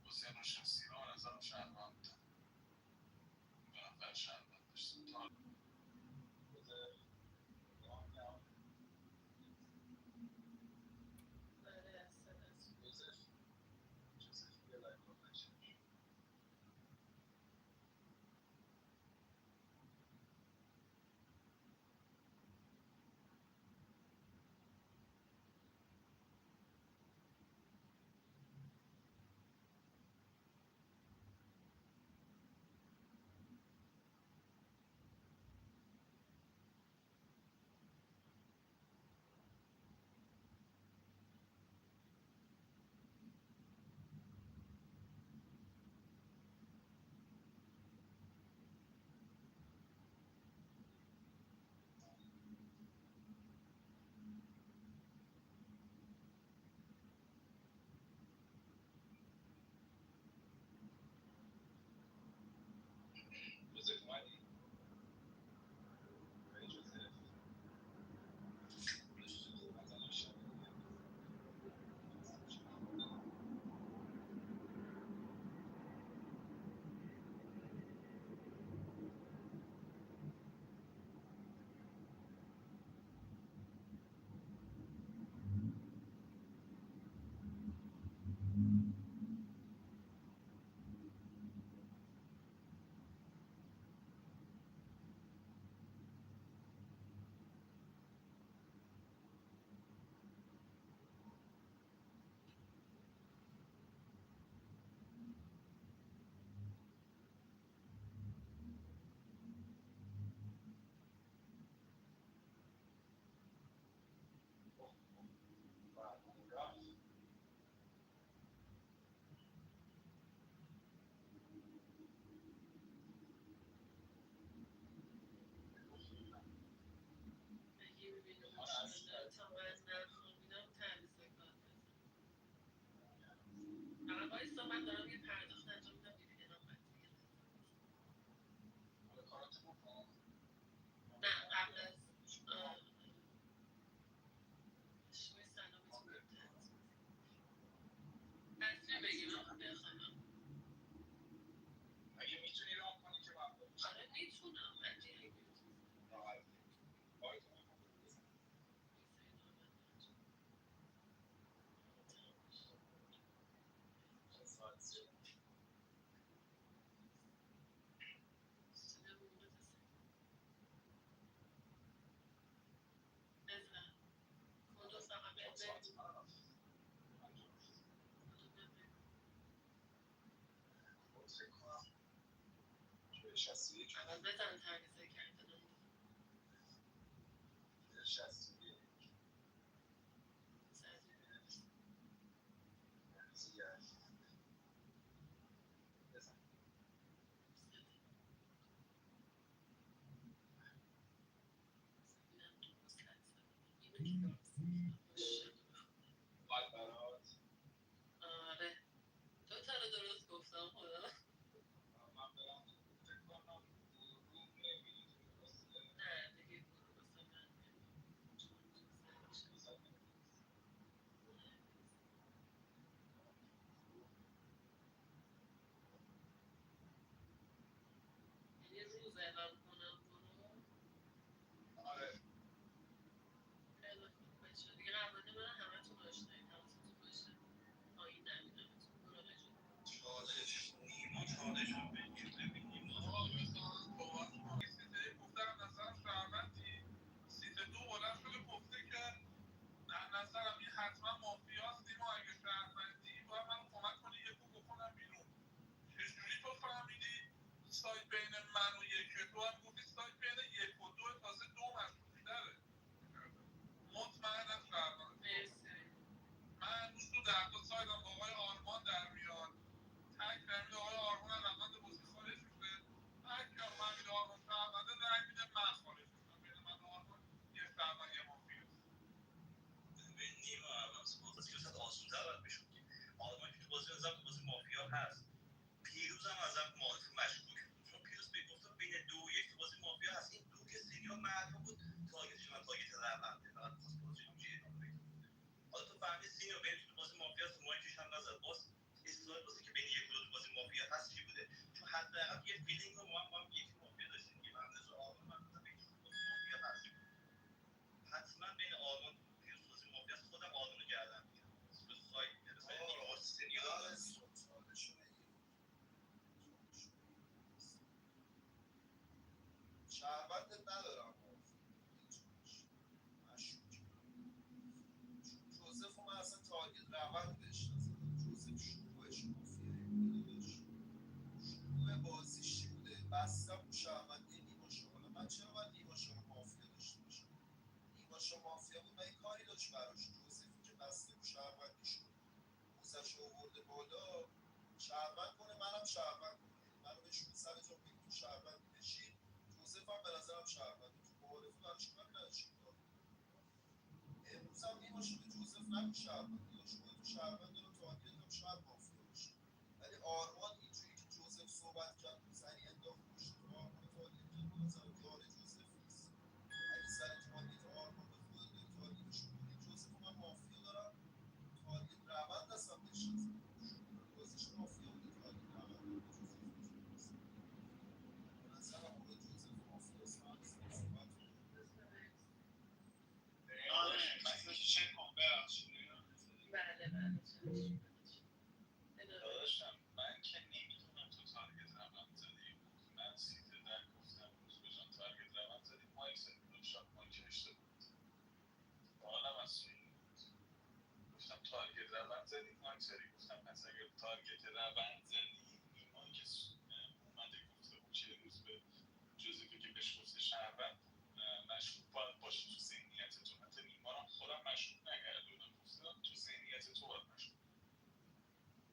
حسین و سینا به نظرم شهروند بودن. دو نفر شهروند داشتن تا من دارم یه پرداخت انجام میدم VPN هم قطعی نه قبل از شوی سلامتون تصویر بگیرم بخوام اگه میتونی راه کنی که من آره میتونم بزن تعویض کردن 1 سینا بین تو بازی مافیا هست مایکش هم نزد باز اصرار واسه که بین یک و دو تو بازی مافیا هست چی بوده چون حداقل یه فیلینگ رو ما هم یکی مافیا داشتیم که من نظر آرمان من گفتم بین تو بازی مافیا هست حتما بین آرمان تو بازی مافیا هست خودم آرمان رو گردم میگیرم به سایت مثلا نیما سینیور شهروندت ندارم جوزف من اصلا تارگت روند بهش نزدم جوزف شروعش مافیایی بوده شروع بازیش چی بوده بستم رو شهروندی نیما شما حالا من چرا باید نیما شما مافیا داشته باشم نیما شما مافیا بود من این کاری داشت براش جوزفی که بسته رو شهروندی شد موزش رو آورده بالا شهروند کنه منم شهروند کنه منو بهشون سر جا بگی تو شهروندی بشین جوزف هم به نظرم شهروندی تو معارفه برش من نداشتیم امروز هم نیما شده جوزف نگو شهروند یا شما تو شهروند رو تارگت هم شاید مافیا باشه ولی آرمان اینجوری که جوزف صحبت کرد سریع انداخت پشت تو آرمان تارگت کرد به نظرم یار جوزف نیست اگه سر تارگت آرمان به خودت داری تارگتش می‌کنی جوزف رو من مافیا دارم تارگت روند هستم بهش نزدم شروع بازیش مافیا بوده تارگت روند هم به جوزف نزدم به نظرم خود جوزف مافیاست من هستم صحبت داداشم من که نمیدونم تو تارگت روند زدی من سیت در گفتم روز به جان تارگت روند زدی مایک زدی شاید مایک اشتباه بود حالم از سوی گفتم تارگت روند زدی مایک زدی گفتم پس اگر تارگت روند زدی نیما که اومده گفته اوکی روز به جزیفی که بهش گفته شهروند مشکوک باید باشه تو ذهنیت تو حتی نیما رو خودم مشکوک نگردونم گفتم تو ذهنیت تو باید مشکوک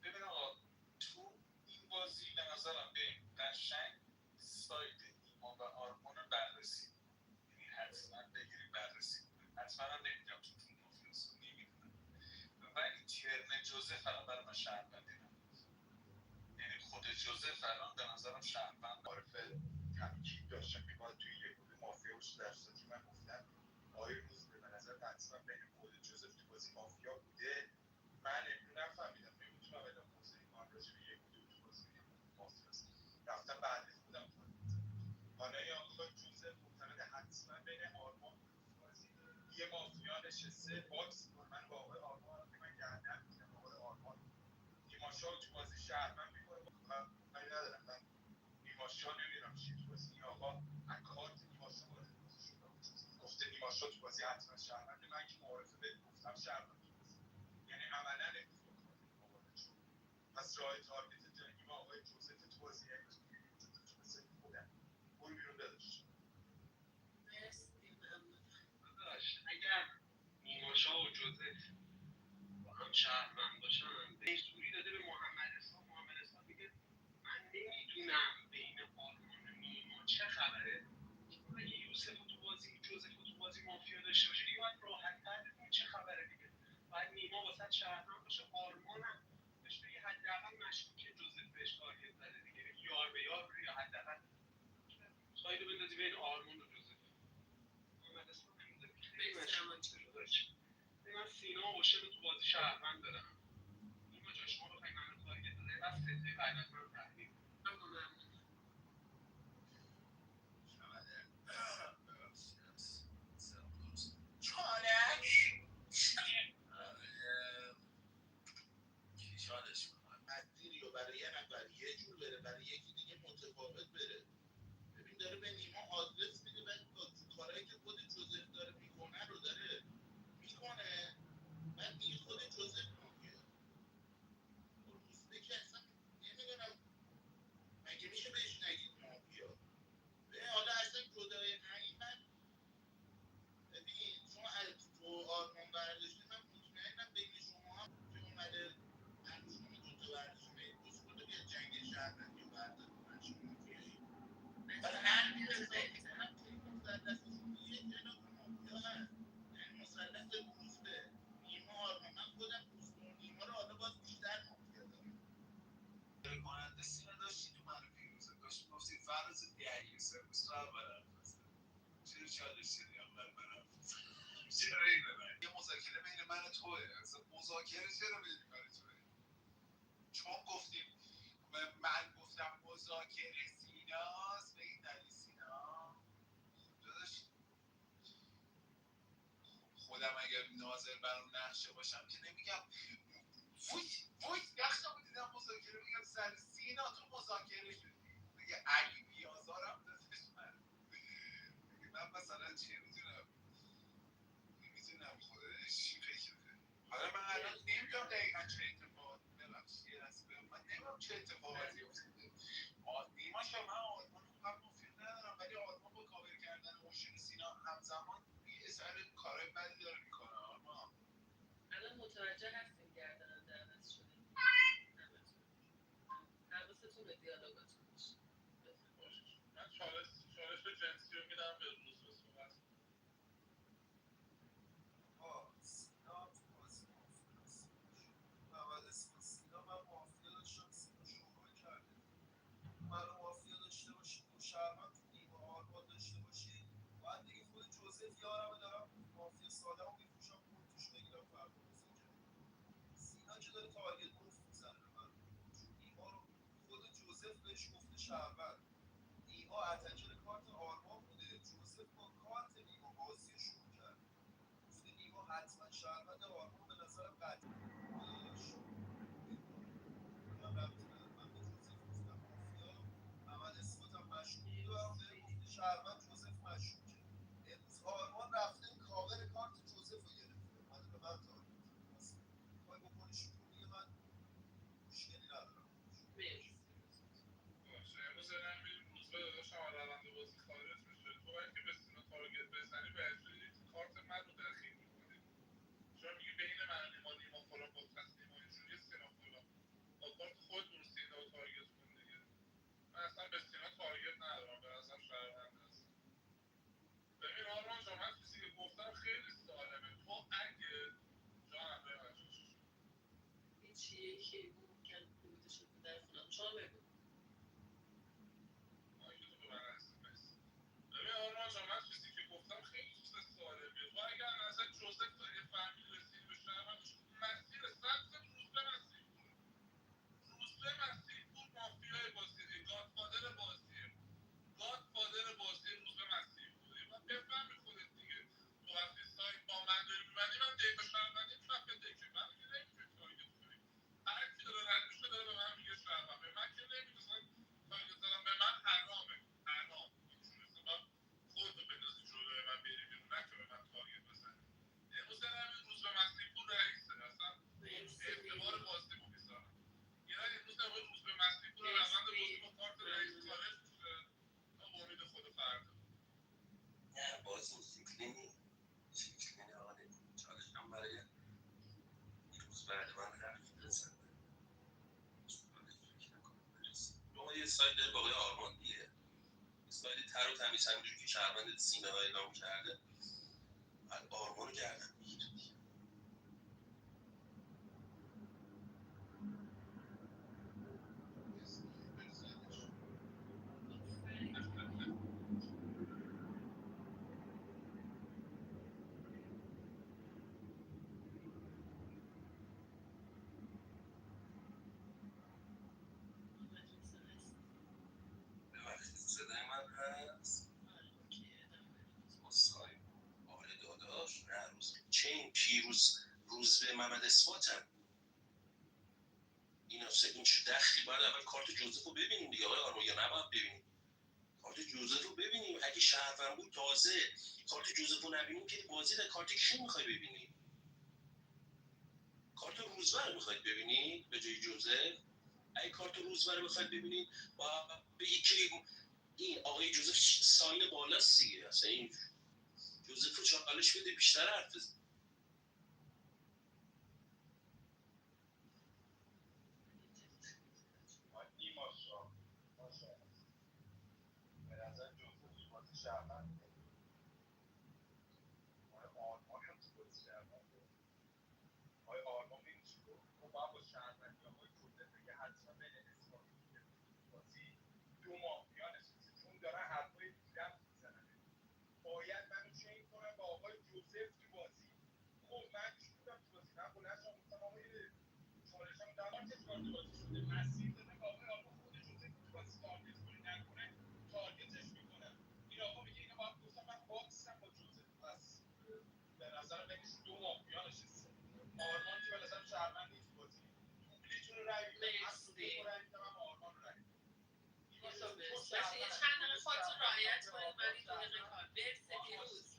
ببین آقا تو این بازی به نظرم به قشنگ ساید نیما و آرمان رو بررسی یعنی حتما بگیری بررسی حتما هم نمیگم تو تون مافیاس نمیدونم ولی ترن جوزف الان برای من شهروندی نبود یعنی خود جوزف الان به نظرم شهروند معرفه تمکین داشتم که باید توی یک گروه مافیا باشه در صورتی من گفتم آقای روز به نظر حتما بین خود جوزف تو بازی مافیا بوده من امروز نفهمیدم نمیتونم اعلام موضع کنم راجع به یک و دو تو بازی بگم مافیاست رفتم بعد خودم تارگت زدم حالا یا آقای جوزف معتقد حتما بین آرمان تو بازی یه مافیا نشسته باکس می‌کنه من با آقای آرمان که من گردن میگیرم آقای آرمان نیماشا تو بازی شهروند می‌کنه کاری ندارم من نیماشا نمیدونم چی تو بازی این آقا از کارت نیماشا وارد بازی شده گفته نیماشا تو بازی حتما شهروند من که معارفه بهت گفتم شهروند تو بازی یعنی عملا امروز با کارت نیما وارد شد پس راه تارگت نیما آقای جوزف تو بازی امروز جوزف تو بازی خودم برو بیرون داداش داداش اگر نیماشا و جوزف با هم شهروند باشن به سوری داده به محمد اسلام محمد اسلام میگه من نمیدونم بین آرمان و نیما چه خبره شما اگه یوسف رو تو بازی جوزف رو تو بازی مافیا داشته باشه دیگه باید راحت تر بدونی چه خبره دیگه باید نیما واسه شهروند باشه آرمان هم بهش بگی حداقل مشکوکه جوزف بهش تارگت زده دیگه یار به یار بری یا حداقل سایدو بندازی بین آرمان و جوزف محمد اسلام امروز خیلی مشکوکه داشت من سینا و اوشن رو تو بازی شهروند دارم نیما جان شما بخوای منو تارگت بزنی بس ستای بعد از من تحلیل چالش مسیری رو برای یه نفر یه جور بره برای یکی دیگه متفاوت بره ببین داره به نیما آدرس میده و کارهایی که خود جوزف داره میکنه رو داره میکنه بعد میگه خود جوزف مافیا روزبه که اصلا نمیدونم مگه میشه بهش نگید مافیا حالا اصلا جدای این من ببین شما از تو آرمان برداشتی من مطمئنم بین شما هم که اومده من شما دوتا برداشتی بسکوتو بیا جنگ شهروندی رو برداشت من شما مافیایی ولی هر میرسه هم توی مثلث شما یک اعلام مافیا هست یعنی مثلث روزبه نیما آرمان من خودم روزبه و نیما رو حالا باز بیشتر مافیا دارم کننده سینا داشتی تو منو پیروزه داشتی گفتی فرض دیگه روز تو اول حرف بزن چرا چالش شدی اول من حرف بزن چرا این ببری یه مذاکره بین من و توه. اصلا مذاکره چرا بین من و توه؟ چون گفتیم من گفتم مذاکره سیناست به این دلیل سینا داداش. خودم اگر ناظر بر اون نقشه باشم که نمیگم وای نقشه رو دیدم مذاکره، میگم سر سینا تو مذاکره شدی. میگه علی بیازارم دادش من مثلا چه میدونم خودش فکر کنه. حالا من الان نمیدونم دقیقا چه اتفاقاتی من نمیدونم چه اتفاقاتی افتاده. نیما شما من آلمان اونقدر مفید ندارم، ولی آلمان با کاور کردن اوشن سینا همزمان یه سر کارهای بدی داره میکنه. آلمان الان متوجه هستیم گردنده عوض شده. حواستون به دیالوگاتون باشه. من چالش جنسی رو میدم به روز به صحبت. سینا تو بازی مافیاست. اول اسم سینا من مافیا داشتم، سینا شروع کرده. منو مافیا داشته باشی، دو شهروند تو نیمه آلمان داشته باشی، باید دیگه خود جوزف یارمو دارم مافیا ساده رو میفروشم پونتش بگیرم فردا مذاکره. سینا که داره تارگت مفت میزنه به من، چون نیما رو خود جوزف بهش گفته شهروند. نیما اتکر کارت آلمان بوده، جوزف با کارت نیما بازی رو شروع کرده، گفته نیما حتما شهروند آلمان به نظرم قطعی داداش. من ربطی نداره، من به جوزف گفتم مافیا، محمد اثبات هم مشکوک بوده برام، بهم گفته شهروند، جوزف مشکوکه. امروز آلمان رفته کاور کارت جوزف رو گرفته، اومده به من تارگت زده. میخوای بکنیش بیرون دیگه من مشکلی ندارم. باشه امروز دارم میریم روز به داداشم از روند بازی خارج میشه. تو باید که به سینا تارگت بزنی باید کارت من رو دخیل میکنی. چون میگی بین من و نیما فلان بود، پس نیما اینجوریه سینا فلان. با کارت خود برو سینا رو تارگت کن دیگه. من اصلا به سینا تارگت ندارم، به نظرم شهروند هست. ببین آرمان جان، من چیزی که گفتم خیلی سالمه. تو اگه جانم ببخشش هیچی یکی ممکن بوده شد به در فلان شما بگو. اگه تو به من هستی بسی. ببین آرمان جان، من چیزی که گفتم خیلی چیز سالمیه. تو اگر نظر جوزف اگه فهمیدی رسیدی به شهروندش، مسیر سبز روزبه مسیحپوره. روزبه مسیحپور مافیای بازیه، گادفادر بازیه. گادفادر بازی روزبه مسیحپوره. و بفهمی خودت دیگه. تو وقتی سایت با من داری میبندی، من دیتا شهروندی کف دکه. من که نمیتونی تارگت کنی. هر کی داره رد میشه داره به من میگه شهروند. به من که نمیتونی تارگت زدن به من حرامه. حرام. اینجوری مثلا خودتو بندازی جلوی من بری بیرون، نه که به من تارگت بزنی. امروز دارم این روزبه مسیحپور رئیسه. اصلا اعتبار بازیمو میذارم. اینا امروز آقای روزبه مسیحپور روند بازی با کارت رئیس خارج میشه تا با امید خود فردا. نه بازی سیکلی نی آقا نیم چالشم برای روز بعد من حرف بزنه. فکر نکنم برسه. شما یه سایت داره با آقای آرمان دیگه، یه سایت تر و تمیز همینجوری که شهروند سینا اعلام کرده بعد آرمان رو گردن میگیره دیگه. ببخشید صدای من هست؟ آره داداش، نه چه این روز به محمد اثباتن. این چه دخلی؟ باید اول کارت جوزف رو ببینیم دیگه آقای آرمان، یا نباید ببینیم؟ کارت جوزف رو ببینیم. اگه شهروند بود تازه کارت جوزف رو نبینیم که بازی در کارت کی میخوای ببینی؟ کارت روزبه رو میخواید ببینید به جای جوزف؟ اگه کارت روزبه رو بخواید ببینید با بگید که این آقای جوزف ساین بالاست دیگه. اصلا این جوزف رو چالش بده بیشتر حرف بزن. نیما شاه به نظر جوزف تو بازی شهروند آلمان هم تو بازی شهروند. آقای آلمان می‌دونی چی گفت؟ گفت باید با شهروندی آقای جوزف بگه حتما بین اثباتی که تو بازی دو مافیا نشسته، چون دارن حرفای بی‌ربط میزنن. باید منو چین کنن با آقای جوزف تو بازی. تارگت وارد بازی شده، مسیر داده به آقای آرمان خود جوزف تو بازی تارگت کنه، نکنه تارگتش میکنم. این آقا میگه اینو باید گفتم من باکسم با جوزف، پس به نظر بینش دو مافیا نشسته. آرمان که به نظر شهروند نیست بازی، دوبلیتون رو رای میدم، هم جوزف رو رای میدم هم آرمان رو رای میدم. نیما شب تو بچه یه چند دقیقه خودتون رعایت کنید، من این 2 دقیقه کار برسه پیروز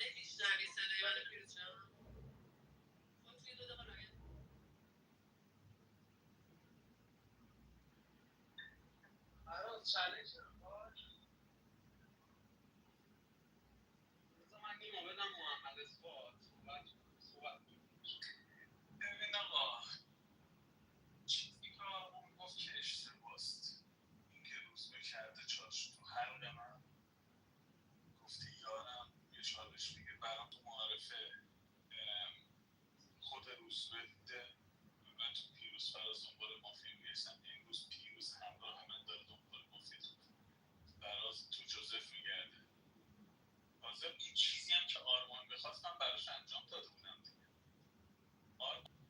نمیشنوی صدای من پیروز جان؟ خودتون یه 2 دقیقه رعایت فراز چالش نمیخواد؟ بذار من نیما بدم محمد اثبات صحبت ببین آقا، چیزی که آرمان گفت که اشتباست. اینکه روزبه کرده چارش تو حلق من، گفتی یارم یه چالش میگه برام تو معارفه خود روزبه دیده من تو پیروز فراز دنبال مافیا میگشتم، امروز پیروز همراه من داره دنبال مافیا تو فراز تو جوزف میگرده. حاضر این چیزی هم که آرمان بخواست من براش انجام داده بودم دیگه. آرمان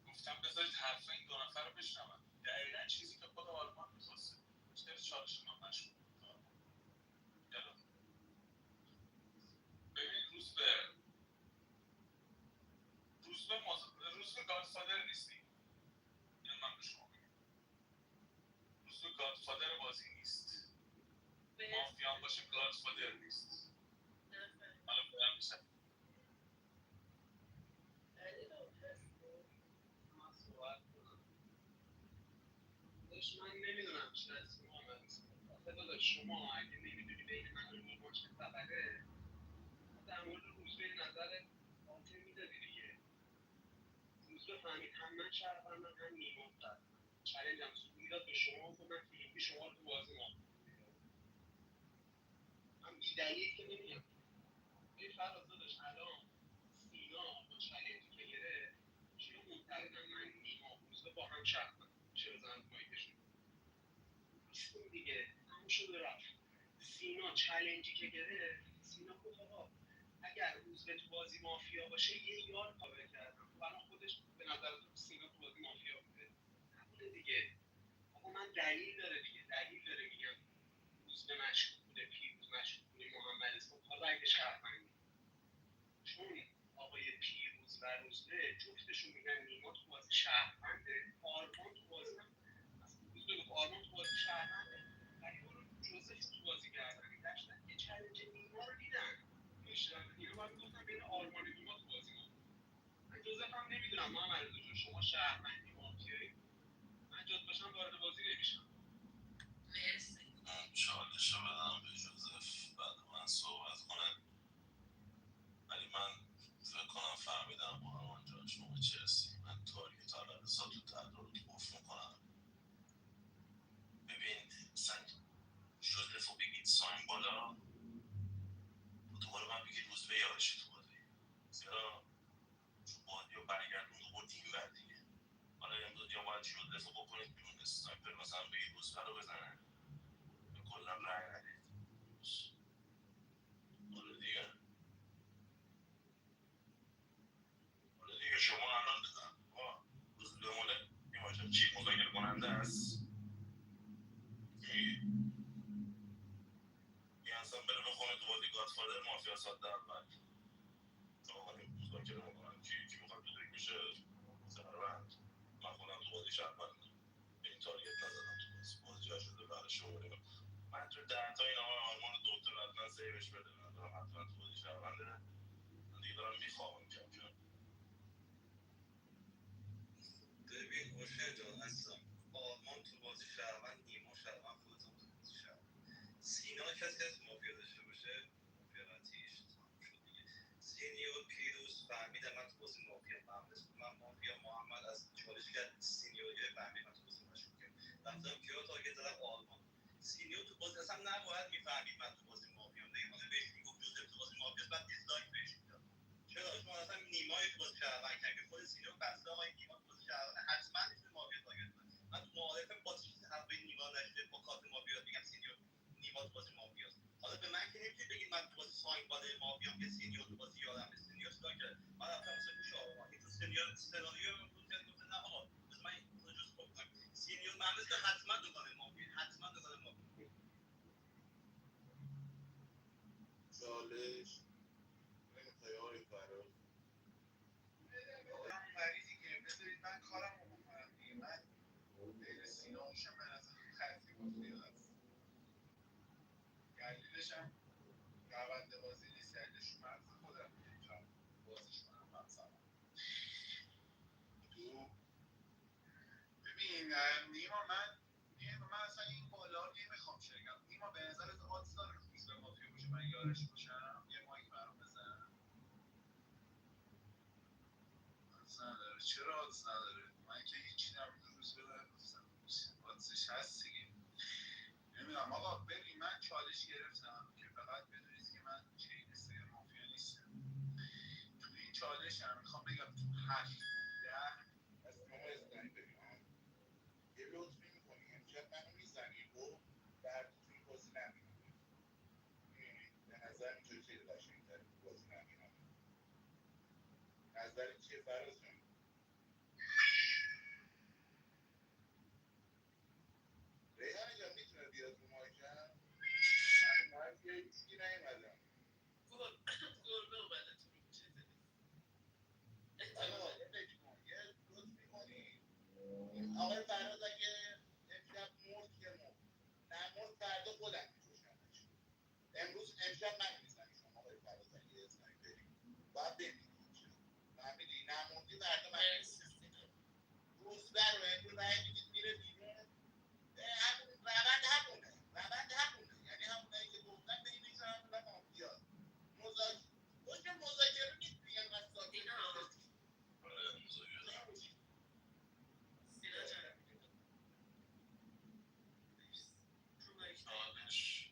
گفتم بذارید حرف این 2 نفر رو بشنون، دقیقا چیزی که خود آرمان میخواسته. چرا چالش من مشغول بود آرمان؟ چرا؟ ببین روزبه گادفادر نیستی، اینو من به شما بگم. روزبه گادفادر بازی نیست، مافیا هم باشه گادفادر نیست. حالا برم میشم من صحبت کنم. داداش من نمیدونم چی هستی محمد اثبات. آخه داداش شما اگه نمیدونی بین من و نیما چه خبره، در مورد روزبه نظر قاطع میدادی دیگه. روزبه فهمید هم من شهروندم هم نیما شهروند. چالش هم میداد به شما، گفت من فیلینگی شما رو تو بازی مافیا می‌کنم. من بی‌دلیل که نمیگم. این فراز داداش الان سینا با چالشی که گرفت چرا معتقدم من نیما روزبه با هم شهروند؟ چرا بزنم رو مایکشون؟ گوش کن دیگه، تموم شد و رفت. سینا چالنجی که گرفت، سینا گفت آقا اگر روزبه تو بازی مافیا باشه یه یار کاور کردم. الان خودش به نظر سینا تو بازی مافیا بوده؟ نبوده دیگه. آقا من دلیل داره دیگه، دلیل داره میگم روزبه مشکوک بوده، پیروز مشکوک بوده، محمد اسلام. حالا اگه شهروندی، چون آقای پیروز و روزبه جفتشون میگن نیما تو بازی شهرونده، آرمان تو بازی هم اصلا روزبه گفت آرمان تو بازی شهرونده، ولی برو جوزف تو بازی کردن گشتن که چلنج نیما رو دیدن. اشتباه اینا باید میگفتن بین آرمان و نیما تو بازی ما. من جوزف هم نمیدونم محمد رضا جون، شما شهروندی مافیایی، من جات باشم وارد بازی نمیشم. مرسی. من چالش رو بدم به جوزف بعد من صحبت کنم. ولی من فکر کنم فهمیدم آرمان جان شما چی هستی. من تارگت علالسا تو تحت رو قفل میکنم. ببین مثلا جوزف رو بگید ساین بالا، دوباره من بگید روزبه یارشی تو بازی. چرا؟ چون بازی رو برگردون دوباره تیم بر دیگه. حالا امروز یا باید جوزف رو بکنید بیرون، اسنایپر مثلا بگید روزبه رو بزنه، یا کلا رای ندید. حالا دیگه شما الان روزبه مونه میماشم چی مذاکره کننده است. یه اصلا بره بخونه تو بازی گادفادر مافیا ساده اول. آقا مذاکره میکنن کی میخواد تو دیگه میشه سروند. من خودم تو بازی شهروند به این تارگت نزدم. تو بازی ها شده برای شما من تو 10 تا این آقای آرمان دکتر حتما سیوش بده. من دارم حتما تو بازی شهرونده. من دیگه دارم میخوابم کم کم. ببین اوشه جان عزیزم، آرمان تو بازی شهروند، نیما شهروند، خودت هم تو بازی شهروند. سینا کسی از مافیا داشته باشه مافیا قطعیش تمام شد دیگه. سینیور پیروز فهمیدم من تو بازی مافیا، من مافیا. محمد از چالش کرد سینیوری فهمید من تو بازی مشکوکه. رفتم کیا تارگت زدم آرمان. سینیور تو بازی اصلا نباید میفهمید من تو بازی مافیا. دیگه بهش میگفت جوزف تو بازی مافیا، بعد دیسلایک بهش میداد. چرا؟ چون اصلا نیمای تو بازی شهروند کرد که خود سینیور بسته آقای نیما تو بازی شهروند حتما میتونه مافیا تارگت کنه. من تو معارفه با چیزی حرف نیما نشده با کارت مافیا میگم سینیور نیما تو بازی مافیاست. حالا به من که نمیتونی بگید من تو بازی ساین بالای مافیام که سینیور تو بازی یارم. سینیور چیکار کرد؟ من رفتم واسه گوش آقا این تو سینیور سناریو رو بود که گفت نه آقا که حتما دوگانه مافیا، حتما دوگانه مافیا. چالش نمیخوای آقای فراز؟ مریضی که بذارید من کارم رو بکنم دیگه. من بین سینا موشم به نظر خطی مافیا هست. دلیلش هم روند بازی نیست، دلیلش مغز خودم نمیتونم بازیش کنم مغزم. تو ببین نیما من اصلا این بالا رو نمیخوام شنگم. نیما به نظرت آدز داره روز به مافیا باشه من یارش باشم؟ یه مایک برام بزن. آدز نداره. چرا آدز نداره؟ من که هیچی نمیدونم. روز به آدزش هست دیگه. نمیدونم آقا. ببین من چالش گرفتم که فقط بدونید که من چین سه مافیا نیستم. تو این چالش هم میخوام بگم تو 8 10 از شما ازدهی ببینم یه لطفی میکنی امشب منو میزنی و در توی بازی نمیدونم. به نظر اینجا خیلی قشنگ‌تره تو بازی نمیدونم. نظری چیه فراز جان؟ ریحانه جان میتونه بیاد رو مایکم؟ من رو مایک یه چیزی نیومدم. گربه اومده تو رو چیزی نیست. آقا یه فکر کن. یه لطف میکنی این آقای فراز اگه امشب مرد که مرد، نمرد فردا خودم میکشمش. امشب من میزنی شما آقای فراز اگه اسنایپری باید بمیری امشب. فهمیدی؟ نمردی فردا من میکشم. روزبه رو امروز رای میدید میره بیرون. همون روند همونه. یعنی همونایی که گفتن بینشون هم بودن مافیا. مذاکره نیست دیگه. انقدر ساکت نیست. سینا جان. چالش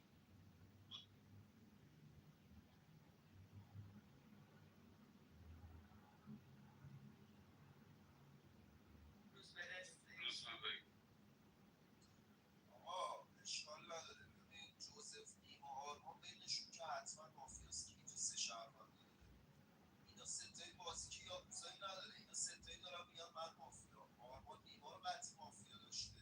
روز به بگو. آقا اشکال نداره. ببین جوزف نیما آرمان بینشون که حتما مافیاست که اینجا سه شهروند داره. اینا ستایی بازی که یاکوزایی نداره. اینا ستایی دارن میگن من مافیا. آرمان نیما رو قطعی مافیا داشته.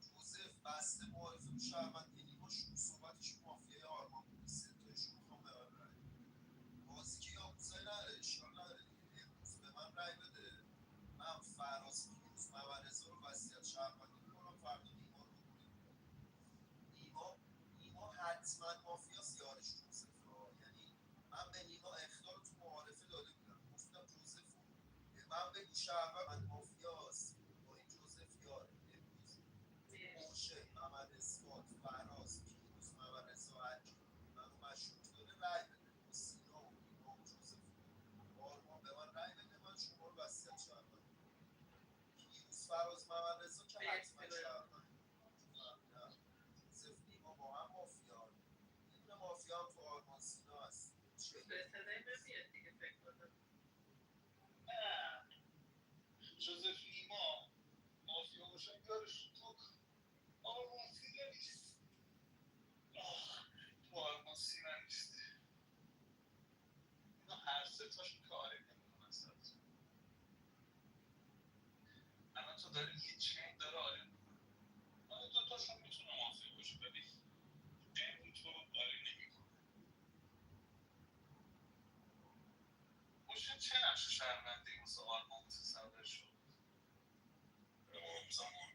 جوزف بسته معارفه رو شهروندی نیما شروع صحبتش مافیای آرمان بوده. ستایشون میخوام به من رای بدن. بازی که یاکوزایی نداره. اشکال نداره دیگه. امروز به من رای بده. من فراز پیروز مورزا رو وصیت شهروندی میکنم. فردا نیما رو بکنیم. نیما حتما مافیاس یارش جوزف را. یعنی من به نیما اخطار رو تو معارفه داده بودم. گفتم جوزف رو به من بگو شهروند مافیاس با این جوزف یاره. امروز موشه محمد اثبات فراز پیروز مورزا هرکی منو مشروط داره رای بده. با سینا و نیما و جوزف و آرمان به من رای بده. من شما رو وصیت شهروندی پیروز فراز مورزا که حتما شهروند. فهمیدم جوزف نیما با هم مافیا. یه دونه مافیا هم تو آرمان سینا هست. چه جوزف نیما مافیا باشه یارش تو آرمان سینا نیست. تو آرمان سینا نیست. اینا هر سه تاشون کاری نمیکنن سرت. الان تو داری یه چین داره آره میکنه. آره دو تاشون میتونه مافیا باشه ولی چین تو آره نمیکنه. باشه چه نقش شهروندی واسه آرمان متصور شد؟ زمان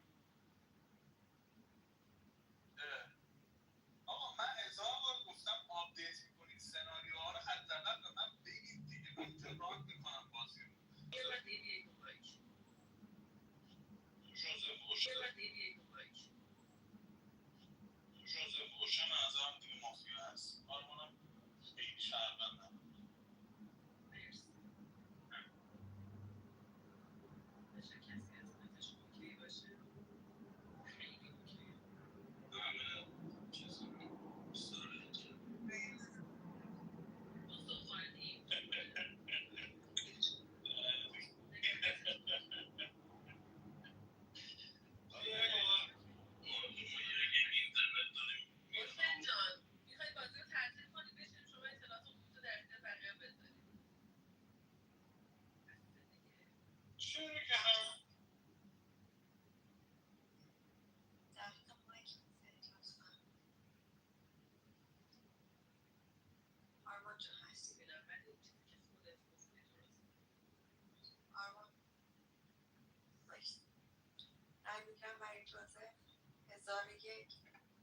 آقا من هزار بار گفتم آپدیت میکنید سناریوها رو حداقل به من بگید دیگه. من اینجا ران میکنم بازی رو. جوزف اوشه منظرم دیگه مافیا هست. آرمانم خیلی شهروند ندارم. همه چیز دوست داره. اینترنت داریم. میگم برای جوزف 1001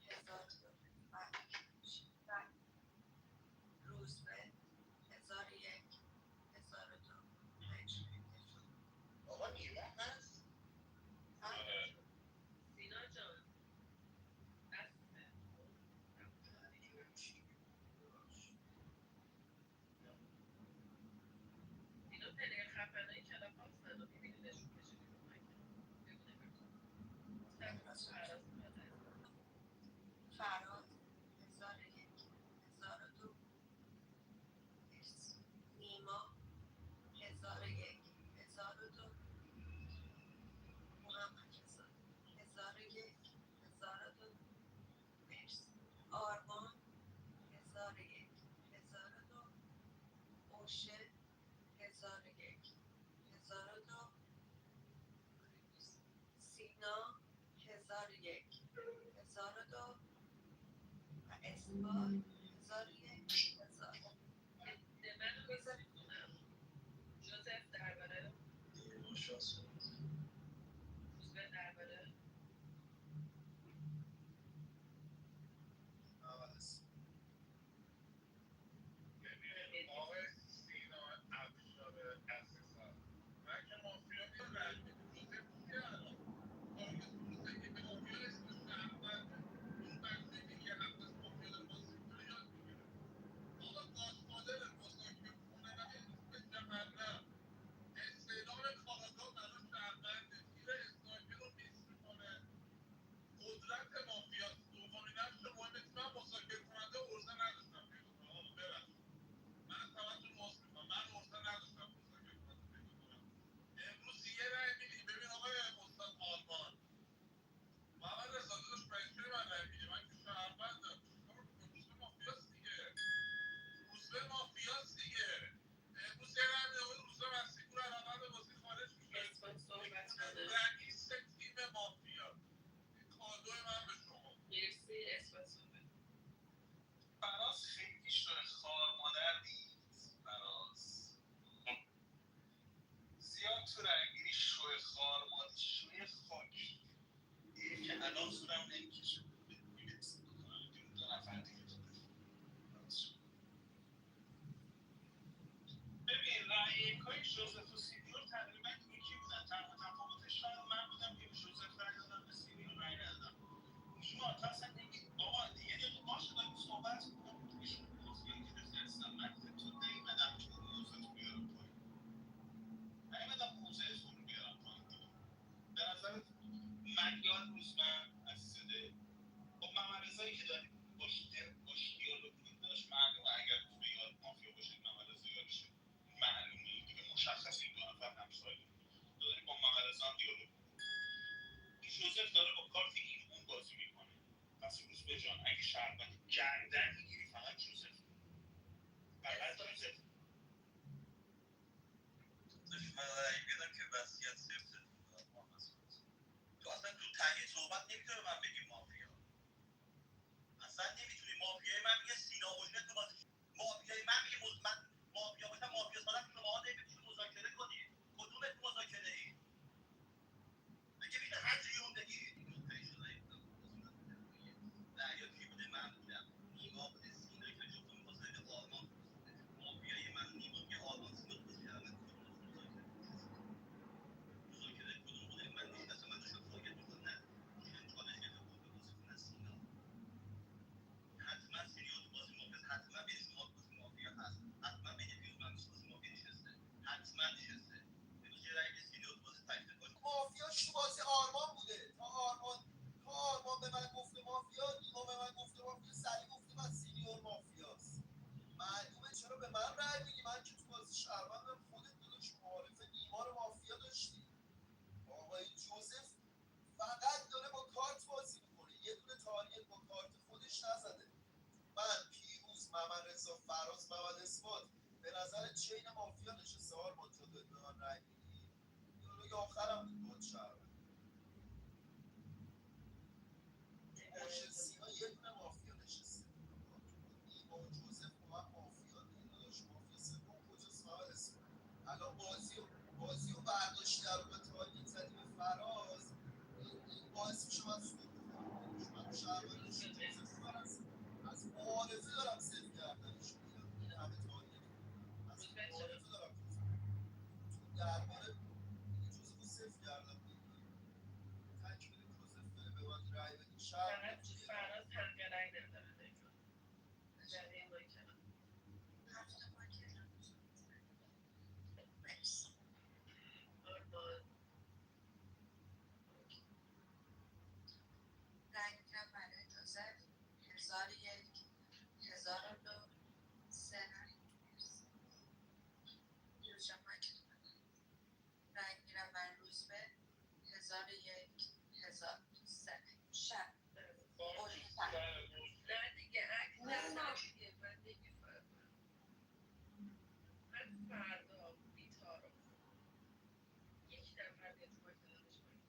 1002 روزبه 1001 1002 آقا نیما هست؟ سینا جان اینا پلیر خفنایی کلاب هستن و میبینیدشون بشینی رو فراز 1001 1002 نیما 1001 1002 محمد رضا 1001 1002 آرمان 1001 1002 اوشن 1001 1002 سینا 1001 1002 و اثبات 1001 1000 منو بذاری کنم جوزف درباره روزبه درباره ببین آقای سینا افشار عزیزم من که مافیا رای میدم جوزف چیه الان تارگت روزه که مافیا اسمش شهرونده این بنده میگه هفته از مافیا داره بازی میکنه یاد میگیره آقا گادفادر مذاکره کننده امروز به جهنم استعلام کاراگاه برای شهرونده تیر اسنایپر رو میس میکنه قدرت مافیاست دومین نقش مهمش من مذاکره کننده ارزه نداشتم پیدا کنم آقا ببخشید من از همتون عذر میخوام من ارزه نداشتم مذاکره کننده پیدا کنم امروز یه رأی میدی ببین آقای استاد آرمان محمد رضا داداش برای من رأی میدی من که شهروندم چیکار می‌کنی؟ روزبه مافیاست دیگه روزبه مافیاست دیگه امروز یه رأی میدی آقای روزبه مسیحپور از روند بازی خارج میشه رئیس تیم مافیا کادو من به شما مرسی اثبات صحبت فراز خیلی شوی خوار مادر نیست فراز زیاد تو رنگیری شوی خوار مادر شوی خاکی دیگه که الان زورم نمیکشه میرسید بکنم بیرون دو نفر دیگه تو ببین رأی یکای جوزف و سینیور تقریبا یکی بودن تنها تفاوتش فقط من بودم که به جوزف رأی دادم به سینیور رأی ندادم نیما تو اصلا نمی بابا یه دقیقه باشه داریم صحبت میکنم ایشون مافیا گرفته هستم من که تو نیومدم که اون موضوع تو بیارم پایین نیومدم موضوع تو رو بیارم پایین دیگه به نظرت مهیار روزمن از صده خب محمد رضایی که داری باش دیالوگ کنید داشت معلومه اگر روزبه یار مافیا باشه محمد رضا یارشه معلومه دیگه مشخصه این دو نفر همسایه تو داری با محمد رضا هم دیالوگ این جوزف داره با کارت این اون بازی میکنه پس روزبه جان اگه شهروندی گردن میگیری فقط جوزف فقط جوزف من رأی بدم که وصیت صفر تو اصلا تو ته صحبت نمیتونه من بگی مافیا اصلا نمیتونی مافیای من میگه سینا اوشن تو بازی مافیای من میگه من مافیا باشم مافیا سادم شما نمیتونی مذاکره کنی کدومتون مذاکره ای مگه میشه هزیون بگی دریا کی بوده من بودم نیما بوده سینا که جفتمون می‌خواستن به آرمان مافیای من نیما میگه آرمان سینا تو بازی شهروند مذاکره کدوم بوده من نشستم من داشتم تارگت می‌خوردم نه اوشن چالش گرفته بود به بازی کنه سینا حتما سینا تو بازی مافیا حتما بین شما تو بازی مافیا هست حتما بین پیروز من تو بازی مافیا نشسته حتما نشسته امروز یه رأی سینا تو بازی تکلیف باشه مافیاش تو بازی آرمان بوده تا آرمان به من گفته مافیا نیما به من گفته مافیا سلی گفته من سینیور مافیاست معلومه چرا به من رأی میدی من که تو بازی شهروندم خودت داداش معارفه نیما رو مافیا داشتی آقای جوزف فقط داره با کارت بازی میکنه یه دونه تارگت با کارت خودش نزده من پیروز محمد رضا فراز محمد اثبات به نظر چین مافیا نشسته آرمان جان داری به من رأی میدی دیالوگ آخرم بود باهات شهروند تو اوشن سینا یه دونه مافیا نشسته نیما و جوزف با هم مافیا دیگه داداش مافیا سوم کجاست محمد اثبات الان بازی رو برداشتی رو به تارگت زدی به فراز این باعث میشه من سود بکنم. من شهروندش جوزف من از معارفه دارم صفر کردنش میگم. این همه تاریخ از معارفه دارم تو درباره میگه جوزف رو صفر کردم دیگه. تک بدید جوزف بره به من رای بدید شهر فراد حق رای نداره دیگه. جدی این باید کنم. رای میگیرم برای جوزف 1001 1002 3 رای. پیروز جان مایکتو ببند. رای میگیرم برای روزبه 1001 1003 شب اوج تمام. نه دیگه عکس نمیشه من نمیفهمم. من فردا بیتارم. یک نفر بیاد تو باید دادمش باید.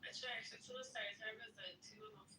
بچه عکستون رو سریعتر بزنید تیم مافیا.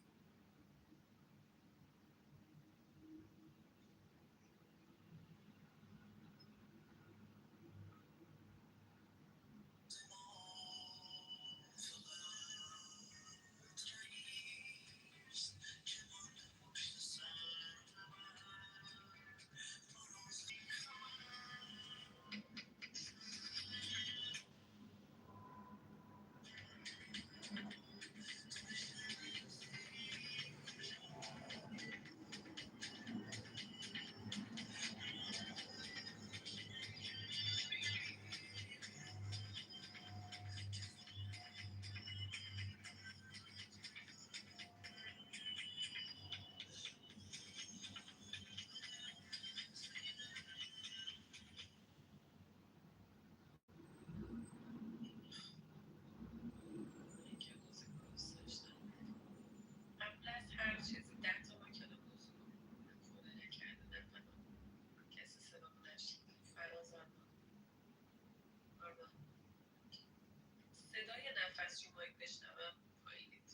همچین مایک بشنوم پایینید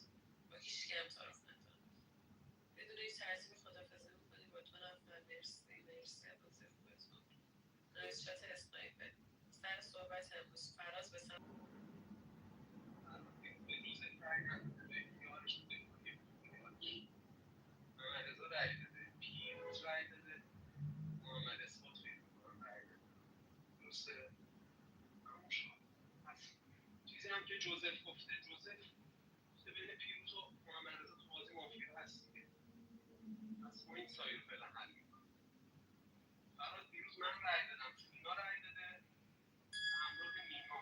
با هیچ کم طرف ندارم بدون هیچ ترتیبی خدافزی میکنیم با 2 نفر. مرسی مرسی از بازی خوبتون. رئیس چات اسنایپر سر صحبت امروز فراز به سمت محمد رضا رای داده، پیروز رای داده، محمد اثبات فکر می‌کنم رای داده. درسته؟ تموم شد. پس چیزی هم که جوزف گفته بین پیروز و محمد رضا تو بازی مافیا هست دیگه. پس ما این سایر رو فعلا حل می‌کنیم. فراد دیروز من رای دادم، سینا رای داده، همراه نیما.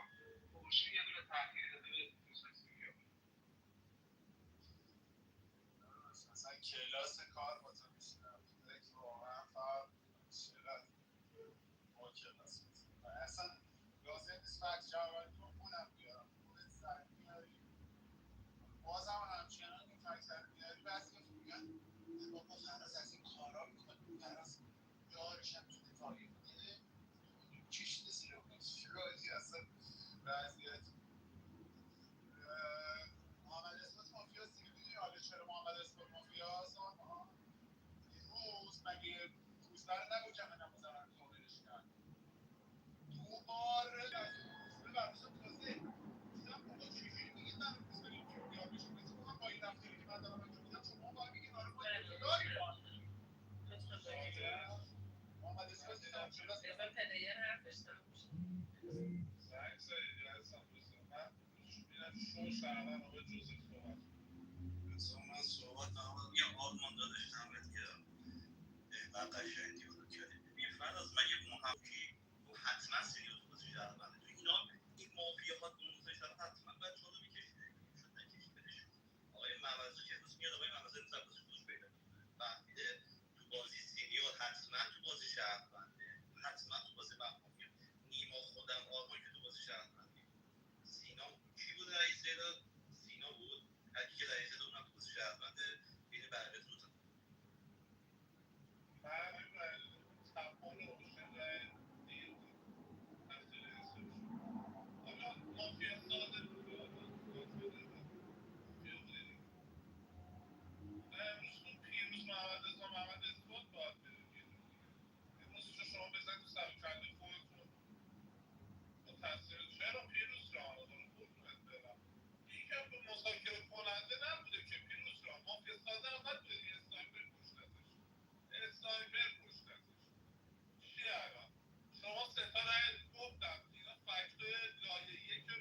خورشید یه دونه تأخیری داده به دوست سینیا. اصلا کلاس کار با تو میشنم تو دک واقعا فقط چقدر با کلاس میزنم اصلا لازم نیست فکت جوابی رو خودم بیارم خودت سر میاری بازم همچنان این فکت سر میاری بعضی میگن بابا فراز از این کارا میکنه فراز یارش هم تو دفاعی بوده کشیده زیر اون شکایتی اصلا وضعیت محمد اثبات مافیاست دیگه میدونی حالا چرا محمد اثبات مافیاست دیروز مگه روزبر نگو که من نمازم کاملش کرد دوباره روزبه براشم تازه دیدم بابا چجوری میگید من روزبه نمیتونم بیار بشم اتفاقا با این رفتاری که من دارم انجام میدم شما باید بگید آره ما اینجا داریم محمد اثبات تمام شده است بذار پلیر حرفش تموم شد. زنگ زدید عزیزم دوستان من میرم شو شهرون آقای جوزف صحبت من صحبت نمیم یه آرمان دادش دمت گرم اینقدر قشنگ دیالوگ کردی ببین فراز مگه محمدی تو حتما سینیور تو بازی شهرونده تو اینا این مافیاها موزه شهر حتما باید چالو میکشیده شد نکشیدش آقای ممزه که روز میاد آقای ممزه روز بازی خودش پیدا کنه فهمیده تو بازی سینیور حتما تو بازی شهرونده حتما تو بازی مافیا نیما خودم آرمان که تو بازی شهرونده سینا کی بود رئیس داد سینا بود هر کی که رئیس داد اونم تو بازی شهرونده بین بقیه تو من تپان روشن رای دیر تقدیر حساب شد حالا مافیا ساده بود مافیا بوده دیگه نه امروز تو پیروز محمد اثبات باید بره بیرون امروز شما بزن تو سر کله خودتون با تصویر چرا پیروز جان برو قربونت برم این که مذاکره کننده نبوده که پیروز جان مافیا ساده هم نبوده دیگه اسنایپر کشتتش اسنایپر کشتتش چیه الان شما ستا رای گفتم اینا فکتای لایحه‌ایه که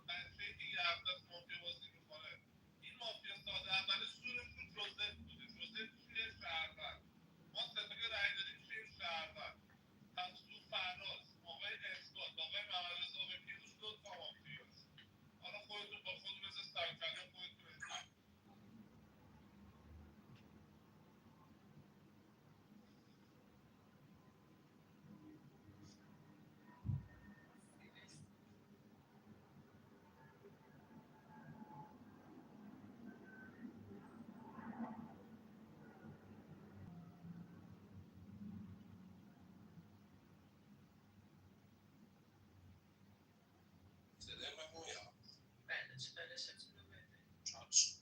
بچه‌ای که یه هفته است مافیا بازی میکنه این مافیا ساده اول سورشون جوزف بوده جوزف چیه شهروند ما ستا که رای دادیم چیه شهروند پس تو فراز آقای اثبات آقای محمدرضا آقای پیروز دو تا مافیاست حالا خودتون با خود مثل سرکله خودتون انتخاب صدای من میاد بله چالشتون رو بده. چالش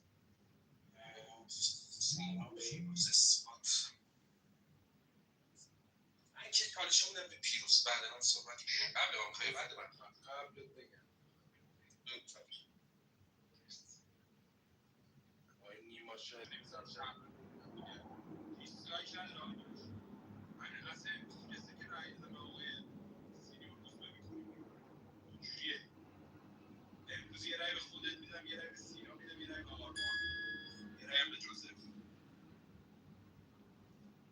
سینا پیروز اثبات من که چالش میدم به پیروز بعد من صحبت کنم قبل من خواهی بعد من قبلت بگم آقای نیما شهری بزن شهروند دیگه دیسلایک نداره آقای نیما من اصلا امروز کسی که رای داده به آقای سینیور روزبه میکنیم اینجوریه امروز یه رای به خودت میدم یه رای به سینا میدم یه رای به آرمان یه رای هم به جوزف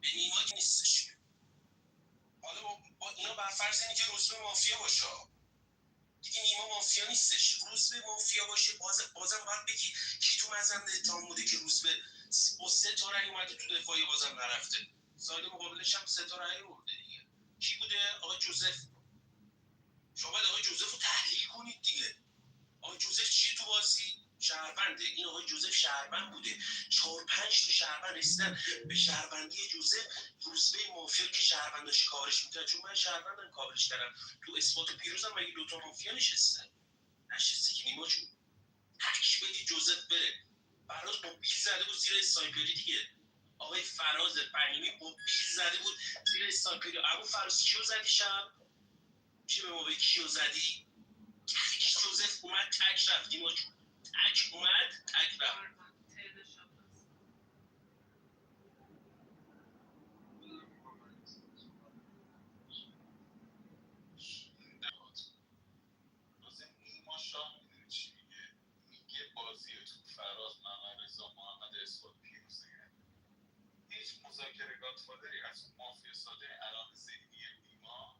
به نیما که نیستش حالا با اینا بر فرض اینه که روزبه مافیا باشه دیگه نیما مافیا نیستش روزبه مافیا باشه بازم باید بگی کی تو مزن اتهام بوده که روزبه با 3 تا رأی اومده تو دفاعی بازم نرفته ساید مقابلش هم 3 تا رأی برده دیگه کی بوده آقای جوزف شما باید آقای جوزف رو تحلیل کنید دیگه آقای جوزف چی تو بازی شهرونده این آقای جوزف شهروند بوده 4-5 تا شهروند رسیدن به شهروندی جوزف روزبه مافیا که شهرونداش کارش میکرد چون من شهروندم کارش کردم تو اثبات و پیروزم مگه 2 تا مافیا نشسته که نیما جون تک بدی جوزف بره. فراز با بیل زده بود زیر اسنایپری دیگه. آقای فراز فهیمی با بیل زده بود زیر اسنایپری. ابو فراز کیو زدی شب؟ چی به ما به کیو زدی؟ تک جوزف اومد تک رفت. نیما جون تک اومد تک رفت. نیما شاه میدونی چی میگه بازی تو فراز محمد رضا محمد اسحاق پیروزه. هیچ مذاکره گادفادری از اون مافیا ساده الان ذهنی نیما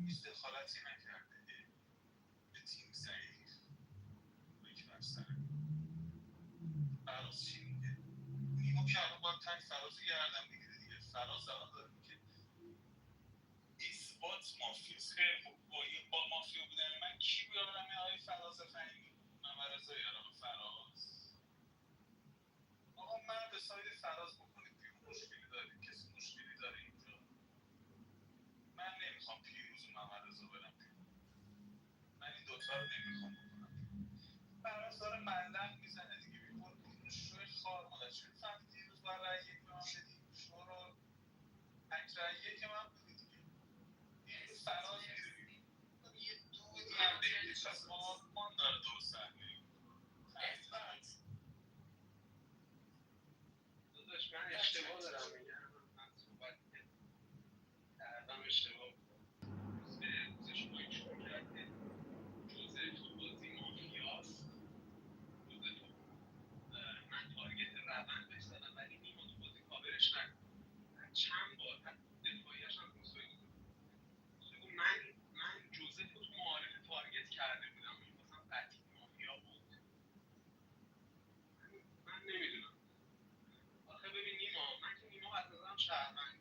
هیچ دخالتی نکرده به تیم ضعیف بکشم سر فراز. چی میگه؟ نیما که الان باید تک فراز رو گردن بگیره دیگه. فراز الان داره میگه اثبات مافیاست. خیلی خوب، با مافیا بودن من کی بیارم یه آقای فراز فهیمی؟ محمد رضا یارم فراز. آقا من به ساید فراز بکنید بیرون. مشکلی دارید؟ کسی مشکلی داره اینجا؟ من نمیخوام پیروز و محمد رضا برم بیرون. من این دوتا رو نمیخوام بکنم. فراز داره ملق میزنه دیگه. بیخور بیرون شوی خار مادر. چون فهمید دیروز باید رأی یک به من بدی؟ شو رو تک رأی یک من بودی دیگه. دیروز فراز میدونی یه دودی هم بگیرش از آرمان داره درست سرمایه داداش من اشتباه دارم میگم. من صحبت کردم اشتباه روز شما این شروع کرده جوزف تو بازی مافیاست. جوزف من تارگت روند بهش زدم ولی نیما تو بازی کاورش نکنم. چند بار حتی دفاعیش هم روزایی بگو من جوزف رو تو معارف تارگت کرده بودم. میخواستم قطعی مافیا بود. من نمیدونم. آخه ببین نیما، من که نیما از نظرم شهروند.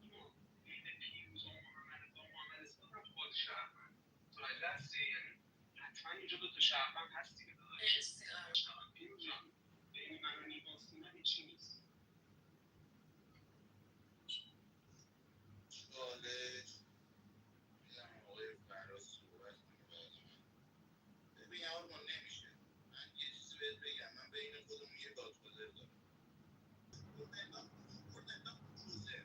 نیما بین پیروز و محمد اسحاق هم تو بازی شهروند. متوجه هستی؟ یعنی حتما اینجا دو تا شهروند هست دیگه داداش. پیروز جان بین من و نیما سینا هیچی نیست. چالش میدم آقای فراز صحبت کنه بعد من. ببین آرمان نمیشه. من یه چیزی بهت بگم. من بین خودمون یه گادفادر دارم. خوردن جوزه.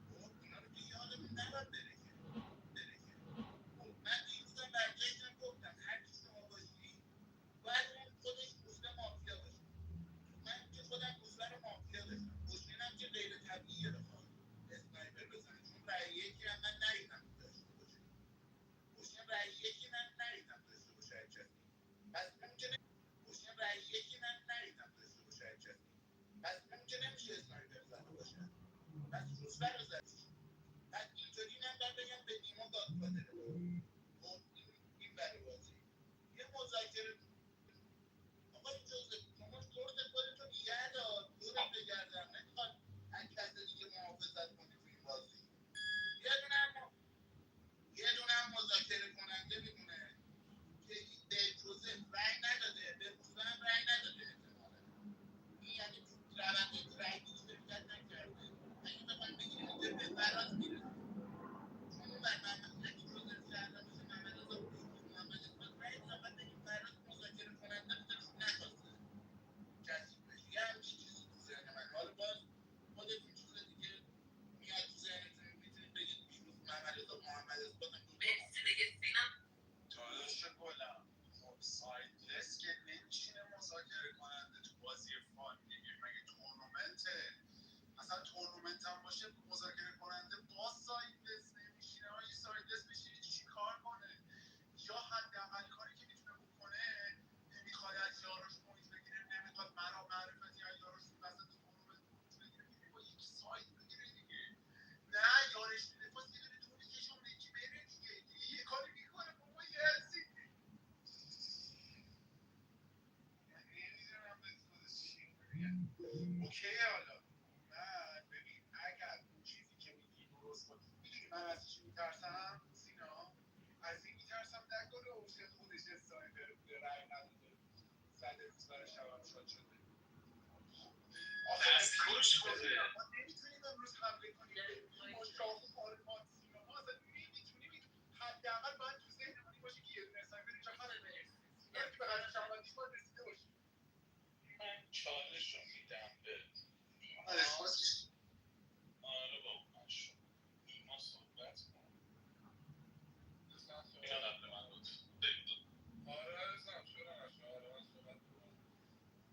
خب اینا رو که یادمون نباید بره که. خب من دیروزم برگشتم گفتم هر کی شما باشی باید اون خودش روزبه مافیا باشه. من که خودم روزبه رو مافیا داشتم. خوشبینم که غیر طبیعیه بخواد اسنایپر بزنه. چون رأی یکی هم من ندیدم داشته باشه. خوشبین رأی یکی من ندیدم داشته باشه هر کسی. پس ممکنه خوشبین رأی یکی من ندیدم داشته باشه هر کسی. پس ممکنه نمیشه اسنایپر زده باشه. پس روزبه رو زده. پس اینطوری من باید بگم به نیما گادفادره. خب این برای بازی یه مذاکره. آقای جوزف شما چرت خودتو نگه دار. دورت بگردم. نمیخواد از کس دیگه محافظت کنی تو این بازی. یه دونه هم مذاکره کننده میمونه که به جوزف رأی نداده، به روزبه هم رأی نداده احتمالاً. این یعنی تو روند رأی گیری شرکت نکرده. اگه بخوایم بگیریم اینجا به فراز میرسه. چون اون بر اگه جوزف شهروند باشه محمد رضا پیروز محمد اسحاق رأی دادن. بعد بگیم فراز مذاکره کننده بوده روش نخواسته کثیف بشه. یه همچین چیزی تو ذهن من. حالا باز خودتون چیز دیگه میاد تو ذهنتون میتونید بگید پیروز محمد رضا محمد اسحاق هم داداش گلم خب سایدلس که نمیشینه مذاکره کننده تو بازی فان دیگه. مگه تورنمنته؟ اصلا تورنمنت هم باشه مذاکره کننده با سایدلس نمیشینه. آجی سایدلس بشینه چی کار کنه؟ یا حداقل کاری که میتونه بکنه نمیخواد از یاراش پوینت بگیره، نمیخواد مرا معرفتی از یاراش وسط تورنمنت پوینت بگیره، میره با یکی ساید بگیره دیگه. نه یارش میره باز یه دونه طوری کشونه که بره دیگه. یه کاری میکنه بابا یه هستی. نمیدونم به تو چی بگم. اوکی حالا من ببین اگر اون چیزی که میگی درست باشه. میدونی من از چی میترسم سینا؟ از این میترسم نکنه اوشن خودش اسنایپر بوده رأی نداده زده روز برای شبم شاد شده. دست کش بوده. ما نمیتونیم امروز حمله کنیم به نیما شاه و آرمان سینا. ما اصلا نمیتونیم. حداقل باید تو ذهنمون باشه که یه دونه اسنایپر اینجا هست. یعنی که به قرار شما چالش رو میدم به نیما. آره بابا من شد نیما صحبت کن. اینو قبل من بود آره عزیزم چرا نشد آره من صحبت کنم.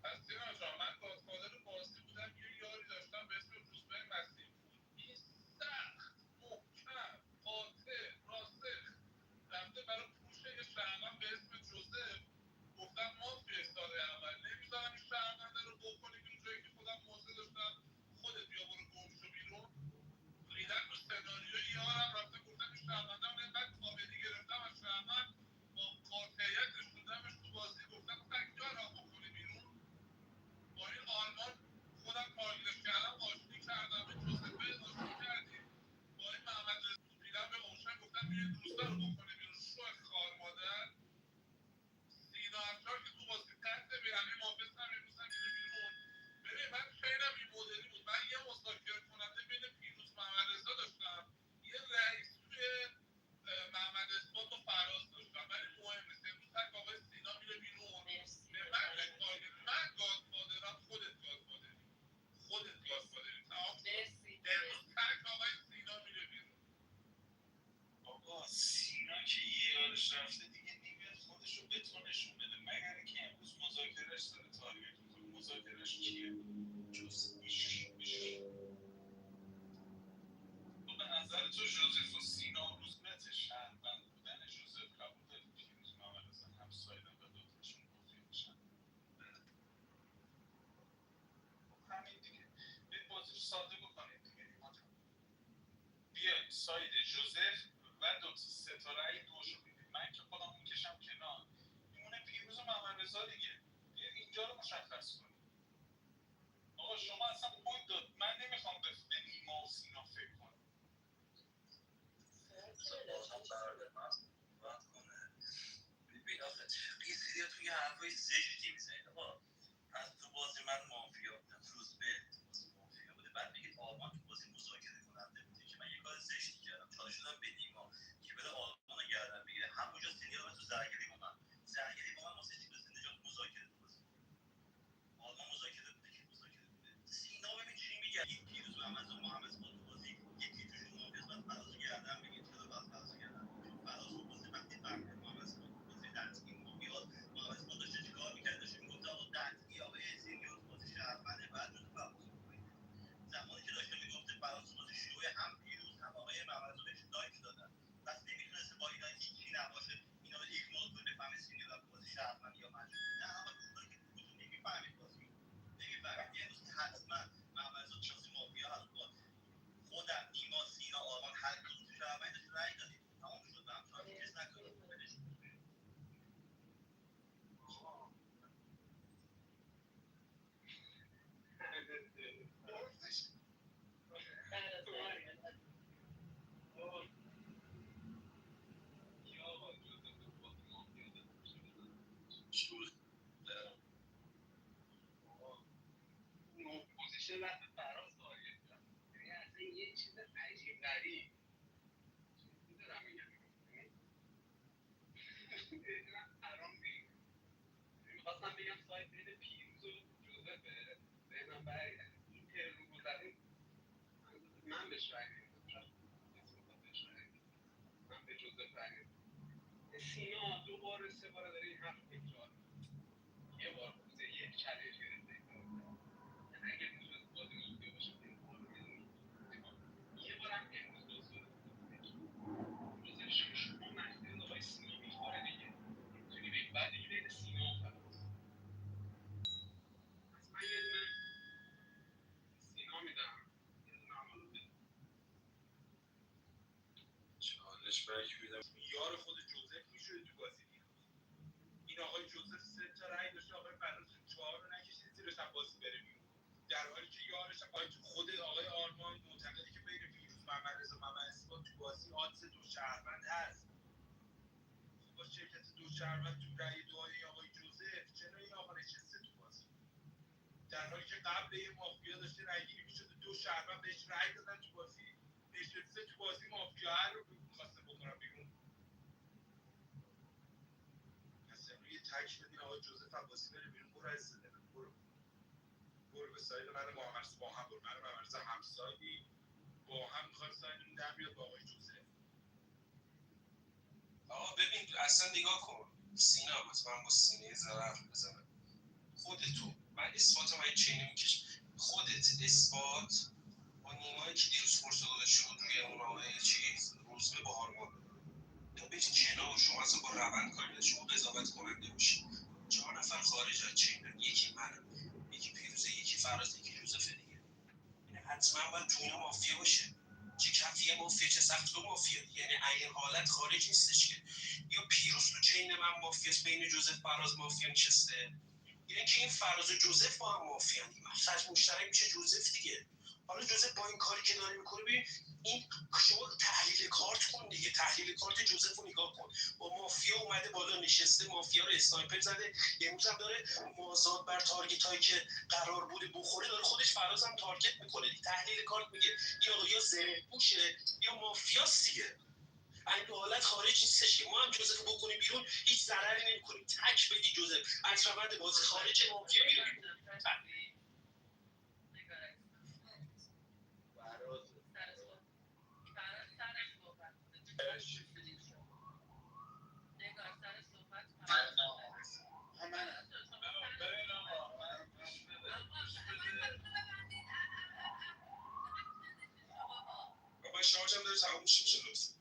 پس سینا جان من گادفادر بازی بودم یه یاری داشتم به اسم روزبه مسیحپور این سخت محکم قاطع راسخ رفته برای پوش یه شهروند به اسم جوزف گفتم مافیا ساده اول نمیذارم این شهرونده رو بکنی بیرون جایی که خودم موضع داشتم خودت بیا برو گم شو بیرون ریدن تو سناریوی یارم رفته گفتم این شهرونده رو اینقدر کاملی گرفتم از شهروند با قاطعیت نشوندمش تو بازی گفتم تک یارم بکنی بیرون با این آرمان خودم تارگتش کردم آشتی کردم به جوزفه آشتی کردیم با این محمد رسول دیدم به اوشن گفتم این روزبه رو بکنی بیرون شو خار مادر سینا افشار که تو بازی قد به همه محافظ هم امروز هم میره بیرون ببین من خیلی این مدلی بود من یه مذاکره کننده بین پیروز محمد رضا داشتم یه رئیس توی محمد اثبات و فراز داشتم ولی مهم نیست امروز تک آقای سینا میره بیرون به من تارگت من گادفادرم خودت گادفادری تمام شد امروز تک آقای سینا میره بیرون آقا سینا که یه یارش رفته دیگه نمیاد خودش رو به تو نشون بده مگر اینکه امروز مذاکرهش داره تارگت میکنه مذاکرهش کیه جز ایش تو به نظر تو جوزف و سینا روزبه شهروند بودن جوزف قبول داری پیروز محمد حسن همسایدن و دوتاشون مافیا میشن همین دیگه به بازی رو ساده بکنید دیگه نیما جان بیاید ساید جوزف و دو ستاره دوشو بدید من که خودم میکشم کنار میمونه پیروز و محمد رضا دیگه بیاید اینجا رو مشخص کنید آقا شما اصلا پوینت داد من نمیخوام به نیما و سینا فکر کنم ببین آخه یه سری توی حرفای زشتی میزنید آقا از تو بازی من مافیا بودم روزبه تو بازی مافیا بوده بعد بگید آرمان تو بازی مذاکره کننده بوده که من یه کار زشتی کردم چالش دادم به نیما که بره آرمان رو گردن بگیره همونجا سینیا رو تو زرگری با من واسه چی رسید نجات مذاکره تو بازی آرمان مذاکره بوده که مذاکره بوده سینا ببین چی میگه این پیروز محمد و محمد اسپات تو بازی یکی توشون مافیاست بعد فراز رو گردن بگیر چرا بعد فراز رو گردن بگیر چون فراز تو بازی وقتی فهمیده محمد اسپات تو بازی قطعی مافیاست محمد اسپات داشته چیکار میکرد داشته میگفت آقا قطعی آقای سینیور تو بازی شهرونده بعد روز فراز رو بکنید زمانی که داشته میگفته فراز تو بازی شروع هم پیروز هم آقای محمد رو بهش لایک دادن پس نمیتونسته با اینا هیچی نباشه اینا رو ایگنور کنه بفهمه سینیور تو بازی شهروند یا مجهول نه آقا اونایی که خودتون نمیفهمید بازی نمیفهمید امروز که حتما محمد رضا تو بازی مافیا هست خودم نیما سینا آرمان هر کدوم تو شهروندش رأی دادیم تمام شد به هم تارگت نکنید ولش کنید اون پوزیشن رفت فراز تارگت کرد یعنی اصلا یه چیز عجیب غریب میدونم میگم من پرام ریخت میخواستم بگم سایت بین پیروز و جوزفه ذهنم برگرد این ترلو گذرون من بهش رای نمیدم شاید کسی میخواد بهش رای نمیدم من به جوزف رای نمیدم سینا دو بار سه بار داره این حرف تکرار یه بار روز یک چالش گرفته اگه میتونست بازی مافیا باشه این کار رو یه بارم امروز باز داره جوزف شما مسیر آقای سینا میخوره دیگه میتونی بگی بعد دیگه بین سینا و فراز پس من یه دونه سینا میدم یه دونه هم حالا بده چالش بک میدم یار خود جوزف میشه تو بازی این آقای جوزف سه تا رأی داشته آقای فراز 4 رو نکشید زیرش هم بازی بره بیرون در حالی که یارش هم خود آقای آرمان معتقده که بین پیروز محمد رضا محمد اسپات تو بازی آدز دو شهروند هست خب با شرکت دو شهروند تو رأی دعای آقای جوزف چرا این آقا نشسته تو بازی در حالی که قبل یه مافیا داشته رأی گیری میشده دو شهروند بهش رأی دادن تو بازی نشسته تو بازی مافیا هر رو میخواسته بکنم بیرون پس روی تک بدین آقای جوزف عباسی بره بیرون برو از برو برو به ساید من محمد با هم برو، من محمد همسایدی با هم میخوایم سایدمون در بیاد با آقای جوزف. آقا ببین اصلا نگاه کن سینا، مثلا با سینه ضرر بزنم خودتو من اثبات من چی نمیکش خودت اثبات با نیمایی که دیروز فرصت داشته بود روی اون آقای چیز روزبه با هارمون تو بهش کنار شما اصلا با روند کاری نداشت شما قضاوت کننده باشی 4 نفر خارج از چینن، یکی منم، یکی پیروزه، یکی فراز، یکی یوسف دیگه. یعنی حتما باید تو اینا مافیا باشه. چه کفیه مافیا چه سخت تو مافیا، یعنی این حالت خارج نیستش که یا پیروز تو چین من مافیاست بین جوزف فراز مافیا نشسته، یعنی که این فراز و جوزف با هم مافیا دیگه مخرج مشترک میشه جوزف دیگه. حالا جوزف با این کاری که داره میکنه ببین این شما تحلیل کارت کن دیگه، تحلیل کارت جوزف رو نگاه کن، با مافیا اومده بالا نشسته، مافیا رو اسنایپر زده، امروز هم داره مازاد بر تارگت هایی که قرار بوده بخوره داره خودش فراز هم تارگت میکنه دیگه. تحلیل کارت میگه یا زره پوشه یا مافیاست دیگه. این دو حالت خارج نیستش که ما هم جوزف رو بکنیم بیرون هیچ ضرری نمی‌کنیم، تک بدی جوزف از روند بازی خارج مافیا میره بیرون. بابا شارژم داره تموم میشه لطفا.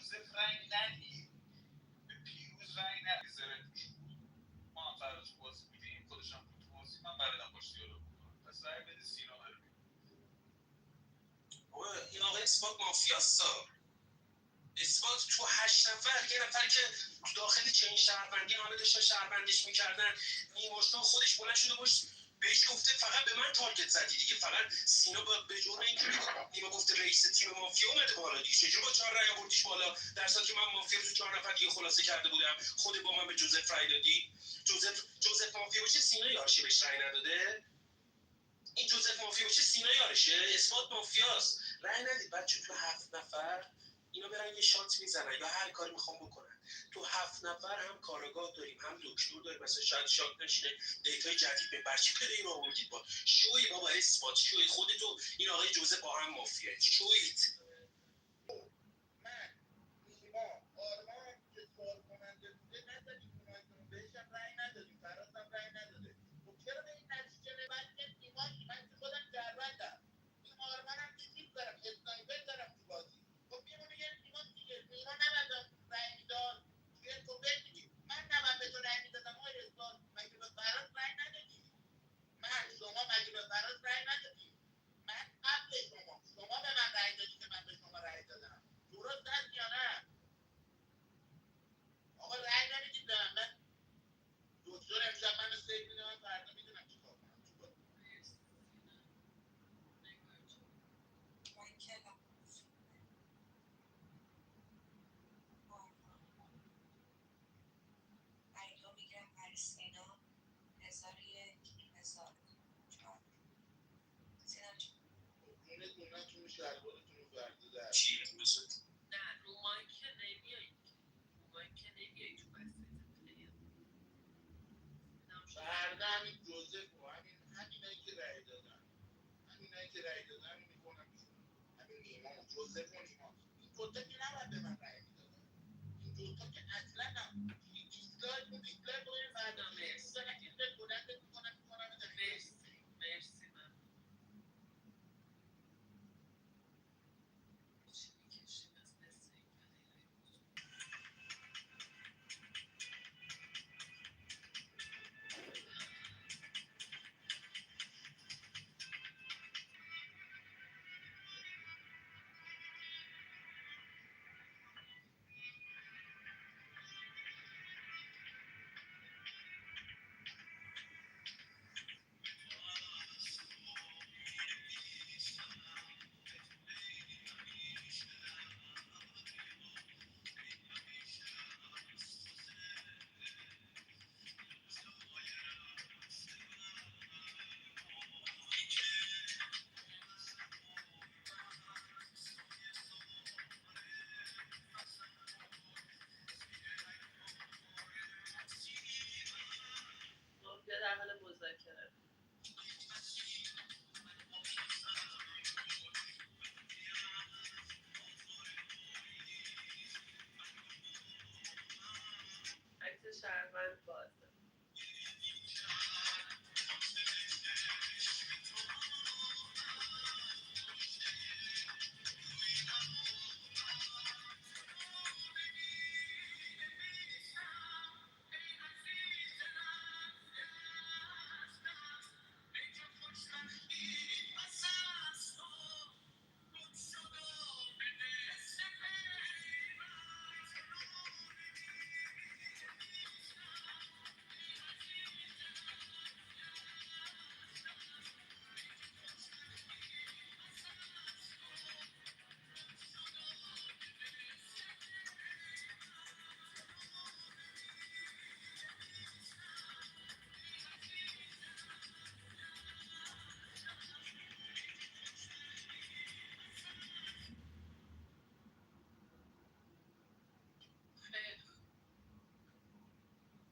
جوزف رنگ ندی به پیروز رنگ ندی زره پوش بود ما هم فراز بازی میدیم خودش هم بود بازی من بردم باش دیالوگ بکنم پس رنگ بده سینا بره این آقای اثبات مافیاستا اثبات تو 8 نفر یه نفر که تو داخل چین شهروندی همه داشتن شهروندیش میکردن نیماشنا خودش بلند شده باش بهش گفته فقط به من تارگت زدی دیگه، فقط سینا به جرم اینکه نیما گفته رئیس تیم مافیا اومده بالا دیگه، چجوری با 4 رای آوردیش بالا در صورتی که من مافیا رو تو 4 نفر دیگه خلاصه کرده بودم، خود با من به جوزف رای دادی. جوزف مافیا باشه سینا یارشه بهش رای نداده، این جوزف مافیا باشه سینا یارشه، اثبات مافیاست. رای ندید بچه تو 7 نفر اینا برن یه شات میزنن یا هر کاری میخوام بکنن. تو 7 نفر هم کارگاه داریم هم دکتر داریم، مثلا شاید شات نشینه دیتای جدید به برچی پلی رو آوردید با شوی بابا اثبات شوی خودتو این آقای جوزف با هم مافیا شوید. من نیما آرمان که سوال کننده بوده نزدیم اومدیم بهشم رأی ندادیم فرازم رأی نداده. خب چرا به این نتیجه رسیدید نیما من که خودم شهروندم این آرمانم که چیز دارم اسنایپر دارم تو بازی. خب میمونه یه نیما دیگه نیما نباید رأی میداد توی تو بگید من نباید به تو رأی میدادم آقای اثبات مگه به فراز رأی ندادی شما مگه به فراز رأی ندادی من قبل شما به من رأی دادی که من به شما رأی دادم درست هست یا نه آقا رأی نمیدید به من دکتر امشب من سیو میده من فردا میدونم چیکار کنم تو بازی. جونتون من تو شلوارتون رو برده در چی مثل نه رو مایک که نمیای رو مایک که نمیای تو مسیج پلیر فردا همین جوزف و همینایی که رأی دادن رو میکنم بیرون. همین نیما و جوزف و نیما این دوتا که نباید به من رأی میدادن. این دوتا که اصلا نباید دیسلایک و دیسلایک رو بریم فردا بلند میکنم مرسی من چی میکشیم از دست این پلیرهای بزرگ مافیا در حال مذاکره عکس شهروند بازه خیلی خوب.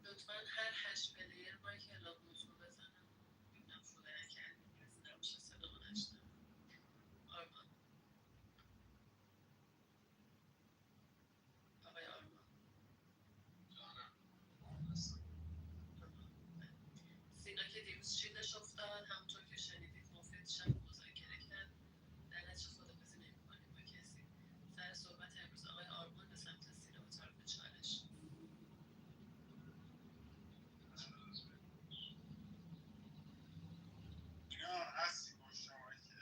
لطفا هر 8 پلیر مایک اعلام حضور بزنم ببینم شده نکردیم کسی نباشه صدامو نشنوه آرمان آقای آرمان سینا که دیروز شیلدش افتاد همونطور که شنیدید مافیا دیشب مذاکره کرد در نتیجه خدافزی نمی‌کنیم با کسی سر صحبت امروز آقای آرمان به سمت سینا با طرف چالش اینا هستی پشت مایی که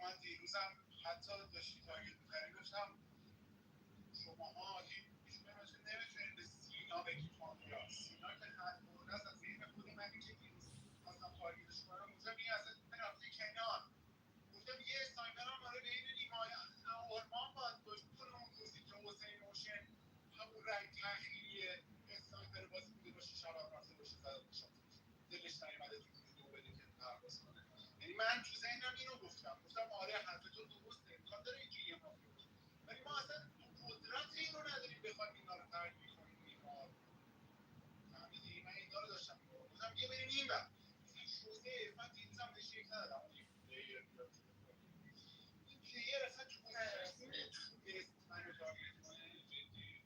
من دیروزم حتی داشتی تارگت می‌خری گفتم شماها هیچ نمیتونید به سینا بگید مافیا سینا که خط برده است از ذهن خود منی که دیروز خواستم تارگتش کنم گفتم این اصلا رفته کنار گفتم یه اسنایپر هم برای بین نیما آرمان باید باشه اون روزی که حسین موشن همون رای تأخیری اسنایپر بازی بوده باشه شب هم رفته باشه زده باشه دلش نیومده تو روز دو بده که پرواز کنه یعنی من تو ذهنم اینو گفتم آره حرف تو درسته امکان داره اینجوری یه مافیا باشه ولی ما اصلا قدرت اینو نداریم بخوایم اینا رو تحلیل کنیم نیما فهمیدی من اینا رو داشتم میگفتم گفتم بیا بریم این بر مثلا شوزه من دیروزم بهش یک ندادم اون یک پلیر بیاد تو دفاعی. این پلیر اصلا تو میتونست منو تارگت کنه جدی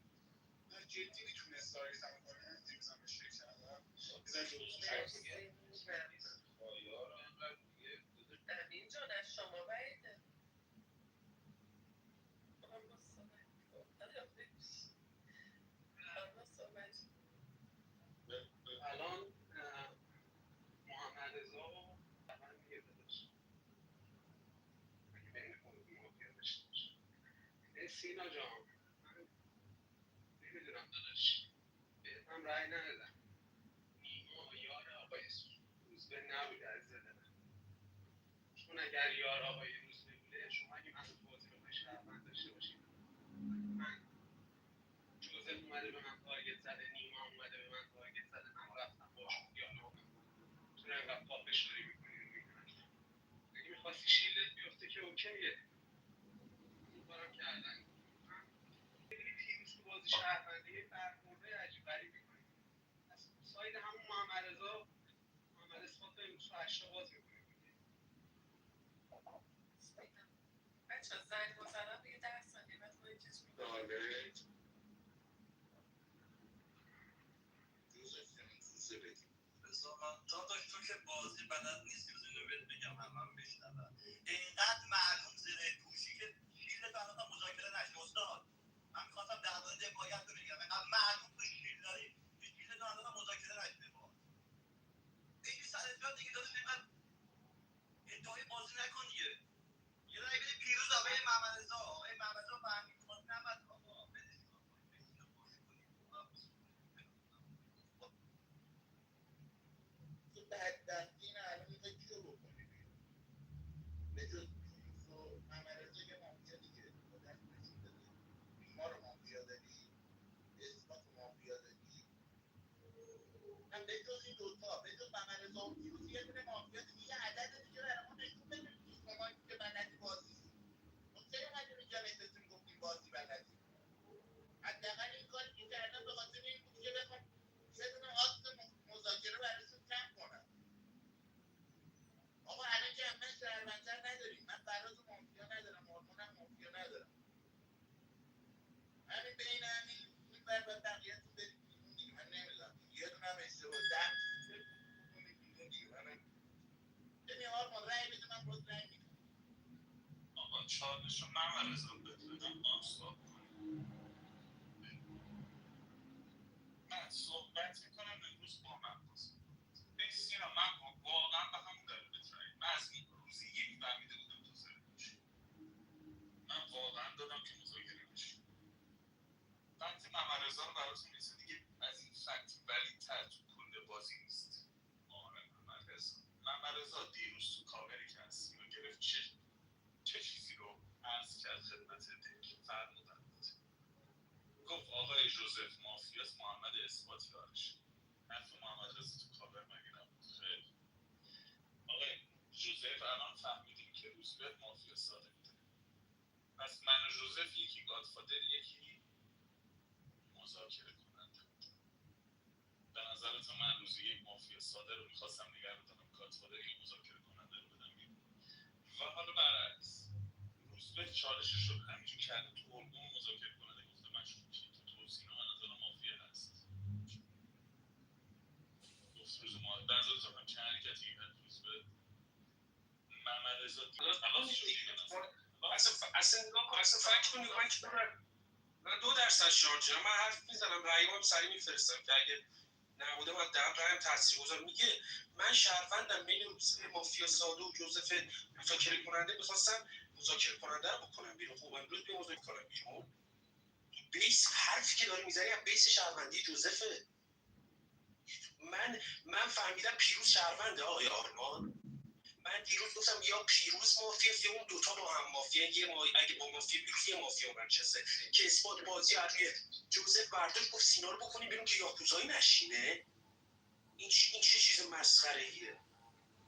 نه جدی میتونست تارگت هم کنه دیروزم بهش یک ندادم بزن جلوش مرسی امین جان از شما بعیده آرمان صحبت آرمان صحبت الان محمد رضا و من میگه داداش اگه بین خودتون مافیا داشته باشه سینا جان من نمیدونم داداش بهت هم رأی ندادم نیما یار آقای روزبه نبود از دل من چون اگر یار آقای روزبه بوده شما اگه من تو بازی رو شهروند داشته باشید من جوزف اومده به من تارگت زده نیما اومده به من تارگت زده من رفتم با دیالوگ تو انقدر پافشاری میکنی اگه میخواستی شیلت بیفته که اوکیه این کارم کردن خیلی پیروز تو بازی شهروندی برخورده عجیب غریبی کنی از ساید همون محمد رضا محمد اثبات امروز تو هشتا باز میکنیم بچه ها زنگ بزنم دیگه 10 ثانیه بعد خودی چیز میکنم داداش تو که بازی بلد نیستی بزن اینو بهت بگم هم بشنوم اینقدر معلوم زره پوشی که شیلد هنوز مذاکره نشد استاد من میخواستم در مورد حکایت رو بگم اینقدر معلوم تو شیلد داری که شیلد هنوز مذاکره نشده با این سر جا دیگه داداش اینقدر ادعای بازی نکن دیگه یه رای بده پیروز آقای محمد رضا فهمید بازی نباید آقا بدش کن بشینه خوش تو بدبختی این الان میخوای کیو بکنی بیرون به جز پیروز و ممرزا یه مافیا دیگه با دست نشون بده ما رو مافیا داری اثبات و مافیا داری هم به جز این دوتا به جز ممرزا و پیروز یه دونه مافیا دیگه یه عدد دیگه برای ما نشون بده تو شما که بلدی بازی ما چرا اومدیم اینجا نشستیم گفتیم بازی بلدی حداقل این کاری که کردم به خاطر این بود که بخوام یه دونه آدرس مذاکره براشون کم کنم آقا الان که من شهروندتر نداریم من فراز و مافیا ندارم آرمانم مافیا ندارم همین بین همین این بر بقیه تو برید بیرون دیگه من نمیدونم یه دونه هم اشتباه 10 بکنید بیرون دیگه من ببین آرمان رأی بده من باز رأی میدم آقا چالش رو من رضا بدونم ما صحبت کنیم من صحبت میکنم امروز با من باز ببین سینا من واقعا به همون دلیل بهت رأی من از این روزی یک فهمیده بودم تو زره پوشی من واقعا دادم که مذاکره بشی وقتی محمد رضا رو براتون نیست دیگه از این فکت ولیدتر تو کل بازی نیست آره محمد رضا دیروز تو کاوری که از سینا گرفت چه چیزی رو عرض کرد خدمت دک فرمودن گفت آقای جوزف مافیاس محمد اثبات یارش حرف محمد رضا تو کاور مگه نبود خیلی آقای جوزف الان فهمیدیم که روزبه مافیا ساده میده پس من و جوزف یکی گادفادر یکی مذاکره کننده به نظرت من روزی یک مافیا ساده رو میخواستم نگه رو دارم گادفادر یا مذاکره کننده رو بدم بیرون و حالا برعکس روزبه چالشش رو همینجور کرده تو ارگون مذاکره کننده گفته مشکوکی تو توسینا من نظرم مافیا هست گفت روز ما به نظرت هم چه حرکتی کرد روزبه محمد رضا خلاص شد دیگه اصلا فکر کنی من که من 2% شارژ من حرف میزنم رأیمو سریع میفرستم که اگه نبوده باید در رایم تاثیرگذار میگه من شهروندم بین روزبه مافیا ساده و جوزف مذاکره کننده میخواستم مذاکره کننده رو بکنم بیرون خب امروز به مذاکره کنم بیرون بیس حرفی که داره میزنی از بیس شهروندی جوزفه من فهمیدم پیروز شهرونده آقای آرمان من دیروز گفتم یا پیروز مافیا یا اون دوتا با هم مافیا اگه با مافیا پیروز یه مافیا منچسته که اثبات بازی از روی جوزف برداشت گفت سینا رو بکنیم بیرون که یاکوزایی نشینه این چه چیز مسخره ایه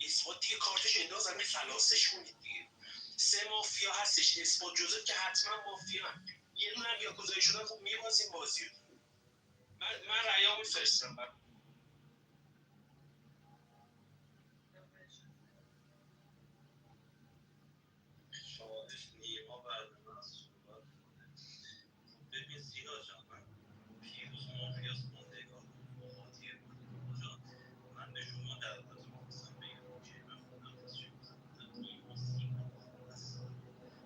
اثبات دیگه کارتش انداز همین خلاصش کنید دیگه 3 مافیا هستش اثبات جوزف که حتما مافیا هم. یه دونه هم یاکوزایی شدن خب میبازیم بازی رو من رأیامو میفرستم چالش نیما بعد من صحبت کنه خب ببین سینا جان من پیروز مافیاس موندگار مخاطی بود جان من به شما در واقع می‌خواستم بگم که من خودم تصمیم گرفتم نیما سینا هست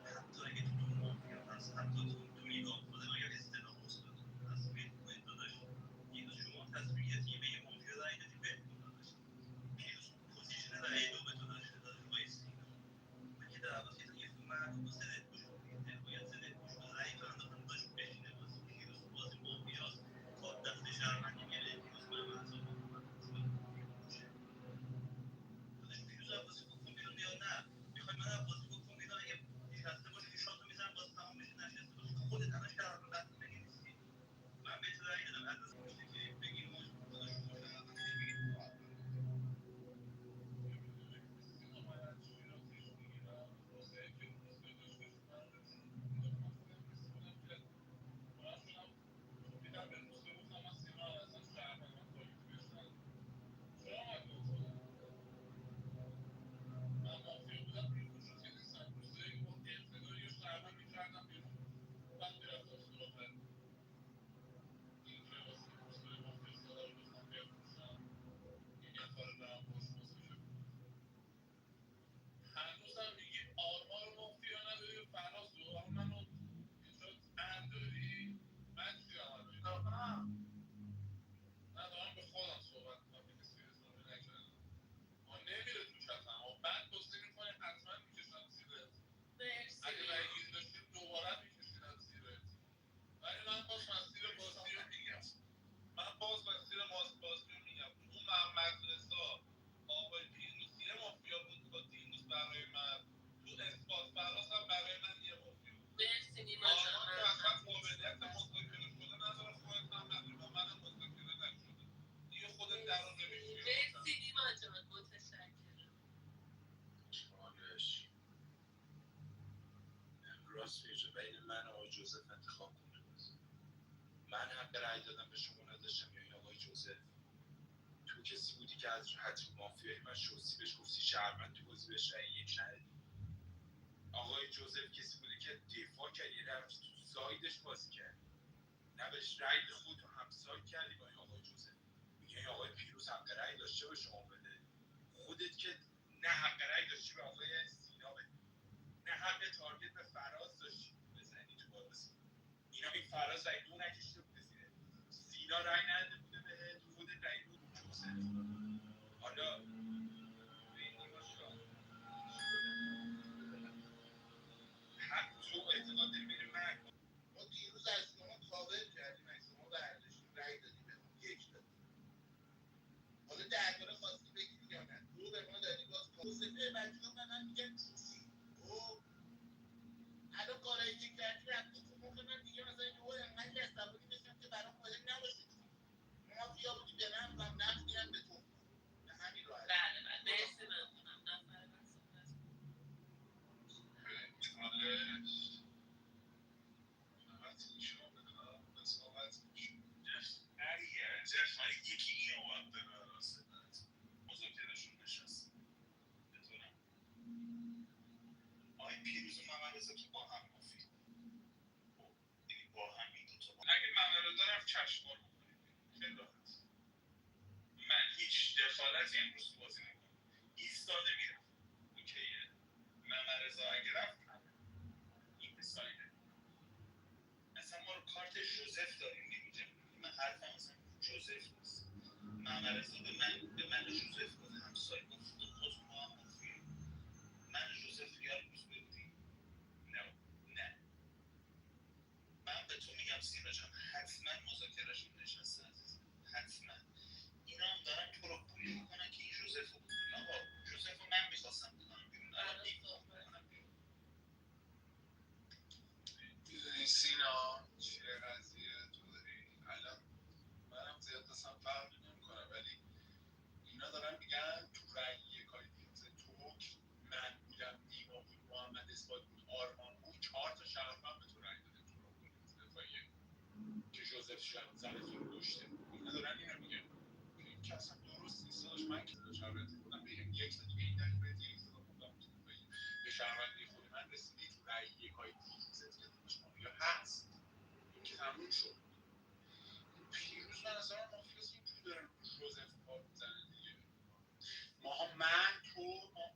حتی اگه تو مافیا هست حتی تو نگاه خود یا استعلام مثبت هست فکر کنید داداش پیروز شما تصمیم گرفتی به یه مافیا رای دادی بهتون داداش پیروز پوزیشن رای دو به تو داشته داشت آقای سینا من که در واقع یه معلوم زره پوش بود باید زره پوش بود رای تو انداختم داشت بشینه بازی پیروز تو بازی مافیاست کار دست شهروندی میره پیروز من از آقا من راست میگه بین من و آقای جوزف انتخاب کن. من حق رأی دادم به شما نداشتم یا این آقای جوزف؟ تو کسی بودی که از حتمی مافیای من شوسی بهش گفتی شهروند تو بازی بهش رأی یک ندادی. آقای جوزف کسی بودی که دفاع کردی رفت تو سایدش بازی کرد، نه بهش رأی خود رو همساید کردی با این آقای جوزف. میگه این آقای پیروز حق رأی داشته به شما بده، خودت که نه حق رأی داشتی به آقای سینا بده، نه حق تارگت به فراز داشتی بزنی تو بازی. این فراز رأی دو نکشیده بوده زیره، سینا رأی نداده بوده به خودت رأی دو جوزف. حالا تو اعتقاد داری بین من ما دیروز از شما کاور کردیم، از شما برداشتیم رأی دادیم به ما یک دادیم. حالا درباره خواستی بگیری یا نه؟ دو به ما دادی باز توصفه بچه ها من میگن چوسی. خب الان کارایی که کردی رفتی تو مخ من دیگه، مثلا یهو انقدر عصبانی بشم که برام مهم نباشه. مافیا بودی به من و نقدی هم به تو. به همین راحتی. بله مرسی ممنونم. نفر بعد صحبت چالش نوبت شما بدونم به صحبت میشه. جف ولی یکی اینو باید به من راسته مذاکرهشون نشست بتونم آقای پیروز و محمد رضا که با هم مافیا، یعنی با هم این دوتا اگه محمد رضا رفت چشمار بکنید خیلی راحت. من هیچ دخالتی امروز تو بازی نمیکنم، ایستاده میرم اوکیه. محمد رضا اگه رفت این سایده. اصلا ما رو کارت جوزف داریم نمیگم، من حرفم اصلا جوزف نیست. محمد رضا به من جوزف گفت همسایه گفت تو خود ما هم مافیا. من جوزف یار روز بودیم. نه من به تو میگم سینا جان حتما مذاکرهشون نشسته عزیزم، حتما. اینا هم دارن تو رو پولی میکنن که این جوزف رو بکنن. آقا جوزف رو من میخواستم بکنم بیرون، الان نمیخوام بکنم بیرون. میدونی سینا چیه قضیه؟ تو داری الان منم زیاد اصلا فرقی نمیکنه، ولی اینا دارن میگن تو رأی یکای پیروز تو من بودم، نیما بود، محمد اثبات بود، آرمان بود، 4 تا شهروند به تو رأی داده تو رو آوردی تو دفاعیه که جوزف زنتون رو کشته. اینا دارن اینو میگن که این که اصلا درست نیست. داداش من که شهروندی بودم بهم یک دادی، به این دلیل بهت یک دادم بودم تو دفاعیه. به شهروندی خود من رسیدی تو رأی یکای پیروزت که داداش مافیا هست، این که تموم شد. پیروز به نظرم مافیاست، اینجوری داره رو جوزف پا میزنه دیگه. من تو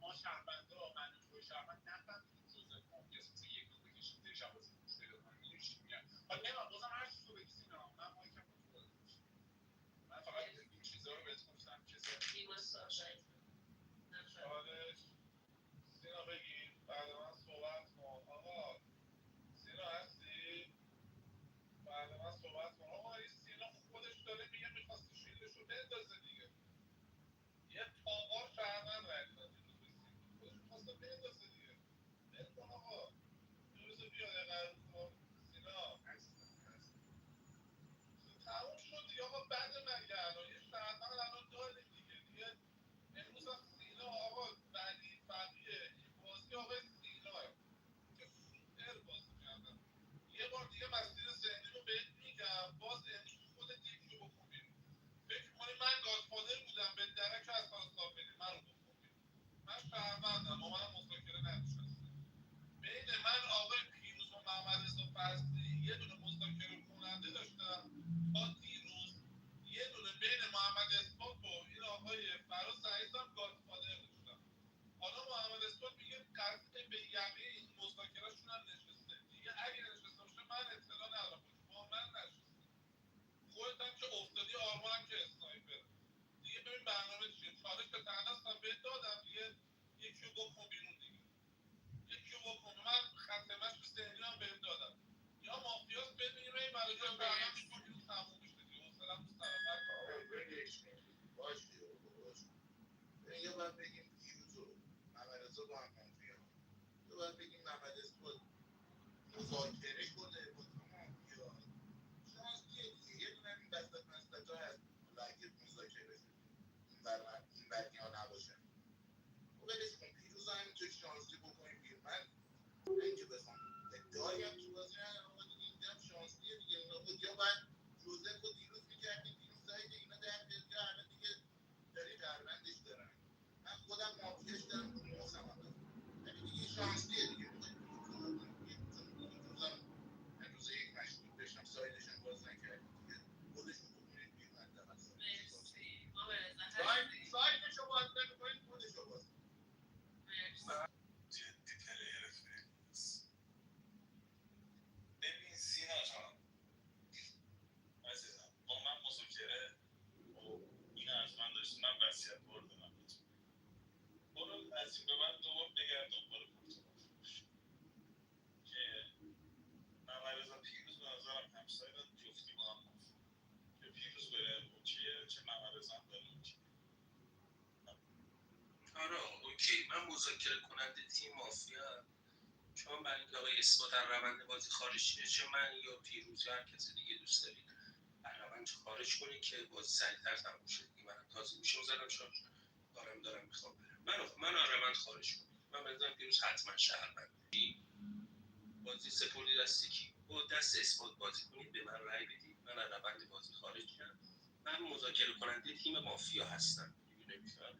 ما شهروندا، من و تو شهروند نفهمیدیم جوزف مافیاست، مثل یک روز بکشیم زیر شب بازی گوش پیدا کنیم. میدونی چی میگم؟ حالا نمیدونم بازم هر چیز رو بگی سینا، من مایکم با تو باز میشه. من فقط این چیزا رو بهت گفتم که چالش سینا بگیر بعد من صحبت کن. آقا سینا هستی؟ بعد من صحبت کن. آقا این سینا خودش داره میگه میخواستی شیلدشو بندازه دیگه. یه تاقار شهرمن رای داد دیروز به سینا، خودش میخواسته بندازه دیگه. ول کن آقا، روز بیاد یه قرار کن. سینا تموم شد دیگه آقا. بعد مگه الان یه شهرمن الان داریم دیگه امروز هم سینا آقا ولی فقیه این بازی آقای سینا که سوپر بازی کردن. یه بار دیگه مسیر ذهنی رو بهت میگم، باز امروز خودت یکی رو بکن بیرون. فکر کنی من گادفادر بودم به درک از پاستا بدی من رو بکن بیرون. من شهروندم، با من مذاکره ننشسته. بین من آقای پیروز و محمد رضا فضلی یه دونه مذاکره کننده داشتم تا دیروز، یه دونه بین محمد اثبات و این آقای فراز عزیزم گادفادر داشتم. حالا محمد اثبات میگه قطع به یقین مذاکرهشون هم نشسته دیگه. اگه نشسته باشه من اطلاع ندارم، با من نشسته. خودت هم که افتادی، آرمان هم که اسنایپر دیگه. ببین برنامه چیه. چالش به تنستم بهت دادم دیگه، یکی رو بکن بیرون دیگه. یکی رو بکن. من ختمش به ذهنی هم بهت دادم. یا مافیاست ببینیم این برای جای برنامه میکنم بیرون تموم میشه دیگه. حسنم تو سرفر باشه یا باید بگیم پیروز و محمد رضا با هم مافیا، یا باید بگیم محمد اثبات مذاکره شده با تو مافیا. شانس دیگه یه دونه این دستت مسئلت ها هست. حالا اگه مذاکره شده این بدنی ها نباشه ولش کن. پیروز هم اینطوری شانسی بکنیم بیرون. من اینکه بخوام ادعا باید جوزف رو دیروز میکردیم بیرون سایت اینا در جزگه الان دیگه داری دربندش دارن. من خودم مافیاش دارم تو مخم الان. ولی دیگه شانسیه دیگه روز یک مشغول بشم سایدشم باز نکردیم دیگه خودشو بکنید بیرون حداقل سایدشو باز نمیکنید خودشو باز جدی پلیر فیلمز. ببین سینا جان عزیزم با من مذاکره و این از من داشتی من وصیت بار دارم بهتون. برو از این به بعد دوبار بگرد دنبال پورتو فروش که ممرزا پیروز به نظرم همسایدن جفتی با هم مفت که پیروز بره اوکیه چه ممرزا هم بره اوکیه. آره اوکی من مذاکره کننده تیم مافیا چون برای اینکه آقای اثبات در روند بازی خارج شه چه من یا پیروز یا هر کسی دیگه دوست دارید در روند خارج کنید که بازی سریعتر تموم شه. من تازه گوشم زدم چون کارم دارم میخوام برم. من از روند خارج کنید. من بنظرم پیروز حتما شهروندی بازی سپردی دست کی با دست اثبات بازی کنید به من رأی بدید من از روند بازی خارج شدم. من مذاکره کننده تیم مافیا هستم. دیگه نمی‌فهمم.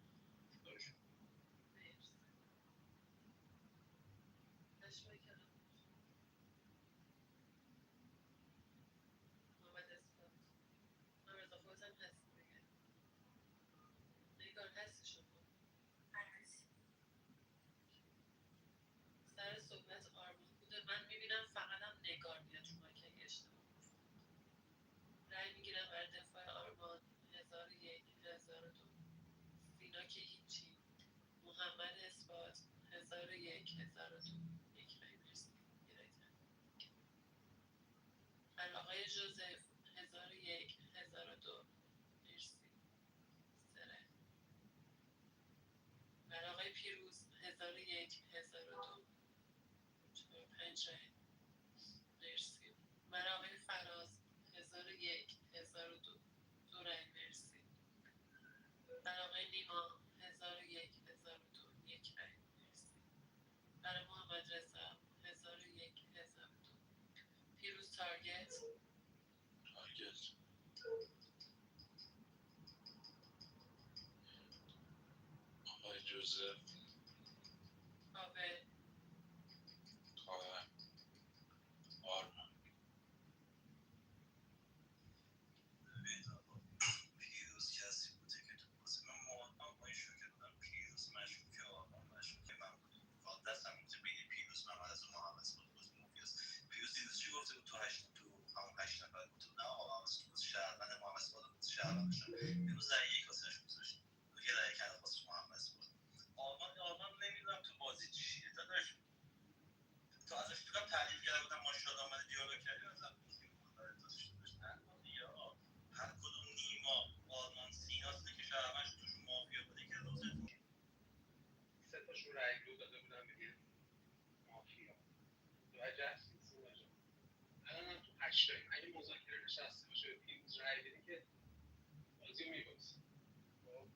آقای جوزف کاوه آرمان پیروز کسی بوده که تو بازی من موافقم با این شوکه بودم پیروز مشکوکه آرمان مشکوکه من بودم فقط دستم بوده بین پیروز محمد از محمد اسمت بازی مافیاست. پیروز دیروز چی گفته بود تو همون 8 نفر گفته بود نه آقا محمد تو بازی شهروند محمد اسمت بازی شهروند داشتم امروز رأی یک واسش گذاشت یه رأی کرده واسه محمد اسمت. آرمان نمیدونم تو بازی چیه داداش تو ازش فکرم تعریف کرده بودم ماشاءالله اومده دیالوگ کردی ازم یا هر کدوم نیما آرمان سیناسته که شهروندش توشون مافیا بوده که روزتون سه تاشون رأی دو داده بودن به یه مافیا متوجه هستی سینا جان الان هم تو 8 تاییم اگه مذاکره نشسته باشه به پیروز رأی بدی که بازی رو میبازی خب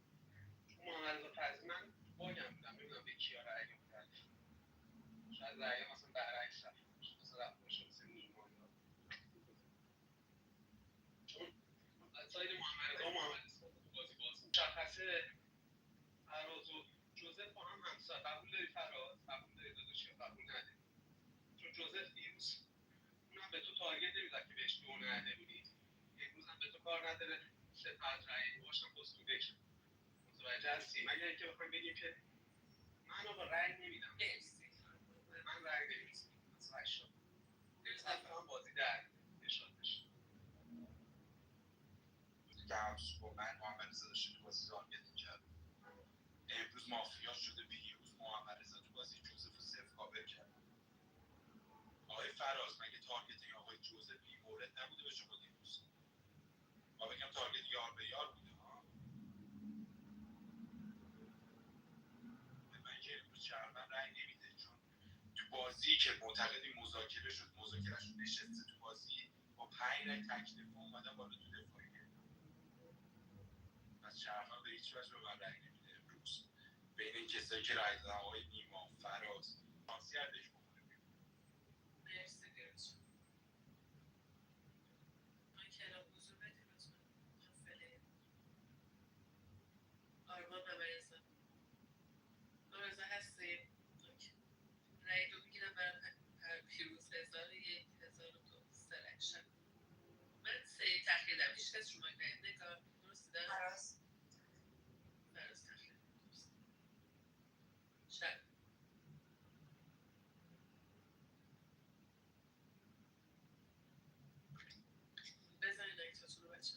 چون محمد رضا من باگم بودم نمیدونم به کیا رأی دادم شاید رأی مثلا برعکس رفته باشه مثلا رفته باشه مثل نیما یا چون ساید محمد رضا و محمد اسماعیل تو بازی باز مشخصه فراز و جوزف با هم همسا قبول داری فراز قبول داری داداش یا قبول نداری چون جوزف دیروز اونم به تو تارگت نمیزد که بهش دو نده بودی امروز هم به تو کار نداره سه پنج رأی باشم باز تو دک متوجه هستی مگر اینکه بخوایم بگیم که من آقا رأی نمیدم من رأی نمیدم مثلا 80 هم بازی در نشاد بشه که همسو با من محمد رضا داشته تو بازی تارگت میکرد امروز مافیا شده پیروز محمد رضا تو بازی جوزف رو صفر کاور کرد. آقای فراز مگه تارگت این آقای جوزف بی مورد نبوده به شما دیروز ما بگم تارگت یار به یار بوده ها به من که امروز شهروند رأی نمیده چون تو بازی که معتقدی مذاکره شد مذاکرهش نشسته تو بازی با 5 رای تکلیف اومدن بالا تو دفاعیه پس شهروند به هیچ وجه به من رأی نمیده امروز بین این کسایی که رأی دادن آقای نیما فراز شانسی ازش بکنه کس رو مایک نیاد. نگاه درسته؟ فراز فراز تخلیه. درست. شب بزنید اکتاتون رو بچه.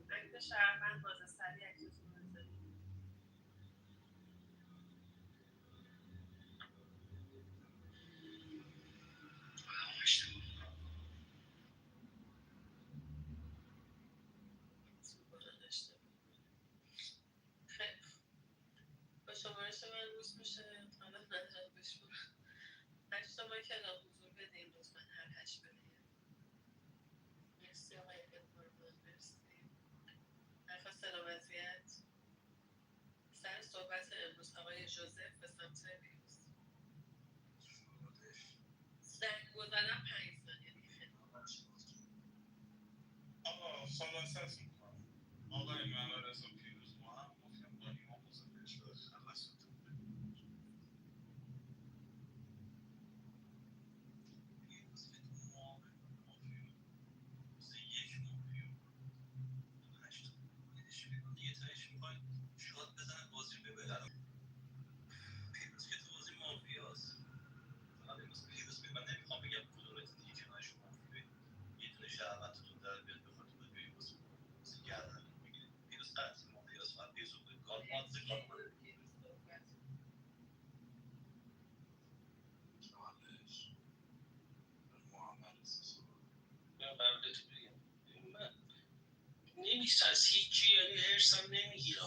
اکت شهروند باز. سریع اکتاتون رو بزنید. خیلی خوب. با شمارش من روز میشه. حالا نجات بشمارم. 8 تا مایک اعلام حضور بدین لطفا. هر 8 بدین. مرسی آقای ادوارد. مرسی. درخواست اعلام وضعیت. سر صحبت امروز آقای ژوزف به سمت پیروز. زنگ زدن 5 ثانیه دیگه. خیلی آقا خلاصت میکنم. آقای محمد رضا پیروز ما هم گفتیم با نیما مذاکره شده. خلاص پیروز که تو معامله مافیا روز یک مافیا 8 تا بکنیدش بیرون دیگه. تهش میخواید شاد بزنه بازی رو ببره. پیروز که تو بازی مافیاست. فقط امروز پیروز من نمیخوام بگم کدومت دیگه کنارش مافیایی. یه دونه شهروندتون در بیاد بخواد تو بازی بازی گردن بگیرید. پیروز قطعی مافیاست. فقط پیروز رو کار مادزه کار کنه. چالش محمد رضا. من قبل تو بگم من نمی‌ترس هیچی، یعنی هرسم نمیگیره.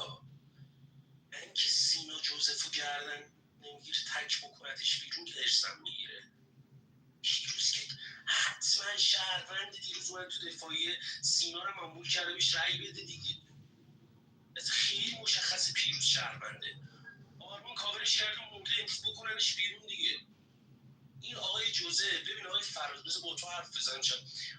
من اینکه سینا جوزفو گردن نمیگیره تک بکنتش بیرون که هرسم میگیره. پیروز که حتما شهروند. دیروز من تو دفاعی سینا رو مامور کرده بهش رأی بده دیگه. از خیلی مشخص پیروز شهرونده. آرمان کاورش کرده مورد امروز بکننش بیرون دیگه. این آقای جوزف، ببین آقای فراز، بذار با تو حرف بزنم.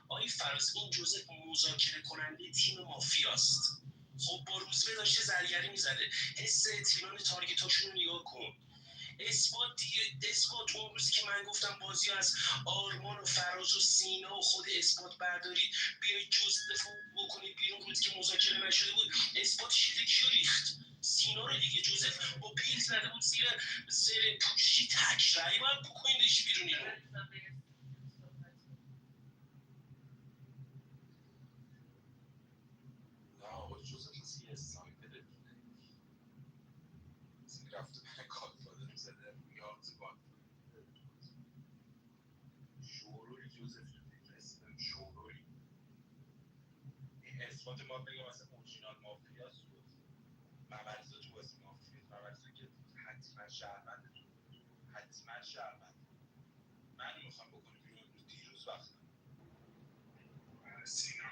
آقای فراز، این جوزف مذاکره کننده تیم مافیاست. خب با روزبه داشته زرگری میزده. حس اطمینان تارگتاشون رو نگاه کن. اثبات دیگه، اثبات اون روزی که من گفتم بازی از آرمان و فراز و سینا و خود اثبات برداری بیای جوزف بکنید بیرون، روزی که مذاکره نشده بود اثبات شیلد کیو ریخت؟ سینا رو دیگه. جوزف با پیل زده بود زیر پوشی تک رایی باید بکنیدش بیرون. اینو نه آقا جوزف از یه اسنایپر دیگه رفته به گادفادر زده. یاد گادفادر شورولی جوزف رو دیگه. شورولی اثبات ما بگه مثلا اورجینال مافیاست تو ممرزا تو بازی مافیاست، ممرزا که حتما شهروند، حتما شهروند. من میخوام بکنه بیرون امروز، دیروز وقت سینا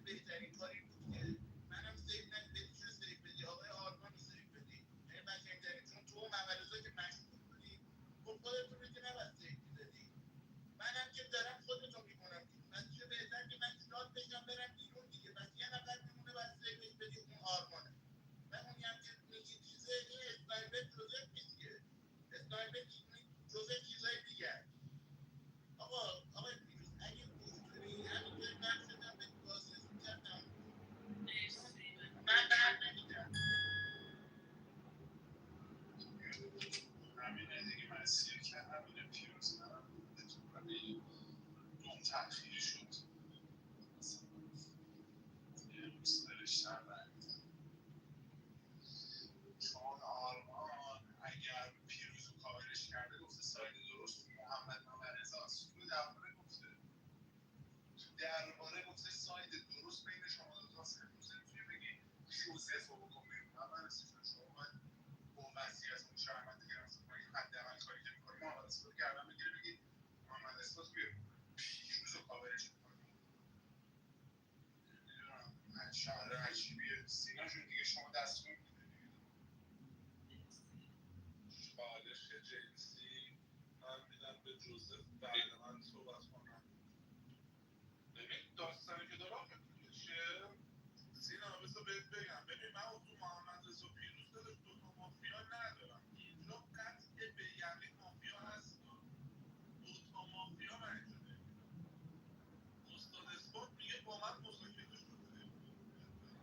بهترین کاری بود که منم سیف ندید چه سیف بدی آقای آرمان رو سیف بدی یعنی قشنگترین چون تو ممرزا که مشغول بودی خب خودتون رو که نباید سیف میدادی منم که دارم خودتو میکنم پس چه بهتر که من شاد بشم برم بیرون دیگه پس یه نفر میمونه باید سیفش بدی اون آرمانه و اونی هم که میگی چیزه این اسنایپر جوزف نیست که اسنایپر جوزف چیزای دیگه آقای پیروز اگه دکتری همینطوری نقش شدم به بازی زودتر تموم کن من درد نمیدم همینه دیگه مسیر که همینه پیروز منم بهتون ولی اون تأخیر شد امروز نوشتم چون آرمان اگر پیروز رو کاورش کرده گفته ساید درست محمد ممرزاست تو درباره گفته ساید درست بین شما دوتاست امروز نمیتونی بگی جوزف رو بکن بیرون ممرزا جون شما باید با وضعیت اون شهروندی که رفت کنی حداقل کاری که میکنی محمد اسفاد رو گردن بگیری بگی محمد اسفاد بیار پیروز رو کاورش میکنی نمیدونم من شهر عجیبیه سینا جون دیگه شما دستور میده چالش جنسی من میدم به جوزف بعد من صحبت کنم ببین داستانی که دارم چیه سینا بذار بهت بگم ببین من اون تو محمد رضا پیروز داداش دوتا مافیا ندارم اینجا قطع به یقین مافیا هست دوتا مافیا من اینجا نمیدونم استاد اثبات میگه با من مذاکره شده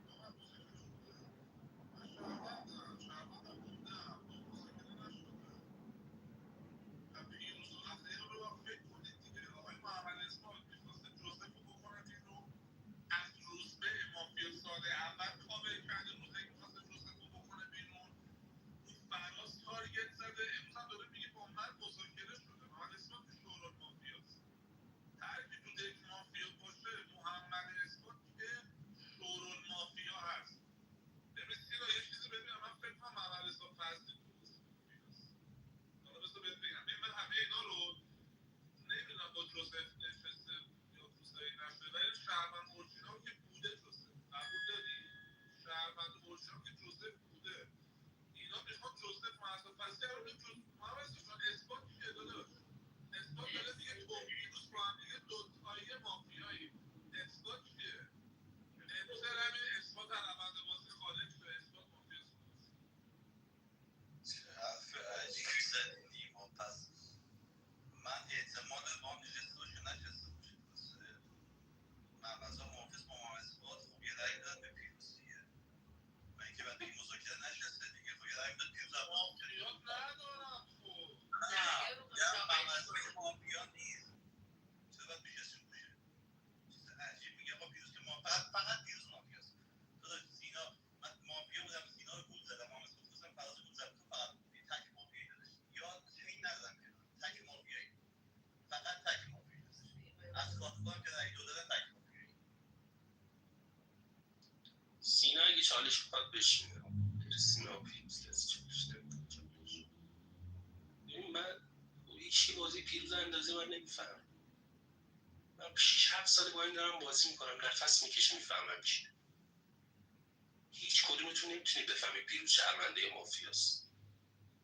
با من مذاکره شده من شهروندم موندم با مذاکره نشده و پیروز و اصلا رو باید فکر کنید دیگه آقای محمد اثبات میخواسته جوزف رو بکنه بیرون از روزبه مافیا ساده اول کاور کرده روزه که میخواسته جوزف رو بکنه بیرون اون فراز تارگت زده امروز هم داره میگه با من مذاکره شده محمد اثبات که شورال مافیاست هر کی تو دک مافیا باشه محمد اثبات که شورال مافیا هست ببین سینا یه چیزی ببینم من فکر کنم محمد اثبات فضلی تو بازی مافیاست حالا بذار بهت بگم ببین من همه اینا رو نمیدونم با جوزف نشسته یا روزایی نشده ولی شهروند اورجینال که بوده جوزف قبول داری شهروند اورجینال که جوزف بوده اینا میخوان جوزف محمد فضلی رو به جوزف محمد جان اثبات چیه داداش اثبات داره میگه تو پیروز با هم دیگه دوتایی مافیایی اثبات چیه امروز همین اثبات از روند بازی خارج شده اثبات مافیاست چه حرف عجیبی زدی نیما پس من احتمال با هم نشسته باشه نشسته باشه درسته مغازه محافظ با محمد اثبات خب یه رأی داد به پیروز دیگه و اینکه بعد بگی مذاکره نشسته دیگه خب یه رأی داد پیروز از بازی کرد مافیات ندارم خب نه محمد اثبات مافیا نیست چرا باید نشسته باشه چیز عجیب میگه آقا پیروز که فقط پیروز مافیاست داداش سینا من مافیا بودم سینا رو گول زدم محمد اثبات گفتم فراز گول زدم تو فقط تک مافیایی داداش یا چین ندارم که تک مافیایی فقط تک مافیایی از کارتوان که رأی دو دادن تک مافیایی سینا اگه چالش بخواد بشینه سینا پیروز کسی چالش نمی‌خواد. ببین من هیچ بازی پیروز اندازه من نمیفهم من 6-7 ساله با این دارم بازی میکنم نفس میکشم میفهمم چیه هیچ کدومتون نمیتونید بفهمید پیروز شهرونده یا مافیاست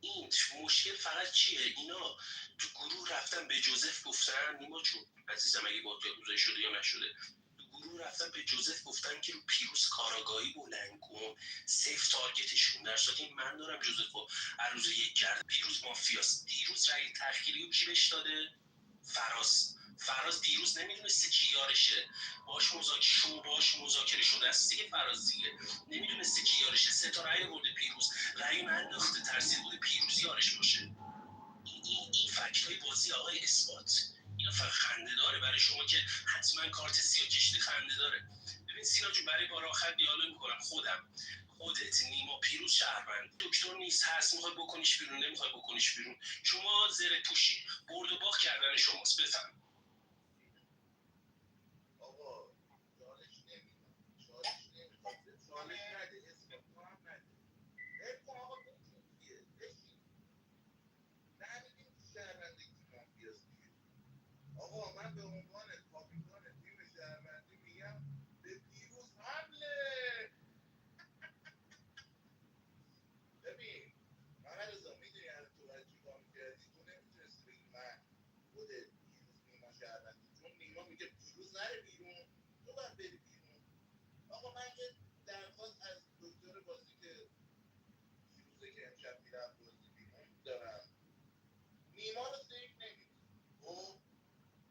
این مشکل فقط چیه اینا تو گروه رفتن به جوزف گفتن نیما جون عزیزم اگه با یاکوزایی شده یا نشده تو گروه رفتن به جوزف گفتن که رو پیروز کاراگاهی بلند کن سیف تارگتشون در صورتی من دارم جوزف رو هر روز یک کرده پیروز مافیاست دیروز رأی تأخیری رو کی بهش داده فراز دیروز نمیدونسته کی یارشه باش مذاکره شده است دیگه فراز دیگه نمیدونسته کی یارشه 3 تا رأی برده پیروز رأی انداخته ترسیده بوده پیروز یارش باشه این فکتای بازی آقای اثبات اینا فقط خنده داره برای شما که حتما کارت سیاه کشیده خنده داره ببین سینا جون برای بار آخر دیالوگ میکنم خودم خودت نیما پیروز شهروند دکتر نیست هست میخوای بکنیش بیرون نمیخوای بکنیش بیرون شما زره پوشی برد و باخت کردن شماست بفهم آقا چالش نمیخواد چالش نده اسم تو هم نده اسم آقا بکنیه بشین نمیدیم تو شهرونده کی مافیاست دیگه آقا من به عنوان کاپیتان تیم شهروندی میگم به پیروز حمله ببین محمد رضا میدونی از تو باید چیکار میکردی تو نمیتونستی بگی من خودت پیروز نیما شهروندی چون نیما میگه پیروز نره بیرون تو باید بری بیرون آقا من یه درخواست از دکتر بازی که پیروزه که امشب میرم بازی بیرون دارم نیما رو سیف نمیدی خب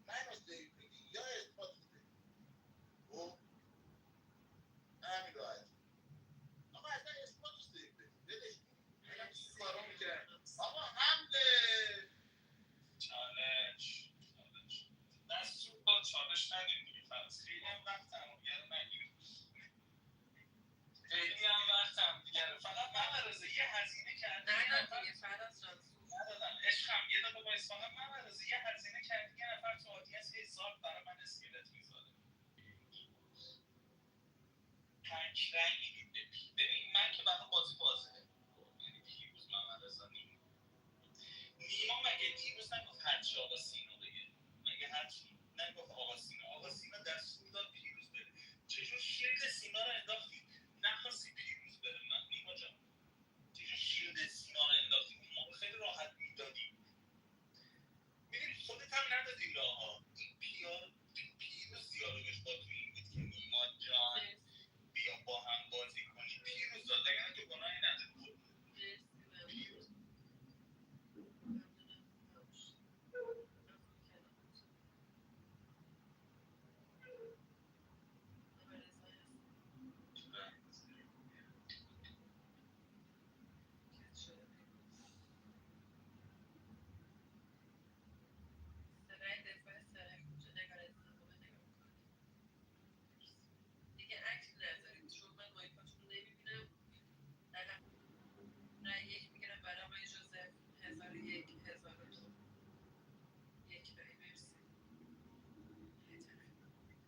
منو سیف میدی یا اثبات سیف خب همین راحت آقا اصلا اثبات رو سیف بدی ولش کن منم این کارو میکردم آقا حمله چالش دستور با چالش ندیم دیگه فرض خیلی هم وقت همدیگه رو نگیریم خیلی هم وقت همدیگه رو فقط محمد رضا یه هزینه کردی نه دیگه فراز جان ندادن عشقم یه دقیقه وایس فقط محمد رضا یه هزینه کردی یه نفر تو آدینس حساب برای من اسکلت میذاره تک رنگ میدید ببین من که برای بازی واضحه یعنی پیروز محمد رضا نیما مگه دیروز نگفت هرچی آقا سینا بگه مگه هرچی نگفت آقا سینا دستور داد پیروز بره چجور شیلد سینا رو انداختی نخواستی پیروز بره من نیما جان چجور شیلد سینا رو انداختی اون موقع خیلی راحت میدادی میدونی خودت هم ندادی لاها این پیروز دیالوگش با تو این بود که نیما جان بیا با هم بازی کنی پیروز داد اگر تو گناهی نداری پیروز دیگه عکس نذارید چون من مایکاتون رو نمیبینم رای یک میگیرم برای آقای جوزف 1001 1002 یک رای مرسی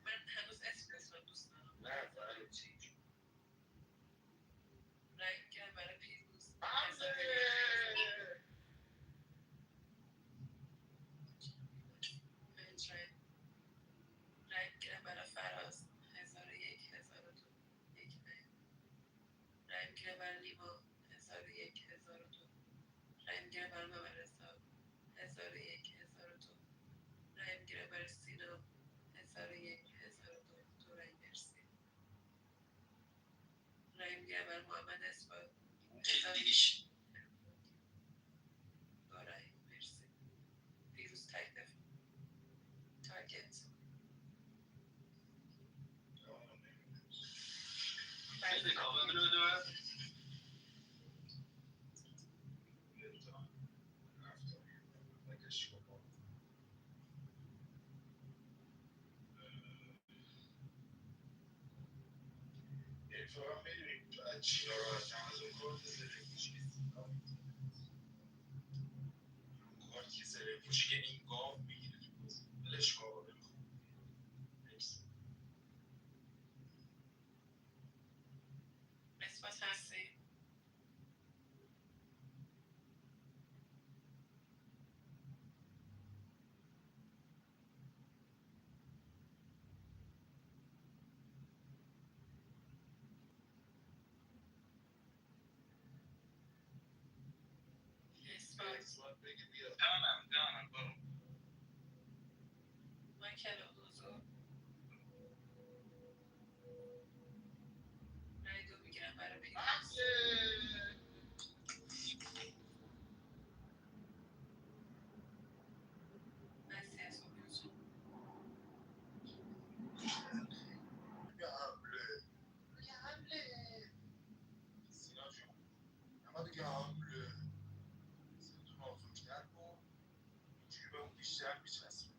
من هنوز اسم اسمم دوست دارم نه فرید رای میگیرم برای پیروز حمله 5 رای رای میگیرم برای فراز 1001 1002 یک رای رای میگیرم برای نیما 1001 1002 رای میگیرم برای محمد رضا 1001 1002 رای میگیرم برای سینا 1001 1002 دو رای مرسی رای میگیرم برای محمد اثبات دیگه دو رای مرسی پیروز تک دفاع تارگت بده کامل بده من اتفاقا میدونی چیا رو از اون کارت زره پوشی کارت که زره پوشی این گاو میگیره تو بازی ولش کن آقا نمیخوام اثبات هستی اثبات بگی بیا جانم برو مایکل حضور رای دو میگیرم برای پیروز مرسی از پیروز جان بگه حمله سینا جون اما بگه حمله سینا نازکتر کن اینجوری به اون بیشتر میچسبه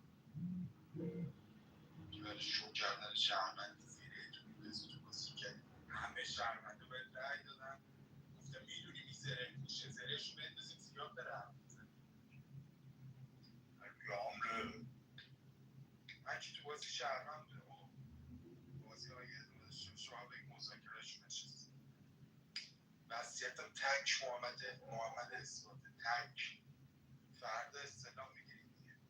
که برای شو کردن شهروند زیره تو میندازی تو بازی کردی همه شهرونده باید رأی دادن. گفتم میدونی میزره میشه زرهشو بندازیم سیاه بره حرف بزنه. عمره من که تو بازی شهروند بودم. بازی های شما به مذاکرهشون نشست. وصیتم تک محمد اثبات تک. فردا استعلام میگیریم دیگه.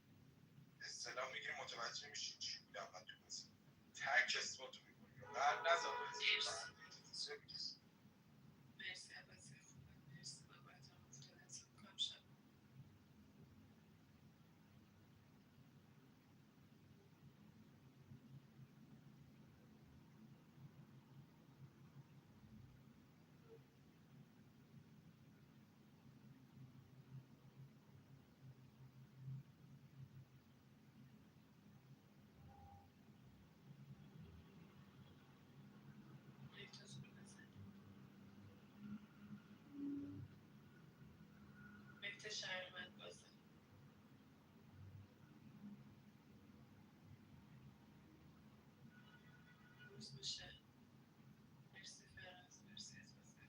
استعلام میگیریم متوجه میشید چی بودم من تو بازی. تک اثبات رو میکنیم. بعد نظر مرسی عبازی خوبه. مرسی من باید هم افتاد حساب کنم شب. مهدازو بزن. مهد شهروند بازه. روز میشه. مرسی فراز. مرسی از بازی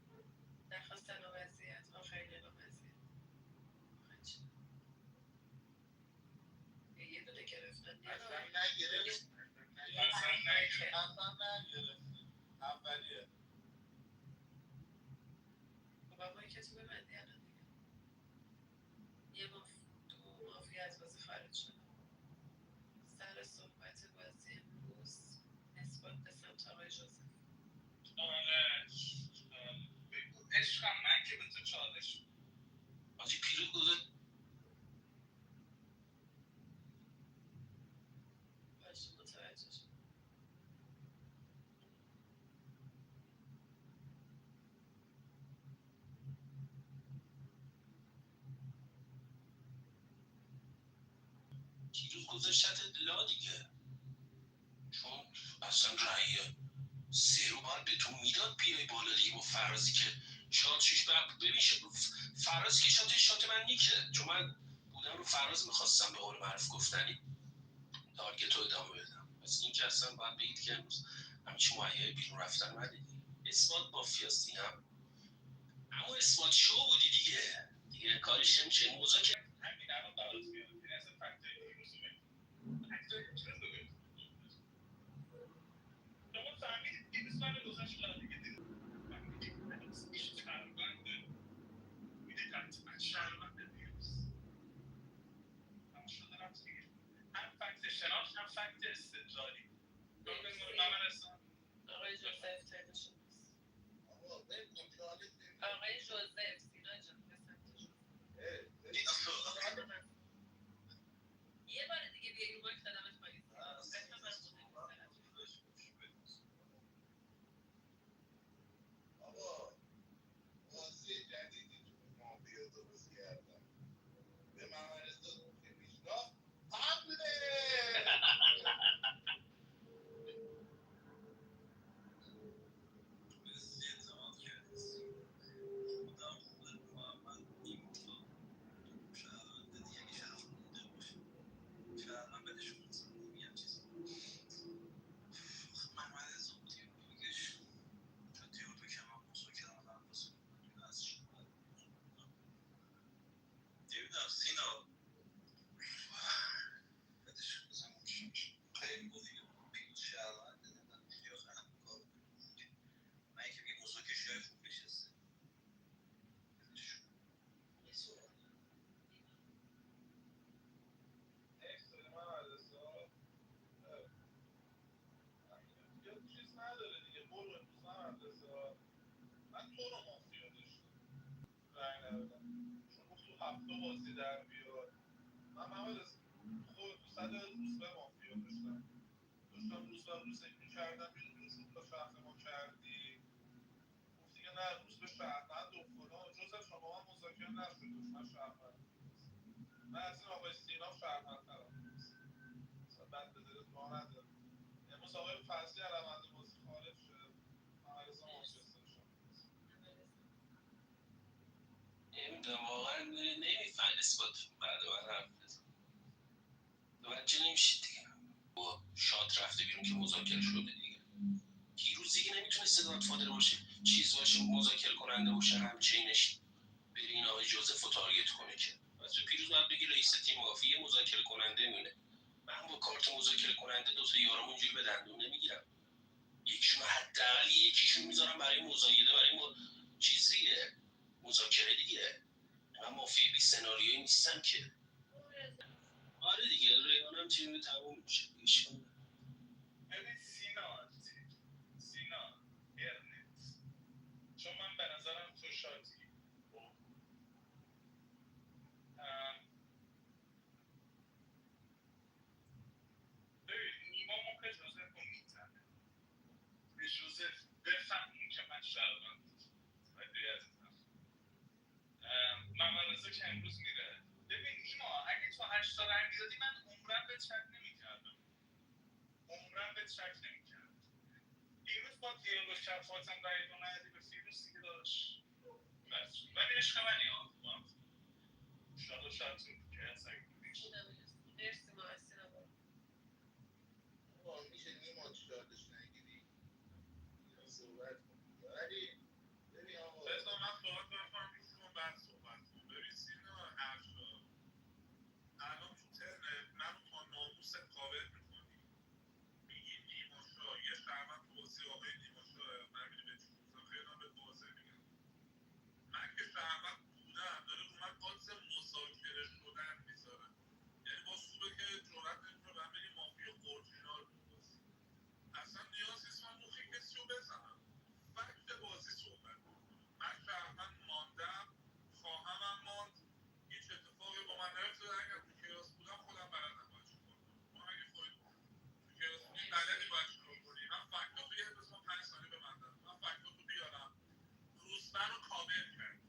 خوبه. درخواست اعلام وضعیت. آخرین اعلام وضعیت. آخرین چی؟ یه دونه گرفتن. اصلا نگرفت. اولیه. خب اما که تو ببندی الان دیگه. دو مافیا از بازی خارج شد. سر صحبت بازی امروز نسبت به سمت آقای ژوزف. بگو عشقم من که به تو چالش حاجی پیروز گذاشت باشه متوجه شد. پیروز گذاشتت لا دیگه، چون اصلا رأی سه رو باید به تو میداد بیای بالا دیگه. با فرازی که شاد شیش ببین فراز که شات من نیکه، چون من بودم رو فراز میخواستم به قول معروف گفتنی تارگت رو ادامه بدم. پس این که اصلا باید بگید که امروز همچین معیه بیرون رفتن من دیگه. اثبات با فیاستی هم اما اثبات شو بودی دیگه کارش نمیشه. موضوع که همین الان برات میاد. این اصلا فکتای پیروز رو بگید. فکتای پیروز رو بگید. شما فهمیدید پیروز من رو گذاشت لا دیگه. فهمیدید پیروز شهرونده. میده حتما شهرونده پیروز. همون شده رفت دیگه. هم فکت شناخت هم فکت استدلالی. محمد اصلا آقای ژوزف ترن شماست. آقای ژوزف سینا جان به سمت ژوزف. یه بار دیگه بیایی رو باید خدمت کنید. اسم من آقا بازی جدیدی تو مافیا درست کردن. به ممارستان که میشناخت حمله. استعداد کردی. خودم خودت محمد ایموتا شهروند دیگه اگه شهروند مونده باشه شهروند بدش کنم نمیگم چیزی. محمد اضافی بگش چون دیروز که من مذاکره هم واسه من از چی نمیدونم سینا بدش بزن گوشش خیلی گفتی پیروز شهروند نمیدونم یا خیلی کار من که میگه مذاکره شای خوب نشسته بدش چیز نداره دیگه. برو امروز من تو رو مافیا داشتم. رای ندادم. چون گفت تو هفته بازی در بیاد. من محمد از خود 100 روز به مافیا داشتم. روز به روز میکردم بیرون روز تا شهر ما کردی. گفت دیگه نه روز به شهروند و فلان. جز شما هم مذاکره نشد. من شهروند. من از این آقای سینا شهروند ترم. مثلا بعد به دلت ما ندارم. امروز آقای فضلی روند بازی خارج شد. محمد رضا مافیا داشتم. نمیدونم واقعا نمیفهم اثبات بعد من حرف بزن. توجه نمیشید دیگه. شاد رفته بیرون که مذاکره شده دیگه. پیروز دیگه نمیتونست گادفادر باشه، چیز باشه، مذاکره کننده باشه، همچینش بری این آقای جوزف رو تارگت کنه که. پس پیروز باید بگی رئیس تیم مافیا مذاکره کننده میونه. من با کارت مذاکره کننده دو تا یارم اونجوری به دندون نمیگیرم. یکیشون حداقل یکیشون میذارم برای مذاکره، برای چیزیه مذاکره دیگه. من مافیا بی سناریویی نیستم که. آره دیگه ریحانم تیم تموم میشه. ببین سینا ارنت، چون من به نظرم تو شاتی. خب ببین نیما موقع جوزف رو میزنه به جوزف بفهمون که من شهروند باید عزیزم. محمد رضا که امروز میره. ببین نیما اگه تو 8 تا رنگ میدادی من عمرم به چک نمیکردم، عمرم به چک نمیکردم. دیروز با دیالوگ شفاعتم رای دو ندی به فیروز دیگه داشت. بس ولی عشق منی ها شاید شاید که از اگه بودیش. مرسی محسن آقا میشه نیما چالش نگیری یا صحبت کنی ولی ببین آقا بذار من صحبت کنم میشونم بعد صحبت کنم. ببین سینا حرفا الان تو ترنت منو تا ناموس کاور میکنی، میگی نیماشا یه شهروند تو بازی آقای نیماشا من میدونی به چی گفتم، خیلی هم به واضح میگم من که شهروند بودم داره رو من قاضی مذاکره شدن میذاره، یعنی با خوبه که جرات نمیکنه من بگی مافیا اورجینال تو بازی. اصلا نیاز نیست من مخی کسی رو بزنم، فکت بازی صحبت میکنم. من شهروند ماندم، خواهمم ماند، هیچ اتفاقی با من نیفتاده. اگر تو کیاس بودم خودم بلدم باید چیکار کنم. ما اگه خودت تو کیاس بودی بلدی باید چیکار کنی. من فکتاتو یه بس ما 5 ثانیه ببندم، من فکتاتو بیارم. روزبر رو کاور کردی،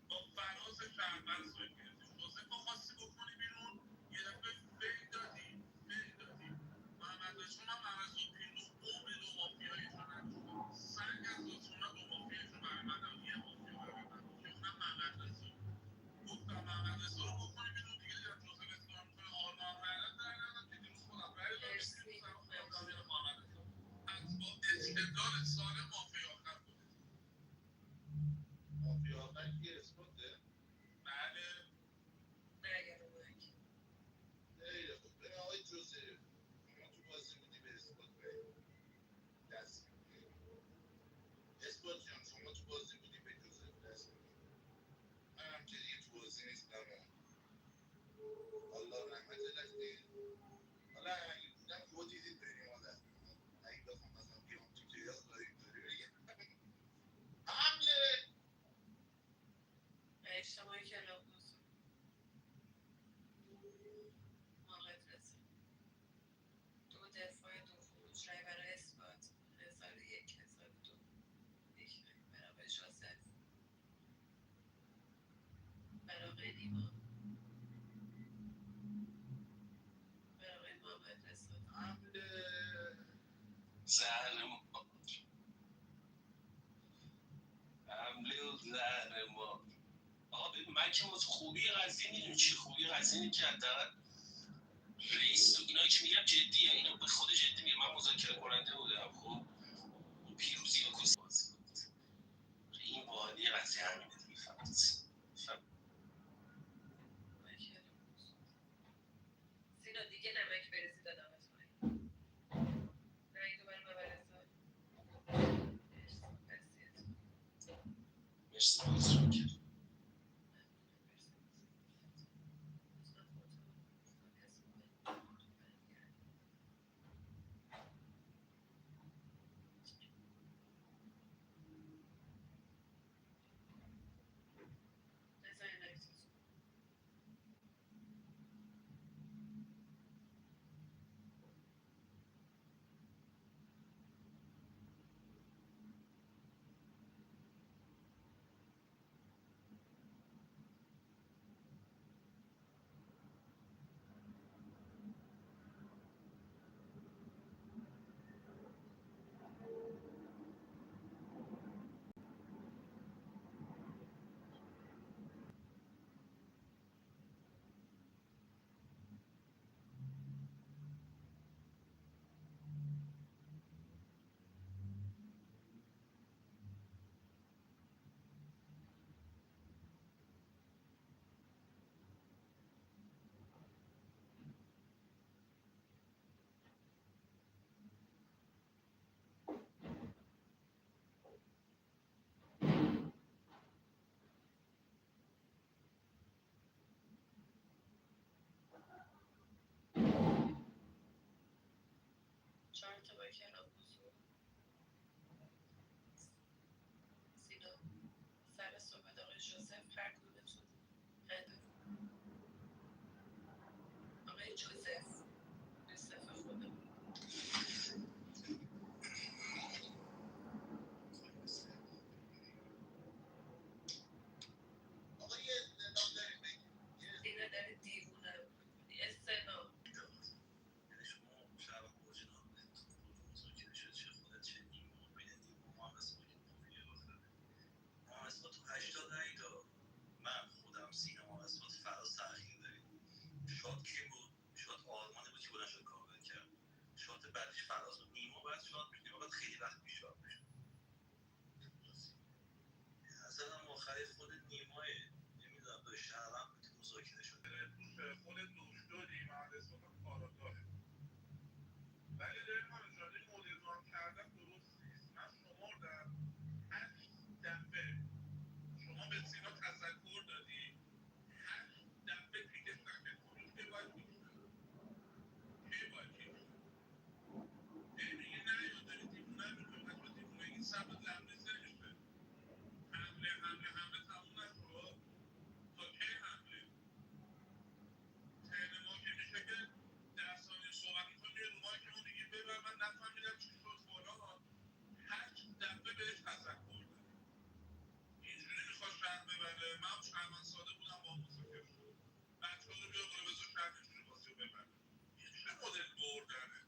با فراز شهروند سایت گرفتی، جوزف رو خواستی بکنی بیرون، یه دفعه فیل دادی. محمد رسول، من محمد رسول پیروز عمری دو مافیاییشو نداشتم، سنگ از رسول دو مافیاییشو برای من نداشت، یه مافیا برای من داشت که اونم محمد رسول. گفتم محمد رسول رو بکنی بیرون دیگه، دیدم جوزف اسکار میکنه آرمان رایدن در ندادم که دیروز خودم رای دادم که دیروز هم خیابدم میره محمد رسول. پس با استدلال سالم مافیا آخر خودت. مافیا آخر کی اثباته؟ بله نگه رو مایک. خیلی خوب. ببین آقای جوزف شما تو بازی بودی به اثبات رای دست میدی. اثبات جان شما تو بازی بودی به جوزف دست میدی. منم که دیگه تو بازی نیستم الله رحمت لکنی. حالا اگه بودم یهو دیدید بریم حالت اگه بخوام مثلا بیام تو کیاس داریم بگم حمله. اجتماعی کلاب حضور محمد رضا دو دفاع دو خروج رای برای اثبات 1001 1002 یک رای برای آقای جوزف، برای آقای نیما، برای آقای محمد رضا. حمله. زهر ما، حمله و زهر ما. آقا ببین من که خوبی قضیه میدونی چی خوبی قضیه اینه که حداقل رئیس تو اینا که میگم جدیه، اینو به خود جدی میگم، من مذاکره کننده بودم. خب اون پیروزی و کسی بازی بود، این بادی قضیه همینه دیگه. فقط سینا دیگه نمک بریزی دادمت پایین. رای دو برای محمد رضا. مرسی بازی رو کرد. جوزف هر کدومتون آقای جوزف یوسف خودمون اینا داری دیوونه میکنی استنا من خودم سینما اسمت فراز تأخیر داریم. شاد کی بود؟ شاد آرمانی بود که بلند شد کاور کرد. شات بعدش فراز بود. نیما بعد شاد بود. نیما بعد خیلی وقت پیش شاد میشد. نظرم آخری خود نیماه نمیدونم به شهرم بود که مذاکره شد. خود دکتری من اسمم کاراگاهه ولی داریم همینجوری مدل ران کردن درست نیست. من شمردم 8 دفعه شما به سینا تذکر دادی 8 دفعه دیگه سکت کنید که باید کیک شد کی باید کیک شد میگه نه یا داری دیوونه میکنی بچه دیوونه این سبت لبریز نمیشه حمله تموم نشد تا کی حمله ترن ما که میشه که 10 ثانیه صحبت میکنی میره رو مایک ما میگی ببر من نفهمیدم چی شد فلان 8 دفعه بهش تذکر دادی اینجوری میخواد شهر ببره من هم شهروند ساده بودم با مذاکره شد بچه ها رو بیا بالا بذار شهر اینجوری بازی رو ببره این چه مدل بردنه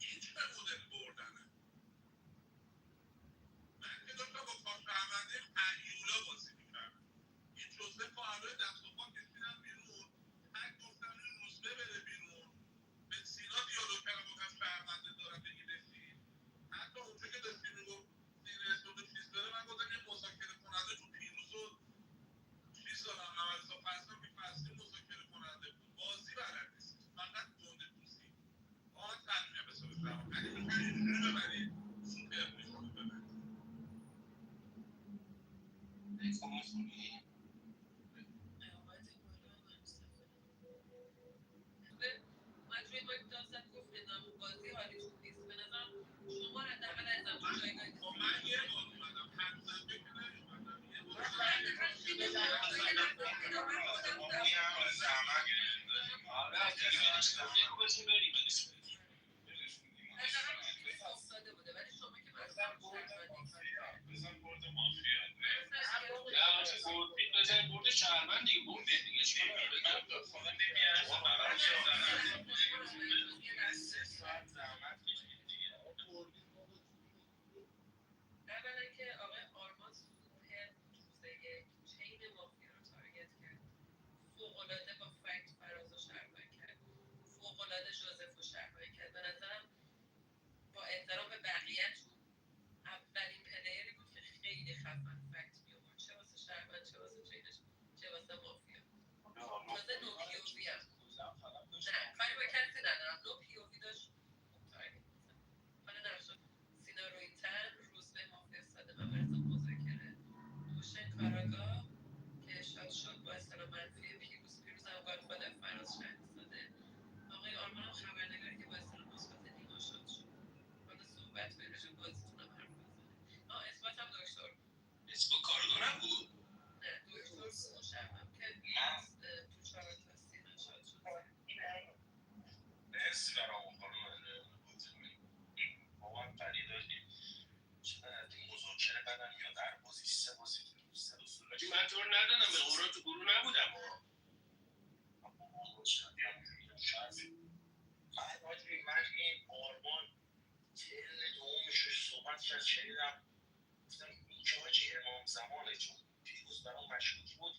این چه مدل بردنه من که داشتم با کار شهروندی هیولا بازی میکردم این جزوه فعالای دست و پا کشیدم بیرون تک گفتم این روزبه بره بیرون به سینا دیالوگ کردم گفتم شهرونده دارم بگی بشین حتی اونجا که داشتی میگفت زیر اسم و چیز بره من گفتم یه مذاکره کننده تو پیروز و چیز دارم نوازا فصل که فصلی مذاکره کننده بود بازی بلد نیست فقط گنده پوستی آن تنمیه به صورت شما اگه میخوایی اینجوری ببری سوپر میشه رو ببری نیکو میخونی؟ من توی مایک داستم گفت نظام بازی حالی خوب نیست به نظرم شما رو حداقل ازم تو جایگاه من یه بار اومدم هر دفعه که نیومدم یه بار افتاده بوده ولی شما که مثلا بزن برد مافیا بزن برد شهروند دیگه برده دیگه چی خدا اولا که آقای آرمان سوپر روز یک چین مافیا رو تارگت کرد فوق‌العاده با فکت فراز و شهروند کرد فوق‌العاده جوزف و شهروند کرد به نظرم با احترام به بقیه‌تون اولین پلیری بود که خیلی خفن فکت می‌آورد چه واسه شهروند چه واسه چینش چه واسه مافیا تازه نو پی او وی هم نه کاری با کسی ندارم نو پی او وی داشت خوب تارگت می‌زد حالا نشد سینا روی‌تن روز به مافیا ساده من برسم مذاکره دوشن کاراگاه که شاد شد با اصطلاح منفی پیروز هم گادفادر فراز شهر ساده آقای آرمان هم خبرنگاری که با اصطلاح مثبت نیما شاد شد حالا صحبت کنید راجع به بازیتون هم حرف بزنید اثبات هم دکتر اسم کارگاه نبود؟ نه دکتر بود مشمم که تو 4 تا سینا شاد شد مرسی برام خانم بابا هم پری داشتیم مذاکره بدن یا در بازی سه بازی سه اصول من طور ندادم به قرآن تو گروه نبودم من این آرمان ترن دومش صحبت کرد شنیدم گفتم این که حاجی امام زمانه چون پیروز برام مشکوک بود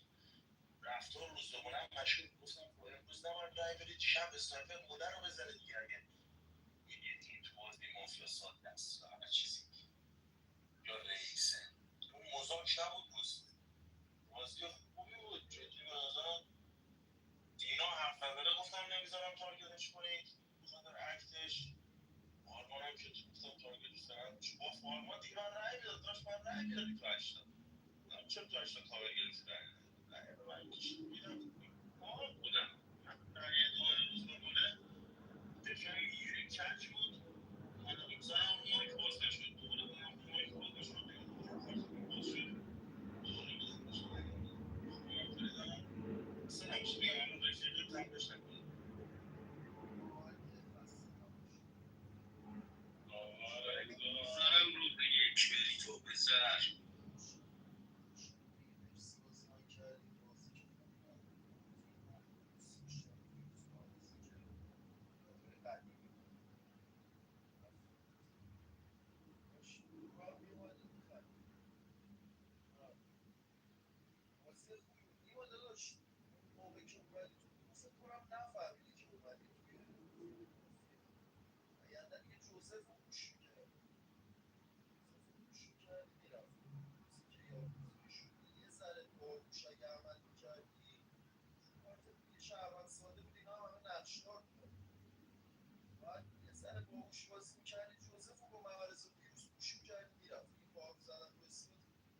رفتار روزبهمونه هم مشکوک گفتم امروز نباید رای بدید شب اسنایپر مادر رو بزنه دیگه اگه میگید این تو بازی مافیا ساده است و همه چیزی یا رئیسه اون مزاک نبود بازی خوبی بود جدی به نظرم دینا حرف نزده گفتم نمیذارم تارگتش کنید بخاطر اکتش آرمان هم که گفتم تارگتش دارم گفت آرمان دیگه من رای میداد داشت من رای میدادی تو هشتا چرا تو هشتا کاور گرفتی رای به من کشید میدم آرمان بودم رای دو روز بمونه دفعه یه کج بود من میگذارم مایک باز نشد دوباره مایک باز نشد باز شد تمرینش نکنم. سرم رو به یک بری تو پسر.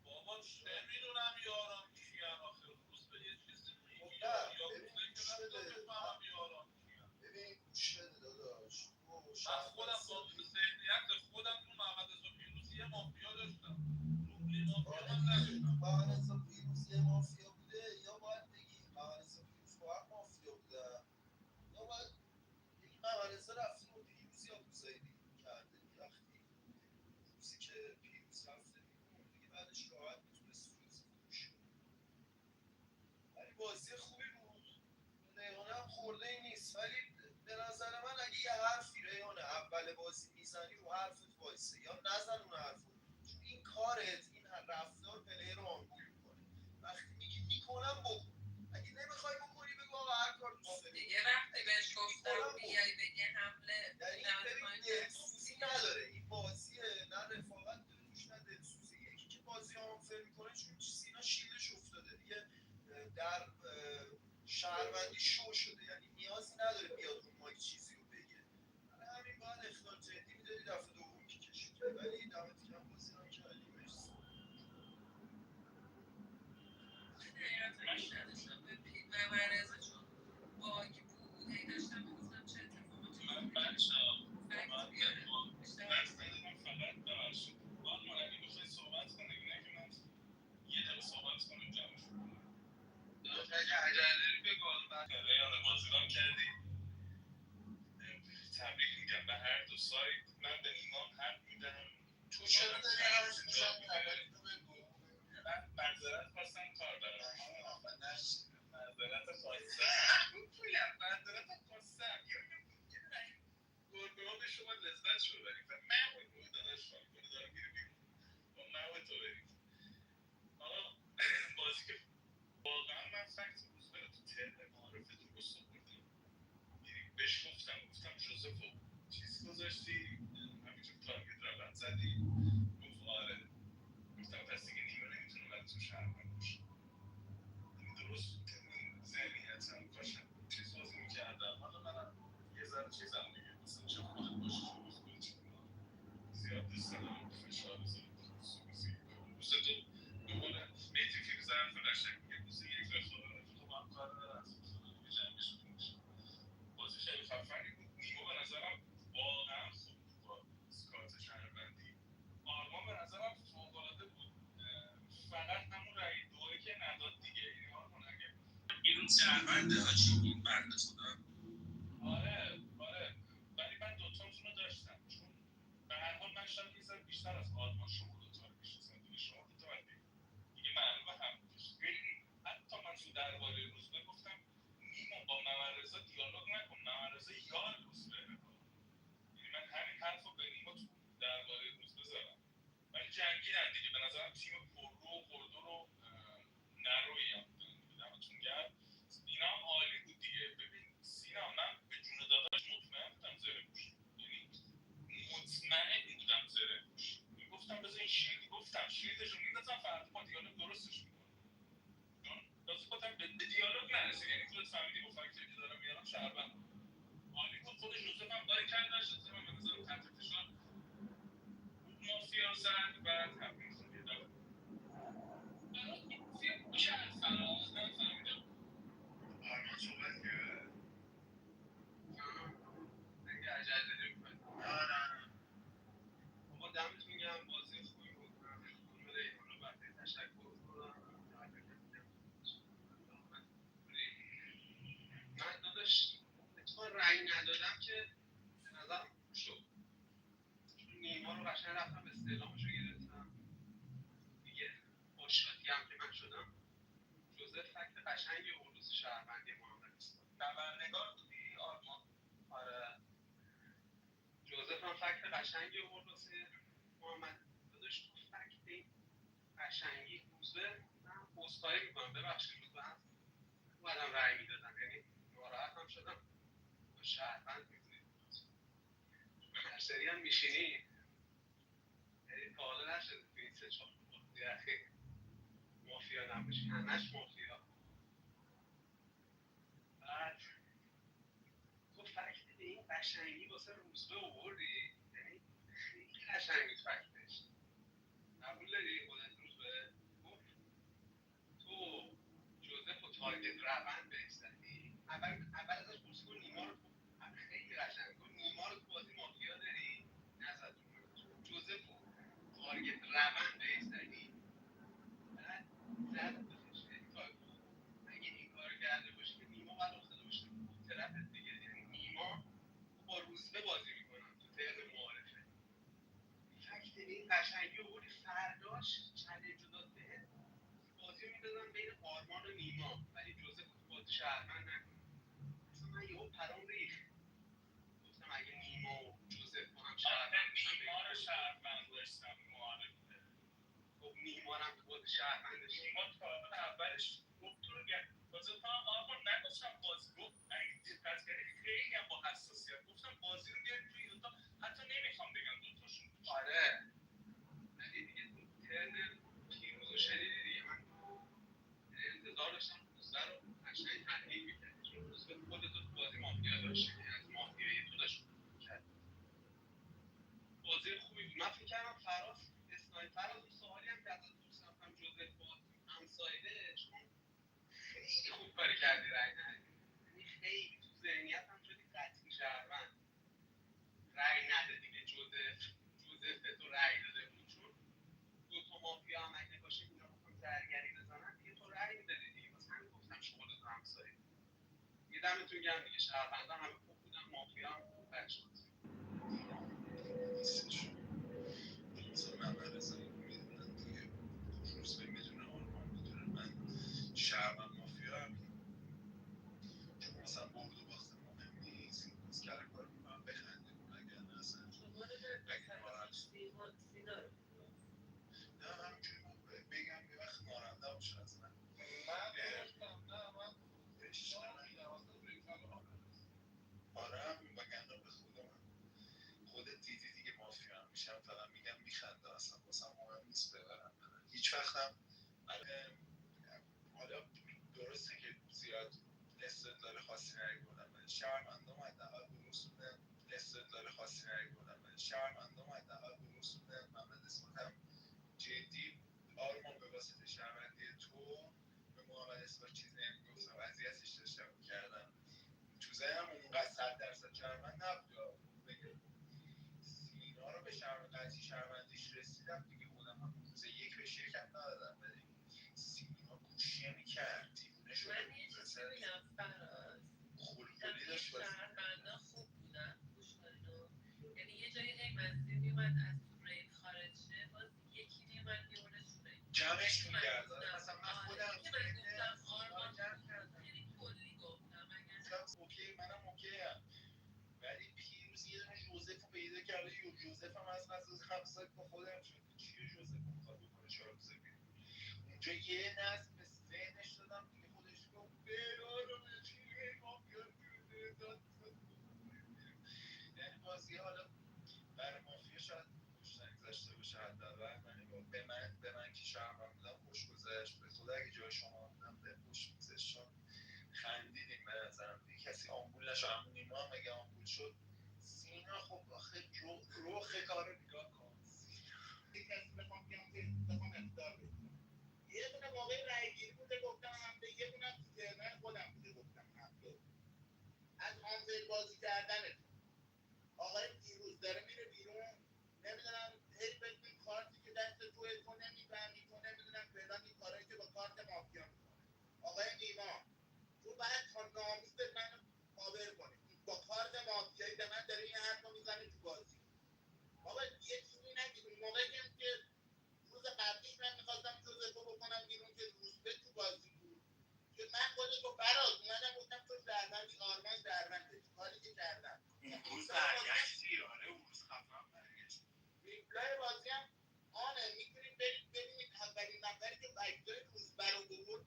بابا نمیدونم یارم کیان آخه روز به یه چیزی میگی یا بفهمم یارم کیان. ببین گوش بده داداش من خودم با ذهنیت خودم تو محمد رضا پیروزی یه مافیا داشتم. روحی مافیا من نداشتم. محمد رضا پیروز یه مافیا بوده یا باید بگی محمد رضا پیروز با هم مافیا بوده یا باید بگی محمد رضا رفته با پیروز یا گوزایی کرده. وقتی روزی که پیروز رفته بیرون دیگه بعدش راحت میتونست روز فروش کنه. ولی بازی خوبی بود. ریحانه هم خورده ای نیست ولی به نظر من اگه یه حرفی ریحانه اول بازی میزنی رو حرفت وایسه یا نزن اون حرفو، چون این کارت این رفتار پلیر رو آمبول میکنه. وقتی میگی میکنم بکن، اگه نمیخوای بکنی بگو آقا هر کار دوست داری دیگه وقتی بهش گفتم بیای بگه حمله یعنی ببین دلسوزی نداره این بازیه، نه رفاقت داره توش نه دلسوزی. یکی که بازی آنفر میکنه چون سینا شیلش افتاده دیگه در شهروندی شو شده، یعنی نیازی نداره بیاد رو مایک چیزی رو بگه. برای همین باید اختار جدی میدادی دفعه دوم که کشیدی. ولی دمت گرم بازی رو کردی. مرسی. حقیقتش نداشتم به ممرزه چون باگ بود هی داشتم میگفتم چه اتفاقاتی من بچه فکت بیاره بیشتر دست ندارم فقط ببخشید آرمان اگه میخوای صحبت کنه اینه که من یه دقیقه صحبت کنم جمعش کنم. داشت اگه عجله داری بگو بعد ریان بازیران کردی تبریک میگم به هر دو سایت. من به نیمان حق میدم. تو چرا داری حرف میزنی؟ تو بگو. من معذرت خواستم کار دارم. معذرت خواستم. معذرت خواستم. گربه ها به شما لذت شو برید و من رو داداش کنه داره میره بیرون با من و تو برید. حالا بازی که واقعا من فکت روز بره تو ترم معارفه درست آوردم. یعنی بهش گفتم جوزفو چیز گذاشتی همینجور تارگت روند زدی گفت آره. گفتم پس دیگه نیمه نمیتونه برای تو شهروند باشه. یعنی درست بود این ذهنیت هم کاشم چیز بازی میکردم. حالا منم یه ذره چیزم دیگه مثلا چه خودت باشی چه روز کنی چه زیاد دوست ندارم فشار بزنم خصوصی دوست تو به قول میتی فیروز حرف قشنگ میگه روز یک رفاقت تو با هم کار ندارم یه جنگشتون میشه. بازی خیلی خفنی بود. نیمو به نظرم واقعا خوب بود با کارت شهروندی. آرمان به نظرم فوق‌العاده بود. فقط همون رأی دویی که نداد دیگه. یعنی آرمان اگه بیرون شهرونده هاچی این بنده خدا. آره ولی من دوتاتون رو داشتم چون به هر حال من شاید یه ذره بیشتر از آرمان شما دوتا رو میشناسم دیگه. شما دوتا من دیگه معلومه هم حتی من تو درباره روزبه گفتم نیما با ممرزا دیالوگ نکن، ممرزا یار روزبه. یعنی من همین حرف رو به نیما تو درباره روزبه زدم. ولی جنگیدن دیگه. به نظرم تیم پررو و پردر و نروی هم بودن. دمتون گرم. اینا هم عالی بود دیگه. ببین سینا من به جون داداش مطمئن بودم زره پوش. یعنی مطمئن بودم زره پوش. میگفتم بذار این شیلدش رو میندازم فردا با دیالوگ درستش میکنم. چون لازم بودم به دیالوگ نرسید. یعنی خودت فهمیدی با فکتایی که دارم میارم شهروند عالی بود. خود جوزف هم باری کرد نشد. من به نظرم تحت فشار مافیا زد و تبریک میگم. کرد فراز نفهمیدم آرمان صحبت کرد. اگه عجله داری بکنی ما دمتون گرم بازی خوبی بود. من خانم ریحانه برای تشکر کنم. من رأی ندادم که به نظرم شد، چون نیما رو قشنگ رفتم استعلامشو گرفتم دیگه. خوشحالی هم که من شدم جوزف فکت قشنگی آورد واسه شهروندی محمد اسماعیل. خبرنگار بودی آرمان؟ آره جوزف هم فکت قشنگی آورد واسه محمد. داداش تو فکت این قشنگی روزه من عذرخواهی میکنم، ببخشید روزه هم اومدم رأی میدادم، یعنی ناراحت هم شدم شهروند میکنید هر سری هم میشینی، یعنی تا حالا نشده تو این 3-4 بازی اخیر مافیا نباشی، همش مافیا. بعد تو فکت به این قشنگی واسه روزبه آوردی، یعنی خیلی قشنگ بود فکتش. قبول داری خودت روزبه؟ گفت تو جوزف و تارگت روند بهش زدی. اول ازش پرسید کن نیما رو خیلی قشنگ گفت نیما رو تو بازی مافیا داری؟ نزد رو جوزف و تارگت روند بهش زدی. بعد زد بهش، یعنی تا اگه این کار کرده باشی که نیما باید افتاده باشه تو ترپت دیگه. یعنی نیما با روزبه بازی میکنم تو ترم معارفه، فکت این قشنگی رو بردی، فرداش چلنج رو داد بهت، بازی رو میدادم بین آرمان و نیما، ولی جوزف رو تو بازی شهروند نکنم. اصلا من یهو پرام ریخت، گفتم اگه نیما و جوزف با هم شهروند باشن، نیما رو شهروند داشتم معارفه. خب نیما رو هم تو بازی شهروند داشتی. نیما تا اولش گفت تو رو گرد بازه تا آرمان نگفتم بازی گفت اگه دقت کردی خیلی هم با حساسیت گفتم بازی رو بیارید توی دوتا، حتی نمیخوام بگم دوتاشون. آره ولی دیگه تو ترن پیروز رو شنیدی دیگه، من انتظار داشتم روزبه رو قشنگ تحلیل میکردی، چون روزبه خودتو تو بازی مافیا داشت، یعنی از مافیای تو داشت میکرد. بازی خوبی بود. من فکر کردم فراز اسنایپر از اون سوالی هم که ازت پرسیدم هم جوزف با همسایده، چون خیلی خوب کاری کردی رای ندادی، یعنی خیلی تو ذهنیت هم شدی قطعی شهروند. رای ندادی به جوزف به تو رای داده بود، چون دو تا مافیا هم اگه باشه اینا بخوام زرگری بزنن دیگه تو رای میدادی دیگه. واسه همین گفتم شما دو تا همسایه. دیگه دمتون گرم دیگه، شهروندا همه خوب بودن، مافیا هم خوب بد شد. مثلا محمد رضایی میدونن دیگه، روزبه میدونه، آرمان میدونه، من شهروند مافیا هم چون مثلا برد و باخت مهم نیست، از کار میکنم بخندیم، اگر نه اصلا اگه ناراحت نه همینجوری بگم یه وقت ناراحت نباشه از من آره همین بگندم به خودم. خودت دیدی دیگه مافیا هم میشم فقط میگم میخنده، اصلا واسه مهم نیست ببرم. هیچ وقتم حالا درسته که زیاد استدلال خاصی نیاوردم، ولی شهروندام حداقل درست بودن. استدلال خاصی نیاوردم ولی شهروندام حداقل درست بودن. محمد اسماعیل هم جدی آرمان به واسطه شهروندی تو به محمد اسماعیل چیزی نمیگفتم، اذیتش داشتم میکردم. تو ذهنم اونقدر 100% شهروند نبود بگم. سینا رو به قضیه شهروندیش رسیدم دیگه، خودم هم روز یک بهش یکم ندادم، ولی سینا گوشیه میکرد دیوونه شده من یه چیز ببینم فراز، خلخلی داشت شهروندا خوب بودن، گوش کنین و یعنی یه جایی هی مسیر میومد از تو ریل خارج شه، باز یکی میومد میوردش تو ریل جمعش میکرد. مثلا من خودم که من گفتم آرمان خیلی کلی گفتم اوکی، منم اوکی هم. ولی پیروز یه دونه جوزف رو پیدا کرده، جوزف هم از قضا همسایت با خودم شد. چیه جوزف رو میخواد بکنه 4 روزه بیرون؟ اونجا یه نصب به ذهنش دادم دیگه، خودش گفت برو به چیه مافیا دیونه داد. یعنی بازی حالا برای مافیا شاید خوش نگذشته باشه حداقل، من به من که شهروند بودم خوش گذشت. به خدا اگه جای شما بودم به خوش میگذشت، چون خندیدیم به نظرم دیگه، کسی آمبول نشد. همون نیما هم اگه آمبول شد. سینا خب آخه روخ کار رو نگاه کن. یک کسی بخوام اختار بدیم، یه دونه موقع رای گیری بوده گفتم هفته، یه دونه تو ترمه خودم بوده گفتم هفته. از آنفیل بازی کردنتون آقای پیروز داره میره بیرون، نمیدونم هی بگیم کارتی که دست تو نمیفهمی، تو نمیدونم فعلا این کارایی که با کارت مافیا میکنه. آقای نیما تو باید تا ناموست منو کاور کنی، با کارت کردم بیرون که روزبه تو بازی بود که من خودتو فراز اومدم گفتم تو شهروندی آرمان شهرونده کاری که کردم اون روز برگشتی آره اون روز خفن برگشت ریپلای بازی هم آنه میتونید برید ببینید اولین نفری که فکتای روزبه رو آورد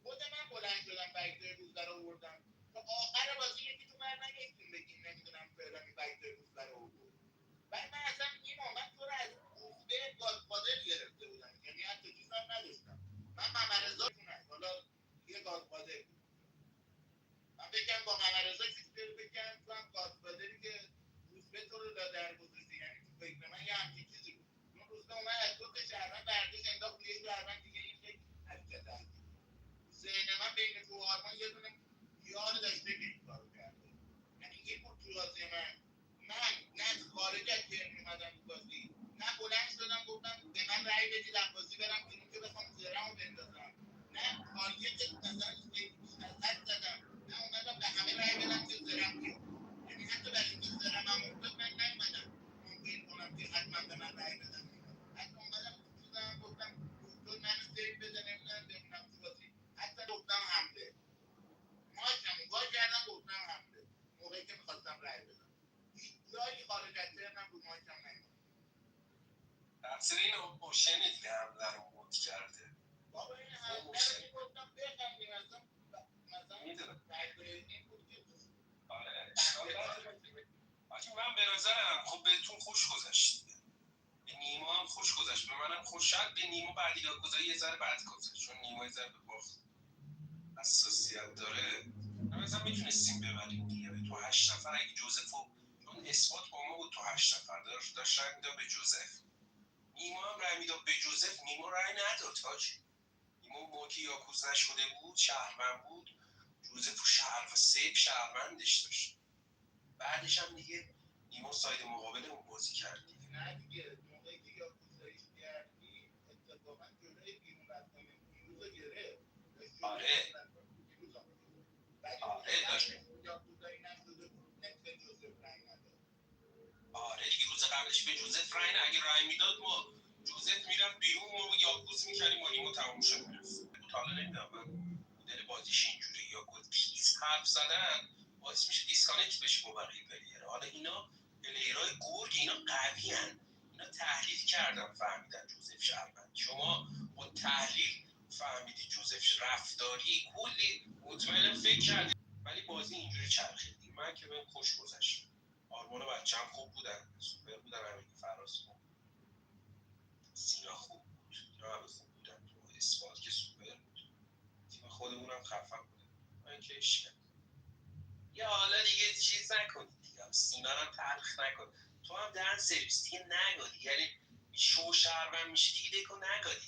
خود من بلند شدم فکتای روزبه رو آوردم تا آخر بازی یکی تو من نگهتون بگیم نمیدونم فلانی فکتای روزبه رو آورد بعد من اصلا من تو رو از روزبه گادفادر گرفته بودم یعنی حتی چیزم نداشتم من ممرزا کنم حالا یه گادفادر بود من بگم با ممرزا چیزی بگم تو هم گادفادری که روزبه تو رو در گذاشته یعنی تو فکر من یه همچین چیزی بود اون روزبه اومد از دو تا شهروند برداشت انداخت روی یه شهروند دیگه این خیلی حرکت عجیبی ذهن من بین تو و آرمان یه دونه یار داشته که این کارو کرده یعنی این بود تو بازی من نه خارج از ترم میمدم تو بازی نه بلند شدم گفتم به من رأی بدید از بازی برم بیرون که بخوام زرمو بندازم نه تارگت مثلا نظر زدم نه اومدم به همه رأی بدم که زرم بیاد یعنی حتی برای اینکه زرم هم افتاد من نیومدم ممکن کنم که حتما به من رأی بدم حتی اومدم تو چیزم گفتم دکتر منو سیو بده نمیدونم بمونم تو بازی حتی گفتم حمله مایکمو وا کردم گفتم حمله موقعی که میخواستم رأی بدم جایی خارج از ترمم رو مایکم نیومد تقصیر این اوشن دیگه حمله رو مود کرده بابا این حمله رو میگفتم بخندیم مثلا میدونم این بود که آره من به نظرم خب بهتون خوش گذشت به نیما هم خوش گذشت به منم خوش شد به نیما بعد یادگذاری یه ذره بعد گذشت چون نیما یه ذره به باخت حساسیت داره مثلا میتونستیم ببریم دیگه تو 8 نفر اگه جوزفو چون اثبات با ما بود تو 8 نفر داشت رای میداد به جوزف نیما هم رای میداد به جوزف نیما رای نداد تاج نیما موقعی یاکوز نشده بود شهروند بود جوزف و سیب شهروندش داشت بعدش هم دیگه نیما ساید مقابل اون بازی کرد دیگه نه دیگه موقعی که یاکوزاییش کردی اتفاقا جلوی بیرون رفتن پیروز رو گرفت آره آره داشت یاکوزایی نشده بود نت به جوزف رای نداد آره دیگه روز قبلش به جوزف رای اگه رای میداد ما جوزف میرفت بیرون ما یاکوز میکردیم ما نیما تموم شد میرفت حالا نمیدونم من مدل بازیش اینجوری یاکوز تیز حرف زدن باعث میشه دیسکانکت بشه با بقیه پلیر حالا اینا پلیرهای گرگ اینا قوی هن. اینا تحلیل کردن فهمیدن جوزف شهروند شما با تحلیل فهمیدی جوزف رفتاری کلی مطمئنم فکر کردی ولی بازی اینجوری چرخید من که بهم خوش گذشت آرمان و بچه هم خوب بودن سوپر بودن همین فراز خوب سینا خوب بود اینا همه خوب بودن تو اثبات که سوپر بود تیم خودمونم خفن بودن من که عشق یا حالا دیگه چیز نکنید دیگه سینا هم تلخ نکن تو هم دهن سرویس دیگه نگادی یعنی شو شهروند میشه دیگه دیگه نگادی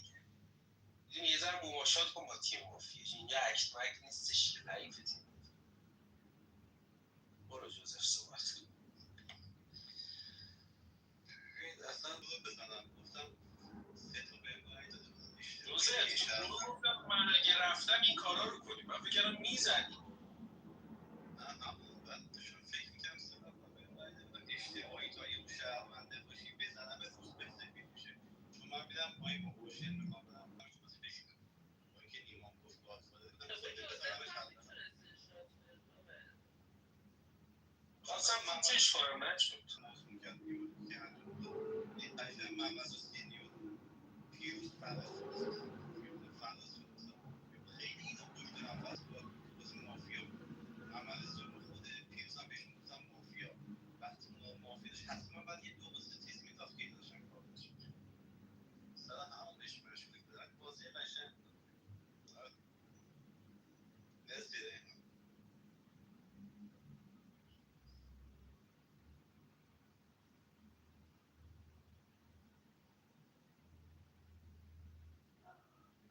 دیگه یه ذره مماشات کن با تیم مافیا اینجا اکت مکت نیستش که حریف تیم برو جوزف صحبت اصلا رو بزنم گفتم سه تا بهم رای داده بودن جوزف گفتم من اگه رفتم این کارا رو کنیم من فکر کردم میزنی نه همون بعد داشتم فکر میکنم سه نفر بهم رای داده بودن اشتباهی تا اگه اون شهرونده باشی بزنم به روز سفید میشه چون من میدم پای با اوشن میخوام برم تو بازی بشینم با اینکه نیمان گفت گادفادر بودم بزنمش خواستم فوتش کنم نشد مصوم کرد نیمان که انجام داد این قشنگ محمد و سینیور پیروز فراز پیروز فراز خیلی اینا پشت هم بس بازی مافیا بود محمد سوم خود پیروز هم بهشون گفتم مافیا وقتی اونا مافیاش حتما باید یه دو واسه چیز میدافت که این داشتن کارش سر همون بهش مشکلی بودن بازی قشنگ بود مرسی ریحان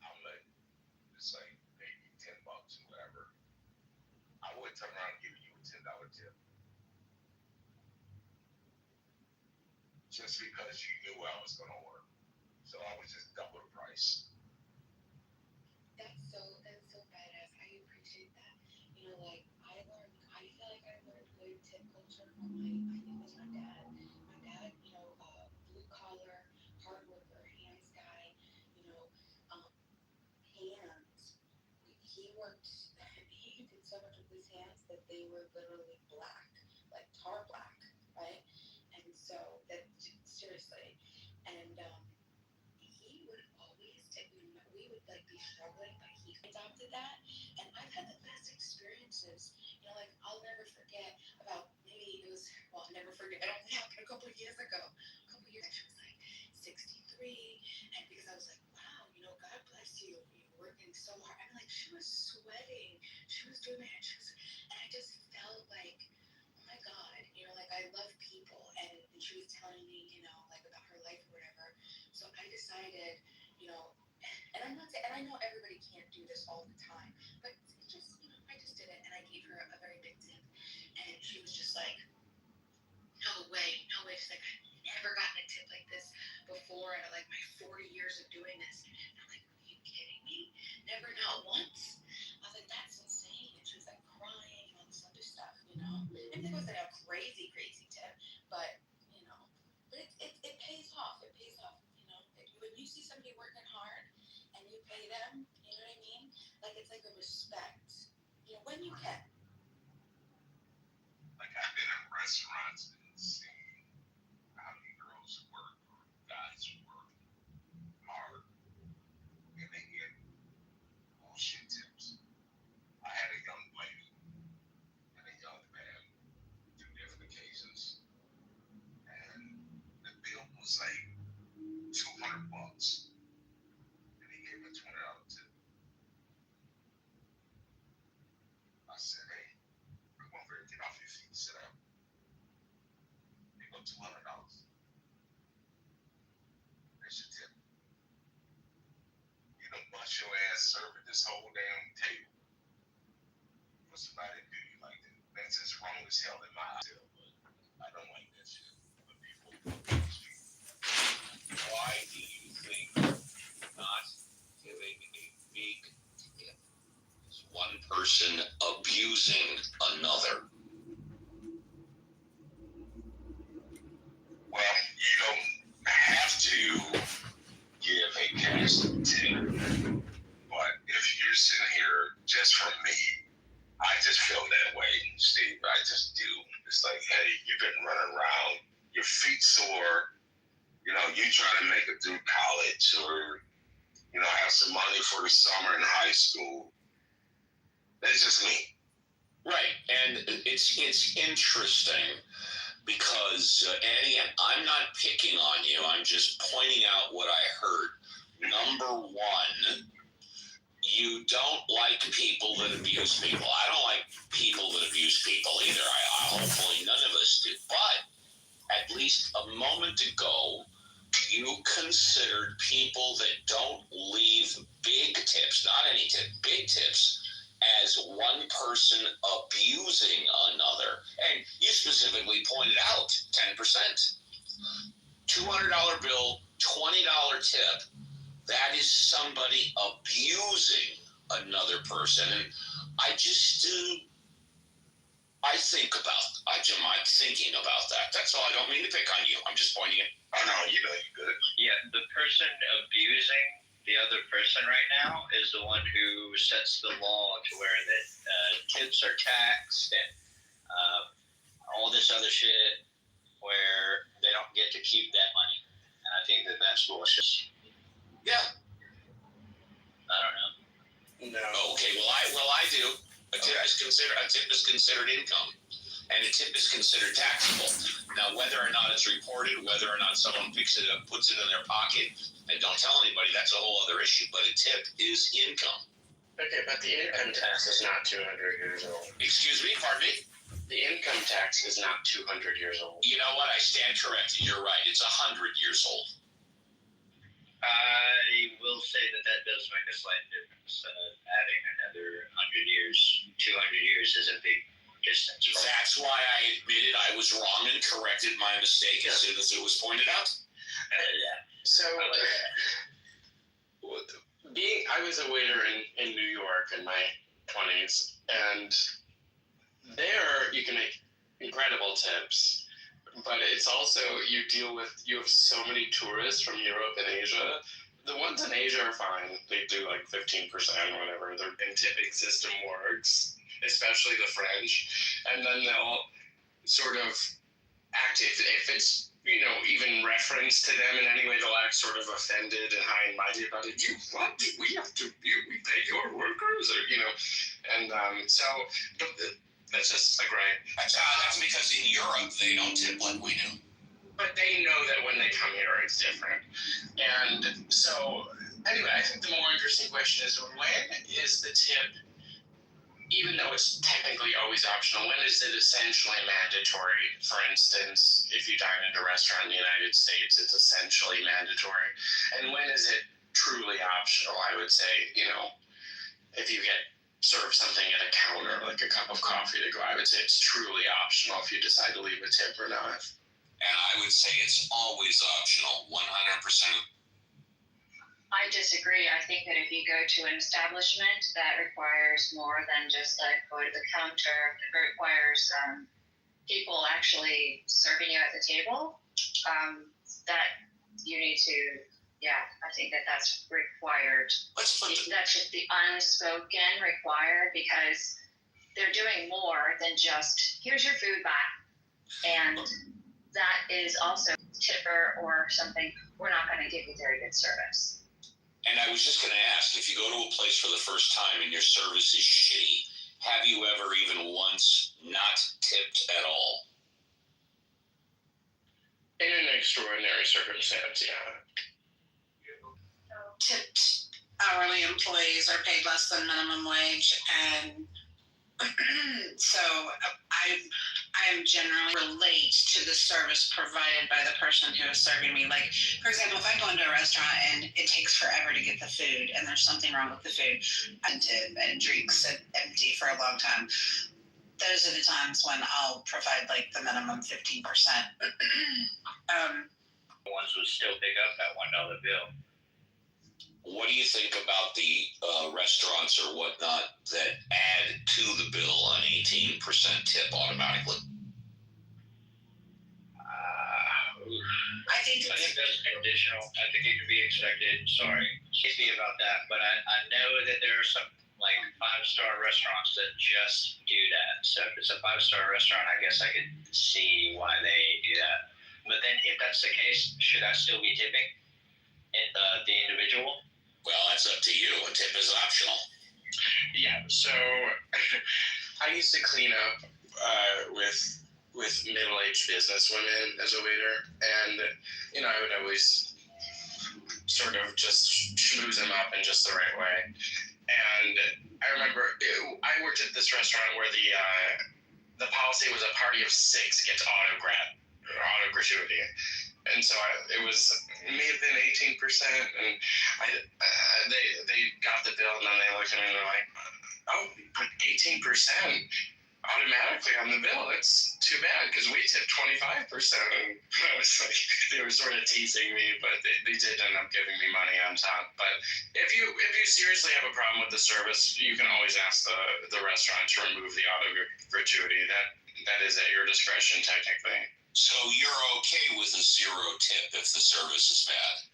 I'm like, it's like maybe $10 or whatever. I would turn around and give you a $10 tip. Just because you knew I was gonna work. So I was just double the price. That's so badass. I appreciate that. You know, like I feel like I learned good tip culture from I think it was my dad. My dad, you know, blue collar, hard worker, hands guy, you know, So that seriously, and he would always take me. We would like be struggling, but he adopted that, and I've had the best experiences. You know, like I'll never forget about maybe it was well, I'll never forget. It only happened a couple of years ago. A couple of years, she was like 63, and because I was like, wow, you know, God bless you. You're working so hard. I mean, like she was sweating. She was doing it. And I just felt like, oh my God, you know, like I love people, and she was telling me, you know, like about her life or whatever. So I decided, you know, and I'm not saying, and I know everybody can't do this all the time, but just, you know, I just did it, and I gave her a very big tip, and she was just like, no way, no way. She's like, I've never gotten a tip like this before in like my 40 years of doing this. And I'm like, are you kidding me? Never, not once. I was like, that's insane. And she was like crying and all this other stuff, you know. And it wasn't a crazy, crazy tip, but you know, but it pays off. It pays off, you know. When you see somebody working hard and you pay them, you know what I mean? Like it's like a respect, you know, when you can. Like I've been in restaurants and seen how many girls work or guys work hard and they get bullshit tips. I had a young lady and a young man do different occasions, and the bill was like $200, and he gave me a $20 tip. I said, hey, come over here, get off your feet, sit down. He go $200. That's your tip. You done bust your ass serving this whole damn table for somebody to do you like that. That's just wrong as hell in my eyes. But I don't like that shit. When people abuse people. Why do you think not giving a big tip is one person abusing another? Well, you don't have to give a cash tip, but if you're sitting here, just for me, I just feel that way, Steve. I just do. It's like, hey, you've been running around, your feet sore, you know, you try to make it through college or, you know, have some money for the summer in high school. That's just me. Right, and it's interesting because, Annie, I'm not picking on you. I'm just pointing out what I heard. Number one, you don't like people that abuse people. I don't like people that abuse people either. I hopefully none of us do. But at least a moment ago, you considered people that don't leave big tips, not any tip, big tips, as one person abusing another. And you specifically pointed out 10%. $200 bill, $20 tip. That is somebody abusing another person. And I just I'm thinking about that. That's all. I don't mean to pick on you. I'm just pointing it. Oh, no, you know you're good. Yeah, the person abusing the other person right now is the one who sets the law to where that tips are taxed and all this other shit where they don't get to keep that money. And I think that that's bullshit. Yeah. I don't know. No. Okay, well I do. A tip is considered income, and a tip is considered taxable. Now, whether or not it's reported, whether or not someone picks it up, puts it in their pocket, and don't tell anybody, that's a whole other issue. But a tip is income. Okay, but the income tax is not 200 years old. Excuse me, pardon me? The income tax is not 200 years old. You know what? I stand corrected. You're right. It's 100 years old. I will say that does make a slight difference. Adding another 100 years, 200 years is a big distance. That's why I admitted I was wrong and corrected my mistake as soon as it was pointed out. Yeah. So, I was a waiter in New York in my 20s, and there you can make incredible tips. But it's also, you have so many tourists from Europe and Asia. The ones in Asia are fine. They do like 15% or whatever. Their tipping system works, especially the French. And then they'll sort of act, if it's even reference to them in any way, they'll act sort of offended and high and mighty about it. What? We pay your workers? So that's just a gripe. That's because in Europe, they don't tip like we do. But they know that when they come here, it's different. And so, anyway, I think the more interesting question is, when is the tip, even though it's technically always optional, when is it essentially mandatory? For instance, if you dine at a restaurant in the United States, it's essentially mandatory. And when is it truly optional? I would say, if you get served something at a counter, like a cup of coffee to go, I would say it's truly optional if you decide to leave a tip or not. And I would say it's always optional, 100%. I disagree. I think that if you go to an establishment that requires more than just like go to the counter, it requires people actually serving you at the table, that you need to, I think that's required. That should be unspoken required, because they're doing more than just, here's your food back. And that is also tipper or something, we're not going to give you very good service. And I was just going to ask, if you go to a place for the first time and your service is shitty, have you ever even once not tipped at all? In an extraordinary circumstance, yeah. Tipped hourly employees are paid less than minimum wage, and so I am generally relate to the service provided by the person who is serving me. Like, for example, if I go into a restaurant and it takes forever to get the food and there's something wrong with the food and drinks sit empty for a long time, those are the times when I'll provide like the minimum 15%. Ones would still pick up that $1 bill. What do you think about the restaurants or whatnot that add to the bill an 18% tip automatically? I think that's conditional. I think it can be expected. Sorry, excuse me about that, but I know that there are some like 5-star restaurants that just do that. So if it's a 5-star restaurant, I guess I could see why they do that. But then, if that's the case, should I still be tipping the individual? Well, that's up to you. A tip is optional. Yeah, so I used to clean up with middle-aged business women as a waiter, and I would always sort of just schmooze them up in just the right way. And I remember I worked at this restaurant where the policy was a party of 6 gets auto gratuity. And so it may have been 18%, and they got the bill, and then they looked at me and they're like, "Oh, you put 18% automatically on the bill. That's too bad, because we tip 25%." And I was like, they were sort of teasing me, but they did end up giving me money on top. But if you seriously have a problem with the service, you can always ask the restaurant to remove the auto gratuity. That is at your discretion, technically. So you're okay with a 0 tip if the service is bad?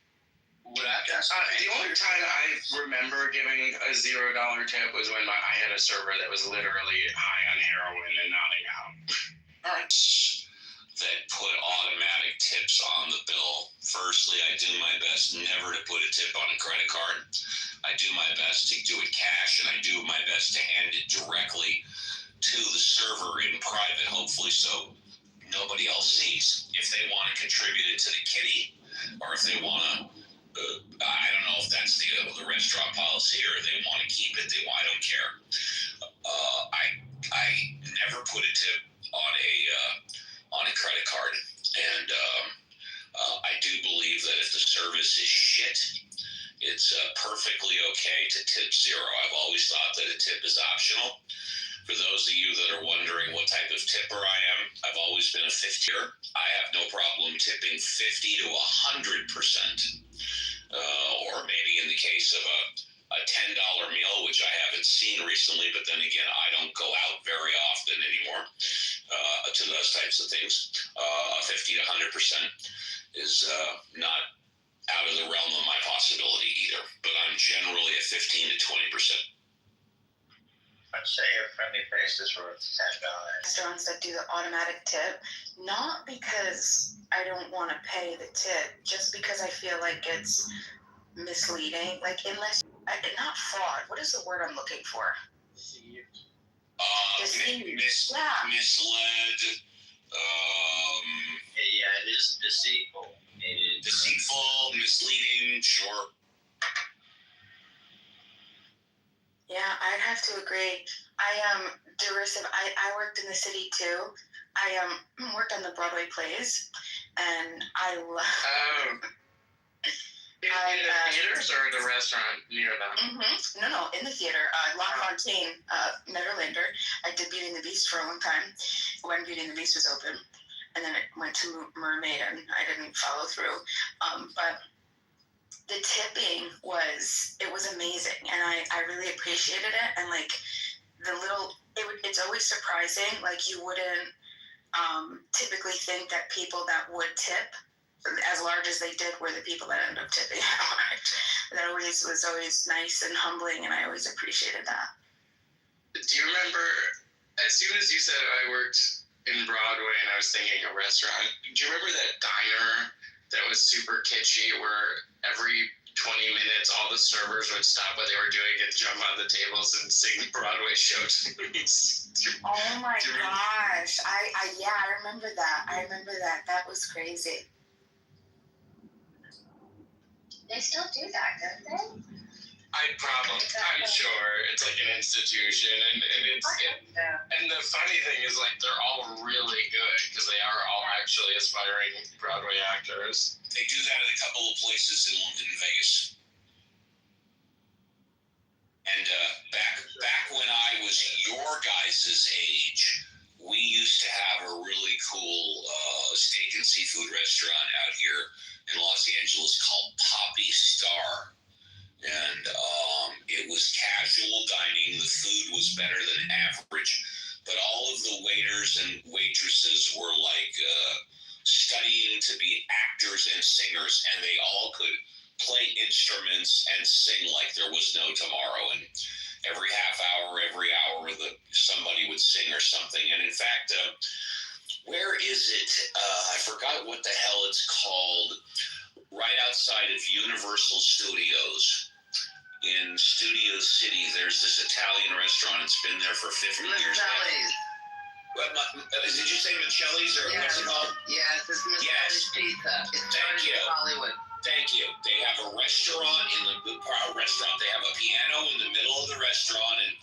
The only time I remember giving a $0 tip was when I had a server that was literally high on heroin and nodding out. All right. That put automatic tips on the bill. Firstly, I do my best never to put a tip on a credit card. I do my best to do it cash, and I do my best to hand it directly to the server in private, hopefully so nobody else sees. If they want to contribute it to the kitty, or if they want to, I don't know if that's the restaurant policy, or they want to keep it, I don't care. I never put a tip on a credit card, and I do believe that if the service is shit, it's perfectly okay to tip 0. I've always thought that a tip is optional. For those of you that are wondering what type of tipper I am, I've always been a 50er. I have no problem tipping 50 to 100%. Or maybe in the case of a $10 meal, which I haven't seen recently, but then again, I don't go out very often anymore to those types of things. 50 to 100% is not out of the realm of my possibility either, but I'm generally at 15 to 20%. I'd say a friendly face is worth $10. Restaurants that do the automatic tip, not because I don't want to pay the tip, just because I feel like it's misleading. Like, unless, not fraud. What is the word I'm looking for? Misled. Yeah, it is deceitful. It is Deceitful, misleading, sure. Yeah, I'd have to agree. Derisive. I worked in the city too. I worked on the Broadway plays, and I love. In the theaters or the restaurant near them? No, in the theater. La Fontaine, Netherlander. I did Beauty and the Beast for a long time when Beauty and the Beast was open, and then it went to Mermaid, and I didn't follow through. But the tipping was amazing, and I really appreciated it. And like it's always surprising. Like, you wouldn't typically think that people that would tip as large as they did were the people that ended up tipping large. That was always nice and humbling, and I always appreciated that. Do you remember, as soon as you said I worked in Broadway and I was thinking a restaurant, do you remember that diner that was super kitschy where every 20 minutes all the servers would stop what they were doing and jump on the tables and sing Broadway show tunes? Oh my gosh. I remember that. That was crazy. They still do that, don't they? I'm sure it's like an institution, and and the funny thing is, like, they're all really good because they are all actually aspiring Broadway actors. They do that at a couple of places in London and Vegas. And back when I was your guys' age, we used to have a really cool steak and seafood restaurant out here in Los Angeles called Poppy Star. And it was casual dining. The food was better than average, but all of the waiters and waitresses were like studying to be actors and singers, and they all could play instruments and sing like there was no tomorrow. And every half hour, somebody would sing or something. And in fact, where is it? I forgot what the hell it's called. Right outside of Universal Studios in Studio City, there's this Italian restaurant. It's been there for 50 years now. Did you say Michelli's or what's it called? Yes, it's Michelli's Pizza. It's Thank you. Hollywood. Thank you. They have a restaurant They have a piano in the middle of the restaurant, and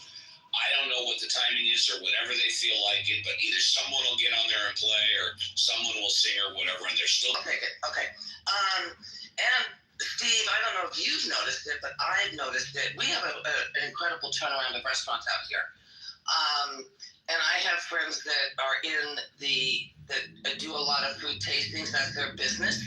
I don't know what the timing is or whatever they feel like it, but either someone will get on there and play or someone will sing or whatever, and they're still... I'll take it. Okay. And Steve, I don't know if you've noticed it, but I've noticed it. We have an incredible turnaround of restaurants out here. And I have friends that are that do a lot of food tastings. That's their business.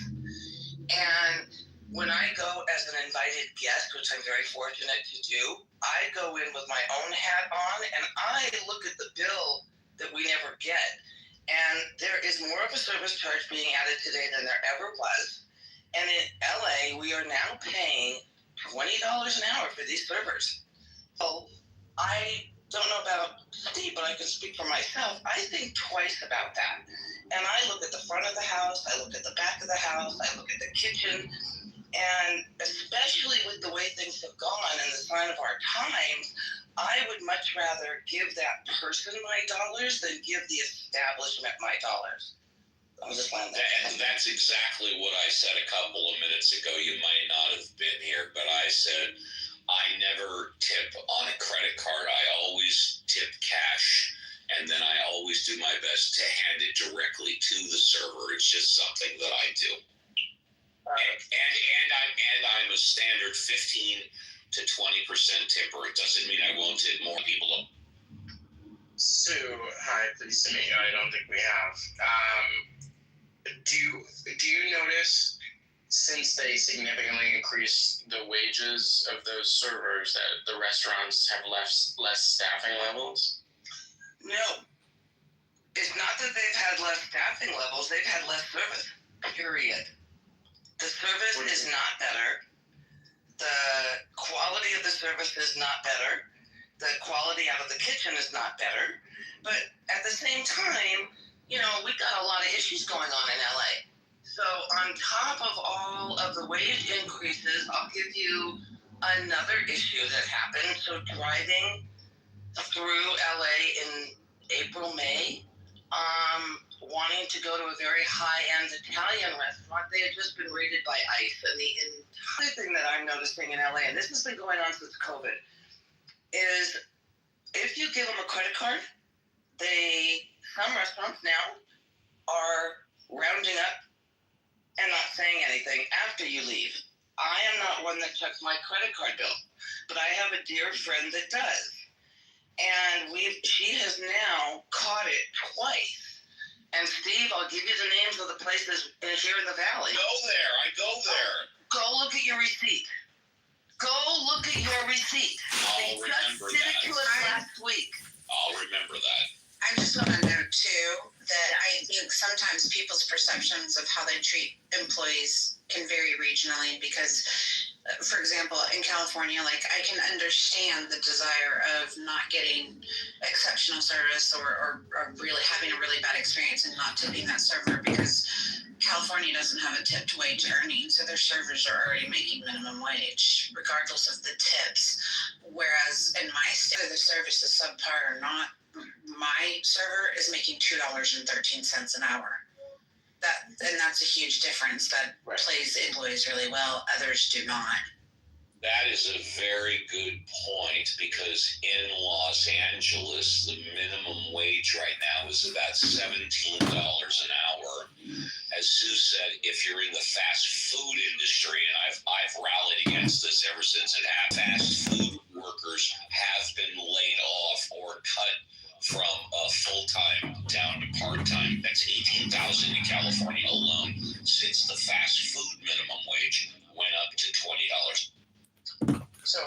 And when I go as an invited guest, which I'm very fortunate to do, I go in with my own hat on, and I look at the bill that we never get. And there is more of a service charge being added today than there ever was. And in LA, we are now paying $20 an hour for these servers. So I don't know about Steve, but I can speak for myself. I think twice about that. And I look at the front of the house, I look at the back of the house, I look at the kitchen, and especially with the way things have gone and the sign of our times, I would much rather give that person my dollars than give the establishment my dollars. That's exactly what I said a couple of minutes ago. You might not have been here, but I said I never tip on a credit card. I always tip cash, and then I always do my best to hand it directly to the server. It's just something that I do. And I'm a standard 15 to 20% tipper. It doesn't mean I won't tip more people. Sue, hi, pleased to meet you. I don't think we have. Do you notice, since they significantly increased the wages of those servers, that the restaurants have less staffing levels? No. It's not that they've had less staffing levels, they've had less service, period. The service is not better. The quality of the service is not better. the quality out of the kitchen is not better. But at the same time, you know, we got a lot of issues going on in LA. So on top of all of the wage increases, I'll give you another issue that happened. So driving through LA in April, May, wanting to go to a very high-end Italian restaurant, they had just been raided by ICE. And the entire thing that I'm noticing in LA, and this has been going on since COVID, is if you give them a credit card, some restaurants now are rounding up and not saying anything after you leave. I am not one that checks my credit card bill, but I have a dear friend that does. And she has now caught it twice. And Steve, I'll give you the names of the places here in the valley. I go there. Go look at your receipt. Go look at your receipt. I'll remember They just sent it to us that. last week. I'll remember that. I just want to note too that I think sometimes people's perceptions of how they treat employees can vary regionally because, for example, in California, like I can understand the desire of not getting exceptional service or really having a really bad experience and not tipping that server because California doesn't have a tipped wage earning, so their servers are already making minimum wage regardless of the tips. Whereas in my state, the service is subpar or not, my server is making $2.13 an hour. That's a huge difference that plays employees really well. Others do not. That is a very good point because in Los Angeles, the minimum wage right now is about $17 an hour. As Sue said, if you're in the fast food industry, and I've rallied against this ever since it happened, fast food workers have been laid off or cut from full-time down to part-time. That's 18,000 in California alone since the fast food minimum wage went up to $20. So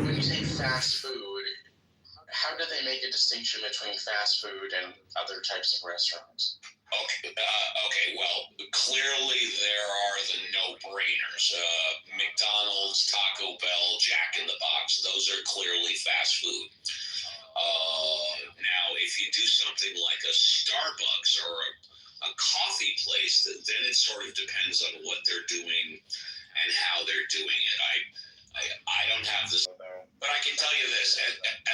when you say fast food, how do they make a distinction between fast food and other types of restaurants? Okay, well, clearly there are the no-brainers. McDonald's, Taco Bell, Jack in the Box, those are clearly fast food. Now, if you do something like a Starbucks or a coffee place, then it sort of depends on what they're doing and how they're doing it. I don't have this, but I can tell you this,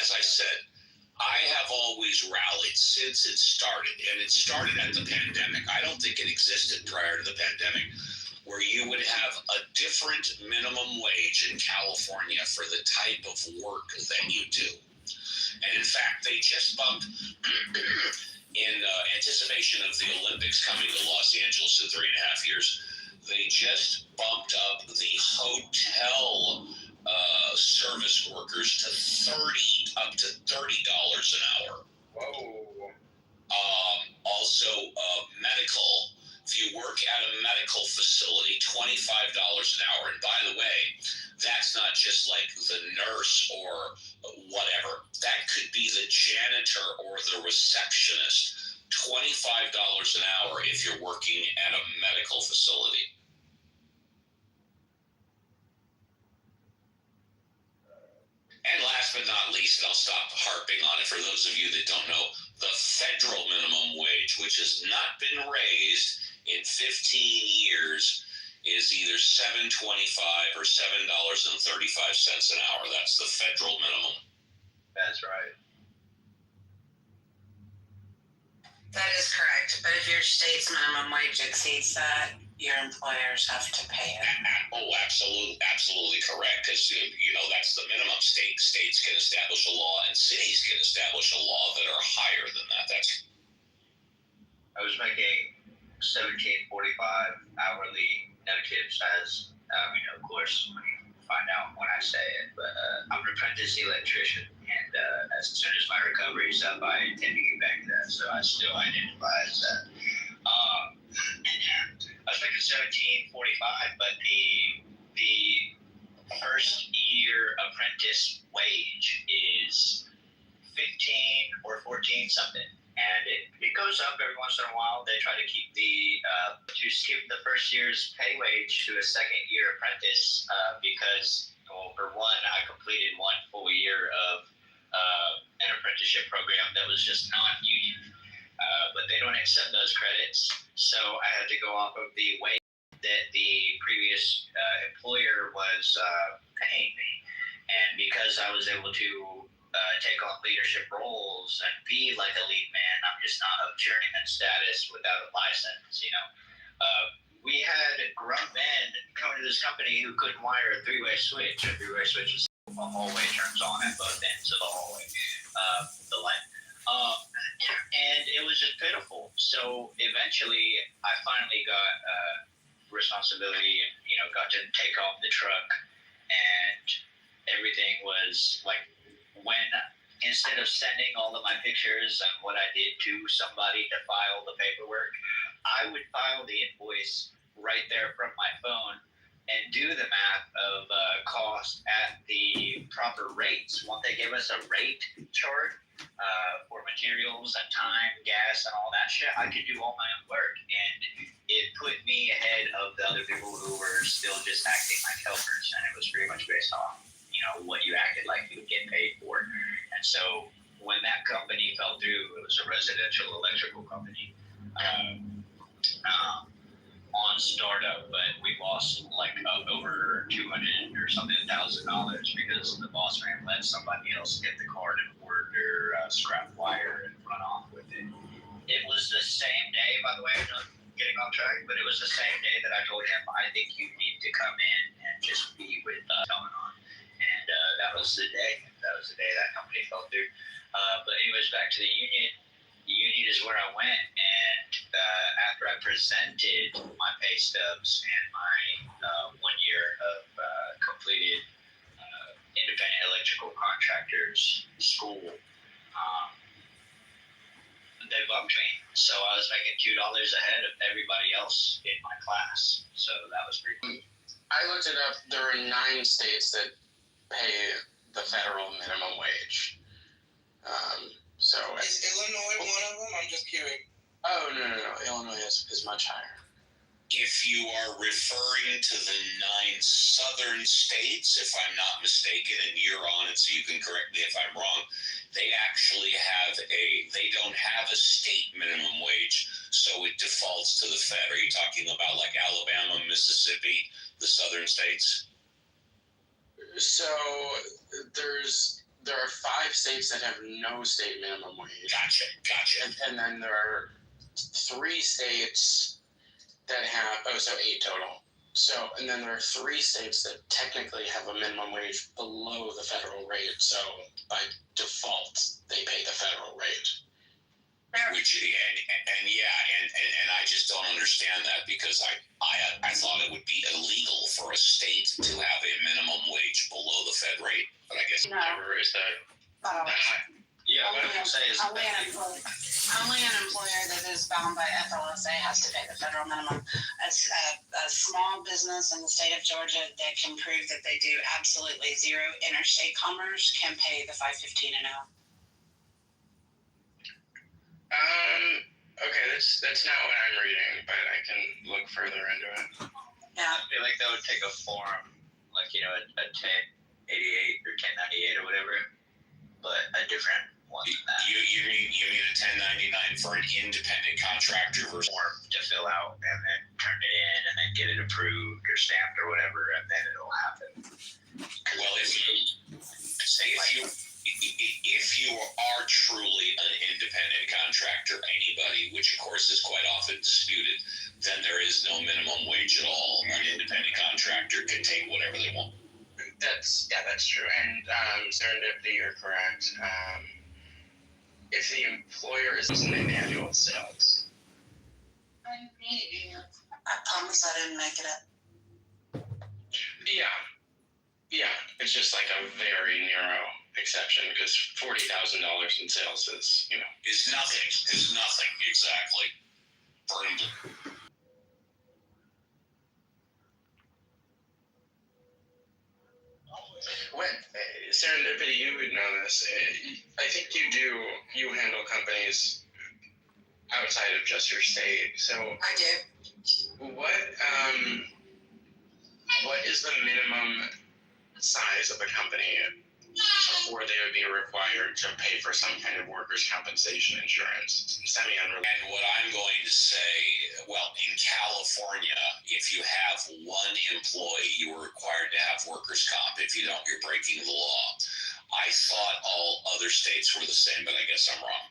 as I said, I have always rallied since it started, and it started at the pandemic. I don't think it existed prior to the pandemic, where you would have a different minimum wage in California for the type of work that you do. And in fact, they just bumped, in anticipation of the Olympics coming to Los Angeles in 3.5 years, they just bumped up the hotel service workers to up to $30 an hour. Whoa. Also, medical, if you work at a medical facility, $25 an hour. And by the way, that's not just like the nurse or whatever. That could be the janitor or the receptionist. $25 an hour if you're working at a medical facility. And last but not least, and I'll stop harping on it for those of you that don't know, the federal minimum wage, which has not been raised in 15 years, is either $7.25 or $7.35 an hour. That's the federal minimum. That's right. That is correct. But if your state's minimum wage exceeds that, your employers have to pay it. Oh, absolutely correct. Because that's the minimum. States can establish a law, and cities can establish a law that are higher than that. I was making $17.45 hourly, no tips, as of course, when you find out when I say it. But I'm an apprentice electrician, and as soon as my recovery is up, I intend to get back to that. So I still identify as that. I was making $17.45, but the first year apprentice wage is 15 or 14 something, and it goes up every once in a while. They try to keep to skip the first year's pay wage to a second year apprentice because for one, I completed 1 full year of an apprenticeship program that was just non-union, but they don't accept those credits. So I had to go off of the wage that the previous employer was paying me. And because I was able to take on leadership roles and be like a lead man, I'm just not of journeyman status without a license, you know. We had grown men coming to this company who couldn't wire a three-way switch. A three-way switch is a hallway turns on at both ends of the hallway, the light. And it was just pitiful. So eventually, I finally got responsibility and, you know, got to take off the truck, and everything was like, when instead of sending all of my pictures and what I did to somebody to file the paperwork, I would file the invoice right there from my phone and do the math of cost at the proper rates. Once they give us a rate chart for materials and time, gas, and all that shit, I could do all my own work. And it put me ahead of the other people who were still just acting like helpers. And it was pretty much based on, you know, what you acted like you would get paid for. And so when that company fell through, it was a residential electrical company. On startup, but we lost like over $200 or something $1,000 because the boss man let somebody else get the card and order scrap wire and run off with it. It was the same day, by the way, I'm not getting off track, but it was the same day that I told him, I think you need to come in and just be with going on. And that was the day. That was the day that company fell through. But anyways, back to the union. The union is where I went, and after I presented my pay stubs and my 1 year of completed independent electrical contractors school, they bumped me. So I was making $2 ahead of everybody else in my class. So that was pretty cool. I looked it up. There are 9 states that pay the federal minimum wage. So is Illinois one of them? I'm just curious. Oh, no. Illinois is much higher. If you are referring to the 9 southern states, if I'm not mistaken, and you're on it, so you can correct me if I'm wrong, they actually they don't have a state minimum wage, so it defaults to the Fed. Are you talking about like Alabama, Mississippi, the southern states? So there are 5 states that have no state minimum wage. Gotcha. And then there are 3 states that have, 8 total. So, and then there are 3 states that technically have a minimum wage below the federal rate. So by default, they pay the federal rate. Which and I just don't understand that, because I thought it would be illegal for a state to have a minimum wage below the Fed rate, but I guess never is that. Yeah, what I'm saying is Only an employer that is bound by FLSA has to pay the federal minimum. A small business in the state of Georgia that can prove that they do absolutely zero interstate commerce can pay the $5.15 an hour. Okay, that's not what I'm reading, but I can look further into it. Yeah. I feel like that would take a form, like, you know, a 1088 or 1098 or whatever, but a different one than that. You mean a 1099 for an independent contractor versus form to fill out and then turn it in and then get it approved or stamped or whatever, and then it'll happen. Well, if you are truly an independent contractor, anybody, which of course is quite often disputed, then there is no minimum wage at all. An independent contractor can take whatever they want. That's true. And Serendipity, you're correct. If the employer is in annual sales. I promise I didn't make it up. Yeah. It's just like a very narrow exception, because $40,000 in sales is, you know, It's nothing exactly. When Serendipity, you would know this. I think you handle companies outside of just your state. So I do. What is the minimum size of a company before they would be required to pay for some kind of workers' compensation insurance. Semi-unrelated. And what I'm going to say, well, in California, if you have one employee, you are required to have workers' comp. If you don't, you're breaking the law. I thought all other states were the same, but I guess I'm wrong.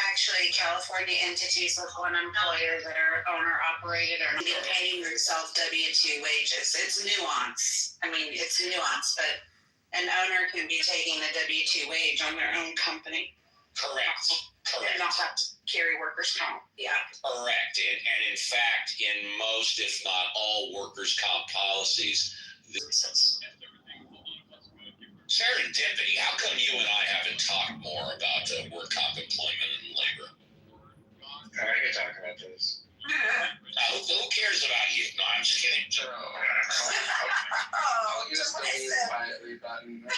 Actually, California entities with one employer that are owner-operated are paying themselves W-2 wages. It's nuance. I mean, it's nuance, but an owner can be taking a W-2 wage on their own company. Correct. And not have to carry workers' comp. Yeah. Correct. And in fact, in most, if not all, workers' comp policies, serendipity. How come you and I haven't talked more about work comp employment and labor? I can talk about this. Who cares about you? No, I'm just kidding. Oh, just quietly button. I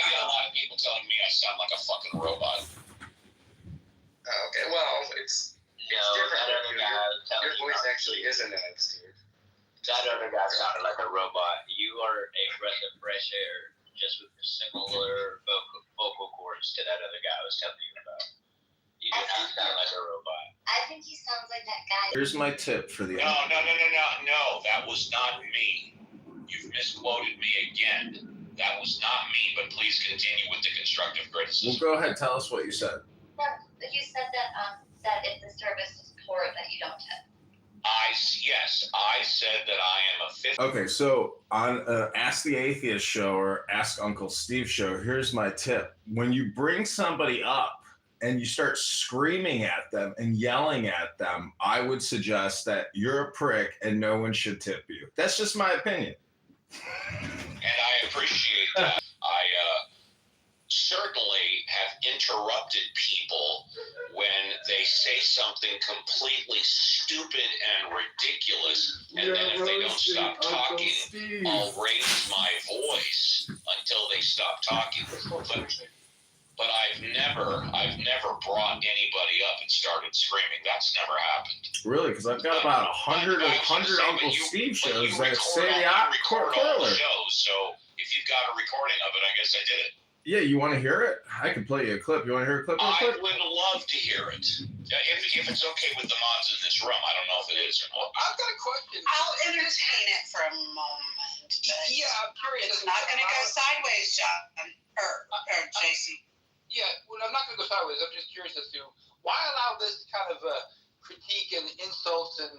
get a lot of people telling me I sound like a fucking robot. Okay, well, it's different. Your voice actually is a nice, dude. That other guy sounded like a robot. You are a breath of fresh air, just with similar vocal cords to that other guy I was telling you about. You do not sound like a robot. I think he sounds like that guy. Here's my tip for the. No, that was not me. You've misquoted me again. That was not me, but please continue with the constructive criticism. Well, go ahead. Tell us what you said. No, you said that if the service is poor, that you don't tip. I said that I am a fifth. Okay, so on Ask the Atheist show or Ask Uncle Steve show, here's my tip. When you bring somebody up and you start screaming at them and yelling at them, I would suggest that you're a prick and no one should tip you. That's just my opinion. And I appreciate that. I certainly have interrupted people when they say something completely stupid and ridiculous, and then if they don't stop talking, I'll raise my voice until they stop talking. But I've never brought anybody up and started screaming. That's never happened. Really? Because I've got about 100 Uncle Steve shows that say the opposite. So if you've got a recording of it, I guess I did it. Yeah, you want to hear it? I can play you a clip. You want to hear a clip? I would love to hear it. If it's okay with the mods in this room. I don't know if it is or not. I've got a question. I'll entertain it for a moment. Yeah, I'm curious. It's not going to go sideways, John. Or Jason. Yeah, well, I'm not going to go sideways. I'm just curious as to why allow this kind of critique and insults and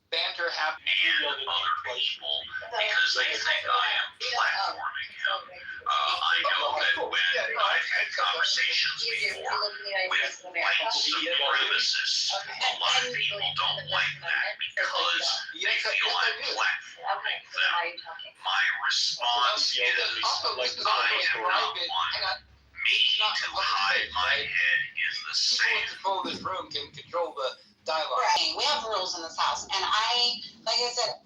banter happen And other people, because they think I am platforming him. I know that when I've had conversations before with white supremacists, a lot of people don't like that because they feel I'm platforming them. My response is, I am not one. Me to hide my head is the same. Control this room can control the dialogue. Right. We have rules in this house, and like I said,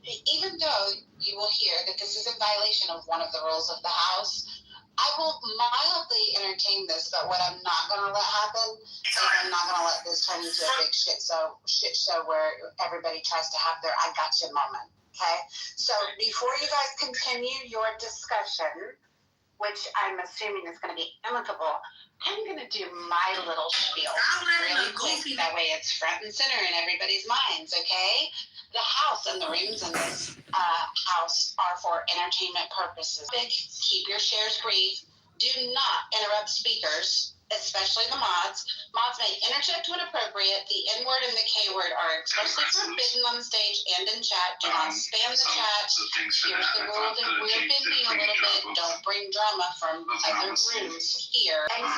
even though you will hear that this is in violation of one of the rules of the house, I will mildly entertain this, but what I'm not going to let happen is I'm not going to let this turn into a big shit show where everybody tries to have their I gotcha moment. Okay? So before you guys continue your discussion, which I'm assuming is going to be amicable, I'm going to do my little spiel really quick. That way it's front and center in everybody's minds, okay? The house and the rooms in this house are for entertainment purposes. Keep your shares brief. Do not interrupt speakers, especially the mods. Mods may interject when appropriate. The N word and the K word are expressly forbidden on the stage and in chat. Do not spam the chat. Here's the rule that we're bending a little bit. Don't bring drama from other rooms here. Baby,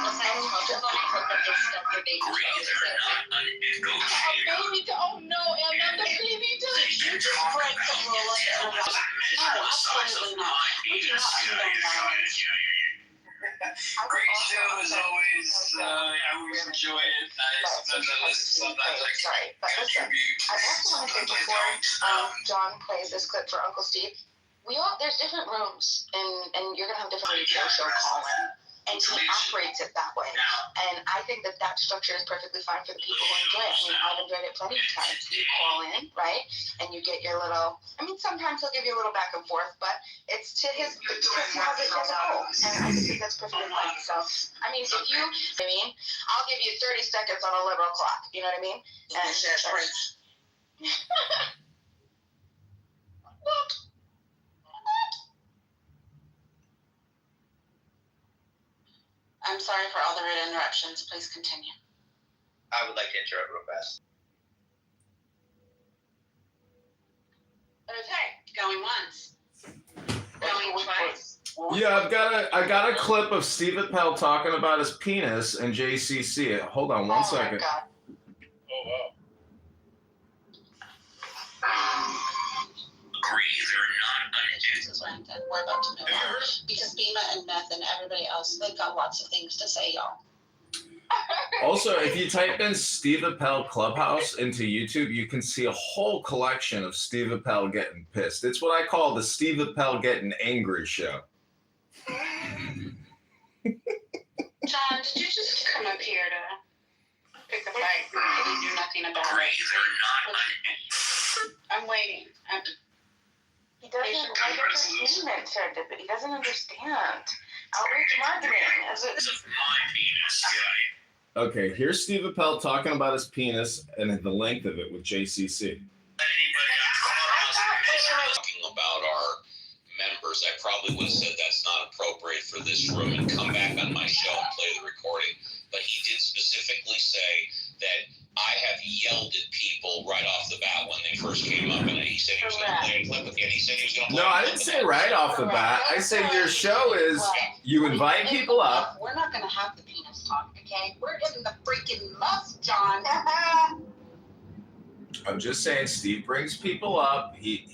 oh no, Emma, the baby does. You just break the rule of interrupt. No, absolutely not. We do not condone violence. Great show as always. I always enjoy it. Sometimes I listen, sometimes I contribute. I also want to say before John plays this clip for Uncle Steve, there's different rooms, and you're gonna have different rooms. She'll call in, and he operates it that way. And I think that structure is perfectly fine for the people who enjoy it. I mean, I've enjoyed it plenty of times. You call in, right, and you get your little. I mean, sometimes he'll give you a little back and forth, but it's to his because he has a goal, and I think that's perfectly fine. So, I mean, if you, I'll give you 30 seconds on a liberal clock. You know what I mean? And I'm sorry for all the rude interruptions. Please continue. I would like to interrupt real fast. Okay, going once. Going twice. Yeah, I got a clip of Steve Appel talking about his penis and JCC. Hold on one second. Oh, wow. This is what I'm done. We're about to move on. Because Bima and Meth and everybody else, they've got lots of things to say, y'all. Also, if you type in Steve Appel Clubhouse into YouTube, you can see a whole collection of Steve Appel getting pissed. It's what I call the Steve Appel getting angry show. John, did you just come up here to pick a fight and you do nothing about it? I'm waiting. He doesn't understand it, but he doesn't understand. Outreach marketing. Okay, here's Steve Appel talking about his penis and the length of it with JCC. Talking about our members, I probably would have said that's not appropriate for this room and come back on my show and play the recording. But he did specifically say that I have yelled at people right off the bat when they first came up, and he said he was going to play a clip again. He said he was going to play No, I didn't say right off the bat. I say your show is you invite people up. We're not going to have the penis talk, okay? We're getting the freaking muff, John. I'm just saying Steve brings people up. He